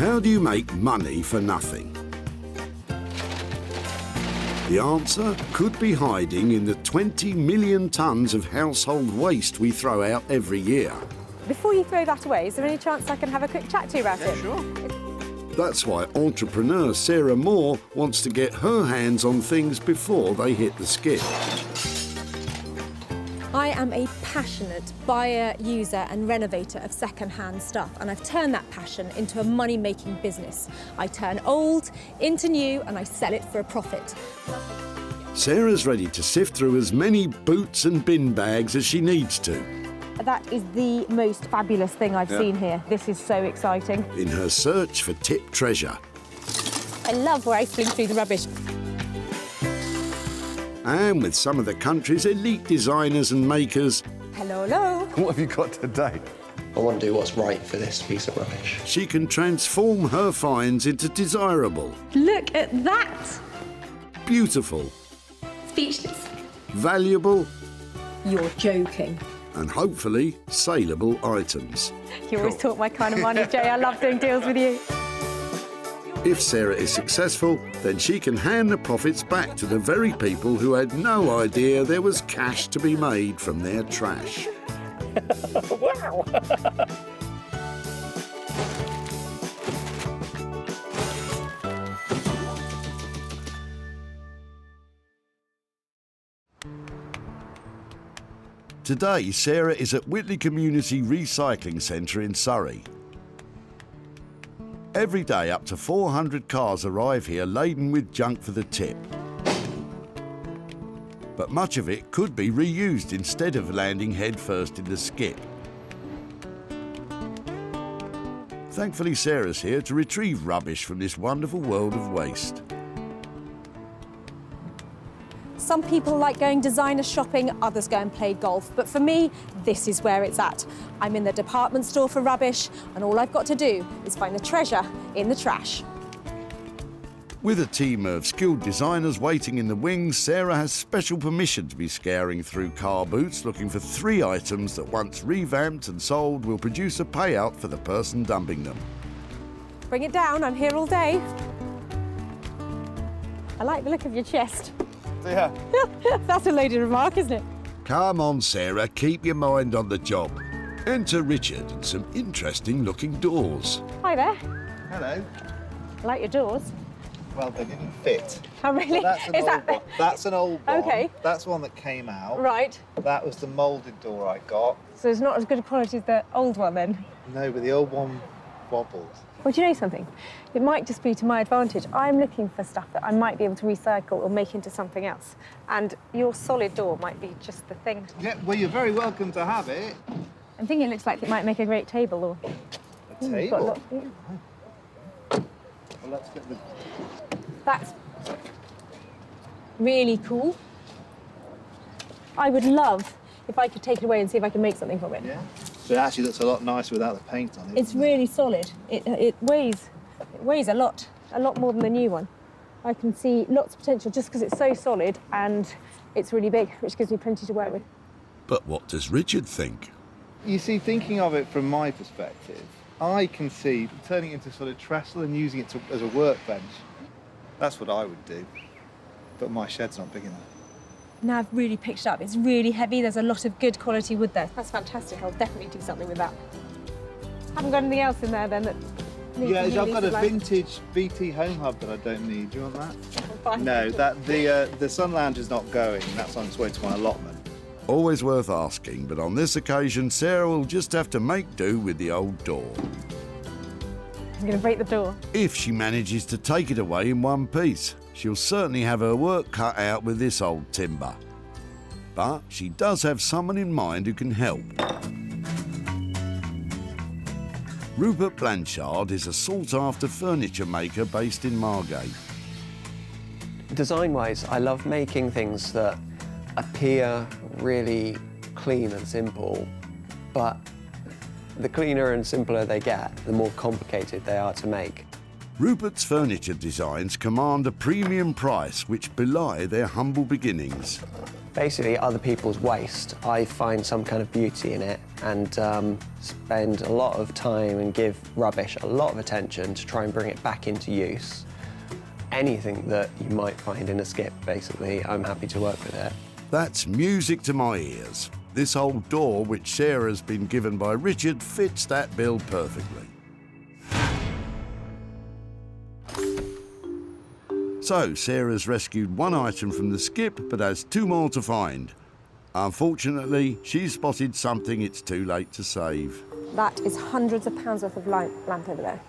How do you make money for nothing? The answer could be hiding in the 20 million tonnes of household waste we throw out every year. Before you throw that away, is there any chance I can have a quick chat to you about it? Sure. That's why entrepreneur Sarah Moore wants to get her hands on things before they hit the skip. I am a passionate buyer, user and renovator of second-hand stuff, and I've turned that passion into a money-making business. I turn old into new and I sell it for a profit. Sarah's ready to sift through as many boots and bin bags as she needs to. That is the most fabulous thing I've seen here. This is so exciting. In her search for tip treasure. I love rifling through the rubbish. And with some of the country's elite designers and makers, Hello, hello. What have you got today? I want to do what's right for this piece of rubbish. she can transform her finds into desirable, Look at that. beautiful, Speechless. valuable, You're joking. and hopefully saleable items. You always talk my kind of money, Jay. I love doing deals with you. If Sarah is successful, then she can hand the profits back to the very people who had no idea there was cash to be made from their trash. Wow! Today, Sarah is at Whitley Community Recycling Centre in Surrey. Every day, up to 400 cars arrive here laden with junk for the tip. But much of it could be reused instead of landing headfirst in the skip. Thankfully, Sarah's here to retrieve rubbish from this wonderful world of waste. Some people like going designer shopping, others go and play golf. But for me, this is where it's at. I'm in the department store for rubbish, and all I've got to do is find the treasure in the trash. With a team of skilled designers waiting in the wings, Sarah has special permission to be scouring through car boots looking for 3 items that once revamped and sold will produce a payout for the person dumping them. Bring it down, I'm here all day. I like the look of your chest. Yeah. That's a loaded remark, isn't it? Come on, Sarah, keep your mind on the job. Enter Richard and some interesting looking doors. Hi there. Hello. I like your doors. Well, they didn't fit. Oh, really? That's an Is old one. That's an old one. Okay. That's one that came out. Right. That was the moulded door I got. So it's not as good a quality as the old one then? No, but the old one wobbled. Well, do you know something? It might just be to my advantage. I'm looking for stuff that I might be able to recycle or make into something else. And your solid door might be just the thing. Yeah, well, you're very welcome to have it. I'm thinking it looks like it might make a great table or... A You've got a table? lot- yeah. Well, let's get the... That's really cool. I would love if I could take it away and see if I can make something from it. Yeah? So it actually looks a lot nicer without the paint on it. It's really solid. It weighs a lot more than the new one. I can see lots of potential just because it's so solid and it's really big, which gives me plenty to work with. But what does Richard think? You see, thinking of it from my perspective, I can see turning it into sort of trestle and using it as a workbench. That's what I would do. But my shed's not big enough. Now I've really picked it up. It's really heavy. There's a lot of good quality wood there. That's fantastic. I'll definitely do something with that. Haven't got anything else in there then that needs Yeah, to be I've got a utilised? vintage BT home hub that I don't need. Do you want that? Fine. No, the sun lounge is not going. That's on its way to my allotment. Always worth asking, but on this occasion, Sarah will just have to make do with the old door. I'm going to break the door. If she manages to take it away in one piece, she'll certainly have her work cut out with this old timber. But she does have someone in mind who can help. Rupert Blanchard is a sought-after furniture maker based in Margate. Design-wise, I love making things that appear really clean and simple, but the cleaner and simpler they get, the more complicated they are to make. Rupert's furniture designs command a premium price which belie their humble beginnings. Basically, other people's waste, I find some kind of beauty in it and spend a lot of time and give rubbish a lot of attention to try and bring it back into use. Anything that you might find in a skip, basically, I'm happy to work with it. That's music to my ears. This old door, which Sarah's been given by Richard, fits that bill perfectly. So, Sarah's rescued one item from the skip, but has two more to find. Unfortunately, she's spotted something it's too late to save. That is hundreds of pounds worth of lamp over there.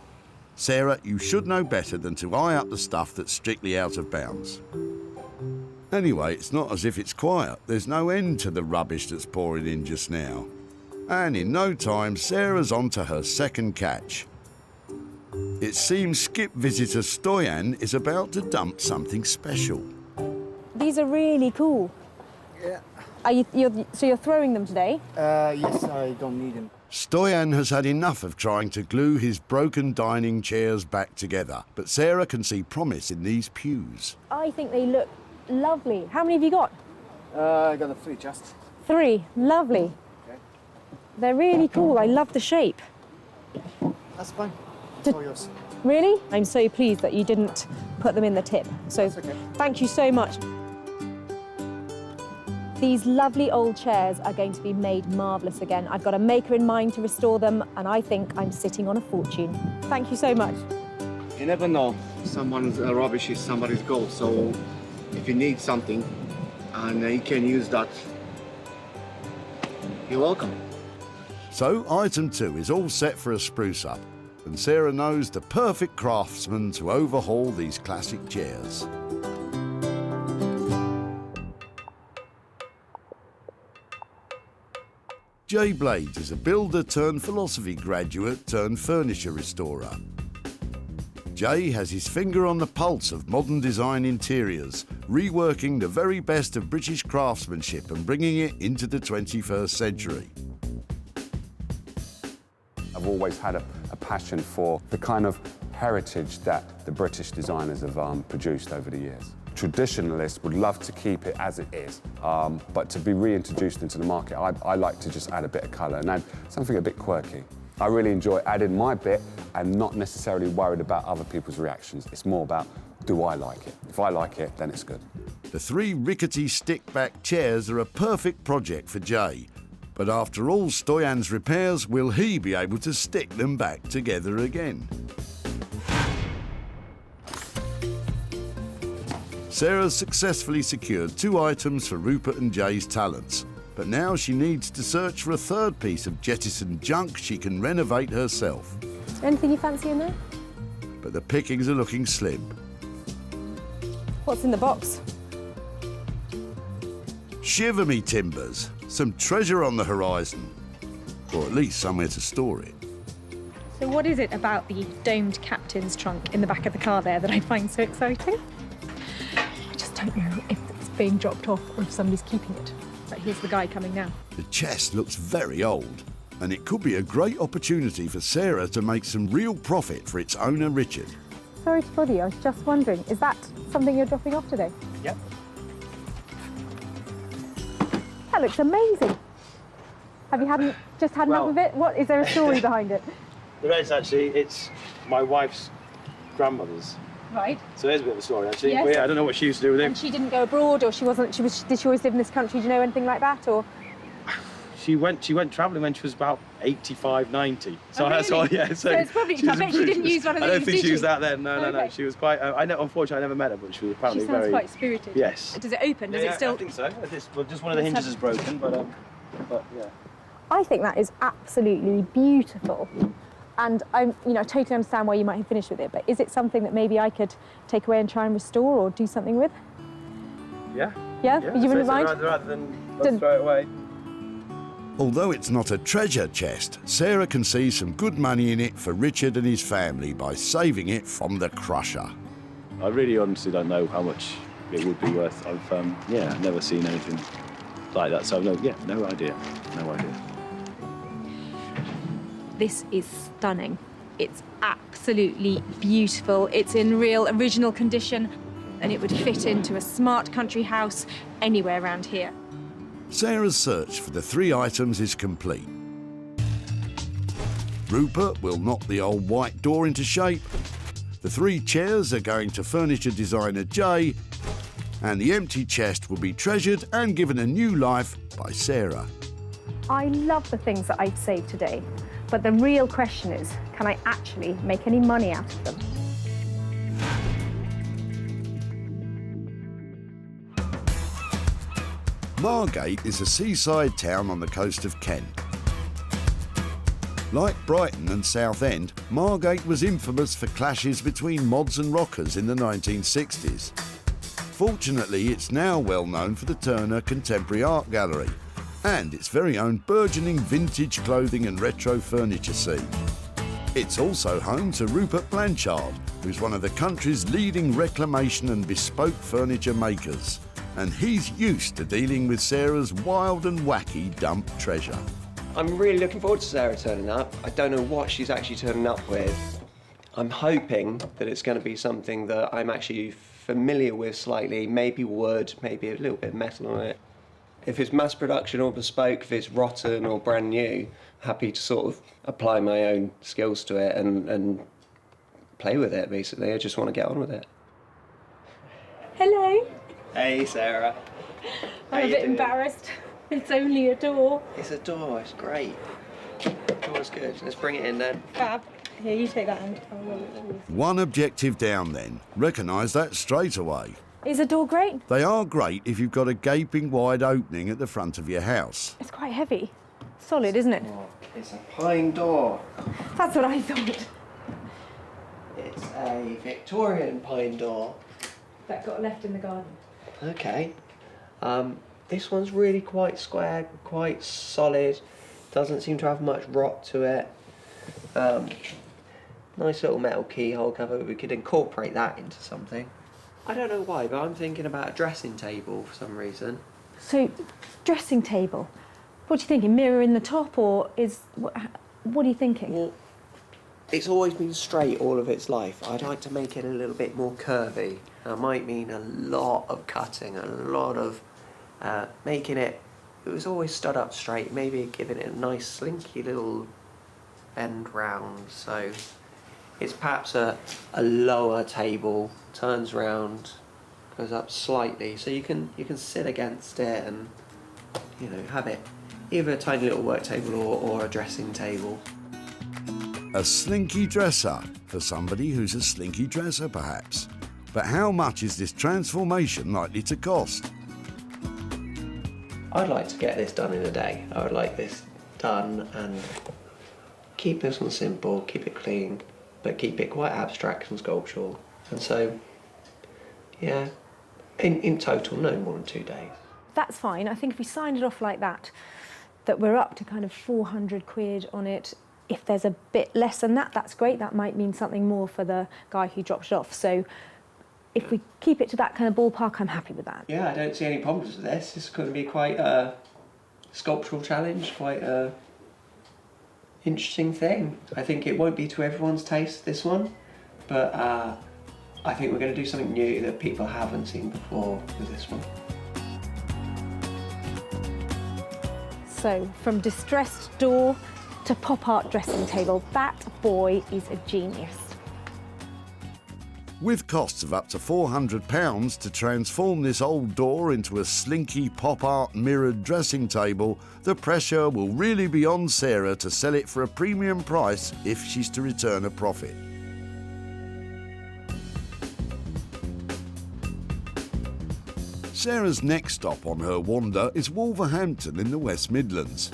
Sarah, you should know better than to eye up the stuff that's strictly out of bounds. Anyway, it's not as if it's quiet. There's no end to the rubbish that's pouring in just now. And in no time, Sarah's on to her second catch. It seems skip visitor Stoyan is about to dump something special. These are really cool. Yeah. So you're throwing them today? Yes, I don't need them. Stoyan has had enough of trying to glue his broken dining chairs back together, but Sarah can see promise in these pews. I think they look lovely. How many have you got? I got a 3 just. 3. Lovely. Okay. They're really cool. I love the shape. That's fine. It's all yours. Really? I'm so pleased that you didn't put them in the tip. So That's okay. thank you so much. These lovely old chairs are going to be made marvellous again. I've got a maker in mind to restore them, and I think I'm sitting on a fortune. Thank you so much. You never know. Someone's rubbish is somebody's gold. So if you need something and you can use that, you're welcome. So item 2 is all set for a spruce up, and Sarah knows the perfect craftsman to overhaul these classic chairs. Jay Blades is a builder turned philosophy graduate turned furniture restorer. Jay has his finger on the pulse of modern design interiors, reworking the very best of British craftsmanship and bringing it into the 21st century. I've always had a passion for the kind of heritage that the British designers have produced over the years. Traditionalists would love to keep it as it is, but to be reintroduced into the market, I like to just add a bit of colour and add something a bit quirky. I really enjoy adding my bit and not necessarily worried about other people's reactions. It's more about, do I like it? If I like it, then it's good. The 3 rickety stick-back chairs are a perfect project for Jay. But after all Stoyan's repairs, will he be able to stick them back together again? Sarah's successfully secured 2 items for Rupert and Jay's talents, but now she needs to search for a 3rd piece of jettisoned junk she can renovate herself. Anything you fancy in there? But the pickings are looking slim. What's in the box? Shiver me timbers, some treasure on the horizon, or at least somewhere to store it. So what is it about the domed captain's trunk in the back of the car there that I find so exciting? I just don't know if it's being dropped off or if somebody's keeping it. But here's the guy coming now. The chest looks very old, and it could be a great opportunity for Sarah to make some real profit for its owner, Richard. Sorry to bother you, I was just wondering, is that something you're dropping off today? Yep. That looks amazing. Have you just had enough of it? What, is there a story behind it? There is actually. It's my wife's grandmother's. Right. So there's a bit of a story actually. Yes. Well, yeah, I don't know what she used to do with him. And she didn't go abroad, or did she always live in this country? Do you know anything like that, or? She went travelling when she was about 85, 90. So Oh, that's really? all. Yeah. So it's probably. I bet she didn't use one of these. I don't think did she was she? that then. No. Okay. She was quite. Unfortunately, I never met her, but she was She apparently sounds very. quite spirited. Yes. Does it open? Does it still? I think so. Just one of the hinges is broken, but yeah. I think that is absolutely beautiful. And I totally understand why you might have finished with it, but is it something that maybe I could take away and try and restore or do something with? Yeah. Yeah? You wouldn't mind? Rather than let's throw it away. Although it's not a treasure chest, Sarah can see some good money in it for Richard and his family by saving it from the crusher. I really honestly don't know how much it would be worth. I've never seen anything like that, so no idea. This is stunning. It's absolutely beautiful. It's in real original condition, and it would fit into a smart country house anywhere around here. Sarah's search for the 3 items is complete. Rupert will knock the old white door into shape. The 3 chairs are going to furniture designer Jay, and the empty chest will be treasured and given a new life by Sarah. I love the things that I've saved today, but the real question is, can I actually make any money out of them? Margate is a seaside town on the coast of Kent. Like Brighton and Southend, Margate was infamous for clashes between mods and rockers in the 1960s. Fortunately, it's now well known for the Turner Contemporary Art Gallery and its very own burgeoning vintage clothing and retro furniture scene. It's also home to Rupert Blanchard, who's one of the country's leading reclamation and bespoke furniture makers. And he's used to dealing with Sarah's wild and wacky dump treasure. I'm really looking forward to Sarah turning up. I don't know what she's actually turning up with. I'm hoping that it's going to be something that I'm actually familiar with slightly, maybe wood, maybe a little bit of metal on it. If it's mass production or bespoke, if it's rotten or brand new, happy to sort of apply my own skills to it and play with it, basically. I just want to get on with it. Hello. Hey, Sarah. I'm a bit embarrassed. It's only a door. It's a door, it's great. Door's good. Let's bring it in then. Fab. Here, you take that end. One objective down then. Recognise that straight away. Is a door great? They are great if you've got a gaping wide opening at the front of your house. It's quite heavy. Solid, isn't it? Oh, it's a pine door. That's what I thought. It's a Victorian pine door. That got left in the garden. Okay. This one's really quite square, quite solid. Doesn't seem to have much rot to it. Nice little metal keyhole cover. We could incorporate that into something. I don't know why, but I'm thinking about a dressing table for some reason. So, dressing table. What do you think? A mirror in the top, or is what are you thinking? Well, it's always been straight all of its life. I'd like to make it a little bit more curvy. That might mean a lot of cutting, a lot of making it. It was always stood up straight. Maybe giving it a nice slinky little bend round. So it's perhaps a lower table, turns round, goes up slightly, so you can sit against it and have it either a tiny little work table or a dressing table. A slinky dresser, for somebody who's a slinky dresser perhaps. But how much is this transformation likely to cost? I'd like to get this done in a day. I would like this done and keep this one simple, keep it clean, but keep it quite abstract and sculptural. And so, yeah, in total, no more than 2 days. That's fine. I think if we signed it off like that we're up to kind of 400 quid on it. If there's a bit less than that, that's great. That might mean something more for the guy who dropped it off. So if we keep it to that kind of ballpark, I'm happy with that. Yeah, I don't see any problems with this. It's going to be quite a sculptural challenge, quite a interesting thing. I think it won't be to everyone's taste, this one, but I think we're going to do something new that people haven't seen before with this one. So from distressed door to pop art dressing table, that boy is a genius. With costs of up to £400 to transform this old door into a slinky pop art mirrored dressing table, the pressure will really be on Sarah to sell it for a premium price if she's to return a profit. Sarah's next stop on her wander is Wolverhampton in the West Midlands.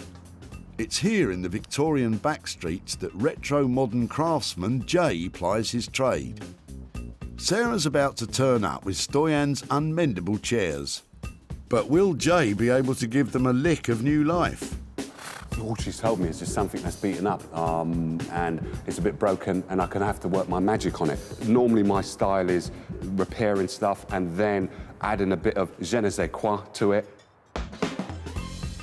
It's here in the Victorian backstreets that retro modern craftsman Jay plies his trade. Sarah's about to turn up with Stoyan's unmendable chairs. But will Jay be able to give them a lick of new life? All she's told me is just something that's beaten up and it's a bit broken and I can have to work my magic on it. Normally my style is repairing stuff and then adding a bit of je ne sais quoi to it.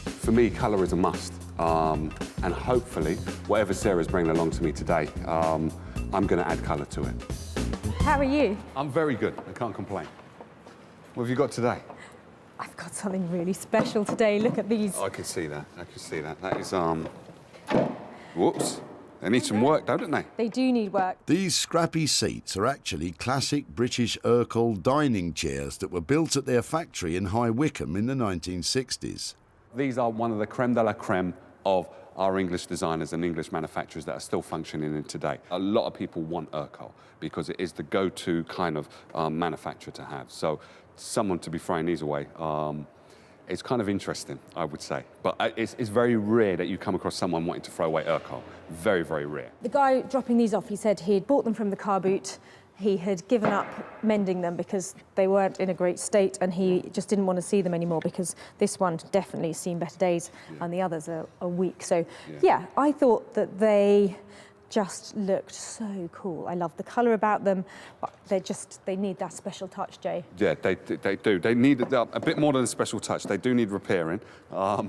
For me, colour is a must. And hopefully, whatever Sarah's bringing along to me today, I'm going to add colour to it. How are you? I'm very good. I can't complain. What have you got today? I've got something really special today. Look at these. Oh, I can see that. I can see that. That is, whoops. They need some work, don't they? They do need work. These scrappy seats are actually classic British Urkel dining chairs that were built at their factory in High Wycombe in the 1960s. These are one of the creme de la creme of our English designers and English manufacturers that are still functioning in today. A lot of people want Urkel because it is the go-to kind of manufacturer to have. So someone to be throwing these away, it's kind of interesting, I would say. But it's very rare that you come across someone wanting to throw away Urkel. Very, very rare. The guy dropping these off, he said he'd bought them from the car boot. He had given up mending them because they weren't in a great state, and he just didn't want to see them anymore because this one definitely seen better days and the others are weak. So, yeah, I thought that they just looked so cool. I love the colour about them, but they need that special touch, Jay. Yeah, they do. They need a bit more than a special touch. They do need repairing.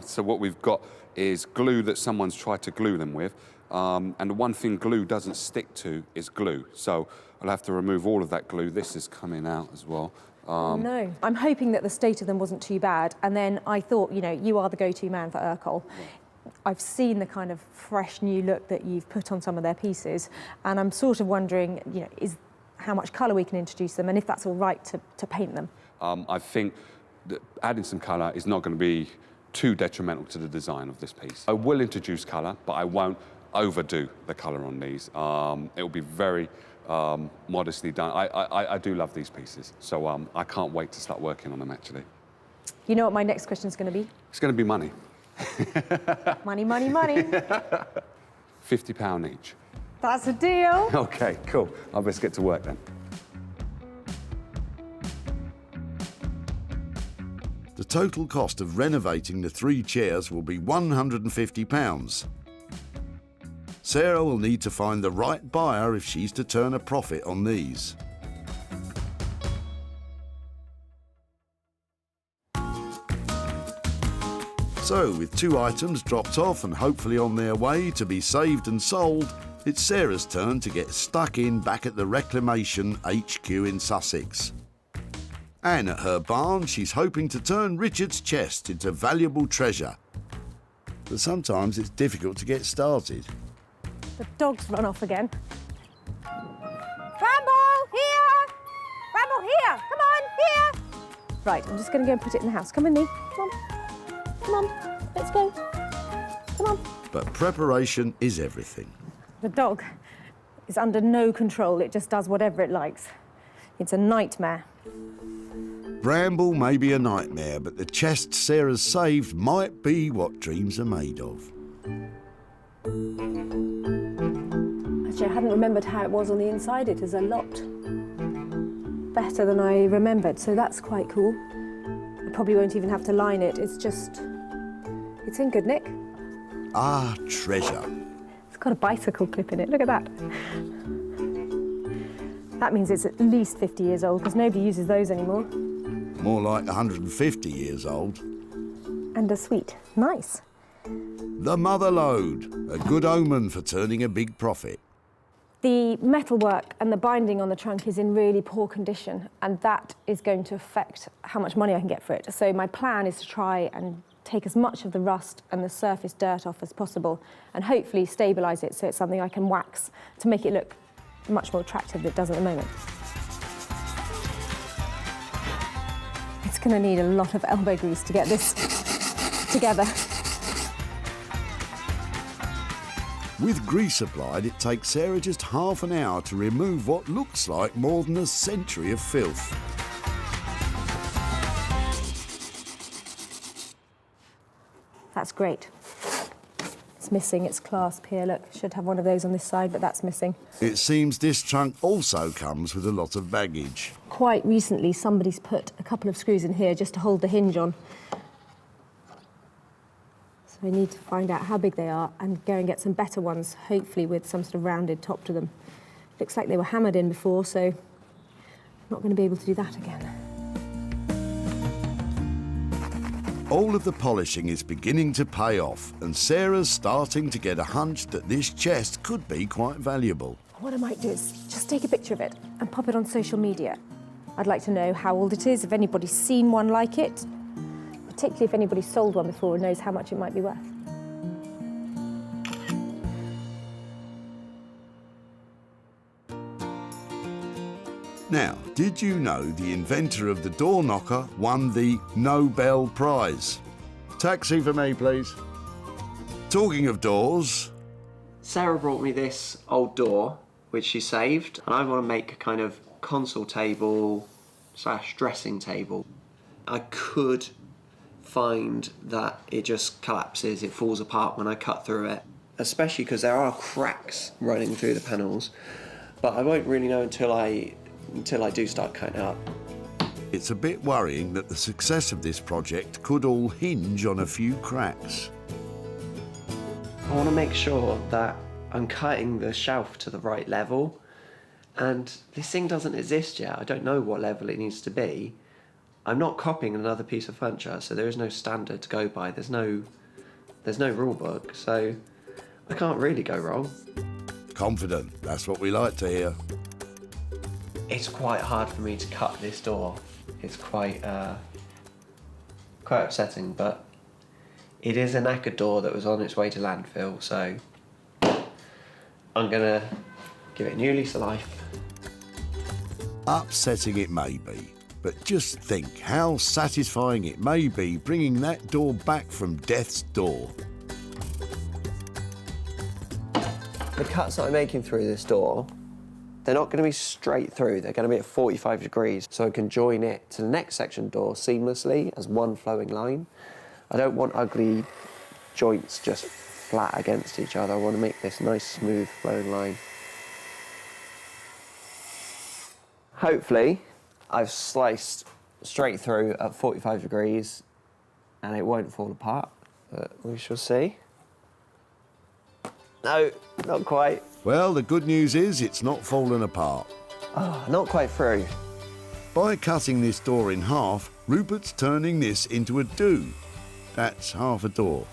So what we've got is glue that someone's tried to glue them with. And the one thing glue doesn't stick to is glue. So I'll have to remove all of that glue. This is coming out as well. No, I'm hoping that the state of them wasn't too bad. And then I thought, you know, you are the go-to man for Urkel. Yeah. I've seen the kind of fresh new look that you've put on some of their pieces, and I'm sort of wondering, you know, is how much colour we can introduce them, and if that's all right to paint them. I think that adding some colour is not going to be too detrimental to the design of this piece. I will introduce colour, but I won't overdo the colour on these. It will be very modestly done. I do love these pieces, so I can't wait to start working on them, actually. You know what my next question is going to be? It's going to be money. Money, money, money. £50 each. That's a deal. OK, cool. I'll best get to work then. The total cost of renovating the 3 chairs will be £150. Sarah will need to find the right buyer if she's to turn a profit on these. So, with 2 items dropped off and hopefully on their way to be saved and sold, it's Sarah's turn to get stuck in back at the Reclamation HQ in Sussex. And at her barn, she's hoping to turn Richard's chest into valuable treasure. But sometimes it's difficult to get started. The dog's run off again. Bramble, here! Bramble, here! Come on, here! Right, I'm just going to go and put it in the house. Come with me. Come on. Come on, let's go. Come on. But preparation is everything. The dog is under no control. It just does whatever it likes. It's a nightmare. Bramble may be a nightmare, but the chest Sarah's saved might be what dreams are made of. Actually, I hadn't remembered how it was on the inside. It is a lot better than I remembered, so that's quite cool. I probably won't even have to line it. It's in good nick. Ah, treasure. It's got a bicycle clip in it. Look at that. That means it's at least 50 years old, because nobody uses those anymore. More like 150 years old. And a sweet. Nice. The mother load, a good omen for turning a big profit. The metalwork and the binding on the trunk is in really poor condition, and that is going to affect how much money I can get for it. So my plan is to try and take as much of the rust and the surface dirt off as possible, and hopefully stabilise it so it's something I can wax to make it look much more attractive than it does at the moment. It's going to need a lot of elbow grease to get this together. With grease applied, it takes Sarah just half an hour to remove what looks like more than a century of filth. That's great. It's missing its clasp here, look. Should have one of those on this side, but that's missing. It seems this trunk also comes with a lot of baggage. Quite recently, somebody's put a couple of screws in here just to hold the hinge on. So I need to find out how big they are and go and get some better ones, hopefully with some sort of rounded top to them. Looks like they were hammered in before, so I'm not going to be able to do that again. All of the polishing is beginning to pay off, and Sarah's starting to get a hunch that this chest could be quite valuable. What I might do is just take a picture of it and pop it on social media. I'd like to know how old it is, if anybody's seen one like it, particularly if anybody's sold one before and knows how much it might be worth. Now, did you know the inventor of the door knocker won the Nobel Prize? Taxi for me, please. Talking of doors, Sarah brought me this old door, which she saved, and I want to make a kind of console table / dressing table. I could find that it just collapses, it falls apart when I cut through it, especially because there are cracks running through the panels, but I won't really know until I do start cutting it up. it's a bit worrying that the success of this project could all hinge on a few cracks. I want to make sure that I'm cutting the shelf to the right level, and this thing doesn't exist yet. I don't know what level it needs to be. I'm not copying another piece of furniture, so there is no standard to go by. There's no rule book, so I can't really go wrong. Confident, that's what we like to hear. It's quite hard for me to cut this door. It's quite upsetting, but it is a knackered door that was on its way to landfill, so I'm gonna give it a new lease of life. Upsetting it may be, but just think how satisfying it may be bringing that door back from death's door. The cuts that I'm making through this door, they're not going to be straight through, they're going to be at 45 degrees, so I can join it to the next section door seamlessly as one flowing line. I don't want ugly joints just flat against each other. I want to make this nice, smooth, flowing line. Hopefully, I've sliced straight through at 45 degrees and it won't fall apart, but we shall see. No, not quite. Well, the good news is it's not fallen apart. Oh, not quite through. By cutting this door in half, Rupert's turning this into a do. That's half a door.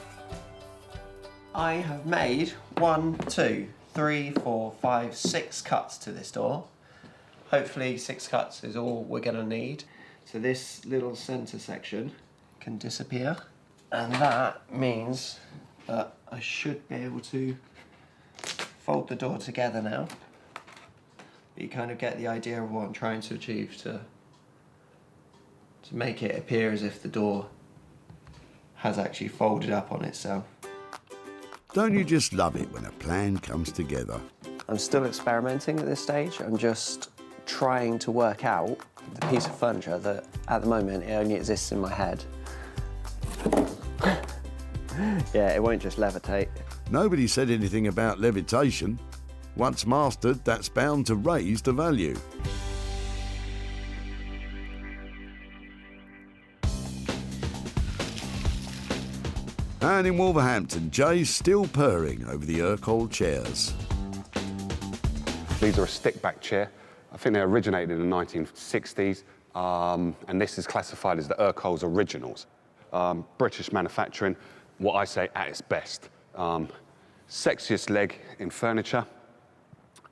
I have made 1, 2, 3, 4, 5, 6 cuts to this door. Hopefully 6 cuts is all we're going to need. So this little centre section can disappear, and that means that I should be able to fold the door together now. You kind of get the idea of what I'm trying to achieve, to make it appear as if the door has actually folded up on itself. Don't you just love it when a plan comes together? I'm still experimenting at this stage. I'm just trying to work out the piece of furniture that at the moment it only exists in my head. Yeah, it won't just levitate. Nobody said anything about levitation. Once mastered, that's bound to raise the value. And in Wolverhampton, Jay's still purring over the Urquhart chairs. These are a stickback chair. I think they originated in the 1960s, and this is classified as the Urquhart's originals. British manufacturing, what I say at its best. Sexiest leg in furniture,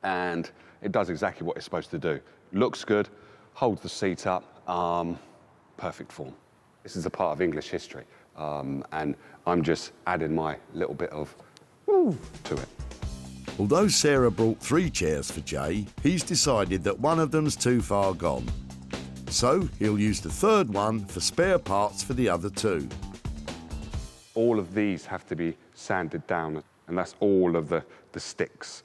and it does exactly what it's supposed to do. Looks good, holds the seat up, perfect form. This is a part of English history, and I'm just adding my little bit of woo to it. Although Sarah brought 3 chairs for Jay, he's decided that one of them's too far gone. So he'll use the 3rd one for spare parts for the other 2. All of these have to be sanded down, and that's all of the sticks,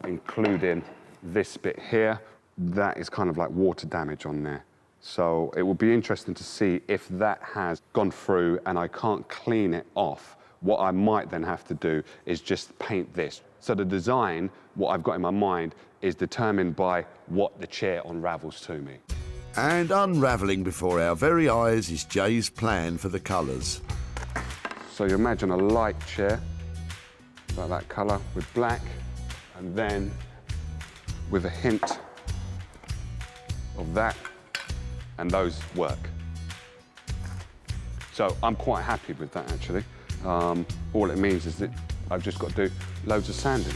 including this bit here. That is kind of like water damage on there. So it will be interesting to see if that has gone through and I can't clean it off. What I might then have to do is just paint this. So the design, what I've got in my mind, is determined by what the chair unravels to me. And unravelling before our very eyes is Jay's plan for the colours. So you imagine a light chair, like that colour, with black, and then with a hint of that, and those work. So I'm quite happy with that, actually. All it means is that I've just got to do loads of sanding.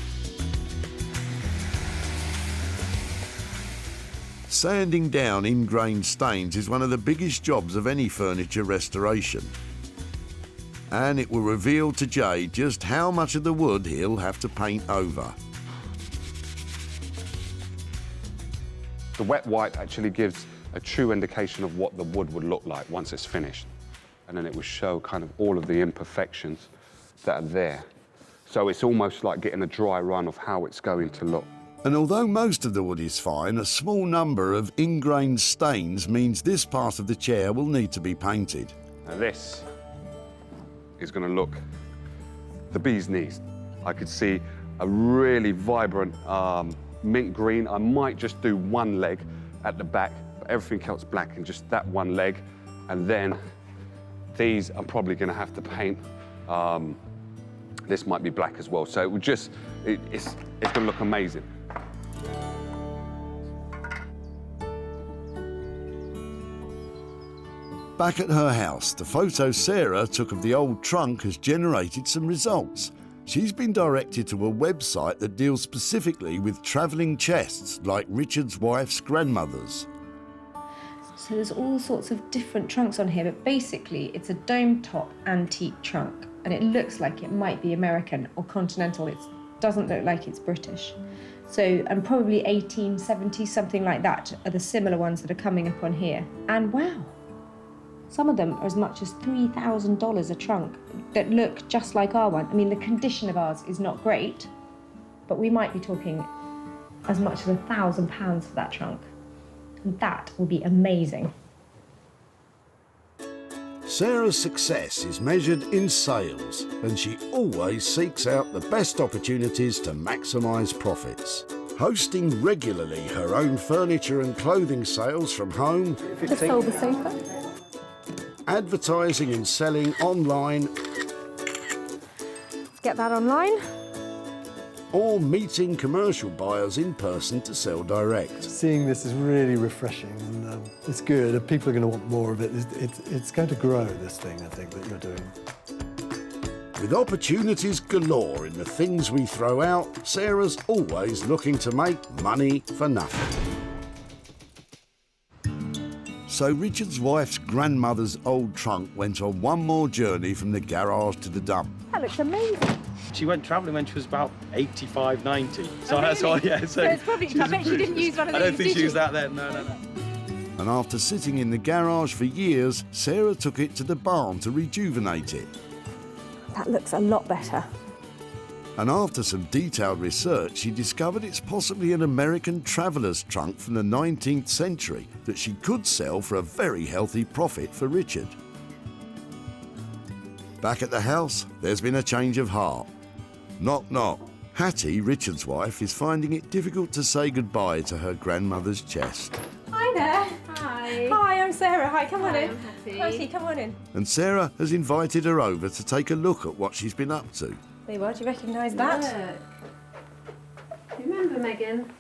Sanding down ingrained stains is one of the biggest jobs of any furniture restoration. And it will reveal to Jay just how much of the wood he'll have to paint over. The wet white actually gives a true indication of what the wood would look like once it's finished. And then it will show kind of all of the imperfections that are there. So it's almost like getting a dry run of how it's going to look. And although most of the wood is fine, a small number of ingrained stains means this part of the chair will need to be painted. Now this is going to look the bee's knees. I could see a really vibrant mint green. I might just do one leg at the back, but everything else black and just that one leg. And then these I'm probably going to have to paint. This might be black as well. So it would just, it's going to look amazing. Back at her house, the photo Sarah took of the old trunk has generated some results. She's been directed to a website that deals specifically with travelling chests like Richard's wife's grandmother's. So there's all sorts of different trunks on here, but basically it's a dome top antique trunk, and it looks like it might be American or continental. It doesn't look like it's British. So, and probably 1870, something like that, are the similar ones that are coming up on here. And wow, some of them are as much as $3,000 a trunk that look just like our one. I mean, the condition of ours is not great, but we might be talking as much as £1,000 for that trunk. And that will be amazing. Sarah's success is measured in sales, and she always seeks out the best opportunities to maximise profits. Hosting regularly her own furniture and clothing sales from home, Just sold the sofa. advertising and selling online, Let's get that online. or meeting commercial buyers in person to sell direct. Seeing this is really refreshing, and it's good, and people are going to want more of it. It's going to grow, this thing, I think, that you're doing. With opportunities galore in the things we throw out, Sarah's always looking to make money for nothing. So Richard's wife's grandmother's old trunk went on one more journey from the garage to the dump. That looks amazing. She went travelling when she was about 85, 90. So Oh, that's why, really? yeah. So it's probably, I bet she didn't use one of these, I don't think did she you? used that then, no. And after sitting in the garage for years, Sarah took it to the barn to rejuvenate it. That looks a lot better. And after some detailed research, she discovered it's possibly an American traveller's trunk from the 19th century that she could sell for a very healthy profit for Richard. Back at the house, there's been a change of heart. Knock, knock. Hattie, Richard's wife, is finding it difficult to say goodbye to her grandmother's chest. Hi there. Hi. Hi, I'm Sarah. Hi, come on Hi, in. I'm Hattie. Hattie, come on in. And Sarah has invited her over to take a look at what she's been up to. There you are. Do you recognise that? Look. Remember, Megan?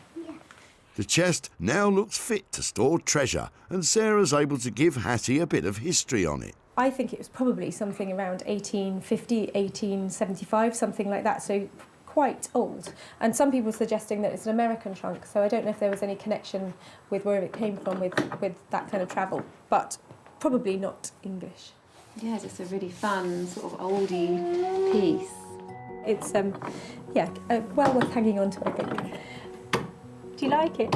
The chest now looks fit to store treasure, and Sarah's able to give Hattie a bit of history on it. I think it was probably something around 1850, 1875, something like that, so quite old. And some people are suggesting that it's an American trunk, so I don't know if there was any connection with where it came from with that kind of travel, but probably not English. Yeah, just a really fun, sort of oldie piece. It's, well worth hanging on to, I think. Do you like it?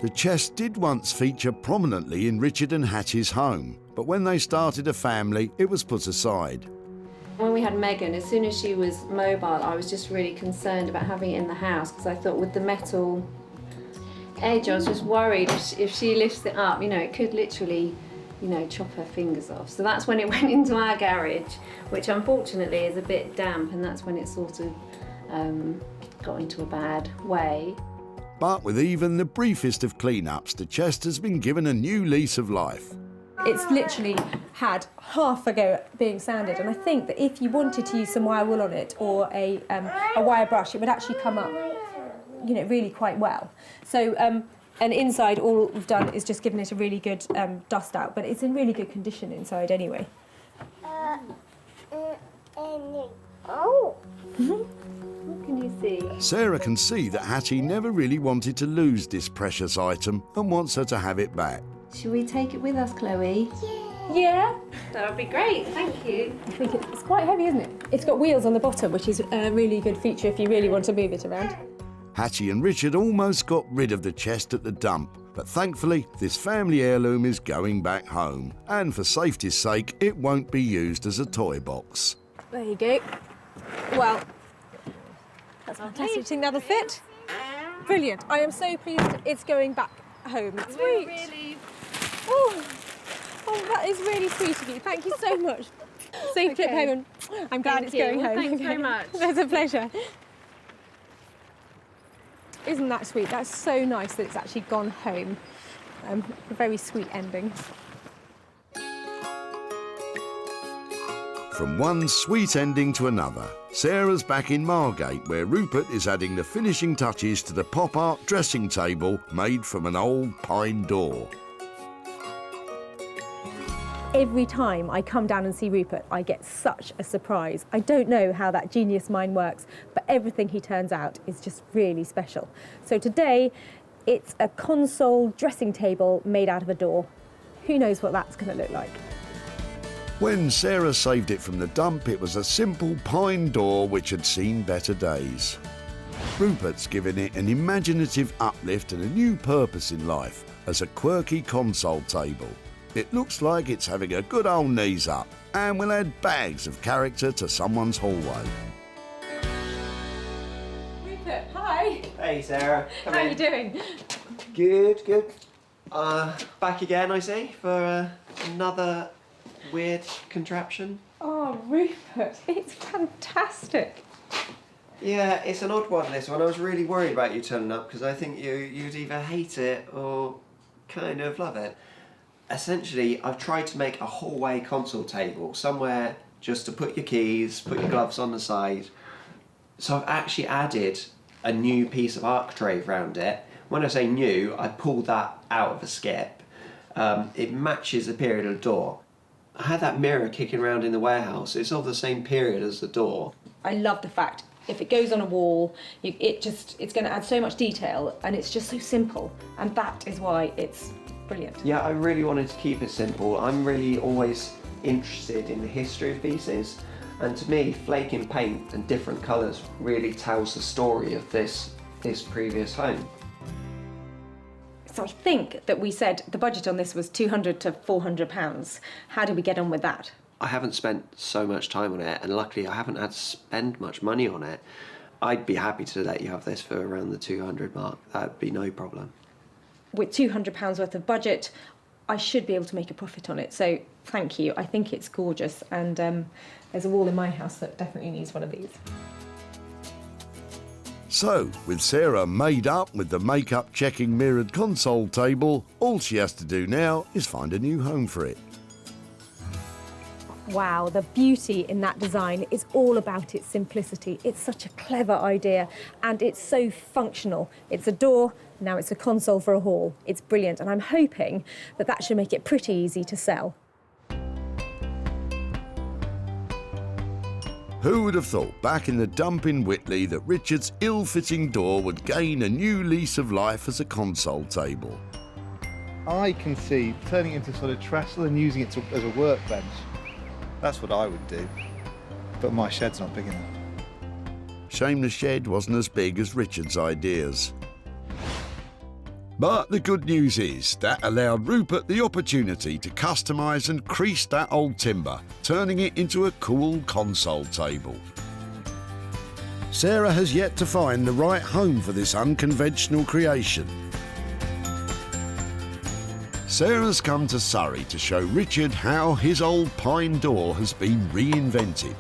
The chest did once feature prominently in Richard and Hattie's home, but when they started a family, it was put aside. When we had Megan, as soon as she was mobile, I was just really concerned about having it in the house because I thought with the metal edge, I was just worried if she lifts it up, it could literally, chop her fingers off. So that's when it went into our garage, which unfortunately is a bit damp, and that's when it sort of got into a bad way. But with even the briefest of clean-ups, the chest has been given a new lease of life. It's literally had half a go at being sanded, and I think that if you wanted to use some wire wool on it or a wire brush, it would actually come up, really quite well. So And inside, all we've done is just given it a really good dust out, but it's in really good condition inside anyway. Oh! What can you see? Sarah can see that Hattie never really wanted to lose this precious item and wants her to have it back. Should we take it with us, Chloe? Yeah? That would be great, thank you. I think it's quite heavy, isn't it? It's got wheels on the bottom, which is a really good feature if you really want to move it around. Hattie and Richard almost got rid of the chest at the dump, but thankfully this family heirloom is going back home, and for safety's sake it won't be used as a toy box. There you go. Well, that's fantastic. Do you think that'll fit? Brilliant. I am so pleased it's going back home. Sweet. Really... Oh, that is really sweet of you. Thank you so much. Safe trip home, and I'm glad it's going home. Thanks very much. It's a pleasure. Isn't that sweet? That's so nice that it's actually gone home. A very sweet ending. From one sweet ending to another, Sarah's back in Margate, where Rupert is adding the finishing touches to the pop art dressing table made from an old pine door. Every time I come down and see Rupert, I get such a surprise. I don't know how that genius mind works, but everything he turns out is just really special. So today, it's a console dressing table made out of a door. Who knows what that's going to look like? When Sarah saved it from the dump, it was a simple pine door which had seen better days. Rupert's given it an imaginative uplift and a new purpose in life as a quirky console table. It looks like it's having a good old knees up and will add bags of character to someone's hallway. Rupert, hi. Hey, Sarah. How are you doing? Good, good. Back again, I see, for another weird contraption. Oh, Rupert, it's fantastic. Yeah, it's an odd one, this one. I was really worried about you turning up because I think you'd either hate it or kind of love it. Essentially, I've tried to make a hallway console table, somewhere just to put your keys, put your gloves on the side. So I've actually added a new piece of architrave around it. When I say new, I pulled that out of a skip. It matches the period of the door. I had that mirror kicking around in the warehouse. It's of the same period as the door. I love the fact if it goes on a wall, it's going to add so much detail, and it's just so simple, and that is why it's brilliant. Yeah, I really wanted to keep it simple. I'm really always interested in the history of pieces, and to me, flaking paint and different colours really tells the story of this previous home. So I think that we said the budget on this was £200 to £400. How did we get on with that? I haven't spent so much time on it, and luckily I haven't had to spend much money on it. I'd be happy to let you have this for around the 200 mark. That'd be no problem. With £200 worth of budget, I should be able to make a profit on it. So thank you. I think it's gorgeous, and there's a wall in my house that definitely needs one of these. So, with Sarah made up with the makeup checking mirrored console table, all she has to do now is find a new home for it. Wow, the beauty in that design is all about its simplicity. It's such a clever idea, and it's so functional. It's a door, now it's a console for a hall. It's brilliant, and I'm hoping that that should make it pretty easy to sell. Who would have thought back in the dump in Whitley that Richard's ill-fitting door would gain a new lease of life as a console table? I can see turning it into sort of trestle and using it as a workbench. That's what I would do, but my shed's not big enough. Shame the shed wasn't as big as Richard's ideas. But the good news is that allowed Rupert the opportunity to customise and crease that old timber, turning it into a cool console table. Sarah has yet to find the right home for this unconventional creation. Sarah's come to Surrey to show Richard how his old pine door has been reinvented.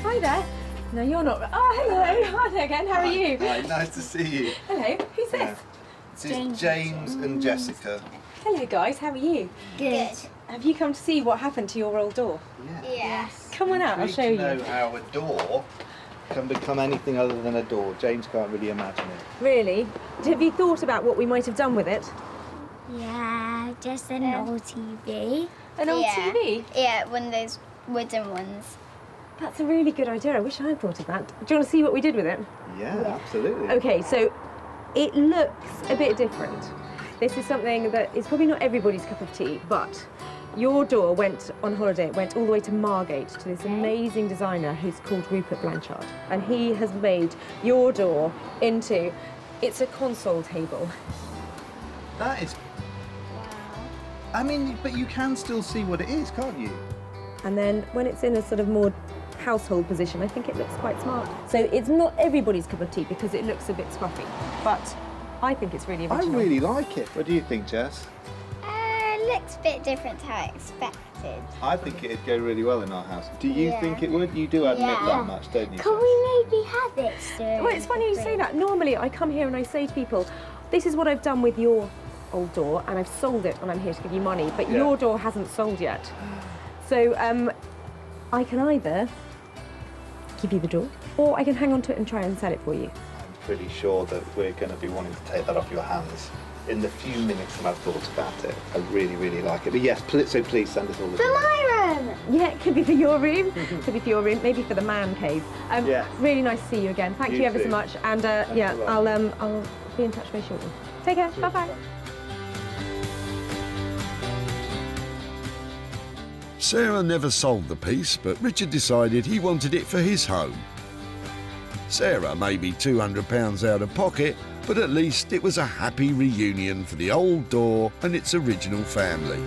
Hi there. No, you're not. Oh, hello. Hi there again. How are you? Hi, nice to see you. Hello. Who's this? This is James and Jessica. Hello, guys. How are you? Good. Have you come to see what happened to your old door? Yes. Come on out. I'll show you. To know how a door can become anything other than a door. James can't really imagine it. Really? Have you thought about what we might have done with it? Yeah, just an old TV. An old TV? Yeah, one of those wooden ones. That's a really good idea. I wish I had thought of that. Do you want to see what we did with it? Yeah, absolutely. Okay, so it looks a bit different. This is something that is probably not everybody's cup of tea, but your door went on holiday, it went all the way to Margate to this amazing designer who's called Rupert Blanchard. And he has made your door into, it's a console table. That is... I mean, but you can still see what it is, can't you? And then when it's in a sort of more household position, I think it looks quite smart. So it's not everybody's cup of tea because it looks a bit scruffy, but I think it's really original. I really like it. What do you think, Jess? It looks a bit different to how I expected. I think it'd go really well in our house. Do you think it would? You do admit that much, don't you? Can we maybe have it soon? Well, it's funny you say that. Normally I come here and I say to people, this is what I've done with your old door and I've sold it and I'm here to give you money, but your door hasn't sold yet. So I can either give you the door or I can hang on to it and try and sell it for you. I'm pretty sure that we're going to be wanting to take that off your hands in the few minutes that I've thought about it. I really, really like it. But yes, so please send us all the For my room! Yeah, it could be for your room, could be for your room, maybe for the man cave. Really nice to see you again. Thank you ever so much. And I'll be in touch very shortly. Take care, bye-bye. Sarah never sold the piece, but Richard decided he wanted it for his home. Sarah may be £200 out of pocket, but at least it was a happy reunion for the old door and its original family.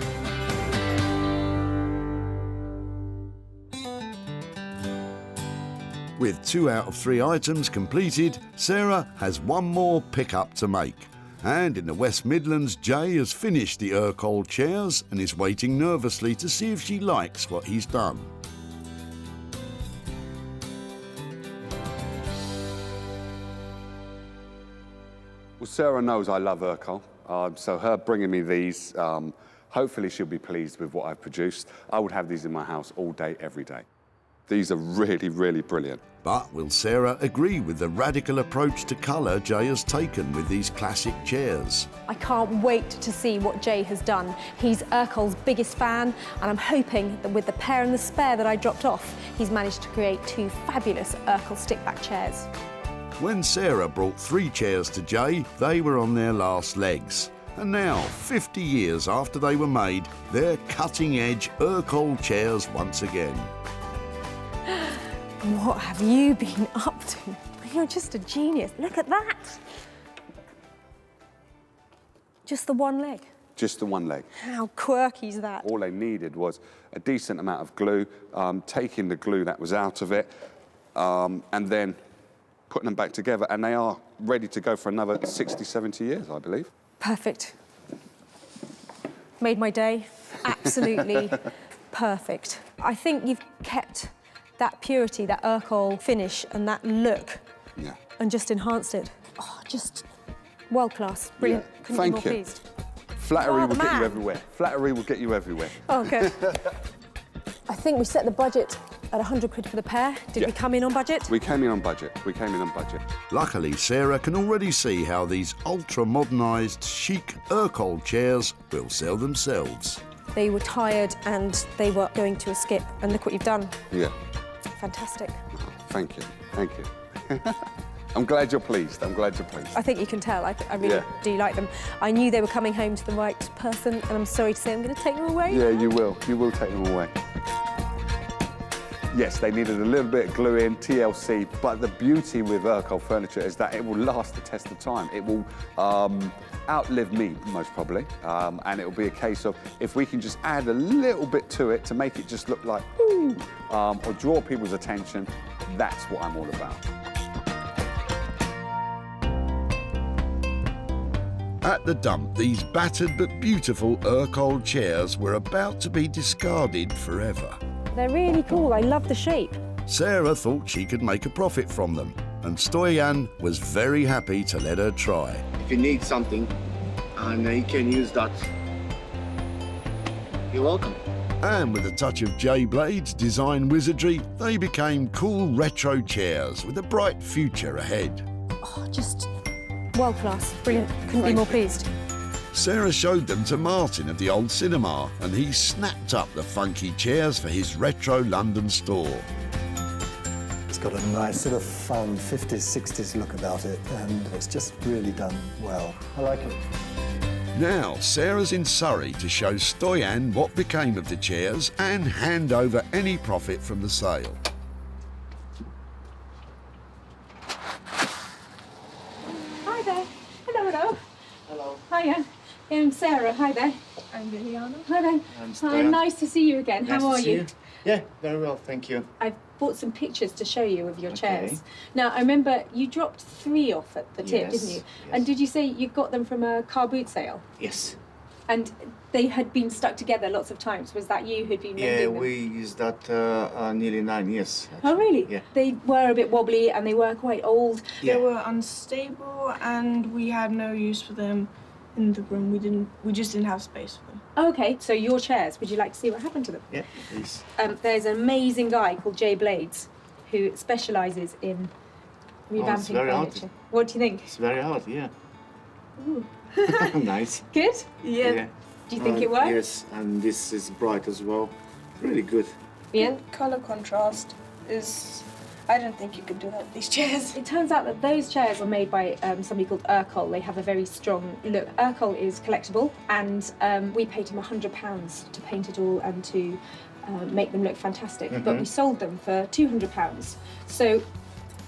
With 2 out of 3 items completed, Sarah has one more pickup to make. And in the West Midlands, Jay has finished the Urkel chairs and is waiting nervously to see if she likes what he's done. Well, Sarah knows I love Urkel, so her bringing me these, hopefully she'll be pleased with what I've produced. I would have these in my house all day, every day. These are really, really brilliant. But will Sarah agree with the radical approach to colour Jay has taken with these classic chairs? I can't wait to see what Jay has done. He's Urkel's biggest fan, and I'm hoping that with the pair and the spare that I dropped off, he's managed to create 2 fabulous Urkel stickback chairs. When Sarah brought 3 chairs to Jay, they were on their last legs. And now, 50 years after they were made, they're cutting-edge Urkel chairs once again. What have you been up to? You're just a genius. Look at that. Just the one leg. Just the one leg. How quirky is that? All they needed was a decent amount of glue, taking the glue that was out of it, and then putting them back together, and they are ready to go for another 60, 70 years, I believe. Perfect. Made my day. Absolutely perfect. I think you've kept that purity, that Urkel finish and that look, and just enhanced it. Oh, just world class, brilliant. Yeah. Couldn't be more pleased. Flattery will get you everywhere. Flattery will get you everywhere. Oh, good. I think we set the budget at 100 quid for the pair. Did we come in on budget? We came in on budget. We came in on budget. Luckily, Sarah can already see how these ultra-modernised, chic Urkel chairs will sell themselves. They were tired and they were going to a skip, and look what you've done. Yeah. Fantastic. Thank you. Thank you. I'm glad you're pleased. I'm glad you're pleased. I think you can tell. I really do like them. I knew they were coming home to the right person, and I'm sorry to say I'm going to take them away. Yeah, you will. You will take them away. Yes, they needed a little bit of glue in, TLC, but the beauty with Urkel furniture is that it will last the test of time. It will outlive me, most probably, and it will be a case of if we can just add a little bit to it to make it just look like, ooh, or draw people's attention, that's what I'm all about. At the dump, these battered but beautiful Urkel chairs were about to be discarded forever. They're really cool. I love the shape. Sarah thought she could make a profit from them, and Stoyan was very happy to let her try. If you need something and you can use that, you're welcome. And with a touch of J-Blade's design wizardry, they became cool retro chairs with a bright future ahead. Oh, just world class. Brilliant. Couldn't be more pleased. Sarah showed them to Martin of the old cinema, and he snapped up the funky chairs for his retro London store. It's got a nice sort of fun 50s, 60s look about it, and it's just really done well. I like it. Now, Sarah's in Surrey to show Stoyan what became of the chairs and hand over any profit from the sale. Hi there. Hello. Hello. Hiya. I'm Sarah. Hi there. I'm Liliana. Hi there. I'm Hi, nice to see you again. Nice How to are see you? Yeah, very well, thank you. I've bought some pictures to show you of your Okay. chairs. Now, I remember you dropped 3 off at the tip, Yes, didn't you? yes. And did you say you got them from a car boot sale? Yes. And they had been stuck together lots of times. Was that you who'd been Yeah, mending them? we used that nearly 9 years. Oh, really? Yeah. They were a bit wobbly and they were quite old. Yeah. They were unstable and we had no use for them in the room. We just didn't have space for them. Okay, so your chairs, would you like to see what happened to them? Yeah, please. There's an amazing guy called Jay Blades who specialises in revamping very hard. furniture. What do you think? It's very hard, yeah. Ooh. Nice. Good? Yeah. Do you think it works? Yes, and this is bright as well. Really good. Yeah. Color contrast is. I don't think you could do that with these chairs. It turns out that those chairs are made by somebody called Urkel. They have a very strong look. Urkel is collectible, and we paid him £100 to paint it all and to make them look fantastic. But we sold them for £200. So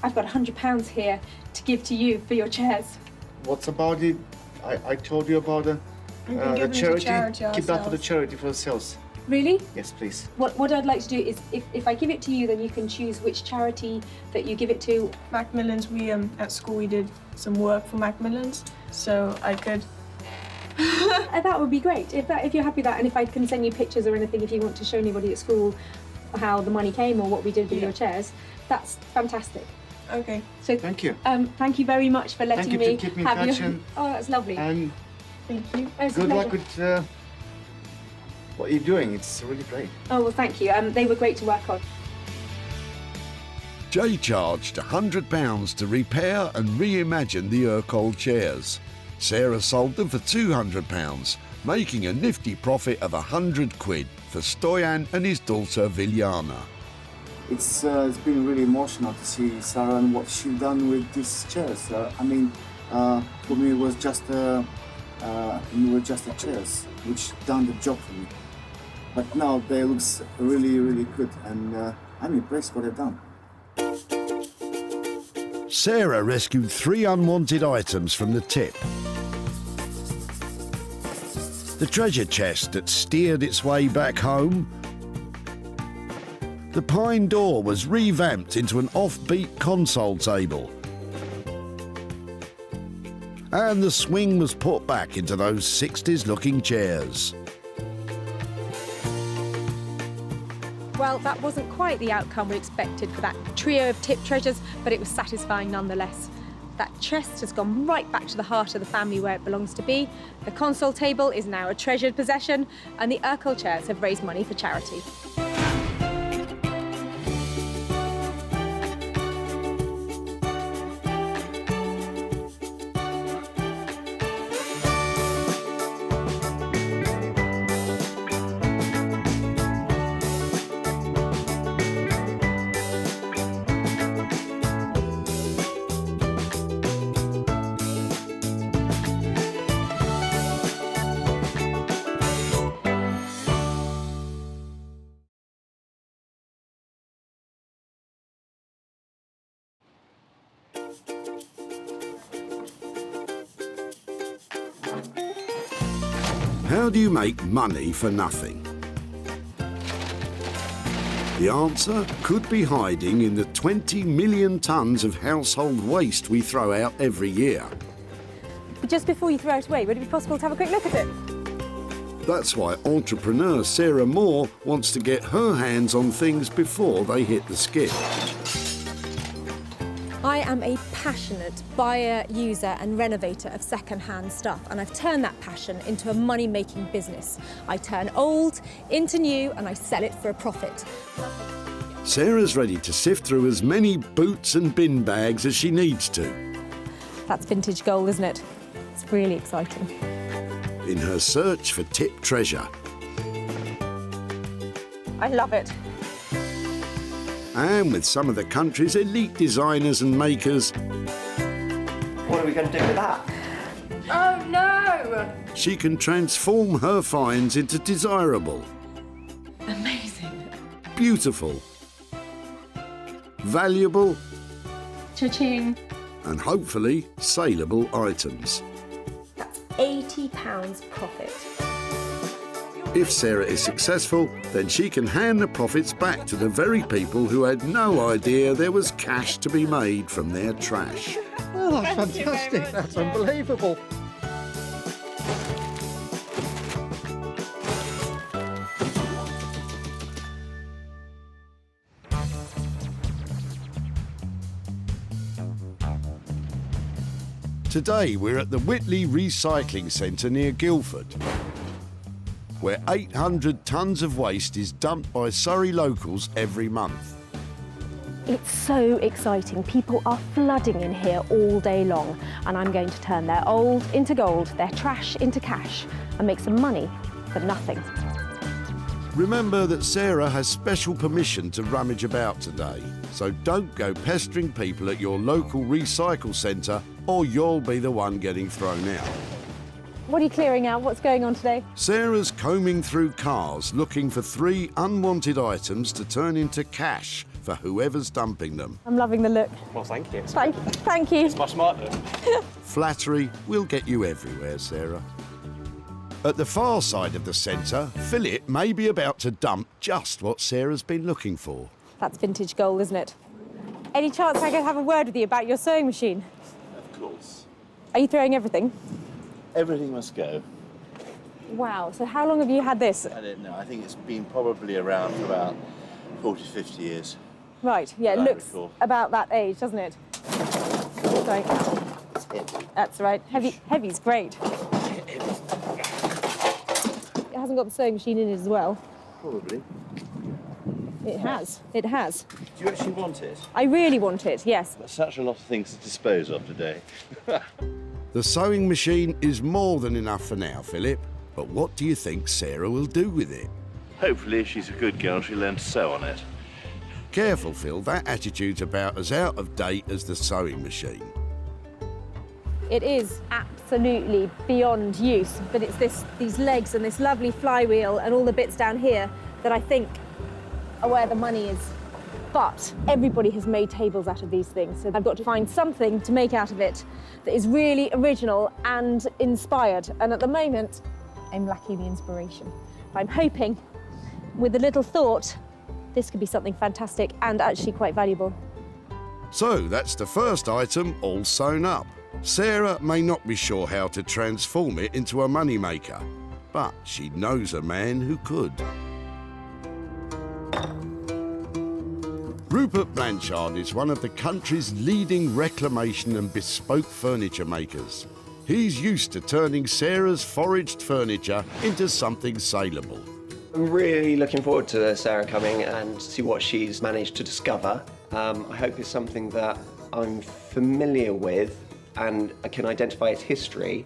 I've got £100 here to give to you for your chairs. What's about it? I told you about the We can give them to charity Keep that for the ourselves. charity for ourselves. Really? Yes, please. What I'd like to do is, if I give it to you, then you can choose which charity that you give it to. Macmillans, we at school we did some work for Macmillans, so I could. That would be great if you're happy with that, and if I can send you pictures or anything if you want to show anybody at school how the money came or what we did with your chairs. That's fantastic. Okay. So Thank you. Thank you very much for letting Thank you me for keeping in have touch your. and- Oh, that's lovely. And Thank you. It's a good luck pleasure. with what you're doing. It's really great. Oh well, thank you. They were great to work on. Jay charged £100 to repair and reimagine the Urkel chairs. Sarah sold them for £200, making a nifty profit of £100 for Stoyan and his daughter Viljana. It's been really emotional to see Sarah and what she's done with these chairs. For me, it was just the chairs which done the job for me. But now they look really, really good, and I'm impressed what they've done. Sarah rescued 3 unwanted items from the tip. The treasure chest that steered its way back home. The pine door was revamped into an offbeat console table. And the swing was put back into those 60s-looking chairs. Well, that wasn't quite the outcome we expected for that trio of tip treasures, but it was satisfying nonetheless. That chest has gone right back to the heart of the family where it belongs to be. The console table is now a treasured possession, and the Urkel chairs have raised money for charity. How do you make money for nothing? The answer could be hiding in the 20 million tonnes of household waste we throw out every year. But just before you throw it away, would it be possible to have a quick look at it? That's why entrepreneur Sarah Moore wants to get her hands on things before they hit the skip. I am a passionate buyer, user and renovator of second-hand stuff, and I've turned that passion into a money-making business. I turn old into new and I sell it for a profit. Sarah's ready to sift through as many boots and bin bags as she needs to. That's vintage gold, isn't it? It's really exciting. In her search for tip treasure. I love it. And with some of the country's elite designers and makers, What are we going to do with that? Oh no! she can transform her finds into desirable, Amazing. beautiful, valuable, Cha-ching. and hopefully saleable items. That's £80 profit. If Sarah is successful, then she can hand the profits back to the very people who had no idea there was cash to be made from their trash. Oh, that's fantastic. That's unbelievable. Today we're at the Whitley Recycling Centre near Guildford, where 800 tonnes of waste is dumped by Surrey locals every month. It's so exciting. People are flooding in here all day long, and I'm going to turn their old into gold, their trash into cash, and make some money for nothing. Remember that Sarah has special permission to rummage about today, so don't go pestering people at your local recycle centre or you'll be the one getting thrown out. What are you clearing out? What's going on today? Sarah's combing through cars looking for 3 unwanted items to turn into cash for whoever's dumping them. I'm loving the look. Well, thank you. Thank you. It's much smarter. Flattery will get you everywhere, Sarah. At the far side of the centre, Philip may be about to dump just what Sarah's been looking for. That's vintage gold, isn't it? Any chance I could have a word with you about your sewing machine? Of course. Are you throwing everything? Everything must go. Wow, so how long have you had this? I don't know. I think it's been probably around for about 40, 50 years. Right, yeah, it I looks recall. about that age, doesn't it? Sorry. It's heavy. That's right. Heavy's great. It hasn't got the sewing machine in it as well. Probably. It has. It has. Do you actually want it? I really want it, yes. There's such a lot of things to dispose of today. The sewing machine is more than enough for now, Philip. But what do you think Sarah will do with it? Hopefully, if she's a good girl, she'll learn to sew on it. Careful, Phil, that attitude's about as out of date as the sewing machine. It is absolutely beyond use, but it's these legs and this lovely flywheel and all the bits down here that I think are where the money is. But everybody has made tables out of these things, so I've got to find something to make out of it that is really original and inspired. And at the moment, I'm lacking the inspiration. I'm hoping, with a little thought, this could be something fantastic and actually quite valuable. So that's the first item all sewn up. Sarah may not be sure how to transform it into a moneymaker, but she knows a man who could. Rupert Blanchard is one of the country's leading reclamation and bespoke furniture makers. He's used to turning Sarah's foraged furniture into something saleable. I'm really looking forward to Sarah coming and see what she's managed to discover. I hope it's something that I'm familiar with and I can identify its history,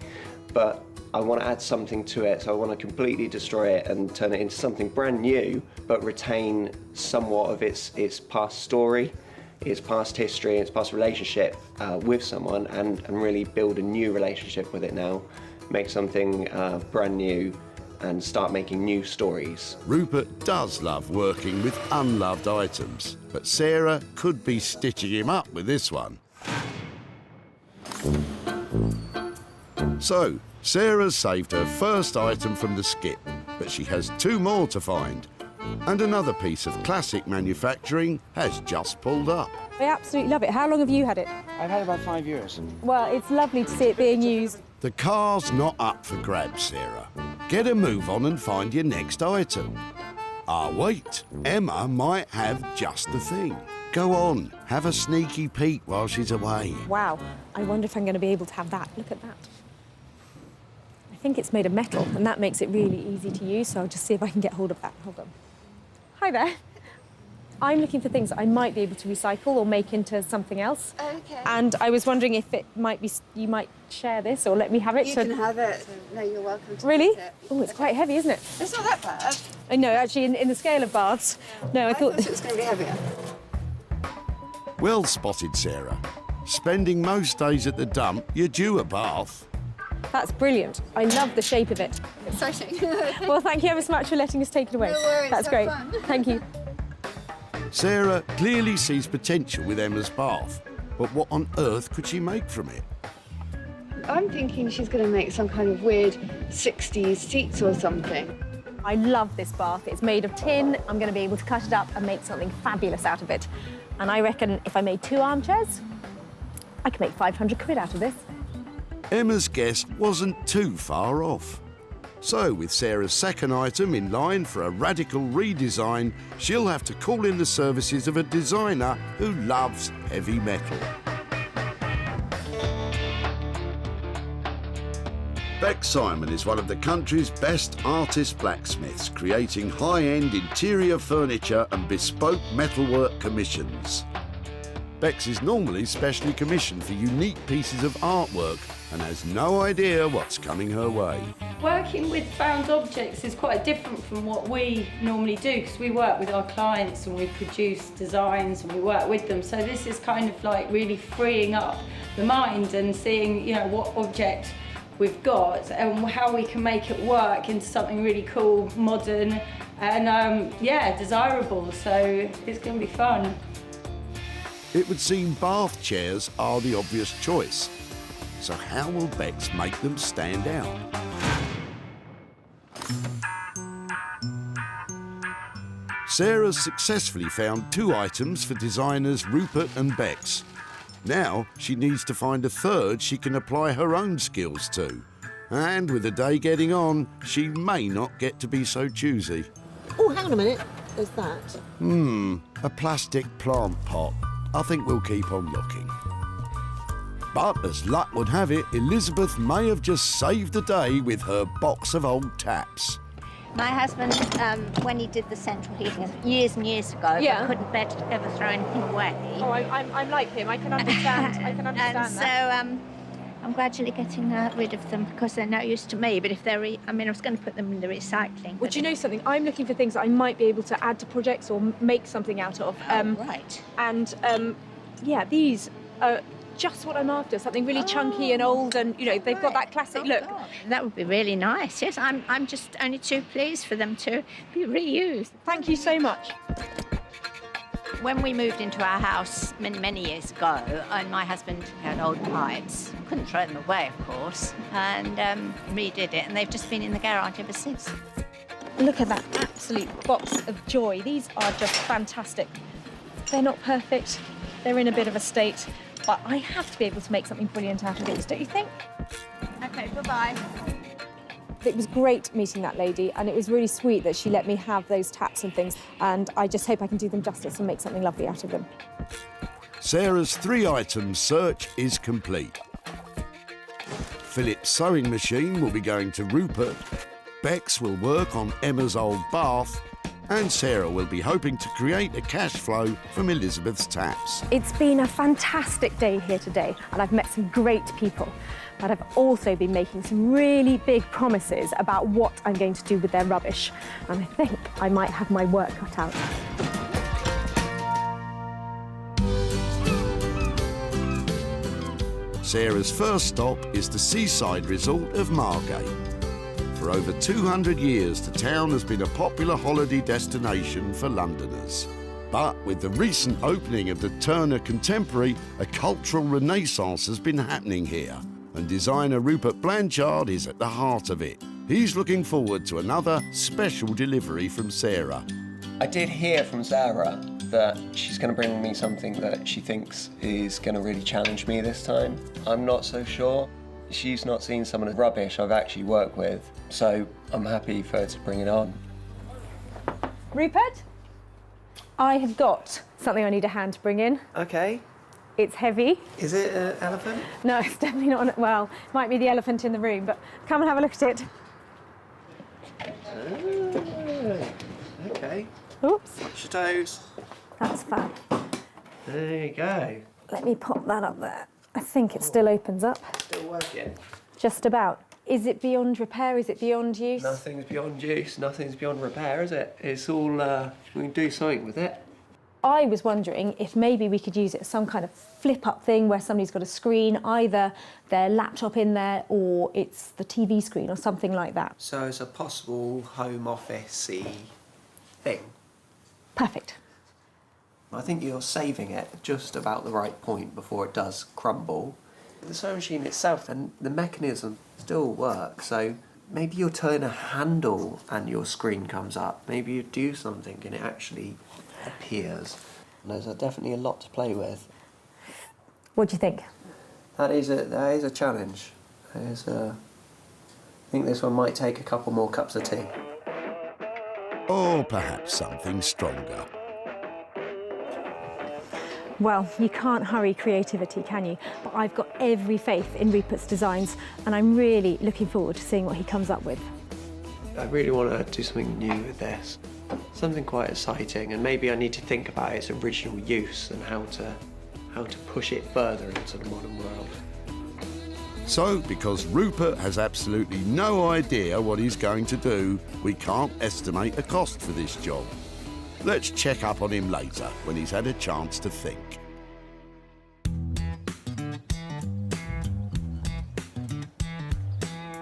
but I want to add something to it, so I want to completely destroy it and turn it into something brand new, but retain somewhat of its past story, its past history, its past relationship with someone, and really build a new relationship with it now, make something brand new, and start making new stories. Rupert does love working with unloved items, but Sarah could be stitching him up with this one. So, Sarah's saved her first item from the skip, but she has 2 more to find. And another piece of classic manufacturing has just pulled up. I absolutely love it. How long have you had it? I've had it about 5 years. Well, it's lovely to see it being used. The car's not up for grabs, Sarah. Get a move on and find your next item. Ah, wait, Emma might have just the thing. Go on, have a sneaky peek while she's away. Wow, I wonder if I'm going to be able to have that. Look at that. I think it's made of metal, and that makes it really easy to use, so I'll just see if I can get hold of that. Hold on. Hi there. I'm looking for things that I might be able to recycle or make into something else. Okay. And I was wondering if it might be, you might share this or let me have it. You can have it. No, you're welcome to Really? take it. Oh, it's quite heavy, isn't it? It's not that bad. I know, actually, in the scale of baths. No, I thought it was going to be heavier. Well spotted, Sarah. Spending most days at the dump, you're due a bath. That's brilliant. I love the shape of it. Exciting. Well, thank you ever so much for letting us take it away. No worries, That's have great. fun. Thank you. Sarah clearly sees potential with Emma's bath, but what on earth could she make from it? I'm thinking she's going to make some kind of weird 60s seats or something. I love this bath. It's made of tin. I'm going to be able to cut it up and make something fabulous out of it. And I reckon if I made 2 armchairs, I could make 500 quid out of this. Emma's guess wasn't too far off. So, with Sarah's second item in line for a radical redesign, she'll have to call in the services of a designer who loves heavy metal. Beck Simon is one of the country's best artist blacksmiths, creating high-end interior furniture and bespoke metalwork commissions. Beck's is normally specially commissioned for unique pieces of artwork and has no idea what's coming her way. Working with found objects is quite different from what we normally do, because we work with our clients and we produce designs and we work with them. So this is kind of like really freeing up the mind and seeing, you know, what object we've got and how we can make it work into something really cool, modern and yeah, desirable. So it's going to be fun. It would seem bath chairs are the obvious choice. So how will Bex make them stand out? Sarah's successfully found 2 items for designers Rupert and Bex. Now she needs to find a third she can apply her own skills to. And with the day getting on, she may not get to be so choosy. Oh, hang on a minute. There's that. A plastic plant pot. I think we'll keep on looking. But as luck would have it, Elizabeth may have just saved the day with her box of old taps. My husband, when he did the central heating years and years ago, Yeah. couldn't bear to ever throw anything away. Oh, I'm like him. I can understand. I can understand And that. so I'm gradually getting rid of them because they're no use to me. But if they're, I was going to put them in the recycling. Well, do you know something? I'm looking for things that I might be able to add to projects or make something out of. Right. And yeah, these are just what I'm after. Something really chunky and old, and you know they've got that classic look. That would be really nice. Yes, I'm just only too pleased for them to be reused. Thank you so much. When we moved into our house many years ago, and my husband had old pipes, couldn't throw them away, of course, and redid it, and they've just been in the garage ever since. Look at that absolute box of joy. These are just fantastic. They're not perfect. They're in a bit of a state, but I have to be able to make something brilliant out of these, don't you think? Okay, bye-bye. It was great meeting that lady, and it was really sweet that she let me have those taps and things, and I just hope I can do them justice and make something lovely out of them. Sarah's 3-item search is complete. Philip's sewing machine will be going to Rupert, Bex will work on Emma's old bath, and Sarah will be hoping to create a cash flow from Elizabeth's taps. It's been a fantastic day here today, and I've met some great people. But I've also been making some really big promises about what I'm going to do with their rubbish. And I think I might have my work cut out. Sarah's first stop is the seaside resort of Margate. For over 200 years, the town has been a popular holiday destination for Londoners. But with the recent opening of the Turner Contemporary, a cultural renaissance has been happening here. And designer Rupert Blanchard is at the heart of it. He's looking forward to another special delivery from Sarah. I did hear from Sarah that she's going to bring me something that she thinks is going to really challenge me this time. I'm not so sure. She's not seen some of the rubbish I've actually worked with, so I'm happy for her to bring it on. Rupert, I have got something I need a hand to bring in. Okay. It's heavy. Is it an elephant? No, it's definitely not. Well, it might be the elephant in the room, but come and have a look at it. Okay. Oops. Watch your toes. That's fab. There you go. Let me pop that up there. I think it still opens up. Still working. Just about. Is it beyond repair? Is it beyond use? Nothing's beyond use. Nothing's beyond repair, is it? It's all, we can do something with it. I was wondering if maybe we could use it as some kind of flip-up thing where somebody's got a screen, either their laptop in there or it's the TV screen or something like that. So it's a possible home office-y thing. Perfect. I think you're saving it just about the right point before it does crumble. The sewing machine itself and the mechanism still work, so maybe you'll turn a handle and your screen comes up. Maybe you do something and it actually appears. There's definitely a lot to play with. What do you think? That is a challenge. I think this one might take a couple more cups of tea. Or perhaps something stronger. Well, you can't hurry creativity, can you? But I've got every faith in Rupert's designs, and I'm really looking forward to seeing what he comes up with. I really want to do something new with this. Something quite exciting, and maybe I need to think about its original use and how to push it further into the modern world. So, because Rupert has absolutely no idea what he's going to do, we can't estimate a cost for this job. Let's check up on him later, when he's had a chance to think.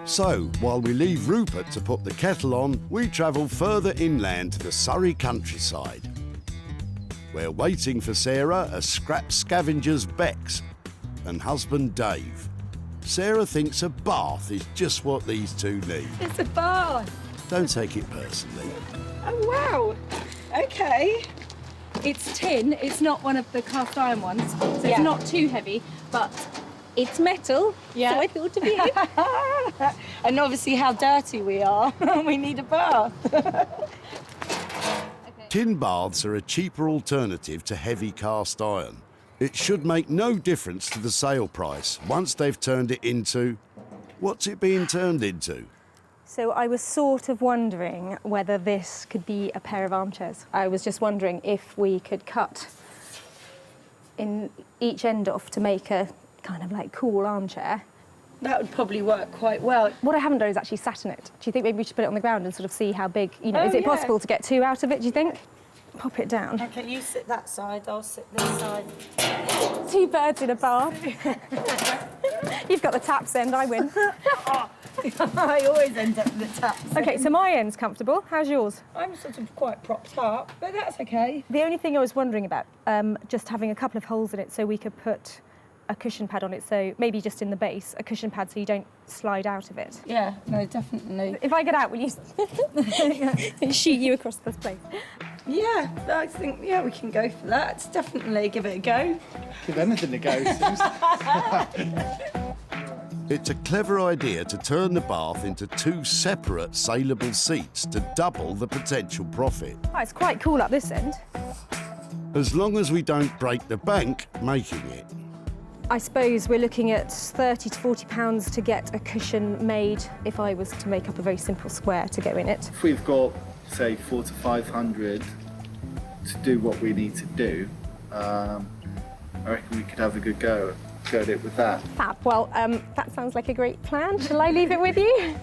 So, while we leave Rupert to put the kettle on, we travel further inland to the Surrey countryside. We're waiting for Sarah as scrap scavengers Bex and husband Dave. Sarah thinks a bath is just what these two need. It's a bath. Don't take it personally. Oh, wow. Okay. It's tin, it's not one of the cast iron ones, so Yeah. it's not too heavy, but it's metal, Yeah. so I thought of you. And obviously how dirty we are. We need a bath. Tin baths are a cheaper alternative to heavy cast iron. It should make no difference to the sale price once they've turned it into... What's it being turned into? So I was sort of wondering whether this could be a pair of armchairs. I was just wondering if we could cut in each end off to make a kind of like cool armchair. That would probably work quite well. What I haven't done is actually sat in it. Do you think maybe we should put it on the ground and sort of see how big, you know, Oh, is it yeah. possible to get two out of it, do you think? Pop it down. Okay, you sit that side, I'll sit this side. Two birds in a bath. You've got the taps end, I win. I always end up with the taps. OK, so my end's comfortable. How's yours? I'm sort of quite propped up, but that's okay. The only thing I was wondering about, just having a couple of holes in it so we could put a cushion pad on it, so maybe just in the base, a cushion pad so you don't slide out of it. Yeah, no, definitely. If I get out, will you shoot you across this place? Yeah, I think, yeah, we can go for that. Definitely give it a go. Give anything a go, Suze. It's a clever idea to turn the bath into two separate saleable seats to double the potential profit. Oh, it's quite cool up this end. As long as we don't break the bank making it. I suppose we're looking at £30 to £40 to get a cushion made if I was to make up a very simple square to go in it. If we've got, say, 400 to 500 to do what we need to do, I reckon we could have a good go at it with that. Fab. Well, that sounds like a great plan. Shall I leave it with you?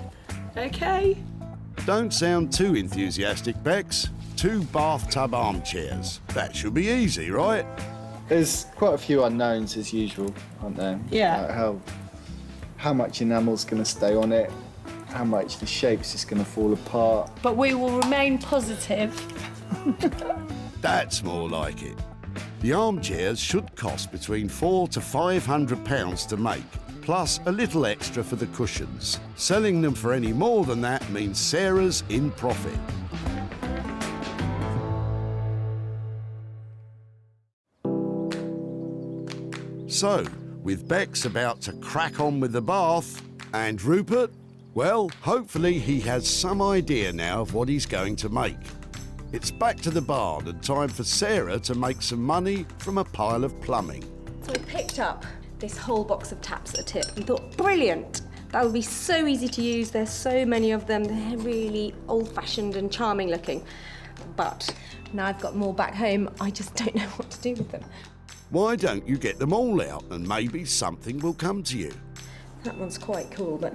Okay. Don't sound too enthusiastic, Bex. 2 bathtub armchairs. That should be easy, right? There's quite a few unknowns as usual, aren't there? Yeah. How much enamel's going to stay on it, how much the shape's just going to fall apart. But we will remain positive. That's more like it. The armchairs should cost between £400 to £500 to make, plus a little extra for the cushions. Selling them for any more than that means Sarah's in profit. So, with Bex about to crack on with the bath, and Rupert, well, hopefully he has some idea now of what he's going to make. It's back to the barn and time for Sarah to make some money from a pile of plumbing. So I picked up this whole box of taps at a tip and thought, brilliant! That would be so easy to use. There's so many of them. They're really old-fashioned and charming looking. But now I've got more back home, I just don't know what to do with them. Why don't you get them all out and maybe something will come to you? That one's quite cool, but...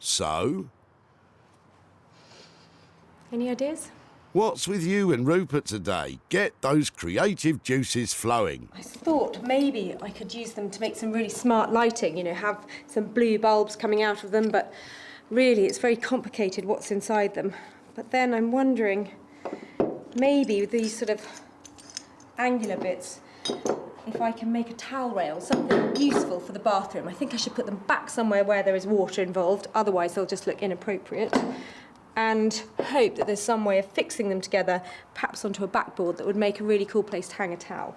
So? Any ideas? What's with you and Rupert today? Get those creative juices flowing. I thought maybe I could use them to make some really smart lighting, you know, have some blue bulbs coming out of them, but really it's very complicated what's inside them. But then I'm wondering, maybe with these sort of angular bits, if I can make a towel rail, something useful for the bathroom. I think I should put them back somewhere where there is water involved, otherwise they'll just look inappropriate. And hope that there's some way of fixing them together, perhaps onto a backboard that would make a really cool place to hang a towel.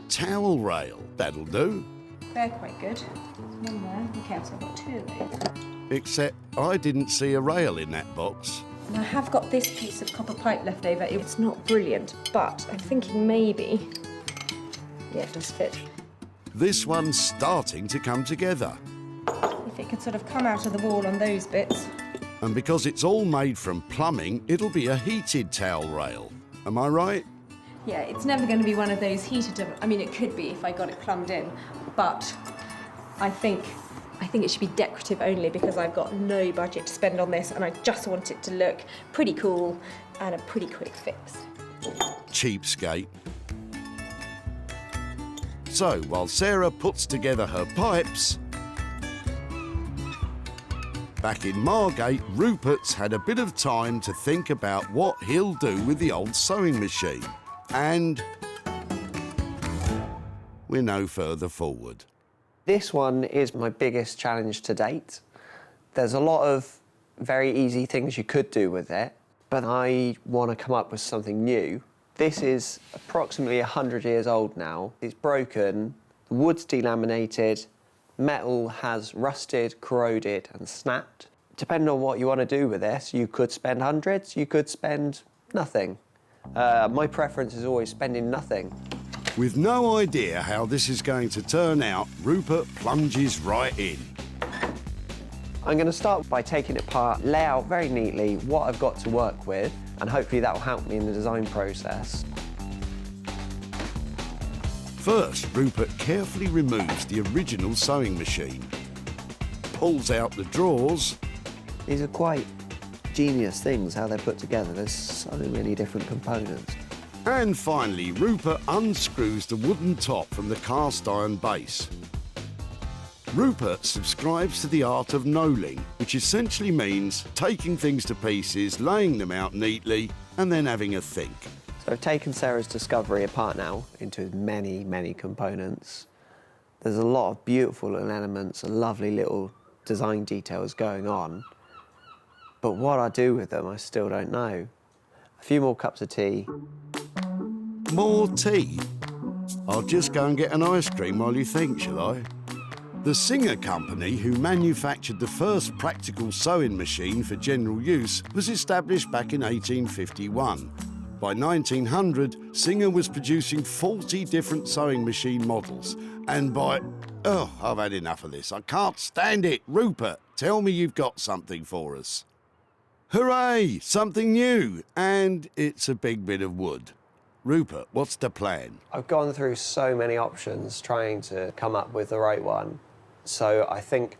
Towel rail, that'll do. They're quite good. There's one there. Okay, so I've got two of those. Except I didn't see a rail in that box. And I have got this piece of copper pipe left over. It's not brilliant, but I'm thinking maybe... Yeah, it does fit. This one's starting to come together. If it could sort of come out of the wall on those bits. And because it's all made from plumbing, it'll be a heated towel rail. Am I right? Yeah, it's never going to be one of those heated... I mean, it could be if I got it plumbed in, but I think it should be decorative only because I've got no budget to spend on this and I just want it to look pretty cool and a pretty quick fix. Cheapskate. So, while Sarah puts together her pipes, back in Margate, Rupert's had a bit of time to think about what he'll do with the old sewing machine. And we're no further forward. This one is my biggest challenge to date. There's a lot of very easy things you could do with it, but I want to come up with something new. This is approximately 100 years old now. It's broken, the wood's delaminated, metal has rusted, corroded and snapped. Depending on what you want to do with this, you could spend hundreds, you could spend nothing. My preference is always spending nothing. With no idea how this is going to turn out, Rupert plunges right in. I'm going to start by taking it apart, lay out very neatly what I've got to work with, and hopefully that will help me in the design process. First, Rupert carefully removes the original sewing machine, pulls out the drawers. These are quite genius things, how they're put together. There's so many different components. And finally, Rupert unscrews the wooden top from the cast iron base. Rupert subscribes to the art of knolling, which essentially means taking things to pieces, laying them out neatly, and then having a think. So I've taken Sarah's discovery apart now into many, many components. There's a lot of beautiful little elements and lovely little design details going on. But what I do with them, I still don't know. A few more cups of tea. More tea? I'll just go and get an ice cream while you think, shall I? The Singer Company, who manufactured the first practical sewing machine for general use, was established back in 1851. By 1900, Singer was producing 40 different sewing machine models. And by... Oh, I've had enough of this. I can't stand it. Rupert, tell me you've got something for us. Hooray! Something new. And it's a big bit of wood. Rupert, what's the plan? I've gone through so many options trying to come up with the right one. So I think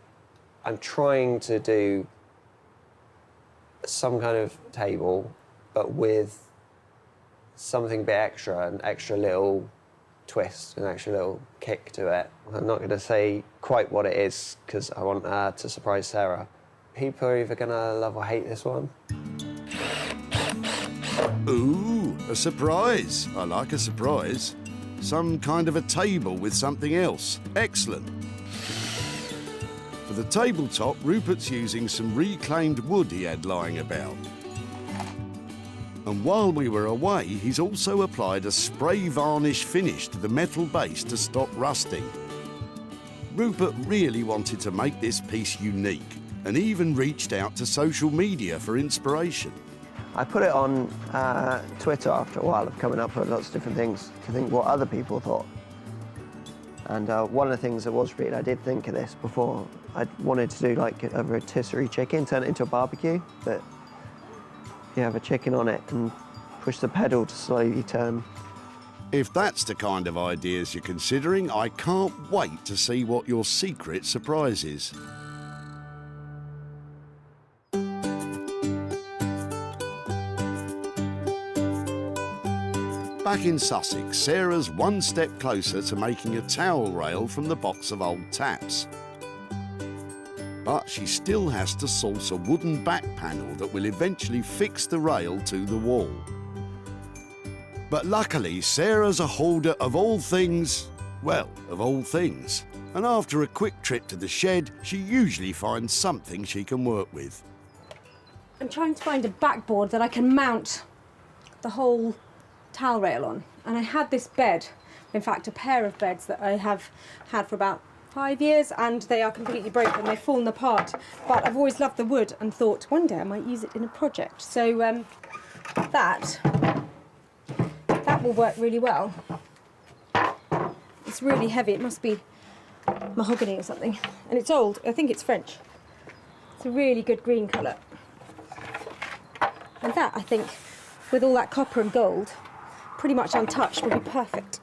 I'm trying to do some kind of table, but with something a bit extra, an extra little twist, an extra little kick to it. I'm not going to say quite what it is because I want to surprise Sarah. People are either going to love or hate this one. Ooh, a surprise. I like a surprise. Some kind of a table with something else. Excellent. For the tabletop, Rupert's using some reclaimed wood he had lying about. And while we were away, he's also applied a spray varnish finish to the metal base to stop rusting. Rupert really wanted to make this piece unique, and even reached out to social media for inspiration. I put it on Twitter after a while of coming up with lots of different things to think what other people thought. And one of the things that was reading, I did think of this before. I wanted to do like a rotisserie chicken, turn it into a barbecue, but you have a chicken on it and push the pedal to slowly turn. If that's the kind of ideas you're considering, I can't wait to see what your secret surprise is. Back in Sussex, Sarah's one step closer to making a towel rail from the box of old taps. But she still has to source a wooden back panel that will eventually fix the rail to the wall. But luckily, Sarah's a hoarder of all things, well, of all things. And after a quick trip to the shed, she usually finds something she can work with. I'm trying to find a backboard that I can mount the whole towel rail on. And I had this bed, in fact, a pair of beds that I have had for about 5 years, and they are completely broken. They've fallen apart. But I've always loved the wood and thought one day I might use it in a project. So that will work really well. It's really heavy. It must be mahogany or something. And it's old. I think it's French. It's a really good green colour. And that, I think, with all that copper and gold, pretty much untouched, will be perfect.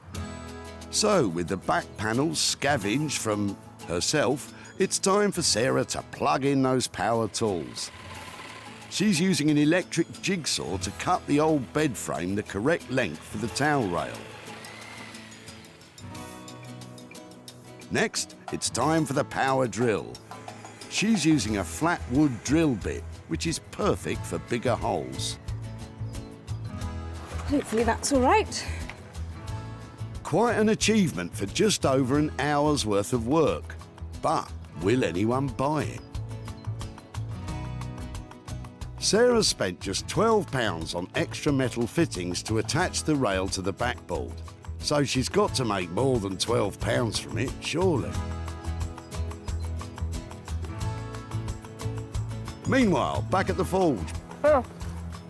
So, with the back panels scavenged from herself, it's time for Sarah to plug in those power tools. She's using an electric jigsaw to cut the old bed frame the correct length for the towel rail. Next, it's time for the power drill. She's using a flat wood drill bit, which is perfect for bigger holes. Hopefully that's all right. Quite an achievement for just over an hour's worth of work. But will anyone buy it? Sarah spent just £12 on extra metal fittings to attach the rail to the backboard. So she's got to make more than £12 from it, surely. Meanwhile, back at the forge,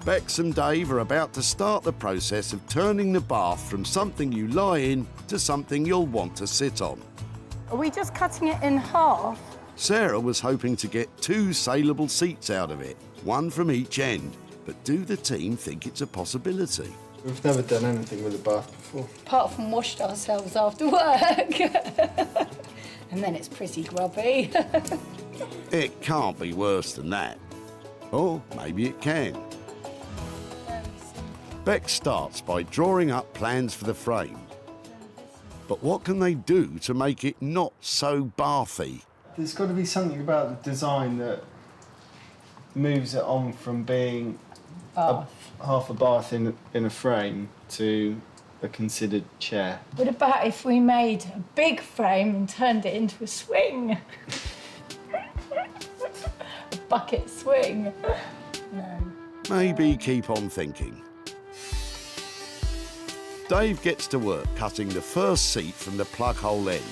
Bex and Dave are about to start the process of turning the bath from something you lie in to something you'll want to sit on. Are we just cutting it in half? Sarah was hoping to get 2 saleable seats out of it, one from each end. But do the team think it's a possibility? We've never done anything with a bath before. Apart from washed ourselves after work. And then it's pretty grubby. It can't be worse than that. Or maybe it can. Bex starts by drawing up plans for the frame. But what can they do to make it not so bathy? There's got to be something about the design that moves it on from being half a bath in a frame to a considered chair. What about if we made a big frame and turned it into a swing? A bucket swing. No. Maybe keep on thinking. Dave gets to work cutting the first seat from the plug hole end.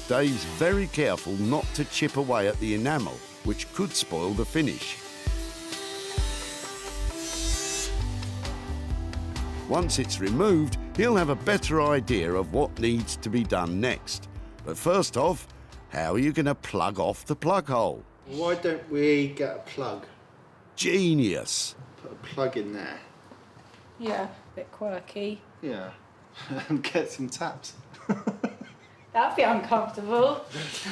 Dave's very careful not to chip away at the enamel, which could spoil the finish. Once it's removed, he'll have a better idea of what needs to be done next. But first off, how are you going to plug off the plug hole? Why don't we get a plug? Genius. Put a plug in there. Yeah, a bit quirky. Yeah. And get some taps. That'd be uncomfortable.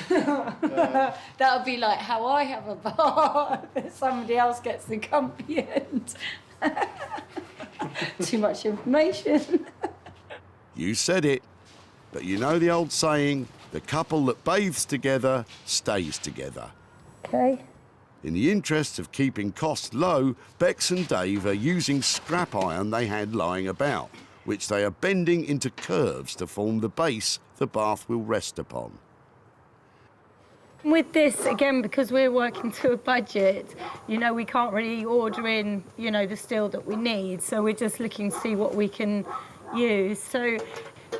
That would be like how I have a bath. Somebody else gets the comfy end. Too much information. You said it. But you know the old saying, the couple that bathes together stays together. Okay. In the interest of keeping costs low, Bex and Dave are using scrap iron they had lying about, which they are bending into curves to form the base the bath will rest upon. With this, again, because we're working to a budget, you know, we can't really order in, you know, the steel that we need. So we're just looking to see what we can use. So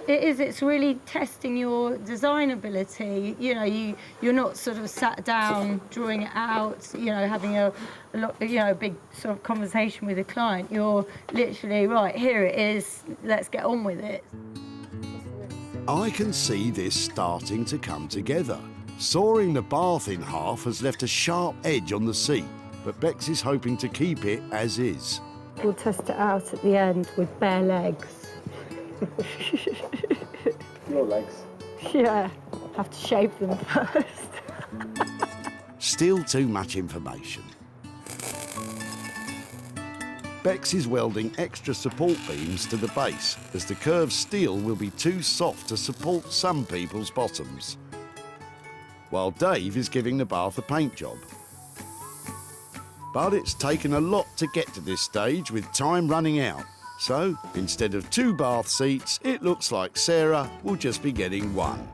It is. It's really testing your design ability. You know, you're not sort of sat down drawing it out. You know, having a big sort of conversation with a client. You're literally right. Here it is. Let's get on with it. I can see this starting to come together. Sawing the bath in half has left a sharp edge on the seat, but Bex is hoping to keep it as is. We'll test it out at the end with bare legs. Your legs? Yeah, have to shave them first. Still too much information. Bex is welding extra support beams to the base, as the curved steel will be too soft to support some people's bottoms. While Dave is giving the bath a paint job. But it's taken a lot to get to this stage with time running out. So, instead of 2 bath seats, it looks like Sarah will just be getting 1.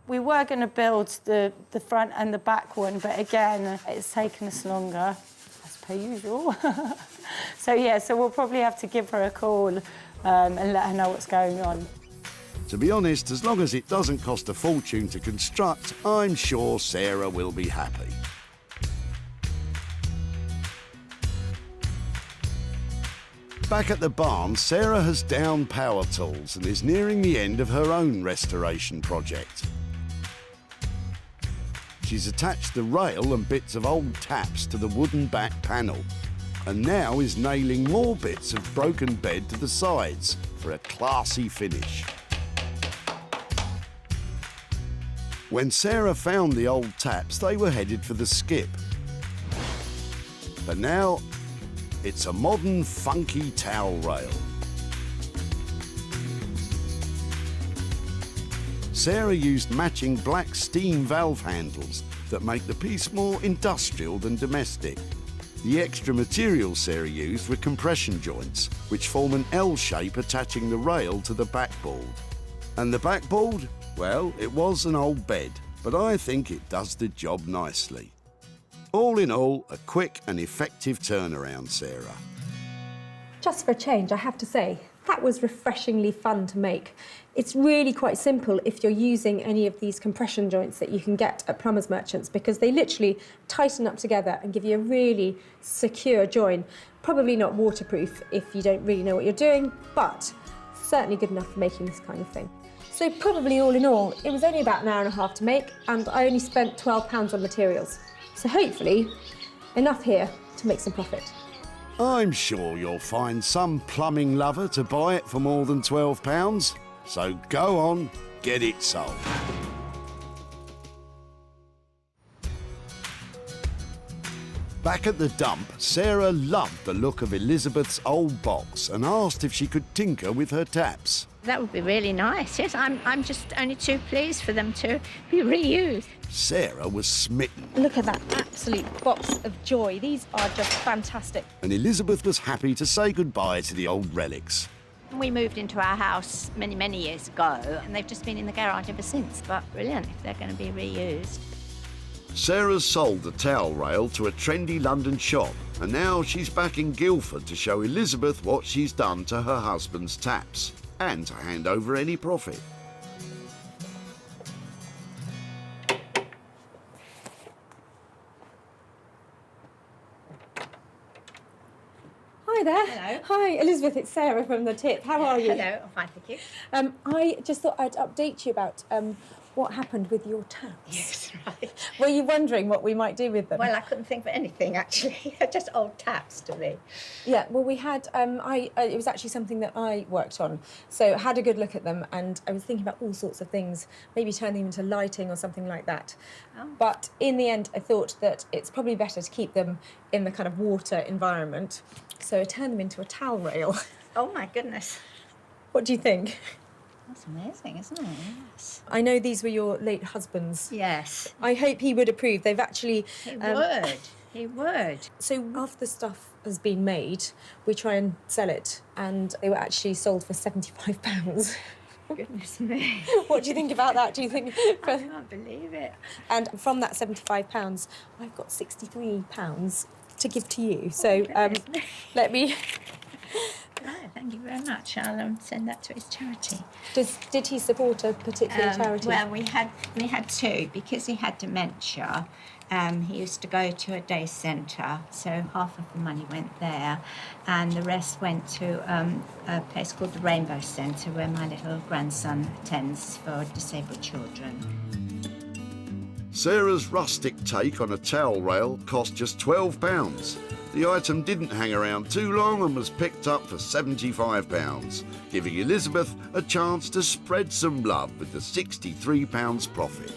We were going to build the front and the back one, but again, it's taken us longer, as per usual. So we'll probably have to give her a call and let her know what's going on. To be honest, as long as it doesn't cost a fortune to construct, I'm sure Sarah will be happy. Back at the barn, Sarah has downed power tools and is nearing the end of her own restoration project. She's attached the rail and bits of old taps to the wooden back panel, and now is nailing more bits of broken bed to the sides for a classy finish. When Sarah found the old taps, they were headed for the skip. But now, it's a modern, funky towel rail. Sarah used matching black steam valve handles that make the piece more industrial than domestic. The extra materials Sarah used were compression joints, which form an L shape attaching the rail to the backboard. And the backboard? Well, it was an old bed, but I think it does the job nicely. All in all, a quick and effective turnaround, Sarah. Just for a change, I have to say, that was refreshingly fun to make. It's really quite simple if you're using any of these compression joints that you can get at plumbers merchants, because they literally tighten up together and give you a really secure join. Probably not waterproof if you don't really know what you're doing, but certainly good enough for making this kind of thing. So probably all in all, it was only about an hour and a half to make, and I only spent £12 on materials. So hopefully, enough here to make some profit. I'm sure you'll find some plumbing lover to buy it for more than £12. So go on, get it sold. Back at the dump, Sarah loved the look of Elizabeth's old box and asked if she could tinker with her taps. That would be really nice, yes. I'm just only too pleased for them to be reused. Sarah was smitten. Look at that absolute box of joy. These are just fantastic. And Elizabeth was happy to say goodbye to the old relics. We moved into our house many, many years ago, and they've just been in the garage ever since. But brilliant if they're going to be reused. Sarah's sold the towel rail to a trendy London shop, and now she's back in Guildford to show Elizabeth what she's done to her husband's taps, and to hand over any profit. Hi there. Hello. Hi, Elizabeth, it's Sarah from The Tip. How are you? Hello, I'm fine, thank you. I just thought I'd update you about what happened with your taps. Yes, right. Were you wondering what we might do with them? Well, I couldn't think of anything, actually. They're just old taps to me. Yeah, well, we had, it was actually something that I worked on. So I had a good look at them, and I was thinking about all sorts of things, maybe turn them into lighting or something like that. Oh. But in the end, I thought that it's probably better to keep them in the kind of water environment. So I turned them into a towel rail. Oh, my goodness. What do you think? That's amazing, isn't it? Yes. I know these were your late husband's. Yes. I hope he would approve. They've actually... He would. He would. So after the stuff has been made, we try and sell it, and they were actually sold for £75. Goodness me. What do you think about that? Do you think... I can't believe it. And from that £75, I've got £63 to give to you. So let me... No, thank you very much. I'll send that to his charity. Did he support a particular charity? Well, we had two because he had dementia. He used to go to a day centre, so half of the money went there, and the rest went to a place called the Rainbow Centre, where my little grandson attends for disabled children. Sarah's rustic take on a towel rail cost just £12. The item didn't hang around too long and was picked up for £75, giving Elizabeth a chance to spread some love with the £63 profit.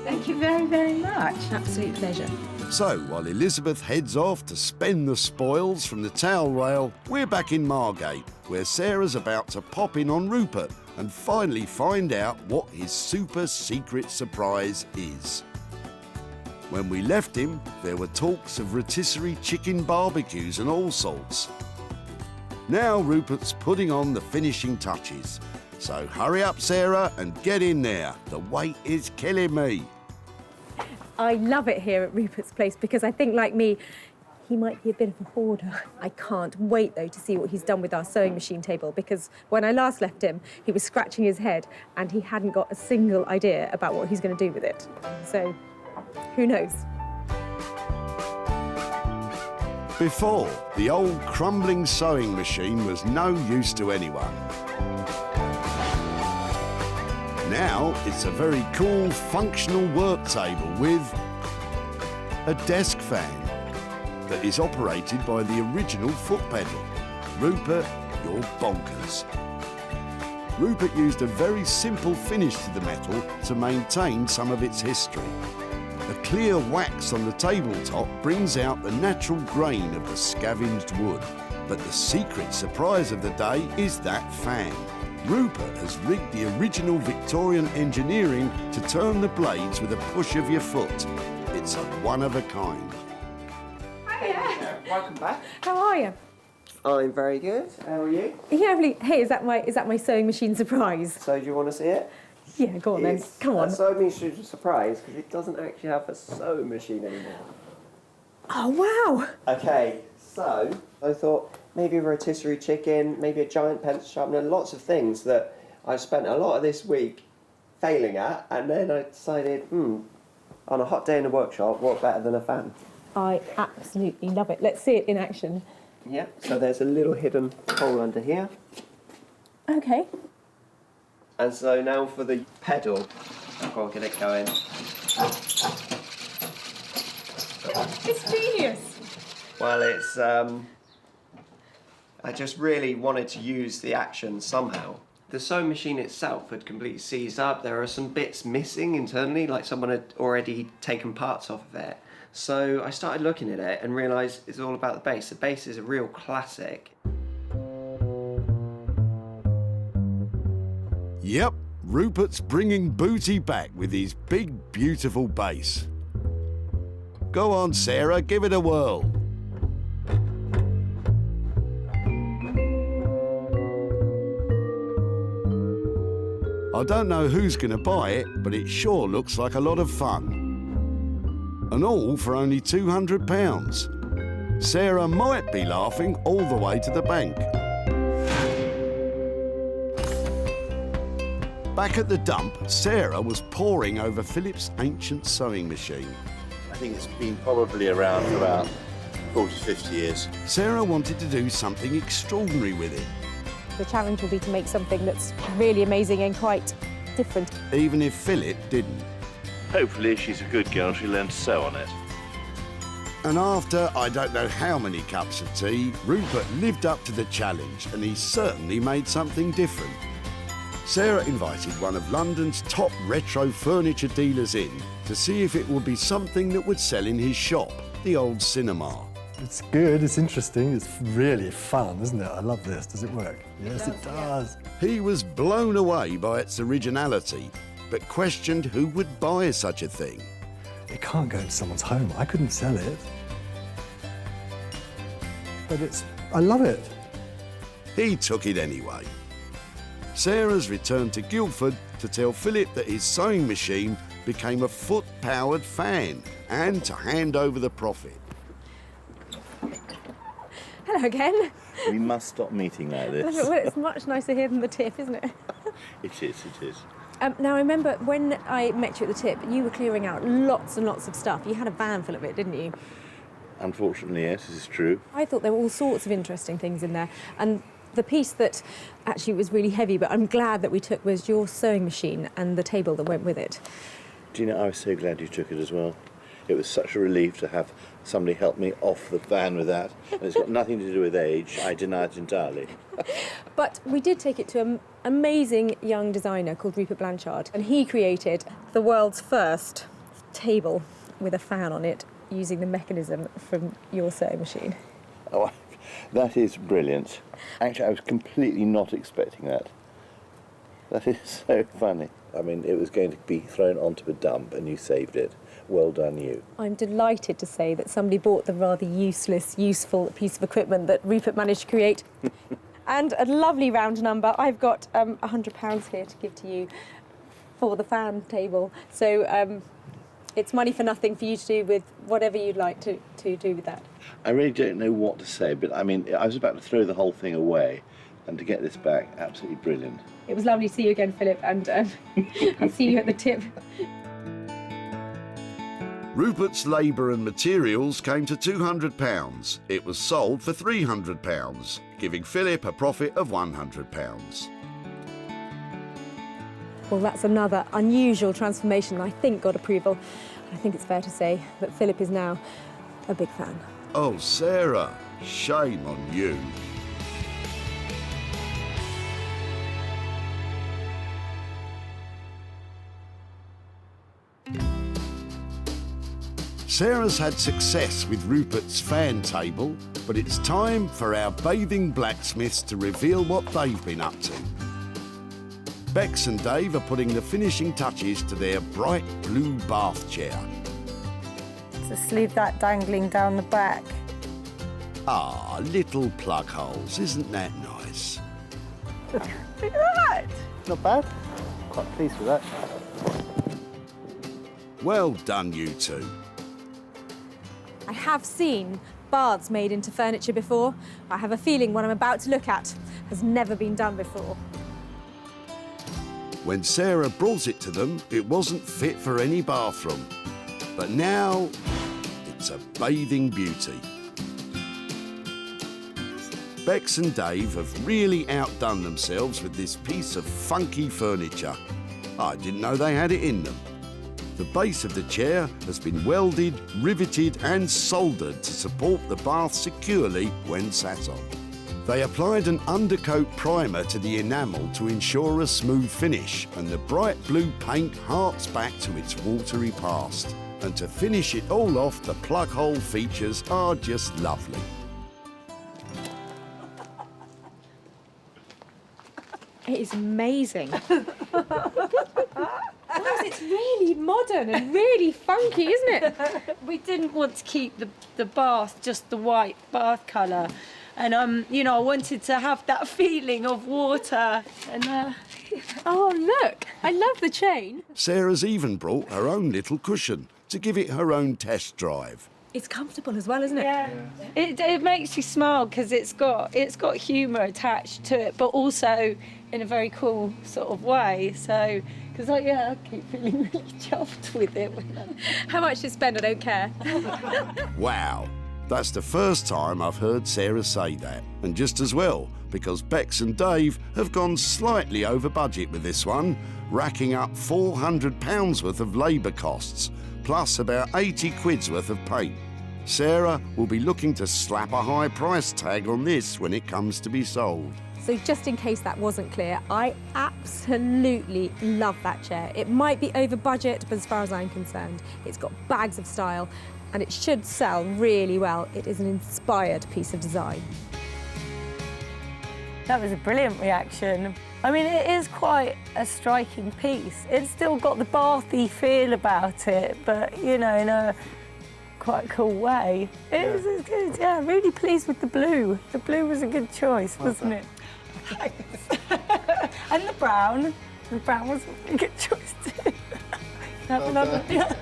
Thank you very, very much. Absolute pleasure. So, while Elizabeth heads off to spend the spoils from the towel rail, we're back in Margate, where Sarah's about to pop in on Rupert and finally find out what his super secret surprise is. When we left him, there were talks of rotisserie chicken barbecues and all sorts. Now Rupert's putting on the finishing touches. So hurry up, Sarah, and get in there. The wait is killing me. I love it here at Rupert's place because I think, like me, he might be a bit of a hoarder. I can't wait, though, to see what he's done with our sewing machine table, because when I last left him, he was scratching his head and he hadn't got a single idea about what he's going to do with it. So, who knows? Before, the old crumbling sewing machine was no use to anyone. Now it's a very cool, functional work table with a desk fan that is operated by the original foot pedal. Rupert, you're bonkers. Rupert used a very simple finish to the metal to maintain some of its history. The clear wax on the tabletop brings out the natural grain of the scavenged wood. But the secret surprise of the day is that fan. Rupert has rigged the original Victorian engineering to turn the blades with a push of your foot. It's a one of a kind. Hiya. Welcome back. How are you? I'm very good. How are you? Yeah, really. Hey, is that my sewing machine surprise? So do you want to see it? Yeah, go on then. Come on. A sewing machine surprise because it doesn't actually have a sewing machine anymore. Oh, wow. Okay, so I thought maybe a rotisserie chicken, maybe a giant pencil sharpener, lots of things that I spent a lot of this week failing at, and then I decided, on a hot day in the workshop, what better than a fan? I absolutely love it. Let's see it in action. Yeah, so there's a little hidden hole under here. Okay. And so now for the pedal, I'll get it going. It's genius. Well, it's, I just really wanted to use the action somehow. The sewing machine itself had completely seized up. There are some bits missing internally, like someone had already taken parts off of it. So I started looking at it and realised it's all about the base. The base is a real classic. Yep, Rupert's bringing booty back with his big, beautiful bass. Go on, Sarah, give it a whirl. I don't know who's going to buy it, but it sure looks like a lot of fun. And all for only £200. Sarah might be laughing all the way to the bank. Back at the dump, Sarah was poring over Philip's ancient sewing machine. I think it's been probably around for about 40, 50 years. Sarah wanted to do something extraordinary with it. The challenge will be to make something that's really amazing and quite different. Even if Philip didn't. Hopefully, if she's a good girl, she'll learn to sew on it. And after I don't know how many cups of tea, Rupert lived up to the challenge, and he certainly made something different. Sarah invited one of London's top retro furniture dealers in to see if it would be something that would sell in his shop, the old cinema. It's good, it's interesting, it's really fun, isn't it? I love this. Does it work? Yes, it does. He was blown away by its originality, but questioned who would buy such a thing. It can't go into someone's home. I couldn't sell it. But I love it. He took it anyway. Sarah's returned to Guildford to tell Philip that his sewing machine became a foot-powered fan and to hand over the profit. Hello again. We must stop meeting like this. Well, it's much nicer here than the tip, isn't it? It is, it is. Now, I remember when I met you at the tip, you were clearing out lots and lots of stuff. You had a van full of it, didn't you? Unfortunately, yes, this is true. I thought there were all sorts of interesting things in there. And the piece that actually was really heavy, but I'm glad that we took, was your sewing machine and the table that went with it. Do you know, I was so glad you took it as well. It was such a relief to have somebody help me off the van with that. And it's got nothing to do with age. I deny it entirely. But we did take it to an amazing young designer called Rupert Blanchard, and he created the world's first table with a fan on it using the mechanism from your sewing machine. Oh, that is brilliant. Actually, I was completely not expecting that. That is so funny. I mean, it was going to be thrown onto a dump and you saved it. Well done, you. I'm delighted to say that somebody bought the rather useless, useful piece of equipment that Rupert managed to create. And a lovely round number. I've got £100 here to give to you for the fan table. So it's money for nothing for you to do with whatever you'd like to do with that. I really don't know what to say, but I mean, I was about to throw the whole thing away, and to get this back, absolutely brilliant. It was lovely to see you again, Philip, and I'll see you at the tip. Rupert's labour and materials came to £200. It was sold for £300, giving Philip a profit of £100. Well, that's another unusual transformation that I think got approval. I think it's fair to say that Philip is now a big fan. Oh, Sarah, shame on you. Sarah's had success with Rupert's fan table, but it's time for our bathing blacksmiths to reveal what they've been up to. Bex and Dave are putting the finishing touches to their bright blue bath chair. Just leave that dangling down the back. Ah, little plug holes, isn't that nice? Look at that! Not bad. Quite pleased with that. Well done, you two. I have seen baths made into furniture before. I have a feeling what I'm about to look at has never been done before. When Sarah brought it to them, it wasn't fit for any bathroom. But now, it's a bathing beauty. Bex and Dave have really outdone themselves with this piece of funky furniture. I didn't know they had it in them. The base of the chair has been welded, riveted and soldered to support the bath securely when sat on. They applied an undercoat primer to the enamel to ensure a smooth finish, and the bright blue paint harks back to its watery past. And to finish it all off, the plug hole features are just lovely. It is amazing. Guys, it's really modern and really funky, isn't it? We didn't want to keep the bath just the white bath colour. And, you know, I wanted to have that feeling of water. And, Oh, look, I love the chain. Sarah's even brought her own little cushion to give it her own test drive. It's comfortable as well, isn't it? Yeah. It makes you smile because it's got humour attached to it, but also in a very cool sort of way. So, because I keep feeling really chuffed with it. How much to spend, I don't care. Wow, that's the first time I've heard Sarah say that. And just as well, because Bex and Dave have gone slightly over budget with this one, racking up £400 worth of labour costs, plus about 80 quid's worth of paint. Sarah will be looking to slap a high price tag on this when it comes to be sold. So just in case that wasn't clear, I absolutely love that chair. It might be over budget, but as far as I'm concerned, it's got bags of style and it should sell really well. It is an inspired piece of design. That was a brilliant reaction. I mean, it is quite a striking piece. It's still got the bathy feel about it, but, you know, in a quite cool way. It's good, yeah. Really pleased with the blue. The blue was a good choice, wasn't it? And the brown. The brown was a good choice too. Have another. Yeah.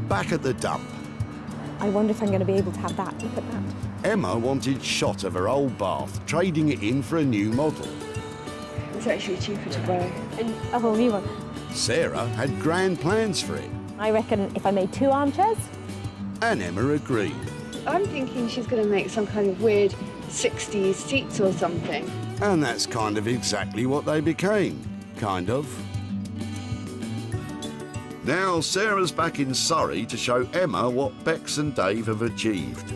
back at the dump. I wonder if I'm going to be able to have that. Look at that. Emma wanted shot of her old bath, trading it in for a new model. It's actually cheaper to buy. And a whole new one. Sarah had grand plans for it. I reckon if I made 2 armchairs. And Emma agreed. I'm thinking she's going to make some kind of weird 60s seats or something. And that's kind of exactly what they became. Kind of. Now Sarah's back in Surrey to show Emma what Bex and Dave have achieved.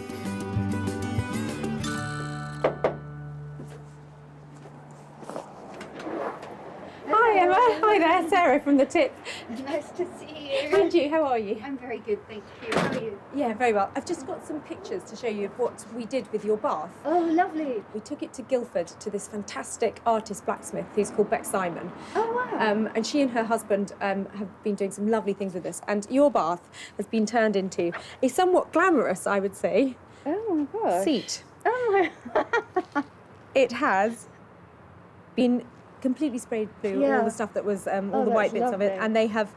Hi Emma, hi there, Sarah from The Tip. Nice to see you. And you, how are you? I'm very good, thank you. How are you? Yeah, very well. I've just got some pictures to show you of what we did with your bath. Oh, lovely. We took it to Guildford to this fantastic artist blacksmith who's called Bedside. Oh, wow. And she and her husband have been doing some lovely things with this. And your bath has been turned into a somewhat glamorous, I would say, Oh my gosh. seat. Oh my. It has been completely sprayed blue, Yeah. all the stuff that was, all Oh, the white that's bits of it, lovely. and they have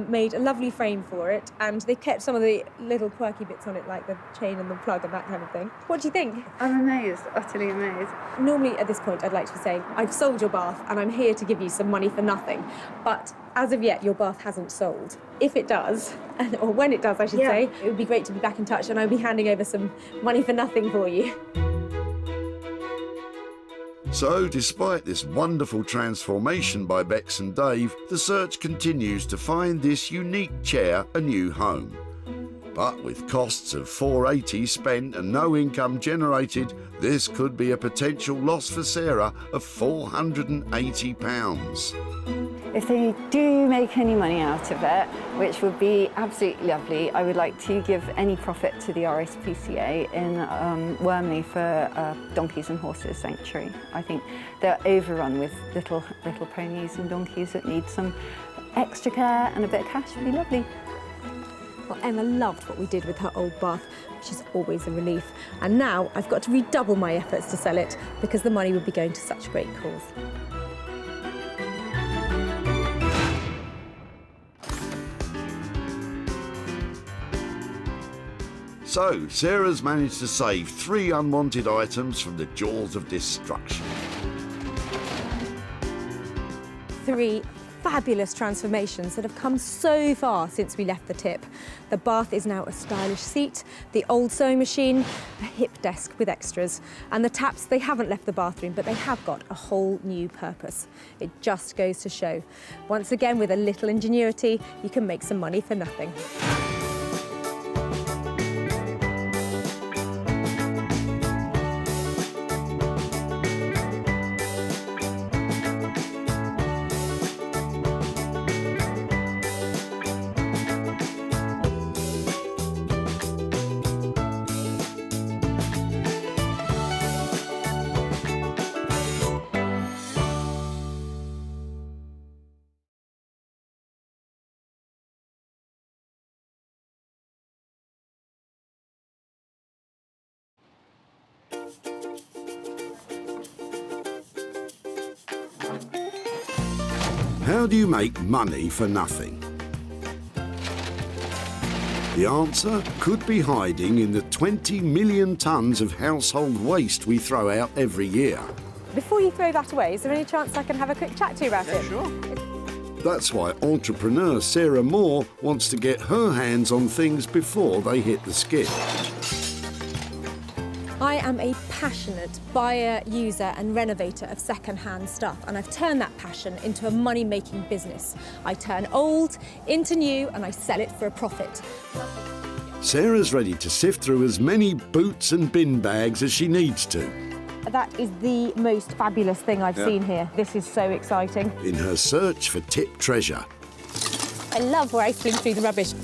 made a lovely frame for it, and they kept some of the little quirky bits on it, like the chain and the plug and that kind of thing. What do you think? I'm amazed, utterly amazed. Normally at this point I'd like to say, I've sold your bath and I'm here to give you some money for nothing, but as of yet your bath hasn't sold. If it does, or when it does I should say, it would be great to be back in touch and I'll be handing over some money for nothing for you. So, despite this wonderful transformation by Bex and Dave, the search continues to find this unique chair a new home. But with costs of $480 spent and no income generated, this could be a potential loss for Sarah of £480. If they do make any money out of it, which would be absolutely lovely, I would like to give any profit to the RSPCA in Wormley for Donkeys and Horses Sanctuary. I think they're overrun with little ponies and donkeys that need some extra care, and a bit of cash would be lovely. Well, Emma loved what we did with her old bath, which is always a relief. And now I've got to redouble my efforts to sell it because the money would be going to such a great cause. So, Sarah's managed to save 3 unwanted items from the jaws of destruction. 3 fabulous transformations that have come so far since we left the Tip. The bath is now a stylish seat, the old sewing machine, a hip desk with extras, and the taps, they haven't left the bathroom, but they have got a whole new purpose. It just goes to show. Once again, with a little ingenuity, you can make some money for nothing. How do you make money for nothing? The answer could be hiding in the 20 million tonnes of household waste we throw out every year. Before you throw that away, is there any chance I can have a quick chat to you about it? Sure. That's why entrepreneur Sarah Moore wants to get her hands on things before they hit the skip. I am a passionate buyer, user and renovator of second-hand stuff, and I've turned that passion into a money-making business. I turn old into new and I sell it for a profit. Sarah's ready to sift through as many boots and bin bags as she needs to. That is the most fabulous thing I've seen here. This is so exciting. In her search for tip treasure. I love rifling through the rubbish.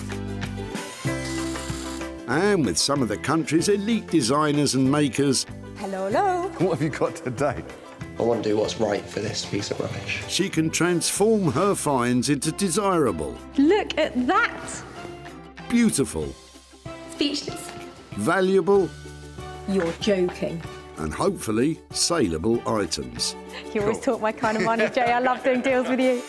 And with some of the country's elite designers and makers. Hello, hello. What have you got today? I want to do what's right for this piece of rubbish. She can transform her finds into desirable, Look at that. beautiful, Speechless. valuable, You're joking. and hopefully saleable items. You always talk my kind of money, Jay. I love doing deals with you.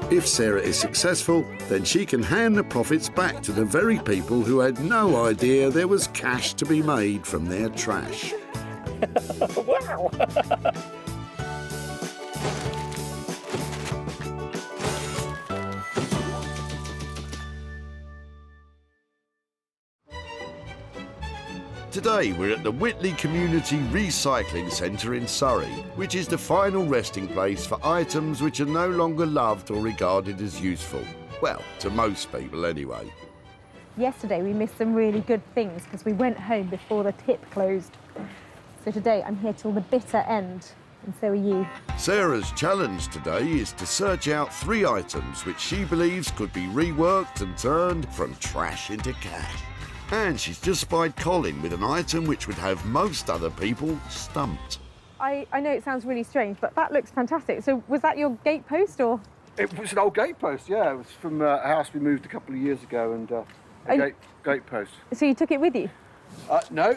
If Sarah is successful, then she can hand the profits back to the very people who had no idea there was cash to be made from their trash. Wow! Today we're at the Whitley Community Recycling Centre in Surrey, which is the final resting place for items which are no longer loved or regarded as useful. Well, to most people anyway. Yesterday we missed some really good things because we went home before the tip closed. So today I'm here till the bitter end, and so are you. Sarah's challenge today is to search out 3 items which she believes could be reworked and turned from trash into cash. And she's just spied Colin with an item which would have most other people stumped. I know it sounds really strange, but that looks fantastic. So was that your gate post or? It was an old gate post, yeah. It was from a house we moved a couple of years ago, and a gate post. So you took it with you? No.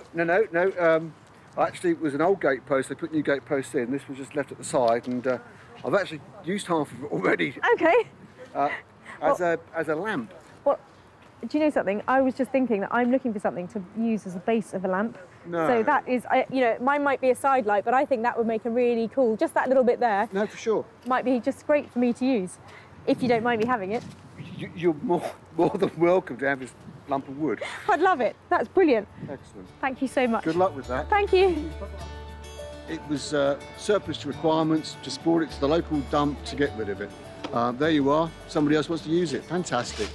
Actually, it was an old gate post. They put new gate posts in. This was just left at the side, and I've actually used half of it already. Okay. As a lamp. Well, do you know something? I was just thinking that I'm looking for something to use as a base of a lamp. No. So that is, mine might be a side light, but I think that would make a really cool, just that little bit there. No, for sure. Might be just great for me to use, if you don't mind me having it. You're more than welcome to have this lump of wood. I'd love it. That's brilliant. Excellent. Thank you so much. Good luck with that. Thank you. It was surplus to requirements, just brought it to the local dump to get rid of it. There you are. Somebody else wants to use it. Fantastic.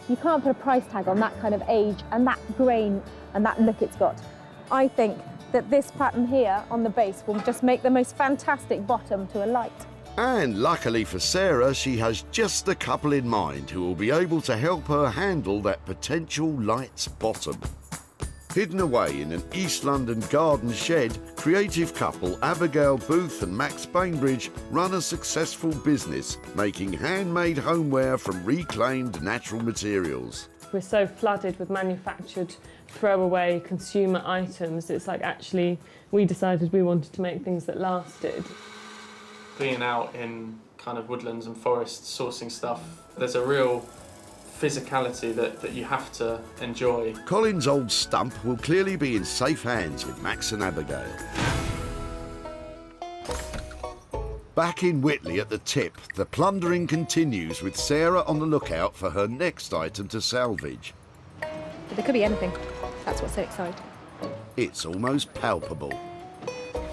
You can't put a price tag on that kind of age and that grain and that look it's got. I think that this pattern here on the base will just make the most fantastic bottom to a light. And luckily for Sarah, she has just the couple in mind who will be able to help her handle that potential light's bottom. Hidden away in an East London garden shed, creative couple Abigail Booth and Max Bainbridge run a successful business making handmade homeware from reclaimed natural materials. We're so flooded with manufactured throwaway consumer items. It's like actually we decided we wanted to make things that lasted. Being out in kind of woodlands and forests sourcing stuff, there's a real physicality that you have to enjoy. Colin's old stump will clearly be in safe hands with Max and Abigail. Back in Whitley at the tip, the plundering continues with Sarah on the lookout for her next item to salvage. But there could be anything. That's what's so exciting. It's almost palpable.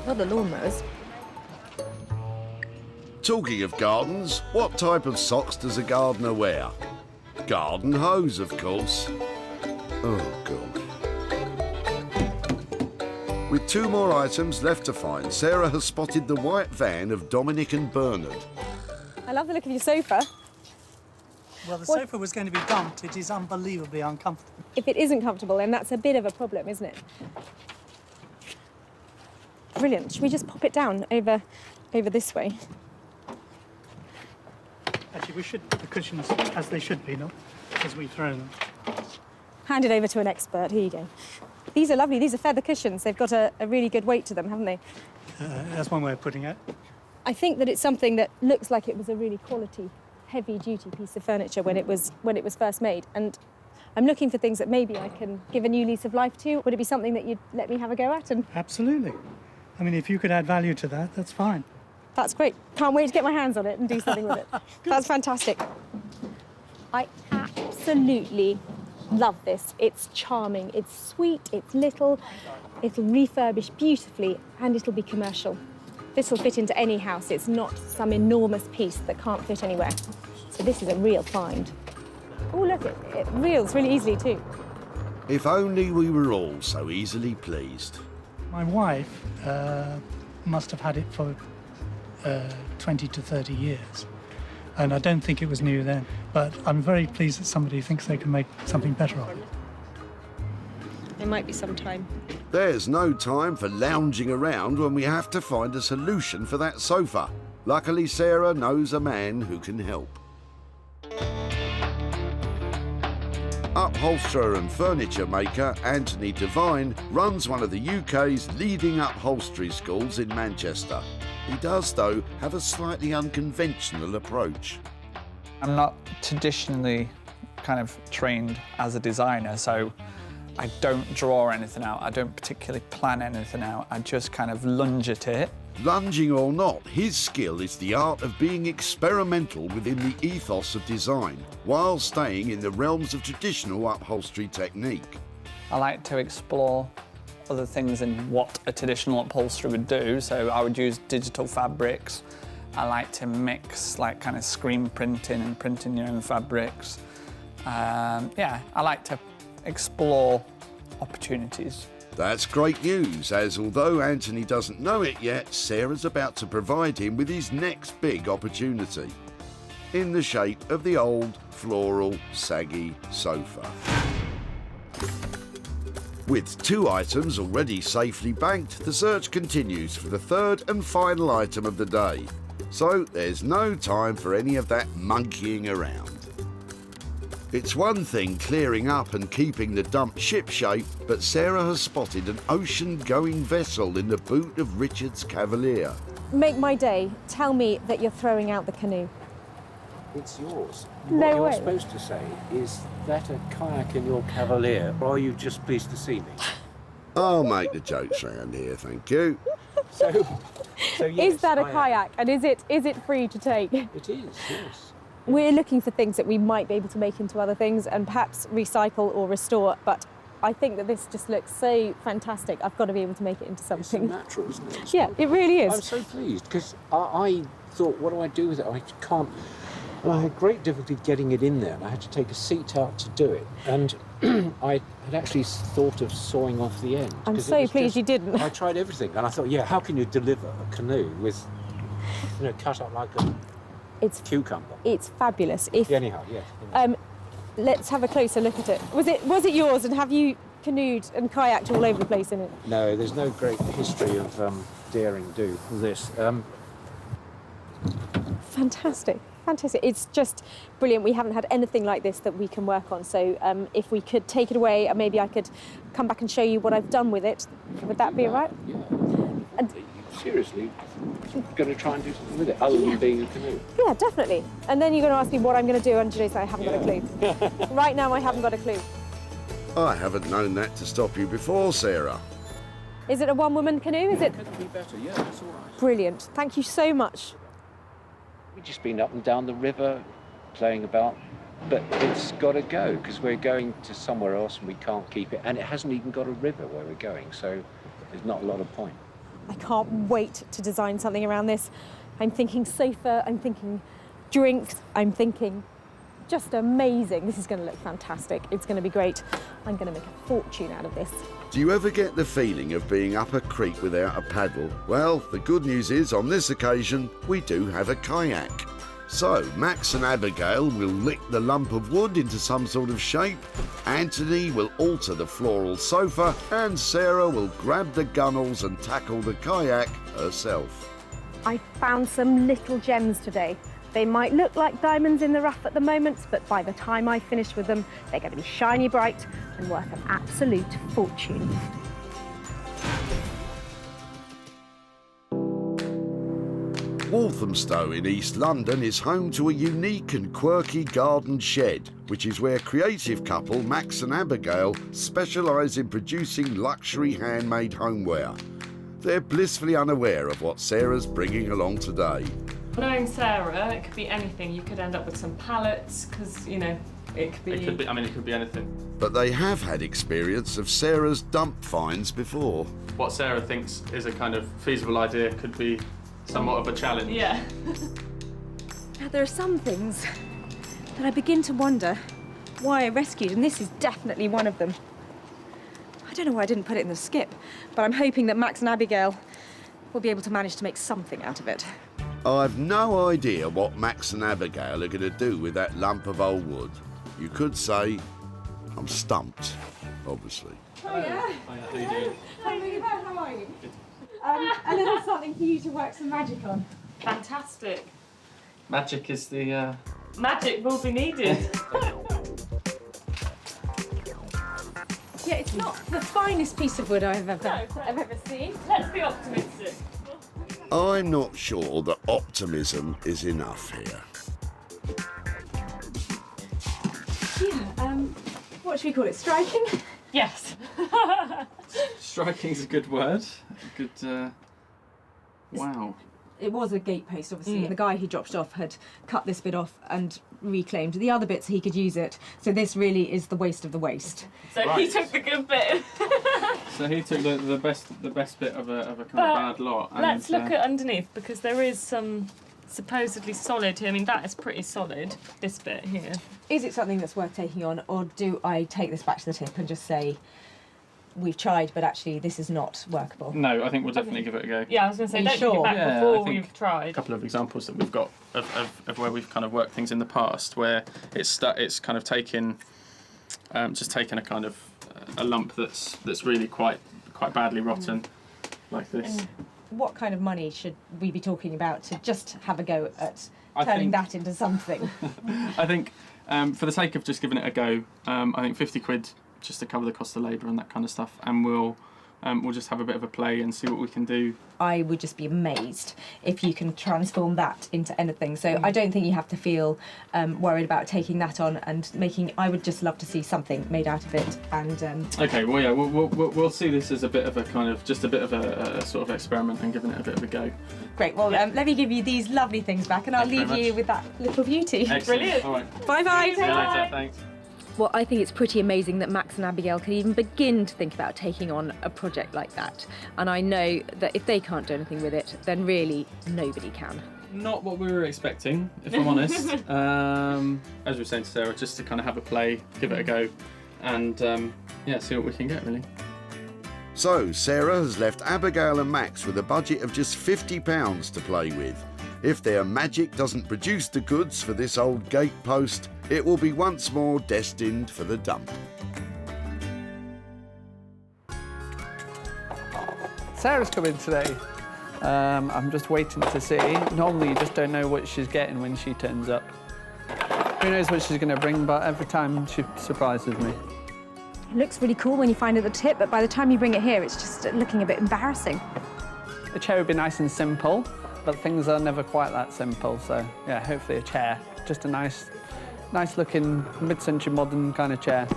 Not the lawnmowers. Talking of gardens, what type of socks does a gardener wear? Garden hose, of course. Oh, God. With 2 more items left to find, Sarah has spotted the white van of Dominic and Bernard. I love the look of your sofa. Well, the sofa was going to be dumped. It is unbelievably uncomfortable. If it isn't comfortable, then that's a bit of a problem, isn't it? Brilliant. Should we just pop it down over this way? Actually, we should put the cushions as they should be, not as we throw them. Hand it over to an expert. Here you go. These are lovely. These are feather cushions. They've got a really good weight to them, haven't they? That's one way of putting it. I think that it's something that looks like it was a really quality, heavy-duty piece of furniture when it was first made. And I'm looking for things that maybe I can give a new lease of life to. Would it be something that you'd let me have a go at? Absolutely. I mean, if you could add value to that, that's fine. That's great. Can't wait to get my hands on it and do something with it. That's fantastic. I absolutely love this. It's charming, it's sweet, it's little, it'll refurbish beautifully, and it'll be commercial. This will fit into any house. It's not some enormous piece that can't fit anywhere. So this is a real find. Oh, look, it reels really easily too. If only we were all so easily pleased. My wife must have had it for 20 to 30 years. And I don't think it was new then. But I'm very pleased that somebody thinks they can make something better of it. It might be some time. There's no time for lounging around when we have to find a solution for that sofa. Luckily, Sarah knows a man who can help. Upholsterer and furniture maker Anthony Devine runs one of the UK's leading upholstery schools in Manchester. He does, though, have a slightly unconventional approach. I'm not traditionally kind of trained as a designer, so I don't draw anything out. I don't particularly plan anything out. I just kind of lunge at it. Lunging or not, his skill is the art of being experimental within the ethos of design, while staying in the realms of traditional upholstery technique. I like to explore other things in what a traditional upholsterer would do, so I would use digital fabrics. I like to mix like kind of screen printing and printing your own fabrics. Yeah, I like to explore opportunities. That's great news, as although Anthony doesn't know it yet, Sarah's about to provide him with his next big opportunity, in the shape of the old, floral, saggy sofa. With 2 items already safely banked, the search continues for the third and final item of the day. So there's no time for any of that monkeying around. It's one thing clearing up and keeping the dump shipshape, but Sarah has spotted an ocean-going vessel in the boot of Richard's Cavalier. Make my day. Tell me that you're throwing out the canoe. It's yours. No what you're way. supposed to say is that a kayak in your Cavalier, or are you just pleased to see me? I'll make the jokes round here, thank you. So yes, Is that a I am. kayak, and is it free to take? It is, yes. We're looking for things that we might be able to make into other things and perhaps recycle or restore, but I think that this just looks so fantastic. I've got to be able to make it into something. It's natural, isn't it? Yeah, it really is. I'm so pleased, because I thought, what do I do with it? I can't. And I had great difficulty getting it in there, and I had to take a seat out to do it. And I had actually thought of sawing off the end. I'm 'cause it so was pleased you didn't. I tried everything, and I thought, yeah, how can you deliver a canoe with, cut up like a cucumber? It's fabulous. If, Anyhow, yes. let's have a closer look at it. Was it yours, and have you canoed and kayaked all over the place in it? No, there's no great history of daring do this. Fantastic. Fantastic. It's just brilliant. We haven't had anything like this that we can work on. So if we could take it away, and maybe I could come back and show you what I've done with it. Would that be all right? Yeah. And seriously, going to try and do something with it, other than being a canoe. Yeah, definitely. And then you're going to ask me what I'm going to do, and I haven't got a clue. Right now, I haven't got a clue. I haven't known that to stop you before, Sarah. Is it a one-woman canoe? Is it? Could be better, yeah, that's all right. Brilliant. Thank you so much. We've just been up and down the river, playing about, but it's got to go, because we're going to somewhere else and we can't keep it, and it hasn't even got a river where we're going, so there's not a lot of point. I can't wait to design something around this. I'm thinking sofa, I'm thinking drinks, I'm thinking just amazing. This is going to look fantastic. It's going to be great. I'm going to make a fortune out of this. Do you ever get the feeling of being up a creek without a paddle? Well, the good news is, on this occasion, we do have a kayak. So, Max and Abigail will lick the lump of wood into some sort of shape, Anthony will alter the floral sofa, and Sarah will grab the gunnels and tackle the kayak herself. I found some little gems today. They might look like diamonds in the rough at the moment, but by the time I finish with them, they're going to be shiny bright and worth an absolute fortune. Walthamstow in East London is home to a unique and quirky garden shed, which is where creative couple Max and Abigail specialise in producing luxury handmade homeware. They're blissfully unaware of what Sarah's bringing along today. Knowing Sarah, it could be anything. You could end up with some pallets, because, it could be... It could be anything. But they have had experience of Sarah's dump finds before. What Sarah thinks is a kind of feasible idea could be somewhat of a challenge. Yeah. Now, there are some things that I begin to wonder why I rescued, and this is definitely one of them. I don't know why I didn't put it in the skip, but I'm hoping that Max and Abigail will be able to manage to make something out of it. I've no idea what Max and Abigail are going to do with that lump of old wood. You could say I'm stumped, obviously. Oh, yeah. How you doing? How are you? A little something for you to work some magic on. Fantastic. Magic is the... Magic will be needed. Yeah, it's not the finest piece of wood I've ever seen. Let's be optimistic. I'm not sure that optimism is enough here. What should we call it? Striking? Yes. Striking's a good word. Good. Wow. It was a gate post, obviously, and the guy who dropped it off had cut this bit off and reclaimed the other bits. He could use it, so this really is the waste of the waste. So he took the good bit. So he took the best bit of a kind of bad lot. And, let's look at underneath, because there is some supposedly solid here. I mean, that is pretty solid, this bit here. Is it something that's worth taking on, or do I take this back to the tip and just say, we've tried, but actually this is not workable? No, I think we'll definitely give it a go. Yeah, I was going to say, don't take it back before we've tried. A couple of examples that we've got of where we've kind of worked things in the past, where it's kind of taken a kind of a lump that's really quite badly rotten, like this. And what kind of money should we be talking about to just have a go at turning that into something? I think, for the sake of just giving it a go, I think 50 quid just to cover the cost of labour and that kind of stuff, and we'll just have a bit of a play and see what we can do. I would just be amazed if you can transform that into anything. So I don't think you have to feel worried about taking that on and making. I would just love to see something made out of it. And okay, well, yeah, we'll see this as a bit of a kind of just a bit of a sort of experiment and giving it a bit of a go. Great. Well, let me give you these lovely things back, and I'll leave you with that little beauty. Excellent. Brilliant. All right. Bye bye. See you later. Thanks. Well, I think it's pretty amazing that Max and Abigail can even begin to think about taking on a project like that. And I know that if they can't do anything with it, then really nobody can. Not what we were expecting, if I'm honest. As we were saying to Sarah, just to kind of have a play, give it a go, and see what we can get, really. So, Sarah has left Abigail and Max with a budget of just £50 to play with. If their magic doesn't produce the goods for this old gate post, it will be once more destined for the dump. Sarah's coming today. I'm just waiting to see. Normally you just don't know what she's getting when she turns up. Who knows what she's going to bring, but every time she surprises me. It looks really cool when you find it at the tip, but by the time you bring it here, it's just looking a bit embarrassing. A chair would be nice and simple, but things are never quite that simple, so yeah, hopefully a chair. Just a nice looking mid-century modern kind of chair.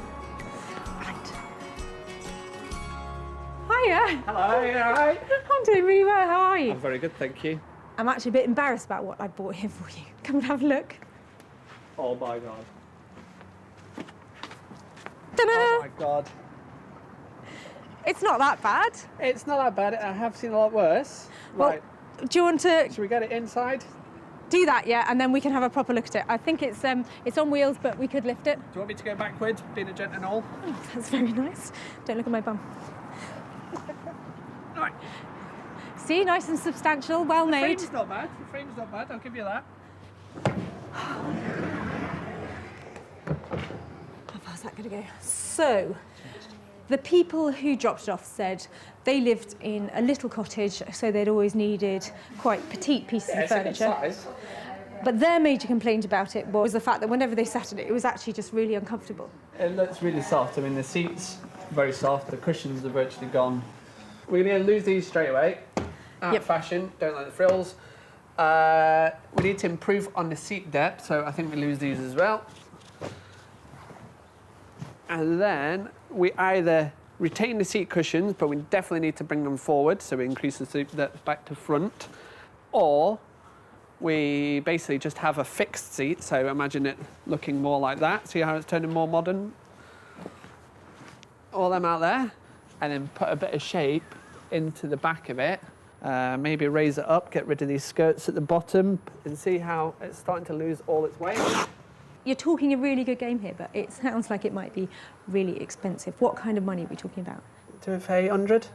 Hiya. Hello, you all right? I'm doing really well, how are you? I'm very good, thank you. I'm actually a bit embarrassed about what I bought here for you. Come and have a look. Oh my God. Ta-da! Oh my God. It's not that bad. It's not that bad, I have seen a lot worse. Well, Right, do you want to... should we get it inside? Do that, yeah, and then we can have a proper look at it. I think it's on wheels, but we could lift it. Do you want me to go backwards, being a gent and all? Oh, that's very nice. Don't look at my bum. Right. See, nice and substantial, well made. The frame's not bad, I'll give you that. How far's that going to go? So, the people who dropped it off said they lived in a little cottage, so they'd always needed quite petite pieces of furniture. Size. But their major complaint about it was the fact that whenever they sat in it, it was actually just really uncomfortable. It looks really soft. I mean, the seats are very soft, the cushions are virtually gone. We're going to lose these straight away. Out of fashion, don't like the frills. We need to improve on the seat depth, so I think we lose these as well. And then we either retain the seat cushions, but we definitely need to bring them forward, so we increase the seat depth back to front, or we basically just have a fixed seat, so imagine it looking more like that. See how it's turning more modern? All them out there, and then put a bit of shape into the back of it. Maybe raise it up, get rid of these skirts at the bottom, and see how it's starting to lose all its weight. You're talking a really good game here, but it sounds like it might be really expensive. What kind of money are we talking about? Do it for 800.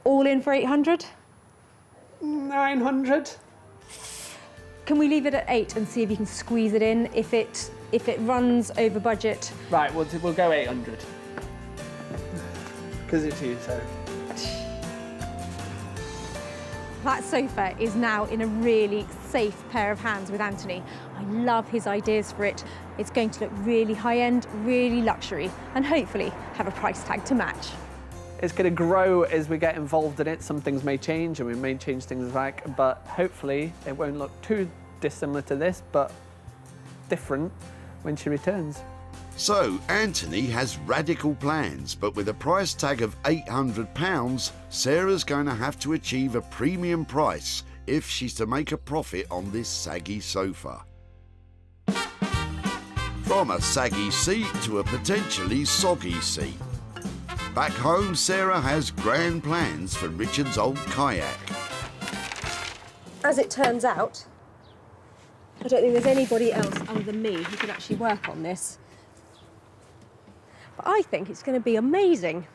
All in for 800? 900. Can we leave it at 8 and see if you can squeeze it in? If it runs over budget. Right, we'll go 800. Because it's you, so. That sofa is now in a really safe pair of hands with Anthony. I love his ideas for it. It's going to look really high-end, really luxury, and hopefully have a price tag to match. It's going to grow as we get involved in it. Some things may change, and we may change things back, but hopefully it won't look too dissimilar to this, but different when she returns. So Anthony has radical plans, but with a price tag of £800, Sarah's going to have to achieve a premium price if she's to make a profit on this saggy sofa. From a saggy seat to a potentially soggy seat. Back home, Sarah has grand plans for Richard's old kayak. As it turns out, I don't think there's anybody else other than me who can actually work on this. But I think it's going to be amazing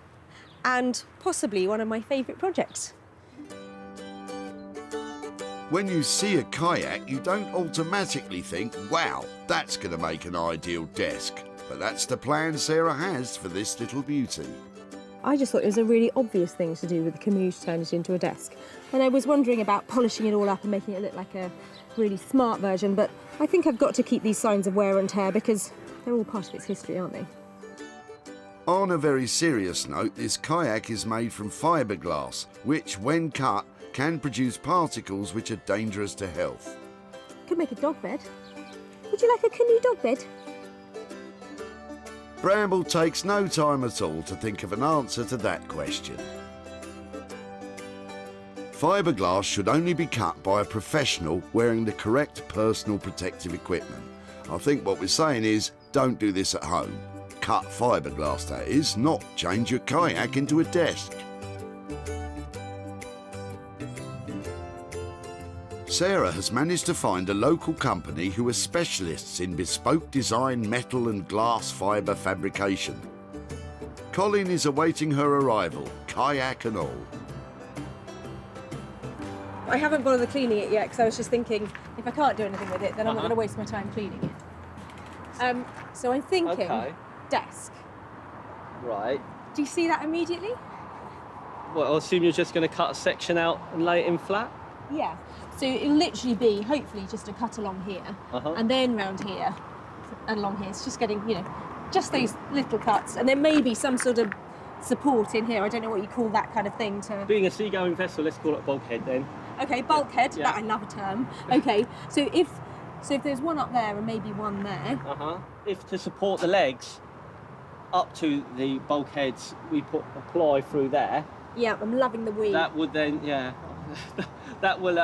and possibly one of my favourite projects. When you see a kayak, you don't automatically think, wow, that's going to make an ideal desk. But that's the plan Sarah has for this little beauty. I just thought it was a really obvious thing to do with the Camus to turn it into a desk. And I was wondering about polishing it all up and making it look like a really smart version, but I think I've got to keep these signs of wear and tear because they're all part of its history, aren't they? On a very serious note, this kayak is made from fiberglass, which, when cut, can produce particles which are dangerous to health. Could make a dog bed. Would you like a canoe dog bed? Bramble takes no time at all to think of an answer to that question. Fiberglass should only be cut by a professional wearing the correct personal protective equipment. I think what we're saying is, don't do this at home. Cut fiberglass, that is, not change your kayak into a desk. Sarah has managed to find a local company who are specialists in bespoke design metal and glass fibre fabrication. Colin is awaiting her arrival, kayak and all. I haven't bothered cleaning it yet because I was just thinking if I can't do anything with it, then I'm not going to waste my time cleaning it. So I'm thinking desk. Right. Do you see that immediately? Well, I'll assume you're just going to cut a section out and lay it in flat? Yeah. So it'll literally be, hopefully, just a cut along here, and then round here, and along here. It's just getting, you know, just those little cuts, and there may be some sort of support in here. I don't know what you call that kind of thing to... Being a seagoing vessel, let's call it a bulkhead then. Okay, bulkhead. Yeah. That I love a term. Okay, so if there's one up there and maybe one there... If to support the legs up to the bulkheads, we put a ply through there. Yeah, I'm loving the weave. That would then, yeah... that will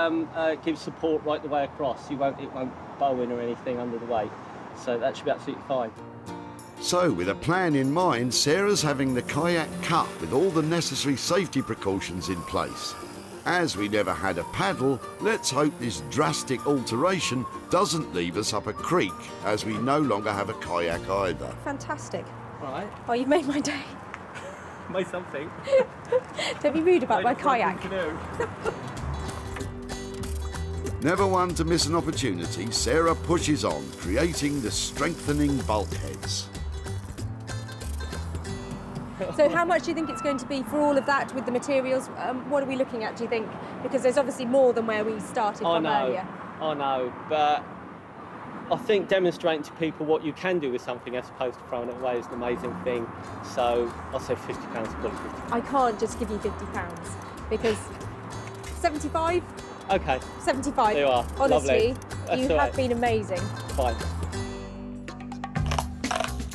give support right the way across. It won't bow in or anything under the weight. So that should be absolutely fine. So, with a plan in mind, Sarah's having the kayak cut with all the necessary safety precautions in place. As we never had a paddle, let's hope this drastic alteration doesn't leave us up a creek, as we no longer have a kayak either. Fantastic. Right. Oh, you've made my day. Made something. Don't be rude about my kayak. Never one to miss an opportunity, Sarah pushes on, creating the strengthening bulkheads. So how much do you think it's going to be for all of that with the materials? What are we looking at, do you think? Because there's obviously more than where we started from earlier. I know, but I think demonstrating to people what you can do with something as opposed to throwing it away is an amazing thing. So I'll say £50 for £50. I can't just give you £50 because 75? Okay. 75. There you are. Honestly, Lovely. you have been amazing. Fine.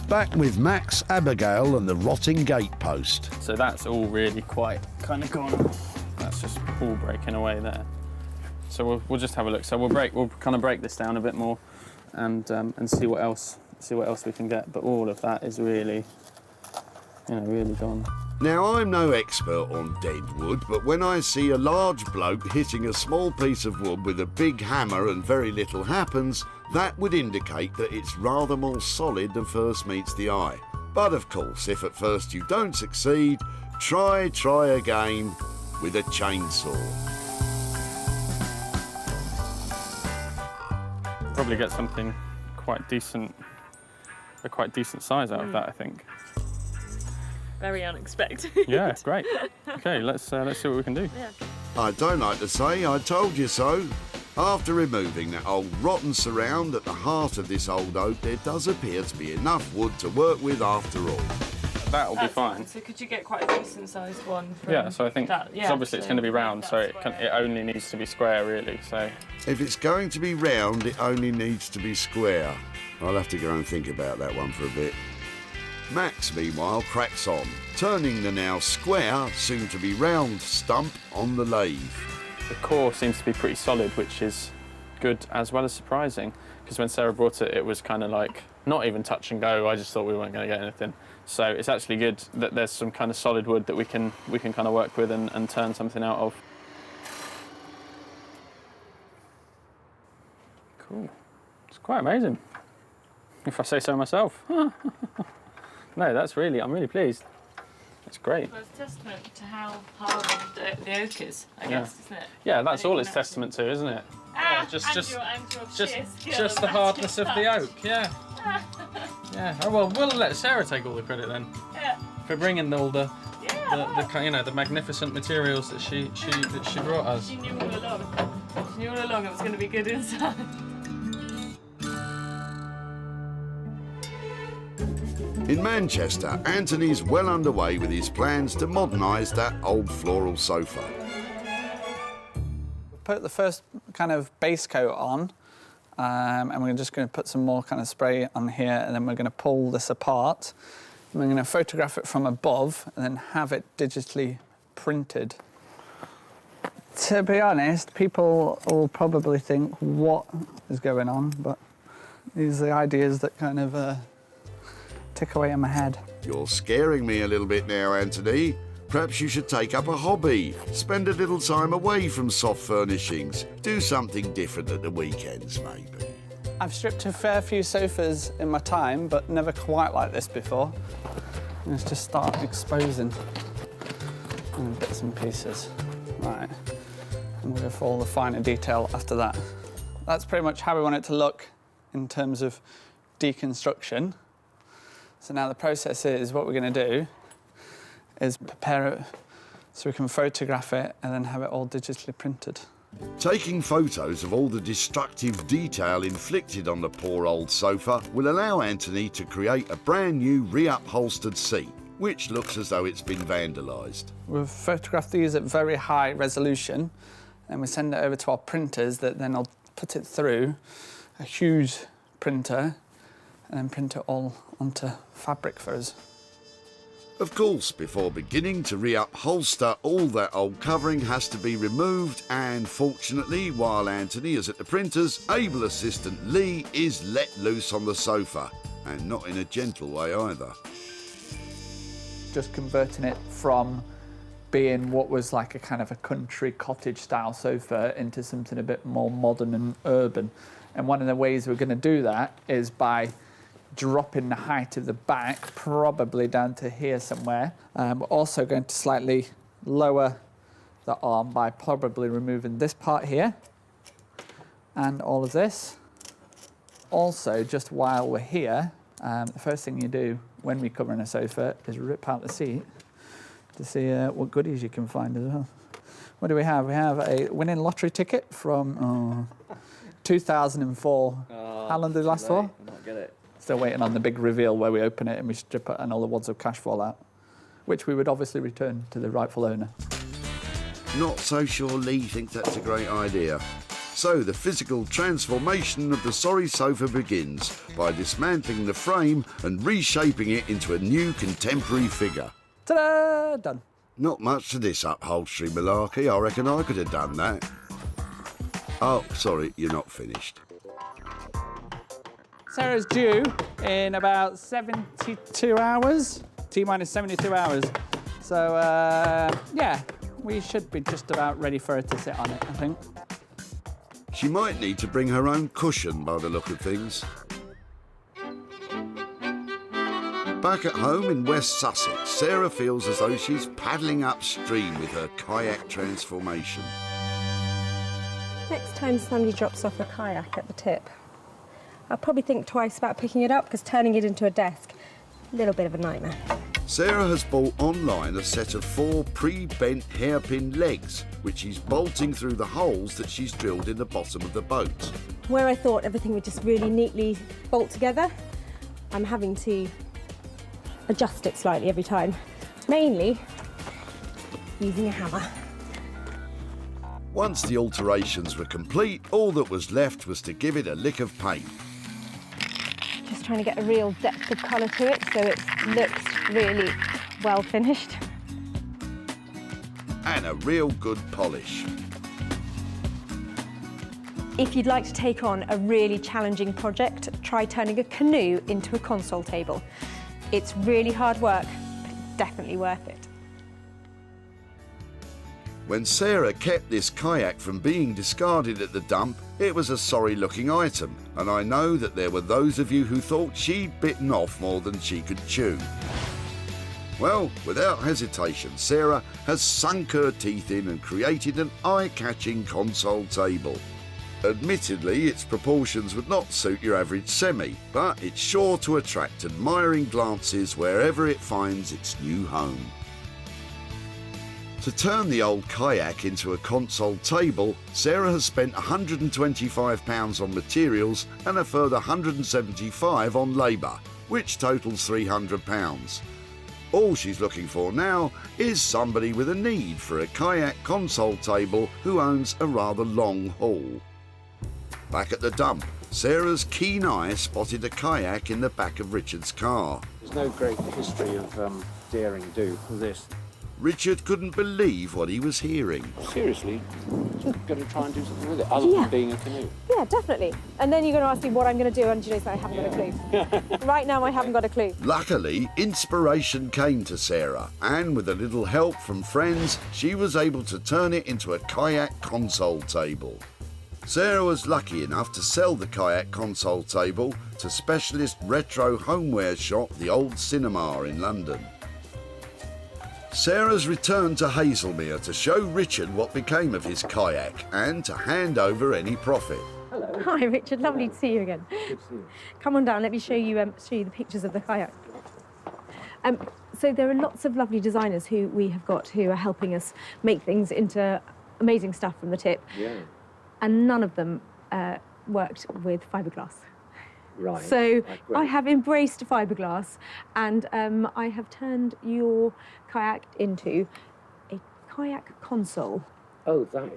Back with Max, Abigail and the rotting gatepost. So that's all really quite kind of gone. That's just all breaking away there. So we'll just have a look. So we'll kind of break this down a bit more and see what else we can get. But all of that is really, really gone. Now, I'm no expert on dead wood, but when I see a large bloke hitting a small piece of wood with a big hammer and very little happens, that would indicate that it's rather more solid than first meets the eye. But of course, if at first you don't succeed, try again with a chainsaw. Probably get something quite decent, a quite decent size out of that, I think. Very unexpected. Yeah, great. Okay, let's see what we can do. Yeah. I don't like to say I told you so. After removing that old rotten surround at the heart of this old oak, there does appear to be enough wood to work with after all. That'll be fine. So could you get quite a decent sized one? From Yeah, so I think, that? because obviously it's going to be round, so it only needs to be square, really. So if it's going to be round, it only needs to be square. I'll have to go and think about that one for a bit. Max, meanwhile, cracks on, turning the now square, soon to be round stump on the lathe. The core seems to be pretty solid, which is good as well as surprising, because when Sarah brought it, it was kind of like not even touch and go. I just thought we weren't going to get anything. So it's actually good that there's some kind of solid wood that we can kind of work with and turn something out of. Cool. It's quite amazing, if I say so myself. No, I'm really pleased. That's great. Well, it's testament to how hard the oak is, I guess, isn't it? Yeah, that's all it's testament to, isn't it? Ah, just cheers. the hardness of the oak, yeah. Yeah. Oh, well, we'll let Sarah take all the credit then. Yeah. For bringing all the the magnificent materials that she brought us. She knew all along. She knew all along it was going to be good inside. In Manchester, Anthony's well underway with his plans to modernise that old floral sofa. Put the first kind of base coat on, and we're just going to put some more kind of spray on here, and then we're going to pull this apart. And we're going to photograph it from above and then have it digitally printed. To be honest, people will probably think, what is going on? But these are the ideas that kind of tick away in my head. You're scaring me a little bit now, Anthony. Perhaps you should take up a hobby. Spend a little time away from soft furnishings. Do something different at the weekends, maybe. I've stripped a fair few sofas in my time, but never quite like this before. Let's just start exposing bits and pieces. Right, and we'll go for all the finer detail after that. That's pretty much how we want it to look in terms of deconstruction. So now the process is, what we're going to do is prepare it so we can photograph it and then have it all digitally printed. Taking photos of all the destructive detail inflicted on the poor old sofa will allow Anthony to create a brand new re-upholstered seat, which looks as though it's been vandalised. We've photographed these at very high resolution and we send it over to our printers that then will put it through a huge printer and then print it all onto fabric for us. Of course, before beginning to re-upholster, all that old covering has to be removed, and fortunately, while Anthony is at the printers, able assistant Lee is let loose on the sofa, and not in a gentle way either. Just converting it from being what was like a kind of a country cottage style sofa into something a bit more modern and urban. And one of the ways we're going to do that is by dropping the height of the back, probably down to here somewhere. We're also going to slightly lower the arm by probably removing this part here and all of this. Also, just while we're here, the first thing you do when we're covering a sofa is rip out the seat to see what goodies you can find as well. What do we have? We have a winning lottery ticket from 2004. How long did it last for? I might get it. Still waiting on the big reveal where we open it and we strip it and all the wads of cash fall out, which we would obviously return to the rightful owner. Not so sure Lee thinks that's a great idea. So the physical transformation of the sorry sofa begins by dismantling the frame and reshaping it into a new contemporary figure. Ta-da! Done. Not much to this upholstery malarkey. I reckon I could have done that. Oh, sorry, you're not finished. Sarah's due in about 72 hours, T-minus 72 hours. So, yeah, we should be just about ready for her to sit on it, I think. She might need to bring her own cushion by the look of things. Back at home in West Sussex, Sarah feels as though she's paddling upstream with her kayak transformation. Next time somebody drops off a kayak at the tip, I'll probably think twice about picking it up, because turning it into a desk, a little bit of a nightmare. Sarah has bought online a set of 4 pre-bent hairpin legs, which she's bolting through the holes that she's drilled in the bottom of the boat. Where I thought everything would just really neatly bolt together, I'm having to adjust it slightly every time, mainly using a hammer. Once the alterations were complete, all that was left was to give it a lick of paint. just trying to get a real depth of colour to it so it looks really well finished. And a real good polish. If you'd like to take on a really challenging project, try turning a canoe into a console table. It's really hard work, but it's definitely worth it. When Sarah kept this kayak from being discarded at the dump, it was a sorry-looking item, and I know that there were those of you who thought she'd bitten off more than she could chew. Well, without hesitation, Sarah has sunk her teeth in and created an eye-catching console table. Admittedly, its proportions would not suit your average semi, but it's sure to attract admiring glances wherever it finds its new home. To turn the old kayak into a console table, Sarah has spent £125 on materials and a further £175 on labour, which totals £300. All she's looking for now is somebody with a need for a kayak console table who owns a rather long haul. Back at the dump, Sarah's keen eye spotted a kayak in the back of Richard's car. There's no great history of daring do for this. Richard couldn't believe what he was hearing. Seriously, you're going to try and do something with it, other than being a canoe. Yeah, definitely. And then you're going to ask me what I'm going to do, and you know, I haven't got a clue. Right now, I haven't got a clue. Luckily, inspiration came to Sarah, and with a little help from friends, she was able to turn it into a kayak console table. Sarah was lucky enough to sell the kayak console table to specialist retro homeware shop The Old Cinema in London. Sarah's returned to Hazelmere to show Richard what became of his kayak and to hand over any profit. Hello. Hi, Richard. Lovely to see you again. Good to see you. Come on down. Let me show you the pictures of the kayak. So there are lots of lovely designers who we have got who are helping us make things into amazing stuff from the tip. Yeah. And none of them worked with fiberglass. Right. So I have embraced fiberglass, and I have turned your kayak into a kayak console. Oh, that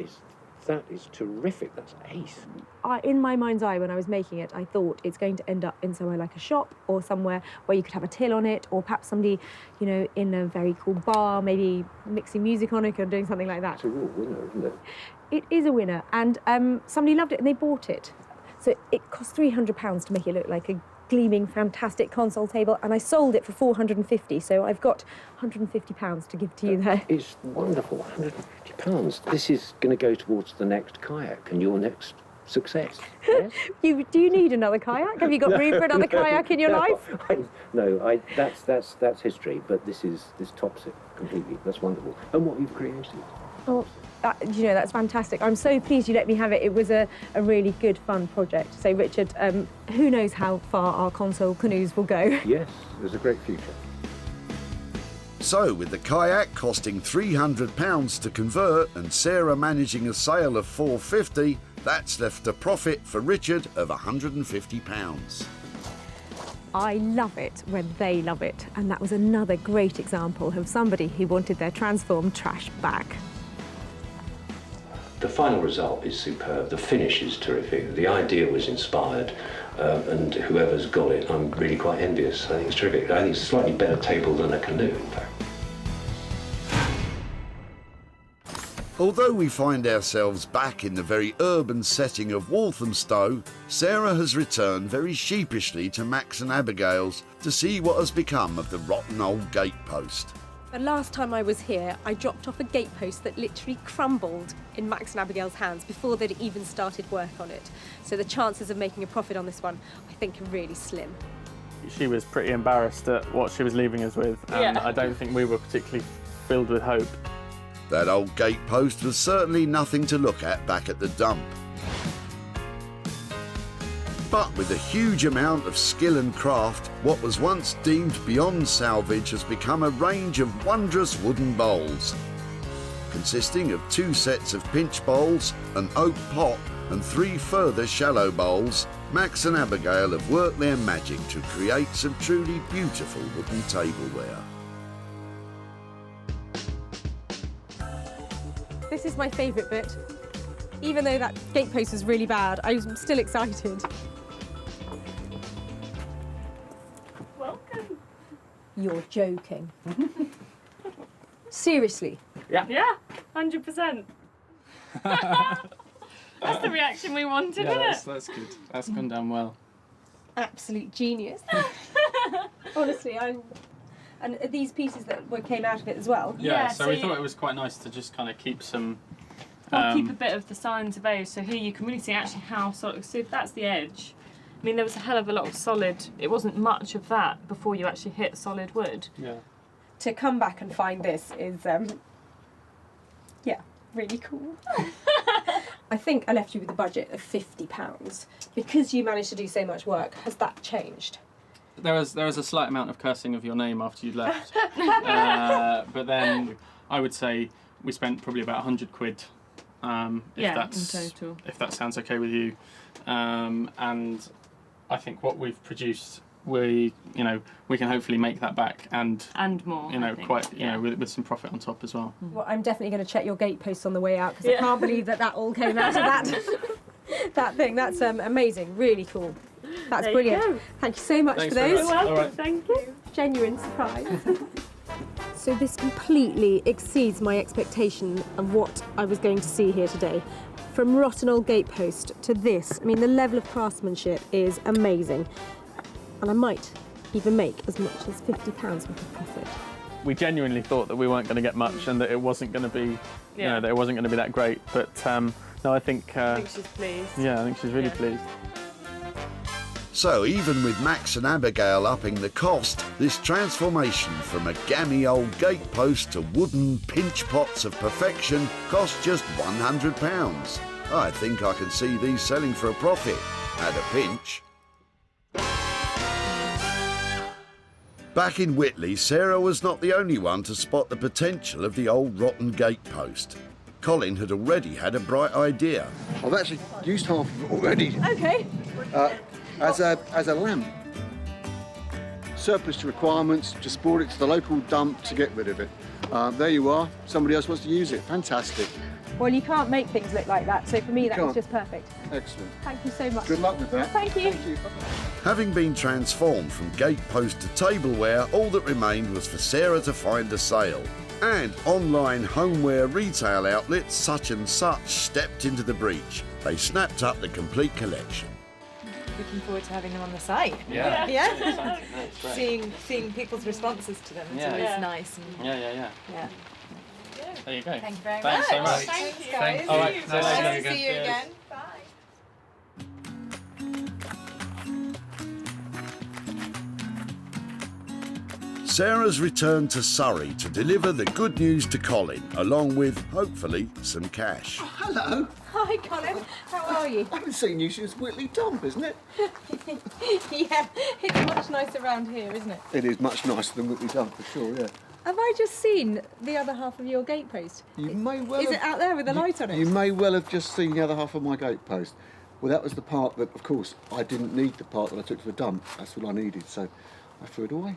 is terrific. That's ace. In my mind's eye, when I was making it, I thought it's going to end up in somewhere like a shop or somewhere where you could have a till on it, or perhaps somebody, you know, in a very cool bar, maybe mixing music on it or doing something like that. It's a real winner, isn't it? It is a winner, and somebody loved it and they bought it. So it cost £300 to make it look like a gleaming, fantastic console table, and I sold it for £450. So I've got £150 to give to you there. It's wonderful, £150. This is going to go towards the next kayak and your next success. Yes? Do you need another kayak? Have you got room for another kayak in your life? That's history, but this tops it completely. That's wonderful. And what you've created. Oh, you know, that's fantastic. I'm so pleased you let me have it. It was a really good, fun project. So, Richard, who knows how far our console canoes will go? Yes, there's a great future. So, with the kayak costing £300 to convert and Sarah managing a sale of £450, that's left a profit for Richard of £150. I love it when they love it. And that was another great example of somebody who wanted their transformed trash back. The final result is superb. The finish is terrific. The idea was inspired, and whoever's got it, I'm really quite envious. I think it's terrific. I think it's a slightly better table than a canoe, in fact. Although we find ourselves back in the very urban setting of Walthamstow, Sarah has returned very sheepishly to Max and Abigail's to see what has become of the rotten old gatepost. The last time I was here, I dropped off a gatepost that literally crumbled in Max and Abigail's hands before they'd even started work on it. So the chances of making a profit on this one, I think, are really slim. She was pretty embarrassed at what she was leaving us with, and I don't think we were particularly filled with hope. That old gatepost was certainly nothing to look at back at the dump. But with a huge amount of skill and craft, what was once deemed beyond salvage has become a range of wondrous wooden bowls. Consisting of 2 sets of pinch bowls, an oak pot and 3 further shallow bowls, Max and Abigail have worked their magic to create some truly beautiful wooden tableware. This is my favourite bit. Even though that gatepost was really bad, I'm still excited. You're joking. Seriously? Yeah. Yeah, 100%. That's the reaction we wanted, isn't it? That's good. That's gone down well. Absolute genius. Honestly, and these pieces that came out of it as well. Yeah, so we thought it was quite nice to just kind of keep some... keep a bit of the signs of age, so here you can really see actually how solid... So if that's the edge, I mean, there was a hell of a lot of solid... It wasn't much of that before you actually hit solid wood. Yeah. To come back and find this is, yeah, really cool. I think I left you with a budget of £50. Because you managed to do so much work, has that changed? There was a slight amount of cursing of your name after you'd left. But then I would say we spent probably about 100 quid. In total. If that sounds okay with you. And I think what we've produced, we can hopefully make that back and more. With some profit on top as well. Well, I'm definitely going to check your gateposts on the way out because I can't believe that all came out of that thing. That's amazing, really cool. That's There brilliant. you go. Thank you so much Thanks for very those. much. You're welcome. Thank you. Genuine surprise. So this completely exceeds my expectation of what I was going to see here today. From rotten old gatepost to this, I mean, the level of craftsmanship is amazing. And I might even make as much as £50 worth of profit. We genuinely thought that we weren't going to get much and that it wasn't going to be, that it wasn't going to be that great. But no, I think she's pleased. Yeah, I think she's really pleased. So even with Max and Abigail upping the cost, this transformation from a gammy old gatepost to wooden pinch pots of perfection cost just £100. I think I can see these selling for a profit, at a pinch. Back in Whitley, Sarah was not the only one to spot the potential of the old rotten gatepost. Colin had already had a bright idea. I've actually used half of it already. Okay. As a lamp. Surplus to requirements, just brought it to the local dump to get rid of it. There you are, somebody else wants to use it, fantastic. Well, you can't make things look like that, so for me that was just perfect. Excellent. Thank you so much. Good luck with that. Thank you. Thank you. Having been transformed from gatepost to tableware, all that remained was for Sarah to find a sale. And online homeware retail outlets Such and Such stepped into the breach. They snapped up the complete collection. Looking forward to having them on the site. Yeah. Yeah. That's great. Seeing people's responses to them. It's Yeah. always nice. And, Yeah. yeah. There you go. Thank you very Thanks much. so much. Thanks, guys. All right. Nice to see you Cheers. again. Sarah's returned to Surrey to deliver the good news to Colin, along with, hopefully, some cash. Oh, hello. Hi, Colin. How are you? I haven't seen you since Whitley Dump, isn't it? Yeah, it's much nicer around here, isn't it? It is much nicer than Whitley Dump, for sure, yeah. Have I just seen the other half of your gatepost? You may well Is have, it out there with the light on it? You may well have just seen the other half of my gatepost. Well, that was the part that, of course, I didn't need the part that I took to the dump. That's what I needed, so I threw it away.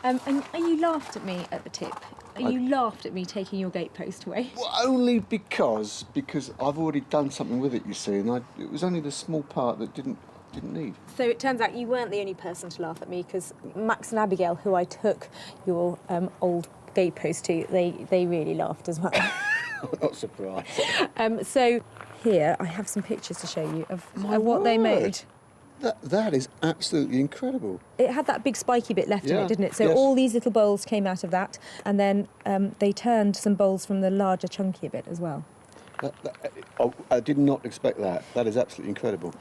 And you laughed at me at the tip. You laughed at me taking your gatepost away. Well, only because I've already done something with it, you see, and it was only the small part that didn't need. So it turns out you weren't the only person to laugh at me, because Max and Abigail, who I took your old gatepost to, they really laughed as well. I'm not surprised. So here I have some pictures to show you of what they made. That is absolutely incredible. It had that big spiky bit left in Yeah, it, didn't it? So yes. all these little bowls came out of that, and then they turned some bowls from the larger, chunkier bit as well. I did not expect that. That is absolutely incredible.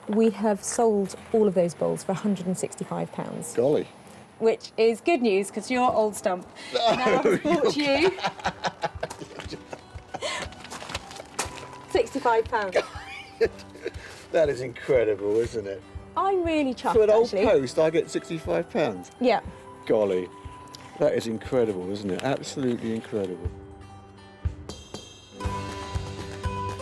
We have sold all of those bowls for £165. Golly. Which is good news, because your old stump now has brought you £65. That is incredible, isn't it? I'm really chuffed, For an old actually. post, I get £65. Yeah. Golly. That is incredible, isn't it? Absolutely incredible.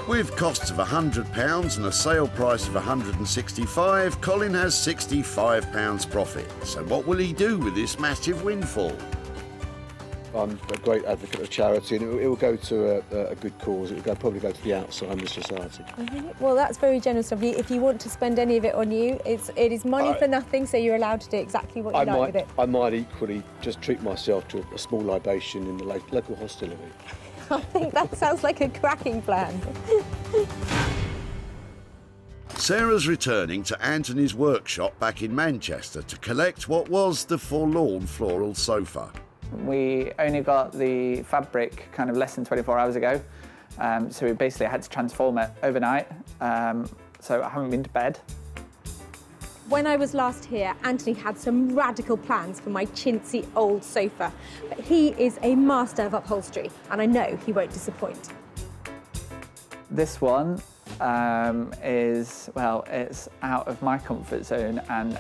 With costs of £100 and a sale price of £165, Colin has £65 profit. So what will he do with this massive windfall? I'm a great advocate of charity, and it will go to a good cause. It will probably go to the Alzheimer's Society. Well, that's very generous of you. If you want to spend any of it on you, it is money for nothing, so you're allowed to do exactly what you like with it. I might equally just treat myself to a small libation in the local hostelry. I think that sounds like a cracking plan. Sarah's returning to Anthony's workshop back in Manchester to collect what was the forlorn floral sofa. We only got the fabric kind of less than 24 hours ago, so we basically had to transform it overnight, so I haven't been to bed. When I was last here, Anthony had some radical plans for my chintzy old sofa, but he is a master of upholstery, and I know he won't disappoint. This one is, well, it's out of my comfort zone and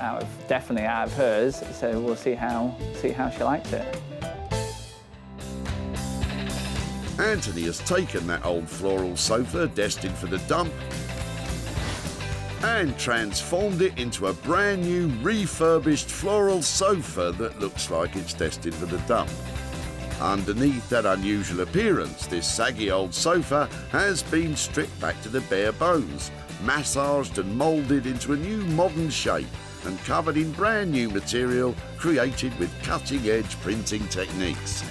definitely out of hers, so we'll see how she likes it. Anthony has taken that old floral sofa destined for the dump and transformed it into a brand new refurbished floral sofa that looks like it's destined for the dump. Underneath that unusual appearance, this saggy old sofa has been stripped back to the bare bones, massaged and moulded into a new modern shape and covered in brand new material created with cutting-edge printing techniques.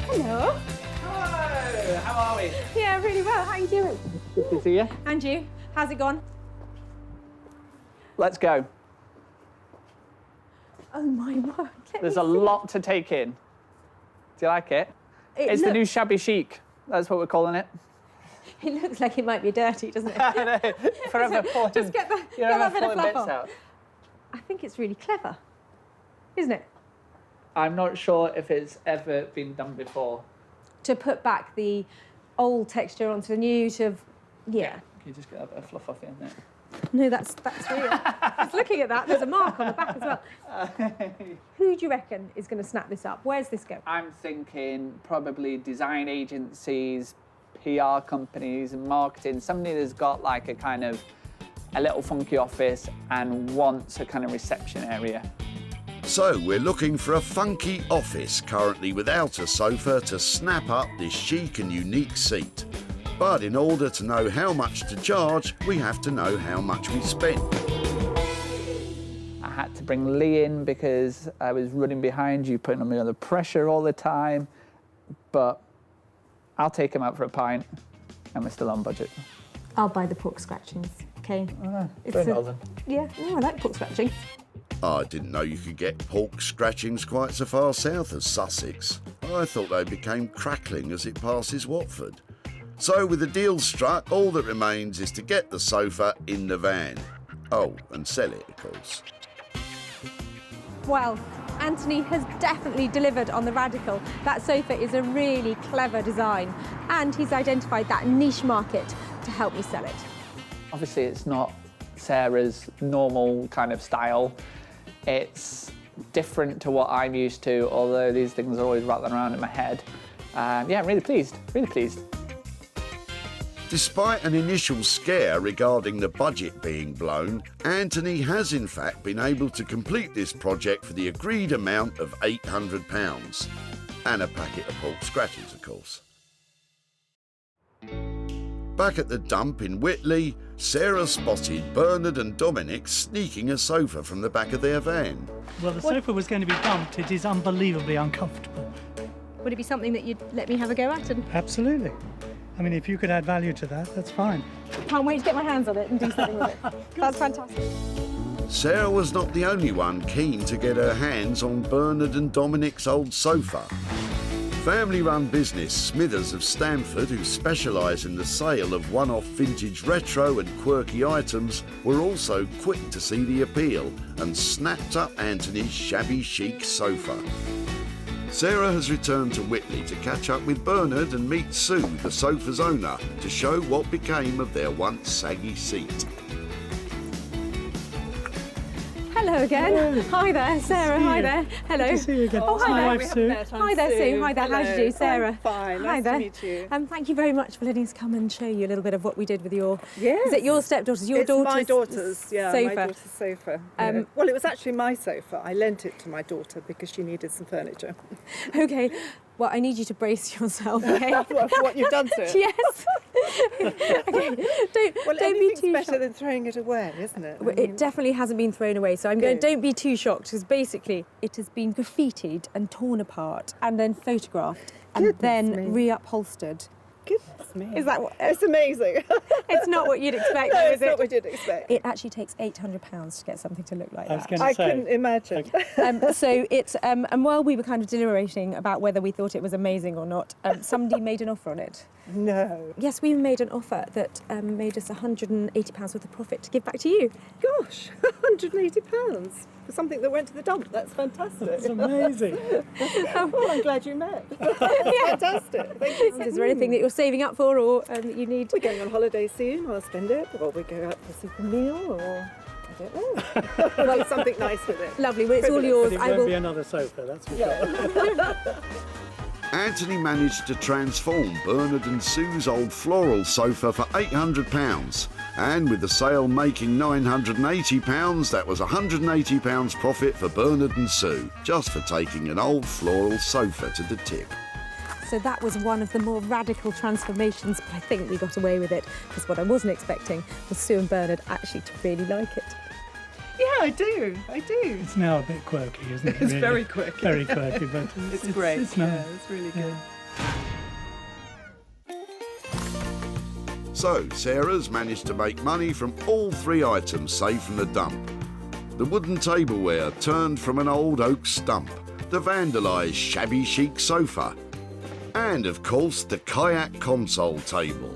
Hello. Hello, how are we? Yeah, really well. How are you doing? Good to see you. And you? How's it gone? Let's go. Oh my word. There's a lot to take in. Do you like it? It's the new shabby chic. That's what we're calling it. It looks like it might be dirty, doesn't it? I know. Forever pulling, Just get that bit of fluff off. out. I think it's really clever, isn't it? I'm not sure if it's ever been done before. To put back the old texture onto the new, yeah. Can you just get a bit of fluff off the end there? No, that's real. Just looking at that, there's a mark on the back as well. Who do you reckon is going to snap this up? Where's this go? I'm thinking probably design agencies, PR companies, and marketing. Somebody that's got like a little funky office and wants a kind of reception area. So we're looking for a funky office currently without a sofa to snap up this chic and unique seat. But in order to know how much to charge, we have to know how much we spent. I had to bring Lee in because I was running behind you, putting me under pressure all the time. But I'll take him out for a pint, and we're still on budget. I'll buy the pork scratchings, OK? Very well then. Yeah, I like pork scratchings. I didn't know you could get pork scratchings quite so far south as Sussex. I thought they became crackling as it passes Watford. So with the deal struck, all that remains is to get the sofa in the van. Oh, and sell it, of course. Well, Anthony has definitely delivered on the radical. That sofa is a really clever design, and he's identified that niche market to help me sell it. Obviously, it's not Sarah's normal kind of style. It's different to what I'm used to, although these things are always rattling around in my head. Yeah, I'm really pleased, really pleased. Despite an initial scare regarding the budget being blown, Anthony has in fact been able to complete this project for the agreed amount of £800. And a packet of pork scratchings, of course. Back at the dump in Whitley, Sarah spotted Bernard and Dominic sneaking a sofa from the back of their van. Well, the sofa was going to be dumped. It is unbelievably uncomfortable. Would it be something that you'd let me have a go at? Absolutely. I mean, if you could add value to that, that's fine. Can't wait to get my hands on it and do something with it. That's fantastic. Sarah was not the only one keen to get her hands on Bernard and Dominic's old sofa. Family-run business Smithers of Stamford, who specialise in the sale of one-off vintage retro and quirky items, were also quick to see the appeal and snapped up Anthony's shabby chic sofa. Sarah has returned to Whitley to catch up with Bernard and meet Sue, the sofa's owner, to show what became of their once saggy seat. Hello again. Hi there, Sarah. Hi there. Hello. Good to see you again. Oh, hi My there. wife, Sue. Hi there, Sue. Hi there. How do you do, Sarah? I'm fine. Hi Nice there. to meet you. Thank you very much for letting us come and show you a little bit of what we did with your. Yes. Is it your stepdaughter's? Your it's daughter's my daughter's. Yeah, sofa. my daughter's sofa. Well, it was actually my sofa. I lent it to my daughter because she needed some furniture. Okay. Well, I need you to brace yourself. Okay? For what you've done to it? Yes. Okay. Don't be anything's too better shocked. than throwing it away, isn't it? Well, it definitely hasn't been thrown away, so I'm going, don't be too shocked, because basically it has been graffitied and torn apart and then photographed and then re-upholstered. Goodness me. Is that what? It's amazing. It's not what you'd expect, No, though, it's is it? not what you'd expect. It actually takes £800 to get something to look like that. I couldn't imagine. So it's, and while we were kind of deliberating about whether we thought it was amazing or not, somebody made an offer on it. No. Yes, we made an offer that made us £180 worth of profit to give back to you. Gosh, £180 for something that went to the dump. That's fantastic. That's amazing. Well, I'm glad you met. Fantastic. Thank you. Is there anything that you're saving up for or that you need? We're going on holiday soon. I'll spend it. Or we go out for a super meal or... I don't know. Well, something nice with it. Lovely, well, it's all yours. But it won't be another sofa, that's for sure. Anthony managed to transform Bernard and Sue's old floral sofa for £800. And with the sale making £980, that was £180 profit for Bernard and Sue, just for taking an old floral sofa to the tip. So that was one of the more radical transformations, but I think we got away with it, because what I wasn't expecting was Sue and Bernard actually to really like it. Yeah, I do. It's now a bit quirky, isn't it? It's really? very quirky. Very quirky, but It's great. It's nice. Yeah, it's really good. So, Sarah's managed to make money from all 3 items saved from the dump. The wooden tableware turned from an old oak stump, the vandalised shabby chic sofa, and of course the kayak console table.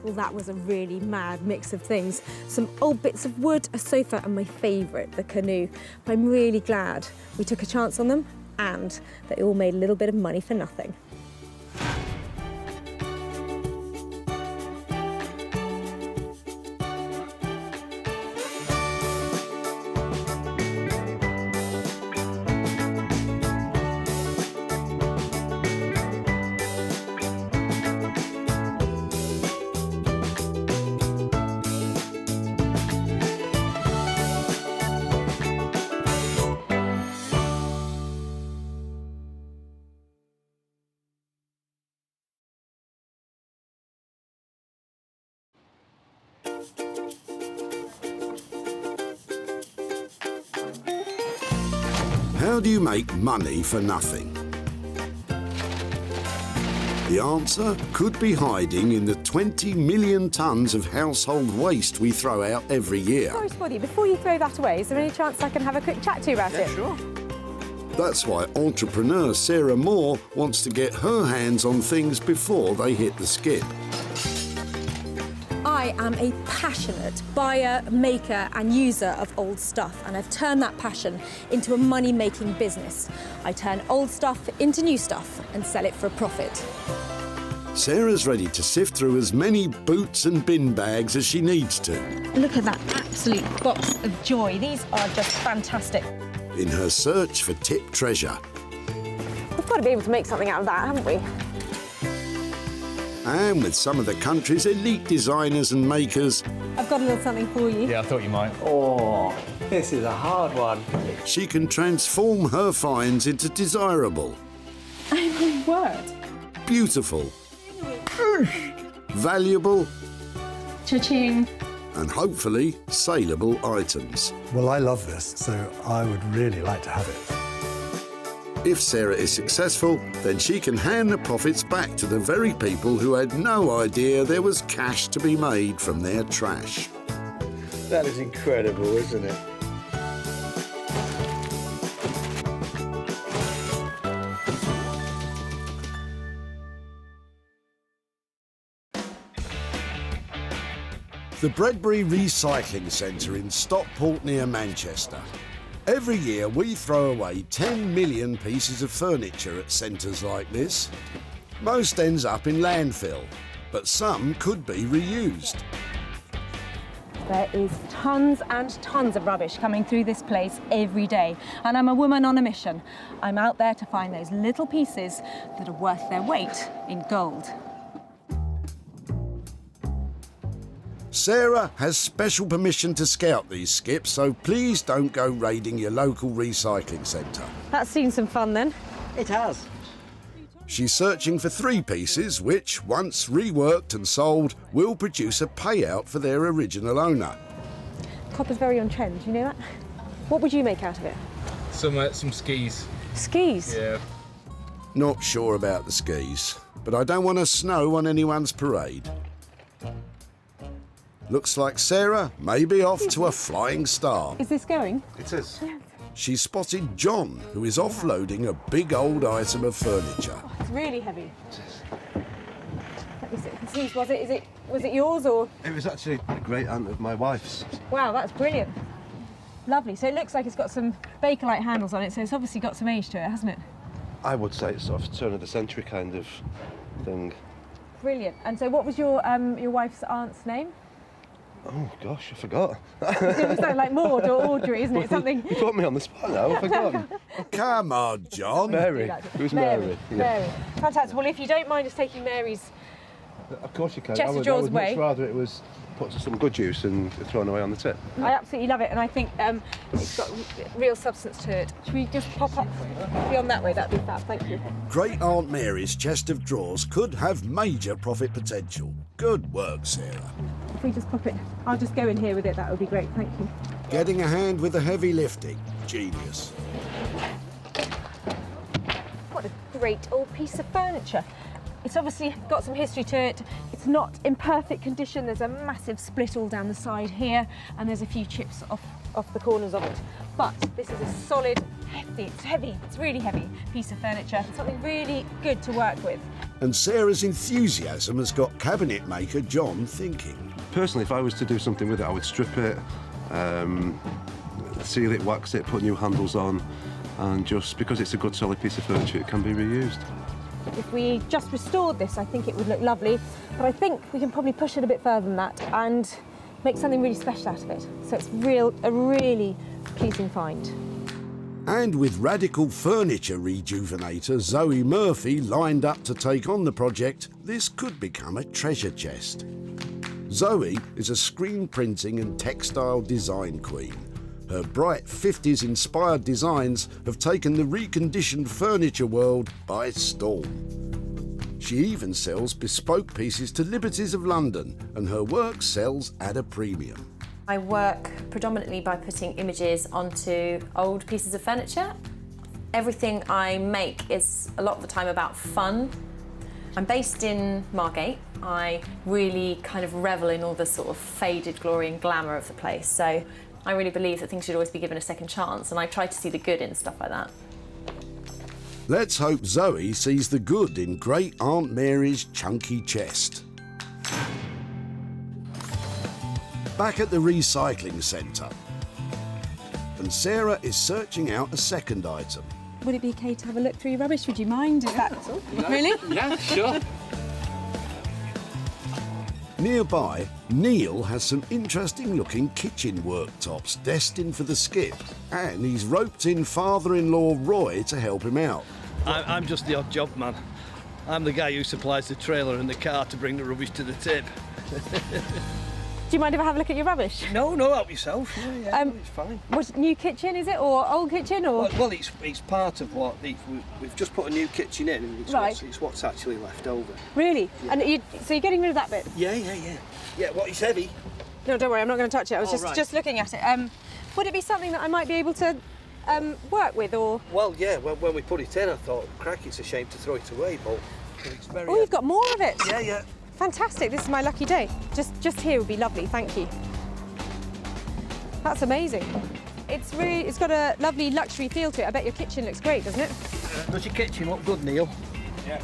Well, that was a really mad mix of things. Some old bits of wood, a sofa, and my favourite, the canoe. But I'm really glad we took a chance on them and that it all made a little bit of money for nothing. How do you make money for nothing? The answer could be hiding in the 20 million tonnes of household waste we throw out every year. Sorry, Spotty, before you throw that away, is there any chance I can have a quick chat to you about it? Sure. That's why entrepreneur Sarah Moore wants to get her hands on things before they hit the skip. I am a passionate buyer, maker and user of old stuff, and I've turned that passion into a money-making business. I turn old stuff into new stuff and sell it for a profit. Sarah's ready to sift through as many boots and bin bags as she needs to. Look at that absolute box of joy. These are just fantastic. In her search for tip treasure. We've got to be able to make something out of that, haven't we? And with some of the country's elite designers and makers, I've got a little something for you. Yeah, I thought you might. Oh, this is a hard one. she can transform her finds into desirable, Oh, my word. beautiful, valuable, Cha-ching. and hopefully saleable items. Well, I love this, so I would really like to have it. If Sarah is successful, then she can hand the profits back to the very people who had no idea there was cash to be made from their trash. That is incredible, isn't it? The Breadbury Recycling Centre in Stockport near Manchester. Every year we throw away 10 million pieces of furniture at centres like this. Most ends up in landfill, but some could be reused. There is tons and tons of rubbish coming through this place every day, and I'm a woman on a mission. I'm out there to find those little pieces that are worth their weight in gold. Sarah has special permission to scout these skips, so please don't go raiding your local recycling centre. That's seen some fun then. It has. She's searching for 3 pieces which, once reworked and sold, will produce a payout for their original owner. Copper's very on trend, you know that? What would you make out of it? Some skis. Skis? Yeah. Not sure about the skis, but I don't want to snow on anyone's parade. Looks like Sarah may be off to a flying start. Is this going? It is. She spotted John, who is offloading a big old item of furniture. Oh, it's really heavy. Let me see. Whose was it? Was it yours or? It was actually a great aunt of my wife's. Wow, that's brilliant. Lovely. So it looks like it's got some Bakelite handles on it, so it's obviously got some age to it, hasn't it? I would say it's sort of turn of the century kind of thing. Brilliant. And so what was your wife's aunt's name? Oh gosh, I forgot. It was like Maud or Audrey, isn't it? Something. You put me on the spot now, I've forgotten. Come on, John. Mary. It was Mary. Yeah. Mary. Fantastic. Well, if you don't mind us taking Mary's. Of course you can. Chest of I would drawers much away. rather it was put to some good use and thrown away on the tip. I absolutely love it, and I think it's got real substance to it. Should we just pop up beyond that way? That'd be fab. Thank you. Great Aunt Mary's chest of drawers could have major profit potential. Good work, Sarah. If we just pop it, I'll just go in here with it. That would be great. Thank you. Getting a hand with the heavy lifting. Genius. What a great old piece of furniture. It's obviously got some history to it. It's not in perfect condition. There's a massive split all down the side here, and there's a few chips off the corners of it. But this is a solid, it's really heavy piece of furniture. Something really good to work with. And Sarah's enthusiasm has got cabinet maker John thinking. Personally, if I was to do something with it, I would strip it, seal it, wax it, put new handles on, and just because it's a good solid piece of furniture, it can be reused. If we just restored this, I think it would look lovely, but I think we can probably push it a bit further than that and make something really special out of it. So it's a really pleasing find. And with radical furniture rejuvenator Zoe Murphy lined up to take on the project, this could become a treasure chest. Zoe is a screen printing and textile design queen. Her bright 50s-inspired designs have taken the reconditioned furniture world by storm. She even sells bespoke pieces to Liberties of London, and her work sells at a premium. I work predominantly by putting images onto old pieces of furniture. Everything I make is a lot of the time about fun. I'm based in Margate. I really kind of revel in all the sort of faded glory and glamour of the place. So I really believe that things should always be given a second chance, and I try to see the good in stuff like that. Let's hope Zoe sees the good in Great Aunt Mary's chunky chest. Back at the recycling centre, and Sarah is searching out a second item. Would it be okay to have a look through your rubbish? Would you mind? Is that really? Yeah, sure. Nearby, Neil has some interesting looking kitchen worktops destined for the skip, and he's roped in father-in-law Roy to help him out. I'm just the odd job man. I'm the guy who supplies the trailer and the car to bring the rubbish to the tip. Do you mind if I have a look at your rubbish? No, help yourself. Yeah, it's fine. What's new kitchen, is it, or old kitchen, or? Well, it's part of what we've just put a new kitchen in, and it's what's actually left over. Really? Yeah. And so you're getting rid of that bit? Yeah. Yeah, what, it's heavy? No, don't worry, I'm not going to touch it. I was just looking at it. Would it be something that I might be able to work with, or? Well, yeah, when we put it in, I thought, crack, it's a shame to throw it away, but it's very... Oh, you've got more of it? Yeah. Fantastic, this is my lucky day. Just here would be lovely, thank you. That's amazing. It's got a lovely luxury feel to it. I bet your kitchen looks great, doesn't it? Does your kitchen look good, Neil? Yeah.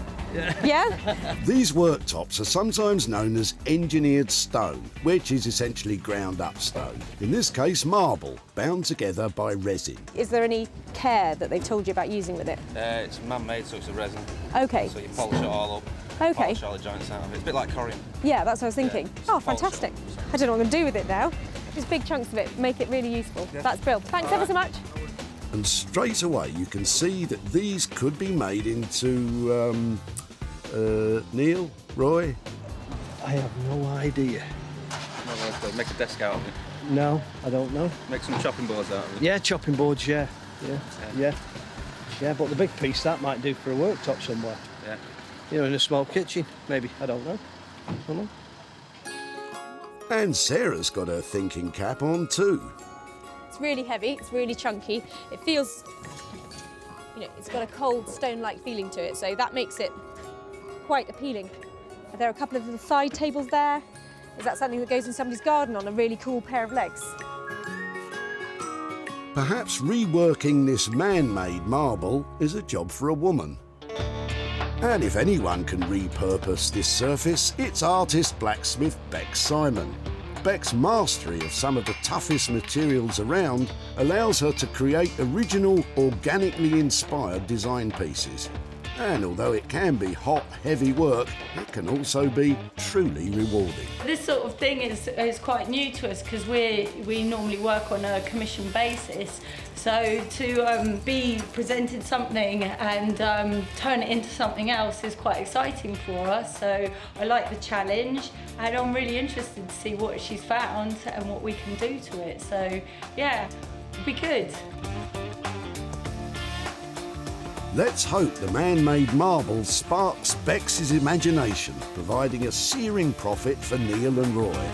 Yeah? These worktops are sometimes known as engineered stone, which is essentially ground up stone. In this case, marble, bound together by resin. Is there any care that they've told you about using with it? It's man-made, so it's a resin. Okay. So you polish it all up. Okay. Polish all the joints out of it. It's a bit like corian. Yeah, that's what I was thinking. Yeah, oh, fantastic. I don't know what I'm going to do with it now. Just big chunks of it, make it really useful. Yeah. That's brilliant. Thanks ever so much. And straight away you can see that these could be made into, Neil, Roy? I have no idea. basically? Make a desk out of it? No, I don't know. Make some chopping boards out of it? Yeah, chopping boards, yeah. Yeah. But the big piece, that might do for a worktop somewhere. Yeah. You know, in a small kitchen, maybe. I don't know. And Sarah's got her thinking cap on too. It's really heavy, it's really chunky. It feels, it's got a cold stone-like feeling to it, so that makes it quite appealing. There are a couple of little side tables there. Is that something that goes in somebody's garden on a really cool pair of legs? Perhaps reworking this man-made marble is a job for a woman. And if anyone can repurpose this surface, it's artist blacksmith Beck Simon. Beck's mastery of some of the toughest materials around allows her to create original, organically inspired design pieces. And although it can be hot, heavy work, it can also be truly rewarding. This sort of thing is quite new to us because we normally work on a commission basis. So to be presented something and turn it into something else is quite exciting for us. So I like the challenge and I'm really interested to see what she's found and what we can do to it. So yeah, it'll be good. Let's hope the man-made marble sparks Beck's imagination, providing a searing profit for Neil and Roy.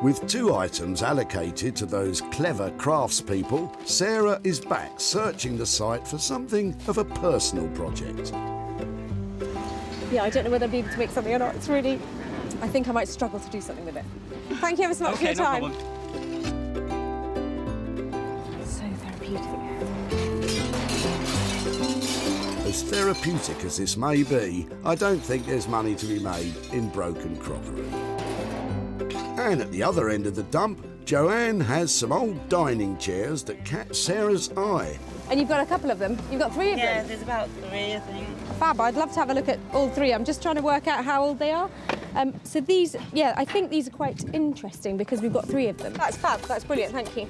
With 2 items allocated to those clever craftspeople, Sarah is back searching the site for something of a personal project. Yeah, I don't know whether I'll be able to make something or not. It's really, I think I might struggle to do something with it. Thank you ever so much for your time. No problem. As therapeutic as this may be, I don't think there's money to be made in broken crockery. And at the other end of the dump, Joanne has some old dining chairs that catch Sarah's eye. And you've got a couple of them? You've got 3 of them? Yeah, there's about 3, I think. Fab, I'd love to have a look at all 3. I'm just trying to work out how old they are. So these, yeah, I think these are quite interesting because we've got 3 of them. That's fab, that's brilliant, thank you.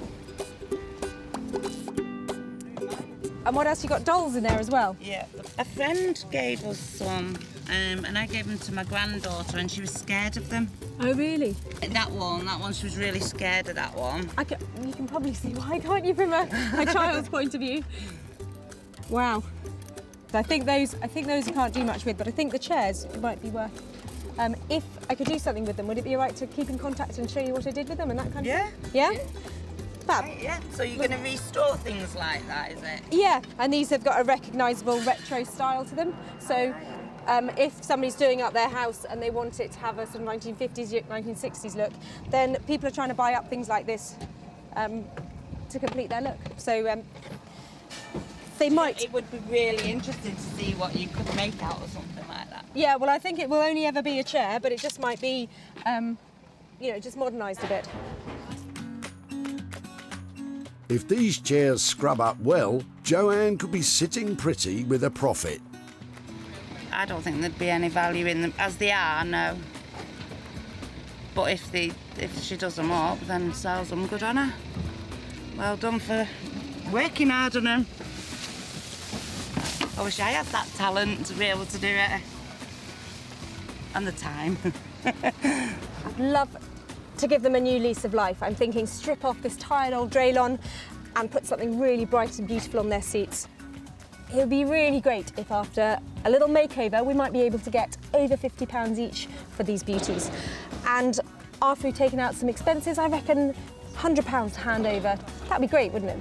And what else? You got dolls in there as well? Yeah, a friend gave us some, and I gave them to my granddaughter, and she was scared of them. Oh, really? That one, she was really scared of that one. You can probably see why, can't you, from a child's point of view? Wow. I think those I can't do much with, but I think the chairs might be worth. If I could do something with them, would it be all right to keep in contact and show you what I did with them and that kind of thing? Yeah? Fab. Yeah, so you're going to restore things like that, is it? Yeah, and these have got a recognisable retro style to them. So if somebody's doing up their house and they want it to have a sort of 1950s, 1960s look, then people are trying to buy up things like this to complete their look. So they might... It would be really interesting to see what you could make out of something like that. Yeah, well, I think it will only ever be a chair, but it just might be, just modernised a bit. If these chairs scrub up well, Joanne could be sitting pretty with a profit. I don't think there'd be any value in them as they are, no. But if she does them up, then sells them, good on her. Well done for working hard on them. I wish I had that talent to be able to do it. And the time. I'd love to give them a new lease of life. I'm thinking strip off this tired old Draylon and put something really bright and beautiful on their seats. It would be really great if after a little makeover we might be able to get over £50 each for these beauties. And after we've taken out some expenses, I reckon £100 to hand over. That'd be great, wouldn't it?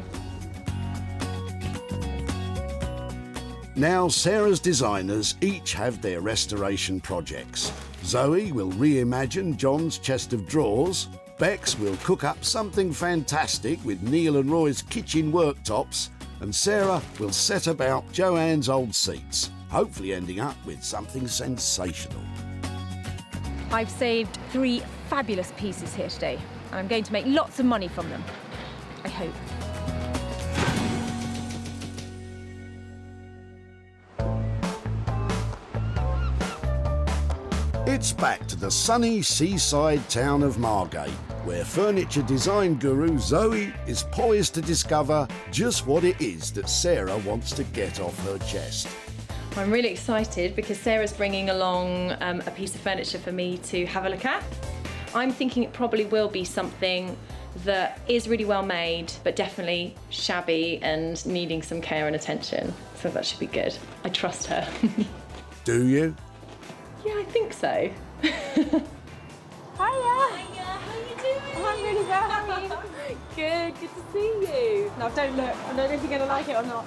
Now Sarah's designers each have their restoration projects. Zoe will reimagine John's chest of drawers, Bex will cook up something fantastic with Neil and Roy's kitchen worktops, and Sarah will set about Joanne's old seats, hopefully ending up with something sensational. I've saved 3 fabulous pieces here today, and I'm going to make lots of money from them. I hope. It's back to the sunny seaside town of Margate, where furniture design guru Zoe is poised to discover just what it is that Sarah wants to get off her chest. I'm really excited because Sarah's bringing along a piece of furniture for me to have a look at. I'm thinking it probably will be something that is really well made, but definitely shabby and needing some care and attention. So that should be good. I trust her. Do you? Yeah, I think so. Hiya! Hiya, how you doing? I'm really well, how are you? Good to see you. No, don't look. I don't know if you're going to like it or not.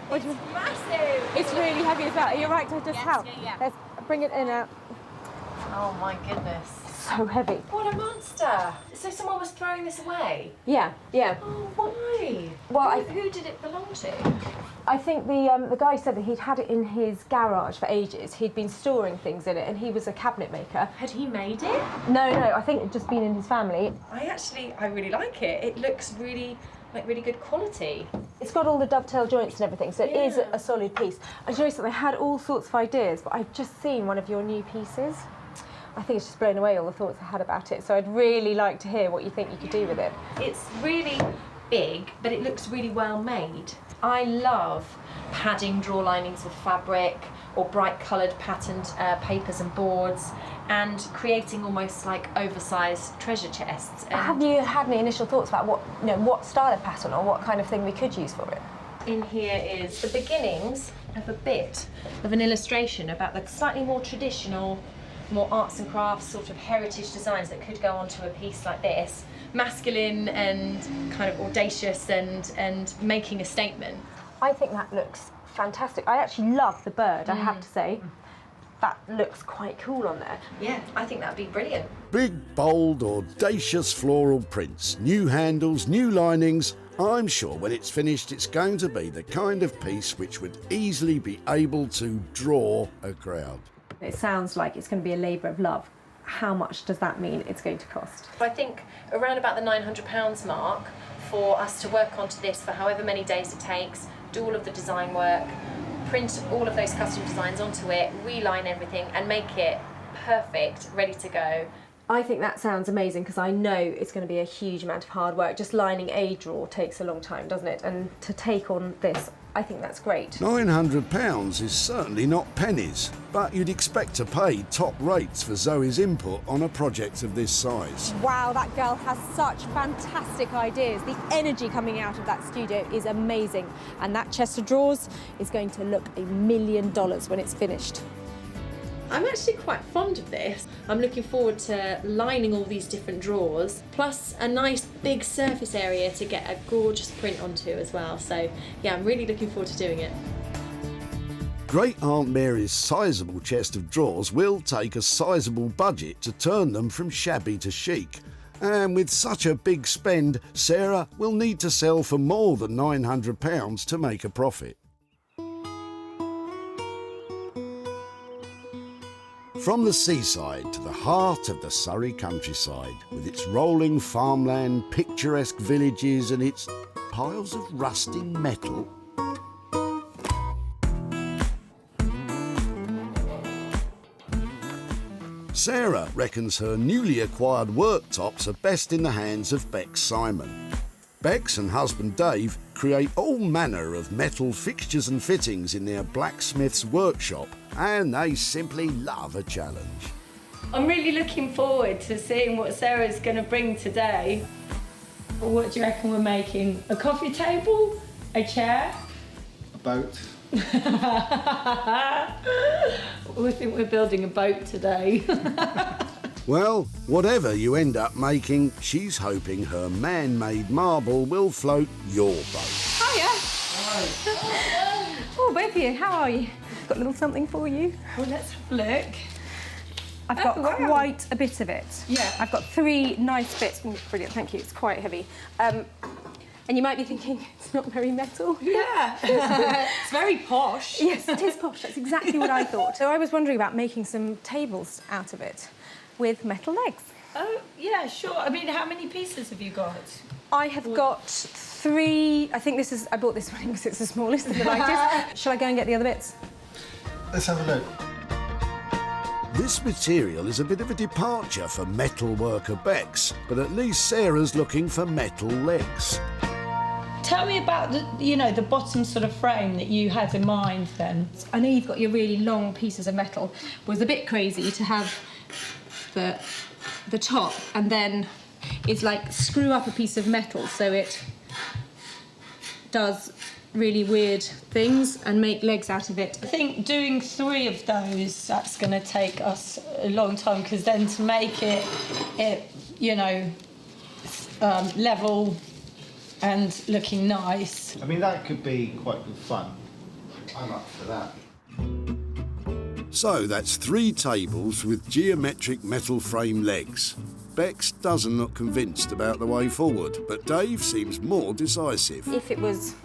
It's massive! It's really heavy as well. Are you right to just help? Yeah. Let's bring it in out. Oh my goodness. So heavy. What a monster! So someone was throwing this away? Yeah. Oh, why? Well, who did it belong to? I think the guy said that he'd had it in his garage for ages. He'd been storing things in it, and he was a cabinet maker. Had he made it? No, I think it'd just been in his family. I really like it. It looks really good quality. It's got all the dovetail joints and everything, so it is a solid piece. I know something, I had all sorts of ideas, but I've just seen one of your new pieces. I think it's just blown away all the thoughts I had about it, so I'd really like to hear what you think you could do with it. It's really big, but it looks really well made. I love padding drawer linings with fabric or bright coloured patterned papers and boards, and creating almost like oversized treasure chests. Have you had any initial thoughts about what style of pattern or what kind of thing we could use for it? In here is the beginnings of a bit of an illustration about the slightly more traditional, more arts and crafts sort of heritage designs that could go onto a piece like this. Masculine and kind of audacious and making a statement. I think that looks fantastic. I actually love the bird, I have to say. That looks quite cool on there. Yeah, I think that'd be brilliant. Big, bold, audacious floral prints, new handles, new linings. I'm sure when it's finished, it's going to be the kind of piece which would easily be able to draw a crowd. It sounds like it's going to be a labour of love. How much does that mean it's going to cost? I think around about the £900 mark for us to work onto this for however many days it takes, do all of the design work, print all of those custom designs onto it, reline everything and make it perfect, ready to go. I think that sounds amazing because I know it's going to be a huge amount of hard work. Just lining a drawer takes a long time, doesn't it? And to take on this, I think that's great. £900 is certainly not pennies, but you'd expect to pay top rates for Zoe's input on a project of this size. Wow, that girl has such fantastic ideas. The energy coming out of that studio is amazing. And that chest of drawers is going to look $1 million when it's finished. I'm actually quite fond of this. I'm looking forward to lining all these different drawers, plus a nice big surface area to get a gorgeous print onto as well. So yeah, I'm really looking forward to doing it. Great Aunt Mary's sizable chest of drawers will take a sizable budget to turn them from shabby to chic. And with such a big spend, Sarah will need to sell for more than £900 to make a profit. From the seaside to the heart of the Surrey countryside, with its rolling farmland, picturesque villages and its piles of rusting metal. Sarah reckons her newly acquired worktops are best in the hands of Bex Simon. Bex and husband Dave create all manner of metal fixtures and fittings in their blacksmith's workshop, and they simply love a challenge. I'm really looking forward to seeing what Sarah's going to bring today. What do you reckon we're making? A coffee table? A chair? A boat. We think we're building a boat today. Well, whatever you end up making, she's hoping her man-made marble will float your boat. Hiya! Oh, both of you, how are you? Got a little something for you. Well, let's have a look. I've got quite a bit of it. Yeah. I've got 3 nice bits. Oh, brilliant, thank you. It's quite heavy. And you might be thinking, it's not very metal. Yeah. It's very posh. Yes, it is posh. That's exactly what I thought. So I was wondering about making some tables out of it with metal legs. Oh, yeah, sure. I mean, how many pieces have you got? I have got 3. I think I bought this one because it's the smallest and the lightest. Shall I go and get the other bits? Let's have a look. This material is a bit of a departure for metal worker Bex, but at least Sarah's looking for metal legs. Tell me about the bottom sort of frame that you had in mind then. I know you've got your really long pieces of metal. It was a bit crazy to have the top and then it's like screw up a piece of metal so it does really weird things and make legs out of it. I think doing 3 of those, that's going to take us a long time, because then to make it level and looking nice. I mean, that could be quite good fun. I'm up for that. So that's 3 tables with geometric metal frame legs. Bex doesn't look convinced about the way forward, but Dave seems more decisive. If it was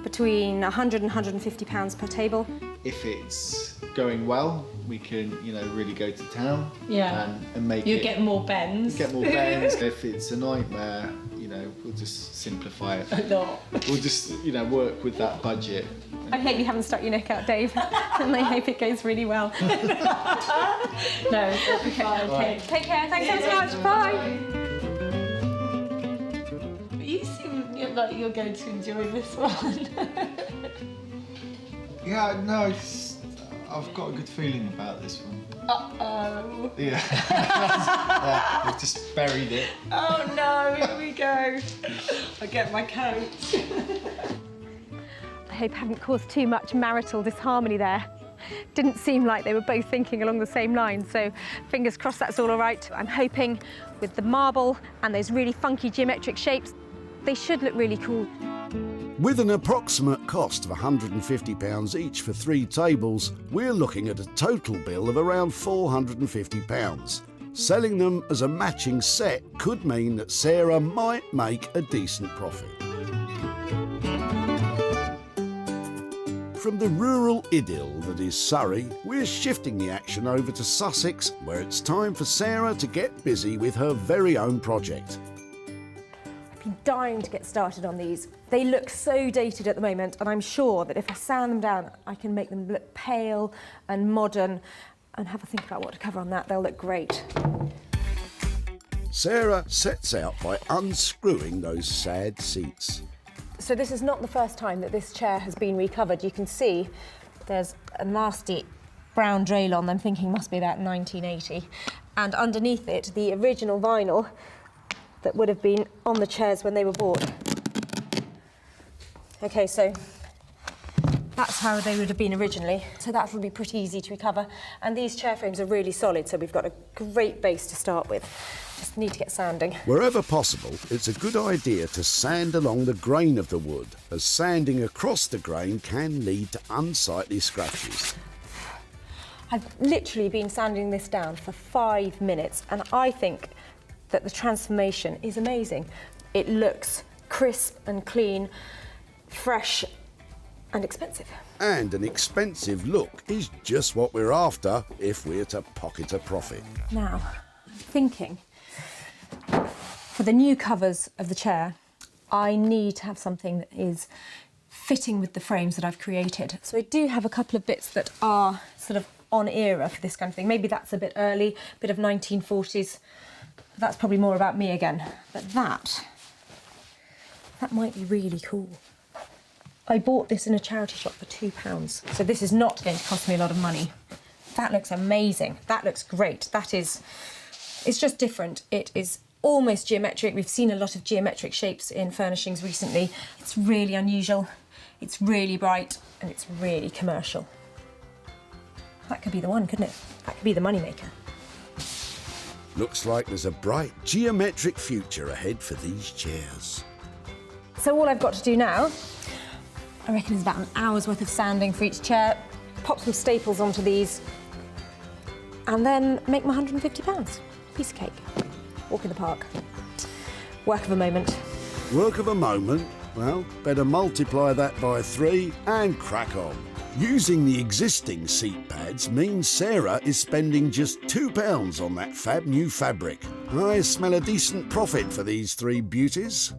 between 100 and 150 pounds per table. If it's going well, we can, really go to town. Yeah. And make you it. Get more bends. Get more bends. If it's a nightmare, we'll just simplify it. A lot. We'll just, work with that budget. I hope you haven't stuck your neck out, Dave, and I hope it goes really well. No, it'll be fine. Right. Take care. Thanks so much. Bye. You seem like you're going to enjoy this one. Yeah, no, I've got a good feeling about this one. Uh-oh. Yeah. We've just buried it. Oh no, here we go. I'll get my coat. I hope I haven't caused too much marital disharmony there. Didn't seem like they were both thinking along the same lines, so fingers crossed that's all right. I'm hoping with the marble and those really funky geometric shapes, they should look really cool. With an approximate cost of £150 each for 3 tables, we're looking at a total bill of around £450. Selling them as a matching set could mean that Sarah might make a decent profit. From the rural idyll that is Surrey, we're shifting the action over to Sussex, where it's time for Sarah to get busy with her very own project. I've been dying to get started on these. They look so dated at the moment, and I'm sure that if I sand them down, I can make them look pale and modern, and have a think about what to cover on that. They'll look great. Sarah sets out by unscrewing those sad seats. So this is not the first time that this chair has been recovered. You can see there's a nasty brown rail-on. I'm thinking must be about 1980. And underneath it, the original vinyl that would have been on the chairs when they were bought. Okay, so that's how they would have been originally. So that would be pretty easy to recover. And these chair frames are really solid, so we've got a great base to start with. Just need to get sanding. Wherever possible, it's a good idea to sand along the grain of the wood, as sanding across the grain can lead to unsightly scratches. I've literally been sanding this down for 5 minutes, and I think that the transformation is amazing. It looks crisp and clean, fresh and expensive. And an expensive look is just what we're after if we're to pocket a profit. Now, I'm thinking, for the new covers of the chair, I need to have something that is fitting with the frames that I've created. So I do have a couple of bits that are sort of on era for this kind of thing. Maybe that's a bit early, a bit of 1940s. That's probably more about me again. But that might be really cool. I bought this in a charity shop for £2. So this is not going to cost me a lot of money. That looks amazing. That looks great. It's just different. It is almost geometric. We've seen a lot of geometric shapes in furnishings recently. It's really unusual. It's really bright and it's really commercial. That could be the one, couldn't it? That could be the moneymaker. Looks like there's a bright geometric future ahead for these chairs. So all I've got to do now, I reckon, is about an hour's worth of sanding for each chair, pop some staples onto these, and then make my £150. Piece of cake. Walk in the park. Work of a moment. Work of a moment? Well, better multiply that by 3 and crack on. Using the existing seat pads means Sarah is spending just £2 on that fab new fabric. I smell a decent profit for these 3 beauties.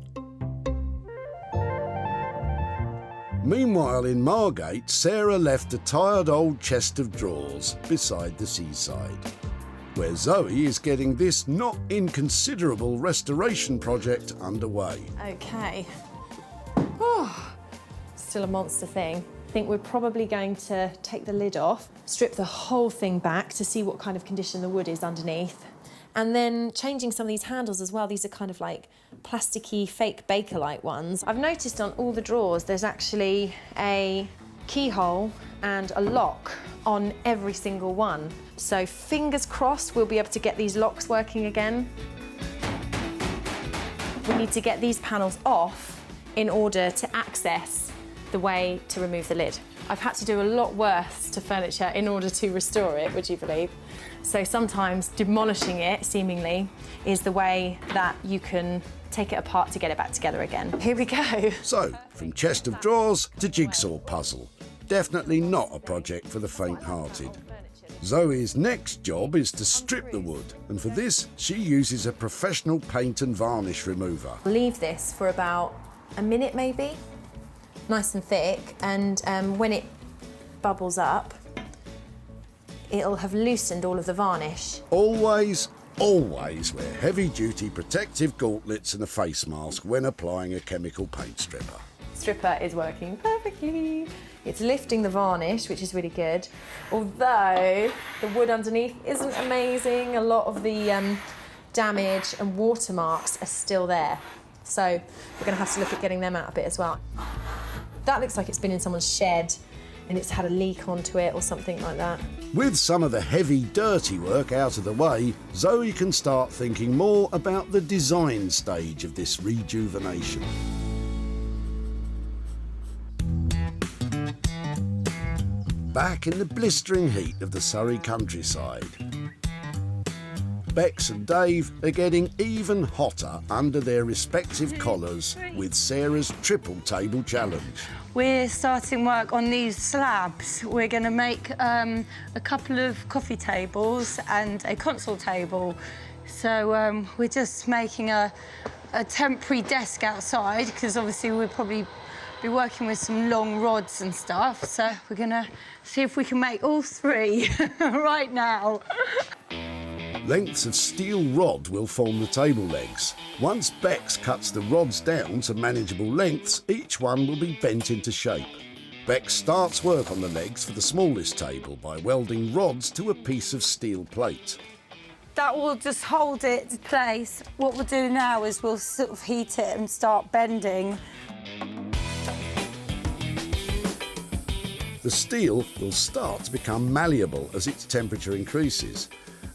Meanwhile, in Margate, Sarah left a tired old chest of drawers beside the seaside, where Zoe is getting this not inconsiderable restoration project underway. Okay, still a monster thing. I think we're probably going to take the lid off, strip the whole thing back to see what kind of condition the wood is underneath, and then changing some of these handles as well. These are kind of like plasticky, fake Bakelite ones. I've noticed on all the drawers there's actually a keyhole and a lock on every single one. So fingers crossed we'll be able to get these locks working again. We need to get these panels off in order to access the way to remove the lid. I've had to do a lot worse to furniture in order to restore it, would you believe? So sometimes demolishing it, seemingly, is the way that you can take it apart to get it back together again. Here we go. So, from chest of drawers to jigsaw puzzle. Definitely not a project for the faint-hearted. Zoe's next job is to strip the wood, and for this, she uses a professional paint and varnish remover. Leave this for about a minute maybe, nice and thick, and when it bubbles up, it'll have loosened all of the varnish. Always wear heavy-duty protective gauntlets and a face mask when applying a chemical paint stripper. Stripper is working perfectly. It's lifting the varnish, which is really good. Although the wood underneath isn't amazing, a lot of the damage and watermarks are still there. So we're going to have to look at getting them out a bit as well. That looks like it's been in someone's shed and it's had a leak onto it or something like that. With some of the heavy, dirty work out of the way, Zoe can start thinking more about the design stage of this rejuvenation. Back in the blistering heat of the Surrey countryside, Bex and Dave are getting even hotter under their respective collars with Sarah's triple table challenge. We're starting work on these slabs. We're going to make a couple of coffee tables and a console table. So we're just making a temporary desk outside because obviously we'll probably be working with some long rods and stuff. So we're going to see if we can make all three right now. Lengths of steel rod will form the table legs. Once Bex cuts the rods down to manageable lengths, each one will be bent into shape. Bex starts work on the legs for the smallest table by welding rods to a piece of steel plate. That will just hold it in place. What we'll do now is we'll sort of heat it and start bending. The steel will start to become malleable as its temperature increases.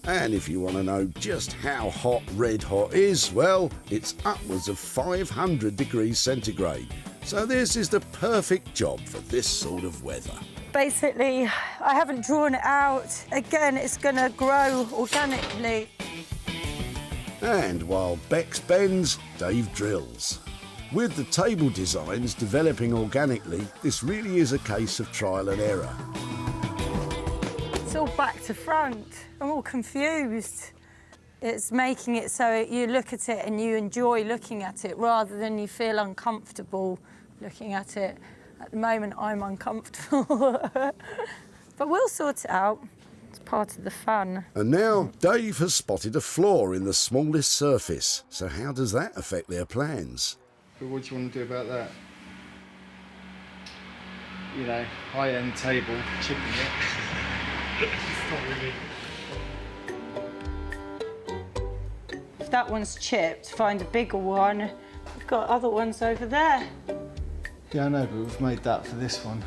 And if you want to know just how hot red hot is, well, it's upwards of 500 degrees centigrade. So this is the perfect job for this sort of weather. Basically, I haven't drawn it out. Again, it's going to grow organically. And while Bex bends, Dave drills. With the table designs developing organically, this really is a case of trial and error. It's all back to front. I'm all confused. It's making it so you look at it and you enjoy looking at it rather than you feel uncomfortable looking at it. At the moment, I'm uncomfortable. But we'll sort it out. It's part of the fun. And now Dave has spotted a flaw in the smallest surface. So how does that affect their plans? But what do you want to do about that? You know, high-end table, chipping it. It's not really. If that one's chipped, find a bigger one. We've got other ones over there. Yeah, I know, but we've made that for this one.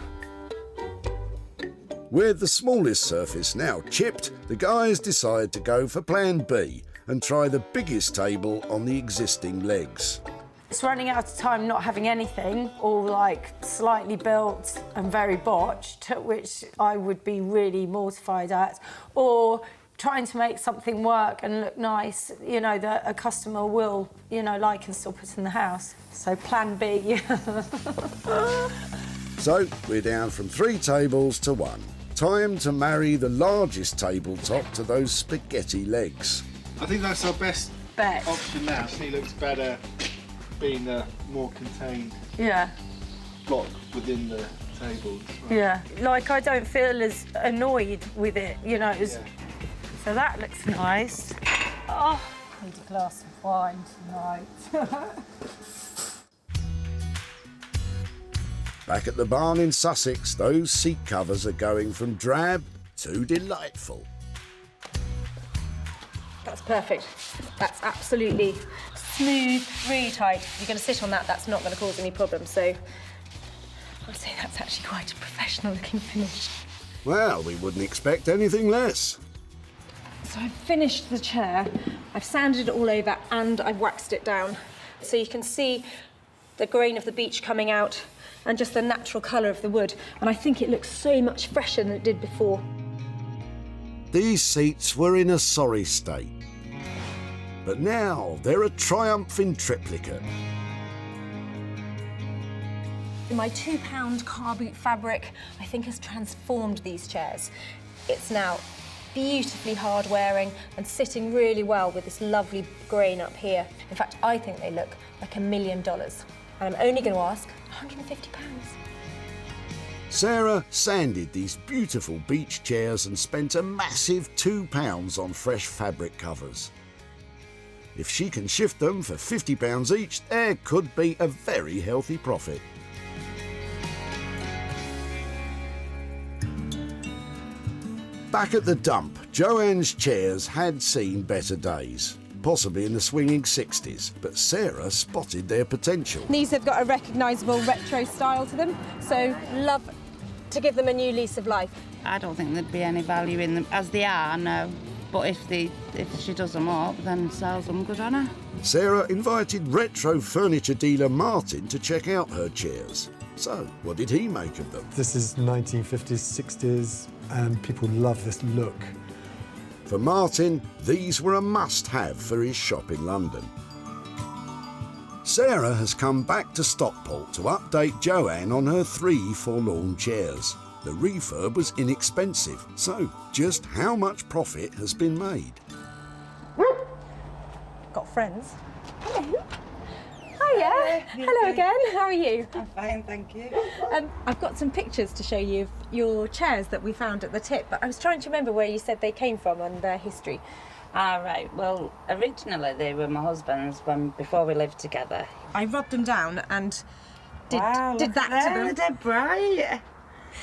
With the smallest surface now chipped, the guys decide to go for plan B and try the biggest table on the existing legs. It's running out of time not having anything, all like slightly built and very botched, which I would be really mortified at, or trying to make something work and look nice, you know, that a customer will, you know, like and still put in the house. So plan B. So we're down from 3 tables to 1. Time to marry the largest tabletop to those spaghetti legs. I think that's our best Bet. option now. She looks better being a more contained block within the table. Right? Yeah, like I don't feel as annoyed with it, you know. So that looks nice. Oh, I need a glass of wine tonight. Back at the barn in Sussex, those seat covers are going from drab to delightful. That's perfect. That's absolutely smooth, really tight. You're going to sit on that, that's not going to cause any problems. So I'd say that's actually quite a professional looking finish. Well, we wouldn't expect anything less. So I've finished the chair, I've sanded it all over and I've waxed it down. So you can see the grain of the beech coming out and just the natural colour of the wood. And I think it looks so much fresher than it did before. These seats were in a sorry state, but now they're a triumph in triplicate. My £2 car boot fabric, I think, has transformed these chairs. It's now beautifully hard wearing and sitting really well with this lovely grain up here. In fact, I think they look like $1 million. And I'm only going to ask £150. Sarah sanded these beautiful beech chairs and spent a massive £2 on fresh fabric covers. If she can shift them for £50 each, there could be a very healthy profit. Back at the dump, Joanne's chairs had seen better days, possibly in the swinging 60s, but Sarah spotted their potential. These have got a recognisable retro style to them, so love to give them a new lease of life. I don't think there'd be any value in them as they are, no. But if she does them up, then sells them, good on her. Sarah invited retro furniture dealer Martin to check out her chairs. So, what did he make of them? This is 1950s, 60s, and people love this look. For Martin, these were a must-have for his shop in London. Sarah has come back to Stockport to update Joanne on her 3 forlorn chairs. The refurb was inexpensive, so just how much profit has been made? Got friends. Hello. Hiya. Hello again. How are you? I'm fine, thank you. I've got some pictures to show you of your chairs that we found at the tip, but I was trying to remember where you said they came from and their history. Right. Well, originally they were my husband's before we lived together. I rubbed them down and did Wow, that look to at them. them. They're dead bright.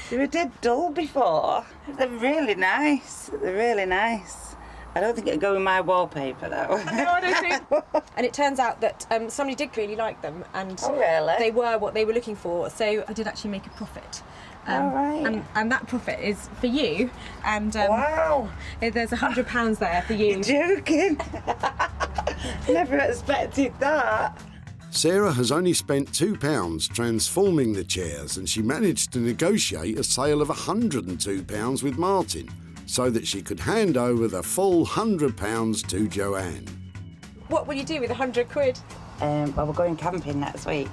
They were dead dull before. They're really nice. They're really nice. I don't think it'd go in my wallpaper though. No, I don't think. And it turns out that somebody did really like them, and really? they were what they were looking for. So I did actually make a profit. All right. And that profit is for you. And wow. There's £100 there for you. You're joking. Never expected that. Sarah has only spent £2 transforming the chairs, and she managed to negotiate a sale of £102 with Martin, so that she could hand over the full £100 to Joanne. What will you do with £100? Well, we're going camping next week,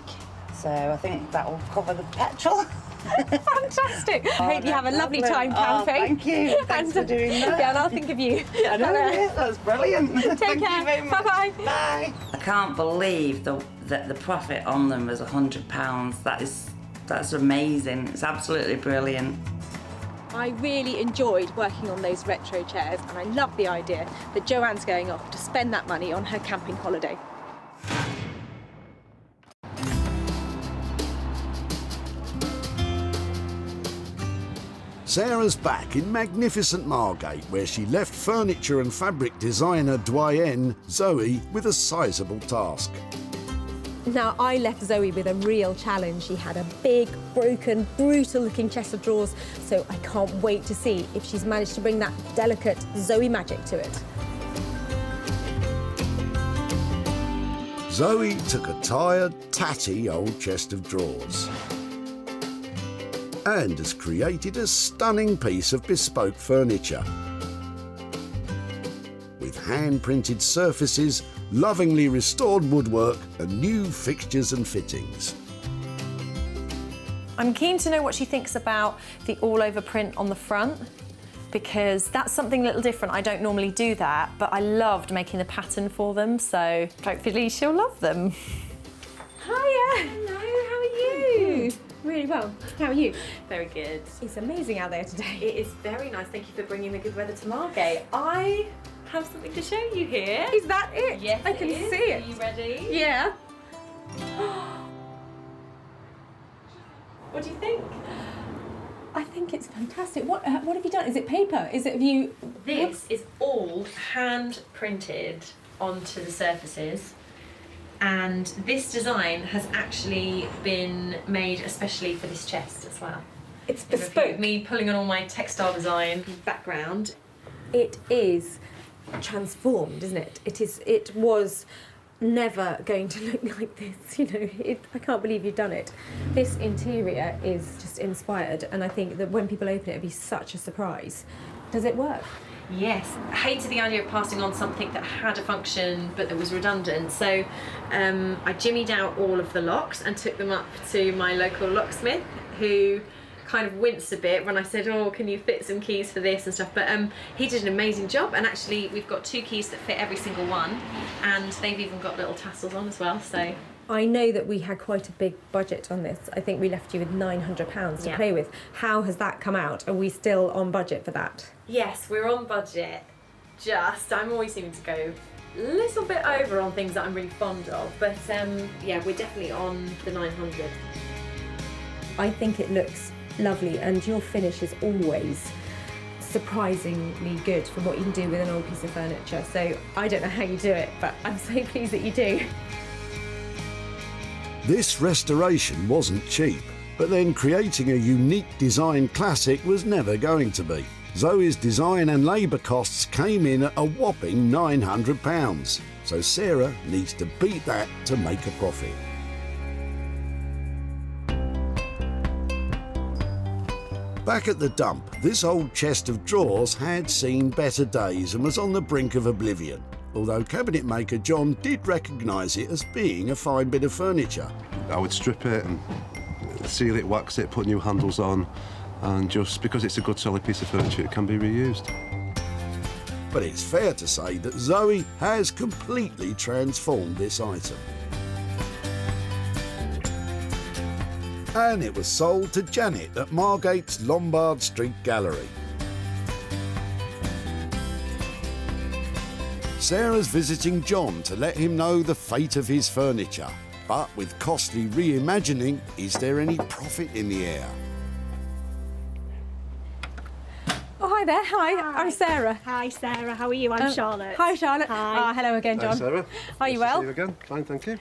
so I think that will cover the petrol. Fantastic. I hope you have a lovely time camping. Thank you. Thanks for doing that. Yeah, and I'll think of you. I know, yeah, that's brilliant. Take care. You very much. Bye-bye. Bye. I can't believe that the profit on them was £100. That's amazing. It's absolutely brilliant. I really enjoyed working on those retro chairs, and I love the idea that Joanne's going off to spend that money on her camping holiday. Sarah's back in magnificent Margate, where she left furniture and fabric designer doyenne Zoe with a sizable task. Now, I left Zoe with a real challenge. She had a big, broken, brutal-looking chest of drawers, so I can't wait to see if she's managed to bring that delicate Zoe magic to it. Zoe took a tired, tatty old chest of drawers and has created a stunning piece of bespoke furniture. With hand-printed surfaces, lovingly restored woodwork and new fixtures and fittings. I'm keen to know what she thinks about the all-over print on the front, because that's something a little different. I don't normally do that, but I loved making the pattern for them, so hopefully she'll love them. Hiya! Hello, how are you? Really well. How are you? Very good. It's amazing out there today. It is very nice. Thank you for bringing the good weather to Margate. I have something to show you here. Is that it? Yes, I can see it. Are you ready? Yeah. What do you think? I think it's fantastic. What have you done? Is it paper? Have you? This is all hand printed onto the surfaces, and this design has actually been made especially for this chest as well. It's bespoke. Me pulling on all my textile design background. It is transformed, isn't it? It was never going to look like this, you know. I can't believe you've done it. This interior is just inspired, and I think that when people open it, it'll be such a surprise. Does it work? Yes, I hated the idea of passing on something that had a function but that was redundant, so I jimmied out all of the locks and took them up to my local locksmith, who kind of winced a bit when I said, oh, can you fit some keys for this and stuff, but he did an amazing job, and actually we've got 2 keys that fit every single one, and they've even got little tassels on as well, so. I know that we had quite a big budget on this. I think we left you with £900 to play with. How has that come out? Are we still on budget for that? Yes, we're on budget. I'm always seeming to go a little bit over on things that I'm really fond of, but yeah, we're definitely on the 900. I think it looks lovely, and your finish is always surprisingly good for what you can do with an old piece of furniture. So I don't know how you do it, but I'm so pleased that you do. This restoration wasn't cheap, but then creating a unique design classic was never going to be. Zoe's design and labour costs came in at a whopping £900, so Sarah needs to beat that to make a profit. Back at the dump, this old chest of drawers had seen better days and was on the brink of oblivion, although cabinet maker John did recognise it as being a fine bit of furniture. I would strip it and seal it, wax it, put new handles on, and just because it's a good solid piece of furniture, it can be reused. But it's fair to say that Zoe has completely transformed this item. And it was sold to Janet at Margate's Lombard Street Gallery. Sarah's visiting John to let him know the fate of his furniture. But with costly reimagining, is there any profit in the air? Oh, hi there. Hi, I'm Sarah. Hi, Sarah. How are you? I'm Charlotte. Hi, Charlotte. Hi. Hello again, John. Hi, Sarah. Are you Nice to well? see you again. Fine, thank you.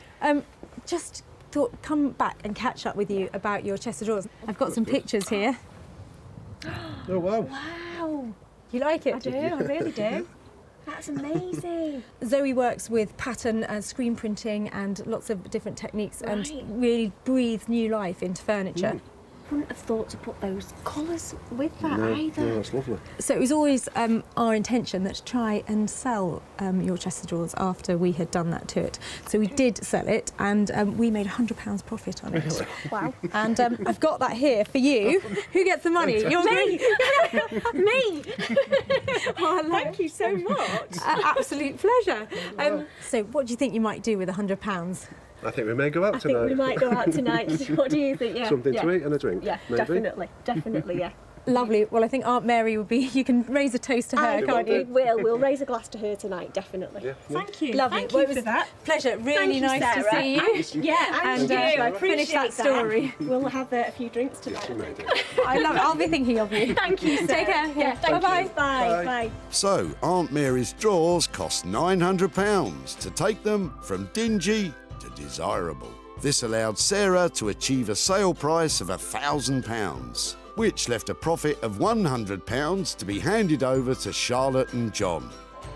Just thought come back and catch up with you about your chest of drawers. I've got some pictures here. Oh, wow. Wow. You like it? I do. I really do. That's amazing. Zoe works with pattern screen printing and lots of different techniques and really breathes new life into furniture. Wouldn't have thought to put those colours with that either. No, that's lovely. So it was always our intention that to try and sell your chest of drawers after we had done that to it. So we did sell it, and we made £100 profit on it. Wow. And I've got that here for you. Who gets the money? You're Me! Me! Oh, thank you so much. Absolute pleasure. So what do you think you might do with £100? I think we may go out tonight. I think we might go out tonight. What do you think? Yeah. Something to eat and a drink. Yeah, maybe. definitely, yeah. Lovely. Well, I think Aunt Mary will be. You can raise a toast to her, can't you? We'll raise a glass to her tonight, definitely. Yeah. Thank you. Lovely. Thank you for that. Pleasure. Really Thank you, nice to Sarah. see you. And you. I Finish appreciate that story. We'll have a few drinks tonight. I love it. I'll be thinking of you. Thank you, Sarah. Take care. Yeah, Bye-bye. Bye. Bye. So, Aunt Mary's drawers cost £900 to take them from dingy to desirable. This allowed Sarah to achieve a sale price of £1,000, which left a profit of £100 to be handed over to Charlotte and John.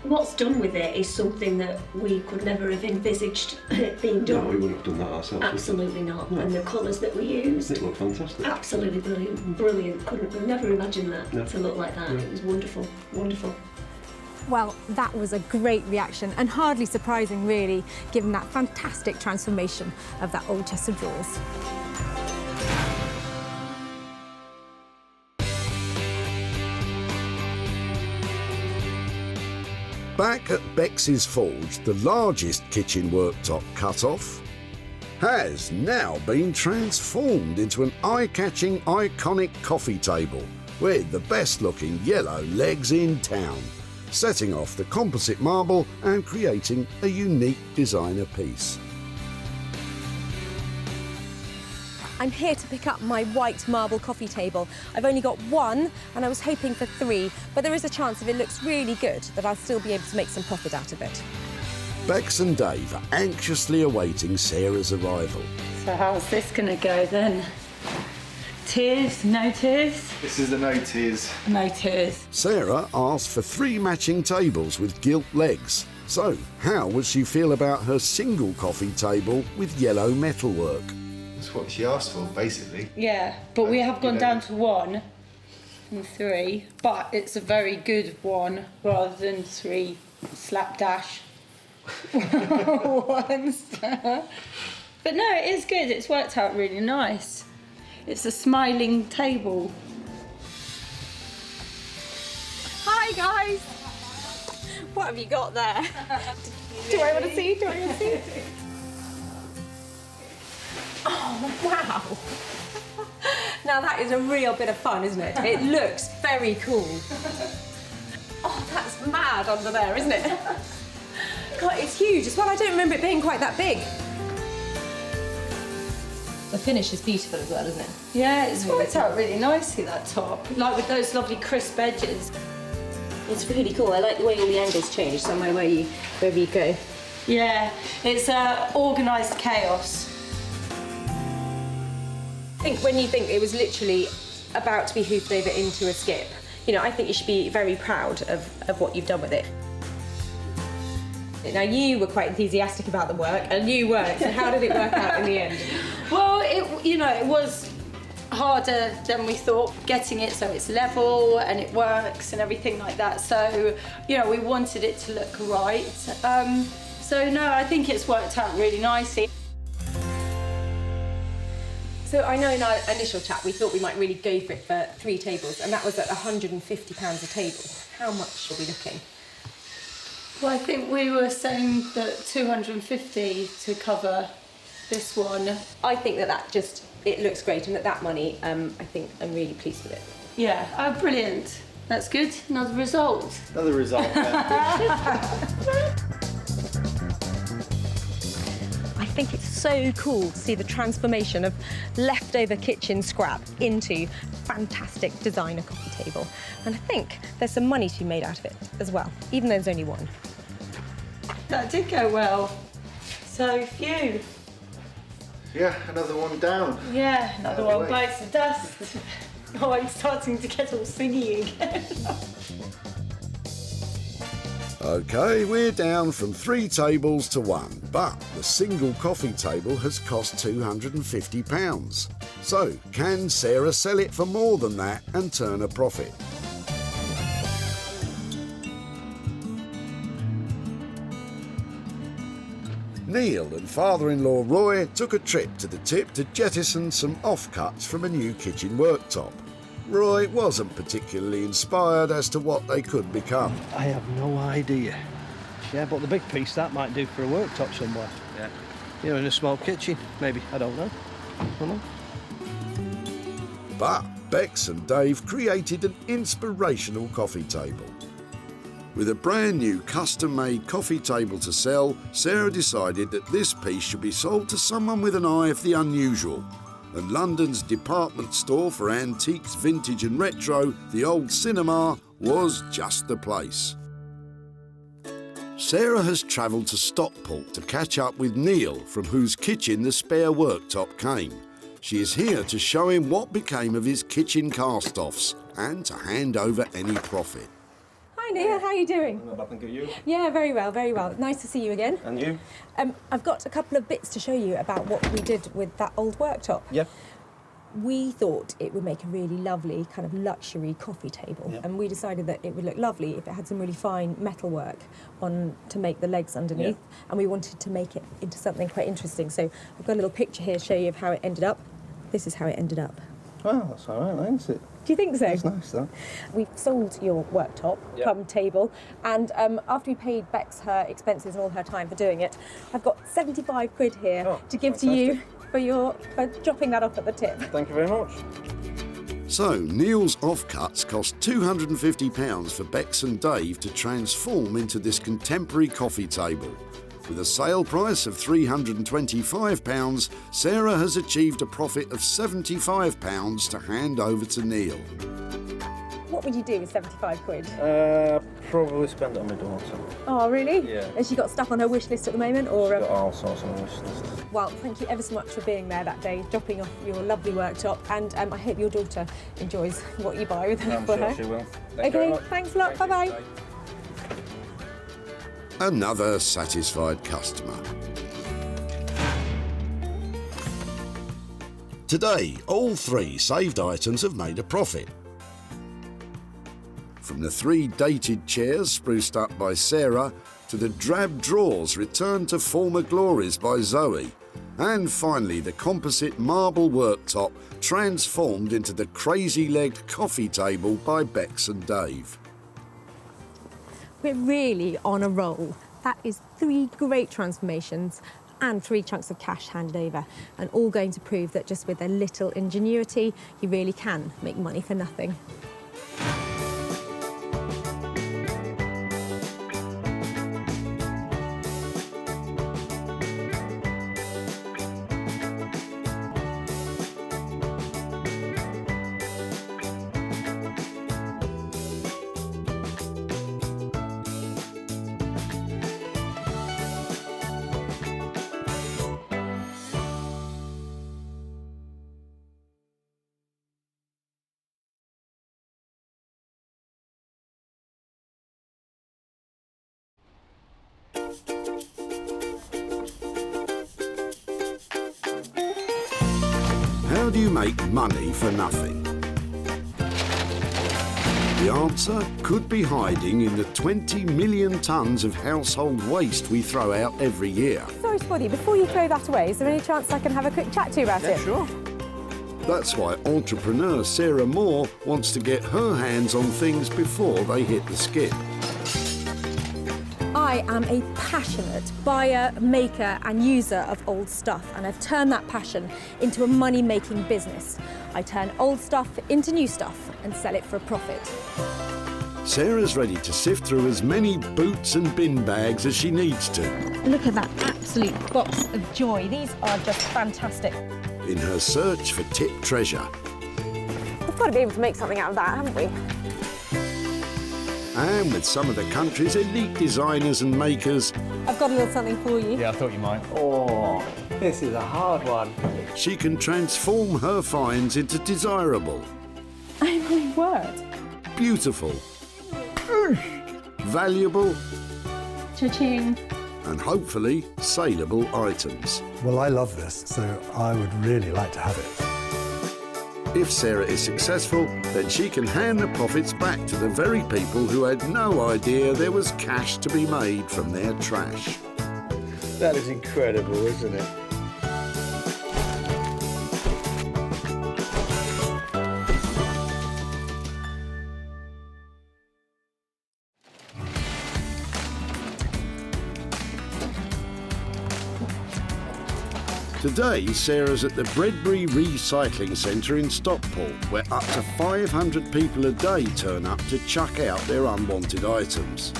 What's done with it is something that we could never have envisaged being done. No, we wouldn't have done that ourselves. Absolutely not. No. And the colours that we used. It looked fantastic. Absolutely brilliant. We've never imagined that to look like that. No. It was wonderful. Well, that was a great reaction and hardly surprising, really, given that fantastic transformation of that old chest of drawers. Back at Bex's Forge, the largest kitchen worktop cut-off has now been transformed into an eye-catching, iconic coffee table with the best-looking yellow legs in town, setting off the composite marble and creating a unique designer piece. I'm here to pick up my white marble coffee table. I've only got one, and I was hoping for 3, but there is a chance if it looks really good that I'll still be able to make some profit out of it. Bex and Dave are anxiously awaiting Sarah's arrival. So how's this going to go then? Tears? No tears? This is the no tears. No tears. Sarah asked for 3 matching tables with gilt legs. So, how would she feel about her single coffee table with yellow metalwork? That's what she asked for, basically. Yeah, but we have gone down to 1 and 3, but it's a very good 1 rather than 3 slapdash ones. But no, it is good. It's worked out really nice. It's a smiling table. Hi guys! What have you got there? Do I want to see? Oh, wow! Now that is a real bit of fun, isn't it? It looks very cool. Oh, that's mad under there, isn't it? God, it's huge as well. I don't remember it being quite that big. The finish is beautiful as well, isn't it? Yeah, it's worked out really nicely, that top. Like with those lovely crisp edges. It's really cool. I like the way all the angles change, somewhere wherever you go. Yeah, it's organised chaos. I think when you think it was literally about to be hoofed over into a skip, you know, I think you should be very proud of what you've done with it. Now, you were quite enthusiastic about the work, and you weren't, so how did it work out in the end? Well, it was harder than we thought, getting it so it's level and it works and everything like that. So, we wanted it to look right. So, no, I think it's worked out really nicely. So I know in our initial chat we thought we might really go for it for 3 tables, and that was at £150 a table. How much are we looking? Well, I think we were saying that 250 to cover this one. I think that it looks great, and at that money, I think I'm really pleased with it. Yeah, oh, brilliant. That's good. Another result. Another result, yeah. I think it's so cool to see the transformation of leftover kitchen scrap into fantastic designer coffee table. And I think there's some money to be made out of it as well, even though there's only 1. That did go well. So few. Yeah, another one down. Yeah, another one bites the dust. Oh, I'm starting to get all singy again. OK, we're down from 3 tables to 1, but the single coffee table has cost £250. So, can Sarah sell it for more than that and turn a profit? Neil and father-in-law Roy took a trip to the tip to jettison some offcuts from a new kitchen worktop. Roy wasn't particularly inspired as to what they could become. I have no idea. Yeah, but the big piece, that might do for a worktop somewhere. Yeah. In a small kitchen, maybe. I don't know. But Bex and Dave created an inspirational coffee table. With a brand new custom-made coffee table to sell, Sarah decided that this piece should be sold to someone with an eye of the unusual. And London's department store for antiques, vintage and retro, the Old Cinema, was just the place. Sarah has travelled to Stockport to catch up with Neil, from whose kitchen the spare worktop came. She is here to show him what became of his kitchen cast-offs and to hand over any profit. Hi Neil, how are you doing? Not bad, thank you. Yeah, very well, very well. Nice to see you again. And you? I've got a couple of bits to show you about what we did with that old worktop. Yeah. We thought it would make a really lovely kind of luxury coffee table, and we decided that it would look lovely if it had some really fine metalwork on to make the legs underneath, and we wanted to make it into something quite interesting. So I've got a little picture here to show you of how it ended up. This is how it ended up. Well, that's all right, isn't it? Do you think so? That's nice, that. We've sold your worktop, come table, and after we paid Bex her expenses and all her time for doing it, I've got 75 quid here to give to you for dropping that off at the tip. Thank you very much. So, Neil's offcuts cost £250 for Bex and Dave to transform into this contemporary coffee table. With a sale price of £325, Sarah has achieved a profit of £75 to hand over to Neil. What would you do with 75 quid? Probably spend it on my daughter. Oh, really? Yeah. Has she got stuff on her wish list at the moment? Or Got all sorts on my wish list. Well, thank you ever so much for being there that day, dropping off your lovely worktop, and I hope your daughter enjoys what you buy with her. I'm sure she will. Thank you very Okay, much. thanks a lot. Bye-bye. Another satisfied customer. Today, all 3 saved items have made a profit. From the 3 dated chairs spruced up by Sarah to the drab drawers returned to former glories by Zoe, and finally the composite marble worktop transformed into the crazy-legged coffee table by Bex and Dave. We're really on a roll. That is 3 great transformations and 3 chunks of cash handed over, and all going to prove that just with a little ingenuity, you really can make money for nothing. How do you make money for nothing? The answer could be hiding in the 20 million tonnes of household waste we throw out every year. Sorry, Spotty, before you throw that away, is there any chance I can have a quick chat to you about it? Sure. That's why entrepreneur Sarah Moore wants to get her hands on things before they hit the skip. I am a passionate buyer, maker and user of old stuff, and I've turned that passion into a money-making business. I turn old stuff into new stuff and sell it for a profit. Sarah's ready to sift through as many boots and bin bags as she needs to. Look at that absolute box of joy. These are just fantastic. In her search for tip treasure. We've got to be able to make something out of that, haven't we? And with some of the country's elite designers and makers, I've got a little something for you. Yeah, I thought you might. Oh, this is a hard one. she can transform her finds into desirable, Oh my word. beautiful, valuable, Cha-ching. and hopefully saleable items. Well, I love this, so I would really like to have it. If Sarah is successful, then she can hand the profits back to the very people who had no idea there was cash to be made from their trash. That is incredible, isn't it? Today, Sarah's at the Breadbury Recycling Centre in Stockport, where up to 500 people a day turn up to chuck out their unwanted items.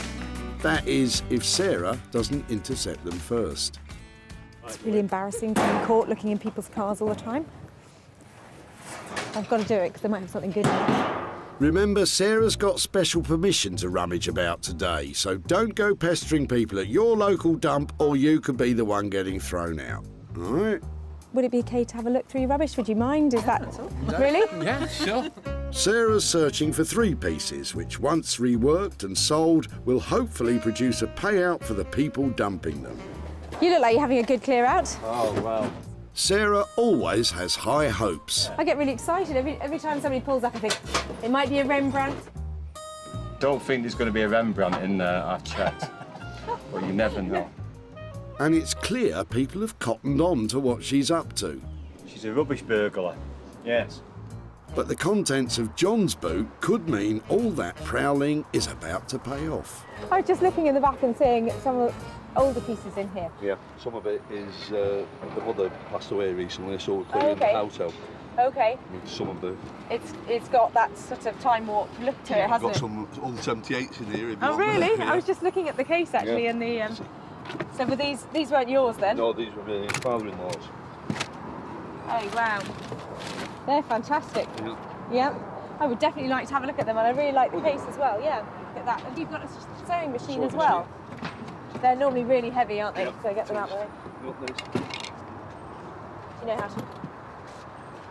That is, if Sarah doesn't intercept them first. It's really embarrassing to be in court looking in people's cars all the time. I've got to do it because they might have something good in it. Remember, Sarah's got special permission to rummage about today, so don't go pestering people at your local dump or you could be the one getting thrown out. All right? Would it be okay to have a look through your rubbish? Would you mind? Is that... Really? Yeah, sure. Sarah's searching for 3 pieces, which once reworked and sold, will hopefully produce a payout for the people dumping them. You look like you're having a good clear out. Oh, well. Sarah always has high hopes. I get really excited every time somebody pulls up. I think it might be a Rembrandt. Don't think there's going to be a Rembrandt in there, I've checked. But you never know. And it's clear people have cottoned on to what she's up to. She's a rubbish burglar. Yes. But the contents of John's boot could mean all that prowling is about to pay off. I was just looking in the back and seeing some of the older pieces in here. Yeah, some of it is the mother passed away recently, so we're clearing the house out. Okay. Some of the... It's got that sort of time warp look to it, hasn't We've got it? some old 78s in here. If you Oh want really? them. I was just looking at the case actually, Yeah. and the So were these weren't yours then? No, these were my father-in-law's. Oh wow, they're fantastic. Yeah. Yeah, I would definitely like to have a look at them, and I really like the case as well. Yeah, look at that. And you've got a sewing machine as well. They're normally really heavy, aren't they? Yep. So get them out of the way. Got this. You know how to.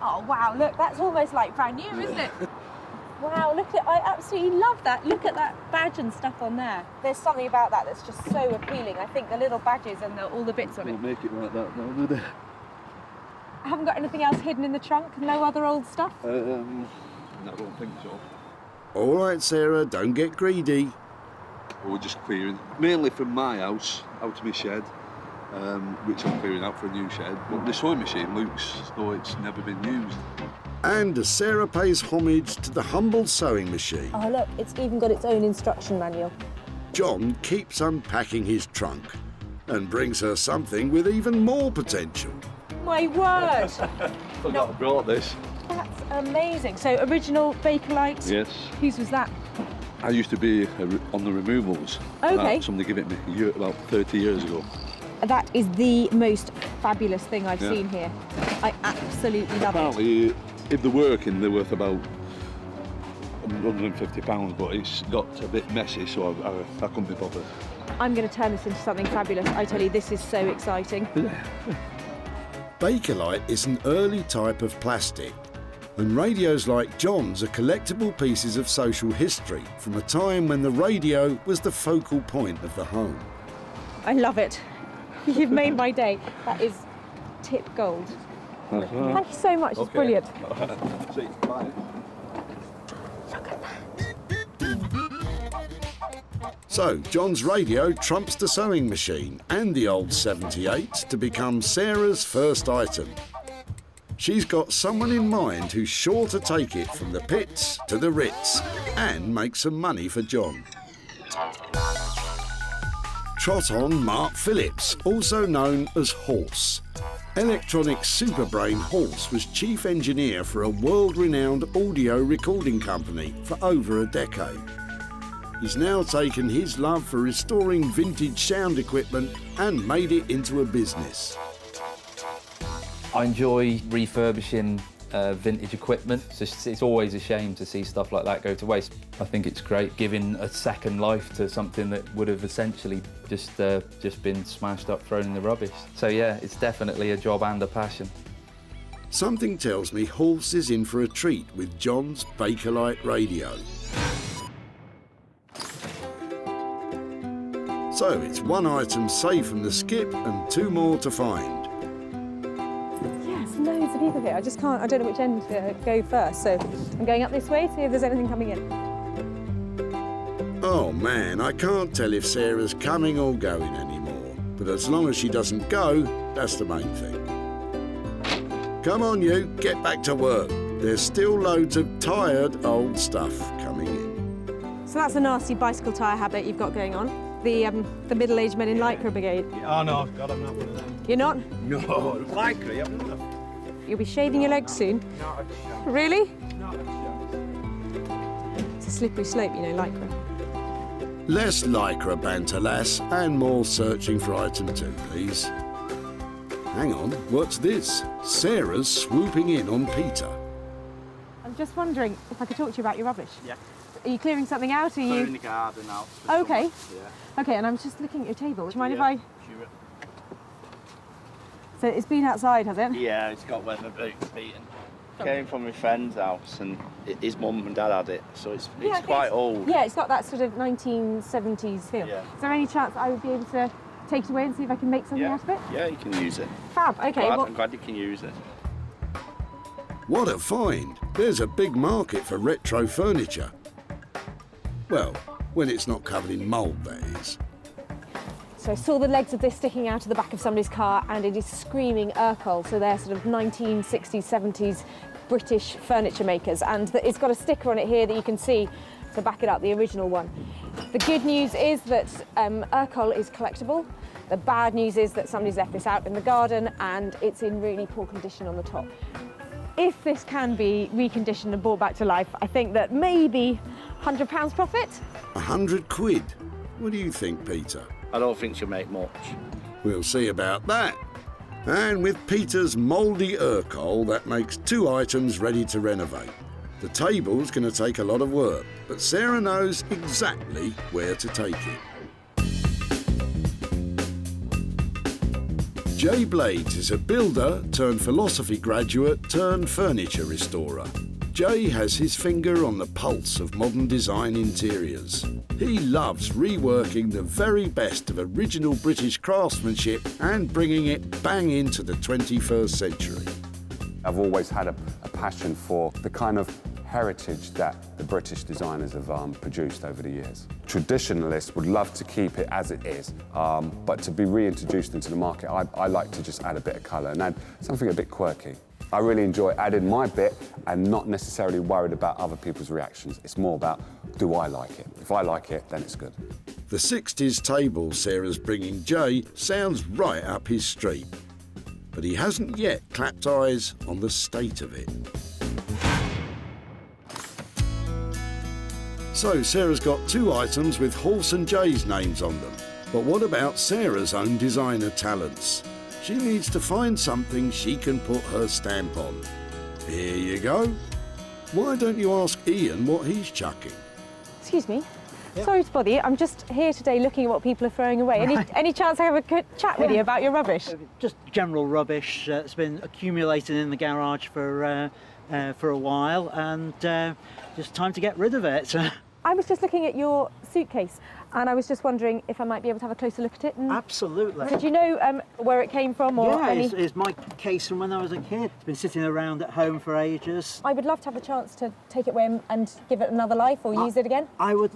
Oh wow, look, that's almost like brand new, isn't it? Wow, look at, I absolutely love that. Look at that badge and stuff on there. There's something about that that's just so appealing. I think the little badges and all the bits on it. Don't make it like that now, do they? I haven't got anything else hidden in the trunk? No other old stuff? I don't think so. All right, Sarah, don't get greedy. We're just clearing, mainly from my house, out of my shed, which I'm clearing out for a new shed. But the sewing machine looks as though it's never been used. And as Sarah pays homage to the humble sewing machine, Oh look, it's even got its own instruction manual. John keeps unpacking his trunk and brings her something with even more potential. My word! Forgot I brought this. That's amazing. So original Bakelite. Yes. Whose was that? I used to be on the removals. Okay. Somebody gave it me about 30 years ago. That is the most fabulous thing I've Yeah. seen here. I absolutely love it. Apparently, if they're working, they're worth about £150, but it's got a bit messy, so I couldn't be bothered. I'm going to turn this into something fabulous. I tell you, this is so exciting. Bakelite is an early type of plastic, and radios like John's are collectible pieces of social history from a time when the radio was the focal point of the home. I love it. You've made my day. That is tip gold. Thank you so much. It's brilliant. See, bye. So, John's radio trumps the sewing machine and the old 78 to become Sarah's first item. She's got someone in mind who's sure to take it from the pits to the Ritz and make some money for John. Trot on Mark Phillips, also known as Horse. Electronic superbrain Horse was chief engineer for a world-renowned audio recording company for over a decade. He's now taken his love for restoring vintage sound equipment and made it into a business. I enjoy refurbishing vintage equipment. It's always a shame to see stuff like that go to waste. I think it's great giving a second life to something that would have essentially just been smashed up, thrown in the rubbish. So yeah, it's definitely a job and a passion. Something tells me Horse is in for a treat with John's Bakelite radio. So it's one item saved from the skip and two more to find. Yes, loads of people here. I just can't, I don't know which end to go first. So I'm going up this way, see if there's anything coming in. Oh man, I can't tell if Sarah's coming or going anymore. But as long as she doesn't go, that's the main thing. Come on you, get back to work. There's still loads of tired old stuff coming in. So that's a nasty bicycle tyre habit you've got going on. The middle-aged men in Lycra Brigade. Oh no, God, I'm not one of them. You're not? No, Lycra, I'm not. You'll be shaving your legs soon. Not a chance. Really? Not a chance. It's a slippery slope, you know, Lycra. Less Lycra banter, lass, and more searching for item 2, please. Hang on, what's this? Sarah's swooping in on Peter. I'm just wondering if I could talk to you about your rubbish. Yeah. Are you clearing something out? Are you? Clearing the garden out. Okay. Yeah. Okay, and I'm just looking at your table. Do you mind if Yeah, I? sure. So it's been outside, has it? Yeah, it's got weather beaten. Came from my friend's house and his mum and dad had it, so it's Yeah, quite old. Yeah, it's got that sort of 1970s feel. Yeah. Is there any chance I would be able to take it away and see if I can make something out of it? Yeah, you can use it. Fab. Okay. I'm glad you can use it. What a find! There's a big market for retro furniture. Well, when it's not covered in mould, that is. So I saw the legs of this sticking out of the back of somebody's car, and it is screaming Urkel. So they're sort of 1960s, 70s British furniture makers, and it's got a sticker on it here that you can see to back it up, the original one. The good news is that Urkel is collectible. The bad news is that somebody's left this out in the garden, and it's in really poor condition on the top. If this can be reconditioned and brought back to life, I think that maybe £100 profit. 100 quid? What do you think, Peter? I don't think she'll make much. We'll see about that. And with Peter's mouldy Urkel, that makes 2 items ready to renovate. The table's going to take a lot of work, but Sarah knows exactly where to take it. Jay Blades is a builder turned philosophy graduate turned furniture restorer. Jay has his finger on the pulse of modern design interiors. He loves reworking the very best of original British craftsmanship and bringing it bang into the 21st century. I've always had a passion for the kind of heritage that the British designers have produced over the years. Traditionalists would love to keep it as it is, but to be reintroduced into the market, I like to just add a bit of colour and add something a bit quirky. I really enjoy adding my bit and not necessarily worried about other people's reactions. It's more about, do I like it? If I like it, then it's good. The 60s table Sarah's bringing Jay sounds right up his street, but he hasn't yet clapped eyes on the state of it. So Sarah's got 2 items with Horse and Jay's names on them. But what about Sarah's own designer talents? She needs to find something she can put her stamp on. Here you go. Why don't you ask Ian what he's chucking? Excuse me. Sorry to bother you. I'm just here today looking at what people are throwing away. Any chance I have a good chat with you about your rubbish? Just general rubbish. It's been accumulating in the garage for a while, and just time to get rid of it. I was just looking at your suitcase, and I was just wondering if I might be able to have a closer look at it. Absolutely. Did you know where it came from? Or yeah, any... it's my case from when I was a kid. It's been sitting around at home for ages. I would love to have the chance to take it away and give it another life or use it again. I would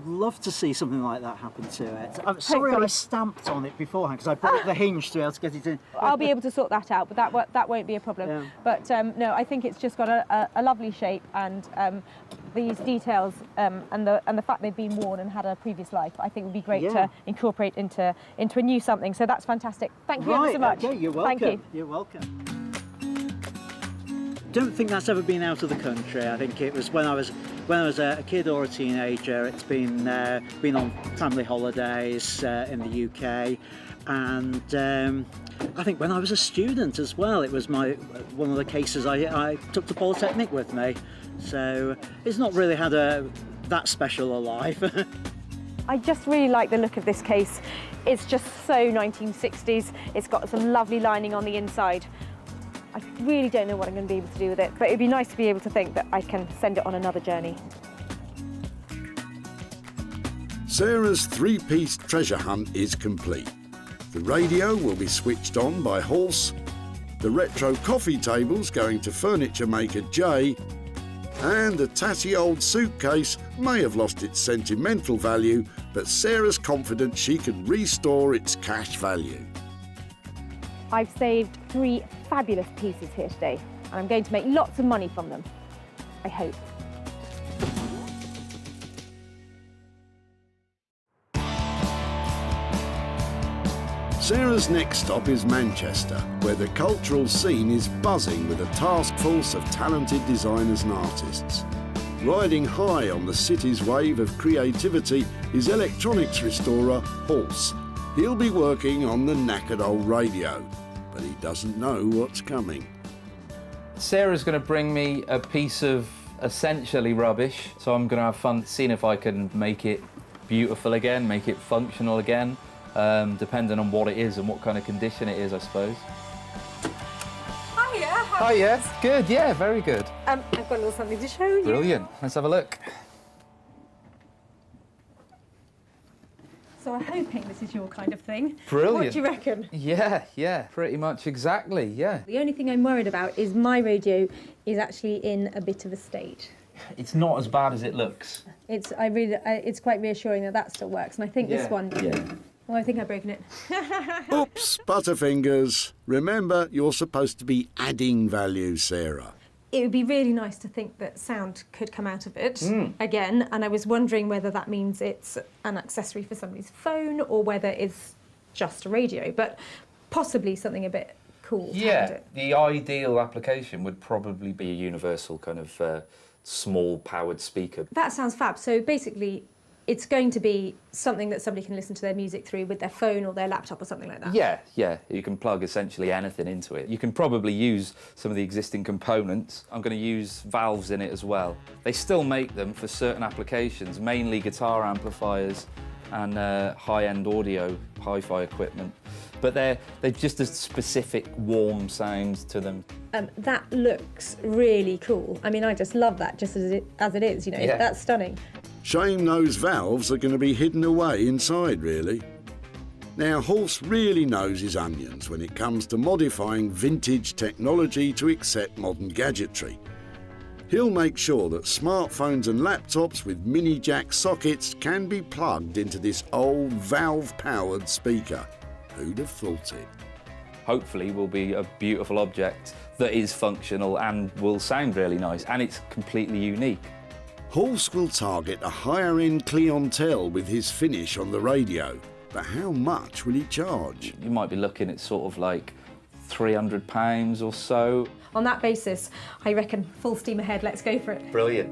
love to see something like that happen to it. I'm sorry I stamped on it beforehand because I broke the hinge to be able to get it in. I'll be able to sort that out, but that won't be a problem. Yeah. But no, I think it's just got a lovely shape, and these details and the fact they've been worn and had a previous life, I think would be great to incorporate into a new something. So that's fantastic. Thank you ever so much. Okay, you're welcome. Thank you. You're welcome. Don't think that's ever been out of the country. I think it was when I was a kid or a teenager. It's been on family holidays in the UK, and I think when I was a student as well, it was one of the cases I took to Polytechnic with me. So it's not really had that special a life. I just really like the look of this case. It's just so 1960s. It's got some lovely lining on the inside. I really don't know what I'm going to be able to do with it, but it'd be nice to be able to think that I can send it on another journey. Sarah's 3-piece treasure hunt is complete. The radio will be switched on by Horse, the retro coffee table's going to furniture maker Jay, and the tatty old suitcase may have lost its sentimental value, but Sarah's confident she can restore its cash value. I've saved 3 fabulous pieces here today, and I'm going to make lots of money from them. I hope. Sarah's next stop is Manchester, where the cultural scene is buzzing with a task force of talented designers and artists. Riding high on the city's wave of creativity is electronics restorer Horse. He'll be working on the knackered old radio, but he doesn't know what's coming. Sarah's going to bring me a piece of essentially rubbish, so I'm going to have fun seeing if I can make it beautiful again, make it functional again. Depending on what it is and what kind of condition it is, I suppose. Hiya. Hiya. Good, yeah, very good. I've got a little something to show you. Brilliant. Let's have a look. So I'm hoping this is your kind of thing. Brilliant. What do you reckon? Yeah, pretty much exactly, yeah. The only thing I'm worried about is my radio is actually in a bit of a state. It's not as bad as it looks. It's quite reassuring that still works, and I think this one. Yeah. Well, I think I've broken it. Oops, Butterfingers. Remember, you're supposed to be adding value, Sarah. It would be really nice to think that sound could come out of it again, and I was wondering whether that means it's an accessory for somebody's phone or whether it's just a radio, but possibly something a bit cool. Yeah, the ideal application would probably be a universal kind of small powered speaker. That sounds fab. So basically, it's going to be something that somebody can listen to their music through with their phone or their laptop or something like that. Yeah, yeah. You can plug essentially anything into it. You can probably use some of the existing components. I'm going to use valves in it as well. They still make them for certain applications, mainly guitar amplifiers and high-end audio, hi-fi equipment. But they've just a specific warm sound to them. That looks really cool. I mean, I just love that, just as it is, you know, Yeah. That's stunning. Shame those valves are going to be hidden away inside, really. Now, Horse really knows his onions when it comes to modifying vintage technology to accept modern gadgetry. He'll make sure that smartphones and laptops with mini jack sockets can be plugged into this old valve-powered speaker. Who'd have thought it? Hopefully will be a beautiful object that is functional and will sound really nice, and it's completely unique. Horse will target a higher-end clientele with his finish on the radio, but how much will he charge? You might be looking at sort of like £300 or so. On that basis, I reckon full steam ahead, let's go for it. Brilliant.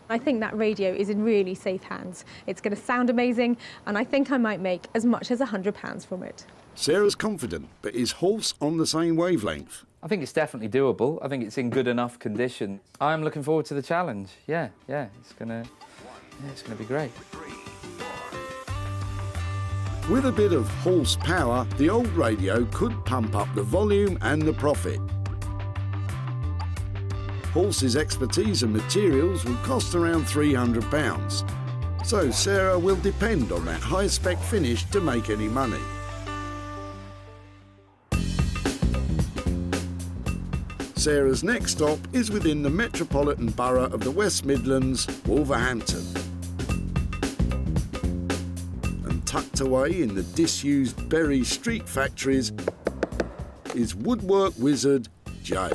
I think that radio is in really safe hands. It's going to sound amazing, and I think I might make as much as £100 from it. Sarah's confident, but is Horse on the same wavelength? I think it's definitely doable. I think it's in good enough condition. I'm looking forward to the challenge. Yeah, it's gonna be great. With a bit of horsepower, the old radio could pump up the volume and the profit. Horse's expertise and materials will cost around £300. So Sarah will depend on that high-spec finish to make any money. Sarah's next stop is within the metropolitan borough of the West Midlands, Wolverhampton. And tucked away in the disused Bury street factories is woodwork wizard Jay.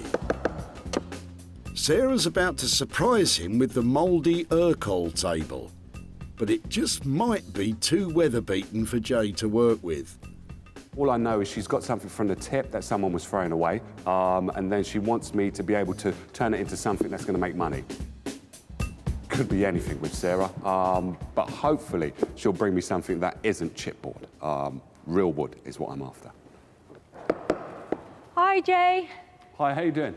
Sarah's about to surprise him with the mouldy Urkel table, but it just might be too weather-beaten for Jay to work with. All I know is she's got something from the tip that someone was throwing away, and then she wants me to be able to turn it into something that's going to make money. Could be anything with Sarah, but hopefully she'll bring me something that isn't chipboard. Real wood is what I'm after. Hi, Jay. Hi, how you doing?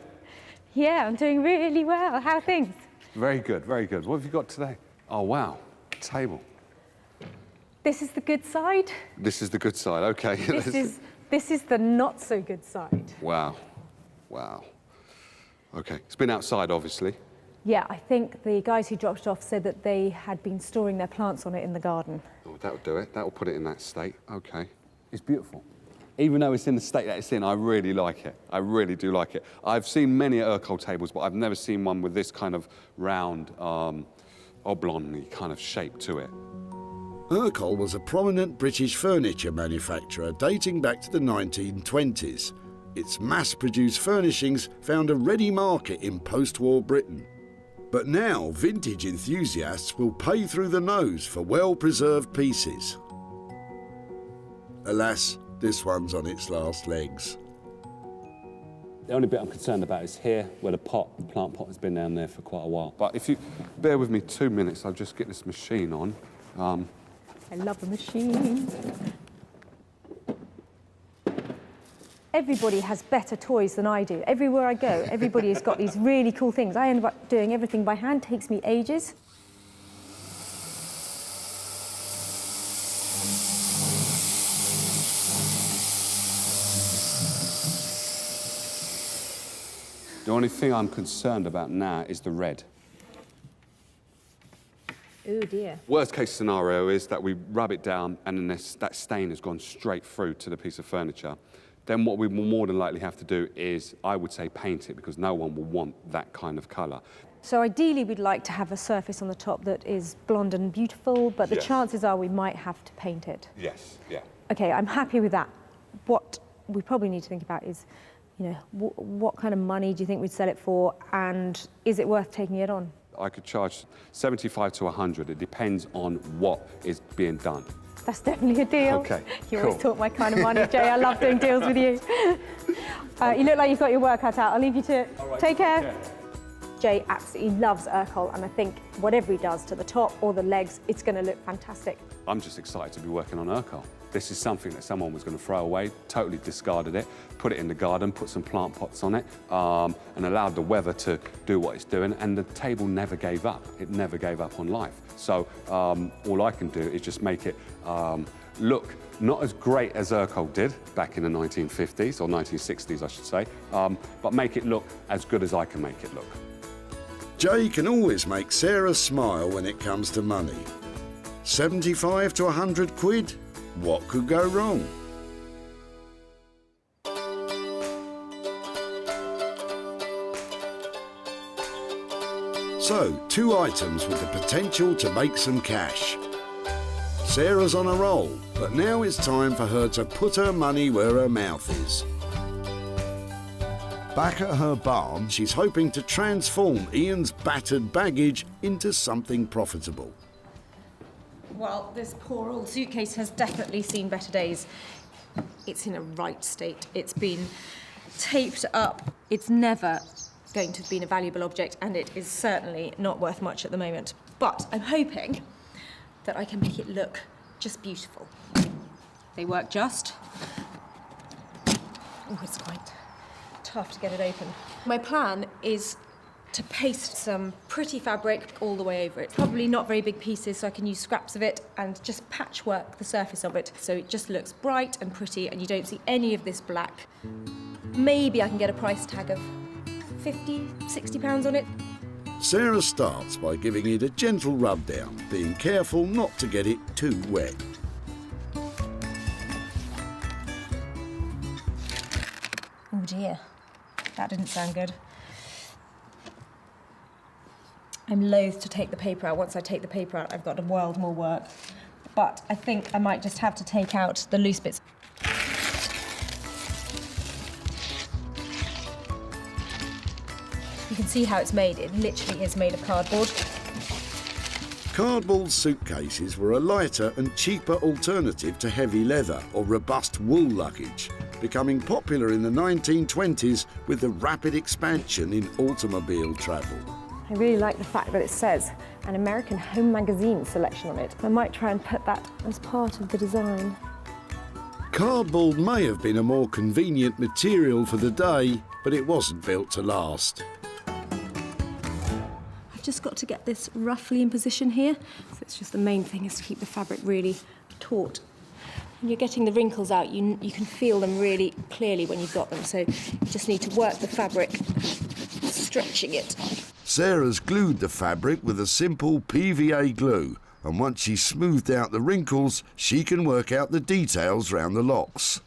Yeah, I'm doing really well. How are things? Very good, very good. What have you got today? Oh, wow, table. This is the good side. This is the good side, okay. This is the not so good side. Wow, wow. Okay, it's been outside, obviously. Yeah, I think the guys who dropped it off said that they had been storing their plants on it in the garden. Oh, that'll do it. That'll put it in that state. Okay. It's beautiful. Even though it's in the state that it's in, I really like it. I really do like it. I've seen many Urkel tables, but I've never seen one with this kind of round, oblong kind of shape to it. Urkel was a prominent British furniture manufacturer dating back to the 1920s. Its mass-produced furnishings found a ready market in post-war Britain. But now, vintage enthusiasts will pay through the nose for well-preserved pieces. Alas, this one's on its last legs. The only bit I'm concerned about is here, where the plant pot has been down there for quite a while. But if you bear with me 2 minutes, I'll just get this machine on. I love the machine. Everybody has better toys than I do. Everywhere I go, everybody has got these really cool things. I end up doing everything by hand, takes me ages. The only thing I'm concerned about now is the red. Oh dear. Worst case scenario is that we rub it down and then that stain has gone straight through to the piece of furniture. Then what we will more than likely have to do is, I would say, paint it, because no one will want that kind of colour. So ideally we'd like to have a surface on the top that is blonde and beautiful, but the chances are we might have to paint it. Yes, yeah. Okay, I'm happy with that. What we probably need to think about is, you know, what kind of money do you think we'd sell it for, and is it worth taking it on? I could charge 75 to 100. It depends on what is being done. That's definitely a deal. Okay, You cool. always talk my kind of money, Jay. I love doing deals with you. You look like you've got your work cut out. I'll leave you to it. All right, Take care. Jay absolutely loves Urkel, and I think whatever he does to the top or the legs, it's going to look fantastic. I'm just excited to be working on Urkel. This is something that someone was going to throw away, totally discarded it, put it in the garden, put some plant pots on it, and allowed the weather to do what it's doing, and the table never gave up. It never gave up on life. So all I can do is just make it look not as great as Urkel did back in the 1950s, or 1960s, I should say, but make it look as good as I can make it look. Jay can always make Sarah smile when it comes to money. 75 to 100 quid? What could go wrong? So, 2 items with the potential to make some cash. Sarah's on a roll, but now it's time for her to put her money where her mouth is. Back at her barn, she's hoping to transform Ian's battered baggage into something profitable. Well, this poor old suitcase has definitely seen better days. It's in a right state. It's been taped up. It's never going to have been a valuable object, and it is certainly not worth much at the moment. But I'm hoping that I can make it look just beautiful. They work just. Oh, it's quite tough to get it open. My plan is to paste some pretty fabric all the way over it. Probably not very big pieces, so I can use scraps of it and just patchwork the surface of it so it just looks bright and pretty and you don't see any of this black. Maybe I can get a price tag of 50, 60 pounds on it. Sarah starts by giving it a gentle rub down, being careful not to get it too wet. Oh dear, that didn't sound good. I'm loath to take the paper out. Once I take the paper out, I've got a world more work. But I think I might just have to take out the loose bits. You can see how it's made. It literally is made of cardboard. Cardboard suitcases were a lighter and cheaper alternative to heavy leather or robust wool luggage, becoming popular in the 1920s with the rapid expansion in automobile travel. I really like the fact that it says an American Home Magazine selection on it. I might try and put that as part of the design. Cardboard may have been a more convenient material for the day, but it wasn't built to last. I've just got to get this roughly in position here. So it's just the main thing is to keep the fabric really taut. When you're getting the wrinkles out, you can feel them really clearly when you've got them. So you just need to work the fabric, stretching it. Sarah's glued the fabric with a simple PVA glue, and once she's smoothed out the wrinkles, she can work out the details round the locks.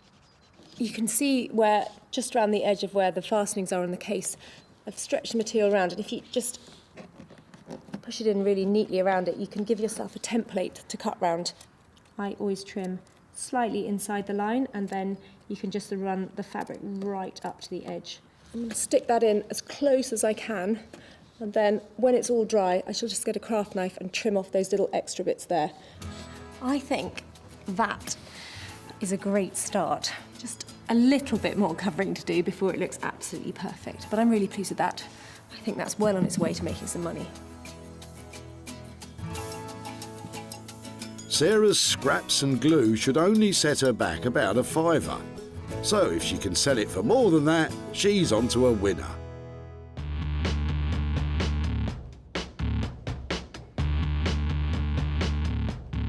You can see where, just around the edge of where the fastenings are in the case, I've stretched the material around, and if you just push it in really neatly around it, you can give yourself a template to cut round. I always trim slightly inside the line, and then you can just run the fabric right up to the edge. I'm going to stick that in as close as I can. And then, when it's all dry, I shall just get a craft knife and trim off those little extra bits there. I think that is a great start. Just a little bit more covering to do before it looks absolutely perfect. But I'm really pleased with that. I think that's well on its way to making some money. Sarah's scraps and glue should only set her back about a £5. So if she can sell it for more than that, she's onto a winner.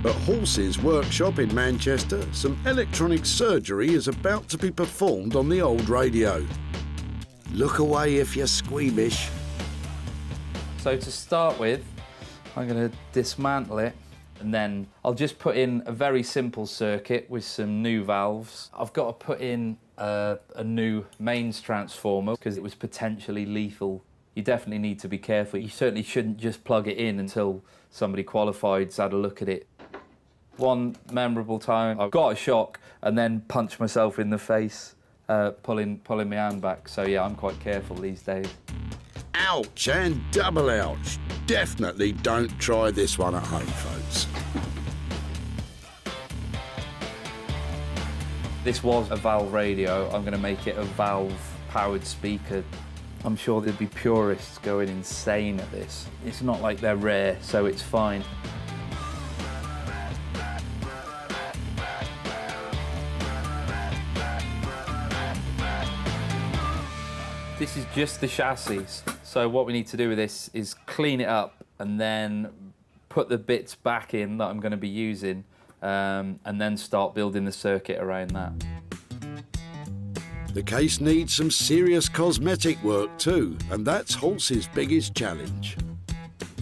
At Horse's workshop in Manchester, some electronic surgery is about to be performed on the old radio. Look away if you're squeamish. So to start with, I'm going to dismantle it, and then I'll just put in a very simple circuit with some new valves. I've got to put in a new mains transformer because it was potentially lethal. You definitely need to be careful. You certainly shouldn't just plug it in until somebody qualified's had a look at it. One memorable time, I got a shock and then punched myself in the face, pulling my hand back. So yeah, I'm quite careful these days. Ouch and double ouch. Definitely don't try this one at home, folks. This was a valve radio. I'm going to make it a valve-powered speaker I'm sure there'd be purists going insane at this. It's not like they're rare, so it's fine. This is just the chassis, so what we need to do with this is clean it up and then put the bits back in that I'm going to be using, and then start building the circuit around that. The case needs some serious cosmetic work too, and that's Halsey's biggest challenge.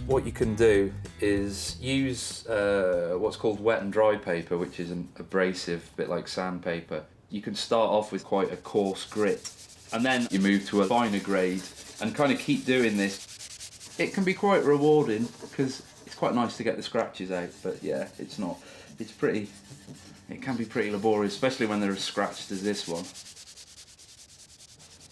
What you can do is use what's called wet and dry paper, which is an abrasive, bit like sandpaper. You can start off with quite a coarse grit, and then you move to a finer grade and kind of keep doing this. It can be quite rewarding because it's quite nice to get the scratches out, but yeah, it's not. It can be pretty laborious, especially when they're as scratched as this one.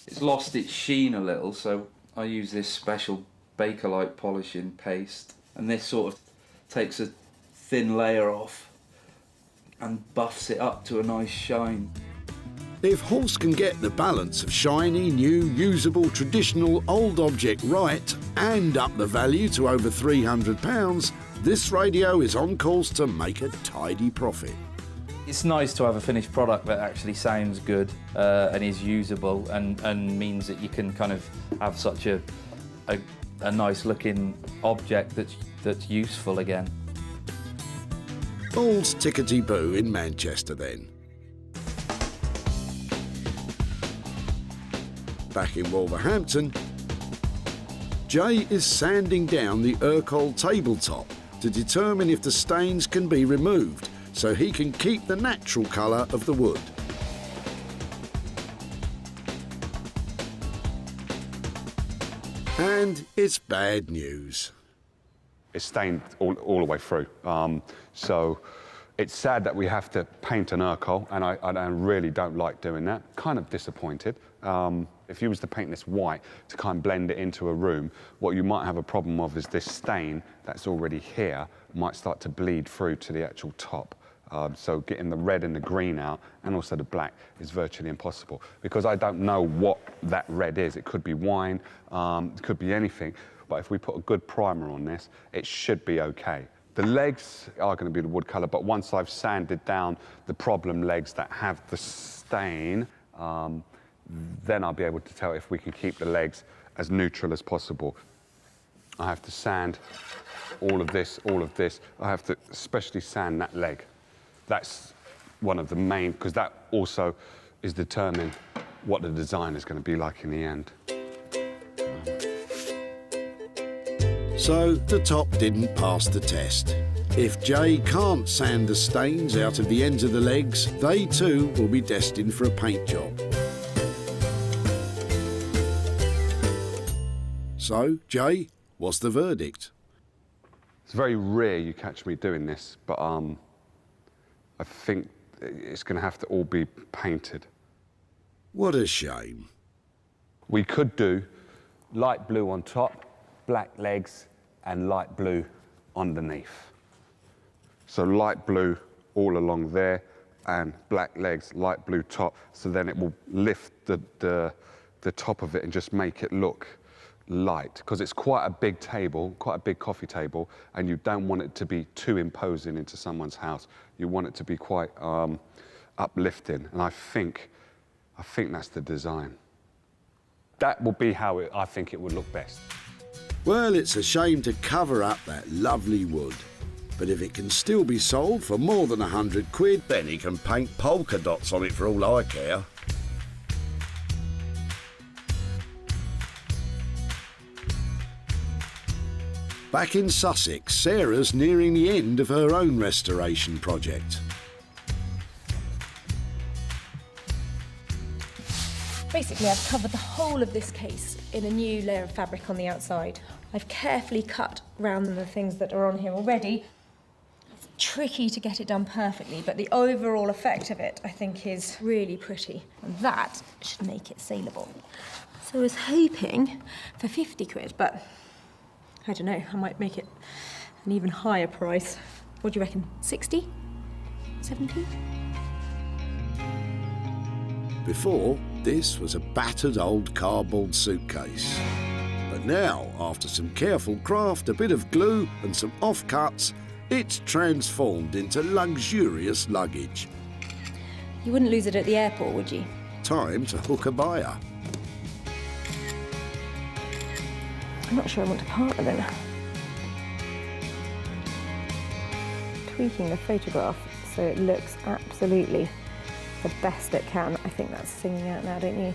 It's lost its sheen a little, so I use this special Bakelite polishing paste, and this sort of takes a thin layer off and buffs it up to a nice shine. If Halse can get the balance of shiny, new, usable, traditional, old object right and up the value to over £300, this radio is on course to make a tidy profit. It's nice to have a finished product that actually sounds good and is usable and means that you can kind of have such a nice looking object that's useful again. All's tickety-boo in Manchester then. Back in Wolverhampton, Jay is sanding down the Urquell tabletop to determine if the stains can be removed so he can keep the natural colour of the wood. And it's bad news. It's stained all the way through. So it's sad that we have to paint an Urquell, and I really don't like doing that. Kind of disappointed. If you was to paint this white to kind of blend it into a room, what you might have a problem of is this stain that's already here might start to bleed through to the actual top. So getting the red and the green out and also the black is virtually impossible because I don't know what that red is. It could be wine, it could be anything, but if we put a good primer on this, it should be okay. The legs are going to be the wood colour, but once I've sanded down the problem legs that have the stain, then I'll be able to tell if we can keep the legs as neutral as possible. I have to sand all of this. I have to especially sand that leg. That's one of the main, because that also is determining what the design is going to be like in the end. So the top didn't pass the test. If Jay can't sand the stains out of the ends of the legs, they too will be destined for a paint job. So, Jay, what's the verdict? It's very rare you catch me doing this, but I think it's going to have to all be painted. What a shame. We could do light blue on top, black legs, and light blue underneath. So light blue all along there, and black legs, light blue top, so then it will lift the top of it and just make it look light, because it's quite a big table, quite a big coffee table, and you don't want it to be too imposing into someone's house. You want it to be quite uplifting, and I think that's the design. That will be how I think it would look best. Well, it's a shame to cover up that lovely wood, but if it can still be sold for more than £100, then he can paint polka dots on it for all I care. Back in Sussex, Sarah's nearing the end of her own restoration project. Basically, I've covered the whole of this case in a new layer of fabric on the outside. I've carefully cut round the things that are on here already. It's tricky to get it done perfectly, but the overall effect of it, I think, is really pretty. And that should make it saleable. So I was hoping for £50, but I don't know, I might make it an even higher price. What do you reckon, 60? 70? Before, This was a battered old cardboard suitcase. But now, after some careful craft, a bit of glue and some offcuts, it's transformed into luxurious luggage. You wouldn't lose it at the airport, would you? Time to hook a buyer. I'm not sure I want to part with it. Tweaking the photograph so it looks absolutely the best it can. I think that's singing out now, don't you?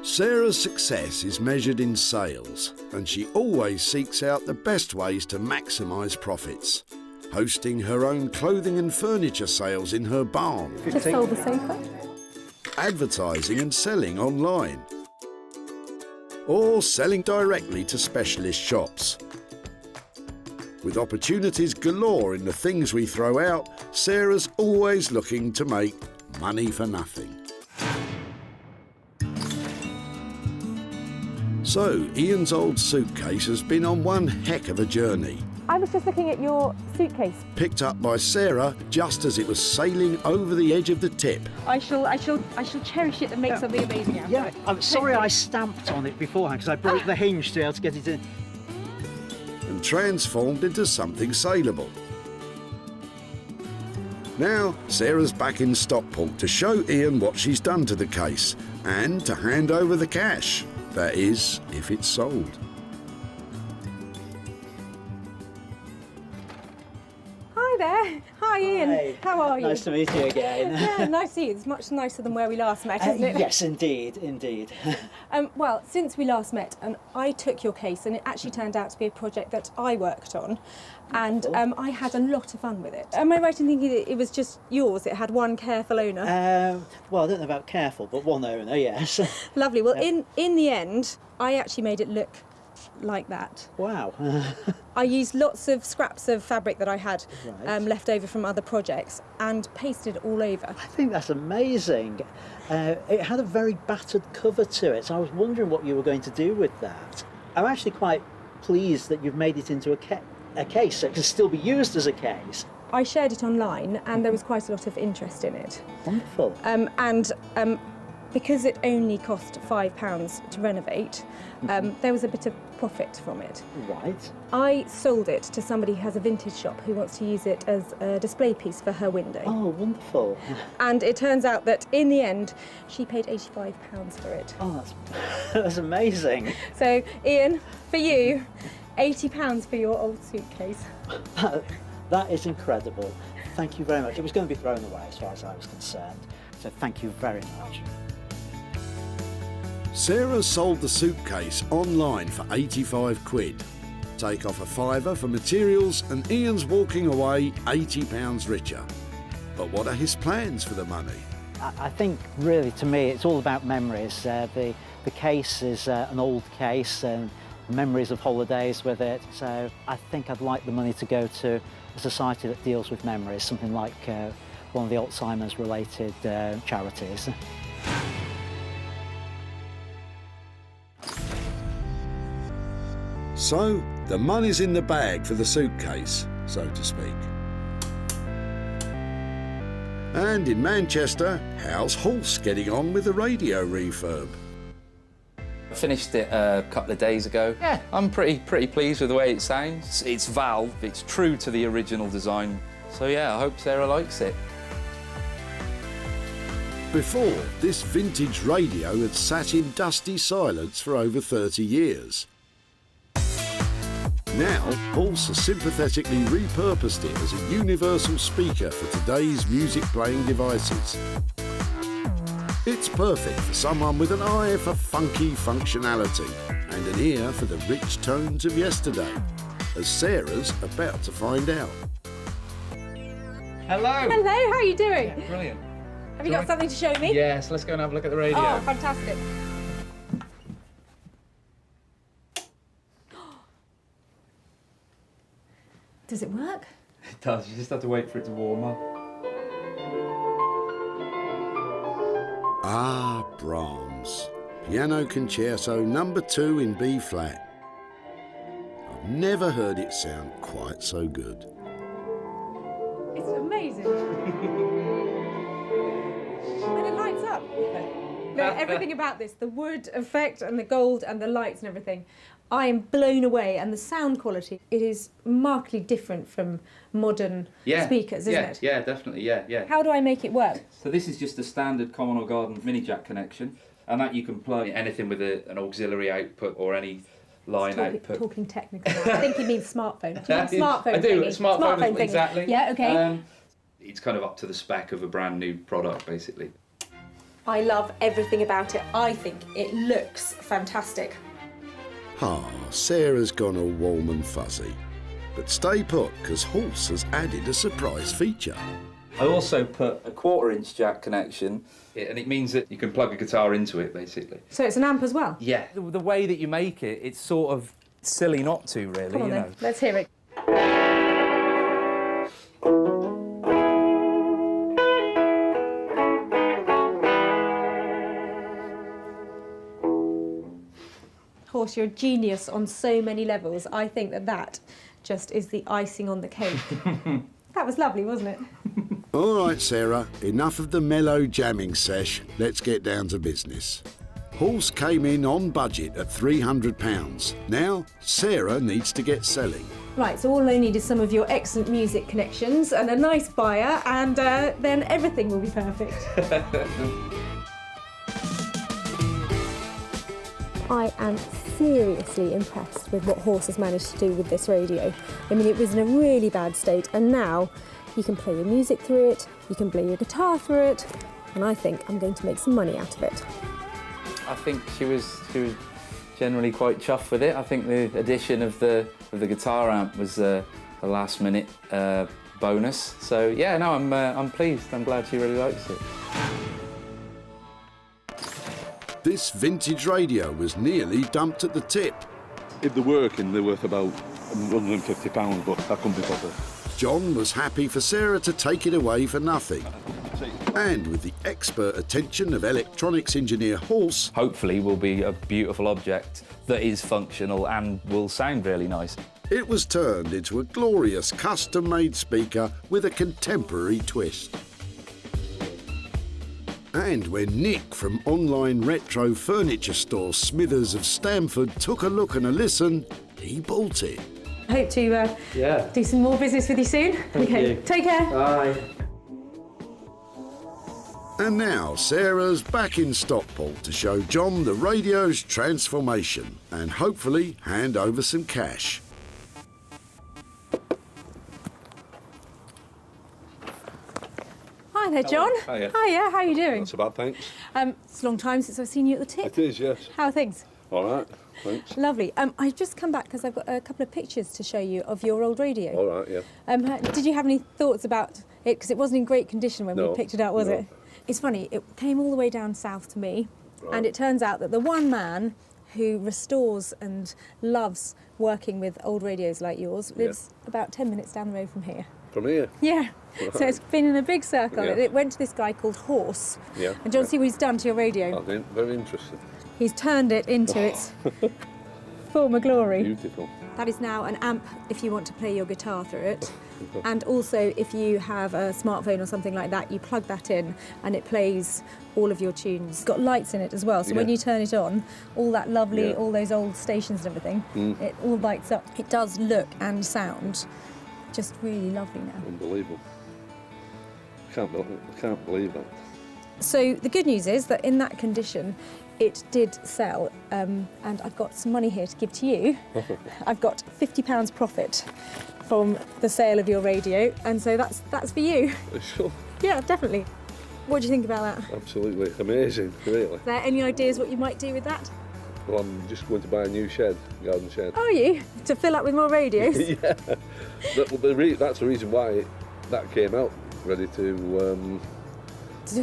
Sarah's success is measured in sales, and she always seeks out the best ways to maximise profits, hosting her own clothing and furniture sales in her barn. Just sold the sofa. Advertising and selling online, or selling directly to specialist shops. With opportunities galore in the things we throw out, Sarah's always looking to make money for nothing. So, Ian's old suitcase has been on one heck of a journey. I was just looking at your suitcase. Picked up by Sarah just as it was sailing over the edge of the tip. I shall cherish it and make something amazing out of it. Yeah, I'm sorry I stamped on it beforehand because I broke the hinge to be able to get it in. And transformed into something saleable. Now, Sarah's back in Stockport to show Ian what she's done to the case and to hand over the cash. That is, if it's sold. Hi there. Hi, Ian. Hi. How are you? Nice to meet you again. Yeah, nice to see you. It's much nicer than where we last met, isn't it? Yes, indeed, indeed. Well, since we last met, I took your case, and it actually turned out to be a project that I worked on, and I had a lot of fun with it. Am I right in thinking that it was just yours? It had one careful owner? Well, I don't know about careful, but one owner, yes. Lovely. Well, in the end, I actually made it look like that. Wow. I used lots of scraps of fabric that I had left over from other projects and pasted it all over. I think that's amazing. It had a very battered cover to it, so I was wondering what you were going to do with that. I'm actually quite pleased that you've made it into a case so it can still be used as a case. I shared it online and there was quite a lot of interest in it. Wonderful. Because it only cost £5 to renovate, there was a bit of profit from it. Right. I sold it to somebody who has a vintage shop who wants to use it as a display piece for her window. Oh, wonderful. And it turns out that in the end, she paid £85 for it. Oh, that's amazing. So, Ian, for you, £80 for your old suitcase. That is incredible. Thank you very much. It was going to be thrown away as far as I was concerned. So thank you very much. Sarah sold the suitcase online for 85 quid. Take off a fiver for materials and Ian's walking away £80 richer. But what are his plans for the money? I think really to me it's all about memories. The case is an old case and memories of holidays with it. So I think I'd like the money to go to a society that deals with memories, something like one of the Alzheimer's related charities. So, the money's in the bag for the suitcase, so to speak. And in Manchester, how's Hulse getting on with the radio refurb? I finished it a couple of days ago. Yeah, I'm pretty pleased with the way it sounds. It's valve, it's true to the original design. So yeah, I hope Sarah likes it. Before, this vintage radio had sat in dusty silence for over 30 years. Now, Hulse has sympathetically repurposed it as a universal speaker for today's music-playing devices. It's perfect for someone with an eye for funky functionality and an ear for the rich tones of yesterday, as Sarah's about to find out. Hello! Hello, how are you doing? Yeah, brilliant. Have you got something to show me? Yes, let's go and have a look at the radio. Oh, fantastic. Does it work? It does, you just have to wait for it to warm up. Ah, Brahms. Piano Concerto No. 2 in B flat. I've never heard it sound quite so good. It's amazing. And it lights up. Look, everything about this, the wood effect and the gold and the lights and everything, I am blown away. And the sound quality, it is markedly different from modern speakers, isn't it? Yeah, definitely, yeah. How do I make it work? So this is just a standard common or garden mini jack connection, and that you can plug anything with an auxiliary output or any line output. Talking technical now. I think you mean smartphone. Do you mean smartphone I do, thingy? smartphone thingy. exactly. Yeah, okay. It's kind of up to the spec of a brand new product, basically. I love everything about it. I think it looks fantastic. Sarah's gone all warm and fuzzy. But stay put, because Horse has added a surprise feature. I also put a 1/4-inch jack connection, and it means that you can plug a guitar into it, basically. So it's an amp as well? Yeah. The way that you make it, it's sort of silly not to, really. Come on then, let's hear it. Horse, you're a genius on so many levels. I think that just is the icing on the cake. That was lovely, wasn't it? All right, Sarah, enough of the mellow jamming sesh. Let's get down to business. Horse came in on budget at £300. Now, Sarah needs to get selling. Right, so all I need is some of your excellent music connections and a nice buyer, and then everything will be perfect. I am seriously impressed with what Horse has managed to do with this radio. I mean, it was in a really bad state, and now you can play your music through it, you can play your guitar through it, and I think I'm going to make some money out of it. I think she was generally quite chuffed with it. I think the addition of the guitar amp was a last-minute bonus. So yeah, no, I'm pleased. I'm glad she really likes it. This vintage radio was nearly dumped at the tip. If they're working, they're worth about £150, but I couldn't be bothered. John was happy for Sarah to take it away for nothing. And with the expert attention of electronics engineer Horse, hopefully will be a beautiful object that is functional and will sound really nice. It was turned into a glorious custom-made speaker with a contemporary twist. And when Nick from online retro furniture store Smithers of Stamford took a look and a listen, he bought it. I hope to do some more business with you soon. Thank you. Take care. Bye. And now Sarah's back in Stockport to show John the radio's transformation and hopefully hand over some cash. Hi there, John. Hiya. Hiya, how are you doing? Not so bad, thanks. It's a long time since I've seen you at the tip. It is, yes. How are things? All right, thanks. Lovely. I've just come back because I've got a couple of pictures to show you of your old radio. All right, yeah. Did you have any thoughts about it? Because it wasn't in great condition when we picked it up, was it? It's funny, it came all the way down south to me, and it turns out that the one man who restores and loves working with old radios like yours lives about 10 minutes down the road from here. From here? Yeah. Right. So it's been in a big circle. Yeah. It went to this guy called Horse. Yeah. And do you want to see what he's done to your radio? I think very interesting. He's turned it into its former glory. Beautiful. That is now an amp if you want to play your guitar through it. And also, if you have a smartphone or something like that, you plug that in and it plays all of your tunes. It's got lights in it as well, so when you turn it on, all that lovely, all those old stations and everything, it all lights up. It does look and sound just really lovely now. Unbelievable. I can't believe that. So the good news is that in that condition, it did sell, and I've got some money here to give to you. I've got £50 profit from the sale of your radio, and so that's for you. Sure. Yeah, definitely. What do you think about that? Absolutely amazing, really. Are there any ideas what you might do with that? Well, I'm just going to buy a new shed, garden shed. Are you? To fill up with more radios? Yeah. That's the reason why that came out, ready to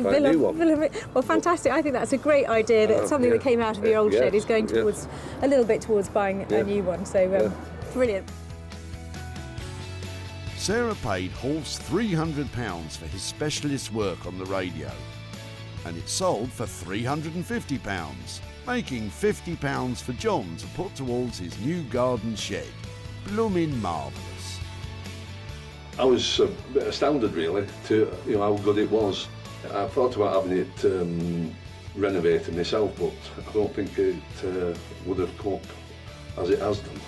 buy a new one. Well, fantastic. I think that's a great idea, that something that came out of your old shed is going towards, a little bit towards buying a new one. So, brilliant. Sarah paid Horse £300 for his specialist work on the radio, and it sold for £350, making £50 for John to put towards his new garden shed. Bloomin' marvellous. I was a bit astounded really to how good it was. I thought about having it renovated myself, but I don't think it would have come up as it has done.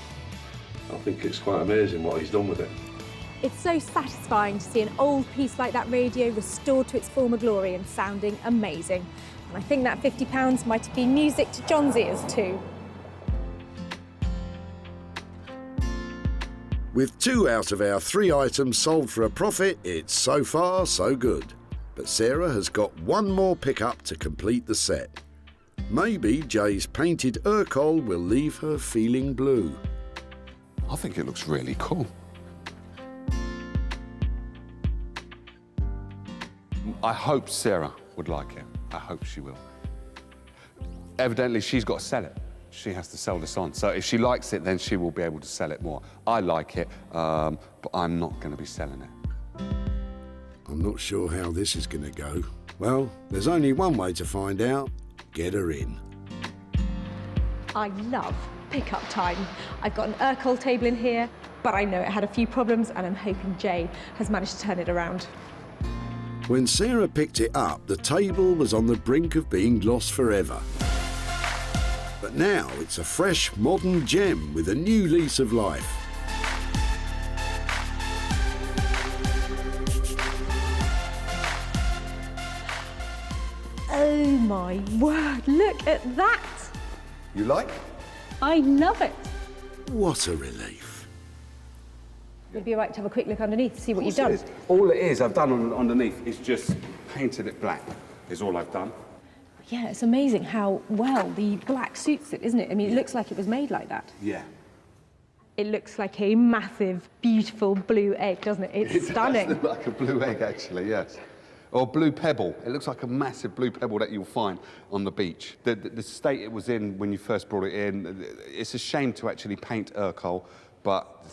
I think it's quite amazing what he's done with it. It's so satisfying to see an old piece like that radio restored to its former glory and sounding amazing. And I think that £50 might have been music to John's ears too. With 2 out of our 3 items sold for a profit, it's so far so good. But Sarah has got one more pickup to complete the set. Maybe Jay's painted Urkel will leave her feeling blue. I think it looks really cool. I hope Sarah would like it. I hope she will. Evidently, she's got to sell it. She has to sell this on. So if she likes it, then she will be able to sell it more. I like it, but I'm not going to be selling it. I'm not sure how this is going to go. Well, there's only one way to find out. Get her in. I love pickup time. I've got an Urkel table in here, but I know it had a few problems and I'm hoping Jay has managed to turn it around. When Sarah picked it up, the table was on the brink of being lost forever. But now it's a fresh, modern gem with a new lease of life. Oh my word, look at that! You like? I love it. What a relief. Would it be all right to have a quick look underneath to see what you've done? All it is I've done underneath is just painted it black, is all I've done. Yeah, it's amazing how well the black suits it, isn't it? I mean, it looks like it was made like that. Yeah. It looks like a massive, beautiful blue egg, doesn't it? It's stunning. It does look like a blue egg, actually, yes. Or blue pebble. It looks like a massive blue pebble that you'll find on the beach. The state it was in when you first brought it in, it's a shame to actually paint Urkel, but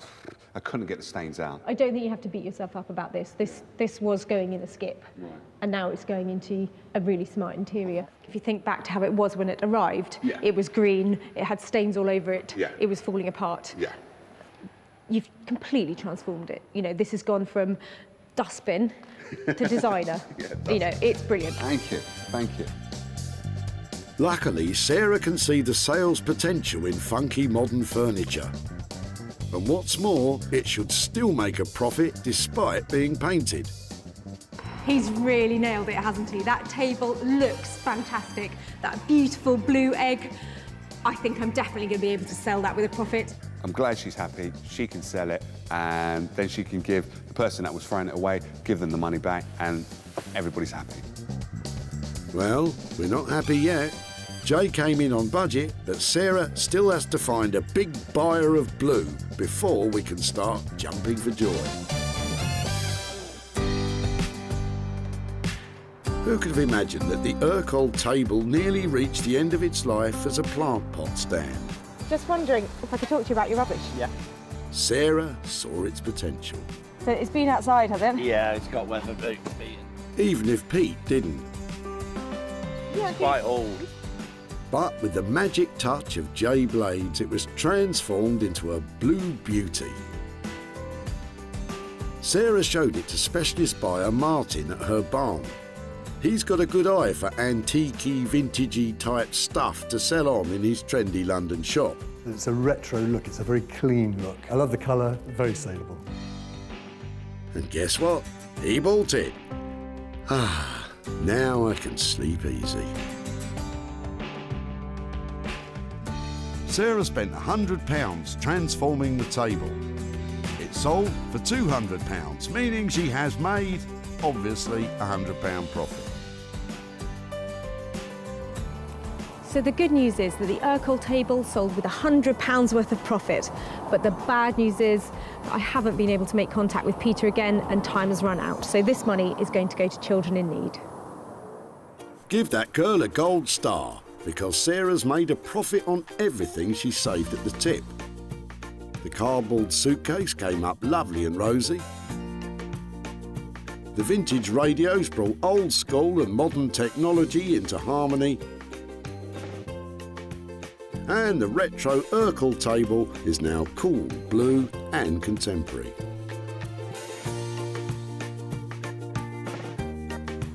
I couldn't get the stains out. I don't think you have to beat yourself up about this. This was going in a skip, right. And now it's going into a really smart interior. If you think back to how it was when it arrived, yeah. It was green, it had stains all over it, yeah. It was falling apart. Yeah. You've completely transformed it. You know, this has gone from dustbin to designer. Yeah, you know, it's brilliant. Thank you, thank you. Luckily, Sarah can see the sales potential in funky modern furniture. And what's more, it should still make a profit despite being painted. He's really nailed it, hasn't he? That table looks fantastic. That beautiful blue egg. I think I'm definitely going to be able to sell that with a profit. I'm glad she's happy. She can sell it, and then she can give the person that was throwing it away, give them the money back, and everybody's happy. Well, we're not happy yet. Jay came in on budget, but Sarah still has to find a big buyer of blue before we can start jumping for joy. Who could have imagined that the Urkel table nearly reached the end of its life as a plant pot stand? Just wondering if I could talk to you about your rubbish. Yeah. Sarah saw its potential. So it's been outside, has it? Yeah, it's got weather beaten. Even if Pete didn't. Yeah, It's quite old. But with the magic touch of Jay Blades, it was transformed into a blue beauty. Sarah showed it to specialist buyer Martin at her barn. He's got a good eye for antique-y, vintagey type stuff to sell on in his trendy London shop. It's a retro look, it's a very clean look. I love the colour, very saleable. And guess what? He bought it. Ah, now I can sleep easy. Sarah spent £100 transforming the table. It sold for £200, meaning she has made, obviously, £100 profit. So the good news is that the Urkel table sold with £100 worth of profit. But the bad news is I haven't been able to make contact with Peter again and time has run out. So this money is going to go to children in need. Give that girl a gold star, because Sarah's made a profit on everything she saved at the tip. The cardboard suitcase came up lovely and rosy. The vintage radios brought old school and modern technology into harmony. And the retro Urkel table is now cool, blue and contemporary.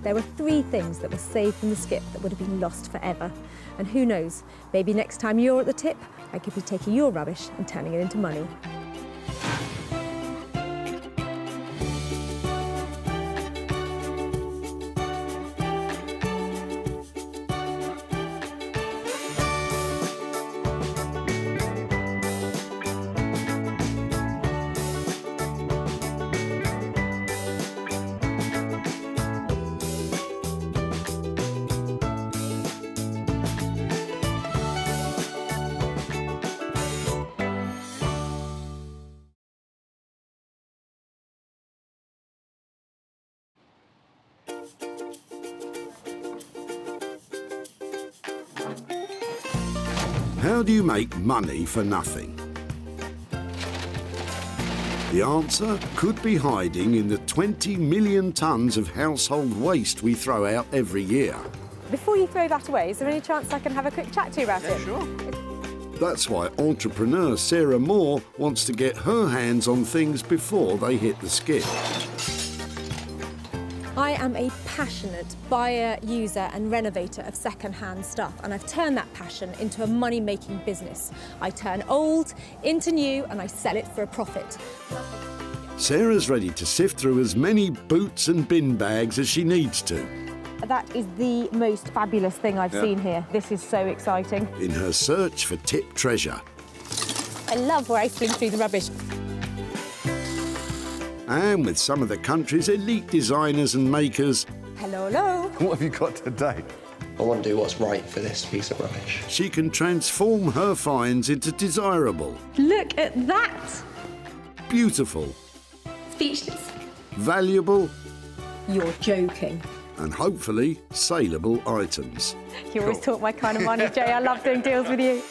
There were 3 things that were saved from the skip that would have been lost forever. And who knows, maybe next time you're at the tip, I could be taking your rubbish and turning it into money. How do you make money for nothing? The answer could be hiding in the 20 million tonnes of household waste we throw out every year. Before you throw that away, is there any chance I can have a quick chat to you about it? Sure. That's why entrepreneur Sarah Moore wants to get her hands on things before they hit the skip. I am a passionate buyer, user and renovator of second-hand stuff, and I've turned that passion into a money-making business. I turn old into new and I sell it for a profit. Sarah's ready to sift through as many boots and bin bags as she needs to. That is the most fabulous thing I've seen here. This is so exciting. In her search for tip treasure. I love rifling through the rubbish. And with some of the country's elite designers and makers. Hello, hello. What have you got today? I want to do what's right for this piece of rubbish. She can transform her finds into desirable. Look at that. Beautiful. Speechless. Valuable. You're joking. And hopefully saleable items. You always talk my kind of money, Jay. I love doing deals with you.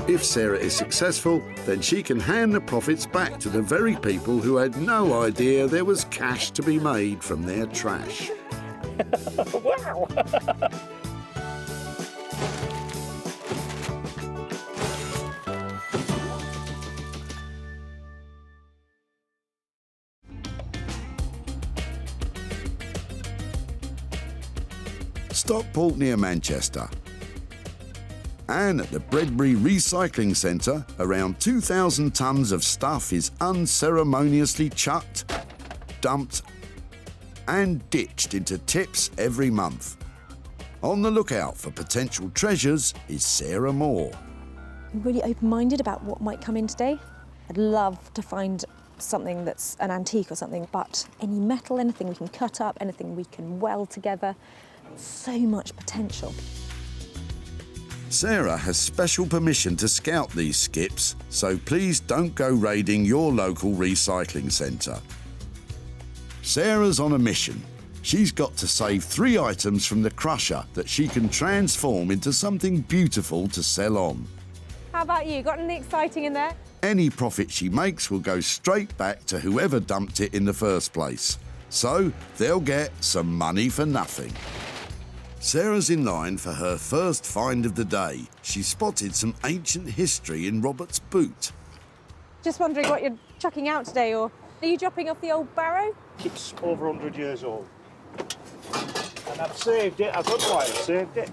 If Sarah is successful, then she can hand the profits back to the very people who had no idea there was cash to be made from their trash. Wow! Stockport near Manchester. And at the Breadbury Recycling Centre, around 2,000 tonnes of stuff is unceremoniously chucked, dumped and ditched into tips every month. On the lookout for potential treasures is Sarah Moore. I'm really open-minded about what might come in today. I'd love to find something that's an antique or something, but any metal, anything we can cut up, anything we can weld together, so much potential. Sarah has special permission to scout these skips, so please don't go raiding your local recycling centre. Sarah's on a mission. She's got to save 3 items from the crusher that she can transform into something beautiful to sell on. How about you? Got anything exciting in there? Any profit she makes will go straight back to whoever dumped it in the first place. So they'll get some money for nothing. Sarah's in line for her first find of the day. She spotted some ancient history in Robert's boot. Just wondering what you're chucking out today, or are you dropping off the old barrow? It's over 100 years old. And I've saved it. I don't know why I saved it,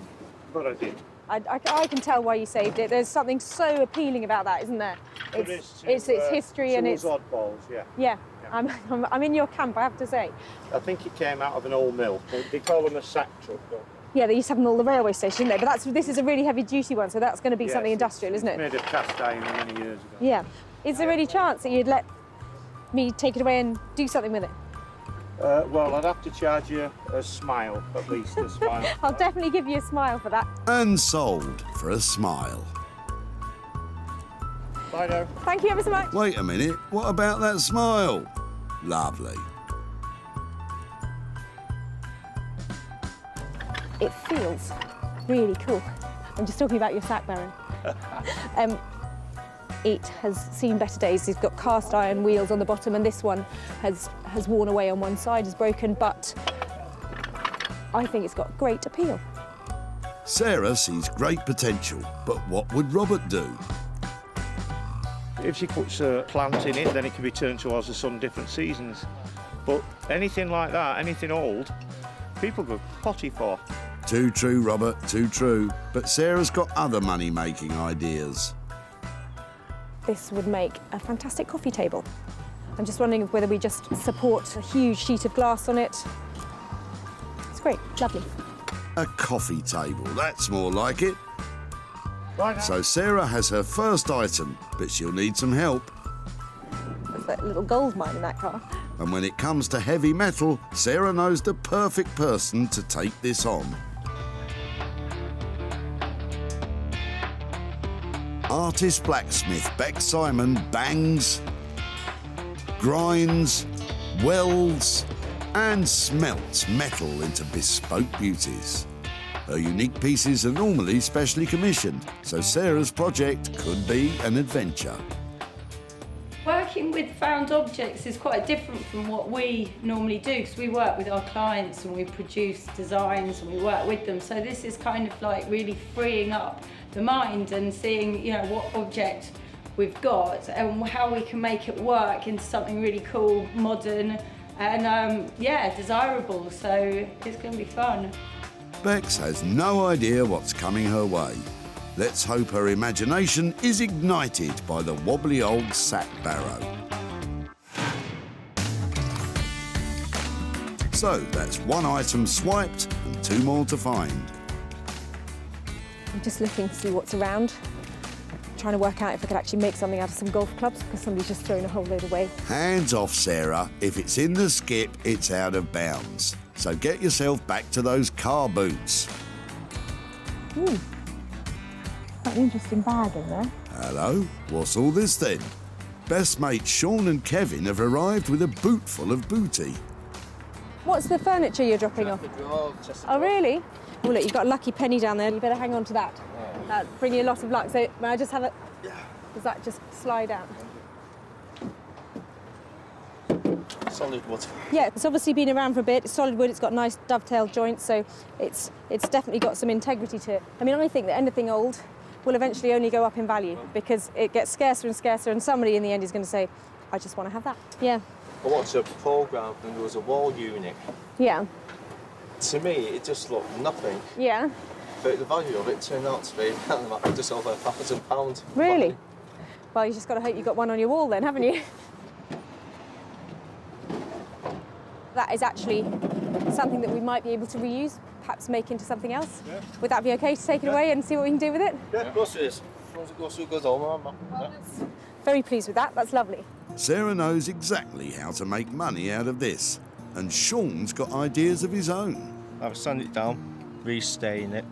but I did. I can tell why you saved it. There's something so appealing about that, isn't there? It's history and it's oddballs, yeah. Yeah. I'm in your camp, I have to say. I think it came out of an old mill. They call them a sack truck, though. Yeah, they used to have them all the railway station, didn't they? But this is a really heavy-duty one, so that's going to be something industrial, isn't it? Made of cast iron many years ago. Yeah. Is there any chance that you'd let me take it away and do something with it? Well, I'd have to charge you a smile, at least a smile. I'll definitely give you a smile for that. And sold for a smile. Bye now. Thank you ever so much. Wait a minute, what about that smile? Lovely. It feels really cool. I'm just talking about your sack, Baron. It has seen better days. It's got cast iron wheels on the bottom, and this one has worn away on one side, is broken, but I think it's got great appeal. Sarah sees great potential, but what would Robert do? If she puts a plant in it, then it can be turned towards the sun different seasons. But anything like that, anything old, people go potty for. Too true, Robert, too true. But Sarah's got other money-making ideas. This would make a fantastic coffee table. I'm just wondering whether we just support a huge sheet of glass on it. It's great, lovely. A coffee table, that's more like it. So Sarah has her first item, but she'll need some help. There's that little gold mine in that car. And when it comes to heavy metal, Sarah knows the perfect person to take this on. Artist blacksmith Beck Simon bangs, grinds, welds and smelts metal into bespoke beauties. Her unique pieces are normally specially commissioned, so Sarah's project could be an adventure. Working with found objects is quite different from what we normally do, because we work with our clients and we produce designs and we work with them. So this is kind of like really freeing up the mind and seeing, you know, what object we've got and how we can make it work into something really cool, modern and yeah, desirable. So it's going to be fun. Bex has no idea what's coming her way. Let's hope her imagination is ignited by the wobbly old sack barrow. So that's one item swiped and two more to find. I'm just looking to see what's around. Trying to work out if I could actually make something out of some golf clubs because somebody's just thrown a whole load away. Hands off, Sarah. If it's in the skip, it's out of bounds. So get yourself back to those car boots. Ooh. Quite an interesting bag in there. Hello, what's all this then? Best mates Sean and Kevin have arrived with a boot full of booty. What's the furniture you're dropping off? Oh, really? Oh, look, you've got a lucky penny down there. You better hang on to that. That'll bring you a lot of luck. So, may I just have it? Yeah. Does that just slide out? Solid wood. Yeah, it's obviously been around for a bit. It's solid wood. It's got nice dovetail joints, so it's definitely got some integrity to it. I mean, I think that anything old will eventually only go up in value because it gets scarcer and scarcer, and somebody in the end is going to say, I just want to have that. Yeah. I watched a programme and there was a wall unit. Yeah. To me, it just looked nothing. Yeah. But the value of it turned out to be just over £1,000. Really? Well, you just got to hope you've got one on your wall then, haven't you? That is actually something that we might be able to reuse, perhaps make into something else. Yeah. Would that be okay to take it away and see what we can do with it? Yeah, of course it is. As long as it goes through good home, yeah. Very pleased with that. That's lovely. Sarah knows exactly how to make money out of this, and Sean's got ideas of his own. I've sand it down, restain it,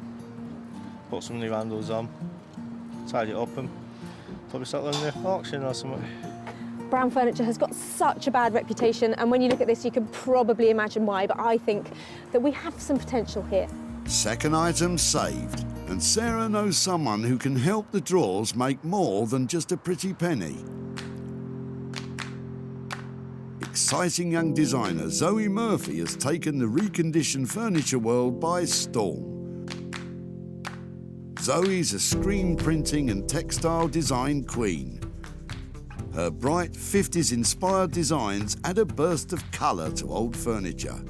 put some new handles on, tidy it up and probably sell it on the auction or something. Brown furniture has got such a bad reputation, and when you look at this you can probably imagine why, but I think that we have some potential here. Second item saved, and Sarah knows someone who can help the drawers make more than just a pretty penny. Exciting young designer Zoe Murphy has taken the reconditioned furniture world by storm. Zoe's a screen printing and textile design queen. Her bright 50s-inspired designs add a burst of colour to old furniture.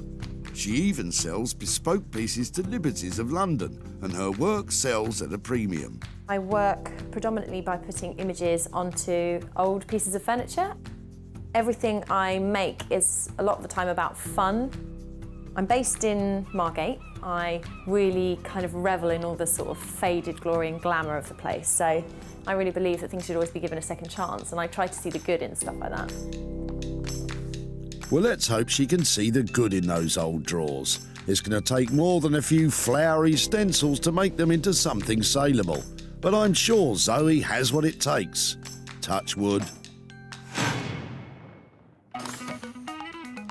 She even sells bespoke pieces to Liberties of London, and her work sells at a premium. I work predominantly by putting images onto old pieces of furniture. Everything I make is a lot of the time about fun. I'm based in Margate. I really kind of revel in all the sort of faded glory and glamour of the place. So I really believe that things should always be given a second chance, and I try to see the good in stuff like that. Well, let's hope she can see the good in those old drawers. It's going to take more than a few flowery stencils to make them into something saleable. But I'm sure Zoe has what it takes. Touch wood.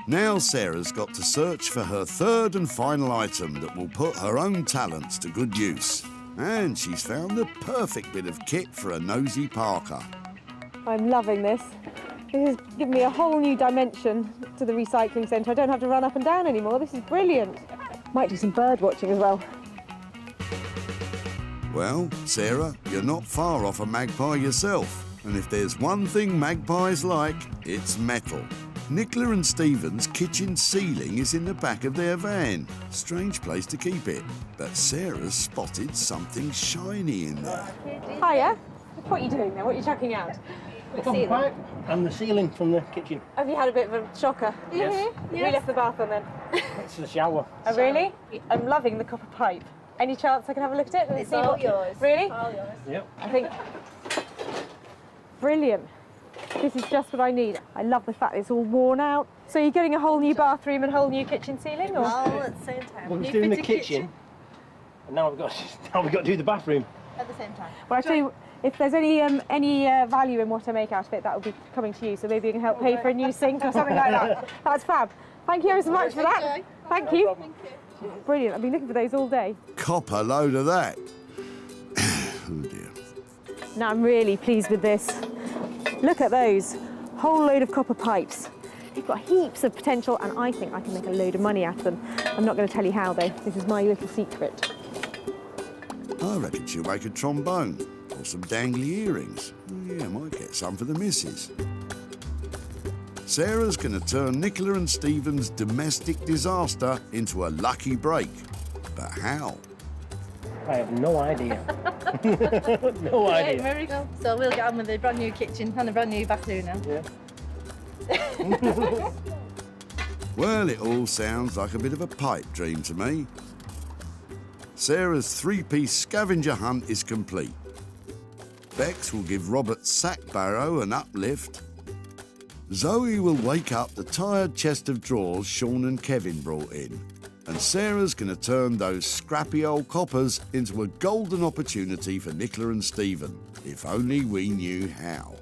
Now Sarah's got to search for her third and final item that will put her own talents to good use. And she's found the perfect bit of kit for a nosy Parker. I'm loving this. This has given me a whole new dimension to the recycling centre. I don't have to run up and down anymore. This is brilliant. Might do some bird watching as well. Well, Sarah, you're not far off a magpie yourself. And if there's one thing magpies like, it's metal. Nicola and Stephen's kitchen ceiling is in the back of their van. Strange place to keep it. But Sarah's spotted something shiny in there. Hiya. What are you doing there? What are you chucking out? The copper pipe and the ceiling from the kitchen. Have you had a bit of a shocker? Yes. We left the bath on then. It's the shower. Oh, really? I'm loving the copper pipe. Any chance I can have a look at it? And It's see all what... yours. Really? All yours. Yep. I think... Brilliant. This is just what I need. I love the fact it's all worn out. So you're getting a whole new bathroom and a whole new kitchen ceiling, or? All at the same time. Well, we're doing the kitchen, and now we've got to do the bathroom. At the same time. Well, I tell you, if there's any value in what I make out of it, that will be coming to you. So maybe you can help pay for a new sink or something like that. That's fab. Thank you ever so much for that. Thank you. Brilliant. I've been looking for those all day. Copper load of that. Oh dear. Now I'm really pleased with this. Look at those. Whole load of copper pipes. They've got heaps of potential, and I think I can make a load of money out of them. I'm not going to tell you how, though. This is my little secret. I reckon she'll make a trombone or some dangly earrings. Oh, yeah, might get some for the missus. Sarah's going to turn Nicola and Stephen's domestic disaster into a lucky break. But how? I have no idea. No idea. There we go. So we'll get on with the brand new kitchen and a brand new bathroom now. Yeah. Well, it all sounds like a bit of a pipe dream to me. Sarah's three-piece scavenger hunt is complete. Bex will give Robert's sack barrow an uplift. Zoe will wake up the tired chest of drawers Sean and Kevin brought in. And Sarah's going to turn those scrappy old coppers into a golden opportunity for Nicola and Stephen. If only we knew how.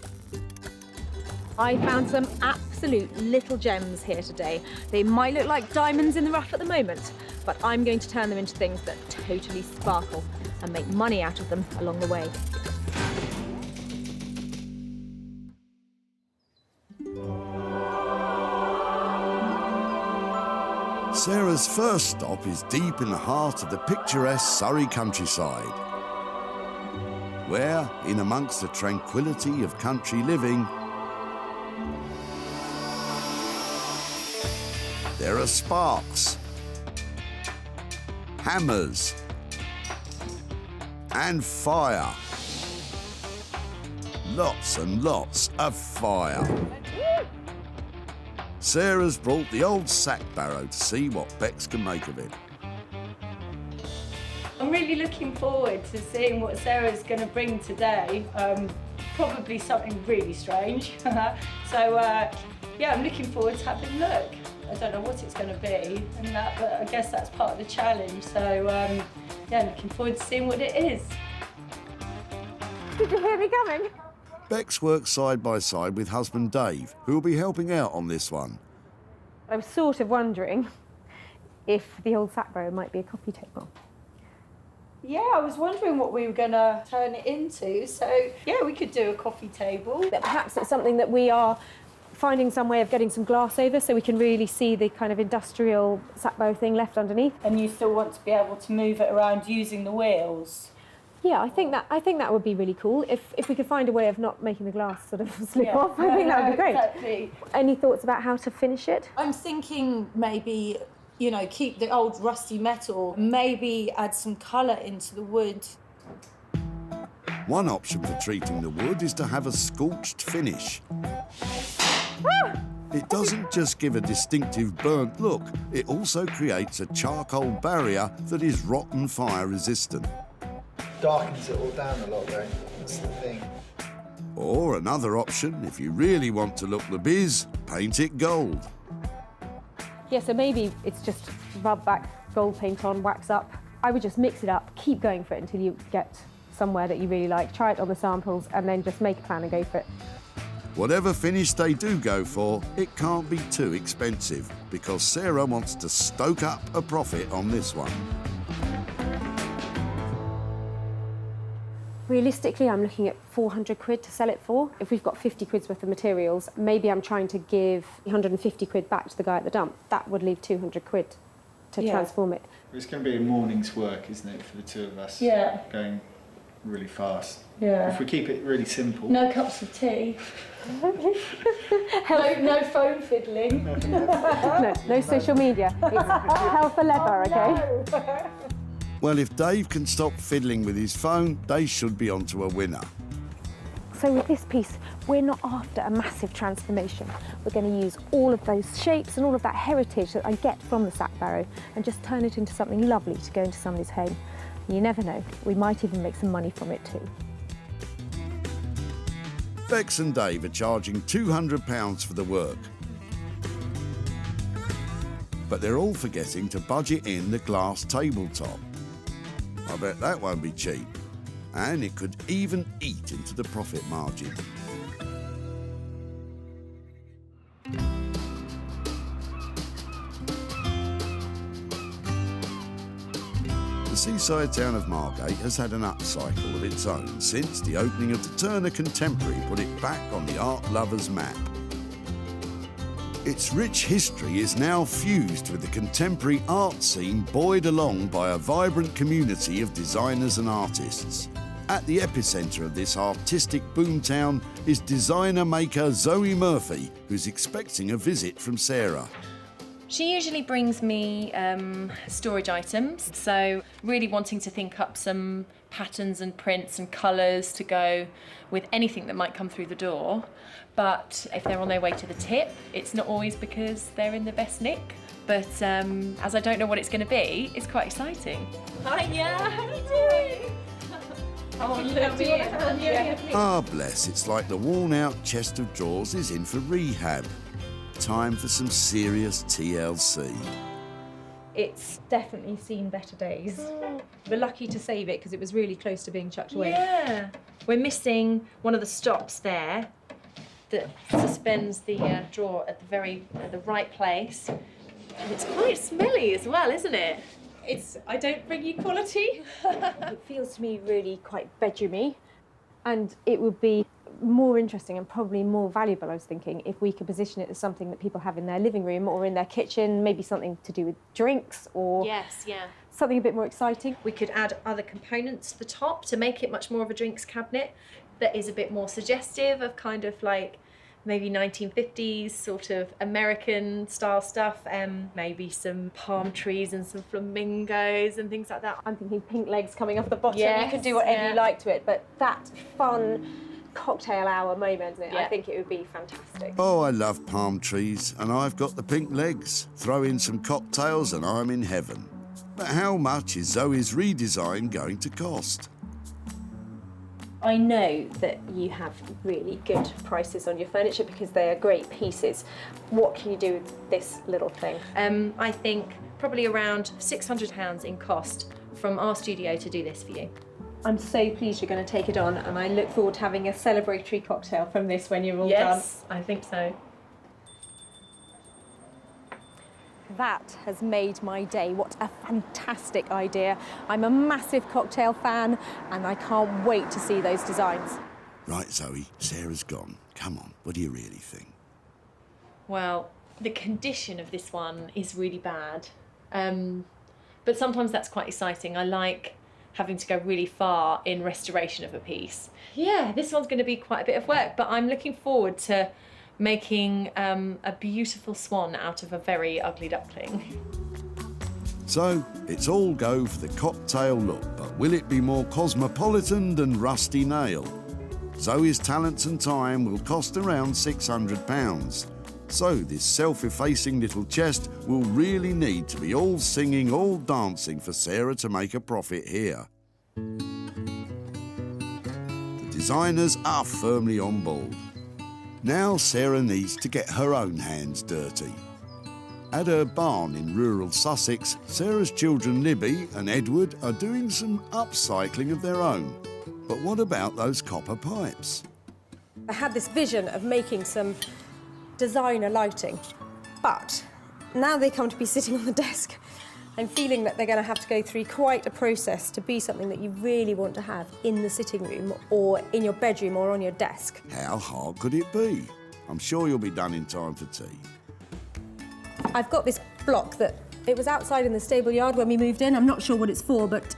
I found some absolute little gems here today. They might look like diamonds in the rough at the moment, but I'm going to turn them into things that totally sparkle and make money out of them along the way. Sarah's first stop is deep in the heart of the picturesque Surrey countryside, where, in amongst the tranquility of country living, there are sparks, hammers, and fire. Lots and lots of fire. Sarah's brought the old sack barrow to see what Bex can make of it. I'm really looking forward to seeing what Sarah's going to bring today. Probably something really strange. So yeah, I'm looking forward to having a look. I don't know what it's going to be, and that, but I guess that's part of the challenge. So yeah, looking forward to seeing what it is. Did you hear me coming? Bex works side by side with husband Dave, who will be helping out on this one. I was sort of wondering if the old sack barrow might be a coffee table. Yeah, I was wondering what we were going to turn it into. So yeah, we could do a coffee table. But perhaps it's something that we are finding some way of getting some glass over so we can really see the kind of industrial sack barrow thing left underneath. And you still want to be able to move it around using the wheels. Yeah, I think that would be really cool. If we could find a way of not making the glass sort of slip off, I think that would be great. Exactly. Any thoughts about how to finish it? I'm thinking maybe, you know, keep the old rusty metal, maybe add some colour into the wood. One option for treating the wood is to have a scorched finish. It doesn't just give a distinctive burnt look, it also creates a charcoal barrier that is rotten fire resistant. Darkens it all down a lot though, that's the thing. Or another option, if you really want to look the biz, paint it gold. Yeah, so maybe it's just rub back gold paint on, wax up. I would just mix it up, keep going for it until you get somewhere that you really like. Try it on the samples and then just make a plan and go for it. Whatever finish they do go for, it can't be too expensive because Sarah wants to stoke up a profit on this one. Realistically, I'm looking at 400 quid to sell it for. If we've got 50 quid's worth of materials, maybe I'm trying to give 150 quid back to the guy at the dump. That would leave 200 quid to transform it. It's going to be a morning's work, isn't it, for the two of us? Yeah. Going really fast. Yeah. If we keep it really simple. No cups of tea. no phone fiddling. No social media. It's hell for leather, okay? Well, if Dave can stop fiddling with his phone, they should be onto a winner. So with this piece, we're not after a massive transformation. We're going to use all of those shapes and all of that heritage that I get from the sack barrow and just turn it into something lovely to go into somebody's home. You never know, we might even make some money from it too. Bex and Dave are charging £200 for the work. But they're all forgetting to budget in the glass tabletop. I bet that won't be cheap. And it could even eat into the profit margin. The seaside town of Margate has had an upcycle of its own since the opening of the Turner Contemporary put it back on the art lovers' map. Its rich history is now fused with the contemporary art scene buoyed along by a vibrant community of designers and artists. At the epicentre of this artistic boomtown is designer-maker Zoe Murphy, who's expecting a visit from Sarah. She usually brings me storage items, so really wanting to think up some patterns and prints and colours to go with anything that might come through the door. But if they're on their way to the tip, it's not always because they're in the best nick. But as I don't know what it's going to be, it's quite exciting. Hiya, how are you doing? Oh, look, do you want a hand? Yeah. Ah, bless, it's like the worn-out chest of drawers is in for rehab. Time for some serious TLC. It's definitely seen better days. We're lucky to save it because it was really close to being chucked away. Yeah. We're missing one of the stops there that suspends the drawer at the right place. And it's quite smelly as well, isn't it? I don't bring you quality. It feels to me really quite bedroomy, and it would be more interesting and probably more valuable, I was thinking, if we could position it as something that people have in their living room or in their kitchen, maybe something to do with drinks or something a bit more exciting. We could add other components to the top to make it much more of a drinks cabinet that is a bit more suggestive of kind of like maybe 1950s sort of American style stuff, maybe some palm trees and some flamingos and things like that. I'm thinking pink legs coming off the bottom. Yes, you can do whatever you like to it, but that fun cocktail hour moment, I think it would be fantastic. Oh, I love palm trees, and I've got the pink legs. Throw in some cocktails and I'm in heaven. But how much is Zoe's redesign going to cost? I know that you have really good prices on your furniture because they are great pieces. What can you do with this little thing? I think probably around £600 in cost from our studio to do this for you. I'm so pleased you're going to take it on, and I look forward to having a celebratory cocktail from this when you're all done. Yes, I think so. That has made my day. What a fantastic idea. I'm a massive cocktail fan, and I can't wait to see those designs. Right, Zoe, Sarah's gone. Come on, what do you really think? Well, the condition of this one is really bad. But sometimes that's quite exciting. I like having to go really far in restoration of a piece. Yeah, this one's going to be quite a bit of work, but I'm looking forward to making a beautiful swan out of a very ugly duckling. So, it's all go for the cocktail look, but will it be more cosmopolitan than Rusty Nail? Zoe's talents and time will cost around £600. So this self-effacing little chest will really need to be all singing, all dancing for Sarah to make a profit here. The designers are firmly on board. Now Sarah needs to get her own hands dirty. At her barn in rural Sussex, Sarah's children Libby and Edward are doing some upcycling of their own. But what about those copper pipes? I had this vision of making some designer lighting, but now they come to be sitting on the desk. I'm feeling that they're going to have to go through quite a process to be something that you really want to have in the sitting room or in your bedroom or on your desk. How hard could it be? I'm sure you'll be done in time for tea. I've got this block that It was outside in the stable yard when we moved in. I'm not sure what it's for, but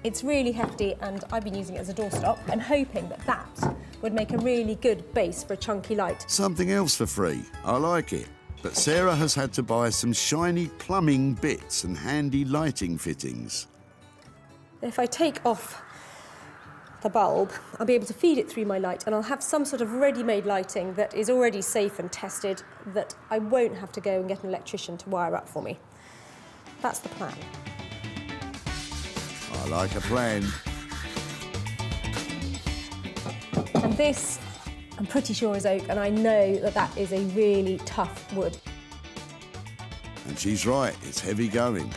it's really hefty and I've been using it as a doorstop. I'm hoping that that would make a really good base for a chunky light. Something else for free. I like it. But Sarah has had to buy some shiny plumbing bits and handy lighting fittings. If I take off the bulb, I'll be able to feed it through my light and I'll have some sort of ready-made lighting that is already safe and tested, that I won't have to go and get an electrician to wire up for me. That's the plan. I like a plan. And this, I'm pretty sure, is oak, and I know that that is a really tough wood. And she's right, it's heavy going.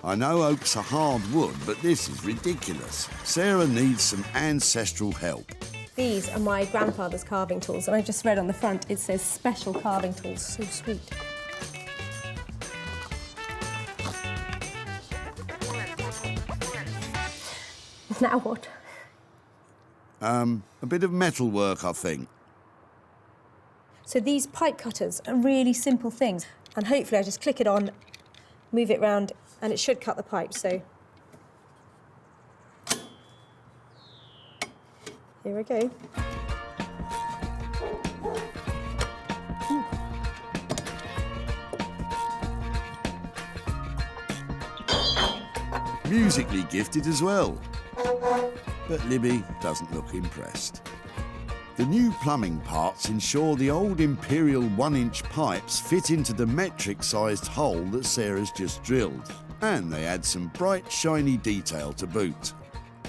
I know oak's a hard wood, but this is ridiculous. Sarah needs some ancestral help. These are my grandfather's carving tools, and I just read on the front it says special carving tools. So sweet. Now what? A bit of metal work, I think. So these pipe cutters are really simple things, and hopefully I just click it on, move it round, and it should cut the pipe, so. Here we go. Musically gifted as well. But Libby doesn't look impressed. The new plumbing parts ensure the old Imperial 1-inch pipes fit into the metric-sized hole that Sarah's just drilled. And they add some bright, shiny detail to boot.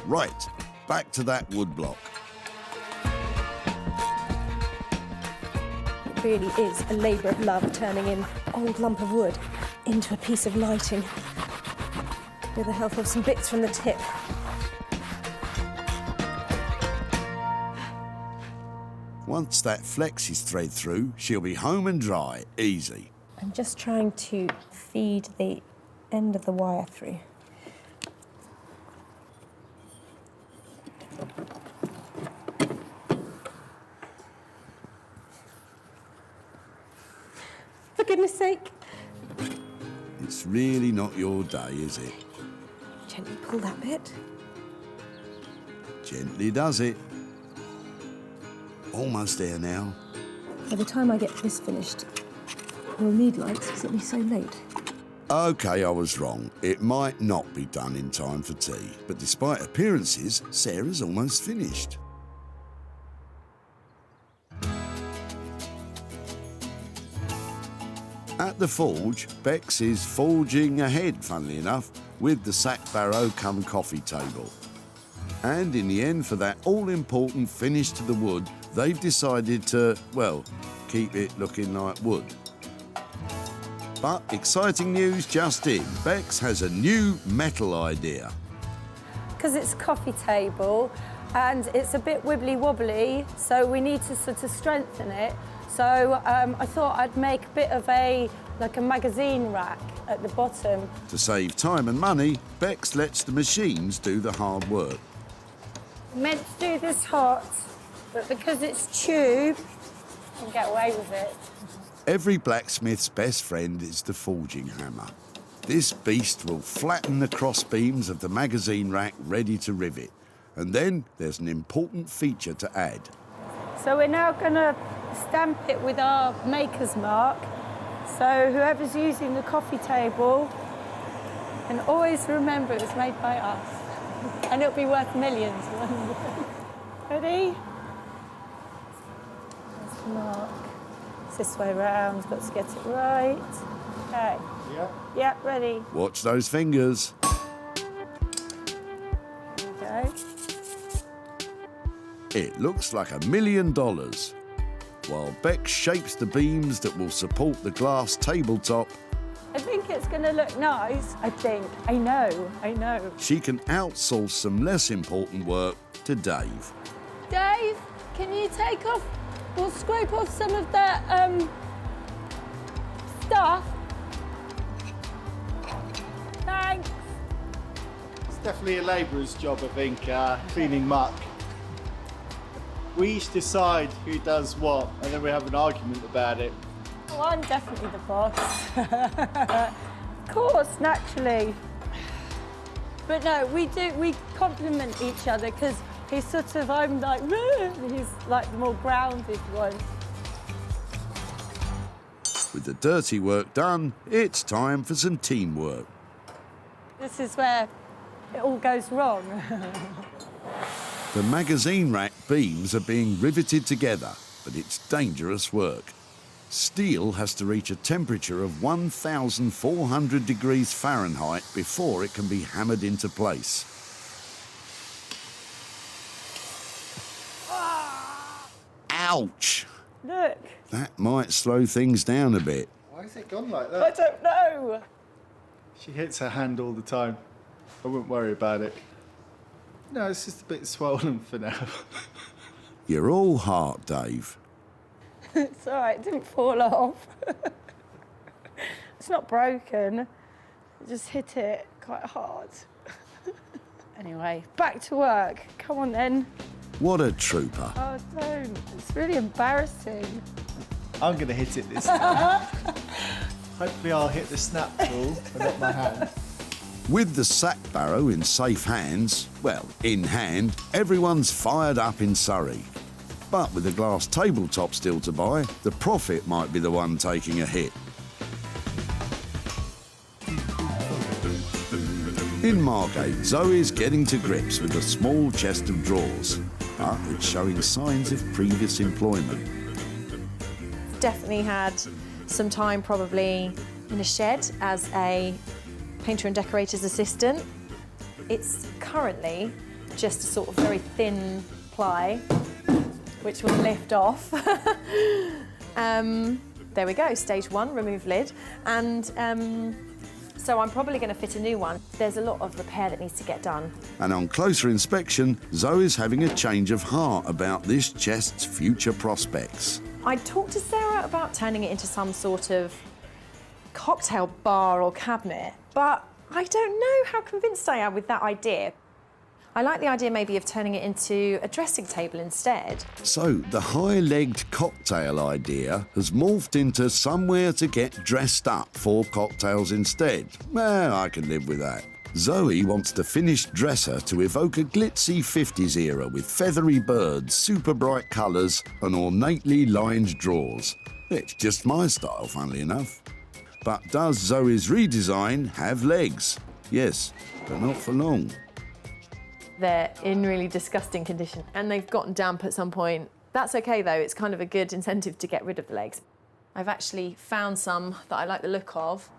Right, back to that woodblock. It really is a labour of love turning an old lump of wood into a piece of lighting with the help of some bits from the tip. Once that flex is thread through, she'll be home and dry, easy. I'm just trying to feed the end of the wire through. For goodness sake. It's really not your day, is it? Gently pull that bit. Gently does it. Almost there now. By the time I get this finished, we'll need lights because it'll be so late. OK, I was wrong. It might not be done in time for tea, but despite appearances, Sarah's almost finished. At the forge, Bex is forging ahead, funnily enough, with the sack barrow come coffee table. And in the end, for that all-important finish to the wood, they've decided to, well, keep it looking like wood. But exciting news just in. Bex has a new metal idea. Because it's a coffee table and it's a bit wibbly-wobbly, so we need to sort of strengthen it. So I thought I'd make a bit of like a magazine rack at the bottom. To save time and money, Bex lets the machines do the hard work. I'm meant to do this hot, but because it's tube, I can get away with it. Every blacksmith's best friend is the forging hammer. This beast will flatten the cross beams of the magazine rack ready to rivet. And then there's an important feature to add. So we're now going to stamp it with our maker's mark. So whoever's using the coffee table can always remember it was made by us. And it'll be worth millions. Ready? There's the mark. It's this way round, got to get it right. Okay. Yeah. Yeah, ready. Watch those fingers. There we go. It looks like $1 million. While Bex shapes the beams that will support the glass tabletop, I think it's going to look nice. I think. I know. she can outsource some less important work to Dave. Dave, can you take off, we'll scrape off some of that stuff. Thanks. It's definitely a labourer's job, I think, cleaning muck. We each decide who does what, and then we have an argument about it. Oh, I'm definitely the boss. Of course, naturally. But no, we complement each other because he's sort of, I'm like, he's like the more grounded one. With the dirty work done, it's time for some teamwork. This is where it all goes wrong. The magazine rack beams are being riveted together, but it's dangerous work. Steel has to reach a temperature of 1,400 degrees Fahrenheit before it can be hammered into place. Ouch! Look. That might slow things down a bit. Why has it gone like I that? don't know. She hits her hand all the time. I wouldn't worry about it. No, it's just a bit swollen for now. You're all heart, Dave. It's all right, it didn't fall off. It's not broken. I just hit it quite hard. Anyway, back to work. Come on then. What a trooper. Oh, don't. It's really embarrassing. I'm going to hit it this time. Hopefully I'll hit the snap tool and not my hand. With the sack barrow in safe hands, well, in hand, everyone's fired up in Surrey. But with a glass tabletop still to buy, the profit might be the one taking a hit. In Margate, Zoe's getting to grips with a small chest of drawers, but it's showing signs of previous employment. Definitely had some time probably in a shed as a painter and decorator's assistant. It's currently just a sort of very thin ply, which will lift off. There we go, stage one, remove lid. And so I'm probably going to fit a new one. There's a lot of repair that needs to get done. And on closer inspection, Zoe's having a change of heart about this chest's future prospects. I talked to Sarah about turning it into some sort of cocktail bar or cabinet, but I don't know how convinced I am with that idea. I like the idea maybe of turning it into a dressing table instead. So the high-legged cocktail idea has morphed into somewhere to get dressed up for cocktails instead. Well, I can live with that. Zoe wants the finished dresser to evoke a glitzy 50s era with feathery birds, super bright colours and ornately lined drawers. It's just my style, funnily enough. But does Zoe's redesign have legs? Yes, but not for long. They're in really disgusting condition and they've gotten damp at some point. That's okay though, it's kind of a good incentive to get rid of the legs. I've actually found some that I like the look of,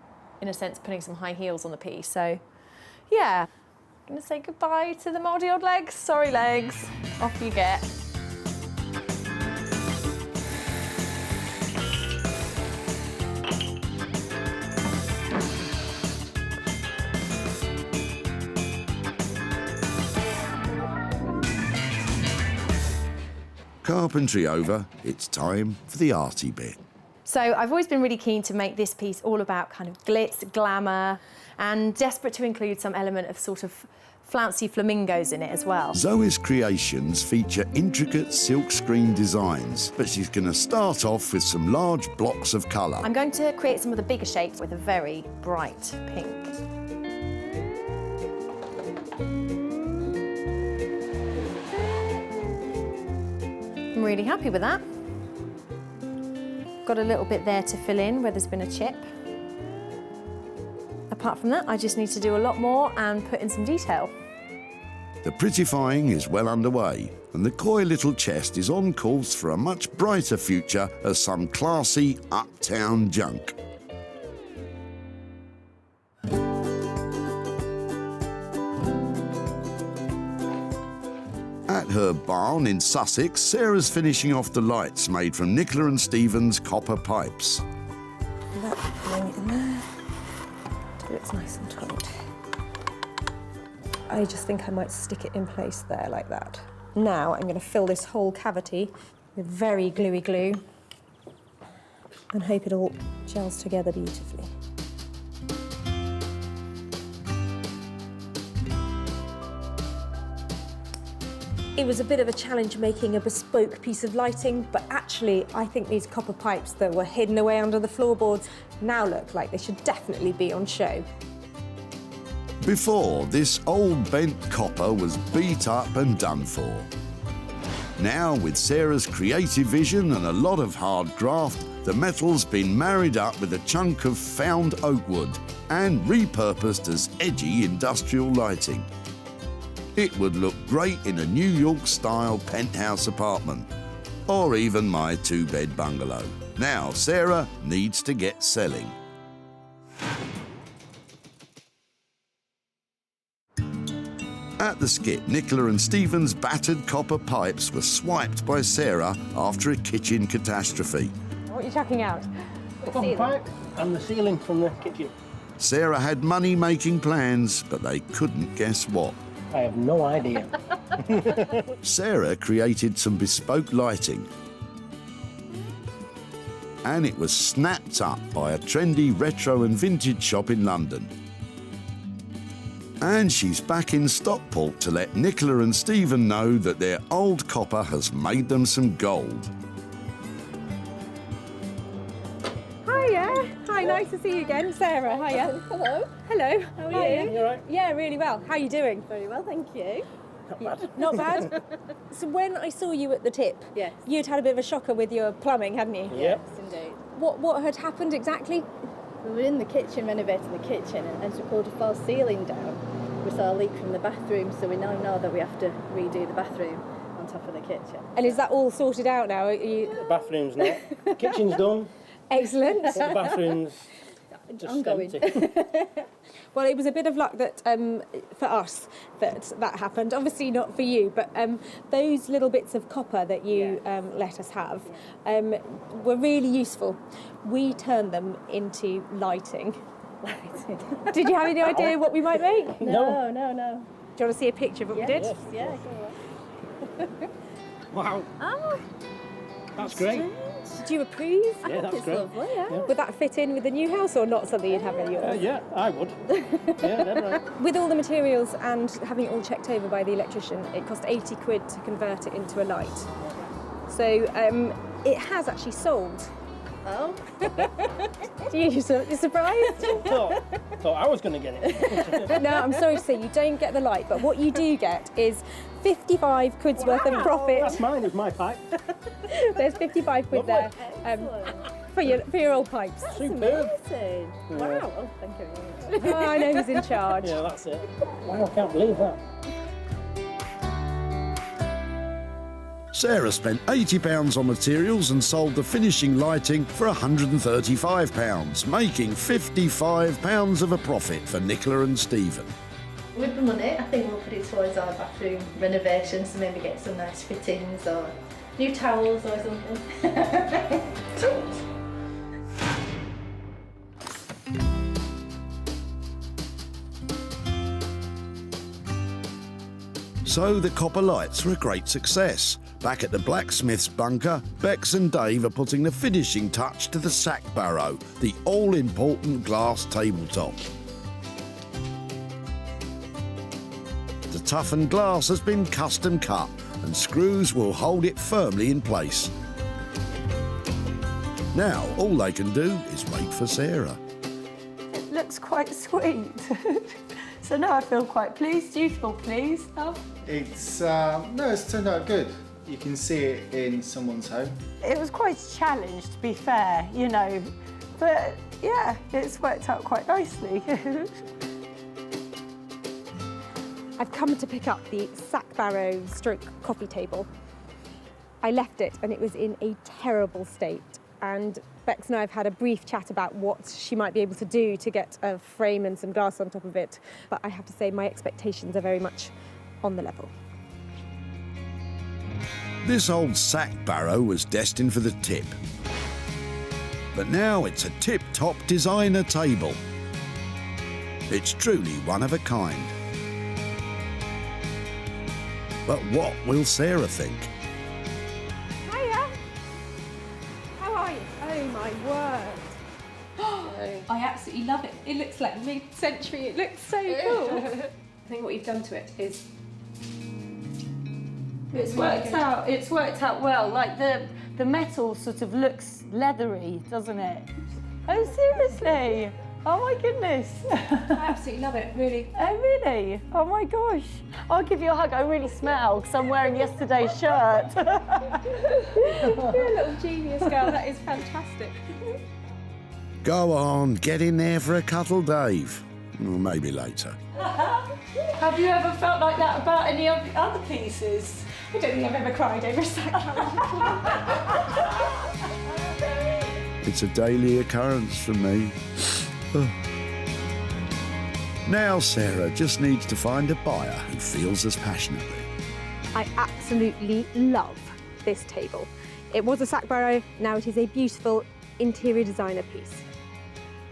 in a sense putting some high heels on the piece, so yeah. I'm gonna say goodbye to the mouldy old legs. Sorry legs, off you get. Carpentry over, it's time for the arty bit. So I've always been really keen to make this piece all about kind of glitz, glamour, and desperate to include some element of sort of flouncy flamingos in it as well. Zoe's creations feature intricate silkscreen designs, but she's going to start off with some large blocks of colour. I'm going to create some of the bigger shapes with a very bright pink. I'm really happy with that. Got a little bit there to fill in where there's been a chip. Apart from that, I just need to do a lot more and put in some detail. The prettifying is well underway, and the coy little chest is on course for a much brighter future as some classy uptown junk. At her barn in Sussex, Sarah's finishing off the lights made from Nicola and Stephen's copper pipes. Bring it in there. Till it's nice and taut. I just think I might stick it in place there like that. Now I'm going to fill this whole cavity with very gluey glue and hope it all gels together beautifully. It was a bit of a challenge making a bespoke piece of lighting, but actually I think these copper pipes that were hidden away under the floorboards now look like they should definitely be on show. Before, this old bent copper was beat up and done for. Now, with Sarah's creative vision and a lot of hard graft, the metal's been married up with a chunk of found oak wood and repurposed as edgy industrial lighting. It would look great in a New York-style penthouse apartment, or even my two-bed bungalow. Now, Sarah needs to get selling. At the skip, Nicola and Stephen's battered copper pipes were swiped by Sarah after a kitchen catastrophe. What are you chucking out? The copper pipe and the ceiling from the kitchen. Sarah had money-making plans, but they couldn't guess what. I have no idea. Sarah created some bespoke lighting, and it was snapped up by a trendy retro and vintage shop in London. And she's back in Stockport to let Nicola and Stephen know that their old copper has made them some gold. Hiya. Hi, nice to see you again, Sarah. Hiya. Hello. Hello. How are you? You all right? Yeah, really well. How are you doing? Very well, thank you. Not bad. Not bad? So when I saw you at the tip, yes, you'd had a bit of a shoker with your plumbing, hadn't you? Yes, indeed. What had happened exactly? We were in the kitchen, renovating the kitchen, and as we pulled a false ceiling down, we saw a leak from the bathroom, so we now know that we have to redo the bathroom on top of the kitchen. And is that all sorted out now? The bathroom's not. The kitchen's done. Excellent. But the bathroom's just ongoing. empty. Well, it was a bit of luck that for us that happened. Obviously not for you, but those little bits of copper that you let us have were really useful. We turned them into lighting. Did you have any idea what we might make? No. Do you want to see a picture of what we did? Yes, yeah, go on. Wow. Oh, that's great. Do you approve? Yeah, that's great. Lovely, yeah. Would that fit in with the new house or not something you'd have in yours? Yeah, I would. Yeah, dead right. With all the materials and having it all checked over by the electrician, it cost 80 quid to convert it into a light. So it has actually sold. Oh. You're surprised? Thought I was going to get it. No, I'm sorry to say you don't get the light, but what you do get is 55 quid's worth of profit. That's mine, it's my pipe. There's 55 quid there for your old pipes. Superb. Amazing. Yeah. Wow. Oh, thank you very much. Oh, I know who's in charge. Yeah, that's it. Wow, I can't believe that. Sarah spent £80 on materials and sold the finishing lighting for £135, making £55 of a profit for Nicola and Stephen. With the money, I think we'll put it towards our bathroom renovations, so maybe get some nice fittings or new towels or something. So the copper lights were a great success. Back at the blacksmith's bunker, Bex and Dave are putting the finishing touch to the sack barrow, the all-important glass tabletop. The toughened glass has been custom cut and screws will hold it firmly in place. Now all they can do is wait for Sarah. It looks quite sweet. So now I feel quite pleased. Do you feel pleased, love? It's turned out good. You can see it in someone's home. It was quite a challenge, to be fair, you know, but yeah, it's worked out quite nicely. I've come to pick up the sack barrow stroke coffee table. I left it and it was in a terrible state. And Bex and I have had a brief chat about what she might be able to do to get a frame and some glass on top of it. But I have to say my expectations are very much on the level. This old sack barrow was destined for the tip. But now it's a tip-top designer table. It's truly one of a kind. But what will Sarah think? Hiya! How are you? Oh my word! I absolutely love it. It looks like Midcentury. It looks so cool. I think what you've done to it is It's worked out. It's worked out well. Like the metal sort of looks leathery, doesn't it? Oh, seriously? Oh my goodness. I absolutely love it, really. Oh, really? Oh my gosh. I'll give you a hug. I really smell because I'm wearing yesterday's shirt. You're a little genius, girl. That is fantastic. Go on, get in there for a cuddle, Dave. Or maybe later. Have you ever felt like that about any of the other pieces? I don't think I've ever cried over a sack carriage. It's a daily occurrence for me. Now Sarah just needs to find a buyer who feels as passionately. I absolutely love this table. It was a sack barrow, now it is a beautiful interior designer piece.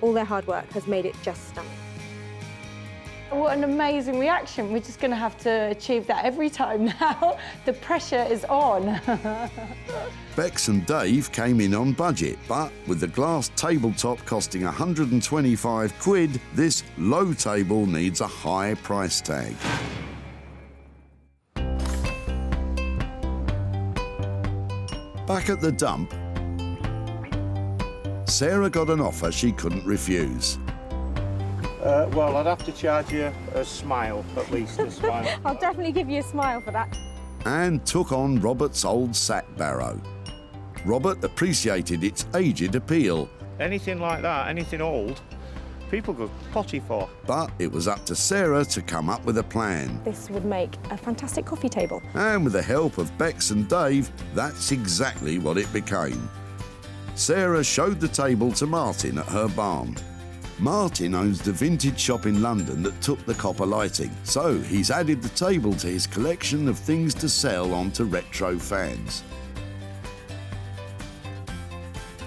All their hard work has made it just stunning. What an amazing reaction. We're just going to have to achieve that every time now. The pressure is on. Bex and Dave came in on budget, but with the glass tabletop costing 125 quid, this low table needs a high price tag. Back at the dump, Sarah got an offer she couldn't refuse. Well, I'd have to charge you a smile, at least a smile. I'll definitely give you a smile for that. And took on Robert's old sack barrow. Robert appreciated its aged appeal. Anything like that, anything old, people go potty for. But it was up to Sarah to come up with a plan. This would make a fantastic coffee table. And with the help of Bex and Dave, that's exactly what it became. Sarah showed the table to Martin at her barn. Martin owns the vintage shop in London that took the copper lighting, so he's added the table to his collection of things to sell on to retro fans.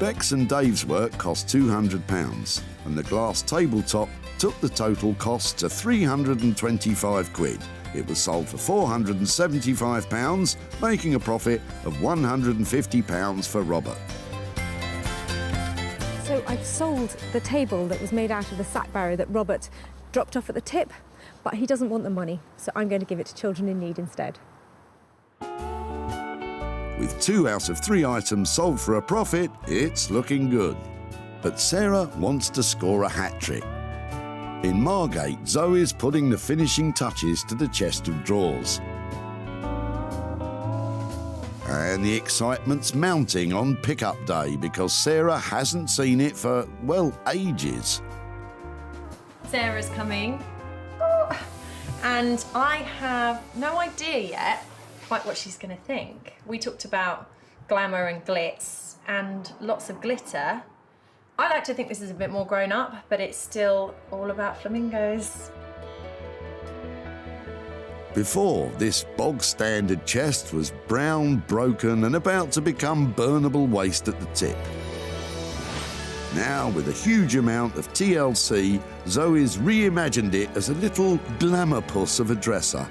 Bex and Dave's work cost £200, and the glass tabletop took the total cost to 325 quid. It was sold for £475, making a profit of £150 for Robert. So I've sold the table that was made out of the sack barrow that Robert dropped off at the tip, but he doesn't want the money, so I'm going to give it to children in need instead. With 2 out of 3 items sold for a profit, it's looking good. But Sarah wants to score a hat-trick. In Margate, Zoe's putting the finishing touches to the chest of drawers. And the excitement's mounting on pick-up day because Sarah hasn't seen it for, well, ages. Sarah's coming. Oh, and I have no idea yet quite what she's going to think. We talked about glamour and glitz and lots of glitter. I like to think this is a bit more grown up, but it's still all about flamingos. Before, this bog-standard chest was brown, broken and about to become burnable waste at the tip. Now, with a huge amount of TLC, Zoe's reimagined it as a little glamour puss of a dresser.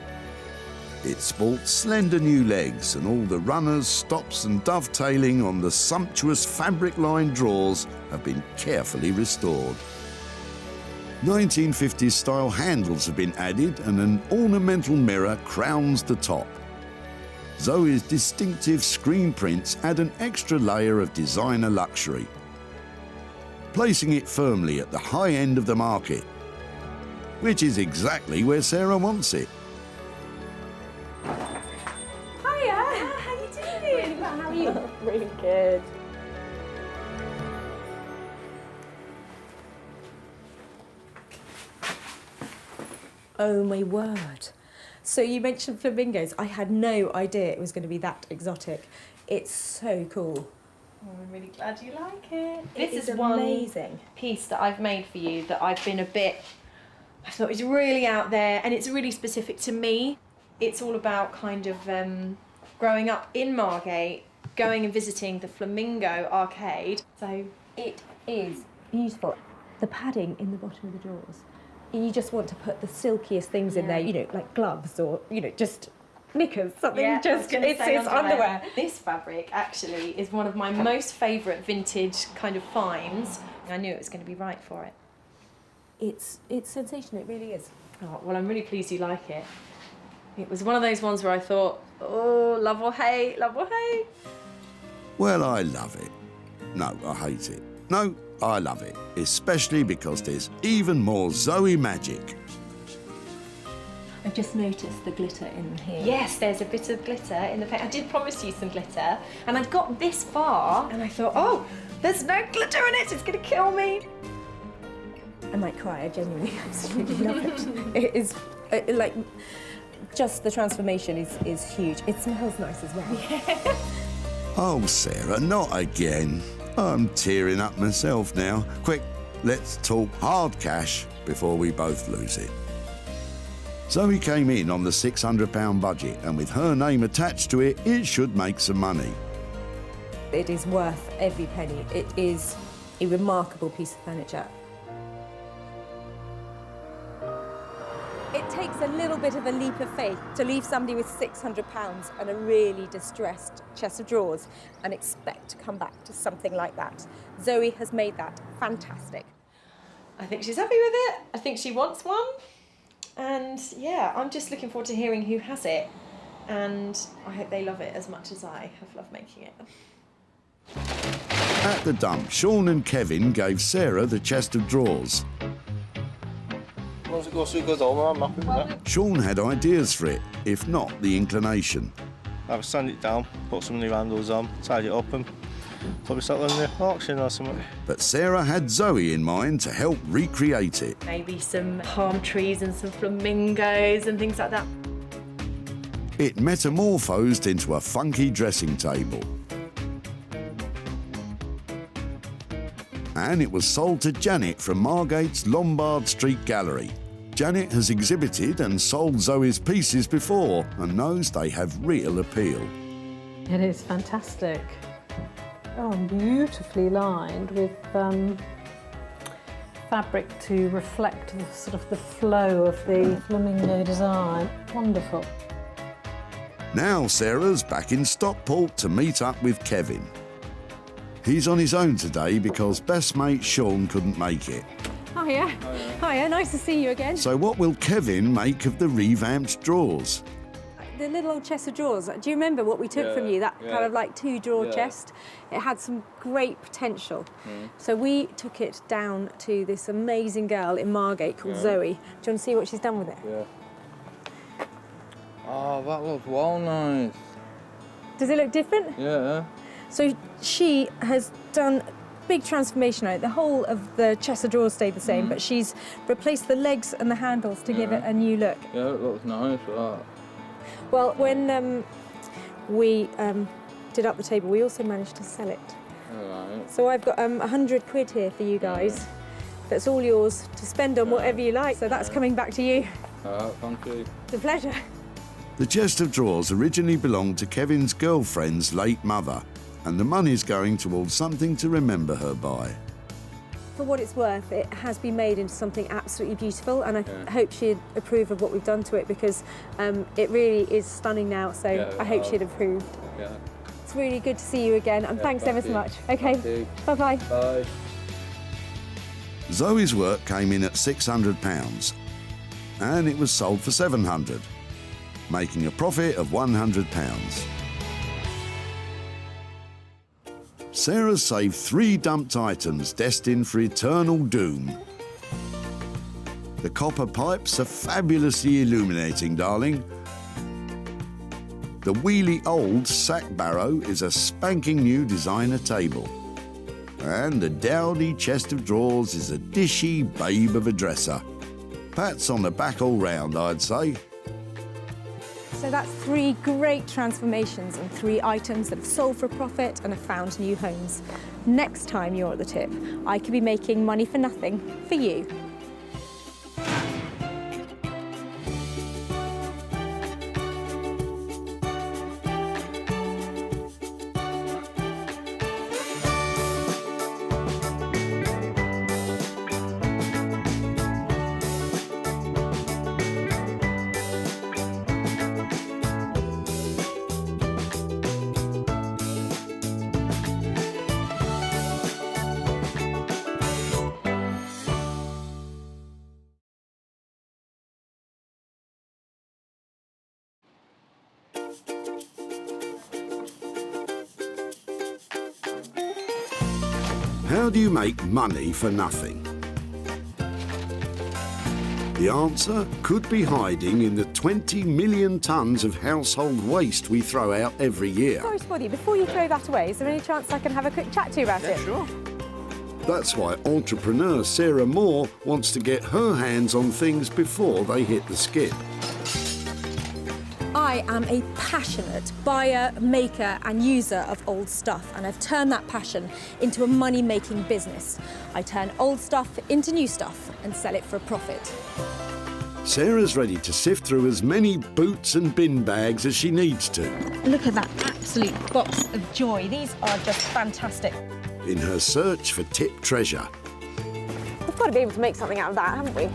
It sports slender new legs and all the runners, stops and dovetailing on the sumptuous fabric-lined drawers have been carefully restored. 1950s style handles have been added and an ornamental mirror crowns the top. Zoe's distinctive screen prints add an extra layer of designer luxury, placing it firmly at the high end of the market, which is exactly where Sarah wants it. Hiya, how are you doing? How are you? Really good. Oh my word. So you mentioned flamingos. I had no idea it was going to be that exotic. It's so cool. Oh, I'm really glad you like it. It This is is one amazing. piece that I've made for you that I've been I thought it's really out there and it's really specific to me. It's all about kind of growing up in Margate, going and visiting the Flamingo arcade. So it is beautiful. The padding in the bottom of the drawers. You just want to put the silkiest things in there, you know, like gloves or, you know, just knickers, something it's underwear. This fabric actually is one of my most favourite vintage kind of finds. I knew it was going to be right for it. It's sensational, it really is. Oh, well, I'm really pleased you like it. It was one of those ones where I thought, oh, love or hate, love or hate. Well, I love it. No, I hate it. No, I love it, especially because there's even more Zoe magic. I just noticed the glitter in here. Yes, there's a bit of glitter in the paint. I did promise you some glitter, and I got this far, and I thought, oh, there's no glitter in it, it's gonna kill me. I might cry, I genuinely absolutely love it. It is, like, just the transformation is huge. It smells nice as well. Yeah. Oh, Sarah, not again. I'm tearing up myself now. Quick, let's talk hard cash before we both lose it. Zoe came in on the £600 budget, and with her name attached to it, it should make some money. It is worth every penny. It is a remarkable piece of furniture. It takes a little bit of a leap of faith to leave somebody with £600 and a really distressed chest of drawers and expect to come back to something like that. Zoe has made that fantastic. I think she's happy with it. I think she wants one. And yeah, I'm just looking forward to hearing who has it. And I hope they love it as much as I have loved making it. At the dump, Sean and Kevin gave Sarah the chest of drawers. Once it goes through, it goes over. I'm happy with that. Sean had ideas for it, if not the inclination. I've sand it down, put some new handles on, tidy it up, and probably sell it in the auction or something. But Sarah had Zoe in mind to help recreate it. Maybe some palm trees and some flamingos and things like that. It metamorphosed into a funky dressing table. And it was sold to Janet from Margate's Lombard Street Gallery. Janet has exhibited and sold Zoe's pieces before and knows they have real appeal. It is fantastic. Oh, beautifully lined with fabric to reflect the sort of the flow of the flamingo design. Wonderful. Now Sarah's back in Stockport to meet up with Kevin. He's on his own today because best mate Sean couldn't make it. Hiya. Hiya, nice to see you again. So what will Kevin make of the revamped drawers? The little old chest of drawers, do you remember what we took from you? That kind of like 2-drawer chest? It had some great potential. So we took it down to this amazing girl in Margate called Zoe. Do you want to see what she's done with it? Yeah. Oh, that looks well nice. Does it look different? Yeah. So she has done big transformation on it. The whole of the chest of drawers stayed the same, but she's replaced the legs and the handles to give it a new look. Yeah, it looks nice. Well, when we did up the table, we also managed to sell it. Right. So I've got £100 here for you guys. That's all yours to spend on whatever you like. So that's coming back to you. Thank you. It's a pleasure. The chest of drawers originally belonged to Kevin's girlfriend's late mother, and the money's going towards something to remember her by. For what it's worth, it has been made into something absolutely beautiful, and I hope she'd approve of what we've done to it, because it really is stunning now, so I hope she'd approve. Yeah. It's really good to see you again, and thanks ever so much. Okay, bye-bye. Bye. Zoe's work came in at £600, and it was sold for £700, making a profit of £100. Sarah's saved 3 dumped items destined for eternal doom. The copper pipes are fabulously illuminating, darling. The wheelie old sack barrow is a spanking new designer table. And the dowdy chest of drawers is a dishy babe of a dresser. Pats on the back all round, I'd say. So that's 3 great transformations and 3 items that have sold for a profit and have found new homes. Next time you're at the tip, I could be making money for nothing for you. How do you make money for nothing? The answer could be hiding in the 20 million tonnes of household waste we throw out every year. Sorry to bother you, before you throw that away, is there any chance I can have a quick chat to you about it? Sure. That's why entrepreneur Sarah Moore wants to get her hands on things before they hit the skip. I am a passionate buyer, maker and user of old stuff, and I've turned that passion into a money-making business. I turn old stuff into new stuff and sell it for a profit. Sarah's ready to sift through as many boots and bin bags as she needs to. Look at that absolute box of joy. These are just fantastic. In her search for tip treasure. We've got to be able to make something out of that, haven't we?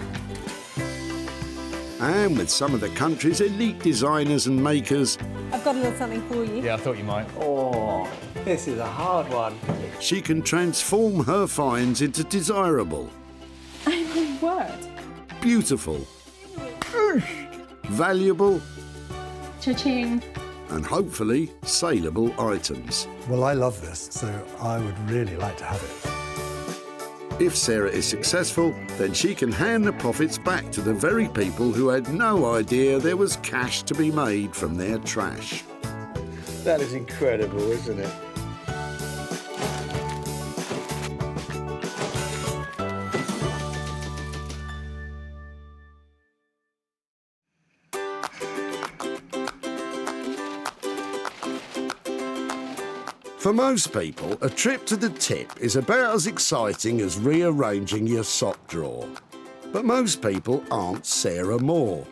And with some of the country's elite designers and makers, I've got a little something for you. Yeah, I thought you might. Oh, this is a hard one. she can transform her finds into desirable, Oh my word. beautiful, valuable, Cha-ching. and hopefully saleable items. Well, I love this, so I would really like to have it. If Sarah is successful, then she can hand the profits back to the very people who had no idea there was cash to be made from their trash. That is incredible, isn't it? For most people, a trip to the tip is about as exciting as rearranging your sock drawer. But most people aren't Sarah Moore.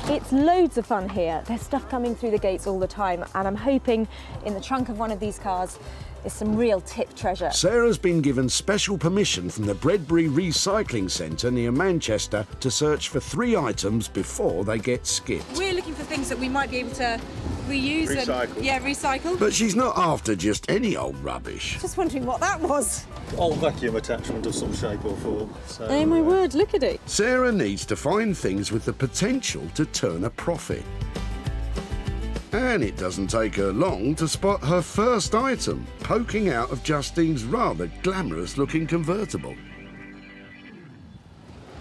It's loads of fun here. There's stuff coming through the gates all the time, and I'm hoping in the trunk of one of these cars is some real tip treasure. Sarah's been given special permission from the Breadbury Recycling Centre near Manchester to search for 3 items before they get skipped. We're looking for things that we might be able to reuse Recycle. and recycle. But she's not after just any old rubbish. Just wondering what that was. Old vacuum attachment of some shape or form. So, Oh my word, look at it. Sarah needs to find things with the potential to turn a profit. And it doesn't take her long to spot her first item, poking out of Justine's rather glamorous-looking convertible.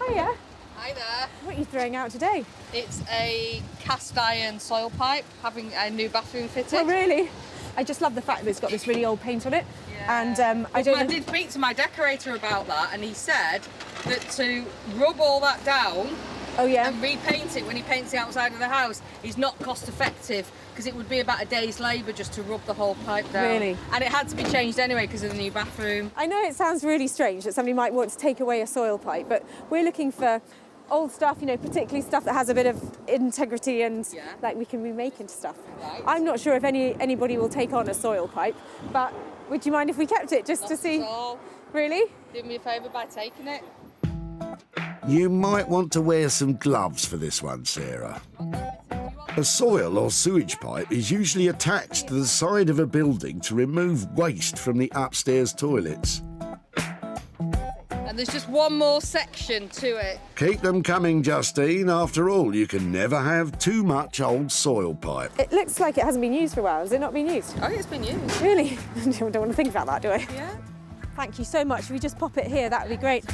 Hiya. Hi there. What are you throwing out today? It's a cast iron soil pipe, having a new bathroom fitted. Oh, really? I just love the fact that it's got this really old paint on it. And I did speak to my decorator about that, and he said that to rub all that down and repaint it when he paints the outside of the house is not cost effective, because it would be about a day's labour just to rub the whole pipe down. Really? And it had to be changed anyway because of the new bathroom. I know it sounds really strange that somebody might want to take away a soil pipe, but we're looking for old stuff, you know, particularly stuff that has a bit of integrity and like we can remake into stuff. Right. I'm not sure if anybody will take on a soil pipe, but would you mind if we kept it just to see? All. Really? Do me a favour by taking it. You might want to wear some gloves for this one, Sarah. A soil or sewage pipe is usually attached to the side of a building to remove waste from the upstairs toilets. And there's just one more section to it. Keep them coming, Justine. After all, you can never have too much old soil pipe. It looks like it hasn't been used for a while. Has it not been used? Oh, it's been used. Really? I don't want to think about that, do I? Yeah. Thank you so much. If we just pop it here, that would be great.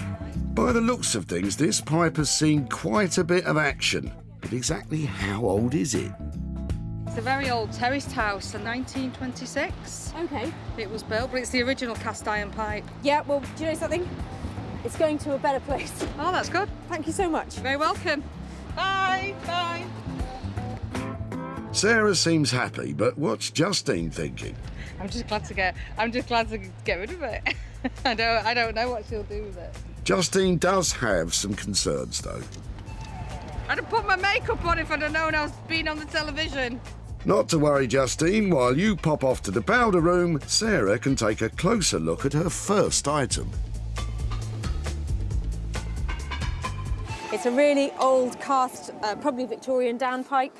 By the looks of things, this pipe has seen quite a bit of action. But exactly how old is it? It's a very old terraced house, in 1926. Okay. It was built, but it's the original cast iron pipe. Yeah, well, do you know something? It's going to a better place. Oh, that's good. Thank you so much. You're very welcome. Bye, bye. Sarah seems happy, but what's Justine thinking? I'm just glad to get rid of it. I don't know what she'll do with it. Justine does have some concerns, though. I'd have put my makeup on if I'd have known I was being on the television. Not to worry, Justine. While you pop off to the powder room, Sarah can take a closer look at her first item. It's a really old cast, probably Victorian downpipe.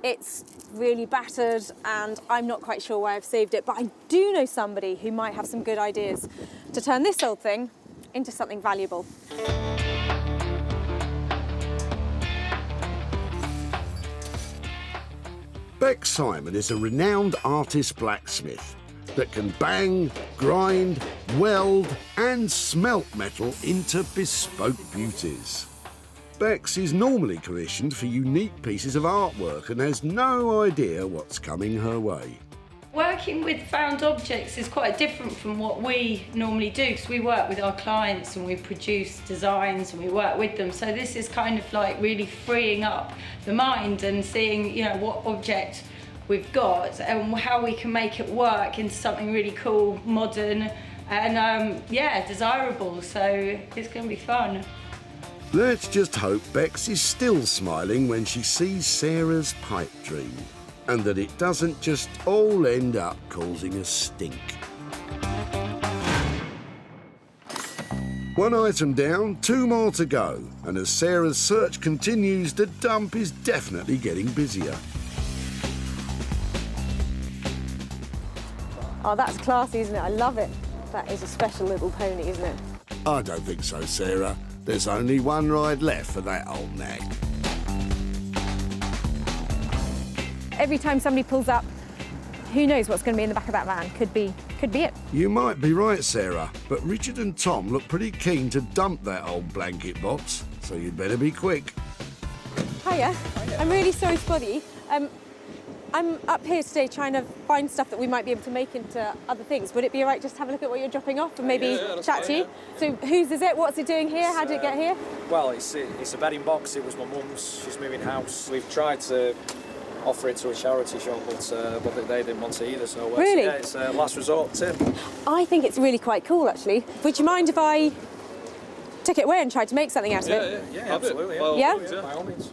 It's really battered and I'm not quite sure why I've saved it, but I do know somebody who might have some good ideas to turn this old thing into something valuable. Beck Simon is a renowned artist blacksmith. that can bang, grind, weld and smelt metal into bespoke beauties. Bex is normally commissioned for unique pieces of artwork and has no idea what's coming her way. Working with found objects is quite different from what we normally do, because we work with our clients and we produce designs and we work with them. So this is kind of like really freeing up the mind and seeing, you know, what object we've got and how we can make it work into something really cool, modern and yeah, desirable. So it's going to be fun. Let's just hope Bex is still smiling when she sees Sarah's pipe dream, and that it doesn't just all end up causing a stink. One item down, 2 more to go, and as Sarah's search continues, the dump is definitely getting busier. Oh, that's classy, isn't it? I love it. That is a special little pony, isn't it? I don't think so, Sarah. There's only one ride left for that old nag. Every time somebody pulls up, who knows what's going to be in the back of that van? Could be it. You might be right, Sarah, but Richard and Tom look pretty keen to dump that old blanket box, so you'd better be quick. Hiya. I'm really sorry to bother you. I'm up here today trying to find stuff that we might be able to make into other things. Would it be all right just to have a look at what you're dropping off and maybe chat to you? So whose is it? What's it doing here? How did it get here? Well, it's a bedding box. It was my mum's. She's moving house. We've tried to offer it to a charity shop, but they didn't want to either. So really? Yeah, it's a last resort tip. I think it's really quite cool, actually. Would you mind if I took it away and tried to make something out of it? Yeah, absolutely. Yeah? By all means.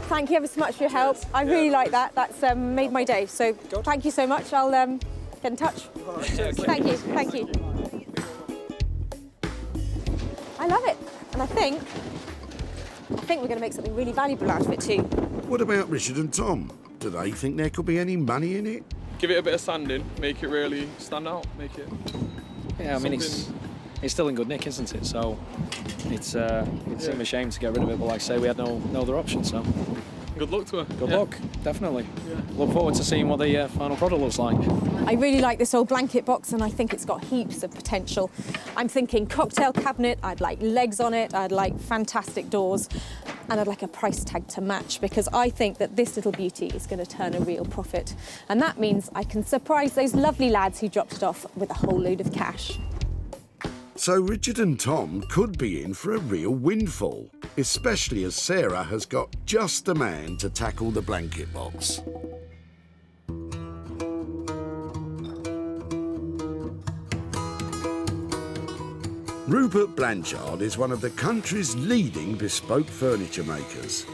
Thank you ever so much for your help. I really like that. That's made my day. So thank you so much. I'll get in touch. Thank you. Thank you. I love it. And I think we're going to make something really valuable out of it too. What about Richard and Tom? Do they think there could be any money in it? Give it a bit of sanding, make it really stand out, make it... Yeah, I mean, it's still in good nick, isn't it? So it's a shame to get rid of it, but like I say, we had no other option, so... Good luck to her. Good luck, definitely. Look forward to seeing what the final product looks like. I really like this old blanket box and I think it's got heaps of potential. I'm thinking cocktail cabinet, I'd like legs on it, I'd like fantastic doors, and I'd like a price tag to match, because I think that this little beauty is going to turn a real profit. And that means I can surprise those lovely lads who dropped it off with a whole load of cash. So Richard and Tom could be in for a real windfall, especially as Sarah has got just the man to tackle the blanket box. Rupert Blanchard is one of the country's leading bespoke furniture makers.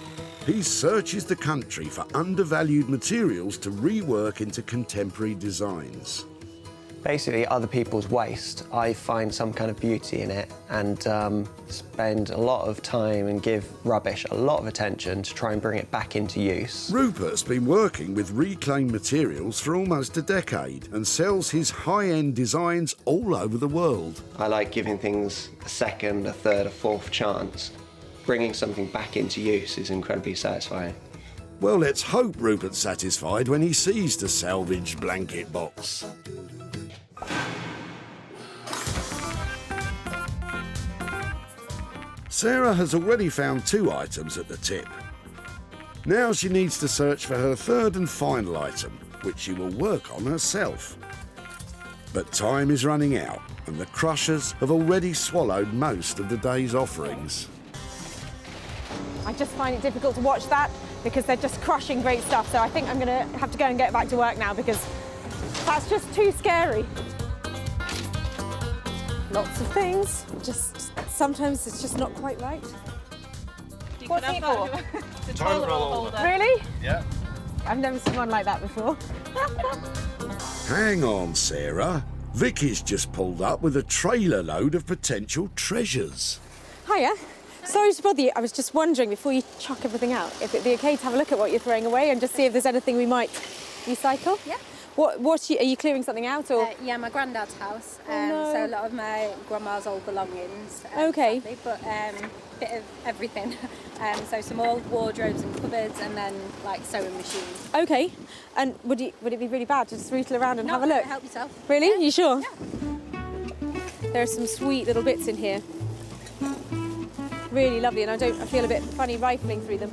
He searches the country for undervalued materials to rework into contemporary designs. Basically, other people's waste, I find some kind of beauty in it and spend a lot of time and give rubbish a lot of attention to try and bring it back into use. Rupert's been working with reclaimed materials for almost a decade and sells his high-end designs all over the world. I like giving things a second, a third, a fourth chance. Bringing something back into use is incredibly satisfying. Well, let's hope Rupert's satisfied when he sees the salvaged blanket box. Sarah has already found 2 items at the tip. Now she needs to search for her third and final item, which she will work on herself. But time is running out, and the crushers have already swallowed most of the day's offerings. I just find it difficult to watch that because they're just crushing great stuff, so I think I'm going to have to go and get back to work now because that's just too scary. Lots of things, just sometimes it's just not quite right. What's it for? The toilet roll holder. Really? Yeah. I've never seen one like that before. Hang on, Sarah. Vicky's just pulled up with a trailer load of potential treasures. Hiya. Sorry to bother you. I was just wondering, before you chuck everything out, if it'd be okay to have a look at what you're throwing away and just see if there's anything we might recycle. Yeah. Are you clearing something out or? Yeah, my granddad's house. No. So a lot of my grandma's old belongings. Okay. Sadly, but bit of everything. So some old wardrobes and cupboards, and then like sewing machines. Okay. And would it be really bad to just rootle around and have a look? Help yourself. Really? Yeah. You sure? Yeah. There are some sweet little bits in here. Really lovely, and I feel a bit funny rifling through them.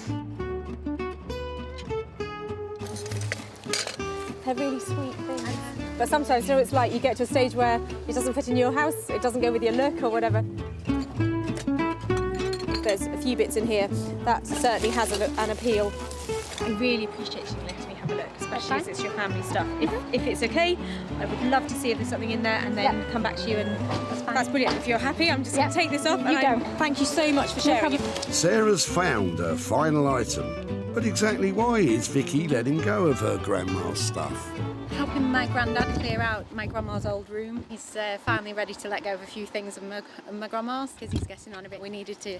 They're really sweet things. But sometimes, you know, it's like you get to a stage where it doesn't fit in your house, it doesn't go with your look or whatever. There's a few bits in here that certainly has an appeal. I really appreciate you letting me have a look, especially as it's your family stuff. If it's okay, I would love to see if there's something in there and then come back to you, and that's brilliant. If you're happy, I'm just going to take this off. Thank you so much for sharing. Sarah's found her final item, but exactly why is Vicky letting go of her grandma's stuff? Helping my granddad clear out my grandma's old room. He's finally ready to let go of a few things of my grandma's because he's getting on a bit. We needed to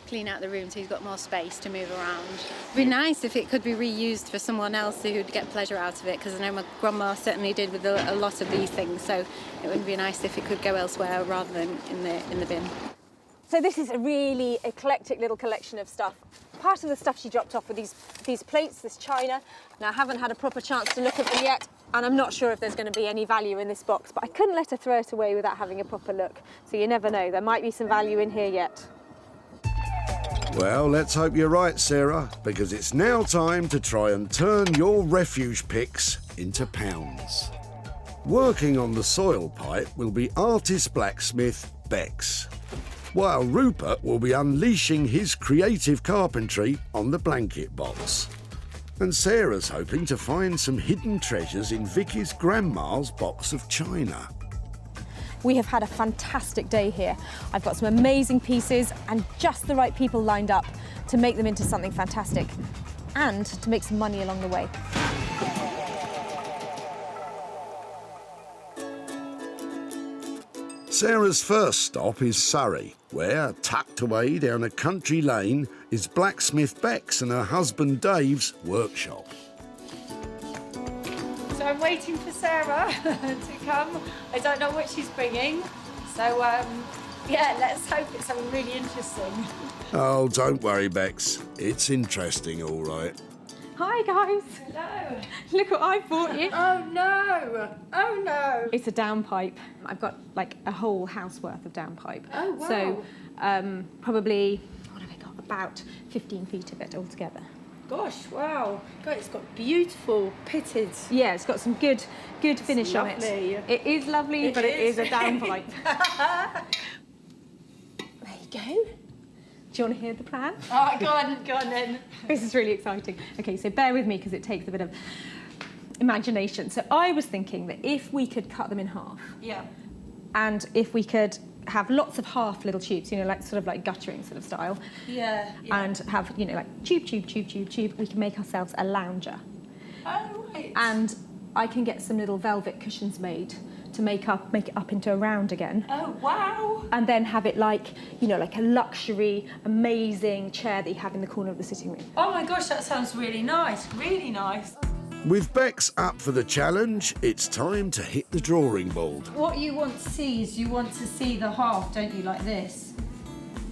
clean out the room so he's got more space to move around. It'd be nice if it could be reused for someone else who'd get pleasure out of it, because I know my grandma certainly did with a lot of these things, so it would be nice if it could go elsewhere rather than in the bin. So this is a really eclectic little collection of stuff. Part of the stuff she dropped off were these plates, this china. Now, I haven't had a proper chance to look at them yet, and I'm not sure if there's going to be any value in this box, but I couldn't let her throw it away without having a proper look. So you never know, there might be some value in here yet. Well, let's hope you're right, Sarah, because it's now time to try and turn your refuge picks into pounds. Working on the soil pipe will be artist blacksmith Bex, while Rupert will be unleashing his creative carpentry on the blanket box. And Sarah's hoping to find some hidden treasures in Vicky's grandma's box of china. We have had a fantastic day here. I've got some amazing pieces and just the right people lined up to make them into something fantastic and to make some money along the way. Sarah's first stop is Surrey, where, tucked away down a country lane, is blacksmith Bex and her husband Dave's workshop. So I'm waiting for Sarah to come. I don't know what she's bringing. So, yeah, let's hope it's something really interesting. Oh, don't worry, Bex. It's interesting, all right. Hi, guys. Hello. Look what I bought you. Oh, no. Oh, no. It's a downpipe. I've got like a whole house worth of downpipe. Oh, wow. So probably, what have I got? About 15 feet of it altogether. Gosh, wow. God, it's got beautiful pitted. Yeah, it's got some good finish on it. Lovely. It is lovely, but it is a downpipe. There you go. Do you want to hear the plan? Oh, go on then. This is really exciting. Okay, so bear with me because it takes a bit of imagination. So I was thinking that if we could cut them in half, Yeah. and if we could have lots of half little tubes, you know, like sort of like guttering sort of style, Yeah. and have, you know, like tube, we can make ourselves a lounger. Oh, right. And I can get some little velvet cushions made to make it up into a round again. Oh, wow. And then have it like, you know, like a luxury, amazing chair that you have in the corner of the sitting room. Oh my gosh, that sounds really nice. Really nice. With Bex up for the challenge, it's time to hit the drawing board. What you want to see is you want to see the half, don't you, like this?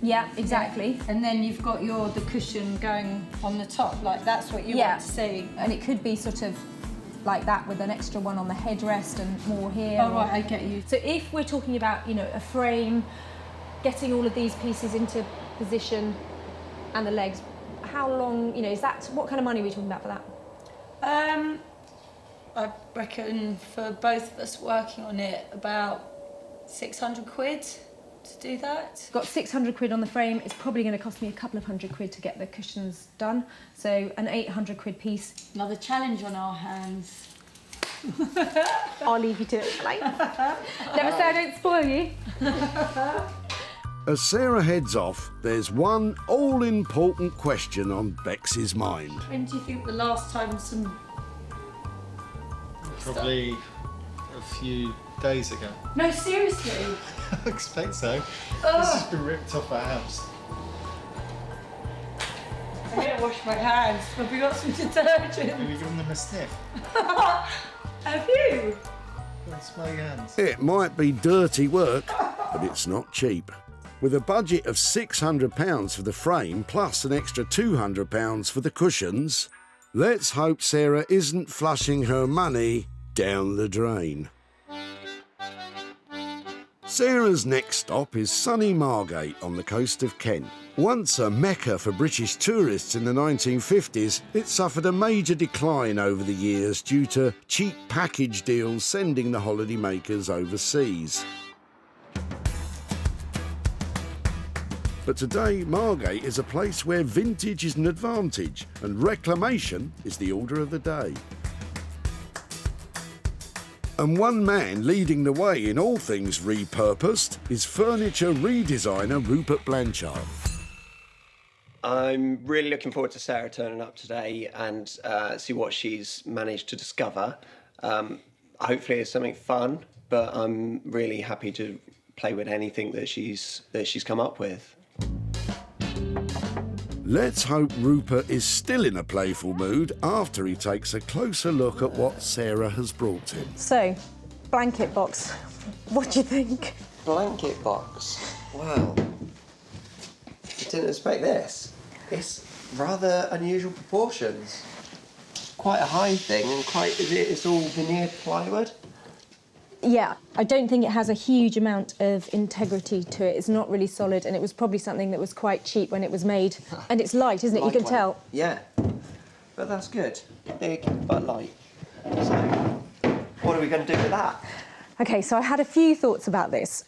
Yeah, exactly. Yeah. And then you've got the cushion going on the top, like that's what you want to see. And it could be sort of like that with an extra one on the headrest and more here. Oh, right, I get you. So if we're talking about, you know, a frame, getting all of these pieces into position and the legs, how long, you know, is that, what kind of money are we talking about for that? I reckon for both of us working on it, about 600 quid to do that. Got 600 quid on the frame. It's probably going to cost me a couple of £100 to get the cushions done. So an 800 quid piece. Another challenge on our hands. I'll leave you to it, shall I? Never say I don't spoil you. As Sarah heads off, there's one all-important question on Bex's mind. When do you think the last time some... Probably a few days ago. No, seriously? I expect so. Ugh. This has been ripped off our house. I'm gonna wash my hands. Have we got some detergent? Have you given them a sniff? Have you? That's my hands. It might be dirty work, but it's not cheap. With a budget of £600 for the frame, plus an extra £200 for the cushions, let's hope Sarah isn't flushing her money down the drain. Sarah's next stop is sunny Margate on the coast of Kent. Once a mecca for British tourists in the 1950s, it suffered a major decline over the years due to cheap package deals sending the holidaymakers overseas. But today, Margate is a place where vintage is an advantage and reclamation is the order of the day. And one man leading the way in all things repurposed is furniture redesigner Rupert Blanchard. I'm really looking forward to Sarah turning up today and see what she's managed to discover. Hopefully it's something fun, but I'm really happy to play with anything that she's come up with. Let's hope Rupert is still in a playful mood after he takes a closer look at what Sarah has brought him. So, blanket box. What do you think? Blanket box? Wow. I didn't expect this. It's rather unusual proportions. Quite a high thing and it's all veneered plywood. Yeah, I don't think it has a huge amount of integrity to it. It's not really solid, and it was probably something that was quite cheap when it was made. And it's light, isn't it? You can tell. Yeah, but that's good. Big but light. So, what are we going to do with that? OK, so I had a few thoughts about this.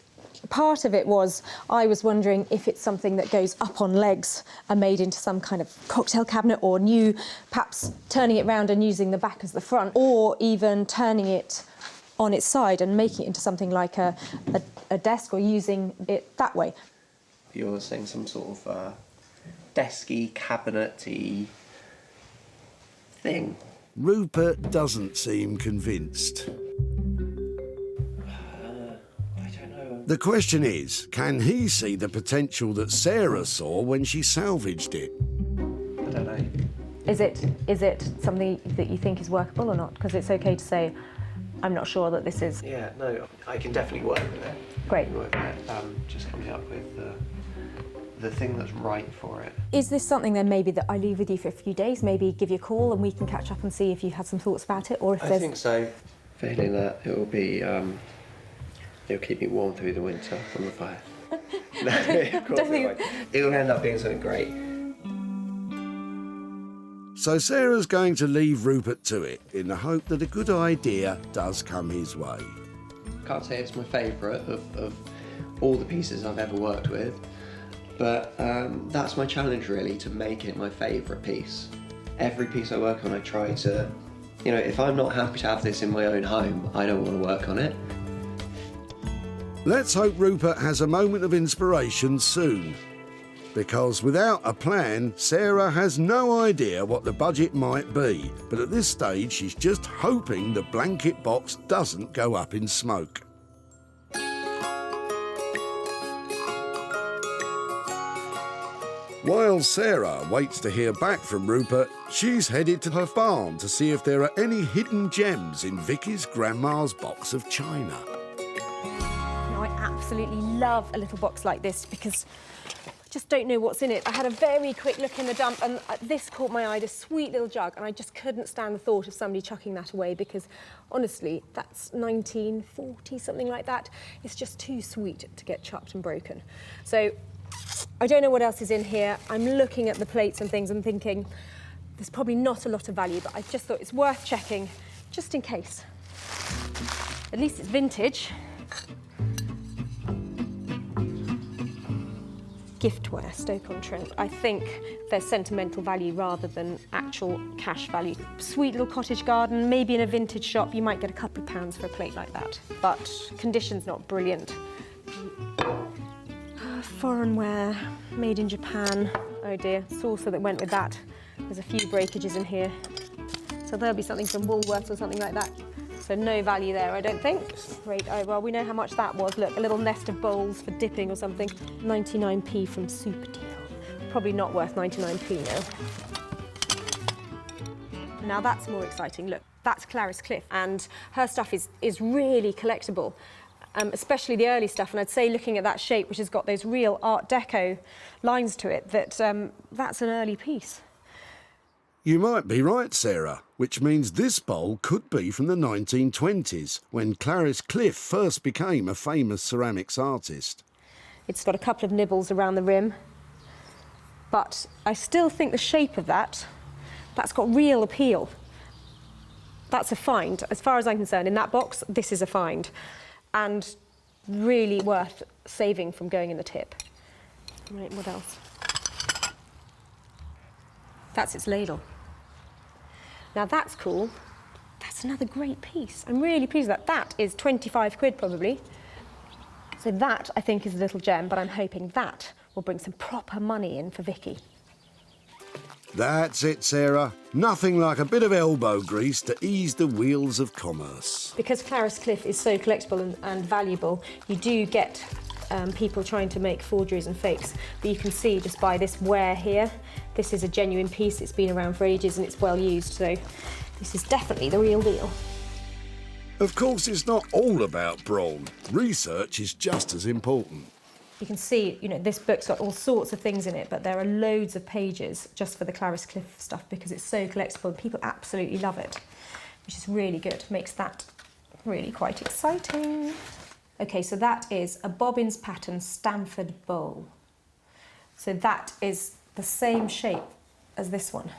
Part of it was I was wondering if it's something that goes up on legs and made into some kind of cocktail cabinet, or new, perhaps turning it round and using the back as the front, or even turning it on its side and making it into something like a desk, or using it that way. You're saying some sort of desky, cabinet-y thing. Rupert doesn't seem convinced. I don't know. The question is, can he see the potential that Sarah saw when she salvaged it? I don't know. Is it something that you think is workable or not? Because it's OK to say, I'm not sure that this is... Yeah, no, I can definitely work with it. Great. Work with it. Just coming up with the thing that's right for it. Is this something then maybe that I leave with you for a few days, maybe give you a call and we can catch up and see if you had some thoughts about it, or if there's... I think so. Feeling that it will be, it'll keep me warm through the winter from the fire. No, of course it won't. It'll end up being something great. So Sarah's going to leave Rupert to it in the hope that a good idea does come his way. Can't say it's my favourite of all the pieces I've ever worked with, but that's my challenge really, to make it my favourite piece. Every piece I work on I try to, if I'm not happy to have this in my own home, I don't want to work on it. Let's hope Rupert has a moment of inspiration soon. Because without a plan, Sarah has no idea what the budget might be. But at this stage, she's just hoping the blanket box doesn't go up in smoke. While Sarah waits to hear back from Rupert, she's headed to her farm to see if there are any hidden gems in Vicky's grandma's box of china. Now, I absolutely love a little box like this because just don't know what's in it. I had a very quick look in the dump and this caught my eye, this sweet little jug, and I just couldn't stand the thought of somebody chucking that away because, honestly, that's 1940, something like that. It's just too sweet to get chopped and broken. So, I don't know what else is in here. I'm looking at the plates and things and thinking there's probably not a lot of value, but I just thought it's worth checking, just in case. At least it's vintage. Giftware, Stoke-on-Trent. I think there's sentimental value rather than actual cash value. Sweet little cottage garden, maybe in a vintage shop, you might get a couple of pounds for a plate like that. But condition's not brilliant. Foreign wear, made in Japan. Oh dear, saucer that went with that. There's a few breakages in here. So there'll be something from Woolworths or something like that. So no value there, I don't think. Great, oh well, we know how much that was. Look, a little nest of bowls for dipping or something. 99p from Super Deal. Probably not worth 99p now. Now that's more exciting, look. That's Clarice Cliff, and her stuff is really collectible, especially the early stuff. And I'd say, looking at that shape, which has got those real Art Deco lines to it, that that's an early piece. You might be right, Sarah, which means this bowl could be from the 1920s, when Clarice Cliff first became a famous ceramics artist. It's got a couple of nibbles around the rim, but I still think the shape of that's got real appeal. That's a find. As far as I'm concerned, in that box, this is a find, and really worth saving from going in the tip. Right, what else? That's its ladle. Now that's cool. That's another great piece. I'm really pleased with that. That is 25 quid probably. So that, I think, is a little gem, but I'm hoping that will bring some proper money in for Vicky. That's it, Sarah. Nothing like a bit of elbow grease to ease the wheels of commerce. Because Clarice Cliff is so collectible and valuable, you do get people trying to make forgeries and fakes. But you can see just by this wear here, this is a genuine piece. It's been around for ages and it's well used, so this is definitely the real deal. Of course, it's not all about brawn. Research is just as important. You can see, you know, this book's got all sorts of things in it, but there are loads of pages just for the Clarice Cliff stuff because it's so collectible and people absolutely love it, which is really good. Makes that really quite exciting. OK, so that is a Bobbins pattern Stamford bowl. So that is the same shape as this one.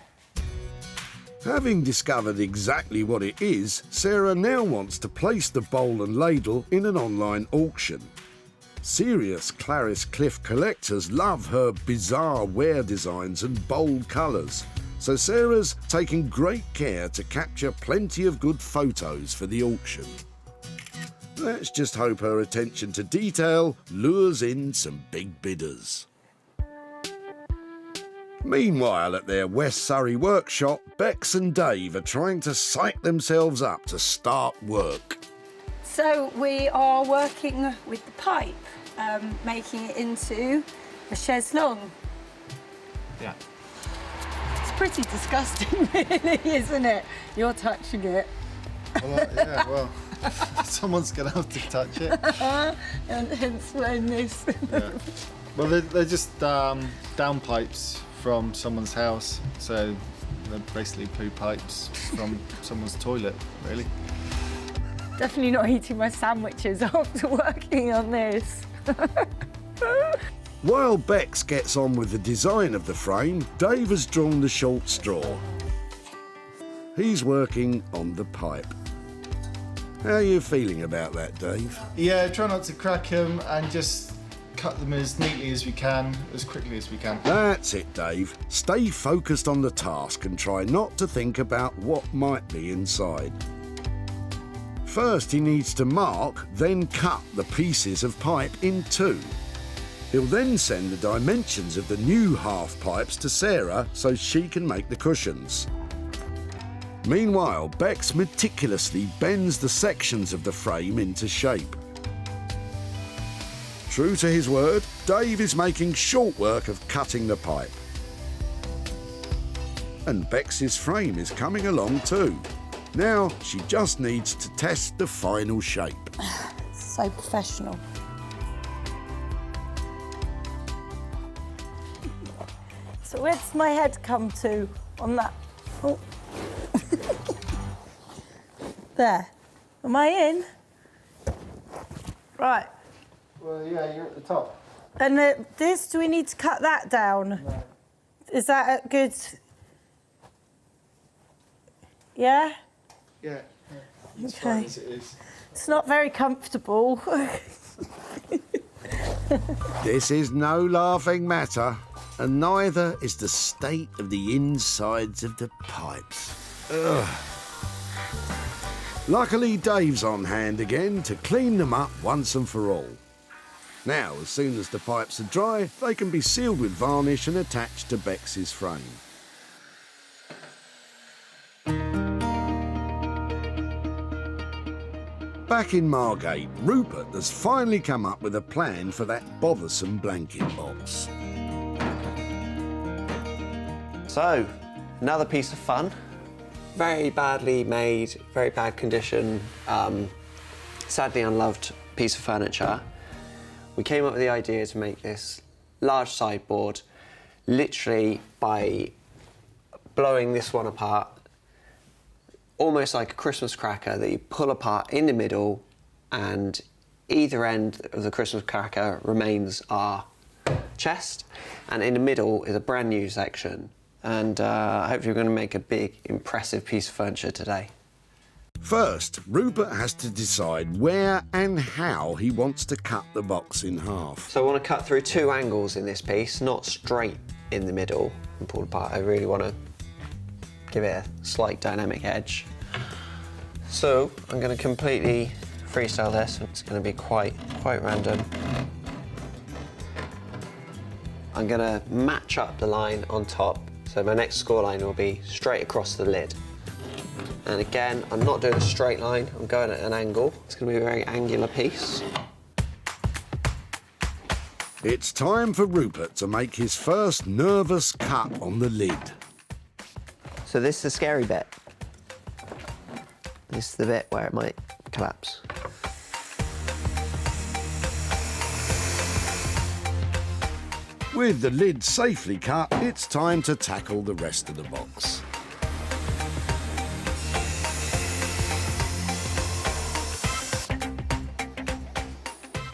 Having discovered exactly what it is, Sarah now wants to place the bowl and ladle in an online auction. Serious Clarice Cliff collectors love her bizarre wear designs and bold colours, so Sarah's taking great care to capture plenty of good photos for the auction. Let's just hope her attention to detail lures in some big bidders. Meanwhile, at their West Surrey workshop, Bex and Dave are trying to psych themselves up to start work. So we are working with the pipe, making it into a chaise longue. Yeah. It's pretty disgusting, really, isn't it? You're touching it. Well, yeah, well, someone's going to have to touch it. And explain this. Yeah. Well, they're just downpipes from someone's house, so they're basically poo pipes from someone's toilet, really. Definitely not eating my sandwiches after working on this. While Bex gets on with the design of the frame, Dave has drawn the short straw. He's working on the pipe. How are you feeling about that, Dave? Yeah, try not to crack them and just cut them as neatly as we can, as quickly as we can. That's it, Dave. Stay focused on the task and try not to think about what might be inside. First, he needs to mark, then cut the pieces of pipe in two. He'll then send the dimensions of the new half pipes to Sarah so she can make the cushions. Meanwhile, Bex meticulously bends the sections of the frame into shape. True to his word, Dave is making short work of cutting the pipe. And Bex's frame is coming along too. Now she just needs to test the final shape. So professional. So where does my head come to on that? Oh. There. Am I in? Right. Well, yeah, you're at the top. And this, do we need to cut that down? No. Is that a good... Yeah? Yeah. It's Okay. fine as it is. It's not very comfortable. This is no laughing matter, and neither is the state of the insides of the pipes. Ugh. Luckily, Dave's on hand again to clean them up once and for all. Now, as soon as the pipes are dry, they can be sealed with varnish and attached to Bex's frame. Back in Margate, Rupert has finally come up with a plan for that bothersome blanket box. So, another piece of fun. very badly made, very bad condition, sadly unloved piece of furniture. We came up with the idea to make this large sideboard literally by blowing this one apart, almost like a Christmas cracker that you pull apart in the middle, and either end of the Christmas cracker remains our chest, and in the middle is a brand new section. And hopefully we're going to make a big, impressive piece of furniture today. First, Rupert has to decide where and how he wants to cut the box in half. So I want to cut through 2 angles in this piece, not straight in the middle and pull apart. I really want to give it a slight dynamic edge. So I'm going to completely freestyle this. It's going to be quite random. I'm going to match up the line on top, so my next score line will be straight across the lid. And again, I'm not doing a straight line, I'm going at an angle. It's going to be a very angular piece. It's time for Rupert to make his first nervous cut on the lid. So this is the scary bit. This is the bit where it might collapse. With the lid safely cut, it's time to tackle the rest of the box.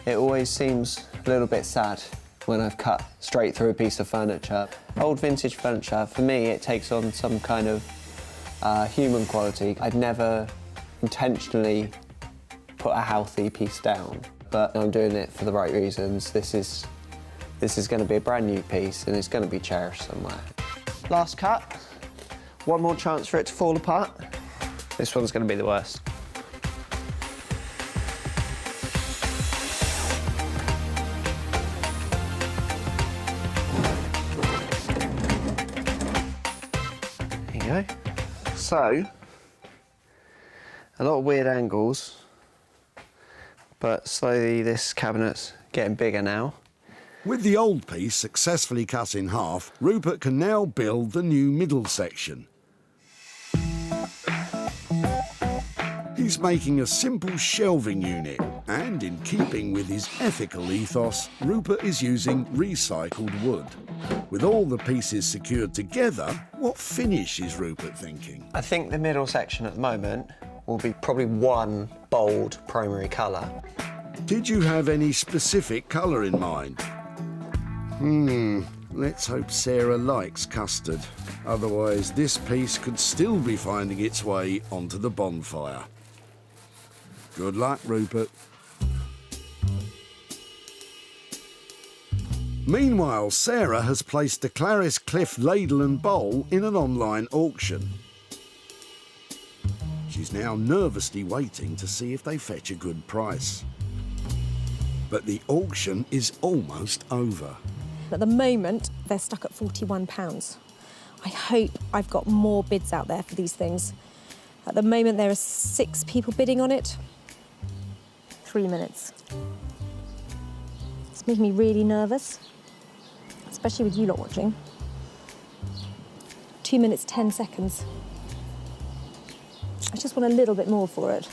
It always seems a little bit sad when I've cut straight through a piece of furniture. Old vintage furniture, for me, it takes on some kind of human quality. I'd never intentionally put a healthy piece down, but I'm doing it for the right reasons. This is going to be a brand new piece and it's going to be cherished somewhere. Last cut. One more chance for it to fall apart. This one's going to be the worst. There you go. So, a lot of weird angles, but slowly this cabinet's getting bigger now. With the old piece successfully cut in half, Rupert can now build the new middle section. He's making a simple shelving unit, and in keeping with his ethical ethos, Rupert is using recycled wood. With all the pieces secured together, what finish is Rupert thinking? I think the middle section at the moment will be probably one bold primary colour. Did you have any specific colour in mind? Let's hope Sarah likes custard. Otherwise, this piece could still be finding its way onto the bonfire. Good luck, Rupert. Meanwhile, Sarah has placed the Clarice Cliff ladle and bowl in an online auction. She's now nervously waiting to see if they fetch a good price. But the auction is almost over. At the moment, they're stuck at £41. I hope I've got more bids out there for these things. At the moment, there are 6 people bidding on it. 3 minutes. It's making me really nervous, especially with you lot watching. 2 minutes, 10 seconds. I just want a little bit more for it.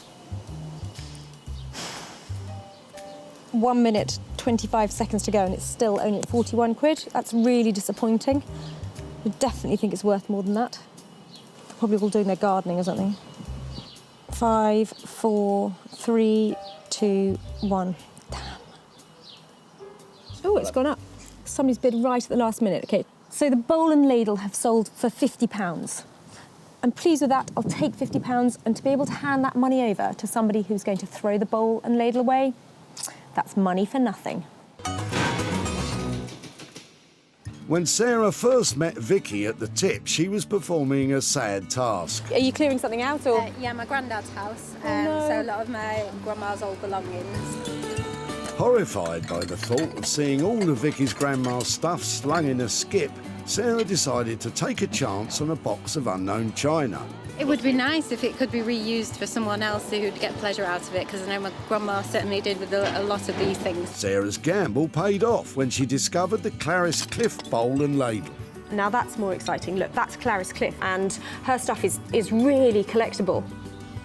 1 minute, 25 seconds to go, and it's still only at 41 quid. That's really disappointing. I definitely think it's worth more than that. They're probably all doing their gardening or something. 5, 4, 3, 2, 1. Damn. Oh, it's gone up. Somebody's bid right at the last minute. Okay, so the bowl and ladle have sold for £50. I'm pleased with that. I'll take £50, and to be able to hand that money over to somebody who's going to throw the bowl and ladle away, that's money for nothing. When Sarah first met Vicky at the tip, she was performing a sad task. Are you clearing something out, or...? Yeah, my granddad's house, no. so a lot of my grandma's old belongings. Horrified by the thought of seeing all of Vicky's grandma's stuff slung in a skip, Sarah decided to take a chance on a box of unknown china. It would be nice if it could be reused for someone else who'd get pleasure out of it, because I know my grandma certainly did with a lot of these things. Sarah's gamble paid off when she discovered the Clarice Cliff bowl and ladle. Now that's more exciting. Look, that's Clarice Cliff, and her stuff is really collectible.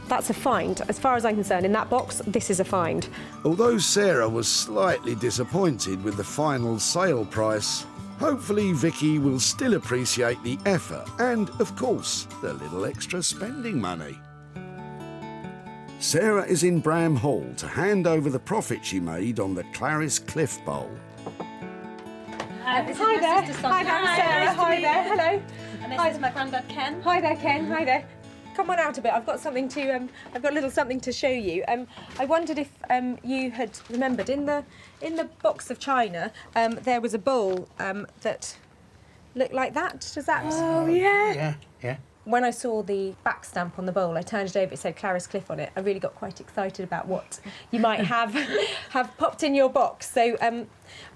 That's a find. As far as I'm concerned, in that box, this is a find. Although Sarah was slightly disappointed with the final sale price, hopefully Vicky will still appreciate the effort and, of course, the little extra spending money. Sarah is in Bram Hall to hand over the profit she made on the Clarice Cliff bowl. Hi there. Hi, I'm Sarah. Hi there. Hello. And this is my granddad Ken. Hi there, Ken. Hi there. Come on out a bit. I've got something to. I've got a little something to show you. I wondered if you had remembered in the box of china there was a bowl that looked like that. Does that? Oh yeah. Yeah. When I saw the back stamp on the bowl, I turned it over. It said Clarice Cliff on it. I really got quite excited about what you might have popped in your box. So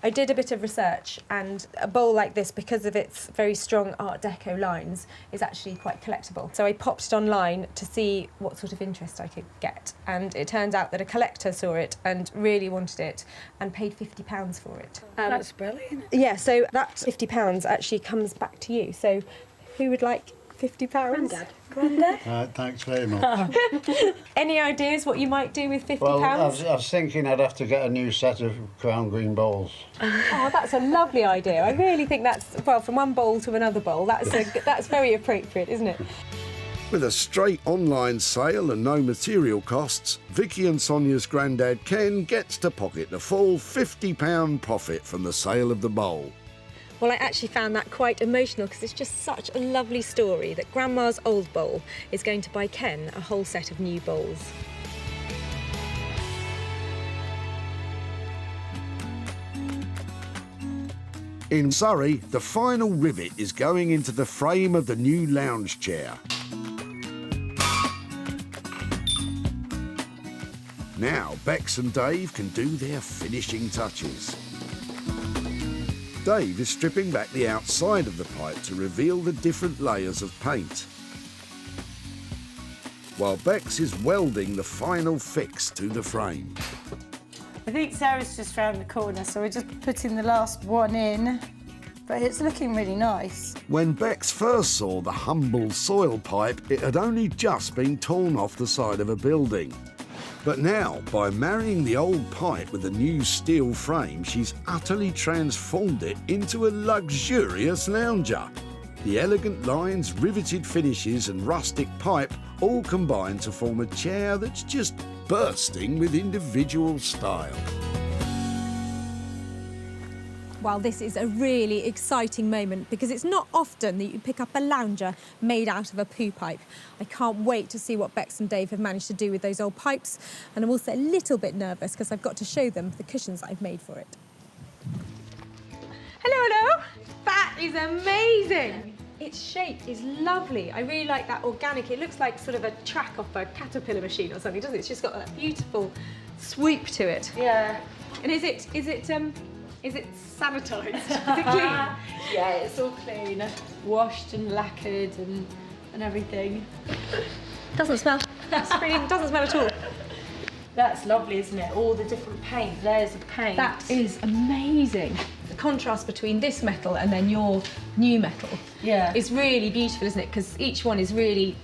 I did a bit of research, and a bowl like this, because of its very strong Art Deco lines, is actually quite collectible. So I popped it online to see what sort of interest I could get, and it turns out that a collector saw it and really wanted it and paid £50 for it. That's brilliant. Yeah, so that £50 actually comes back to you. So who would like £50? Grandad. Thanks very much. Any ideas what you might do with £50? Well, I was thinking I'd have to get a new set of crown green bowls. Oh, that's a lovely idea. I really think that's, well, from one bowl to another bowl, that's very appropriate, isn't it? With a straight online sale and no material costs, Vicky and Sonia's granddad Ken gets to pocket the full £50 profit from the sale of the bowl. Well, I actually found that quite emotional because it's just such a lovely story that Grandma's old bowl is going to buy Ken a whole set of new bowls. In Surrey, the final rivet is going into the frame of the new lounge chair. Now, Bex and Dave can do their finishing touches. Dave is stripping back the outside of the pipe to reveal the different layers of paint, while Bex is welding the final fix to the frame. I think Sarah's just round the corner, so we're just putting the last one in, but it's looking really nice. When Bex first saw the humble soil pipe, it had only just been torn off the side of a building. But now, by marrying the old pipe with a new steel frame, she's utterly transformed it into a luxurious lounger. The elegant lines, riveted finishes and rustic pipe all combine to form a chair that's just bursting with individual style. Well, this is a really exciting moment because it's not often that you pick up a lounger made out of a poo pipe. I can't wait to see what Bex and Dave have managed to do with those old pipes, and I'm also a little bit nervous because I've got to show them the cushions that I've made for it. Hello. That is amazing. Its shape is lovely. I really like that organic. It looks like sort of a track off a caterpillar machine or something, doesn't it? It's just got that beautiful swoop to it. Yeah. And is it sanitised? Is it clean? Yeah, it's all clean, washed and lacquered and everything. Doesn't smell. Doesn't smell at all. That's lovely, isn't it? All the different paint, layers of paint. That is amazing. The contrast between this metal and then your new metal is really beautiful, isn't it? Because each one is really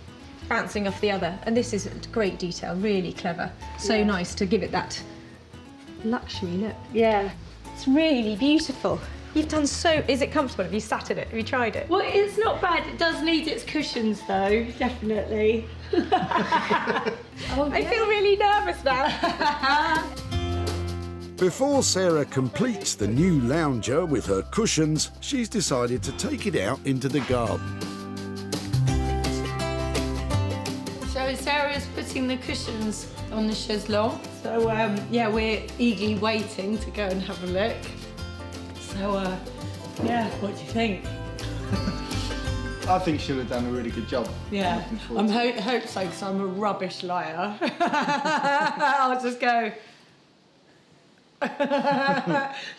bouncing off the other. And this is great detail, really clever. So nice to give it that luxury look. Yeah. It's really beautiful. You've done so... Is it comfortable? Have you sat in it? Have you tried it? Well, it's not bad. It does need its cushions, though, definitely. I feel really nervous now. Before Sarah completes the new lounger with her cushions, she's decided to take it out into the garden. So Sarah's putting the cushions on the chaiselong. So, yeah, we're eagerly waiting to go and have a look. So, yeah, what do you think? I think she'll have done a really good job. Yeah, I hope so, because I'm a rubbish liar. I'll just go...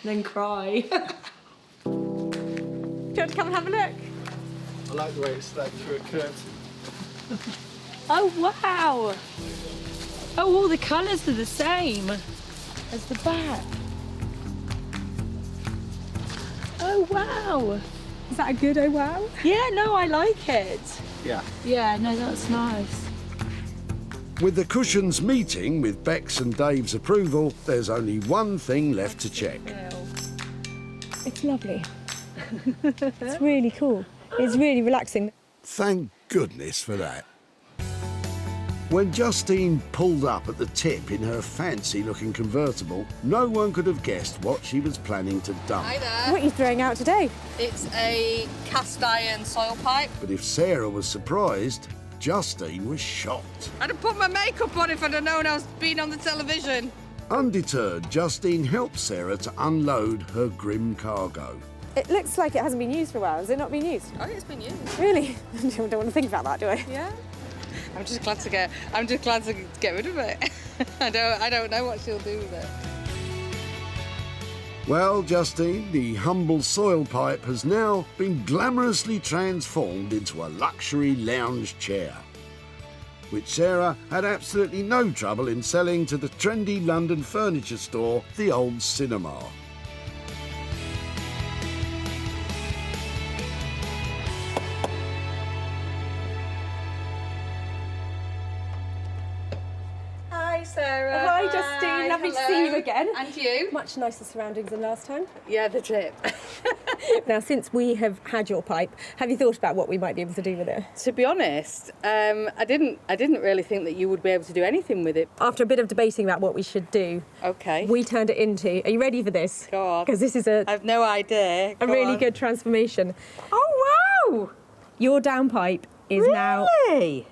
then cry. Do you want to come and have a look? I like the way it's like through a curtain. Oh, wow. Oh, all the colours are the same as the back. Oh, wow. Is that a good oh wow? Yeah, no, I like it. Yeah. Yeah, no, that's nice. With the cushions meeting with Beck's and Dave's approval, there's only one thing left to check. It's lovely. It's really cool. It's really relaxing. Thank goodness for that. When Justine pulled up at the tip in her fancy-looking convertible, no one could have guessed what she was planning to dump. Hi there. What are you throwing out today? It's a cast iron soil pipe. But if Sarah was surprised, Justine was shocked. I'd have put my makeup on if I'd have known I was being on the television. Undeterred, Justine helped Sarah to unload her grim cargo. It looks like it hasn't been used for a while. Has it not been used? Oh, it's been used. Really? I don't want to think about that, do I? Yeah. I'm just glad to get rid of it. I don't know what she'll do with it. Well, Justine, the humble soil pipe has now been glamorously transformed into a luxury lounge chair, which Sarah had absolutely no trouble in selling to the trendy London furniture store, the Old Cinema. Hi, Sarah. Hi, Justine. Lovely to see you again. And you. Much nicer surroundings than last time. Yeah, the tip. Now, since we have had your pipe, have you thought about what we might be able to do with it? To be honest, I didn't really think that you would be able to do anything with it. After a bit of debating about what we should do, Okay. we turned it into, are you ready for this? Go on. Because this is I've no idea. a really good transformation. Oh, wow! Your downpipe is now a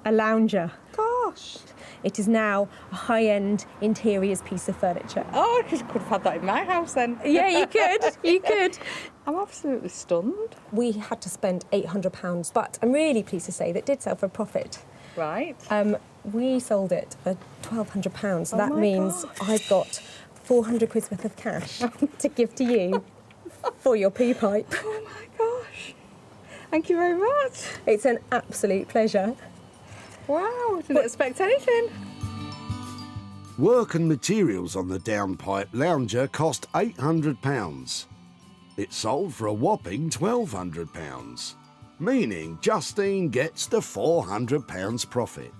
lounger. Gosh. It is now a high-end interiors piece of furniture. Oh, I could have had that in my house then. Yeah, you could. You could. I'm absolutely stunned. We had to spend £800, but I'm really pleased to say that it did sell for a profit. Right. We sold it for £1,200, so Oh that my means gosh. I've got 400 quid's worth of cash to give to you for your poo pipe. Oh my gosh. Thank you very much. It's an absolute pleasure. Wow, didn't expect anything. Work and materials on the downpipe lounger cost £800. It sold for a whopping £1,200, meaning Justine gets the £400 profit.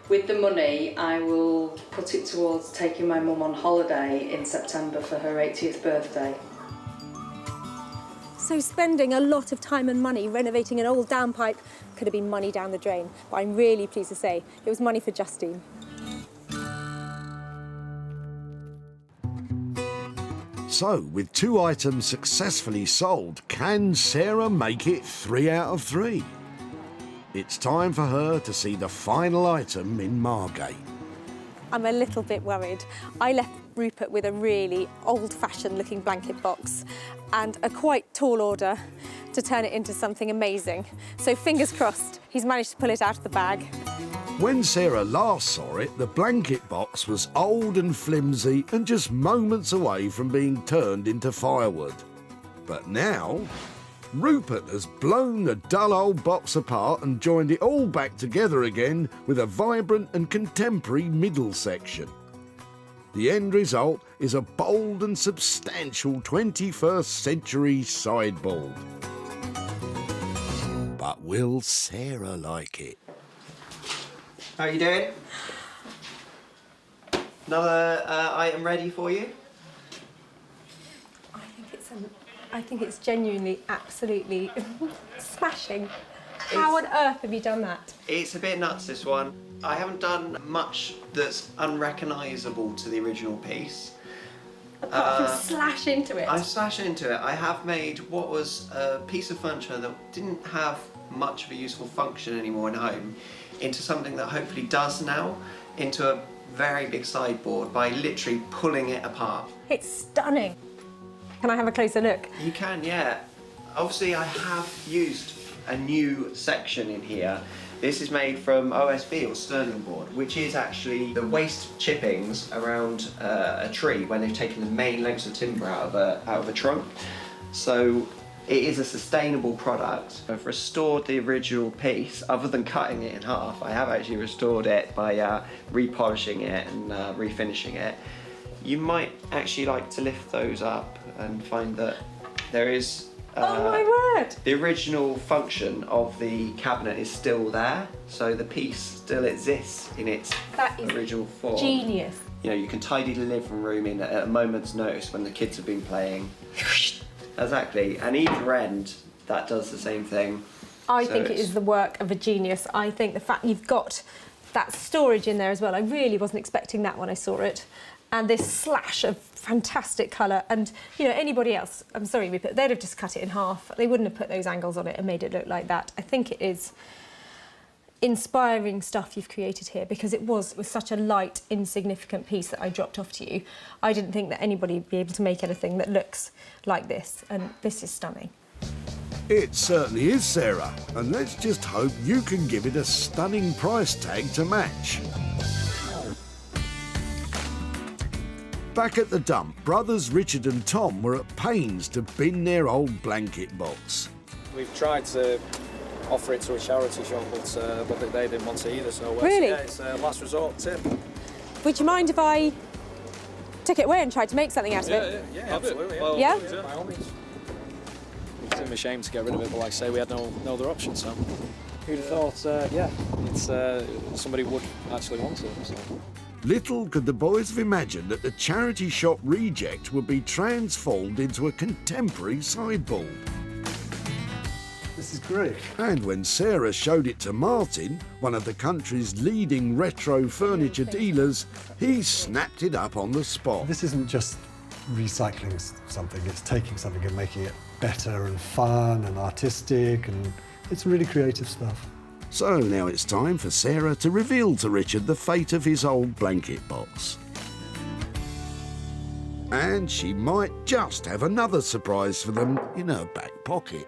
With the money, I will put it towards taking my mum on holiday in September for her 80th birthday. So spending a lot of time and money renovating an old downpipe could have been money down the drain, but I'm really pleased to say it was money for Justine. So, with 2 items successfully sold, can Sarah make it 3 out of 3? It's time for her to see the final item in Margate. I'm a little bit worried. I left Rupert with a really old-fashioned looking blanket box and a quite tall order to turn it into something amazing. So fingers crossed, he's managed to pull it out of the bag. When Sarah last saw it, the blanket box was old and flimsy and just moments away from being turned into firewood. But now, Rupert has blown the dull old box apart and joined it all back together again with a vibrant and contemporary middle section. The end result is a bold and substantial 21st century sideboard. But will Sarah like it? How are you doing? Another item ready for you? I think it's genuinely, absolutely smashing. How on earth have you done that? It's a bit nuts, this one. I haven't done much that's unrecognisable to the original piece. Apart from slash into it. I slash into it. I have made what was a piece of furniture that didn't have much of a useful function anymore in home into something that hopefully does now, into a very big sideboard by literally pulling it apart. It's stunning. Can I have a closer look? You can, yeah. Obviously I have used a new section in here. This is made from OSB, or Sterling board, which is actually the waste chippings around a tree when they've taken the main lengths of timber out of a trunk. So it is a sustainable product. I've restored the original piece, other than cutting it in half. I have actually restored it by repolishing it and refinishing it. You might actually like to lift those up and find that there is Oh my word! The original function of the cabinet is still there, so the piece still exists in its original form. Genius. You know, you can tidy the living room in at a moment's notice when the kids have been playing. Exactly, and either end, that does the same thing. I think it is the work of a genius. I think the fact you've got that storage in there as well, I really wasn't expecting that when I saw it. And this slash of fantastic colour, and you know, anybody else, I'm sorry, they'd have just cut it in half. They wouldn't have put those angles on it and made it look like that. I think it is inspiring stuff you've created here, because it was such a light, insignificant piece that I dropped off to you. I didn't think that anybody would be able to make anything that looks like this, and this is stunning. It certainly is, Sarah, and let's just hope you can give it a stunning price tag to match. Back at the dump, brothers Richard and Tom were at pains to bin their old blanket box. We've tried to offer it to a charity shop, but they didn't want to either. So Really? yeah, it's a last resort tip. Would you mind if I took it away and tried to make something out of it? Yeah, absolutely. Well, yeah? By all means. It's a shame to get rid of it, but like I say, we had no other option. So who'd have thought? Yeah, it's somebody would actually want it. So. Little could the boys have imagined that the charity shop reject would be transformed into a contemporary sideboard. This is great. And when Sarah showed it to Martin, one of the country's leading retro furniture dealers, he snapped it up on the spot. This isn't just recycling something, it's taking something and making it better and fun and artistic, and it's really creative stuff. So now it's time for Sarah to reveal to Richard the fate of his old blanket box. And she might just have another surprise for them in her back pocket.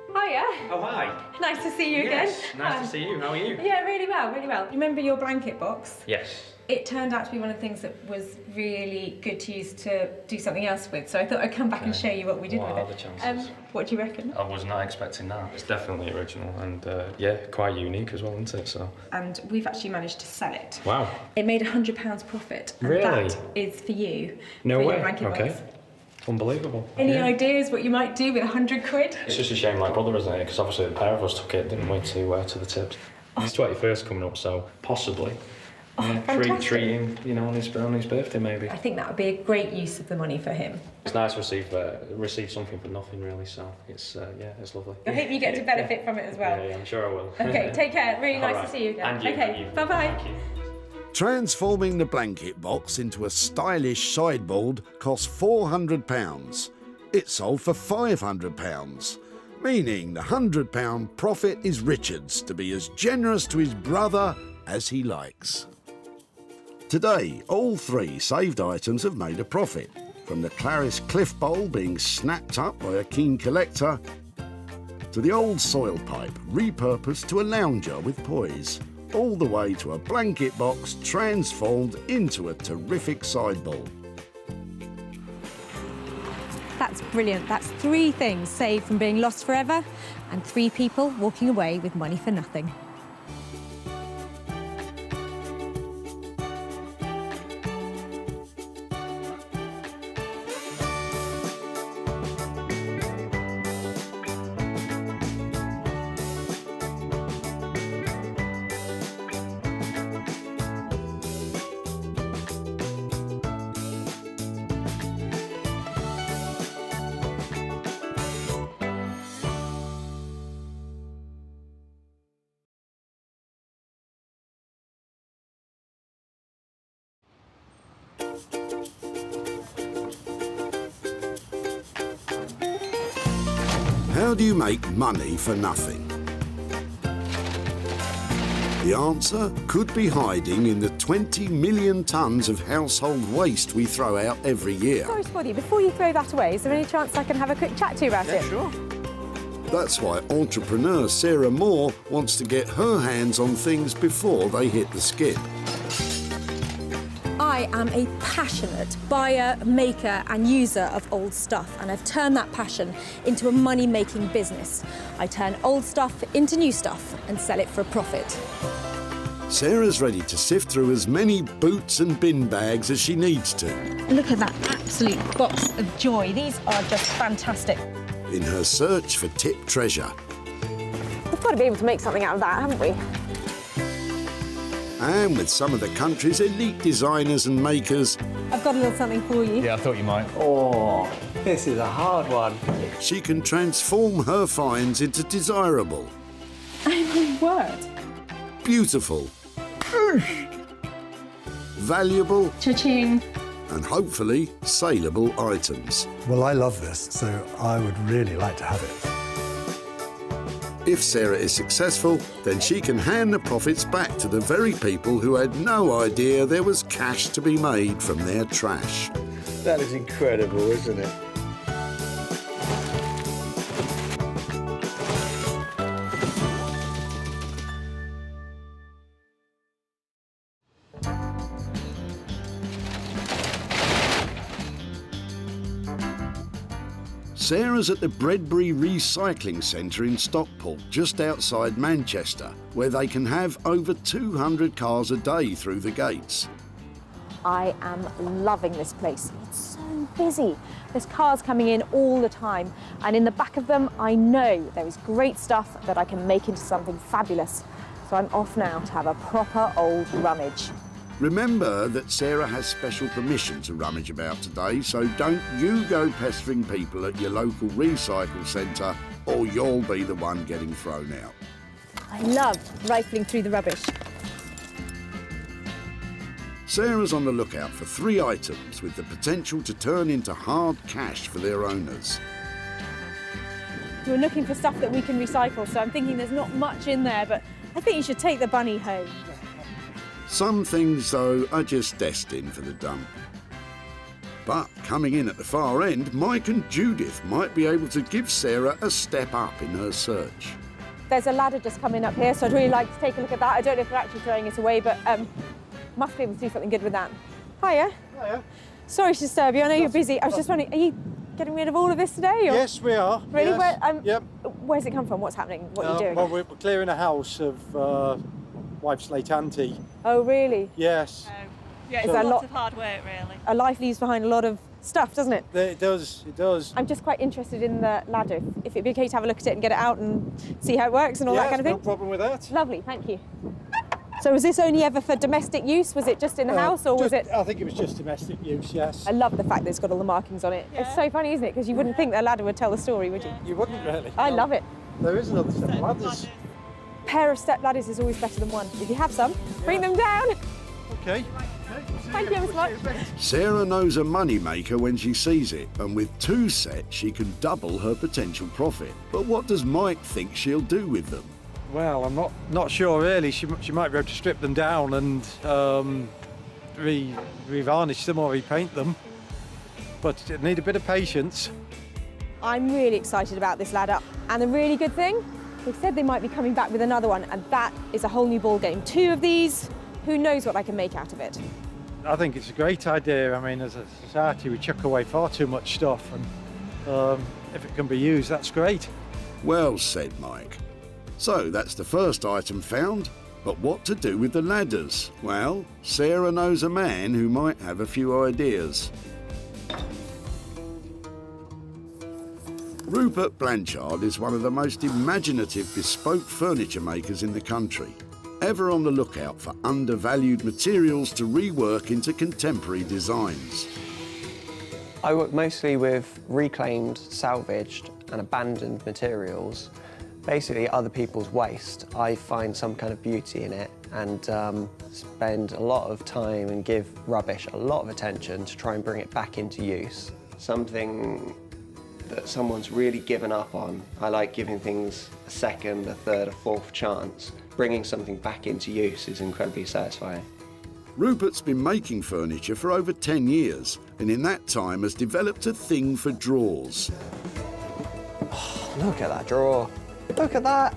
Hiya. Oh, hi. Nice to see you Yes, again. nice to see you. How are you? Yeah, really well, really well. You remember your blanket box? Yes. It turned out to be one of the things that was really good to use to do something else with, so I thought I'd come back and show you what we did What with are it. the chances? What do you reckon? I was not expecting that. It's definitely original and yeah, quite unique as well, isn't it? So. And we've actually managed to sell it. Wow. It made £100 profit. And Really? that is for you. No for way. Your blanket Okay. box. Unbelievable. Any Yeah. ideas what you might do with £100? It's just a shame, like brother, isn't it? Because obviously the pair of us took it, didn't we, to the tips. His 21st coming up, so possibly. Treat him, you know, on his birthday maybe. I think that would be a great use of the money for him. It's nice to receive something for nothing, really. So it's yeah, it's lovely. I hope you get to benefit from it as well. Yeah, I'm sure I will. Okay, take care. Really nice Alright. to see you again. And you, okay, and you. bye-bye. Thank you. Transforming the blanket box into a stylish sideboard cost £400. It sold for £500, meaning the £100 profit is Richard's to be as generous to his brother as he likes. Today, all three saved items have made a profit, from the Clarice Cliff Bowl being snapped up by a keen collector, to the old soil pipe repurposed to a lounger with poise, all the way to a blanket box transformed into a terrific sideboard. That's brilliant. That's 3 things saved from being lost forever, and 3 people walking away with money for nothing. How do you make money for nothing? The answer could be hiding in the 20 million tonnes of household waste we throw out every year. Sorry to bother you. Before you throw that away, is there any chance I can have a quick chat to you about it? Sure. That's why entrepreneur Sarah Moore wants to get her hands on things before they hit the skip. I am a passionate buyer, maker and user of old stuff, and I've turned that passion into a money-making business. I turn old stuff into new stuff and sell it for a profit. Sarah's ready to sift through as many boots and bin bags as she needs to. Look at that absolute box of joy. These are just fantastic. In her search for tip treasure. We've got to be able to make something out of that, haven't we? And with some of the country's elite designers and makers, I've got a little something for you. Yeah, I thought you might. Oh, this is a hard one. she can transform her finds into desirable, Oh my word. beautiful, valuable, Cha-ching. and hopefully saleable items. Well, I love this, so I would really like to have it. If Sarah is successful, then she can hand the profits back to the very people who had no idea there was cash to be made from their trash. That is incredible, isn't it? Sarah's at the Breadbury Recycling Centre in Stockport, just outside Manchester, where they can have over 200 cars a day through the gates. I am loving this place. It's so busy. There's cars coming in all the time, and in the back of them, I know there is great stuff that I can make into something fabulous. So I'm off now to have a proper old rummage. Remember that Sarah has special permission to rummage about today, so don't you go pestering people at your local recycle centre, or you'll be the one getting thrown out. I love rifling through the rubbish. Sarah's on the lookout for 3 items with the potential to turn into hard cash for their owners. We're looking for stuff that we can recycle, so I'm thinking there's not much in there, but I think you should take the bunny home. Some things, though, are just destined for the dump. But coming in at the far end, Mike and Judith might be able to give Sarah a step up in her search. There's a ladder just coming up here, so I'd really like to take a look at that. I don't know if they're actually throwing it away, but must be able to do something good with that. Hiya. Hiya. Sorry to disturb you, I know you're busy. I was just wondering, are you getting rid of all of this today? Or? Yes, we are. Really? Yes. Where, where's it come from? What's happening? What are you doing? Well, we're clearing a house of wife's late auntie. Oh, really? Yes. Yeah, So- it's a lot of hard work, really. A life leaves behind a lot of stuff, doesn't it? It does, it does. I'm just quite interested in the ladder. If it'd be okay to have a look at it and get it out and see how it works and all that kind of thing. no problem with that. Lovely, thank you. So was this only ever for domestic use? Was it just in the house, or was it? I think it was just domestic use, yes. I love the fact that it's got all the markings on it. It's so funny, isn't it? Because you wouldn't think that a ladder would tell the story, would you? You wouldn't really. I no. love it. There is another set of ladders. Pair of step ladders is always better than one. If you have some, bring them down. Okay. Thank you so much. Sarah knows a moneymaker when she sees it, and with 2 sets, she can double her potential profit. But what does Mike think she'll do with them? Well, I'm not sure really. She might be able to strip them down and re-varnish them or repaint them, but it need a bit of patience. I'm really excited about this ladder. And the really good thing, they said they might be coming back with another one, and that is a whole new ball game. 2 of these, who knows what I can make out of it. I think it's a great idea. I mean, as a society, we chuck away far too much stuff, and if it can be used, that's great. Well said, Mike. So that's the first item found, but what to do with the ladders? Well, Sarah knows a man who might have a few ideas. Rupert Blanchard is one of the most imaginative bespoke furniture makers in the country, ever on the lookout for undervalued materials to rework into contemporary designs. I work mostly with reclaimed, salvaged and abandoned materials. Basically other people's waste. I find some kind of beauty in it and spend a lot of time and give rubbish a lot of attention to try and bring it back into use. Something that someone's really given up on. I like giving things a second, a third, a fourth chance. Bringing something back into use is incredibly satisfying. Rupert's been making furniture for over 10 years, and in that time has developed a thing for drawers. Oh, look at that drawer. Look at that.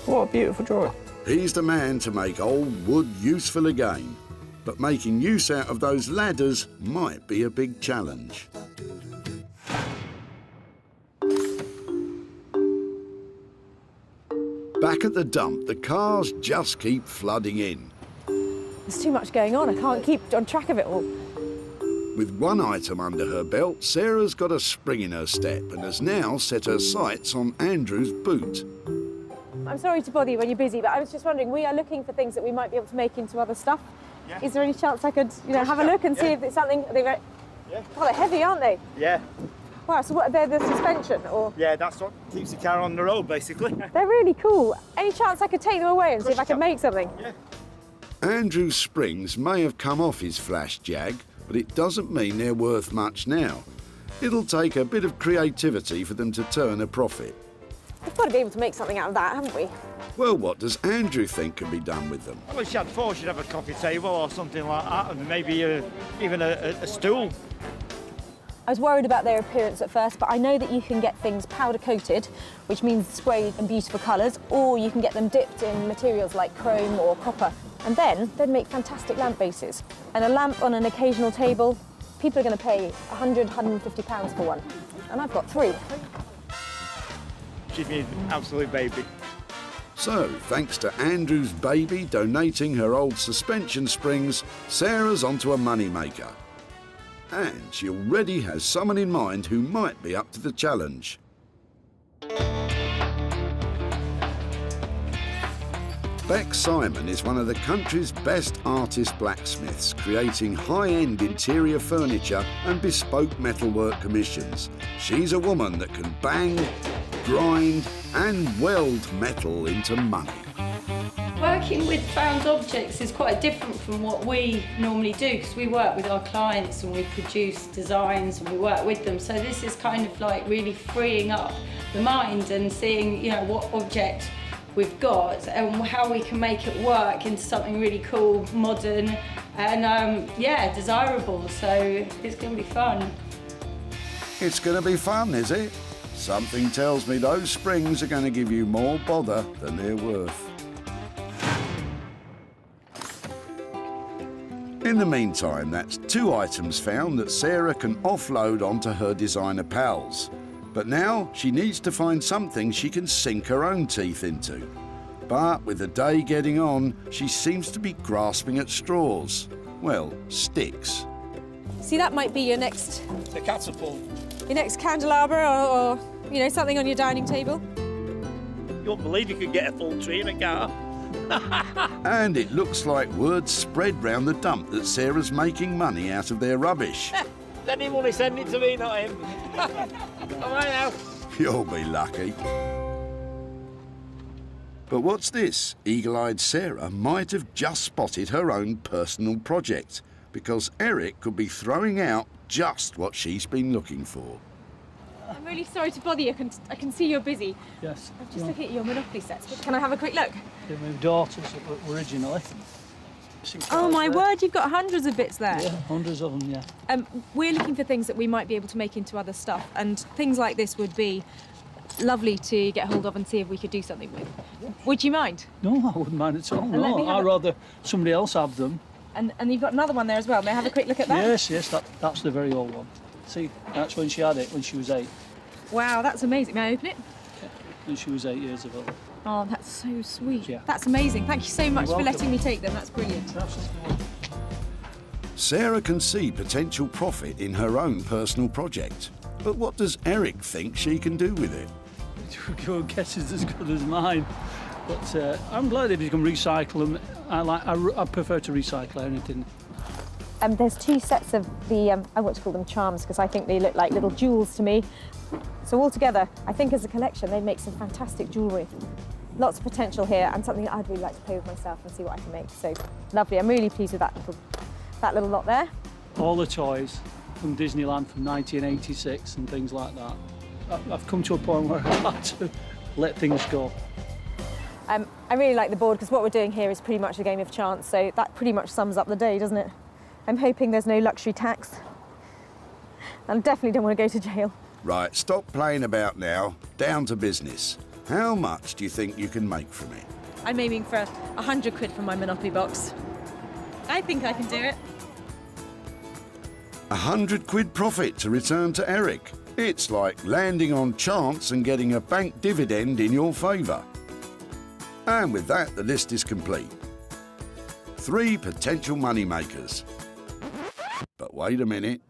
What a beautiful drawer. He's the man to make old wood useful again, but making use out of those ladders might be a big challenge. Back at the dump, the cars just keep flooding in. There's too much going on. I can't keep on track of it all. With one item under her belt, Sarah's got a spring in her step and has now set her sights on Andrew's boot. I'm sorry to bother you when you're busy, but I was just wondering, we are looking for things that we might be able to make into other stuff. Yeah. Is there any chance I could, have a look and see if it's something? Yeah. Oh, they're heavy, aren't they? Yeah. Wow, so what, they're the suspension, or? Yeah, that's what keeps the car on the road, basically. They're really cool. Any chance I could take them away and see if I could make something? Yeah. Andrew's springs may have come off his Flash Jag, but it doesn't mean they're worth much now. It'll take a bit of creativity for them to turn a profit. We've got to be able to make something out of that, haven't we? Well, what does Andrew think can be done with them? Well, she had four, she'd have a coffee table or something like that, and maybe even a stool. I was worried about their appearance at first, but I know that you can get things powder coated, which means sprayed in beautiful colours, or you can get them dipped in materials like chrome or copper. And then they'd make fantastic lamp bases. And a lamp on an occasional table, people are going to pay £100, £150 for one. And I've got 3. She'd be an absolute baby. So, thanks to Andrew's baby donating her old suspension springs, Sarah's onto a moneymaker. And she already has someone in mind who might be up to the challenge. Beck Simon is one of the country's best artist blacksmiths, creating high-end interior furniture and bespoke metalwork commissions. She's a woman that can bang, grind and weld metal into money. Working with found objects is quite different from what we normally do, because we work with our clients and we produce designs and we work with them. So this is kind of like really freeing up the mind and seeing, what object we've got and how we can make it work into something really cool, modern and desirable. So it's going to be fun. It's going to be fun, is it? Something tells me those springs are going to give you more bother than they're worth. In the meantime, that's 2 items found that Sarah can offload onto her designer pals. But now she needs to find something she can sink her own teeth into. But with the day getting on, she seems to be grasping at straws. Well, sticks. See, that might be your next... The catapult. Your next candelabra or something on your dining table. You won't believe you could get a full tree in a car. And it looks like word spread round the dump that Sarah's making money out of their rubbish. Any money, send it to me, not him. All right now. You'll be lucky. But what's this? Eagle-eyed Sarah might have just spotted her own personal project, because Eric could be throwing out just what she's been looking for. I'm really sorry to bother you. I can see you're busy. Yes. I'm just looking at your Monopoly sets. Can I have a quick look? They're my daughters originally. Oh my word, you've got hundreds of bits there. Yeah, hundreds of them, yeah. We're looking for things that we might be able to make into other stuff, and things like this would be lovely to get hold of and see if we could do something with. Yeah. Would you mind? No, I wouldn't mind at all. No, I'd rather somebody else have them. And you've got another one there as well. May I have a quick look at that? Yes, that's the very old one. See, that's when she had it, when she was 8. Wow, that's amazing. May I open it? Yeah, when she was 8 years old. Oh, that's so sweet. Yeah. That's amazing. Thank you so much for letting me take them. That's brilliant. Absolutely. Sarah can see potential profit in her own personal project. But what does Eric think she can do with it? Your guess is as good as mine. But I'm glad if you can recycle them. I prefer to recycle anything. There's 2 sets of the, I want to call them charms, because I think they look like little jewels to me. So altogether, I think as a collection, they'd make some fantastic jewellery. Lots of potential here, and something that I'd really like to play with myself and see what I can make. So lovely. I'm really pleased with that little lot there. All the toys from Disneyland from 1986 and things like that. I've come to a point where I've had to let things go. I really like the board, because what we're doing here is pretty much a game of chance, so that pretty much sums up the day, doesn't it? I'm hoping there's no luxury tax. I definitely don't want to go to jail. Right, stop playing about now. Down to business. How much do you think you can make from it? I'm aiming for 100 quid from my Monopoly box. I think I can do it. 100 quid profit to return to Eric. It's like landing on chance and getting a bank dividend in your favour. And with that, the list is complete. 3 potential money makers. But wait a minute.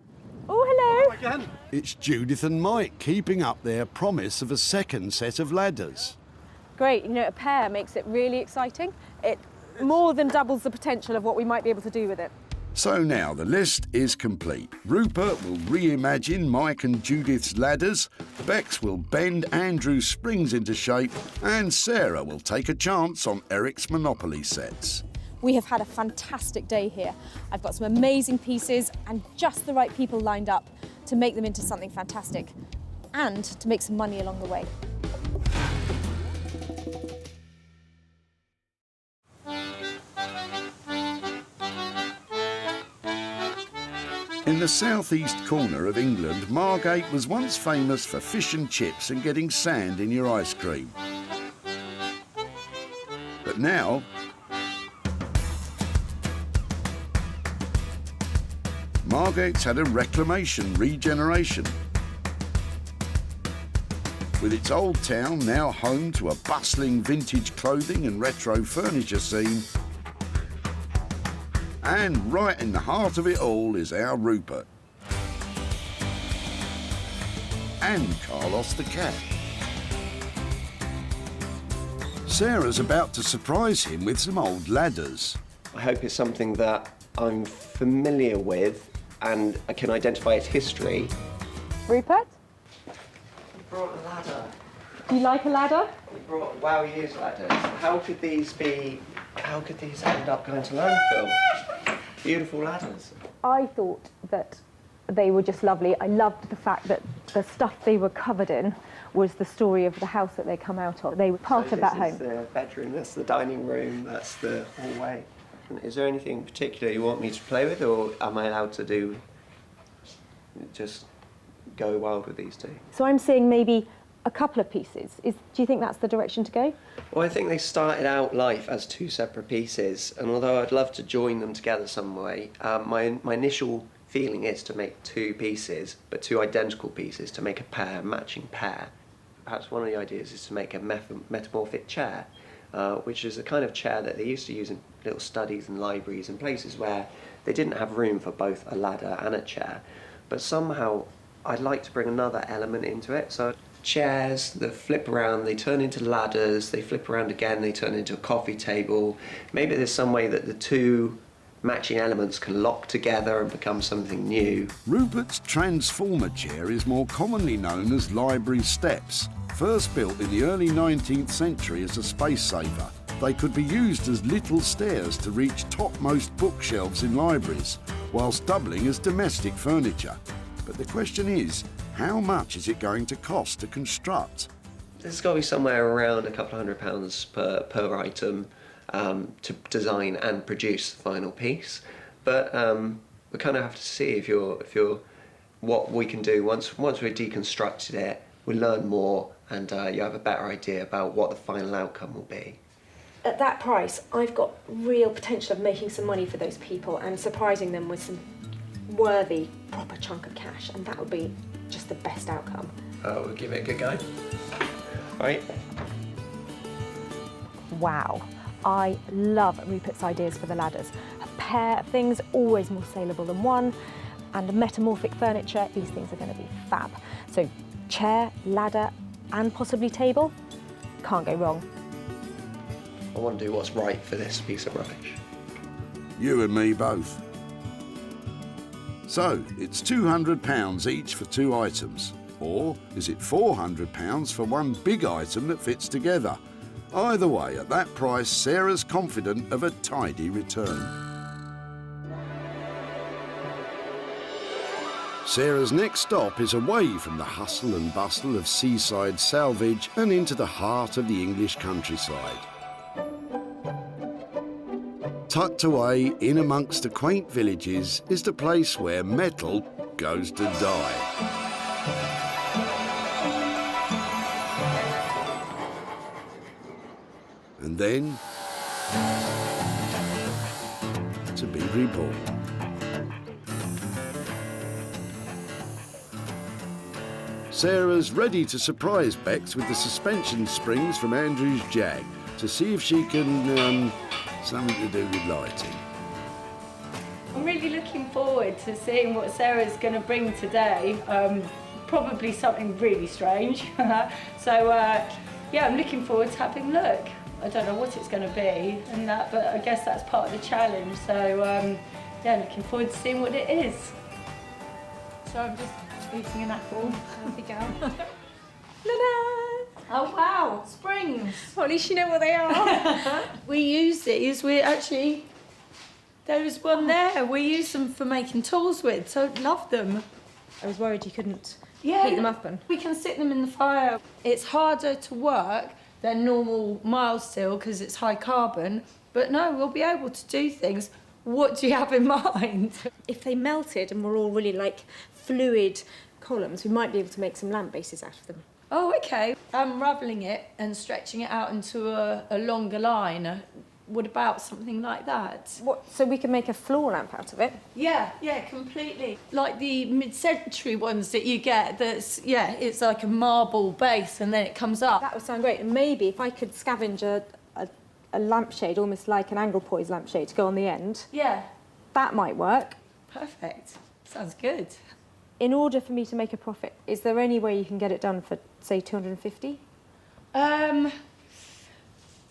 again. It's Judith and Mike keeping up their promise of a second set of ladders. Great, you know, a pair makes it really exciting. It more than doubles the potential of what we might be able to do with it. So now the list is complete. Rupert will reimagine Mike and Judith's ladders, Bex will bend Andrew's springs into shape, and Sarah will take a chance on Eric's Monopoly sets. We have had a fantastic day here. I've got some amazing pieces and just the right people lined up to make them into something fantastic and to make some money along the way. In the southeast corner of England, Margate was once famous for fish and chips and getting sand in your ice cream. But now, Margate's had a reclamation regeneration. With its old town now home to a bustling vintage clothing and retro furniture scene. And right in the heart of it all is our Rupert. And Carlos the cat. Sarah's about to surprise him with some old ladders. I hope it's something that I'm familiar with and I can identify its history. Rupert? We brought a ladder. Do you like a ladder? We brought Wow Years ladders. How could these end up going to landfill? Beautiful ladders. I thought that they were just lovely. I loved the fact that the stuff they were covered in was the story of the house that they come out of. They were part of that home. This is the bedroom, that's the dining room, that's the hallway. Is there anything particular you want me to play with, or am I allowed to just go wild with these two? So I'm seeing maybe a couple of pieces. Do you think that's the direction to go? Well, I think they started out life as two separate pieces, and although I'd love to join them together some way, my initial feeling is to make two pieces, but two identical pieces, to make a matching pair. Perhaps one of the ideas is to make a metamorphic chair, which is a kind of chair that they used to use in little studies and libraries and places where they didn't have room for both a ladder and a chair. But somehow I'd like to bring another element into it. So chairs that flip around, they turn into ladders, they flip around again, they turn into a coffee table. Maybe there's some way that the two matching elements can lock together and become something new. Rupert's transformer chair is more commonly known as library steps. First built in the early 19th century as a space saver, they could be used as little stairs to reach topmost bookshelves in libraries, whilst doubling as domestic furniture. But the question is, how much is it going to cost to construct? There's got to be somewhere around a couple £100 per item to design and produce the final piece. But we kind of have to see if you're what we can do once we've deconstructed it. We learn more, and you have a better idea about what the final outcome will be. At that price, I've got real potential of making some money for those people and surprising them with some worthy, proper chunk of cash, and that would be just the best outcome. We'll give it a good go. Right. Wow. I love Rupert's ideas for the ladders. A pair of things, always more saleable than one, and a metamorphic furniture, these things are going to be fab. So chair, ladder, and possibly table, can't go wrong. I want to do what's right for this piece of rubbish. You and me both. So, it's £200 each for two items. Or is it £400 for one big item that fits together? Either way, at that price, Sarah's confident of a tidy return. Sarah's next stop is away from the hustle and bustle of seaside salvage and into the heart of the English countryside. Tucked away in amongst the quaint villages is the place where metal goes to die. And then to be reborn. Sarah's ready to surprise Bex with the suspension springs from Andrew's Jag to see if she can something to do with lighting. really looking forward to seeing what Sarah's going to bring today. Probably something really strange. So yeah, I'm looking forward to having a look. I don't know what it's going to be and that, but I guess that's part of the challenge. So yeah, looking forward to seeing what it is. So I'm just eating an apple. There we go. Oh wow, springs. Well, at least you know what they are. We use these, there was one there, we use them for making tools with, so love them. I was worried you couldn't heat them up. And we can sit them in the fire. It's harder to work than normal mild steel because it's high carbon, but no, we'll be able to do things. What do you have in mind? if they melted and were all really like fluid columns, we might be able to make some lamp bases out of them. Oh, okay. Unravelling it and stretching it out into a longer line. What about something like that? What? So we can make a floor lamp out of it? Yeah, completely. Like the Midcentury ones that you get, it's like a marble base and then it comes up. That would sound great. And maybe if I could scavenge a lampshade, almost like an angle poise lampshade, to go on the end. Yeah. That might work. Perfect. Sounds good. In order for me to make a profit, is there any way you can get it done for, say, 250?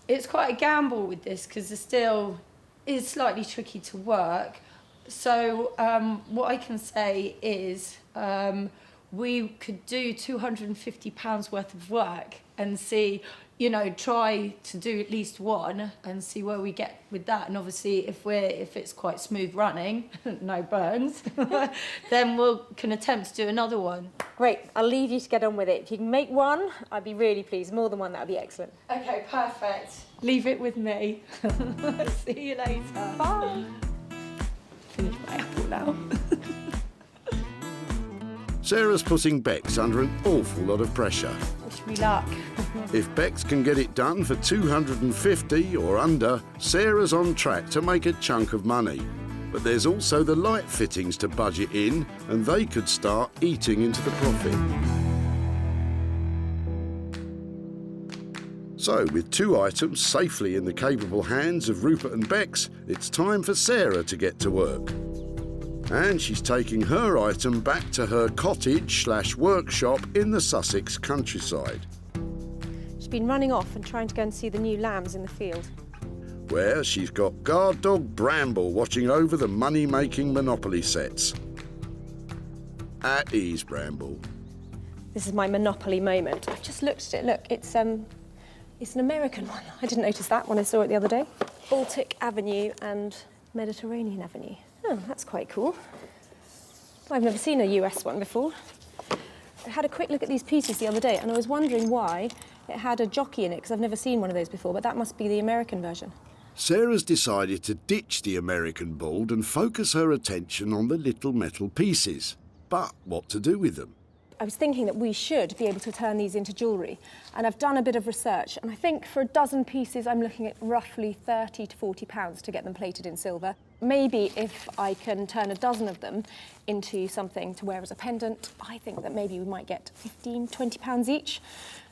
It's quite a gamble with this because the steel is slightly tricky to work. So what I can say is we could do £250 worth of work and see, try to do at least one and see where we get with that. And obviously, if it's quite smooth running, no burns, then we can attempt to do another one. Great, I'll leave you to get on with it. If you can make one, I'd be really pleased. More than one, that would be excellent. Okay, perfect. Leave it with me. See you later. Bye. Finish my apple now. Sarah's putting Bex under an awful lot of pressure. Wish me luck. If Bex can get it done for 250 or under, Sarah's on track to make a chunk of money. But there's also the light fittings to budget in, and they could start eating into the profit. So, with 2 items safely in the capable hands of Rupert and Bex, it's time for Sarah to get to work. And she's taking her item back to her cottage/workshop in the Sussex countryside, She's been running off and trying to go and see the new lambs in the field. where she's got guard dog Bramble watching over the money-making Monopoly sets. At ease, Bramble. This is my Monopoly moment. I've just looked at it. Look, it's an American one. I didn't notice that when I saw it the other day. Baltic Avenue and Mediterranean Avenue. Oh, that's quite cool. I've never seen a US one before. I had a quick look at these pieces the other day and I was wondering why it had a jockey in it, because I've never seen one of those before, but that must be the American version. Sarah's decided to ditch the American board and focus her attention on the little metal pieces. But what to do with them? I was thinking that we should be able to turn these into jewellery, and I've done a bit of research, and I think for a dozen pieces I'm looking at roughly £30 to £40 to get them plated in silver. Maybe if I can turn a dozen of them into something to wear as a pendant, I think that maybe we might get £15, £20 each.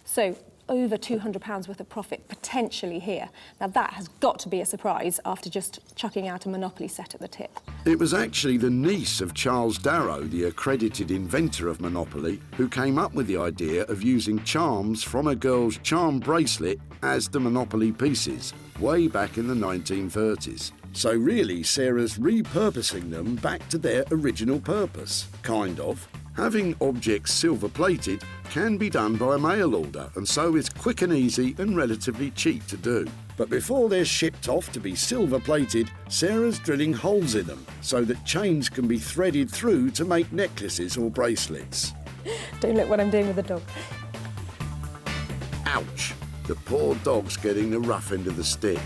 So over £200 worth of profit potentially here. Now that has got to be a surprise after just chucking out a Monopoly set at the tip. It was actually the niece of Charles Darrow, the accredited inventor of Monopoly, who came up with the idea of using charms from a girl's charm bracelet as the Monopoly pieces, way back in the 1930s. So really, Sarah's repurposing them back to their original purpose, kind of. Having objects silver-plated can be done by mail order, and so it's quick and easy and relatively cheap to do. But before they're shipped off to be silver-plated, Sarah's drilling holes in them so that chains can be threaded through to make necklaces or bracelets. Don't look what I'm doing with the dog. Ouch! The poor dog's getting the rough end of the stick.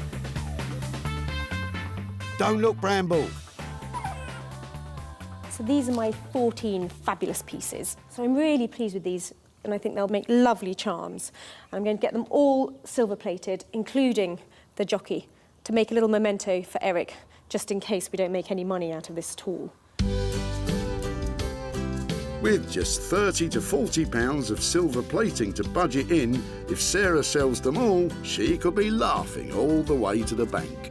Don't look, Bramble! So these are my 14 fabulous pieces. So I'm really pleased with these, and I think they'll make lovely charms. And I'm going to get them all silver-plated, including the jockey, to make a little memento for Eric, just in case we don't make any money out of this at all. With just £30 to £40 of silver plating to budget in, if Sarah sells them all, she could be laughing all the way to the bank.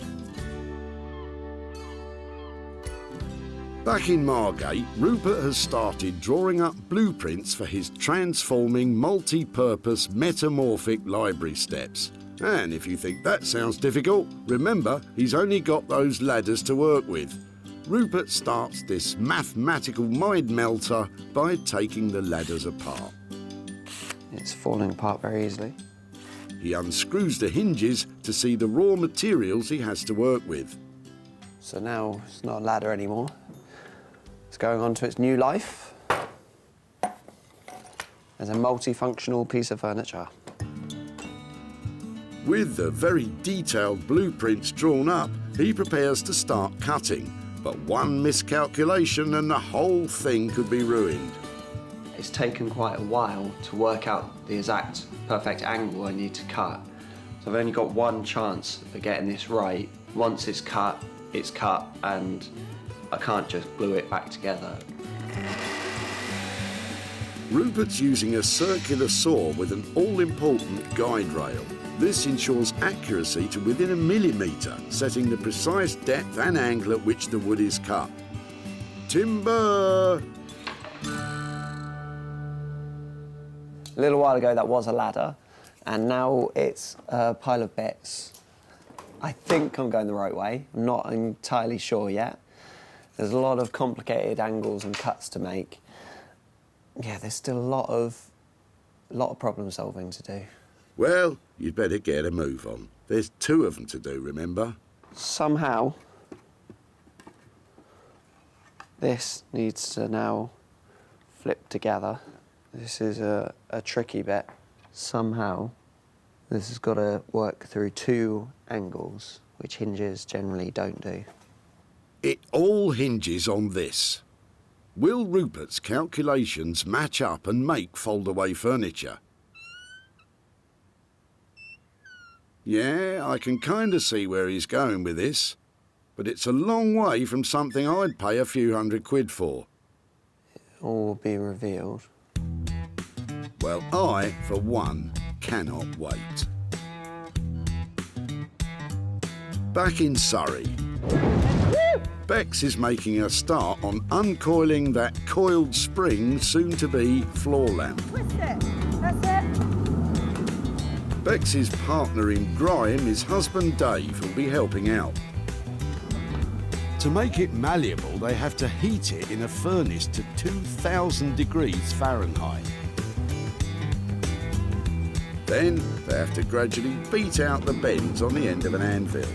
Back in Margate, Rupert has started drawing up blueprints for his transforming multi-purpose Metamorphic library steps. And if you think that sounds difficult, remember he's only got those ladders to work with. Rupert starts this mathematical mind melter by taking the ladders apart. It's falling apart very easily. He unscrews the hinges to see the raw materials he has to work with. So now it's not a ladder anymore. It's going on to its new life as a multifunctional piece of furniture. With the very detailed blueprints drawn up, he prepares to start cutting. But one miscalculation and the whole thing could be ruined. It's taken quite a while to work out the exact perfect angle I need to cut. So I've only got one chance of getting this right. Once it's cut, and I can't just glue it back together. Rupert's using a circular saw with an all-important guide rail. This ensures accuracy to within a millimetre, setting the precise depth and angle at which the wood is cut. Timber! A little while ago that was a ladder, and now it's a pile of bits. I think I'm going the right way. I'm not entirely sure yet. There's a lot of complicated angles and cuts to make. Yeah, there's still a lot of problem solving to do. Well, you'd better get a move on. There's 2 of them to do, remember? Somehow, this needs to now flip together. This is a tricky bit. Somehow, this has got to work through 2 angles, which hinges generally don't do. It all hinges on this. Will Rupert's calculations match up and make fold-away furniture? Yeah, I can kind of see where he's going with this, but it's a long way from something I'd pay a few £100 for. It all will be revealed. Well, I, for one, cannot wait. Back in Surrey, Bex is making a start on uncoiling that coiled spring soon-to-be floor lamp. Twist it. That's it. Bex's partner in grime is husband Dave, who'll be helping out. To make it malleable, they have to heat it in a furnace to 2,000 degrees Fahrenheit. Then they have to gradually beat out the bends on the end of an anvil.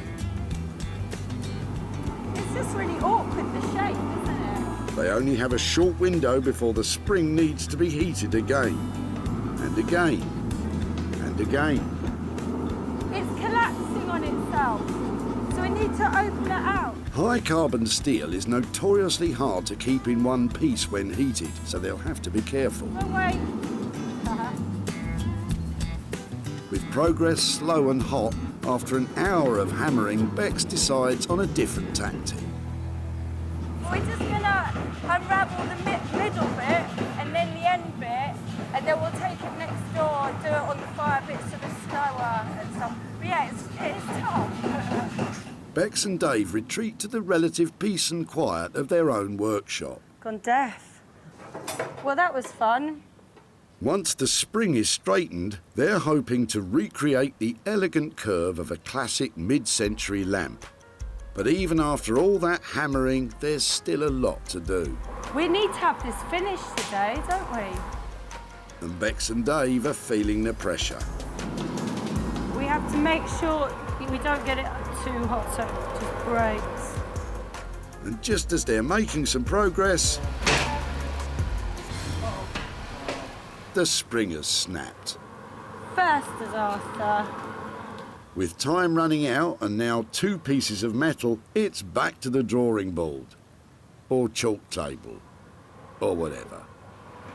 It's just really awkward, the shape, isn't it? They only have a short window before the spring needs to be heated again, and again, and again. It's collapsing on itself, so we need to open it out. High carbon steel is notoriously hard to keep in one piece when heated, so they'll have to be careful. Oh, wait. With progress slow and hot, after an hour of hammering, Bex decides on a different tactic. We're just gonna unravel the middle bit and then the end bit, and then we'll take it next door, do it on the fire bits so it's slower and stuff. But yeah, it's tough. Bex and Dave retreat to the relative peace and quiet of their own workshop. Gone deaf. Well, that was fun. Once the spring is straightened, they're hoping to recreate the elegant curve of a classic mid-century lamp. But even after all that hammering, there's still a lot to do. We need to have this finished today, don't we? And Bex and Dave are feeling the pressure. We have to make sure we don't get it too hot so it just breaks. And just as they're making some progress, the spring has snapped. First disaster. With time running out and now 2 pieces of metal, it's back to the drawing board. Or chalk table. Or whatever.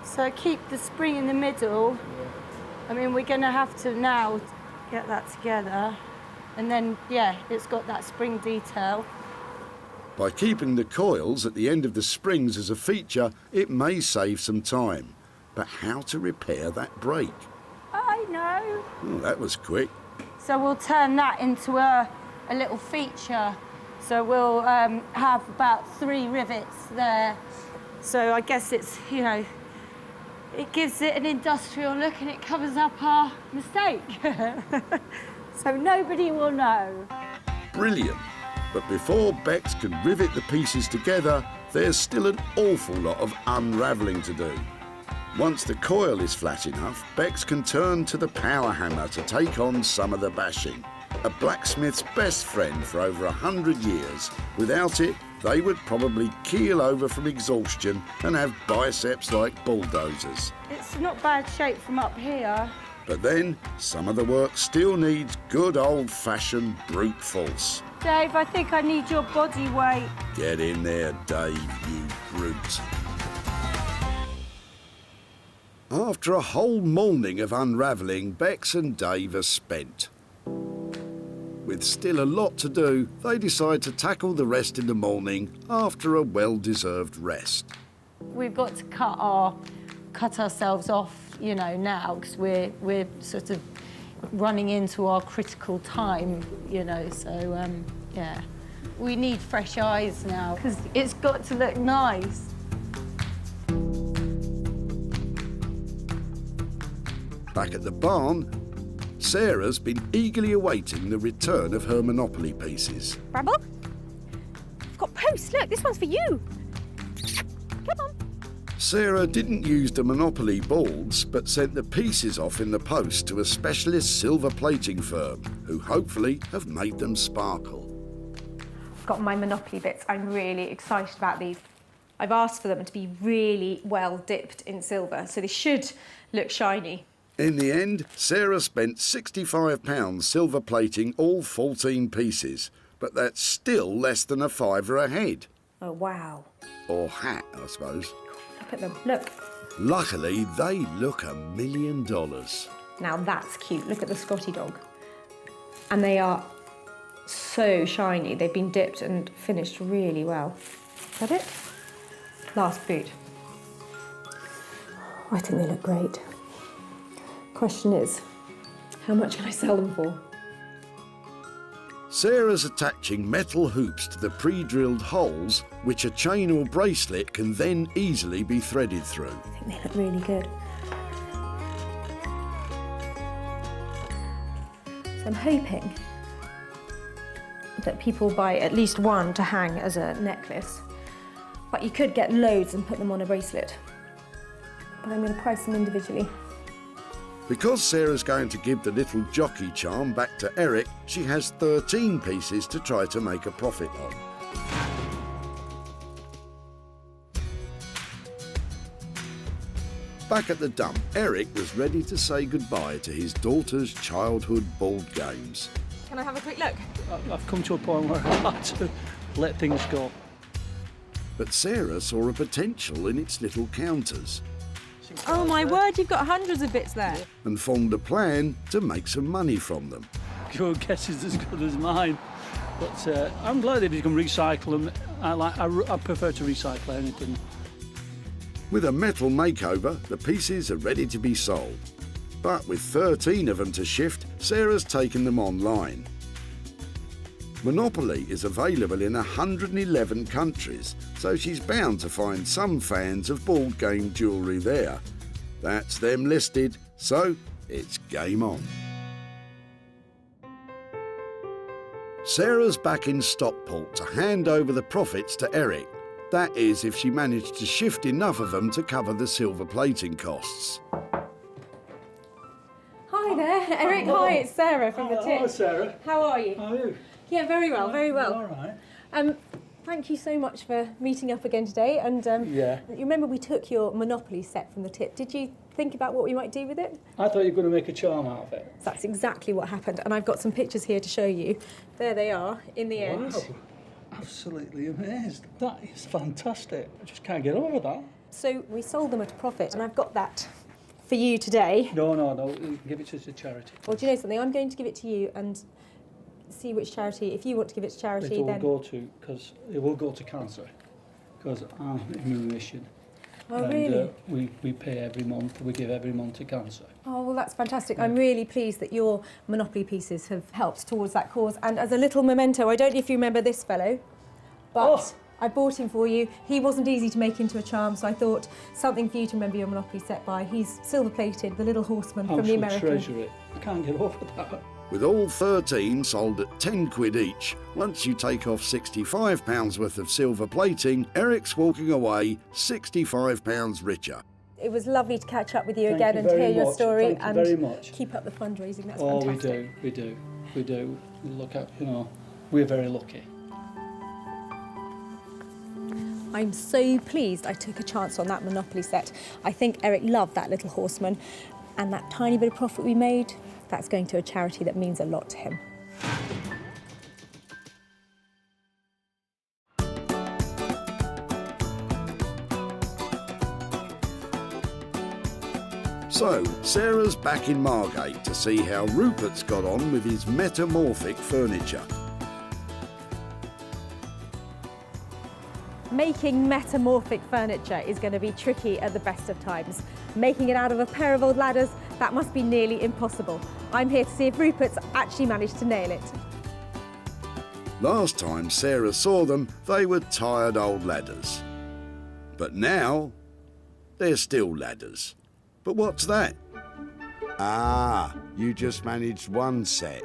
So keep the spring in the middle. I mean, we're going to have to now get that together. And then, yeah, it's got that spring detail. By keeping the coils at the end of the springs as a feature, it may save some time. But how to repair that break? I know. Oh, that was quick. So we'll turn that into a little feature. So we'll have about 3 rivets there. So I guess it's, you know, it gives it an industrial look and it covers up our mistake. So nobody will know. Brilliant. But before Bex can rivet the pieces together, there's still an awful lot of unravelling to do. Once the coil is flat enough, Bex can turn to the power hammer to take on some of the bashing. A blacksmith's best friend for over 100 years. Without it, they would probably keel over from exhaustion and have biceps like bulldozers. It's not bad shape from up here. But then, some of the work still needs good old-fashioned brute force. Dave, I think I need your body weight. Get in there, Dave, you brute. After a whole morning of unravelling, Bex and Dave are spent. With still a lot to do, they decide to tackle the rest in the morning after a well-deserved rest. We've got to cut ourselves off, you know, now, because we're sort of running into our critical time, you know, so, yeah. We need fresh eyes now, because it's got to look nice. Back at the barn, Sarah's been eagerly awaiting the return of her Monopoly pieces. Bramble? I've got posts, look, this one's for you. Come on. Sarah didn't use the Monopoly balls, but sent the pieces off in the post to a specialist silver plating firm, who hopefully have made them sparkle. I've got my Monopoly bits. I'm really excited about these. I've asked for them to be really well dipped in silver, so they should look shiny. In the end, Sarah spent £65 silver plating all 14 pieces, but that's still less than a £5 a head. Oh, wow. Or hat, I suppose. Look at them, look. Luckily, they look $1 million. Now that's cute. Look at the Scotty dog. And they are so shiny. They've been dipped and finished really well. Is that it? Last boot. I think they look great. Question is, how much can I sell them for? Sarah's attaching metal hoops to the pre-drilled holes, which a chain or bracelet can then easily be threaded through. I think they look really good. So I'm hoping that people buy at least one to hang as a necklace, but you could get loads and put them on a bracelet. But I'm going to price them individually. Because Sarah's going to give the little jockey charm back to Eric, she has 13 pieces to try to make a profit on. Back at the dump, Eric was ready to say goodbye to his daughter's childhood board games. Can I have a quick look? I've come to a point where I like to let things go. But Sarah saw a potential in its little counters. Oh my word, you've got hundreds of bits there. And formed a plan to make some money from them. Your guess is as good as mine. But I'm glad if you can recycle them. I prefer to recycle anything. With a metal makeover, the pieces are ready to be sold. But with 13 of them to shift, Sarah's taken them online. Monopoly is available in 111 countries, so she's bound to find some fans of board game jewellery there. That's them listed, so it's game on. Sarah's back in Stockport to hand over the profits to Eric. That is, if she managed to shift enough of them to cover the silver plating costs. Hi there, Eric. Hi, it's Sarah from the tip. Hello, Sarah. How are you? How are you? Yeah, very well, very well. All right. Thank you so much for meeting up again today. And Yeah. You remember we took your Monopoly set from the tip. Did you think about what we might do with it? I thought you were going to make a charm out of it. So that's exactly what happened. And I've got some pictures here to show you. There they are in the end. Wow. Absolutely amazed. That is fantastic. I just can't get over that. So we sold them at a profit, and I've got that for you today. No. You can give it to charity. Well, do you know something? I'm going to give it to you and see which charity. If you want to give it to charity, It will go to cancer, because I'm in remission. Oh, and, really? We pay every month. We give every month to cancer. Oh, well, that's fantastic. I'm really pleased that your Monopoly pieces have helped towards that cause. And as a little memento, I don't know if you remember this fellow, but I bought him for you. He wasn't easy to make into a charm, so I thought something for you to remember your Monopoly set by. He's silver-plated, the little horseman from the American. I treasure it. I can't get over that. With all 13 sold at 10 quid each, once you take off £65 worth of silver plating, Eric's walking away £65 richer. It was lovely to catch up with you Thank again you and to hear very your much. story Thank you and very much. keep up the fundraising. That's Oh, fantastic. we do. Look at, we're very lucky. I'm so pleased I took a chance on that Monopoly set. I think Eric loved that little horseman, and that tiny bit of profit we made, that's going to a charity that means a lot to him. So, Sarah's back in Margate to see how Rupert's got on with his Metamorphic furniture. Making metamorphic furniture is going to be tricky at the best of times. Making it out of a pair of old ladders, that must be nearly impossible. I'm here to see if Rupert's actually managed to nail it. Last time Sarah saw them, they were tired old ladders. But now, they're still ladders. But what's that? Ah, you just managed one set.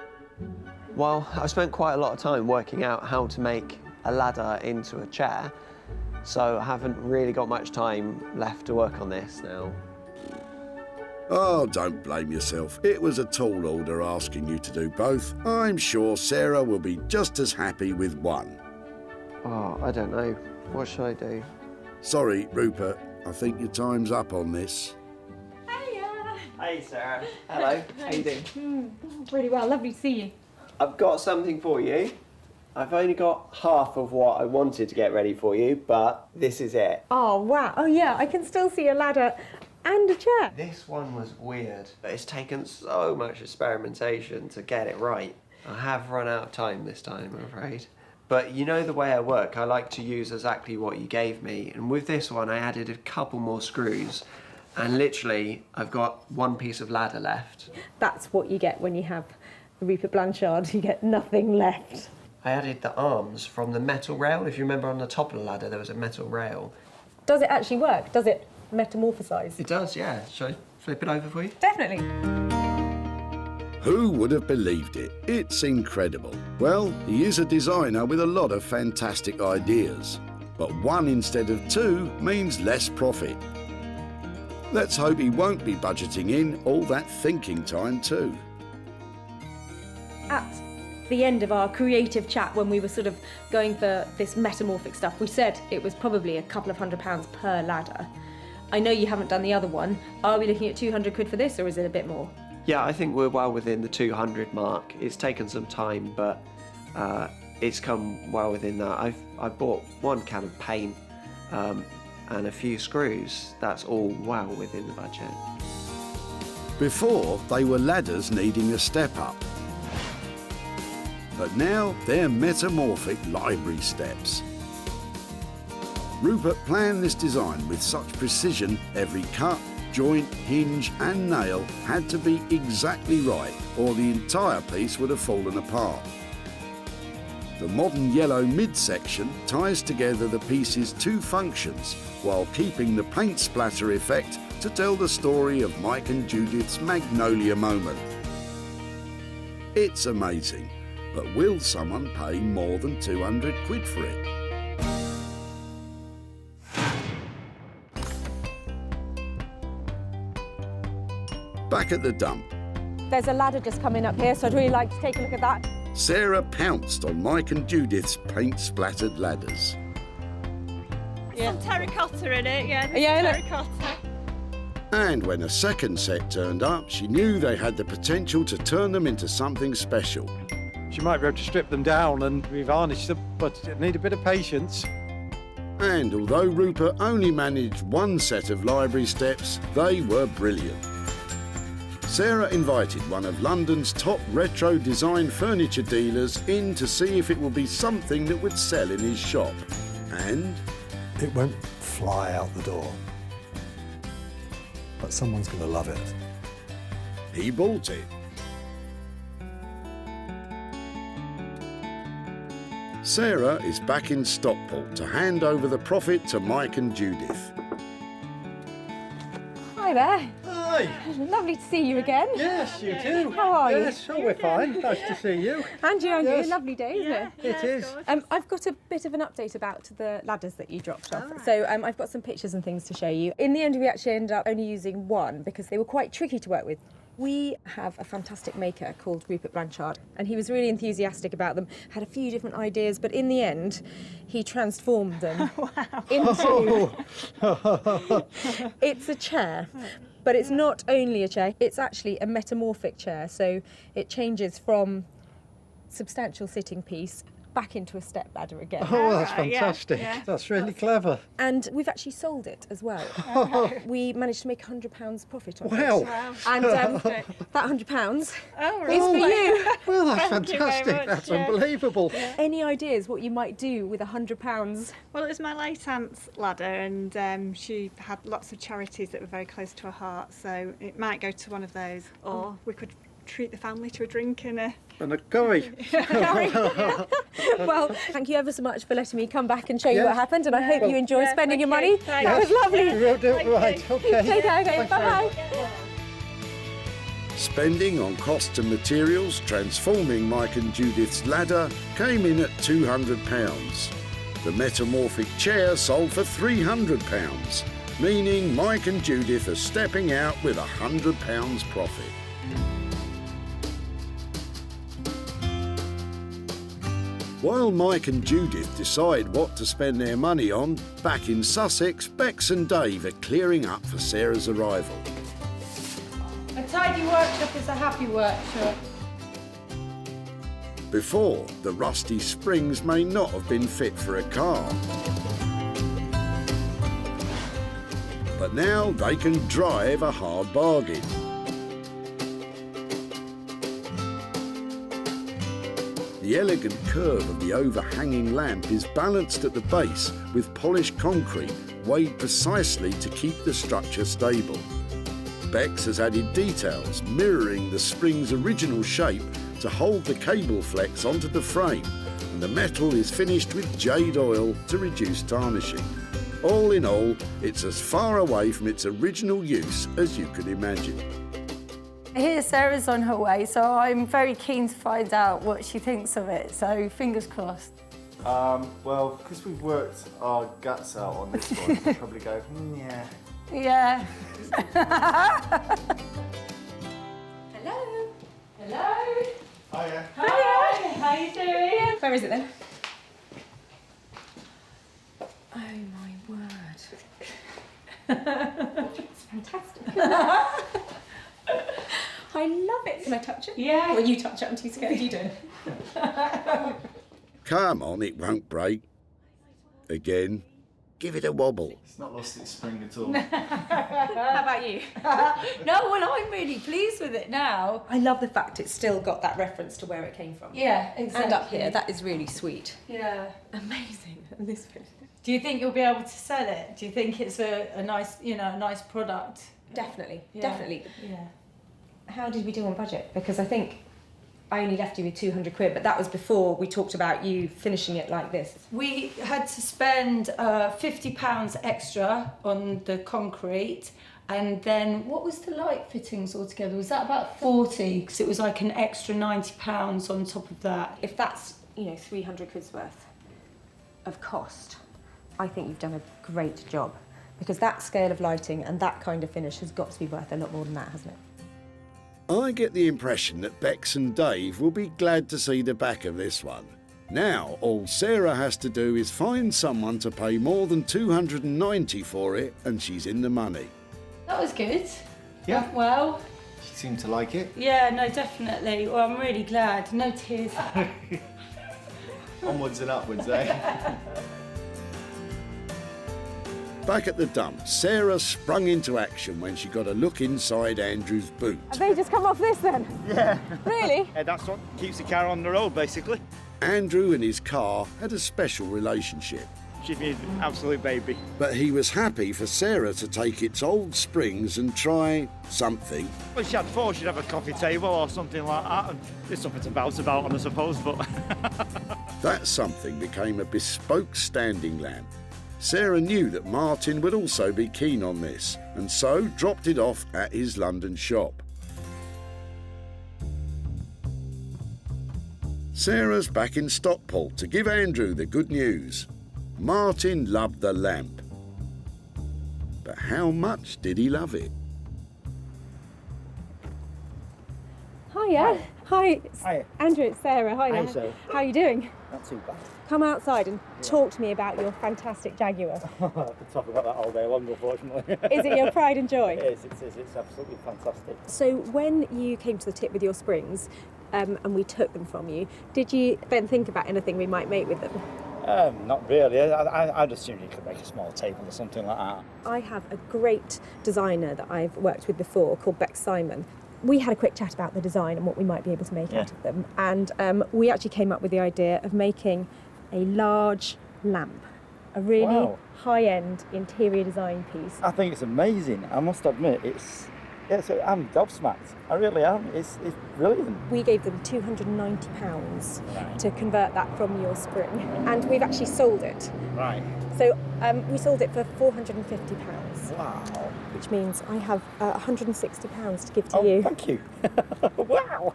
Well, I've spent quite a lot of time working out how to make a ladder into a chair, so I haven't really got much time left to work on this now. Oh, don't blame yourself. It was a tall order asking you to do both. I'm sure Sarah will be just as happy with one. Oh, I don't know. What should I do? Sorry, Rupert. I think your time's up on this. Hey, Sarah. Hello. How you doing? Really well, lovely to see you. I've got something for you. I've only got half of what I wanted to get ready for you, but this is it. Oh, wow. Oh, yeah, I can still see a ladder and a chair. This one was weird, but it's taken so much experimentation to get it right. I have run out of time this time, I'm afraid. But you know the way I work, I like to use exactly what you gave me, and with this one I added a couple more screws, and literally I've got one piece of ladder left. That's what you get when you have Rupert Blanchard. You get nothing left. I added the arms from the metal rail. If you remember, on the top of the ladder there was a metal rail. Does it actually work? Does it metamorphosize? It does, yeah. Shall I flip it over for you? Definitely. Who would have believed it? It's incredible. Well, he is a designer with a lot of fantastic ideas. But one instead of two means less profit. Let's hope he won't be budgeting in all that thinking time too. At the end of our creative chat, when we were sort of going for this metamorphic stuff, we said it was probably a couple of £100 per ladder. I know you haven't done the other one. Are we looking at 200 quid for this, or is it a bit more? Yeah, I think we're well within the 200 mark. It's taken some time, but it's come well within that. I bought one can of paint and a few screws. That's all well within the budget. Before, they were ladders needing a step up. But now they're metamorphic library steps. Rupert planned this design with such precision, every cut, joint, hinge and nail had to be exactly right, or the entire piece would have fallen apart. The modern yellow midsection ties together the piece's two functions while keeping the paint splatter effect to tell the story of Mike and Judith's Magnolia moment. It's amazing, but will someone pay more than 200 quid for it? Back at the dump, There's a ladder just coming up here, so I'd really like to take a look at that. Sarah pounced on Mike and Judith's paint-splattered ladders. Some terracotta in it, yeah. Yeah, terracotta. And when a second set turned up, she knew they had the potential to turn them into something special. She might be able to strip them down and revarnish them, but it need a bit of patience. And although Rupert only managed one set of library steps, they were brilliant. Sarah invited one of London's top retro design furniture dealers in to see if it would be something that would sell in his shop. And it won't fly out the door. but someone's going to love it. He bought it. Sarah is back in Stockport to hand over the profit to Mike and Judith. Hi there. Hi. Lovely to see you again. Yes, you too. How are you? Yes, oh, we're fine. Nice to see you. And you, Yes. lovely day, isn't it? It is. I've got a bit of an update about the ladders that you dropped off. So I've got some pictures and things to show you. In the end, we actually ended up only using one because they were quite tricky to work with. We have a fantastic maker called Rupert Blanchard, and he was really enthusiastic about them, had a few different ideas, but in the end, he transformed them into... It's a chair. But it's not only a chair, it's actually a metamorphic chair. So it changes from substantial sitting piece back into a step ladder again. Oh, that's fantastic. Yeah. That's really clever. And we've actually sold it as well. We managed to make £100 profit on it. Wow. And that £100 is for you. Well, that's Thank you very fantastic. much, That's yeah. unbelievable. Any ideas what you might do with £100? Well, it was my late aunt's ladder, and she had lots of charities that were very close to her heart, so it might go to one of those, or we could treat the family to a drink and a curry. Well, thank you ever so much for letting me come back and show you Yes. what happened, and I hope you enjoy spending your money. Thank That was lovely. We'll do it right. Okay. Take care. Okay, Thanks very bye-bye. Spending on costs and materials transforming Mike and Judith's ladder came in at £200. The Metamorphic chair sold for £300, meaning Mike and Judith are stepping out with £100 profit. While Mike and Judith decide what to spend their money on, back in Sussex, Bex and Dave are clearing up for Sarah's arrival. A tidy workshop is a happy workshop. Before, the rusty springs may not have been fit for a car. But now they can drive a hard bargain. The elegant curve of the overhanging lamp is balanced at the base with polished concrete weighed precisely to keep the structure stable. Bex has added details mirroring the spring's original shape to hold the cable flex onto the frame, and the metal is finished with jade oil to reduce tarnishing. All in all, it's as far away from its original use as you could imagine. Here, Sarah's on her way, so I'm very keen to find out what she thinks of it, so fingers crossed. Well, because we've worked our guts out on this one, we'll probably go, yeah. Yeah. Hello. Hello. Hiya. Hi. How you doing? Where is it then? Oh my word. It's fantastic. I love it. Can I touch it? Yeah. Well, you touch it. I'm too scared. You do. Come on, it won't break. Again, give it a wobble. It's not lost its spring at all. How about you? No, well, I'm really pleased with it now. I love the fact it's still got that reference to where it came from. Yeah, exactly. And up here, that is really sweet. Yeah. Amazing. And this bit. Do you think you'll be able to sell it? Do you think it's a nice, a nice product? Definitely, Yeah. definitely. Yeah. How did we do on budget? Because I think I only left you with 200 quid, but that was before we talked about you finishing it like this. We had to spend £50 extra on the concrete, and then what was the light fittings altogether? Was that about 40? Because it was like an extra £90 on top of that. If that's, 300 quid's worth of cost, I think you've done a great job. Because that scale of lighting and that kind of finish has got to be worth a lot more than that, hasn't it? I get the impression that Bex and Dave will be glad to see the back of this one. Now, all Sarah has to do is find someone to pay more than $290 for it, and she's in the money. That was good. Yeah. Went well. She seemed to like it. Yeah, no, definitely. Well, I'm really glad. No tears. Onwards and upwards, eh? Back at the dump, Sarah sprung into action when she got a look inside Andrew's boot. Have they just come off this then? Yeah. Really? Yeah, that's what keeps the car on the road, basically. Andrew and his car had a special relationship. She's my absolute baby. But he was happy for Sarah to take its old springs and try something. Well, she had thought she'd have a coffee table or something like that, and there's something to bounce about on, I suppose, but... That something became a bespoke standing lamp. Sarah knew that Martin would also be keen on this, and so dropped it off at his London shop. Sarah's back in Stockport to give Andrew the good news. Martin loved the lamp. But how much did he love it? Hiya. Hi. Hiya. Andrew, it's Sarah. Hiya. Hi, Sarah. How are you doing? Not too bad. Come outside and talk to me about your fantastic Jaguar. I could talk about that all day long, unfortunately. Is it your pride and joy? It is, it's absolutely fantastic. So when you came to the tip with your springs and we took them from you, did you then think about anything we might make with them? Not really. I'd assume you could make a small table or something like that. I have a great designer that I've worked with before called Bedside. We had a quick chat about the design and what we might be able to make out of them, and we actually came up with the idea of making a large lamp, a really high-end interior design piece. I think it's amazing. I must admit, I'm gobsmacked. I really am. It's brilliant. We gave them £290 to convert that from your spring, and we've actually sold it. Right. So we sold it for £450. Wow. Which means I have £160 to give to you. Thank you. Wow.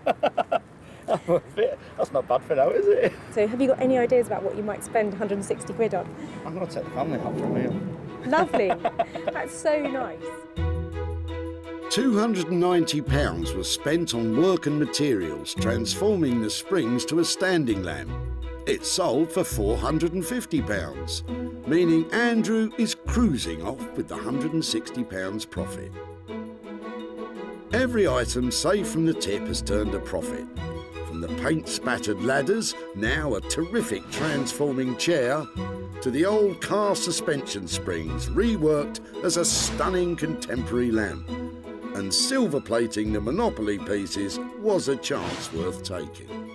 That's not bad for now, is it? So have you got any ideas about what you might spend 160 quid on? I'm going to take the family out for a meal. Lovely. That's so nice. £290 was spent on work and materials, transforming the springs to a standing lamp. It sold for £450, meaning Andrew is cruising off with the £160 profit. Every item saved from the tip has turned a profit. From the paint-spattered ladders, now a terrific transforming chair, to the old car suspension springs reworked as a stunning contemporary lamp. And silver plating the Monopoly pieces was a chance worth taking.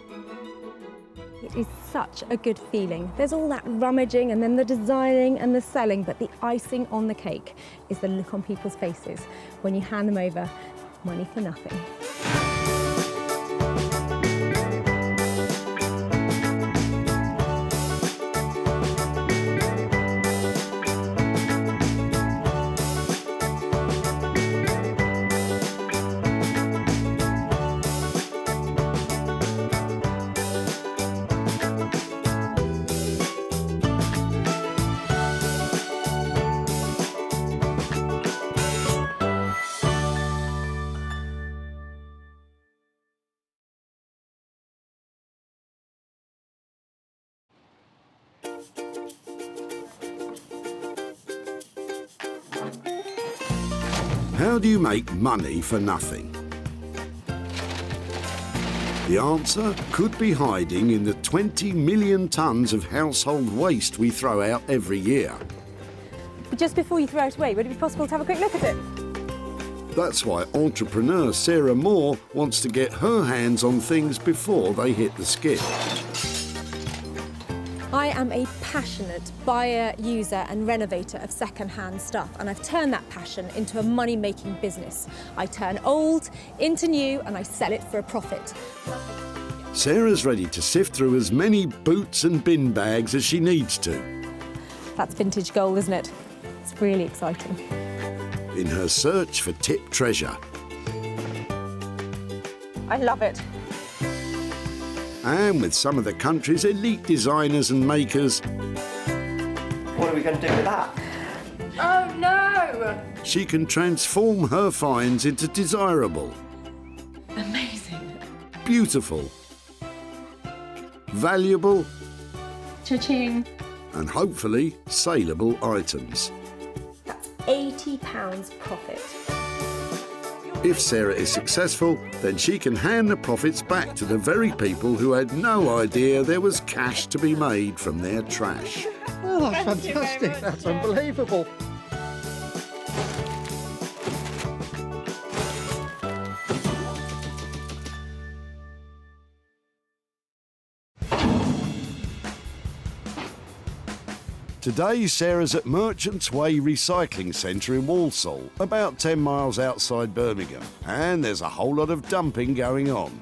It is such a good feeling. There's all that rummaging and then the designing and the selling, but the icing on the cake is the look on people's faces when you hand them over money for nothing. How do you make money for nothing? The answer could be hiding in the 20 million tonnes of household waste we throw out every year. Just before you throw it away, would it be possible to have a quick look at it? That's why entrepreneur Sarah Moore wants to get her hands on things before they hit the skip. I am a passionate buyer, user and renovator of second-hand stuff, and I've turned that passion into a money-making business. I turn old into new and I sell it for a profit. Sarah's ready to sift through as many boots and bin bags as she needs to. That's vintage gold, isn't it? It's really exciting. In her search for tip treasure. I love it. And with some of the country's elite designers and makers, What are we going to do with that? Oh no! she can transform her finds into desirable, Amazing. beautiful, valuable, Cha-ching. and hopefully saleable items. That's £80 profit. If Sarah is successful, then she can hand the profits back to the very people who had no idea there was cash to be made from their trash. Oh, that's fantastic. That's unbelievable. Today, Sarah's at Merchants Way Recycling Centre in Walsall, about 10 miles outside Birmingham, and there's a whole lot of dumping going on.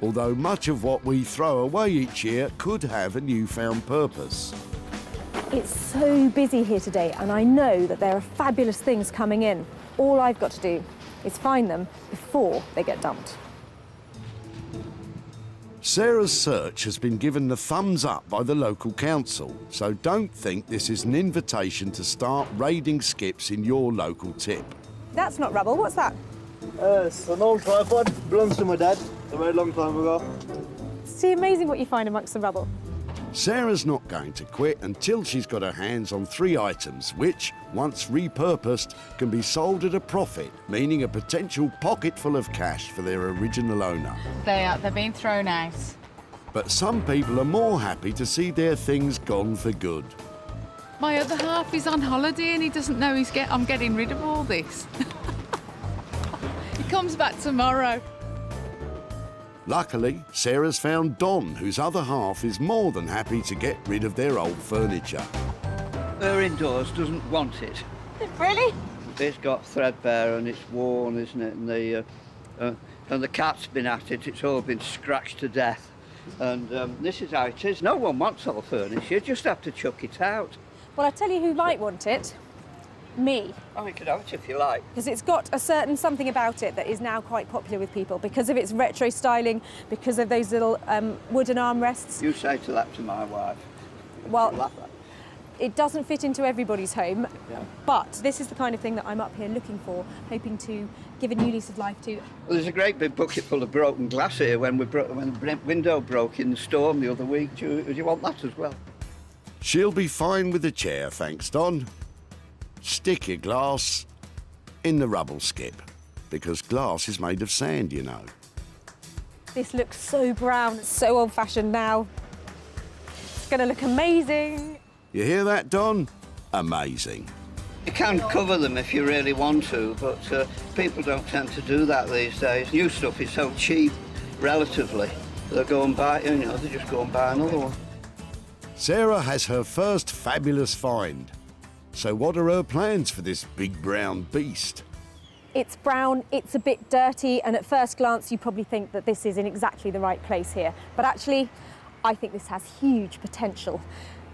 Although much of what we throw away each year could have a newfound purpose. It's so busy here today, and I know that there are fabulous things coming in. All I've got to do is find them before they get dumped. Sarah's search has been given the thumbs up by the local council, so don't think this is an invitation to start raiding skips in your local tip. That's not rubble, what's that? It's an old tripod, belongs to my dad a very long time ago. It's amazing what you find amongst the rubble. Sarah's not going to quit until she's got her hands on 3 items which, once repurposed, can be sold at a profit, meaning a potential pocket full of cash for their original owner. They're being thrown out. But some people are more happy to see their things gone for good. My other half is on holiday and he doesn't know I'm getting rid of all this. He comes back tomorrow. Luckily, Sarah's found Don, whose other half is more than happy to get rid of their old furniture. Her indoors doesn't want it. Really? It's got threadbare and it's worn, isn't it? And the cat's been at it. It's all been scratched to death. And this is how it is. No one wants old furniture. You just have to chuck it out. Well, I tell you who might want it. Me. Oh, you can have it if you like. Because it's got a certain something about it that is now quite popular with people because of its retro styling, because of those little wooden armrests. You say that to my wife. Well, it doesn't fit into everybody's home, Yeah. but this is the kind of thing that I'm up here looking for, hoping to give a new lease of life to. Well, there's a great big bucket full of broken glass here when the window broke in the storm the other week. Do you want that as well? She'll be fine with the chair, thanks, Don. Stick your glass in the rubble skip, because glass is made of sand, you know. This looks so brown, it's so old-fashioned now. It's going to look amazing. You hear that, Don? Amazing. You can cover them if you really want to, but people don't tend to do that these days. New stuff is so cheap, relatively. They'll go and buy, they just go and buy another one. Sarah has her first fabulous find. So what are her plans for this big brown beast? It's brown, it's a bit dirty, and at first glance you probably think that this is in exactly the right place here. But actually, I think this has huge potential.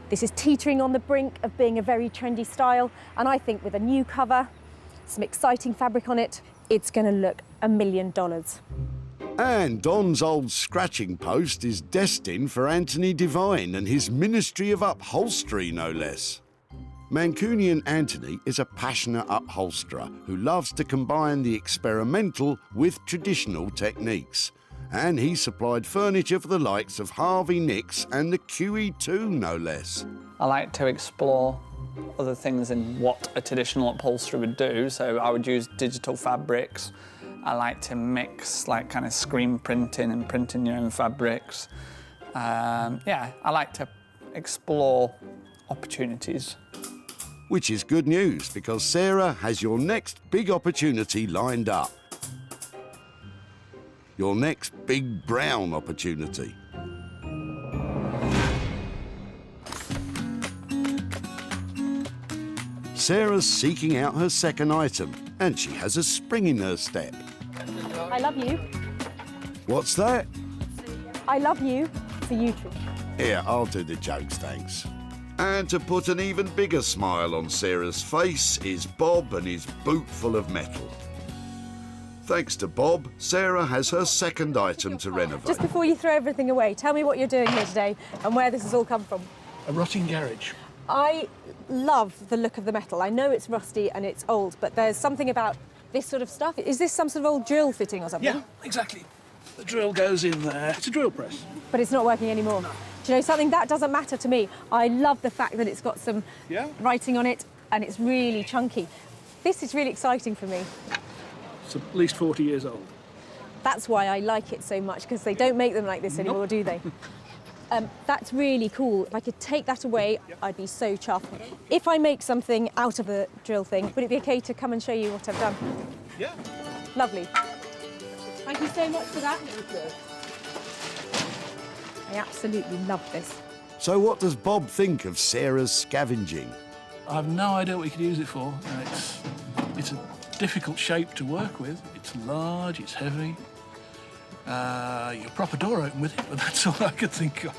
This is teetering on the brink of being a very trendy style, and I think with a new cover, some exciting fabric on it, it's going to look $1 million. And Don's old scratching post is destined for Anthony Devine and his Ministry of Upholstery, no less. Mancunian Anthony is a passionate upholsterer who loves to combine the experimental with traditional techniques. And he supplied furniture for the likes of Harvey Nicks and the QE2, no less. I like to explore other things in what a traditional upholsterer would do, so I would use digital fabrics. I like to mix kind of screen printing and printing your own fabrics. I like to explore opportunities. Which is good news, because Sarah has your next big opportunity lined up. Your next big brown opportunity. Sarah's seeking out her second item, and she has a spring in her step. I love you. What's that? I love you for you, Trish. Here, I'll do the jokes, thanks. And to put an even bigger smile on Sarah's face is Bob and his boot full of metal. Thanks to Bob, Sarah has her second item to renovate. Just before you throw everything away, tell me what you're doing here today and where this has all come from. A rotting garage. I love the look of the metal. I know it's rusty and it's old, but there's something about this sort of stuff. Is this some sort of old drill fitting or something? Yeah, exactly. The drill goes in there. It's a drill press. But it's not working anymore. No. Do you know something? That doesn't matter to me. I love the fact that it's got some writing on it and it's really chunky. This is really exciting for me. It's at least 40 years old. That's why I like it so much, because they don't make them like this anymore, do they? That's really cool. If I could take that away, I'd be so chuffed. If I make something out of the drill thing, would it be okay to come and show you what I've done? Yeah. Lovely. Thank you so much for that. I absolutely love this. So what does Bob think of Sarah's scavenging? I've no idea what you could use it for. It's a difficult shape to work with. It's large, it's heavy. You'll prop a door open with it, but that's all I could think of.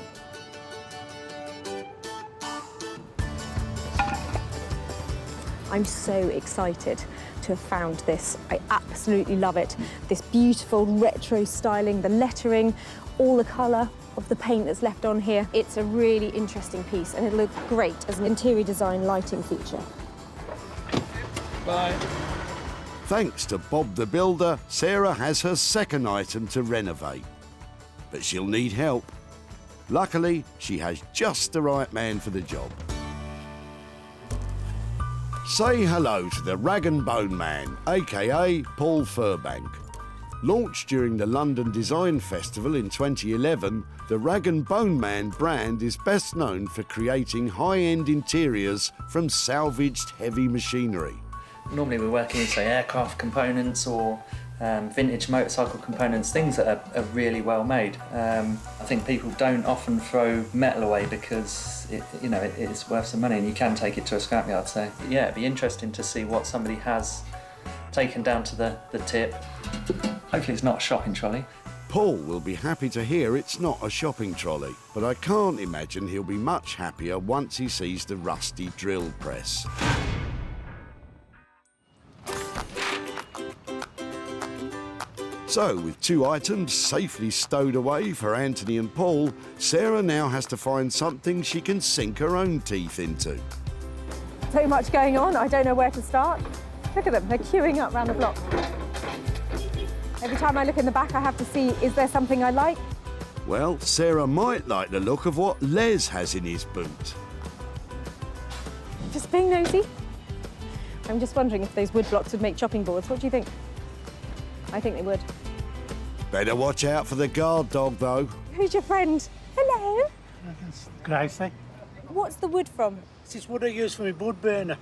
I'm so excited to have found this. I absolutely love it. This beautiful retro styling, the lettering, all the colour of the paint that's left on here. It's a really interesting piece and it'll look great as an interior design lighting feature. Bye. Thanks to Bob the Builder, Sarah has her second item to renovate. But she'll need help. Luckily, she has just the right man for the job. Say hello to the Rag and Bone Man, aka Paul Furbank. Launched during the London Design Festival in 2011, the Rag and Bone Man brand is best known for creating high-end interiors from salvaged heavy machinery. Normally we're working with, say, aircraft components or vintage motorcycle components, things that are really well made. I think people don't often throw metal away because it's worth some money and you can take it to a scrapyard. So yeah, it'd be interesting to see what somebody has taken down to the tip. Hopefully it's not a shopping trolley. Paul will be happy to hear it's not a shopping trolley, but I can't imagine he'll be much happier once he sees the rusty drill press. So, with two items safely stowed away for Anthony and Paul, Sarah now has to find something she can sink her own teeth into. So much going on, I don't know where to start. Look at them, they're queuing up round the block. Every time I look in the back, I have to see, is there something I like? Well, Sarah might like the look of what Les has in his boot. Just being nosy. I'm just wondering if those wood blocks would make chopping boards. What do you think? I think they would. Better watch out for the guard dog, though. Who's your friend? Hello. Gracie. What's the wood from? This is wood I use for my wood burner,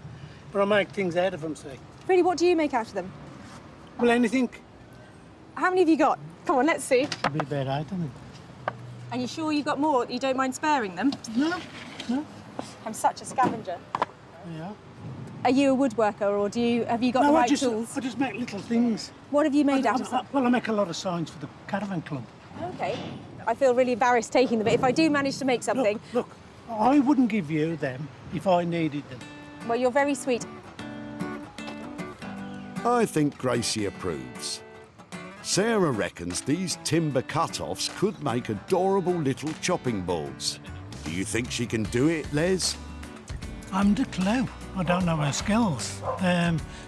but I make things out of them, see. Really, what do you make out of them? Well, anything. How many have you got? Come on, let's see. It'll be about 8, I think. Are you sure you've got more? You don't mind sparing them? No, no. I'm such a scavenger. Yeah. Are you a woodworker, or have you got the right tools? I just make little things. What have you made out of them? Well, I make a lot of signs for the caravan club. Okay. I feel really embarrassed taking them, but if I do manage to make something... Look, I wouldn't give you them if I needed them. Well, you're very sweet. I think Gracie approves. Sarah reckons these timber cut-offs could make adorable little chopping boards. Do you think she can do it, Les? I'm the clue. I don't know her skills.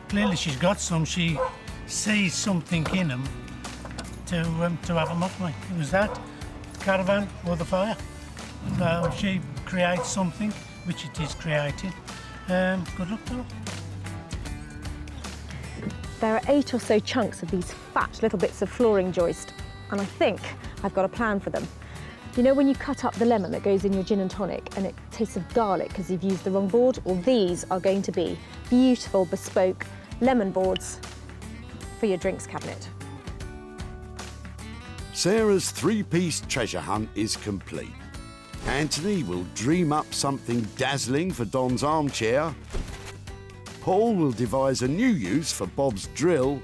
Clearly she's got some. She sees something in them to have them off me. It was that, caravan or the fire. So she creates something, which it is created. Good luck to her. There are 8 or so chunks of these fat little bits of flooring joist, and I think I've got a plan for them. You know when you cut up the lemon that goes in your gin and tonic and it tastes of garlic because you've used the wrong board? Well, these are going to be beautiful, bespoke lemon boards for your drinks cabinet. Sarah's 3-piece treasure hunt is complete. Anthony will dream up something dazzling for Don's armchair. Paul will devise a new use for Bob's drill.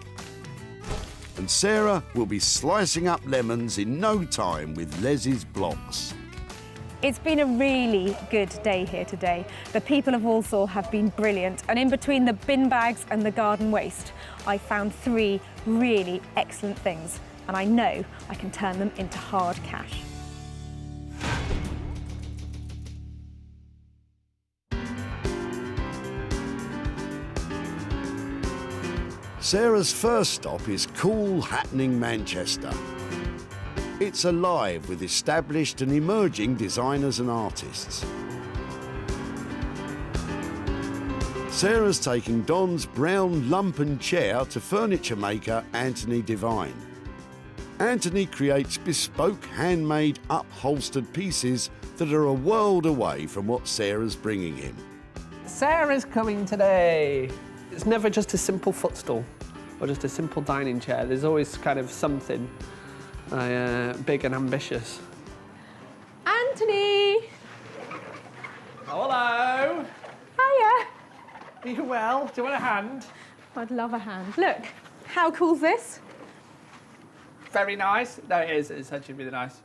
And Sarah will be slicing up lemons in no time with Les's blocks. It's been a really good day here today. The people of Walsall have been brilliant, and in between the bin bags and the garden waste, I found 3 really excellent things, and I know I can turn them into hard cash. Sarah's first stop is cool, happening Manchester. It's alive with established and emerging designers and artists. Sarah's taking Don's brown lumpen chair to furniture maker Anthony Devine. Anthony creates bespoke, handmade, upholstered pieces that are a world away from what Sarah's bringing him. Sarah's coming today. It's never just a simple footstool or just a simple dining chair. There's always kind of something big and ambitious. Anthony! Are you well? Do you want a hand? I'd love a hand. Look, how cool's this? Very nice. No, it is. It's actually really nice.